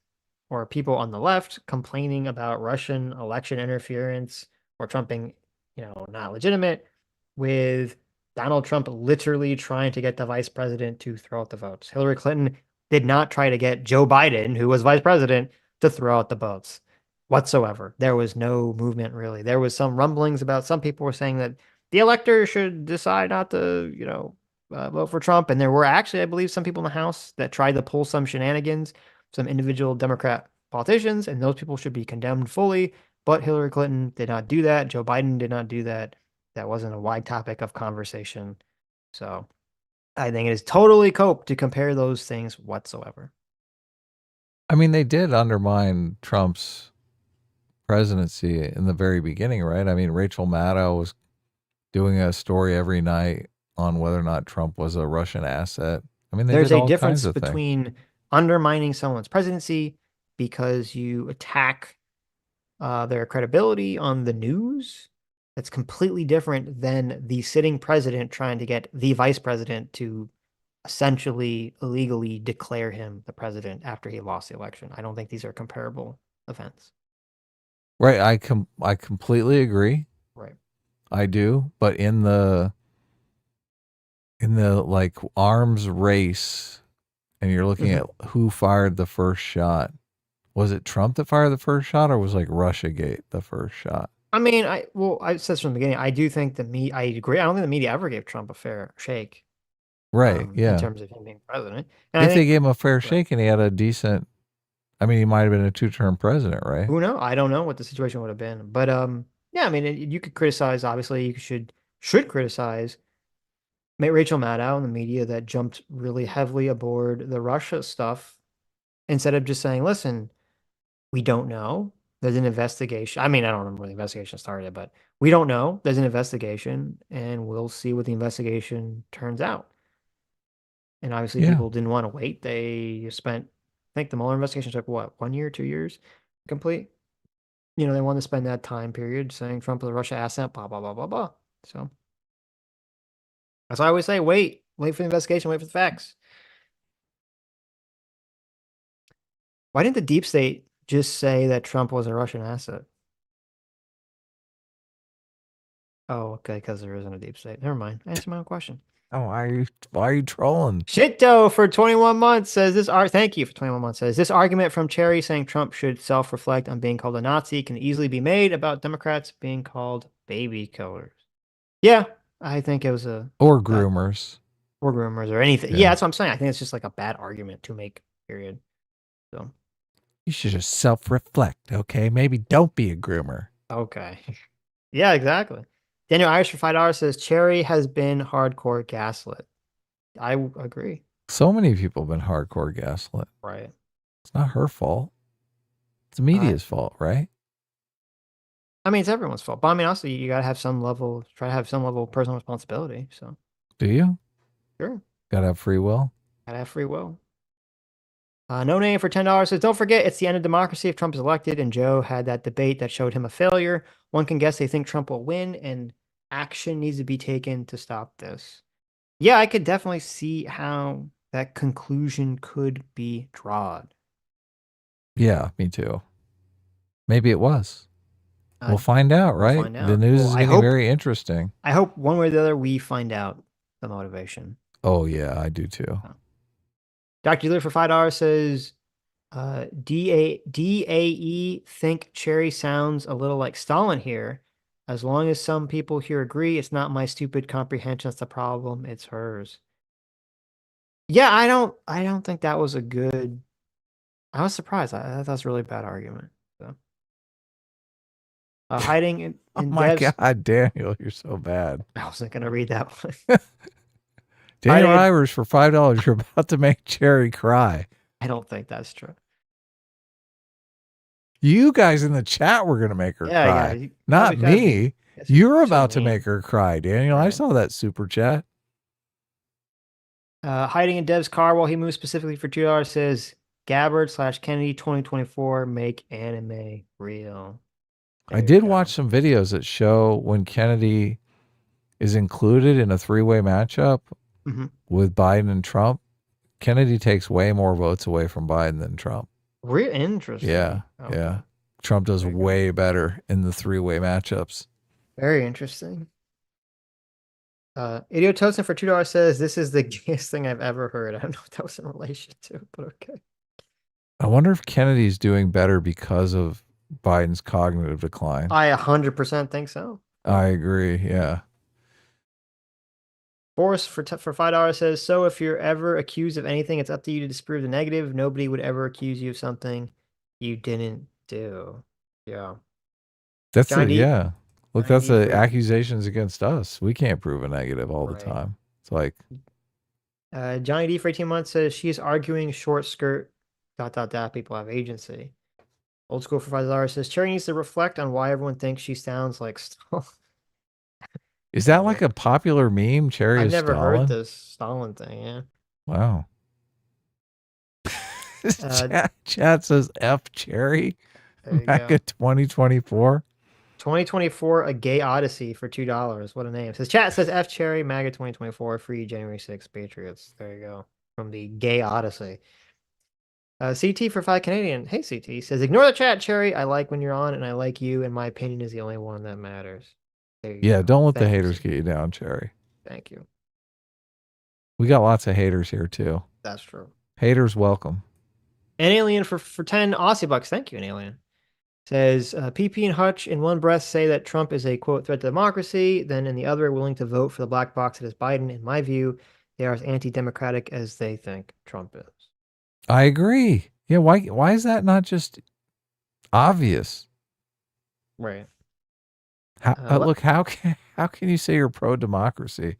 or people on the left complaining about Russian election interference or Trump being, not legitimate with Donald Trump literally trying to get the vice president to throw out the votes. Hillary Clinton did not try to get Joe Biden, who was vice president, to throw out the votes whatsoever. There was no movement really. There was some rumblings about some people were saying that the electors should decide not to, vote for Trump. And there were actually, I believe, some people in the House that tried to pull some shenanigans, some individual Democrat politicians, and those people should be condemned fully. But Hillary Clinton did not do that. Joe Biden did not do that. That wasn't a wide topic of conversation. So I think it is totally cope to compare those things whatsoever. I mean, they did undermine Trump's presidency in the very beginning, right? I mean, Rachel Maddow was doing a story every night on whether or not Trump was a Russian asset. I mean, there's did a all difference kinds of between undermining someone's presidency because you attack their credibility on the news. That's completely different than the sitting president trying to get the vice president to essentially illegally declare him the president after he lost the election. I don't think these are comparable events. Right. I completely agree. Right. I do. But in the like arms race, and you're looking at who fired the first shot, was it Trump that fired the first shot, or was like Russiagate the first shot? I mean, I said from the beginning, I do think I agree. I don't think the media ever gave Trump a fair shake. Right. Yeah. In terms of him being president. And if they gave him a fair shake and he had a decent, I mean, he might have been a 2-term president, right? Who knows? I don't know what the situation would have been. But yeah, I mean, you could criticize, obviously, you should criticize Rachel Maddow and the media that jumped really heavily aboard the Russia stuff instead of just saying, listen, we don't know. There's an investigation. I mean, I don't remember when the investigation started, but we don't know. There's an investigation, and we'll see what the investigation turns out. And obviously, people didn't want to wait. They spent, I think the Mueller investigation took what, 1 year, 2 years complete? They wanted to spend that time period saying Trump is a Russia asset, blah, blah, blah, blah, blah. So that's why I always say, wait for the investigation, wait for the facts. Why didn't the deep state just say that Trump was a Russian asset? Oh, okay, because there isn't a deep state. Never mind. Answer my own question. Oh, why are you trolling? Shitto for 21 months says thank you for 21 months says this argument from Chaeiry saying Trump should self-reflect on being called a Nazi can easily be made about Democrats being called baby killers. Yeah, I think it was or groomers. Or groomers or anything. Yeah, that's what I'm saying. I think it's just like a bad argument to make, period. So you should just self-reflect, okay? Maybe don't be a groomer. Okay. Yeah, exactly. Daniel Irish for $5 says Chaeiry has been hardcore gaslit. I agree. So many people have been hardcore gaslit. Right. It's not her fault. It's the media's fault, right? I mean, it's everyone's fault. But I mean, also, you got to have some level, try to have some level of personal responsibility. So, do you? Sure. Got to have free will. Got to have free will. No Name for $10 says, don't forget, it's the end of democracy if Trump is elected. And Joe had that debate that showed him a failure. One can guess they think Trump will win, and action needs to be taken to stop this. Yeah, I could definitely see how that conclusion could be drawn. Yeah, me too. Maybe it was. We'll find out, right? We'll find out. The news is getting very interesting. I hope one way or the other we find out the motivation. Oh, yeah, I do too. Dr. Dealer for $5 says, DAE think Chaeiry sounds a little like Stalin here. As long as some people here agree, it's not my stupid comprehension that's the problem, it's hers. Yeah, I don't think that was a good. I was surprised. I thought that was a really bad argument. So. Hiding in oh my God, Daniel, you're so bad. I wasn't gonna read that one. Daniel Irish for $5. You're about to make Chaeiry cry. I don't think that's true. You guys in the chat were gonna make her Yeah, cry, yeah. not me. You're about to make her cry, Daniel. I Right. saw that super chat. Hiding in Dev's car while he moves specifically for $2 says Gabbard/Kennedy 2024 make anime real. I There you did go. watch some videos that show when Kennedy is included in a three-way matchup Mhm. with Biden and Trump. Kennedy takes way more votes away from Biden than Trump. Real interesting. Yeah, Okay. yeah. Trump does There you go. way better in the three-way matchups. Very interesting. Idiotosin for $2 says this is the gayest thing I've ever heard. I don't know what that was in relation to, but okay. I wonder if Kennedy's doing better because of Biden's cognitive decline. I 100% think so. I agree. Yeah. Boris for $5 says, so if you're ever accused of anything, it's up to you to disprove the negative. Nobody would ever accuse you of something you didn't do. Yeah. That's Johnny D- yeah. Look, Johnny that's D the for- accusations against us. We can't prove a negative all the Right. time. It's like, Johnny D for 18 months says she is arguing short skirt ... people have agency. Old school for $5 says Chaeiry needs to reflect on why everyone thinks she sounds like Stalin. is that like a popular meme? Chaeiry I've is never Stalin? heard this Stalin thing. Yeah. Wow. Chat says F Chaeiry There you back go. at 2024. 2024, a gay odyssey for $2. What a name. Says chat says F Chaeiry, MAGA 2024, free January 6th, Patriots. There you go. From the gay odyssey. CT for 5 Canadian. Hey, CT says, ignore the chat, Chaeiry. I like when you're on, and I like you, and my opinion is the only one that matters. There you Yeah, go. don't let the Thank you, haters CT. get you down, Chaeiry. Thank you. We got lots of haters here too. That's true. Haters welcome. An alien for 10 Aussie bucks. Thank you, an alien. Says PP and Hutch in one breath say that Trump is a quote threat to democracy, then in the other are willing to vote for the black box that is Biden. In my view, they are as anti-democratic as they think Trump is. I agree. Yeah, why is that not just obvious? Right. Look, how can you say you're pro democracy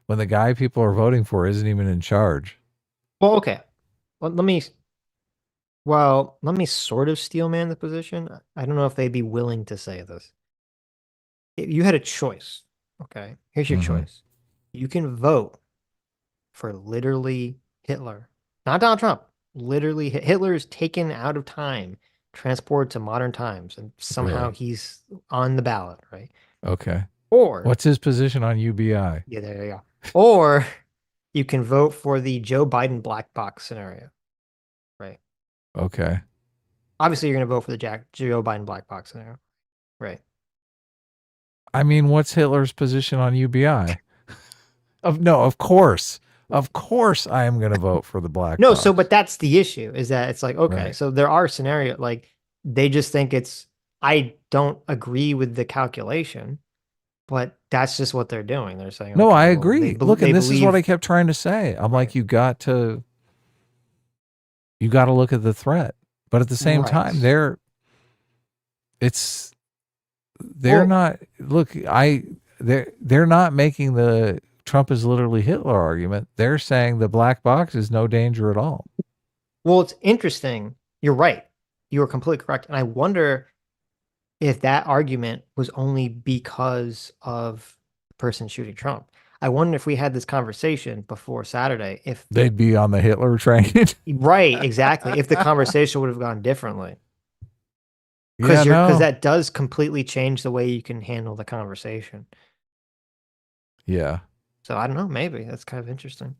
when the guy people are voting for isn't even in charge? Well, okay. Well, let me sort of steel man the position. I don't know if they'd be willing to say this. If you had a choice, okay? Here's your choice. You can vote for literally Hitler, not Donald Trump. Literally, Hitler is taken out of time, transported to modern times, and somehow he's on the ballot, right? Okay. Or what's his position on UBI? Yeah, there you go. Or you can vote for the Joe Biden black box scenario, right? Okay. Obviously, you're going to vote for the Joe Biden black box scenario, right? I mean, what's Hitler's position on UBI? Of course I am going to vote for the black box. So, but that's the issue, is that it's like, okay, Right. so there are scenarios, like, they just think I don't agree with the calculation, but that's just what they're doing. They're saying, No, okay, I well, agree. Look, and this is what I kept trying to say. I'm like, you got to look at the threat, but at the same time, they're not making the Trump is literally Hitler argument. They're saying the black box is no danger at all. Well, it's interesting. You're right. You are completely correct. And I wonder if that argument was only because of the person shooting Trump. I wonder if we had this conversation before Saturday, if they'd be on the Hitler train. Right, exactly. If the conversation would have gone differently. Because that does completely change the way you can handle the conversation. Yeah. So I don't know, maybe that's kind of interesting.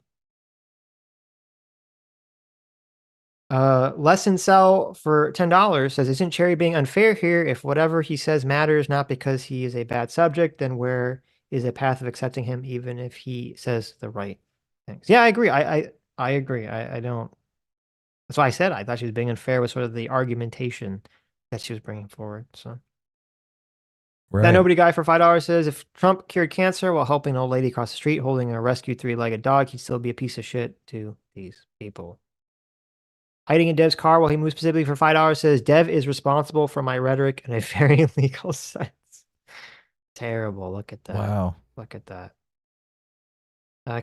Lesson Sell for $10 says, isn't Chaeiry being unfair here? If whatever he says matters, not because he is a bad subject, then where is a path of accepting him, even if he says the right things? Yeah, I agree. I agree. I don't. That's why I said I thought she was being unfair with sort of the argumentation that she was bringing forward. So. Right. That nobody guy for $5 says, if Trump cured cancer while helping an old lady across the street holding a rescued 3-legged dog, he'd still be a piece of shit to these people. Hiding in Dev's car while he moves specifically for $5 says, Dev is responsible for my rhetoric in a very legal sense. Terrible. Look at that. Wow. Look at that.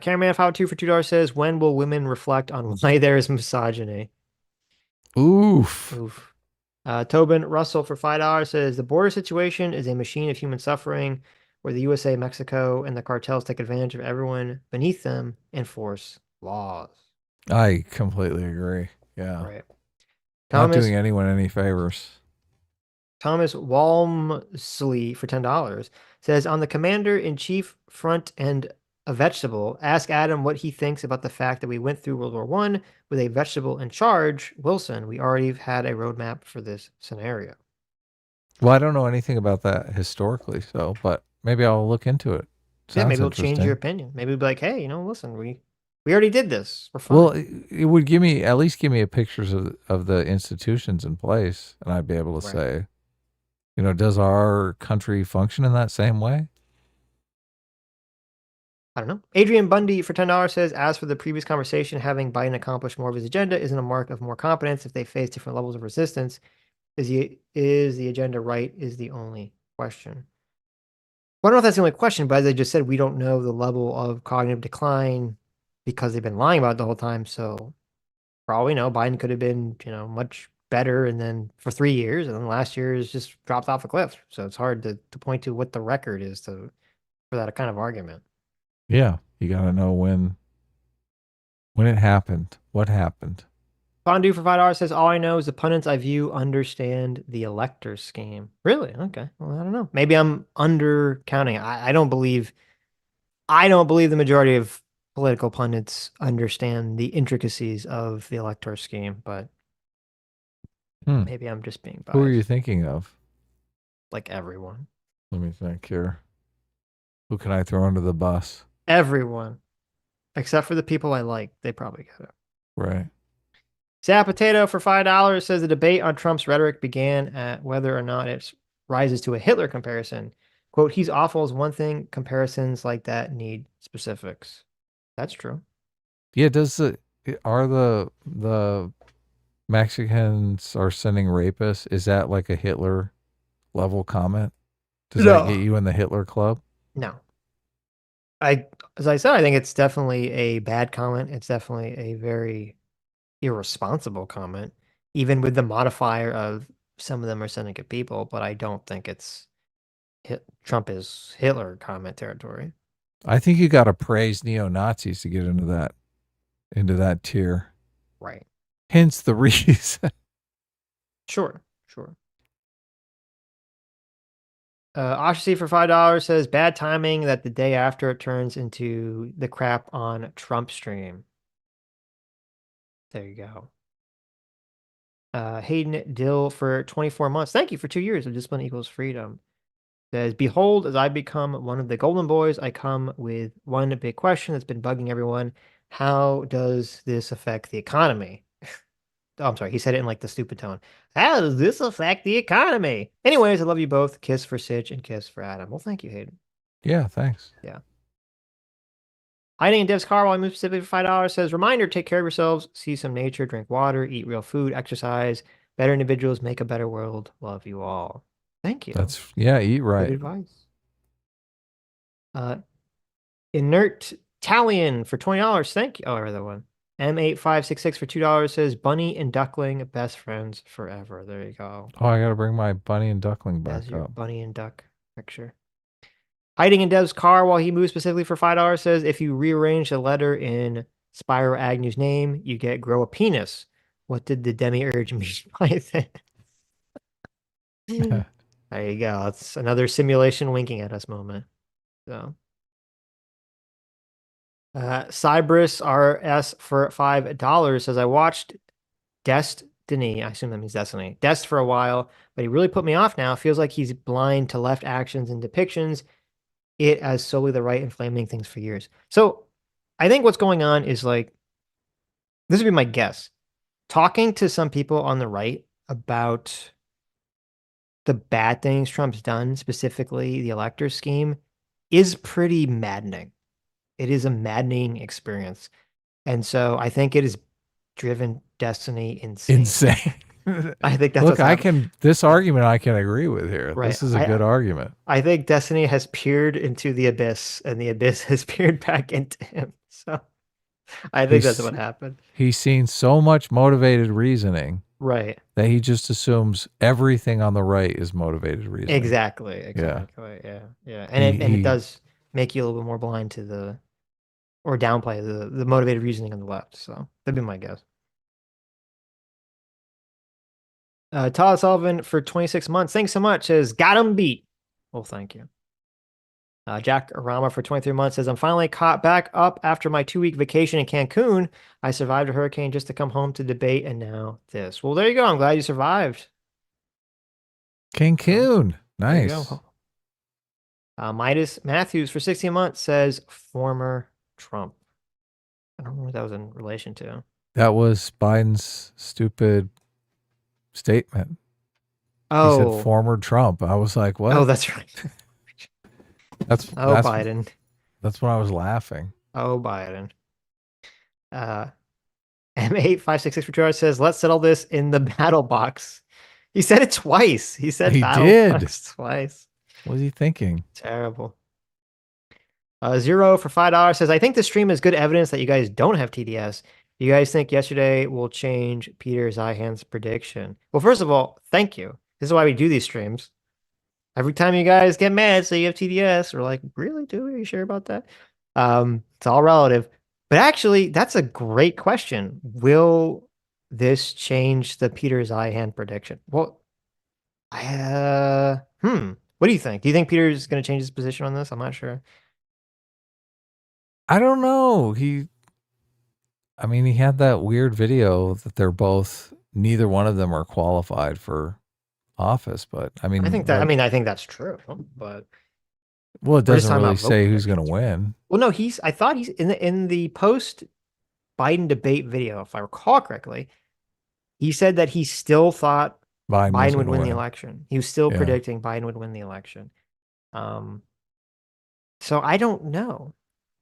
Cameraman 502 for $2 says, when will women reflect on why there is misogyny? Oof. Oof. Tobin Russell for $5 says the border situation is a machine of human suffering where the USA, Mexico, and the cartels take advantage of everyone beneath them and force laws. I completely agree. Yeah. Right. Not doing anyone any favors. Thomas Walmsley for $10 says on the commander-in-chief front and a vegetable, ask Adam what he thinks about the fact that we went through World War I with a vegetable in charge. Wilson, we already had a roadmap for this scenario. Well, I don't know anything about that historically, so but maybe I'll look into it. Yeah, Sounds maybe it'll change interesting. your opinion. Maybe it'll be like, hey, listen, we already did this. We're fine. Well, it would at least give me a pictures of the institutions in place, and I'd be able to say, does our country function in that same way? I don't know. Adrian Bundy for $10 says, as for the previous conversation, having Biden accomplish more of his agenda isn't a mark of more competence if they face different levels of resistance. Is the agenda right is the only question. Well, I don't know if that's the only question, but as I just said, we don't know the level of cognitive decline because they've been lying about it the whole time. So for all we know, Biden could have been, much better and then for 3 years, and then last year is just dropped off a cliff. So it's hard to point to what the record is for that kind of argument. Yeah, you got to know when it happened, what happened. Fondue for $5 says, all I know is the pundits I view understand the elector scheme. Really? Okay. Well, I don't know. Maybe I'm undercounting. I don't believe the majority of political pundits understand the intricacies of the elector scheme, but maybe I'm just being biased. Who are you thinking of? Like everyone. Let me think here. Who can I throw under the bus? Everyone. Except for the people I like. They probably get it. Right. Sad Potato for $5 says the debate on Trump's rhetoric began at whether or not it rises to a Hitler comparison. Quote, he's awful is one thing. Comparisons like that need specifics. That's true. Yeah, are the Mexicans are sending rapists? Is that like a Hitler level comment? Does that get you in the Hitler club? No. As I said, I think it's definitely a bad comment. It's definitely a very irresponsible comment, even with the modifier of some of them are sending good people, but I don't think Trump is Hitler comment territory. I think you got to praise neo-Nazis to get into that tier. Right. Hence the reason. Sure. Oshacy for $5 says bad timing that the day after it turns into the crap on Trump stream. There you go. Hayden Dill for 24 months. Thank you for 2 years of discipline equals freedom. Says, behold, as I become one of the golden boys, I come with one big question that's been bugging everyone. How does this affect the economy? Oh, I'm sorry. He said it in like the stupid tone. How does this affect the economy? Anyways, I love you both. Kiss for Sitch and kiss for Adam. Well, thank you, Hayden. Yeah, thanks. Yeah. Hiding in Dev's car while I move specifically for $5 says, reminder, take care of yourselves, see some nature, drink water, eat real food, exercise. Better individuals make a better world. Love you all. Thank you. Eat right. Good advice. Inert Talion for $20. Thank you. Oh, I read that one. M8566 for $2 says Bunny and Duckling, best friends forever. There you go. Oh, I got to bring my Bunny and Duckling back That's your up. Bunny and Duck picture. Hiding in Dev's car while he moves specifically for $5 says if you rearrange the letter in Spyro Agnew's name, you get grow a penis. What did the demiurge mean by that? There you go. It's another simulation winking at us moment. So. Cybris RS for $5 says I watched Destiny. I assume that means Destiny. Dest for a while, but he really put me off now. Feels like he's blind to left actions and depictions. It as solely the right inflaming things for years. So I think what's going on is like, this would be my guess. Talking to some people on the right about the bad things Trump's done, specifically the elector scheme, is pretty maddening. It is a maddening experience. And so I think it has driven Destiny insane. I think that's this argument I can agree with here. Right. This is a good argument. I think Destiny has peered into the abyss and the abyss has peered back into him. So I think that's what happened. He's seen so much motivated reasoning Right. That he just assumes everything on the right is motivated reasoning. Exactly. Exactly. Yeah. And it does make you a little bit more blind to the, or downplay the motivated reasoning on the left. So that'd be my guess. Todd Sullivan for 26 months. Thanks so much. Says, got him beat. Well, thank you. Jack Arama for 23 months says, I'm finally caught back up after my 2-week vacation in Cancun. I survived a hurricane just to come home to debate, and now this. Well, there you go. I'm glad you survived. Cancun. There you Nice. go. Midas Matthews for 16 months says, former Trump. I don't know what that was in relation to. That was Biden's stupid statement. Oh. He said former Trump. I was like, what? Oh, that's right. That's Biden. That's when I was laughing. Oh, Biden. M8566 for 2 hours says, let's settle this in the battle box. He said it twice. He said He battle did. box twice. What was he thinking? Terrible. Zero for $5 says, I think the stream is good evidence that you guys don't have TDS. You guys think yesterday will change Peter Zeihan's prediction? Well, first of all, thank you. This is why we do these streams. Every time you guys get mad, say you have TDS, we're like, really? Do we? Are you sure about that? It's all relative. But actually, that's a great question. Will this change the Peter Zeihan prediction? Well, what do you think? Do you think Peter's going to change his position on this? I'm not sure. I don't know. He had that weird video that they're both, neither one of them are qualified for office, but I think that's true, but well, it doesn't really say who's going to win. Well, no, I thought he's in the post Biden debate video, if I recall correctly, he said that he still thought Biden would win the election. He was still predicting Biden would win the election. So I don't know.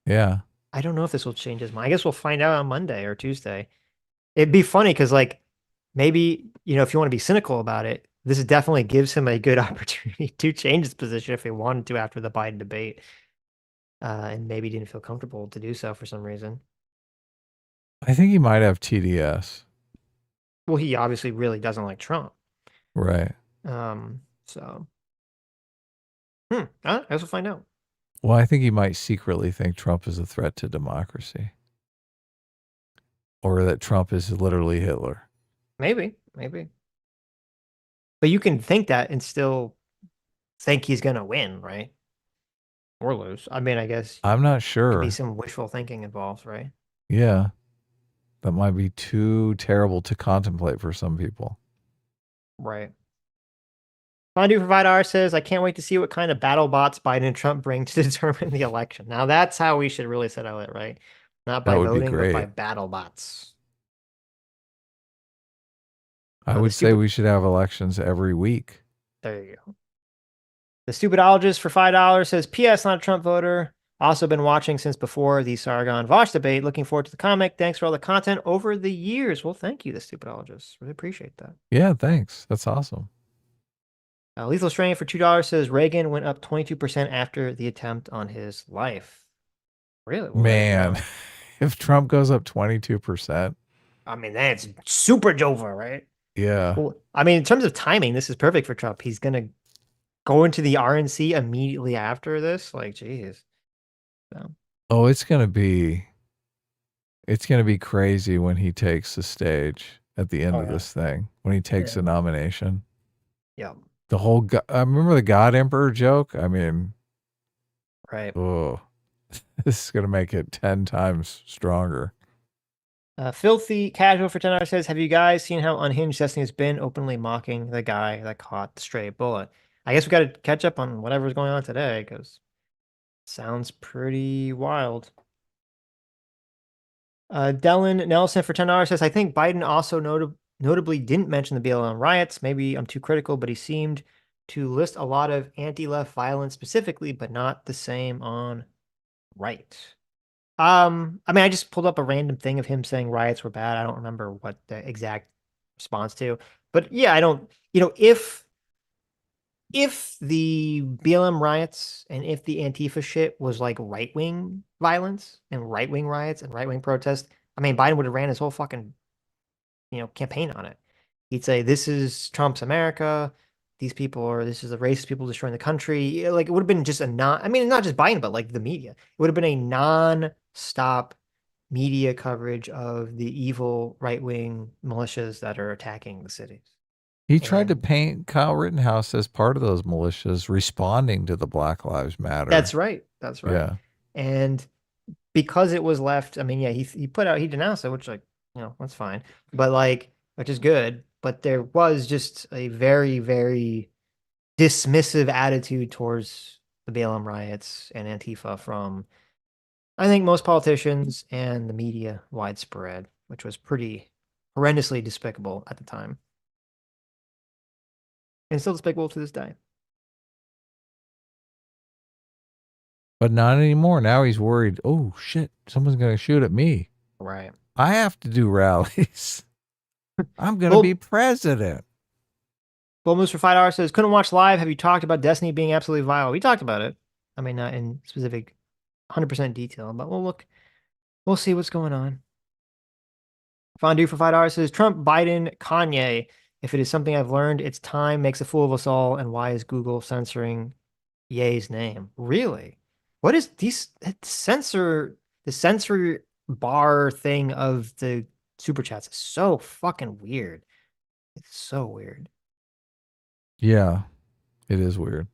Yeah. I don't know if this will change his mind. I guess we'll find out on Monday or Tuesday. It'd be funny because, like, maybe, if you want to be cynical about it, this definitely gives him a good opportunity to change his position if he wanted to after the Biden debate. And maybe didn't feel comfortable to do so for some reason. I think he might have TDS. Well, he obviously really doesn't like Trump. Right. So. I guess we'll find out. Well, I think he might secretly think Trump is a threat to democracy. Or that Trump is literally Hitler. Maybe. But you can think that and still think he's going to win, right? Or lose. I guess. I'm not sure. Could be some wishful thinking involved, right? Yeah. That might be too terrible to contemplate for some people. Right. Fondue for $5 says, I can't wait to see what kind of battle bots Biden and Trump bring to determine the election. Now, that's how we should really settle it, right? Not by voting, but by battle bots. I would say we should have elections every week. There you go. The Stupidologist for $5 says, P.S. not a Trump voter. Also been watching since before the Sargon-Vosh debate. Looking forward to the comic. Thanks for all the content over the years. Well, thank you, the Stupidologist. Really appreciate that. Yeah, thanks. That's awesome. Lethal Strain for $2 says, Reagan went up 22% after the attempt on his life. Really? Well, man, if Trump goes up 22%. That's super Jova, right? Yeah. Well, in terms of timing, this is perfect for Trump. He's going to go into the RNC immediately after this. Like, geez. So. Oh, it's going to be crazy when he takes the stage at the end of this thing, when he takes a nomination. Yeah. The whole, I remember the God Emperor joke. Right. Oh, this is going to make it 10 times stronger. Filthy Casual for $10 says, have you guys seen how unhinged Destiny has been, openly mocking the guy that caught the stray bullet? I guess we got to catch up on whatever's going on today because it sounds pretty wild. Dylan Nelson for $10 says, I think Biden also notably didn't mention the BLM riots. Maybe I'm too critical, but he seemed to list a lot of anti-left violence specifically, but not the same on right. I just pulled up a random thing of him saying riots were bad. I don't remember what the exact response to, but yeah, I don't, if the BLM riots and if the Antifa shit was like right-wing violence and right-wing riots and right-wing protests, Biden would have ran his whole fucking, campaign on it. he'd say, "This is Trump's America. These people are, this is the racist people destroying the country." Yeah, like it would have been just a I mean, not just Biden, but like the media. It would have been a non-stop media coverage of the evil right-wing militias that are attacking the cities. He tried to And paint Kyle Rittenhouse as part of those militias responding to the Black Lives Matter. that's right. That's right. Yeah. And because it was left, I mean, yeah, he put out, he denounced it, which, like, that's fine, but like, which is good. But there was just a very, very dismissive attitude towards the BLM riots and Antifa from, I think, most politicians and the media widespread, which was pretty horrendously despicable at the time. And still despicable to this day. But not anymore. Now he's worried, oh shit, someone's going to shoot at me. Right. I have to do rallies. I'm going to be president. Bull Moose for $5 says, couldn't watch live. Have you talked about Destiny being absolutely vile? We talked about it. I mean, not in specific 100% detail, but we'll see what's going on. Fondue for $5 says, Trump, Biden, Kanye. If it is something I've learned, it's time makes a fool of us all. And why is Google censoring Ye's name? Really? What is the censor bar thing of the Superchats is so fucking weird. It's so weird. Yeah, it is weird.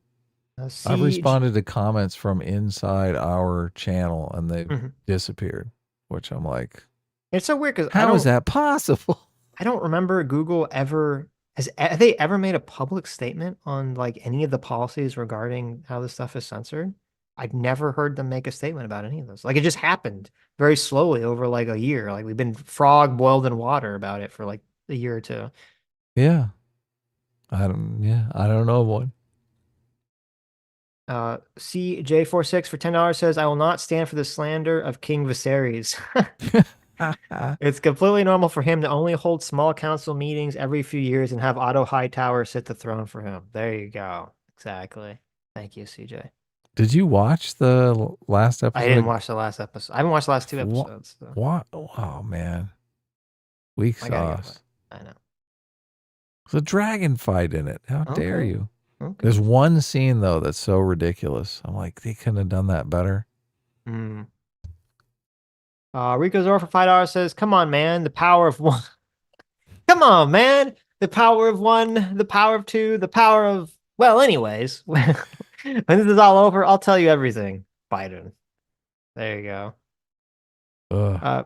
I've responded to comments from inside our channel and they've disappeared, which I'm like, it's so weird because how is that possible? I don't remember Google ever have they ever made a public statement on like any of the policies regarding how this stuff is censored? I've never heard them make a statement about any of this. Like it just happened very slowly over like a year. Like we've been frog boiled in water about it for like a year or two. Yeah. I don't know one. CJ46 for $10 says, I will not stand for the slander of King Viserys. It's completely normal for him to only hold small council meetings every few years and have Otto Hightower sit the throne for him. There you go. Exactly. Thank you, CJ. Did you watch the last episode? I didn't watch the last episode. I haven't watched the last 2 episodes. So. What? Oh, man. Weak sauce. I know. There's a dragon fight in it. How dare you? Okay. There's one scene, though, that's so ridiculous. I'm like, they couldn't have done that better. Rico Zor for $5 says, come on, man. The power of one. Come on, man. The power of one, the power of two, the power of... Well, anyways, when this is all over, I'll tell you everything, Biden. There you go.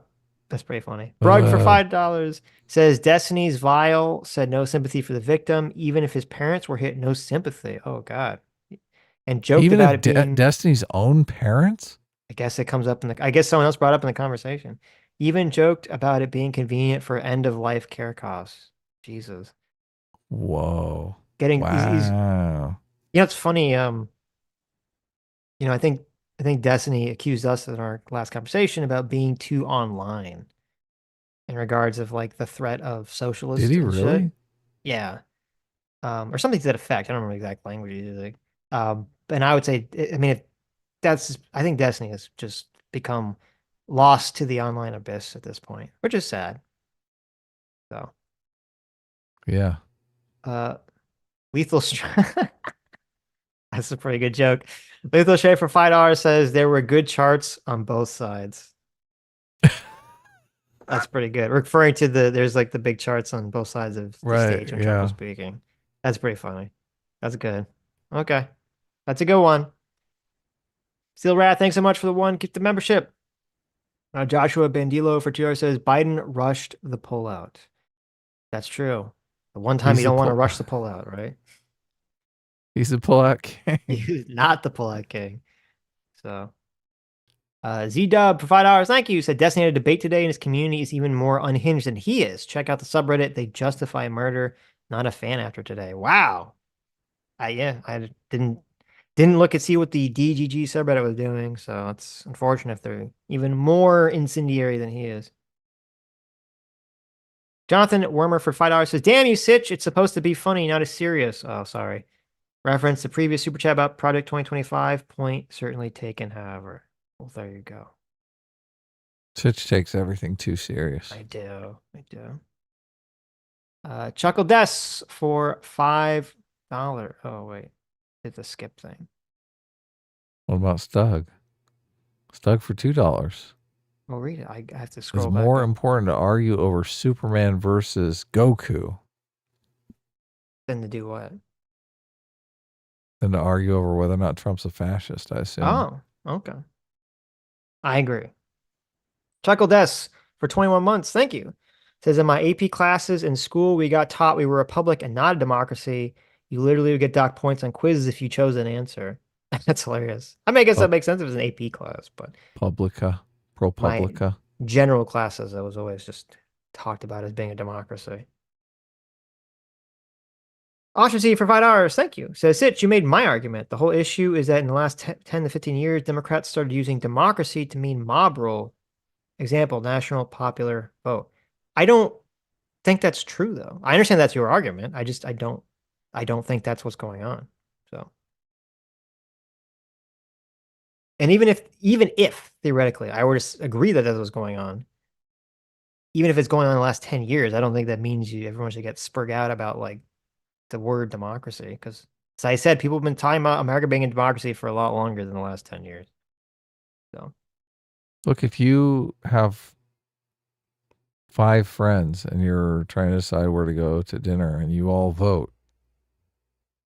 That's pretty funny. Brug for $5 says, Destiny's vile, said no sympathy for the victim. Even if his parents were hit, no sympathy. Oh, God. And joked even about it being... Destiny's own parents? I guess it comes up in the... I guess someone else brought up in the conversation. Even joked about it being convenient for end-of-life care costs. Jesus. Whoa. Wow. It's funny. I think Destiny accused us in our last conversation about being too online in regards of like the threat of socialism. Did he really? Shit. Yeah. Or something to that effect. I don't remember the exact language he used. And I would say, I think Destiny has just become lost to the online abyss at this point, which is sad. So. Yeah. Lethal That's a pretty good joke. Lethal Shade for $5 says there were good charts on both sides. That's pretty good. Referring to there's like the big charts on both sides of the stage when Trump was speaking. That's pretty funny. That's good. Okay. That's a good one. Steel Rat, thanks so much for the one. Keep the membership. Joshua Bandilo for $2 says Biden rushed the pullout. That's true. The one time you don't want to rush the pullout, right? He's the pullout king. He's not the pullout king. So, Z-Dub for $5. Thank you. Said Destiny had a debate today and his community is even more unhinged than he is. Check out the subreddit. They justify murder. Not a fan after today. Wow. I didn't look and see what the DGG subreddit was doing. So it's unfortunate if they're even more incendiary than he is. Jonathan Wormer for $5 says, damn you, Sitch. It's supposed to be funny, not as serious. Oh, sorry. Reference the previous super chat about Project 2025. Point certainly taken, however. Well, there you go. Sitch takes everything too serious. I do. Chuckle Des for $5. Oh, wait. It's a skip thing. What about Stug? Stug for $2. Well, read it. I have to It's scroll back more up. important to argue over Superman versus Goku Then to do what? than to argue over whether or not Trump's a fascist, I assume. Oh, okay. I agree. Chuckle Des for 21 months. Thank you. Says in my AP classes in school, we got taught we were a republic and not a democracy. You literally would get docked points on quizzes if you chose an answer. That's hilarious. I mean, I guess that makes sense if it's an AP class, but Publica, ProPublica. general classes, I was always just talked about as being a democracy. Ostracy for $5. Thank you. Says Sitch, you made my argument. The whole issue is that in the last 10 to 15 years, Democrats started using democracy to mean mob rule. Example, national popular vote. I don't think that's true, though. I understand that's your argument. I don't think that's what's going on. So, and even if theoretically I were to agree that that's what's going on, even if it's going on in the last 10 years, I don't think that means everyone should get spurred out about like the word democracy, because as I said, people have been talking about America being a democracy for a lot longer than the last 10 years. So, Look, if you have 5 friends and you're trying to decide where to go to dinner and you all vote,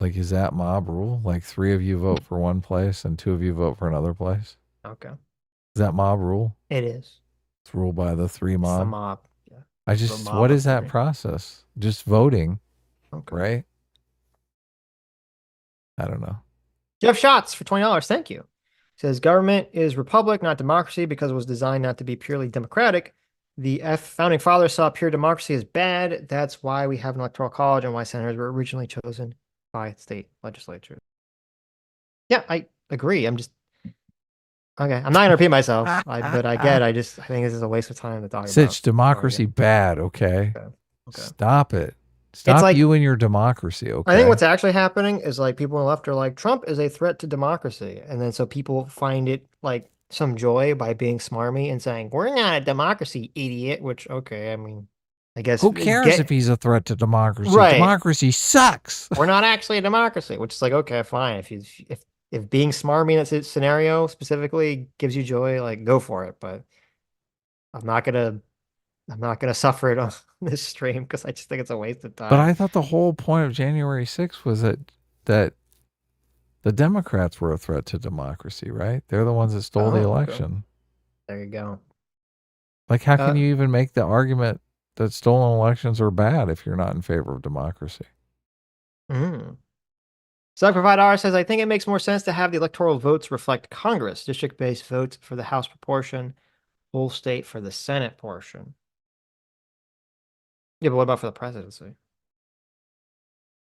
like, is that mob rule? Like 3 of you vote for one place and 2 of you vote for another place? okay. Is that mob rule? It is. It's ruled by the 3 It's the mob. mob. Yeah. I the just, mob what of is that 3. process? Just voting, Okay. right? I don't know. Jeff Schatz for $20. Thank you. Says government is republic, not democracy, because it was designed not to be purely democratic. The founding fathers saw pure democracy as bad. That's why we have an electoral college and why senators were originally chosen by state legislatures. Yeah, I agree. I'm just okay. I'm not gonna repeat myself, but I think this is a waste of time to talk about. Sitch, democracy bad, okay? Okay. Stop it. Stop like- you and your democracy, okay? I think what's actually happening is like people on the left are like, Trump is a threat to democracy. And then so people find it like some joy by being smarmy and saying, we're not a democracy, idiot, which, okay, I mean, I guess. Who cares if he's a threat to democracy? Right. Democracy sucks. We're not actually a democracy, which is like, okay, fine. If being smarmy in that scenario specifically gives you joy, like go for it. But I'm not gonna suffer it on this stream because I just think it's a waste of time. But I thought the whole point of January 6th was that the Democrats were a threat to democracy, right? They're the ones that stole the okay. election. There you go. Like, how can you even make the argument that stolen elections are bad if you're not in favor of democracy? Sub Provider says, I think it makes more sense to have the electoral votes reflect Congress, district-based votes for the House proportion, whole state for the Senate portion. Yeah, but what about for the presidency?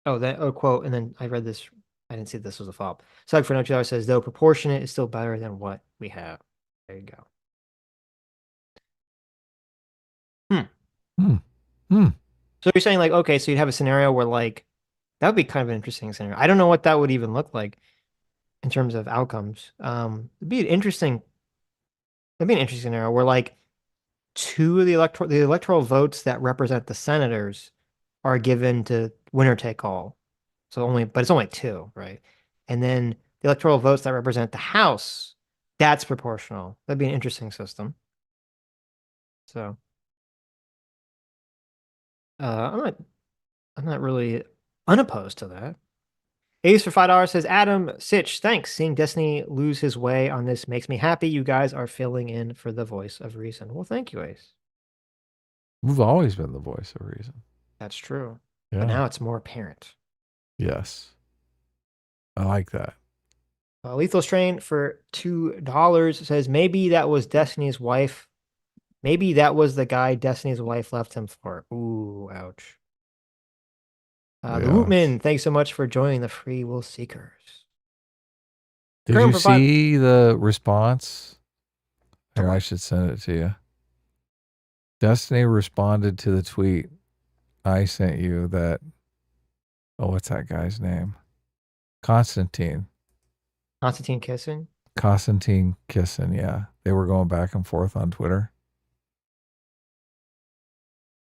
Oh, quote, and then I read this. I didn't see this was a follow-up. Sub for No says, though proportionate is still better than what we have. There you go. So you're saying like, okay, so you'd have a scenario where like, that would be kind of an interesting scenario. I don't know what that would even look like in terms of outcomes. It'd be an interesting scenario where like 2 of the electoral votes that represent the senators are given to winner take all. But it's only 2, right? And then the electoral votes that represent the House, that's proportional. That'd be an interesting system. So I'm not really unopposed to that. Ace for $5 says, Adam, Sitch, thanks. Seeing Destiny lose his way on this makes me happy. You guys are filling in for the voice of reason. Well, thank you, Ace. We've always been the voice of reason. That's true. Yeah. But now it's more apparent. Yes. I like that. Lethal Strain for $2 says, maybe that was Destiny's wife. Maybe that was the guy Destiny's wife left him for. Ooh, ouch. The Wootman, thanks so much for joining the Free Will Seekers. Did you see the response? Here, I should send it to you. Destiny responded to the tweet I sent you that, what's that guy's name? Constantine Kissin? Constantine Kissin, yeah. They were going back and forth on Twitter.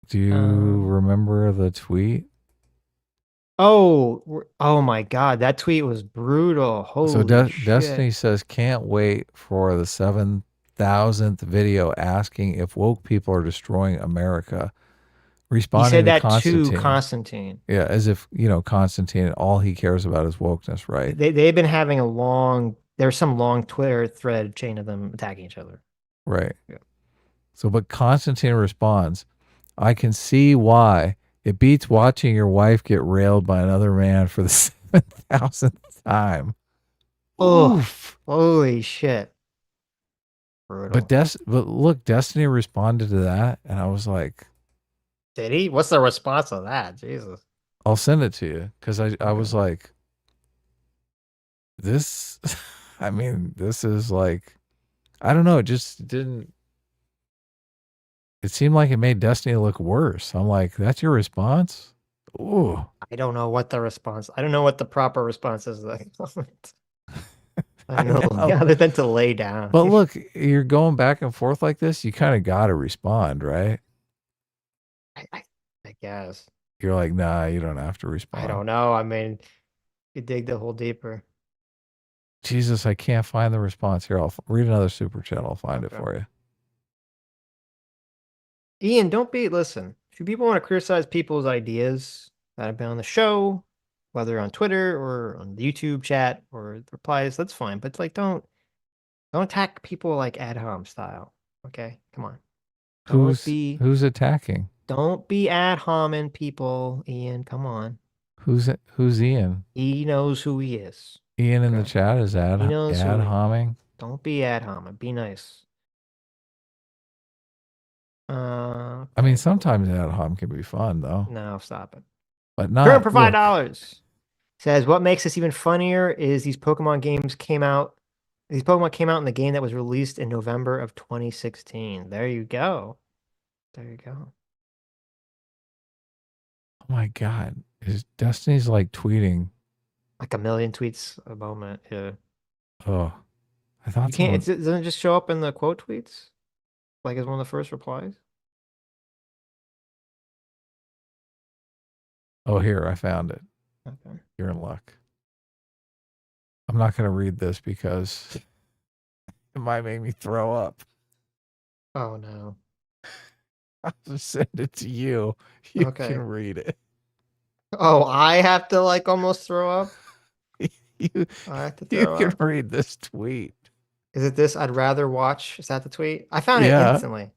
Do you remember the tweet? Oh my God, that tweet was brutal. Holy shit. Destiny says, can't wait for the 7,000th video asking if woke people are destroying America. He Responding said to that Constantine. to Constantine. Yeah, as if, Constantine, all he cares about is wokeness, right? They've been having there's some long Twitter thread chain of them attacking each other. Right. Yeah. So, but Constantine responds, I can see why. It beats watching your wife get railed by another man for the 7,000th time. Oh, holy shit. Brutal. But look, Destiny responded to that, and I was like, did he? What's the response to that? Jesus. I'll send it to you, because I was like, this, I mean, this is like, I don't know, it just didn't, it seemed like it made Destiny look worse. I'm like, that's your response? Ooh. I don't know what the response. I don't know what the proper response is. I don't know, other than to lay down. But look, you're going back and forth like this. You kind of got to respond, right? I guess. You're like, nah, you don't have to respond. I don't know. I mean, you dig the hole deeper. Jesus, I can't find the response here. I'll read another super chat. I'll find it for you. Ian, listen, if people want to criticize people's ideas that have been on the show, whether on Twitter or on the YouTube chat or the replies, that's fine. But like, don't attack people like ad hom style. Okay, come on. Who's attacking? Don't be ad homing people, Ian. Come on. Who's Ian? He knows who he is. Ian in the chat is ad homing. Don't be ad homing. Be nice. I mean, sometimes ad hom can be fun though. No, stop it. But not. Current for $5 says what makes this even funnier is these Pokemon came out in the game that was released in November of 2016. There you go. There you go. Oh my God. Destiny's like tweeting like a million tweets a moment. Yeah. Oh, I thought you can't. Doesn't it just show up in the quote tweets? Like as one of the first replies? Oh, here, I found it. Okay. You're in luck. I'm not going to read this because it might make me throw up. Oh, no. I'll just send it to you. You can read it. Oh, I have to like almost throw up? I have to throw up. You can read this tweet. Is it this? I'd rather watch. Is that the tweet? I found it instantly.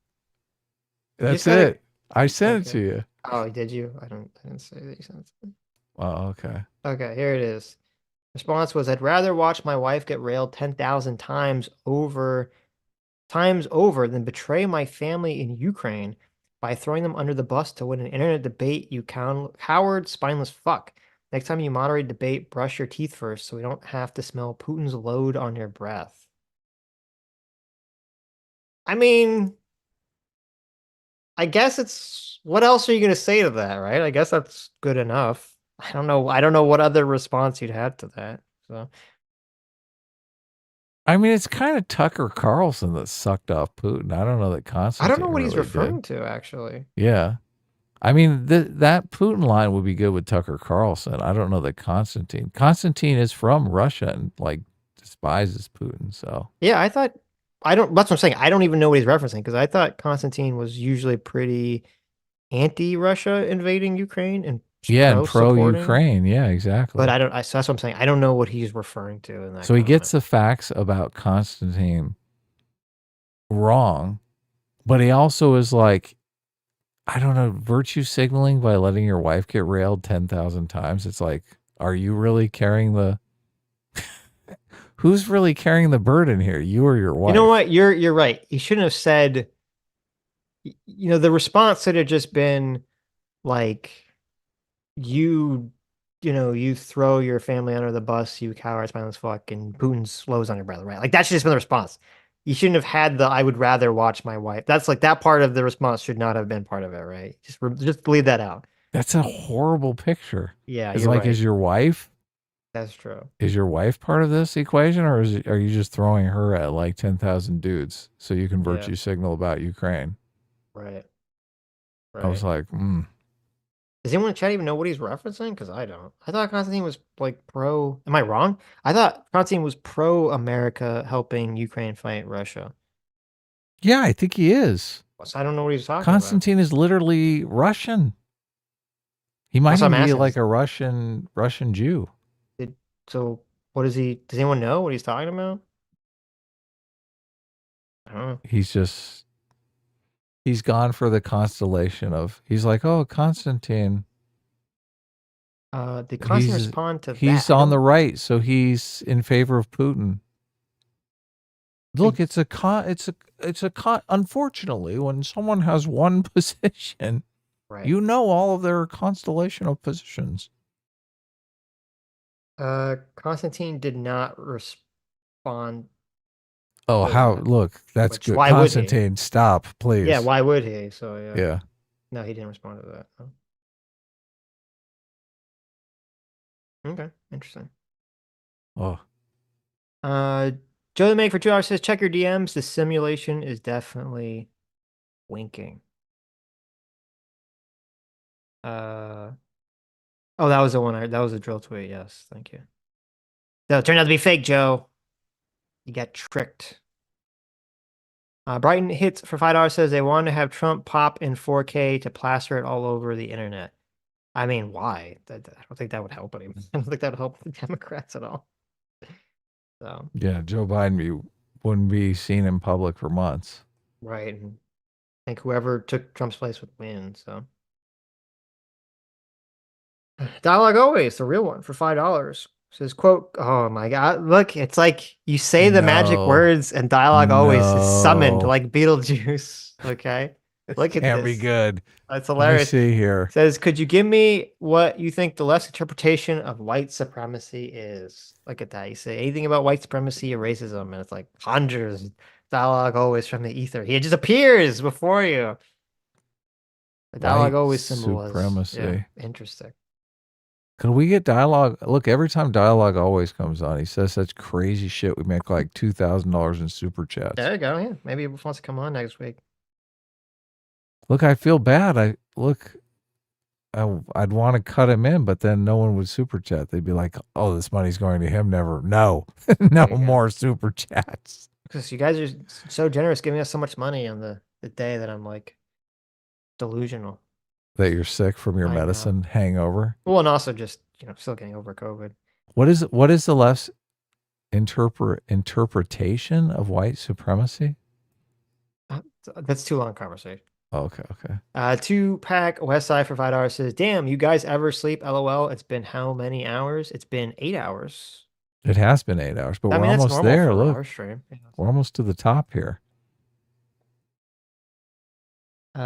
That's it. I sent it to you. Oh, did you? I didn't say that you sent it to me. Oh, okay. Okay, here it is. Response was, I'd rather watch my wife get railed 10,000 times over than betray my family in Ukraine by throwing them under the bus to win an internet debate, you coward, spineless fuck. Next time you moderate debate, brush your teeth first so we don't have to smell Putin's load on your breath. I mean, I guess it's, what else are you going to say to that, right? I guess that's good enough. I don't know what other response you'd have to that. So, I mean, it's kind of Tucker Carlson that sucked off Putin. I don't know that Constantine. I don't know what he's referring to, actually. Yeah. I mean, that Putin line would be good with Tucker Carlson. I don't know that Constantine is from Russia and like despises Putin. So yeah, that's what I'm saying. I don't even know what he's referencing because I thought Constantine was usually pretty anti-Russia invading Ukraine and pro-Ukraine. Yeah, exactly. But so that's what I'm saying. I don't know what he's referring to in that. So he gets the facts about Constantine wrong, but he also is like, I don't know, virtue signaling by letting your wife get railed 10,000 times. It's like, are you really carrying the who's really carrying the burden here? You or your wife? You know what? You're right. He shouldn't have said, the response should have just been like, you throw your family under the bus, you coward, spineless fuck, and Putin slows on your brother, right? Like that should just been the response. You shouldn't have had I would rather watch my wife. That's like that part of the response should not have been part of it, right? Just leave that out. That's a horrible picture. Yeah, it's like, right. Is your wife? That's true. Is your wife part of this equation, or are you just throwing her at like 10,000 dudes so you can virtue signal about Ukraine? Right. I was like, Does anyone in chat even know what he's referencing? Because I don't. I thought Constantine was like pro. Am I wrong? I thought Constantine was pro America helping Ukraine fight Russia. yeah, I think he is. So I don't know what he's talking Constantine is literally Russian. He might That's what even I'm be asking. like a Russian Jew. about. So what is he? Does anyone know what he's talking about? I don't know. He's gone for the constellation of, he's like, oh, Constantine. Did Constantine respond to that? He's on the right, so he's in favor of Putin. Look, unfortunately, when someone has one position, Right. you know all of their constellation of positions. Constantine did not respond. Oh, how? that. Look, that's Which, good. why would he? Constantine, stop, please. Yeah, why would he? So yeah. Yeah. No, he didn't respond to that. No. Okay, interesting. Oh, Joe the Make for $2 says, check your DMs. The simulation is definitely winking. Oh, that was the one. That was a drill tweet. Yes, thank you. No, it turned out to be fake, Joe. You got tricked. Brighton Hits for $5 says they want to have Trump pop in 4K to plaster it all over the internet. I mean, why? I don't think that would help anyone. I don't think that would help the Democrats at all. So yeah, Joe Biden wouldn't be seen in public for months. right, and I think whoever took Trump's place would win. So Dialogue Always, the real one, for $5 says, quote, oh my God, look, it's like you say the magic No. words and Dialogue Always is summoned No. like Beetlejuice. Okay. Look at Can't this. be good. That's Let me hilarious. see here. Says, could you give me what you think the left interpretation of white supremacy is? Look at that. You say anything about white supremacy or racism, and it's like conjures Dialogue Always from the ether. He just appears before you. The Dialogue White Always symbol was supremacy. interesting. Could we get Dialogue? Look, every time Dialogue Always comes on, he says such crazy shit. We make like $2,000 in super chats. There you go. Yeah, maybe he wants to come on next week. Look, I feel bad. I'd want to cut him in, but then no one would super chat. They'd be like, "Oh, this money's going to him." Never. No, no more super chats. Because you guys are so generous, giving us so much money on the day that I'm like delusional. That you're sick from your medicine hangover. Well, and also just still getting over COVID. What is the left's interpretation of white supremacy? That's too long a conversation. Oh, okay. 2-pack Westside for $5 says, damn, you guys ever sleep? LOL. It's been how many hours? It's been 8 hours. It has been 8 hours, but I mean, we're almost there. Look, stream. we're almost to the top here.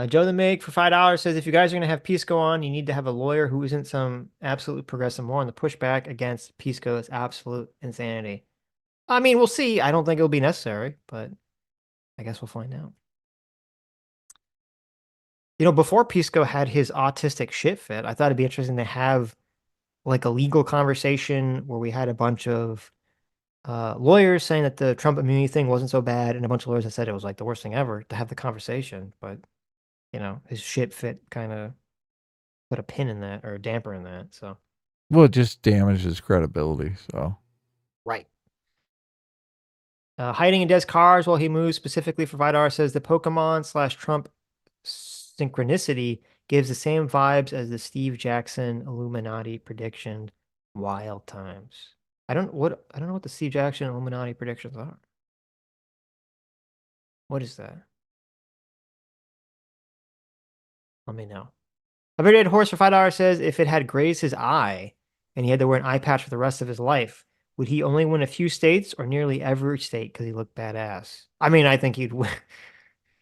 Joe the Make for $5 says, if you guys are going to have Pisco on, you need to have a lawyer who isn't some absolute progressive moron. The pushback against Pisco is absolute insanity. I mean, we'll see. I don't think it'll be necessary, but I guess we'll find out. Before Pisco had his autistic shit fit, I thought it'd be interesting to have like a legal conversation where we had a bunch of lawyers saying that the Trump immunity thing wasn't so bad, and a bunch of lawyers that said it was like the worst thing ever, to have the conversation. But his shit fit kind of put a pin in that, or a damper in that. So, well, it just damages credibility. So, right. Hiding in Des cars while he moves, specifically for $5, says the Pokemon/Trump synchronicity gives the same vibes as the Steve Jackson Illuminati prediction. Wild times. I don't know what the Steve Jackson Illuminati predictions are. What is that? Let me know. A very dead horse for $5 says, if it had grazed his eye and he had to wear an eye patch for the rest of his life, would he only win a few states or nearly every state because he looked badass? I mean, I think he'd win.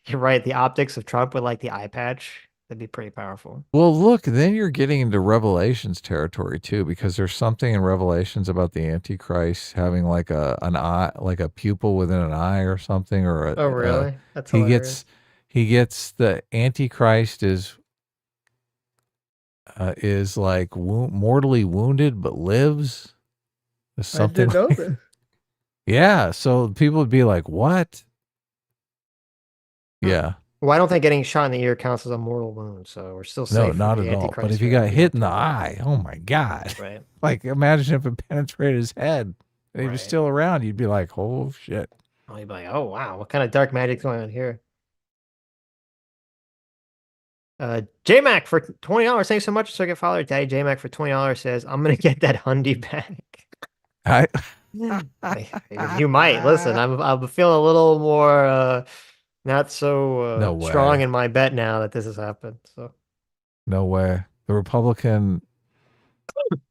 You're right. The optics of Trump with like the eye patch, that'd be pretty powerful. Well, look, then you're getting into Revelations territory too, because there's something in Revelations about the Antichrist having like an eye, like a pupil within an eye or something, or oh, really? That's hilarious. He gets the Antichrist is like mortally wounded but lives. Something. I didn't know that. Yeah, so people would be like, "What?" Yeah. Well, I don't think getting shot in the ear counts as a mortal wound, so we're still No, safe. from not the at all. But Antichrist if you fear. got hit in the eye, oh my God. Right. Like, imagine if it penetrated his head and he was Right. still around. You'd be like, oh, shit. Oh, you'd be like, oh, wow, what kind of dark magic's going on here? JMac for $20. Thanks so much, Circuit Father. Daddy JMac for $20 says, I'm going to get that Hyundai back. You might. Listen, I'm feeling a little more not so No way. strong in my bet now that this has happened. So No way. The Republican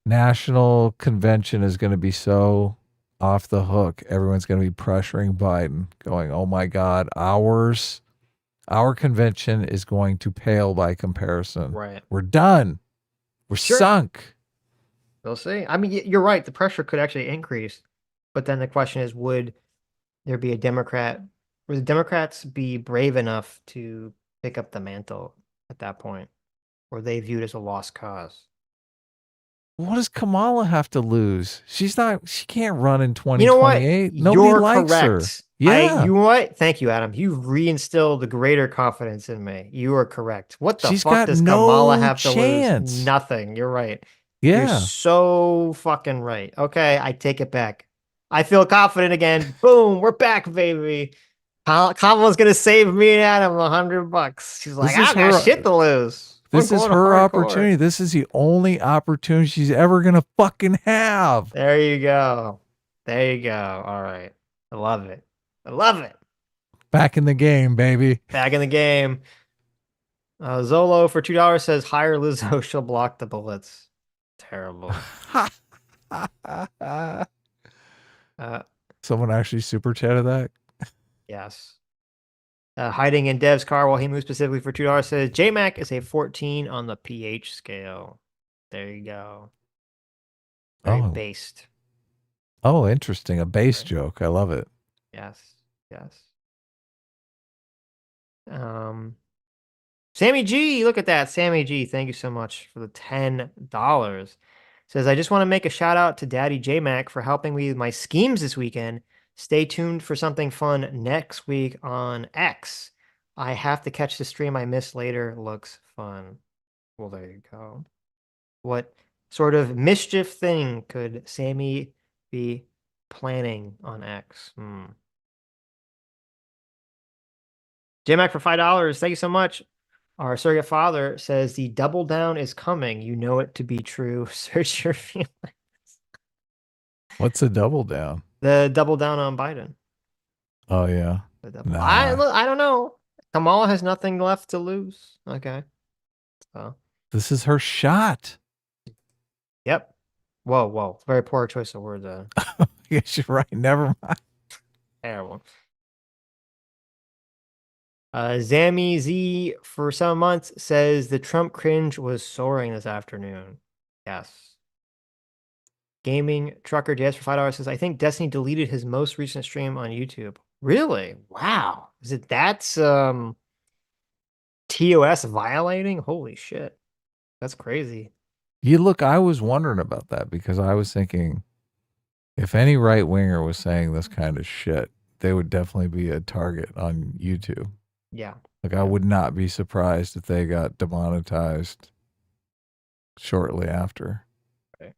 National Convention is going to be so off the hook. Everyone's going to be pressuring Biden, going, oh my God, our convention is going to pale by comparison. right. We're done. We're Sure. sunk. We'll see. I mean, you're right. The pressure could actually increase. But then the question is, would there be a Democrat? Would the Democrats be brave enough to pick up the mantle at that point? Or are they viewed as a lost cause? What does Kamala have to lose? She can't run in You know what? 2028. Nobody You're likes her. correct. Yeah. You know what? Thank you, Adam. You reinstilled the greater confidence in me. You are correct. What the She's fuck got does no Kamala have to chance. lose? Nothing. You're right. You're Yeah. so fucking right. Okay, I take it back. I feel confident again. Boom, we're back, baby. Kamala's gonna save me and Adam $100. She's like, This is I got her- shit to lose. This We're is going her hardcore. opportunity. This is the only opportunity she's ever going to fucking have. There you go. There you go. All right. I love it. I love it. Back in the game, baby. Back in the game. Zolo for $2 says, hire Lizzo. She'll block the bullets. Terrible. Someone actually super chatted that. Yes. Hiding in Dev's car while he moves specifically for $2 says, JMac is a 14 on the pH scale. There you go. Very Oh. based. Oh, interesting. A base Right. joke. I love it. Yes. Yes. Sammy G, look at that. Sammy G, thank you so much for the $10. Says, I just want to make a shout out to Daddy JMac for helping me with my schemes this weekend. Stay tuned for something fun next week on X. I have to catch the stream I missed later. Looks fun. Well, there you go. What sort of mischief thing could Sammy be planning on X? JMac for $5. Thank you so much. Our surrogate father says the double down is coming. You know it to be true. Search your feelings. What's a double down? The double down on Biden. Oh, yeah. The double. Nah. I don't know. Kamala has nothing left to lose. Okay. So. This is her shot. Yep. Whoa. Very poor choice of words. Yes, you're right. Never mind. Terrible. Zammy Z for 7 months says the Trump cringe was soaring this afternoon. Yes. Gaming Trucker JS for $5 says, I think Destiny deleted his most recent stream on YouTube. Really? Wow. Is it that's TOS violating? Holy shit. That's crazy. You look, I was wondering about that because I was thinking if any right winger was saying this kind of shit, they would definitely be a target on YouTube. Yeah. Like, I would not be surprised if they got demonetized shortly after. Okay.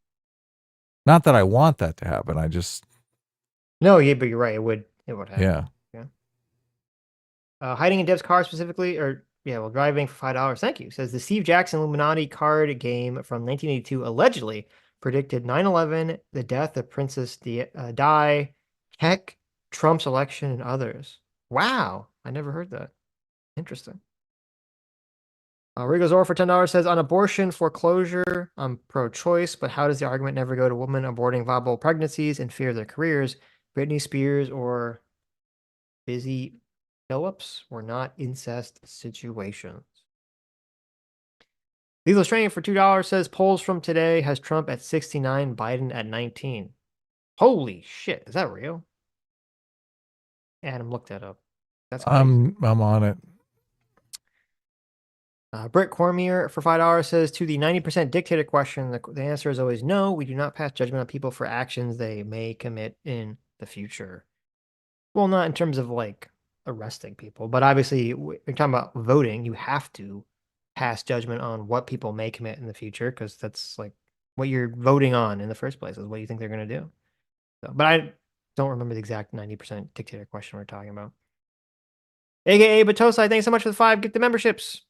Not that I want that to happen. I just. No, yeah, but you're right. It would happen. Yeah. Hiding in Dev's car specifically, driving for $5. Thank you. Says the Steve Jackson Illuminati card game from 1982 allegedly predicted 9/11, the death of Princess Di, heck, Trump's election, and others. Wow. I never heard that. Interesting. Rigo Zor for $10 says, on abortion foreclosure, I'm pro-choice, but how does the argument never go to women aborting viable pregnancies and fear their careers? Britney Spears or Busy Phillips were not incest situations. Lethal Strain for $2 says, polls from today has Trump at 69, Biden at 19. Holy shit. Is that real? Adam, look that up. That's crazy. I'm on it. Britt Cormier for $5 says, to the 90% dictator question, the answer is always no. We do not pass judgment on people for actions they may commit in the future. Well, not in terms of like arresting people. But obviously, you're talking about voting. You have to pass judgment on what people may commit in the future, because that's like what you're voting on in the first place is what you think they're going to do. So, but I don't remember the exact 90% dictator question we're talking about. AKA Batosai, thanks so much for the 5 gift memberships.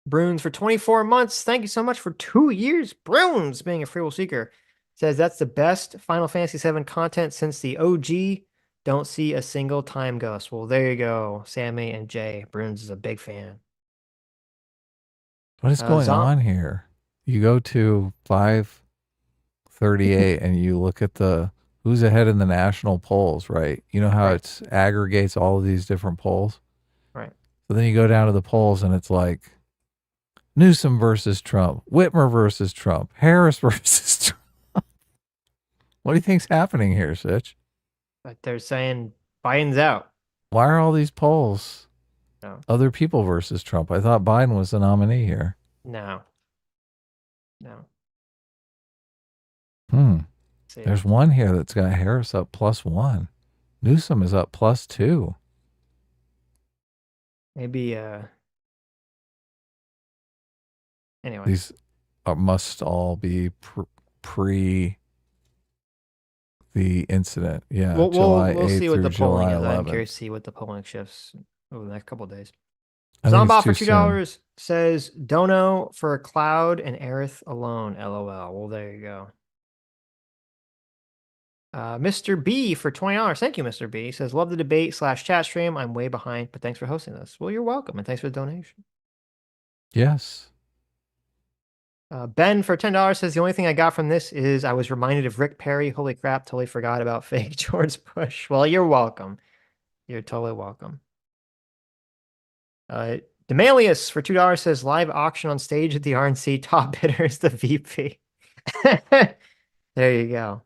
Bruins for 24 months. Thank you so much for 2 years. Bruins, being a free will seeker, says that's the best Final Fantasy VII content since the OG. Don't see a single time ghost. Well, there you go, Sammy and Jay. Bruins is a big fan. What is going on here? You go to 538 and you look at the who's ahead in the national polls, right? You know how it aggregates all of these different polls? Right. So then you go down to the polls and it's like Newsom versus Trump, Whitmer versus Trump, Harris versus Trump. What do you think's happening here, Sitch? But they're saying Biden's out. Why are all these polls other people versus Trump? I thought Biden was the nominee here. No. There's one here that's got Harris up +1. Newsom is up +2. Maybe, anyway. These must all be pre the incident. Yeah, July 8th we'll see what through the polling July is. 11th. I'm curious to see what the polling shifts over the next couple of days. I think Zombot it's for too $2 says Dono for Cloud and Aerith alone. LOL. Well, there you go. Mr. B for $20. Thank you, Mr. B. Says, love the debate / chat stream. I'm way behind, but thanks for hosting this. Well, you're welcome, and thanks for the donation. Yes. Ben for $10 says, the only thing I got from this is I was reminded of Rick Perry. Holy crap, totally forgot about fake George Bush. Well, you're welcome. You're totally welcome. Demalius for $2 says, live auction on stage at the RNC. Top bidder is the VP. There you go.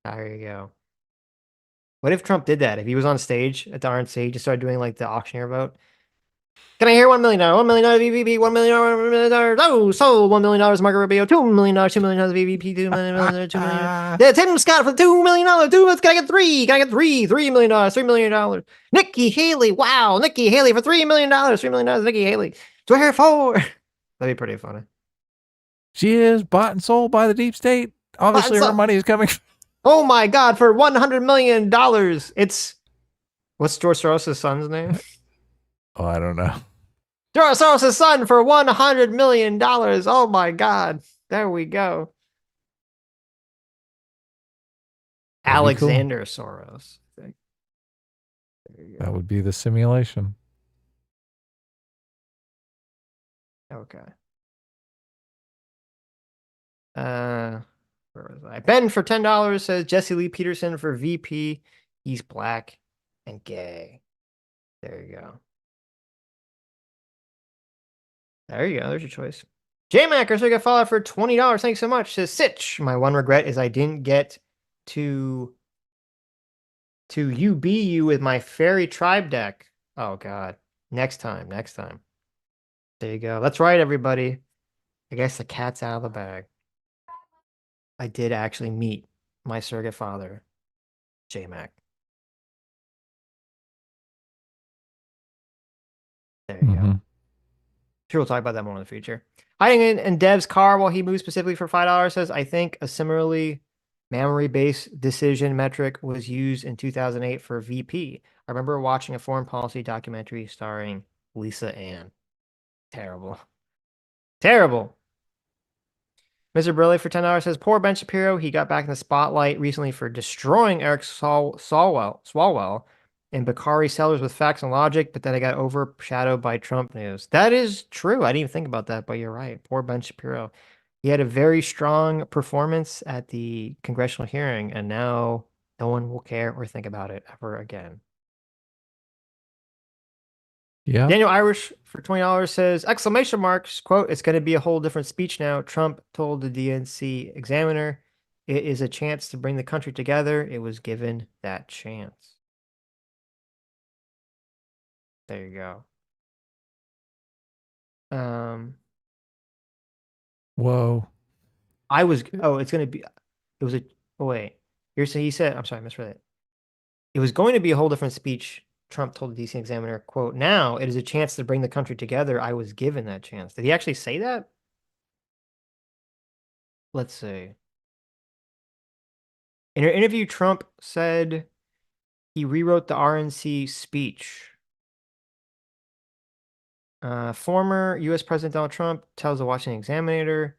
There you go. What if Trump did that? If he was on stage at the RNC, just started doing like the auctioneer vote. Can I hear $1 million? $1 million VVP, $1 million, $1 million. Oh, sold $1 million Marco Rubio, $2 million, $2 million VVP, $2 million, $2 million. Yeah, Tim Scott for $2 million. Can I get 3? Can I get 3? $3 million, $3 million. Nikki Haley, wow, Nikki Haley for $3 million, $3 million. Nikki Haley. 4. That'd be pretty funny. She is bought and sold by the deep state. Obviously, her money is coming. Oh my God, for $100 million. It's, what's George Soros' son's name? Oh, I don't know. George Soros' son for $100 million. Oh my God. There we go. Alexander Soros. I think. There you go. That would be the simulation. Okay. Where was I? Ben for $10 says Jesse Lee Peterson for VP. He's black and gay. There you go. There you go. There's your choice. J-Macker, so you got followed for $20. Thanks so much. Says Sitch. My one regret is I didn't get to UBU with my fairy tribe deck. Oh God. Next time. There you go. That's right, everybody. I guess the cat's out of the bag. I did actually meet my surrogate father, J-Mac. There you go. Sure, we'll talk about that more in the future. Hiding in Dev's car while he moves specifically for $5 says, I think a similarly memory-based decision metric was used in 2008 for VP. I remember watching a foreign policy documentary starring Lisa Ann. Terrible. Terrible. Mr. Burley for $10 says, poor Ben Shapiro. He got back in the spotlight recently for destroying Eric Swalwell and Bakari Sellers with facts and logic, but then it got overshadowed by Trump news. That is true. I didn't even think about that, but you're right. Poor Ben Shapiro. He had a very strong performance at the congressional hearing, and now no one will care or think about it ever again. Yeah. Daniel Irish for $20 says, exclamation marks, quote, it's going to be a whole different speech now. Trump told the DNC examiner, it is a chance to bring the country together. It was given that chance. There you go. Whoa. It's going to be, it was a, oh wait, he said, I'm sorry, I misread it. It was going to be a whole different speech Trump told the DC Examiner, quote, "Now it is a chance to bring the country together. I was given that chance." Did he actually say that? Let's see. In an interview, Trump said he rewrote the RNC speech. Former U.S. President Donald Trump tells the Washington Examiner,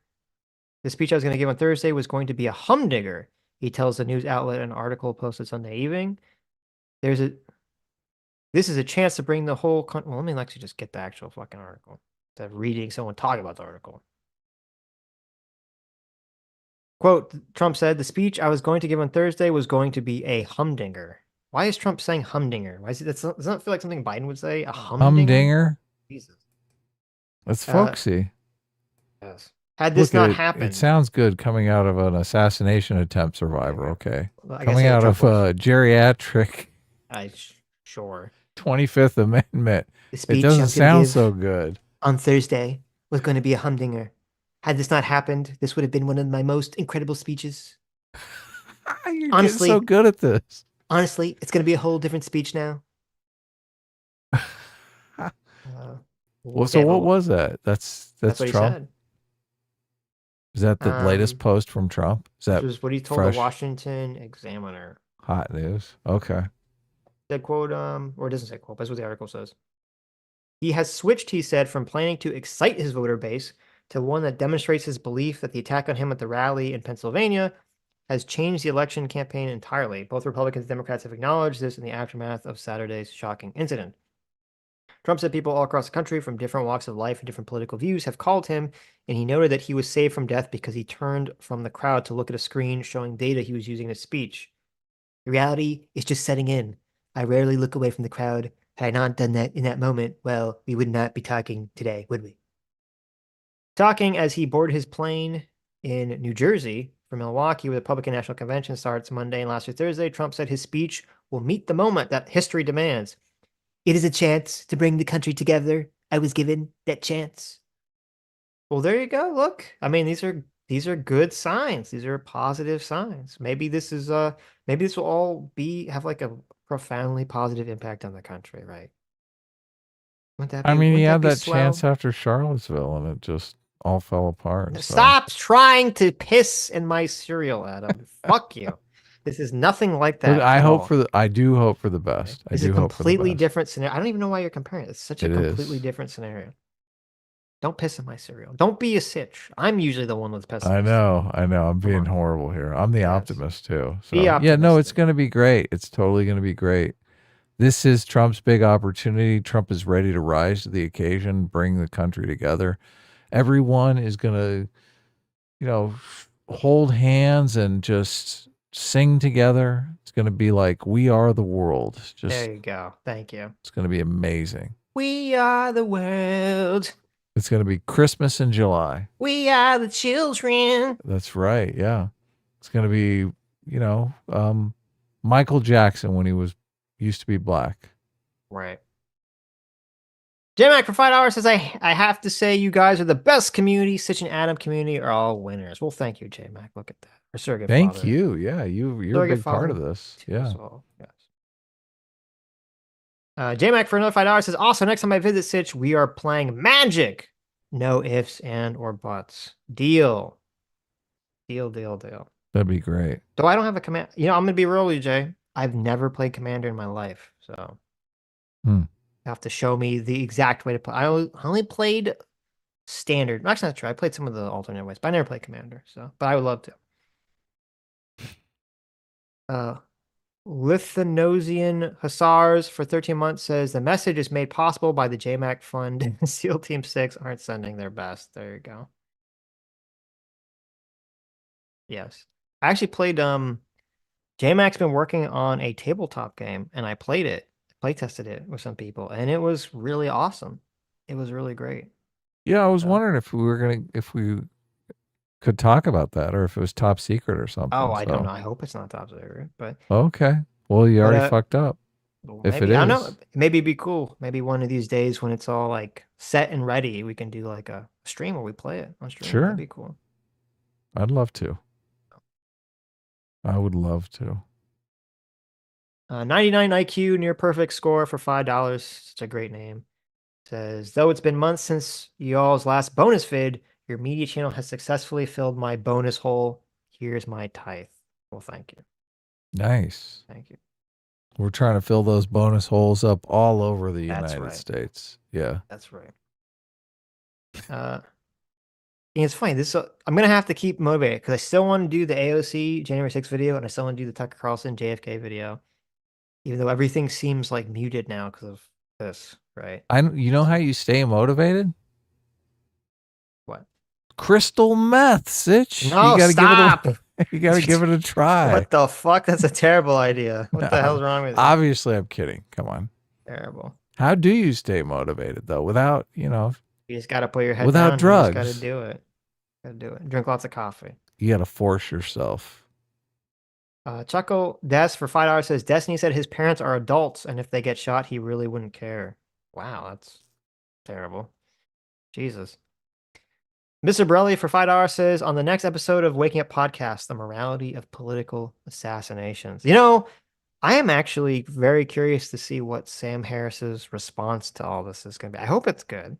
"The speech I was going to give on Thursday was going to be a humdinger," he tells the news outlet in an article posted Sunday evening. This is a chance to bring the whole country. Well, let me actually just get the actual fucking article. Instead of reading someone talk about the article. Quote, Trump said, "The speech I was going to give on Thursday was going to be a humdinger." Why is Trump saying humdinger? Why is it, doesn't that feel like something Biden would say? A humdinger? Humdinger? Jesus. That's folksy. Yes. Had this Look, not it happened. It sounds good coming out of an assassination attempt survivor. Okay. Well, Coming out of geriatric sure. 25th Amendment. The speech It I doesn't was gonna sound give so good. on Thursday was going to be a humdinger. Had this not happened, this would have been one of my most incredible speeches. You're Honestly, getting so good at this. Honestly, it's going to be a whole different speech now. Well, so what was that? That's what Trump? he said. Is that the latest post from Trump? Is that what he told fresh? the Washington Examiner. Hot news. Okay. That quote, or it doesn't say quote, but that's what the article says. He has switched, he said, from planning to excite his voter base to one that demonstrates his belief that the attack on him at the rally in Pennsylvania has changed the election campaign entirely. Both Republicans and Democrats have acknowledged this in the aftermath of Saturday's shocking incident. Trump said people all across the country from different walks of life and different political views have called him, and he noted that he was saved from death because he turned from the crowd to look at a screen showing data he was using in his speech. The reality is just setting in. I rarely look away from the crowd. Had I not done that in that moment, well, we would not be talking today, would we? Talking as he boarded his plane in New Jersey from Milwaukee, where the Republican National Convention starts Monday and lasts through Thursday, Trump said his speech will meet the moment that history demands. It is a chance to bring the country together. I was given that chance. Well, there you go. Look, I mean, these are good signs. These are positive signs. Maybe this will all have like a profoundly positive impact on the country, right? I mean, he had that chance after Charlottesville, and it just all fell apart. Stop trying to piss in my cereal, Adam. Fuck you. This is nothing like that. Look, I do hope for the best. It's a completely different scenario. I don't even know why you're comparing it. It's such a completely different scenario. Don't piss in my cereal. Don't be a Sitch. I'm usually the one that's pissing. I know. I'm being horrible here. I'm the optimist too. So be optimistic. Yeah, no, it's going to be great. It's totally going to be great. This is Trump's big opportunity. Trump is ready to rise to the occasion, bring the country together. Everyone is going to, hold hands and just sing together. It's going to be like We Are the World. There you go. Thank you. It's going to be amazing. We are the world. It's going to be Christmas in July. We are the children. That's right. Yeah. It's going to be, Michael Jackson when he used to be black. Right. J-Mac for $5 says, I have to say you guys are the best community. Sitch and Adam community are all winners. Well, thank you, J-Mac. Look at that. Or surrogate Thank father. you. Yeah, you're a big part of this. Yeah. Well. Yes. J-Mac for another $5 says, also, next time I visit Sitch, we are playing Magic. No ifs and or buts. Deal. Deal. That'd be great. Though I don't have a command. I'm going to be real with you, Jay. I've never played Commander in my life. So you have to show me the exact way to play. I only played Standard. Actually, not true. I played some of the alternate ways, but I never played Commander. But I would love to. Lithuanian Hussars for 13 months says the message is made possible by the JMAC Fund. SEAL Team 6 aren't sending their best. There you go. Yes. I actually played JMAC's been working on a tabletop game and I played it. Play tested it with some people and it was really awesome. It was really great. Yeah, I was wondering if we could talk about that or if it was top secret or something. Oh, I don't know. I hope it's not top secret, but okay. Well, you already fucked up. If maybe, it is, I don't know. Maybe it'd be cool. Maybe one of these days when it's all like set and ready, we can do like a stream where we play it on stream. Sure. That'd be cool. I'd love to. I would love to. 99 IQ, near perfect score for $5. Such a great name. Says, though it's been months since y'all's last bonus vid, your media channel has successfully filled my bonus hole. Here's my tithe. Well, thank you. Nice. Thank you. We're trying to fill those bonus holes up all over the That's United right. States. Yeah. That's right. It's funny. I'm gonna have to keep motivated because I still want to do the AOC January 6th video, and I still want to do the Tucker Carlson JFK video, even though everything seems like muted now because of this. Right? You know how you stay motivated? What? Crystal meth, Sitch. No, you gotta stop. You gotta give it a try. What the fuck? That's a terrible idea. What the hell's wrong with you? Obviously, I'm kidding. Come on. Terrible. How do you stay motivated though, without You just gotta put your head without down. drugs? You just gotta do it. Gotta do it. Drink lots of coffee. You gotta force yourself. Chuckle Des for $5 says Destiny said his parents are adults, and if they get shot, he really wouldn't care. Wow, that's terrible. Jesus. Mr. Borelli for $5 says on the next episode of Waking Up Podcast, the morality of political assassinations. I am actually very curious to see what Sam Harris's response to all this is going to be. I hope it's good.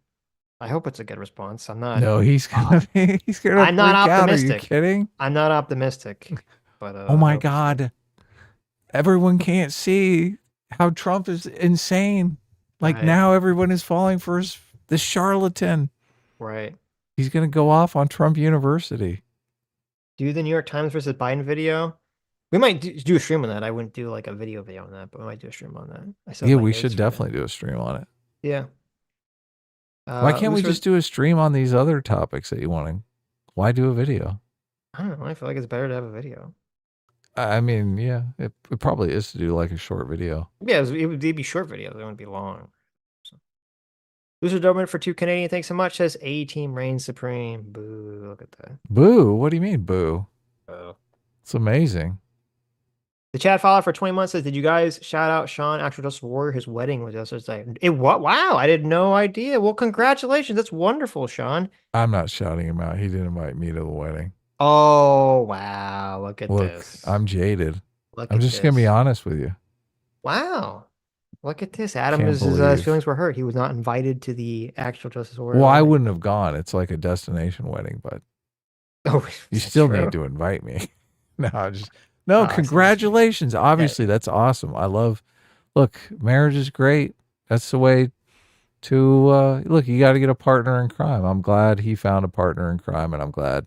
I hope it's a good response. I'm not. No, he's gonna he's gonna I'm not freak out. Are you optimistic. kidding? I'm not optimistic. But Oh my God. Everyone can't see how Trump is insane. Like Right. now everyone is falling for this charlatan. Right. He's going to go off on Trump University. Do the New York Times versus Biden video. We might do a stream on that. I wouldn't do like a video on that, but we might do a stream on that. Yeah, we should definitely do a stream on it. Yeah. Why can't we just do a stream on these other topics that you want to? Why do a video? I don't know. I feel like it's better to have a video. I mean, yeah, it probably is to do like a short video. Yeah, it'd be short videos. They wouldn't be long. So. Loser Doberman for $2 Canadian. Thanks so much. Says A Team reigns supreme. Boo! Look at that. Boo! What do you mean, boo? Oh. It's amazing. The Chad follower for 20 months says, "Did you guys shout out Sean Actual Justice Warrior? His wedding was yesterday." What? Wow! I had no idea. Well, congratulations. That's wonderful, Sean. I'm not shouting him out. He didn't invite me to the wedding. Oh wow! Look at this. I'm jaded. Look I'm just gonna be honest with you. Wow! Look at this. Adam Can't his believe. feelings were hurt. He was not invited to the Actual Justice Warrior. Well, I wedding. wouldn't have gone. It's like a destination wedding, but Oh, you that's still true. need to invite me. No, Oh, congratulations. Obviously, that's awesome. Look, marriage is great. That's the way to look. You got to get a partner in crime. I'm glad he found a partner in crime, and I'm glad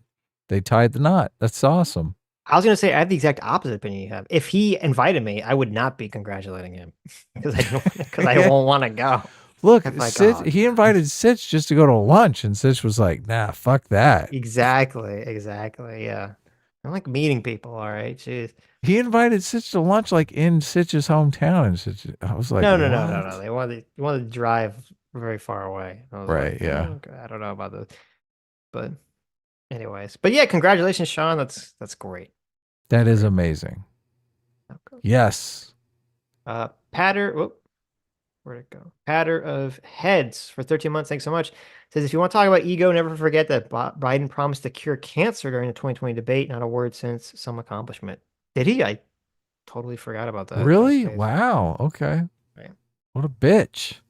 they tied the knot. That's awesome. I was gonna say I have the exact opposite opinion you have. If he invited me, I would not be congratulating him because I won't want to go. Look, I'm like, Sitch, oh. he invited Sitch just to go to lunch, and Sitch was like, "Nah, fuck that." Exactly. Yeah. I like meeting people. All right. Jeez. He invited Sitch to lunch like in Sitch's hometown, and Sitch, I was like, No. "What?" They wanted to drive very far away. I was Right, like, yeah. okay, I don't know about this, but anyways, but yeah, congratulations, Sean. That's great. That is amazing. Okay. Yes. Patter. Whoop. Where'd it go? Patter of Heads for 13 months. Thanks so much. Says, if you want to talk about ego, never forget that Biden promised to cure cancer during the 2020 debate. Not a word since. Some accomplishment. Did he? I totally forgot about that. Really? That's crazy. Wow. Okay. Right. What a bitch.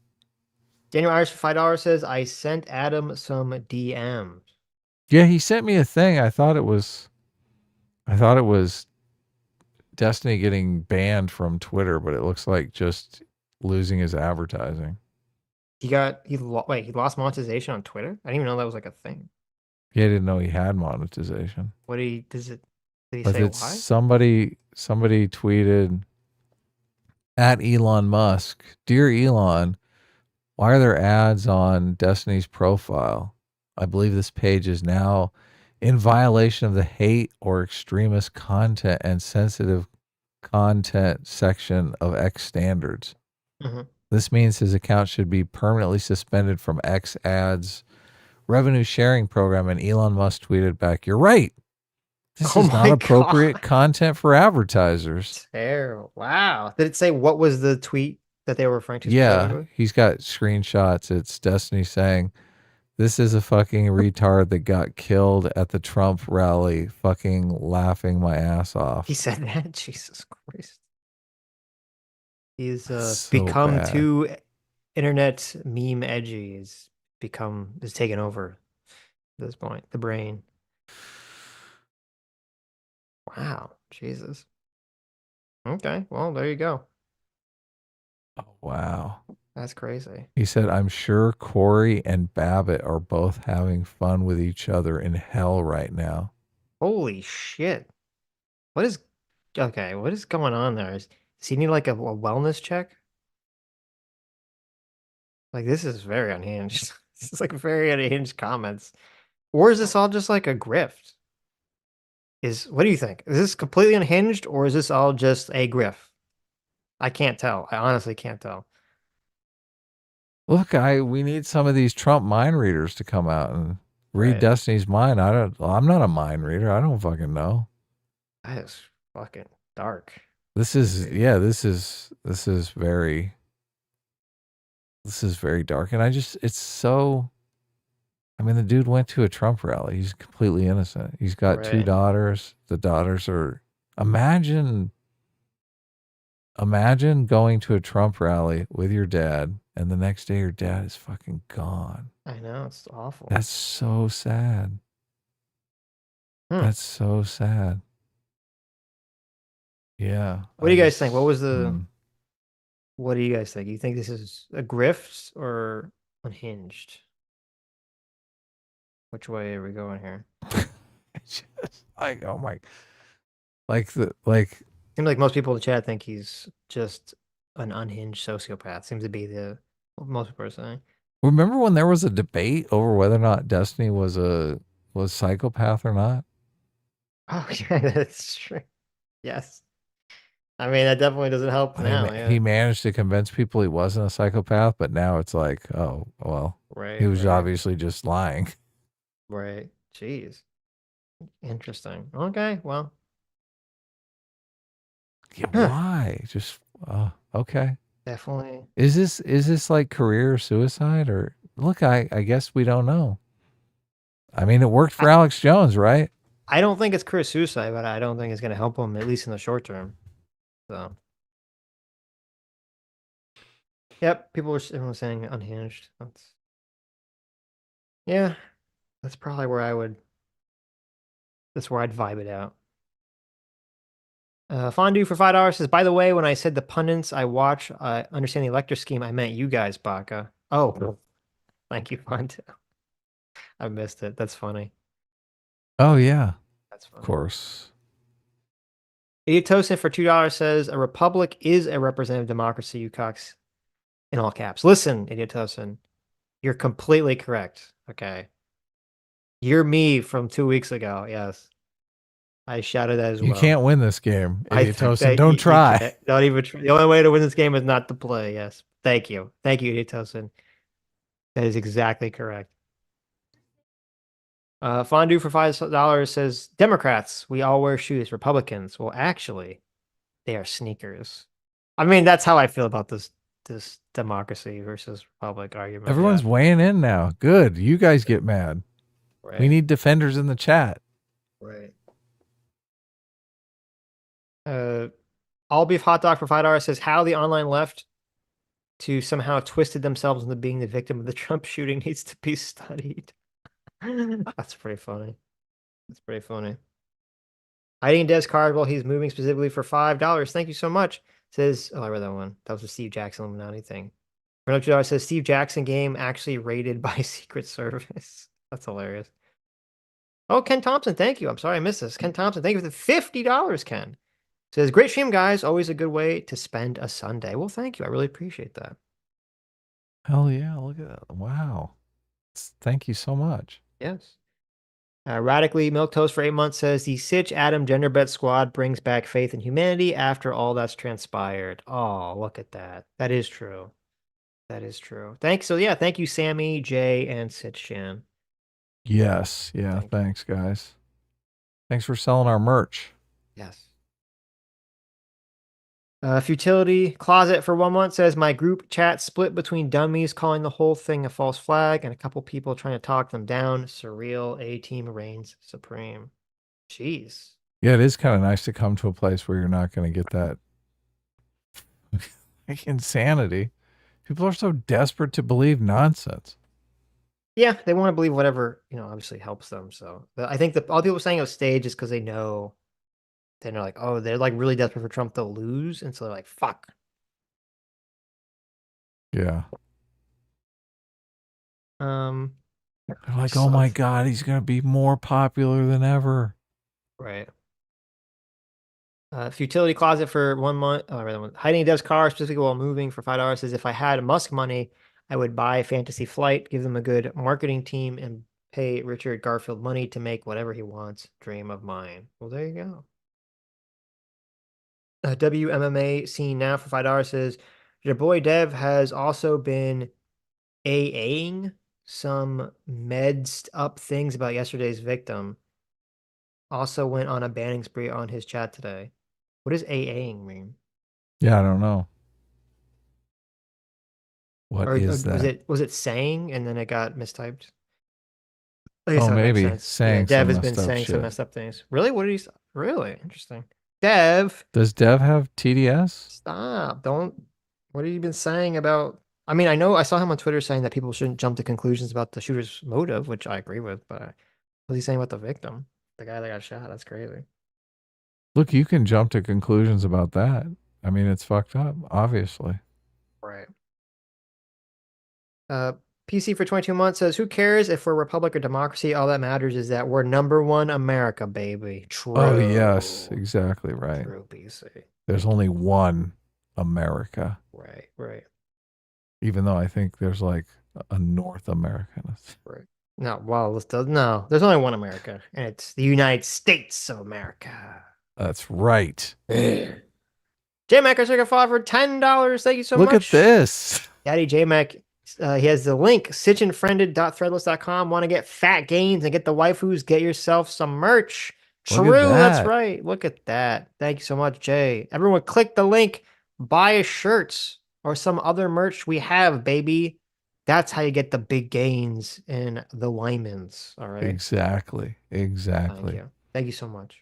Daniel Irish for $5 says, I sent Adam some DMs. Yeah, he sent me a thing. I thought it was Destiny getting banned from Twitter, but it looks like just losing his advertising. He lost monetization on Twitter? I didn't even know that was like a thing. Yeah, I didn't know he had monetization. Did he But say it's why? somebody tweeted at Elon Musk, "Dear Elon, why are there ads on Destiny's profile? I believe this page is now in violation of the hate or extremist content and sensitive content section of X standards. Mhm. This means his account should be permanently suspended from X ads revenue sharing program." And Elon Musk tweeted back, "You're right. This Oh is not my appropriate God. content for advertisers." Terrible. Wow. Did it say what was the tweet that they were referring to? Yeah, specifically? he's got screenshots. It's Destiny saying, "This is a fucking retard that got killed at the Trump rally, fucking laughing my ass off." He said that? Jesus Christ. He's So become bad. too internet meme edgy. Is taken over at this point. The brain. Wow, Jesus. Okay, well there you go. Oh, wow. That's crazy. He said, I'm sure Corey and Babbitt are both having fun with each other in hell right now. Holy shit. What is okay? What is going on there? Does he need like a wellness check? Like this is very unhinged. This is like very unhinged comments. Or is this all just like a grift? What do you think? Is this completely unhinged or is this all just a grift? I can't tell. I honestly can't tell. Look, we need some of these Trump mind readers to come out and read Right. Destiny's mind. I'm not a mind reader. I don't fucking know. That is fucking dark. This is very dark. And it's so, I mean, the dude went to a Trump rally. He's completely innocent. He's got two Right. daughters. The daughters are, imagine going to a Trump rally with your dad and the next day your dad is fucking gone. I know, it's awful. That's so sad. That's so sad. Yeah. What do you guys think? What was what do you guys think? You think this is a grift or unhinged? Which way are we going here? Just like, oh my, like Seems like most people in the chat think he's just an unhinged sociopath. Seems to be what most people are saying. remember when there was a debate over whether or not Destiny was psychopath or not? Oh yeah, that's true. Yes. I mean, that definitely doesn't help now. Yeah. He managed to convince people he wasn't a psychopath, but now it's like, oh, well, Right. he was right. obviously just lying. Right. Jeez. Interesting. Okay. Well. Yeah, why? Just okay. Definitely. Is this like career suicide or look? I guess we don't know. I mean, it worked for Alex Jones, right? I don't think it's career suicide, but I don't think it's going to help him at least in the short term. So. Yep. Everyone's saying unhinged. Yeah. That's probably where that's where I'd vibe it out. Fondue for $5 says, by the way, when I said the pundits I watch, I understand the elector scheme, I meant you guys, Baka. Oh, thank you, Fondue. I missed it. That's funny. Oh yeah, That's funny. of course. Idiot Toasted for $2 says, a republic is a representative democracy, you cocks. In all caps. Listen, Idiot Toasted, you're completely correct. Okay. You're me from 2 weeks ago. Yes. I shouted that as well. You can't win this game, Idiot Toasted. that Don't you try. can't. Don't even try. The only way to win this game is not to play. Yes. Thank you. Thank you, Idiot Toasted. That is exactly correct. Fondue for $5 says, Democrats, we all wear shoes. Republicans, well, actually, they are sneakers. I mean, that's how I feel about this democracy versus republic argument. Everyone's weighing in now. Good. You guys get mad. Right. We need defenders in the chat. Right. All beef hot dog for $5 says, how the online left to somehow twisted themselves into being the victim of the Trump shooting needs to be studied. That's pretty funny. That's pretty funny. Hiding Des Cardwell, he's moving specifically for $5. Thank you so much. Says, oh, I read that one. That was the Steve Jackson Illuminati thing. Fernando $2 says, Steve Jackson game actually rated by Secret Service. That's hilarious. Oh, Ken Thompson, thank you. I'm sorry I missed this. Ken Thompson, thank you for the $50, Ken. Says, great stream, guys. Always a good way to spend a Sunday. Well, thank you. I really appreciate that. Hell yeah. Look at that. Wow. Thank you so much. Yes. Radically Milquetoast for 8 months says, the Sitch Adam gender bet squad brings back faith in humanity after all that's transpired. Oh, look at that. That is true. That is true. Thanks. So yeah, thank you, Sammy, Jay, and Sitch Chan. Yes. Yeah. Thanks, guys. Thanks for selling our merch. Yes. Futility Closet for 1 month says, my group chat split between dummies calling the whole thing a false flag and a couple people trying to talk them down. Surreal. A-team reigns supreme. Jeez. Yeah, it is kind of nice to come to a place where you're not going to get that Insanity. People are so desperate to believe nonsense. Yeah, they want to believe whatever, obviously helps them. So but I think that all people saying it was staged is because they know, then they're like, oh, they're like really desperate for Trump to lose. And so they're like, fuck. Yeah. Um, They're like, oh my God, he's going to be more popular than ever. Right. Futility closet for 1 month. Oh, rather, hiding Dev's car specifically while moving for $5 says if I had Musk money, I would buy Fantasy Flight, give them a good marketing team, and pay Richard Garfield money to make whatever he wants. Dream of mine. Well, there you go. WMMA scene now for $5 says your boy Dev has also been AAing some meds up things about yesterday's victim. Also went on a banning spree on his chat today. What does AAing mean? Yeah, I don't know. What Or is that? was it saying and then it got mistyped? I guess Oh, that makes maybe sense. saying Dev some has been messed up saying some shit. messed up things. Really? What did he? Really interesting. Dev, Does Dev have TDS? stop! Don't. What have you been saying about? I mean, I know I saw him on Twitter saying that people shouldn't jump to conclusions about the shooter's motive, which I agree with. But what was he saying about the victim, the guy that got shot? That's crazy. Look, you can jump to conclusions about that. I mean, it's fucked up, obviously. Right. PC for 22 months says, who cares if we're republic or democracy? All that matters is that we're #1 America, baby. True. Oh, yes, exactly right. True, PC. There's only one America. Right, right. Even though I think there's like a North America. Right. No, well, no, there's only one America, and it's the United States of America. That's right. J-Mac, our circuit for $10. Thank you so much. Look at this. Daddy J-Mac, he has the link, sitchandfriended.threadless.com. Want to get fat gains and get the waifus? Get yourself some merch. Look True, at that's that. right. Look at that. Thank you so much, Jay. Everyone click the link, buy a shirt or some other merch we have, baby. That's how you get the big gains in the Wymans. All right. Exactly. Exactly. Thank you. Thank you so much.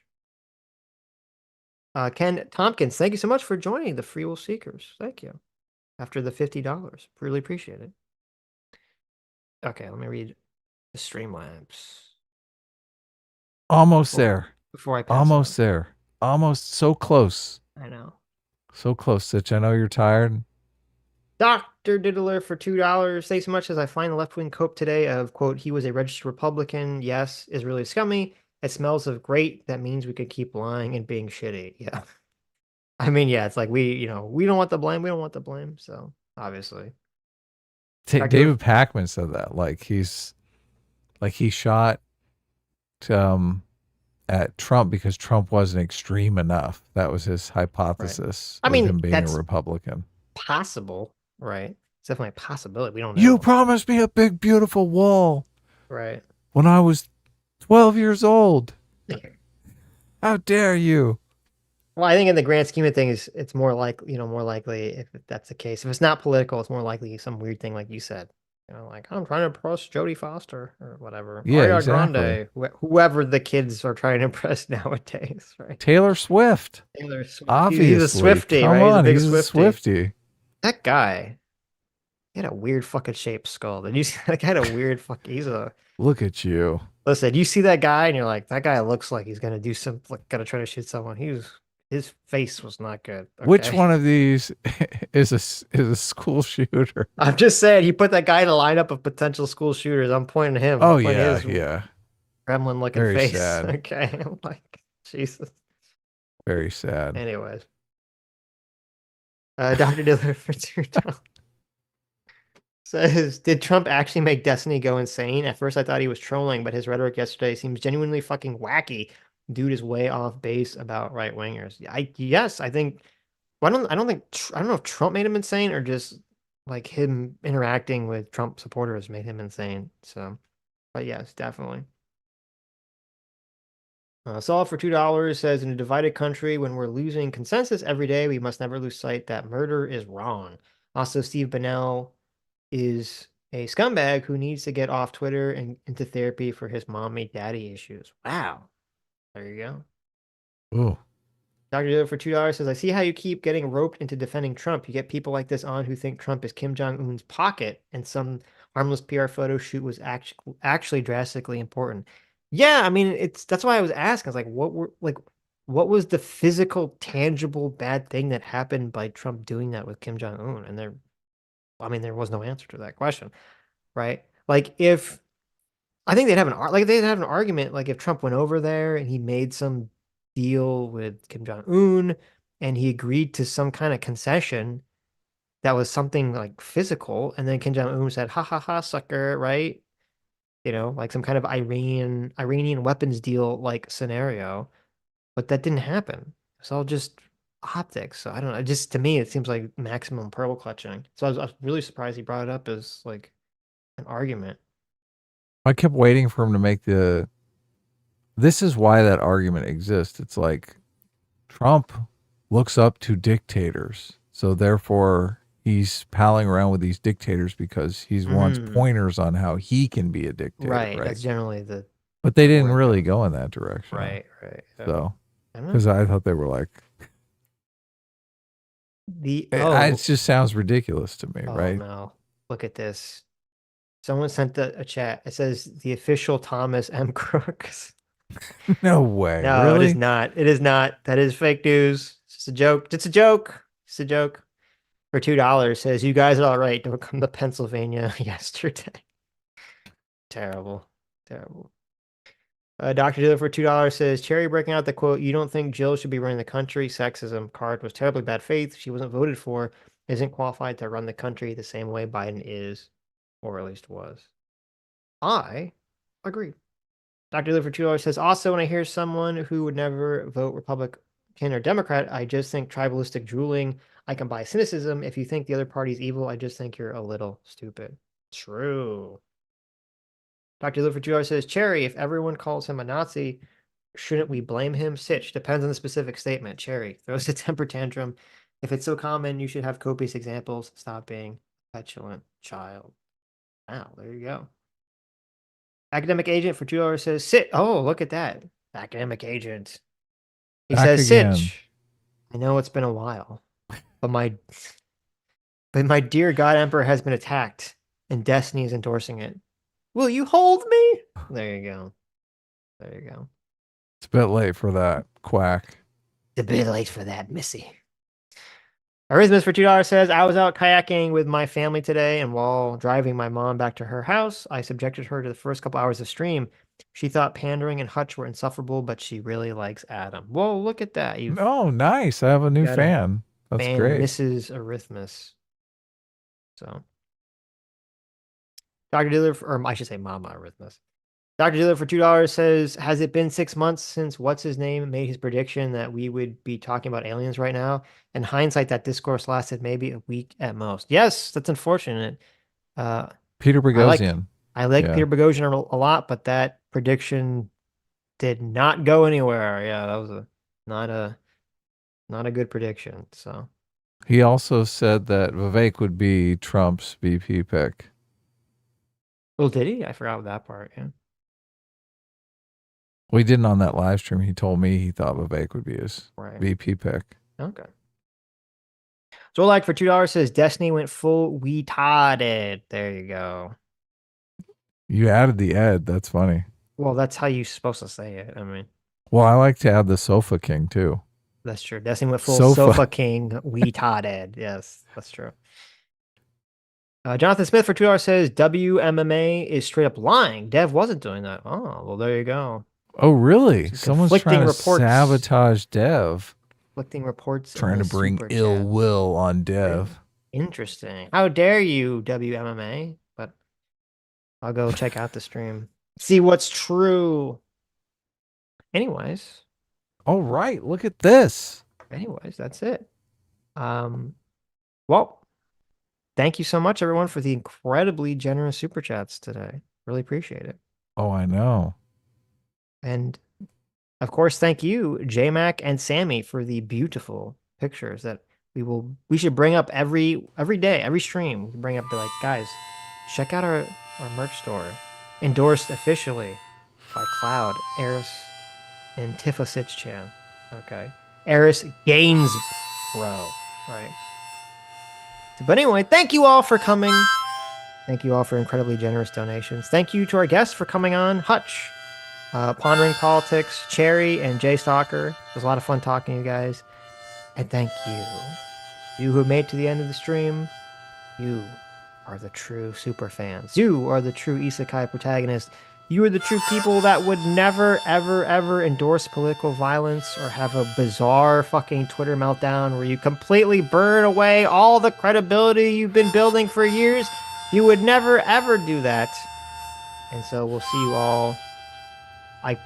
Ken Tompkins, thank you so much for joining the Free Will Seekers. Thank you. After the $50. Really appreciate it. Okay, let me read the Streamlabs. Almost there. Before I pass Almost there. Almost so close. I know. So close, Sitch. I know you're tired. Dr. Diddler for $2. Thanks so much as I find the left-wing cope today of, quote, he was a registered Republican. Yes, is really scummy. It smells of great. That means we could keep lying and being shitty. Yeah. I mean, yeah, it's like we don't want the blame. We don't want the blame. So obviously. David Pakman said that. Like he shot at Trump because Trump wasn't extreme enough. That was his hypothesis. Right. I mean, him being that's a Republican. Possible, right? It's definitely a possibility. We don't know. You promised me a big, beautiful wall. Right. When I was 12 years old. How dare you? Well, I think in the grand scheme of things, it's more likely, more likely if that's the case. If it's not political, it's more likely some weird thing like you said. Like I'm trying to impress Jodie Foster or whatever. Yeah, Ariana exactly. Grande, whoever the kids are trying to impress nowadays, right? Taylor Swift. Taylor Swift. Obviously. He's a Swiftie, Come right? on, He's a big Swiftie. That guy, he had a weird fucking shaped skull. Did you see that guy had a weird Look at you. Listen, you see that guy and you're like, that guy looks like he's gonna do some gonna try to shoot someone. His face was not good. Okay? Which one of these is a school shooter? I'm just saying he put that guy in a lineup of potential school shooters. I'm pointing to him. Oh yeah. Gremlin looking Very face. sad. Okay. I'm like, Jesus. Very sad. Anyways. Dr. Diller for $2 says, did Trump actually make Destiny go insane? At first I thought he was trolling, but his rhetoric yesterday seems genuinely fucking wacky. Dude is way off base about right wingers. Yes, I think. Well, I don't know if Trump made him insane or just like him interacting with Trump supporters made him insane. So, but yes, definitely. Saul for $2 says, in a divided country, when we're losing consensus every day, we must never lose sight that murder is wrong. Also, Steve Bannell is a scumbag who needs to get off Twitter and into therapy for his mommy daddy issues. Wow. There you go. Ooh. Dr. Diller for $2 says, I see how you keep getting roped into defending Trump. You get people like this on who think Trump is Kim Jong-un's pocket, and some harmless PR photo shoot was actually drastically important. Yeah, I mean, that's why I was asking. I was what was the physical, tangible bad thing that happened by Trump doing that with Kim Jong-un? And there was no answer to that question, right? Like if I think they'd have an argument like if Trump went over there and he made some deal with Kim Jong-un and he agreed to some kind of concession that was something like physical, and then Kim Jong-un said, ha ha ha, sucker, right? Like some kind of Iranian weapons deal like scenario. But that didn't happen. It's all just optics. So I don't know. Just to me, it seems like maximum pearl clutching. So I was really surprised he brought it up as like an argument. I kept waiting for him to make this is why that argument exists. It's like Trump looks up to dictators. So therefore he's palling around with these dictators because he wants pointers on how he can be a dictator. Right. That's generally but they didn't really go in that direction. Right. So, because I thought they were like, it just sounds ridiculous to me, right? No. Look at this. Someone sent a chat. It says the official Thomas M. Crooks. No way. No, really? It is not. It is not. That is fake news. It's just a joke. It's a joke. It's a joke. For $2 says, you guys are all right. Don't come to Pennsylvania yesterday. Terrible. Dr. Diller for $2 says, Chaeiry breaking out the quote, you don't think Jill should be running the country? Sexism card was terribly bad faith. She wasn't voted for. Isn't qualified to run the country the same way Biden is, or at least was. I agree. Dr. Diller for $2 says, also, when I hear someone who would never vote Republican or Democrat, I just think tribalistic drooling. I can buy cynicism. If you think the other party's evil, I just think you're a little stupid. True. Dr. Diller for $2 says, Chaeiry, if everyone calls him a Nazi, shouldn't we blame him? Sitch, depends on the specific statement. Chaeiry, throws a temper tantrum. If it's so common, you should have copious examples. Stop being a petulant child. Wow, there you go. Academic agent for $2 says, sit. Oh, look at that. Academic agent. He says, Sitch, I know it's been a while, but my dear God Emperor has been attacked, and Destiny is endorsing it. Will you hold me? There you go. It's a bit late for that, quack. It's a bit late for that, Missy. Arrhythmus for $2 says, I was out kayaking with my family today, and while driving my mom back to her house, I subjected her to the first couple hours of stream. She thought Pondering and Hutch were insufferable, but she really likes Adam. Whoa, look at that. Oh, nice. I have a new fan. That's great. Mrs. Arrhythmus. So, Dr. Diller, or I should say Mama Arrhythmus. Dr. Diller for $2 says, has it been 6 months since what's-his-name made his prediction that we would be talking about aliens right now? In hindsight, that discourse lasted maybe a week at most. Yes, that's unfortunate. Peter Boghossian. I like Peter Boghossian a lot, but that prediction did not go anywhere. Yeah, that was not a good prediction. So he also said that Vivek would be Trump's VP pick. Well, did he? I forgot that part. Yeah. Well, he didn't on that live stream. He told me he thought Vivek would be his VP pick. Okay. So like for $2 says Destiny went full retarded. There you go. You added the ed. That's funny. Well, that's how you're supposed to say it. I mean. Well, I like to add the Sofa King too. That's true. Destiny went full Sofa King retarded. Yes, that's true. Jonathan Smith for $2 says WMMA is straight up lying. Dev wasn't doing that. Oh, well, there you go. Oh, really? Someone's trying to sabotage Dev. Conflicting reports. Trying to bring ill will on Dev. Interesting. How dare you, WMMA? But I'll go check out the stream. See what's true. Anyways. All right. Look at this. Anyways, that's it. Well, thank you so much, everyone, for the incredibly generous super chats today. Really appreciate it. Oh, I know. And of course, thank you, JMac and Sammy, for the beautiful pictures that we should bring up every day, every stream. We can bring up, be like, guys, check out our merch store. Endorsed officially by Cloud, Eris, and Tifa Sitch Chan. Okay. Eris Gainsborough. Right. But anyway, thank you all for coming. Thank you all for incredibly generous donations. Thank you to our guests for coming on. Hutch, Pondering Politics, Chaeiry and J. It was a lot of fun talking to you guys. And thank you. You who made it to the end of the stream, you are the true super fans. You are the true isekai protagonists. You are the true people that would never, ever, ever endorse political violence or have a bizarre fucking Twitter meltdown where you completely burn away all the credibility you've been building for years. You would never, ever do that. And so we'll see you all,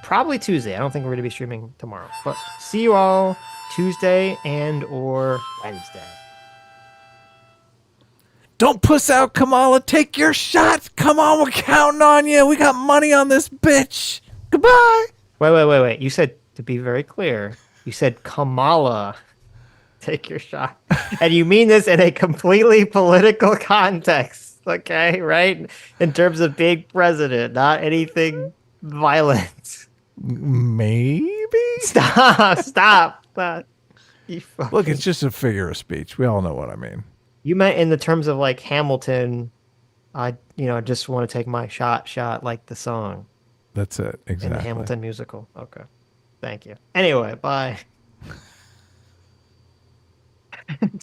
probably Tuesday. I don't think we're going to be streaming tomorrow. But see you all Tuesday and or Wednesday. Don't puss out, Kamala. Take your shot. Come on, we're counting on you. We got money on this bitch. Goodbye. Wait. You said, to be very clear, you said Kamala. Take your shot. And you mean this in a completely political context, okay? Right? In terms of being president, not anything violent. Maybe? Stop. Look, it's just a figure of speech. We all know what I mean. You meant in the terms of like Hamilton, I just want to take my shot like the song. That's it. Exactly. In the Hamilton musical. Okay. Thank you. Anyway, bye.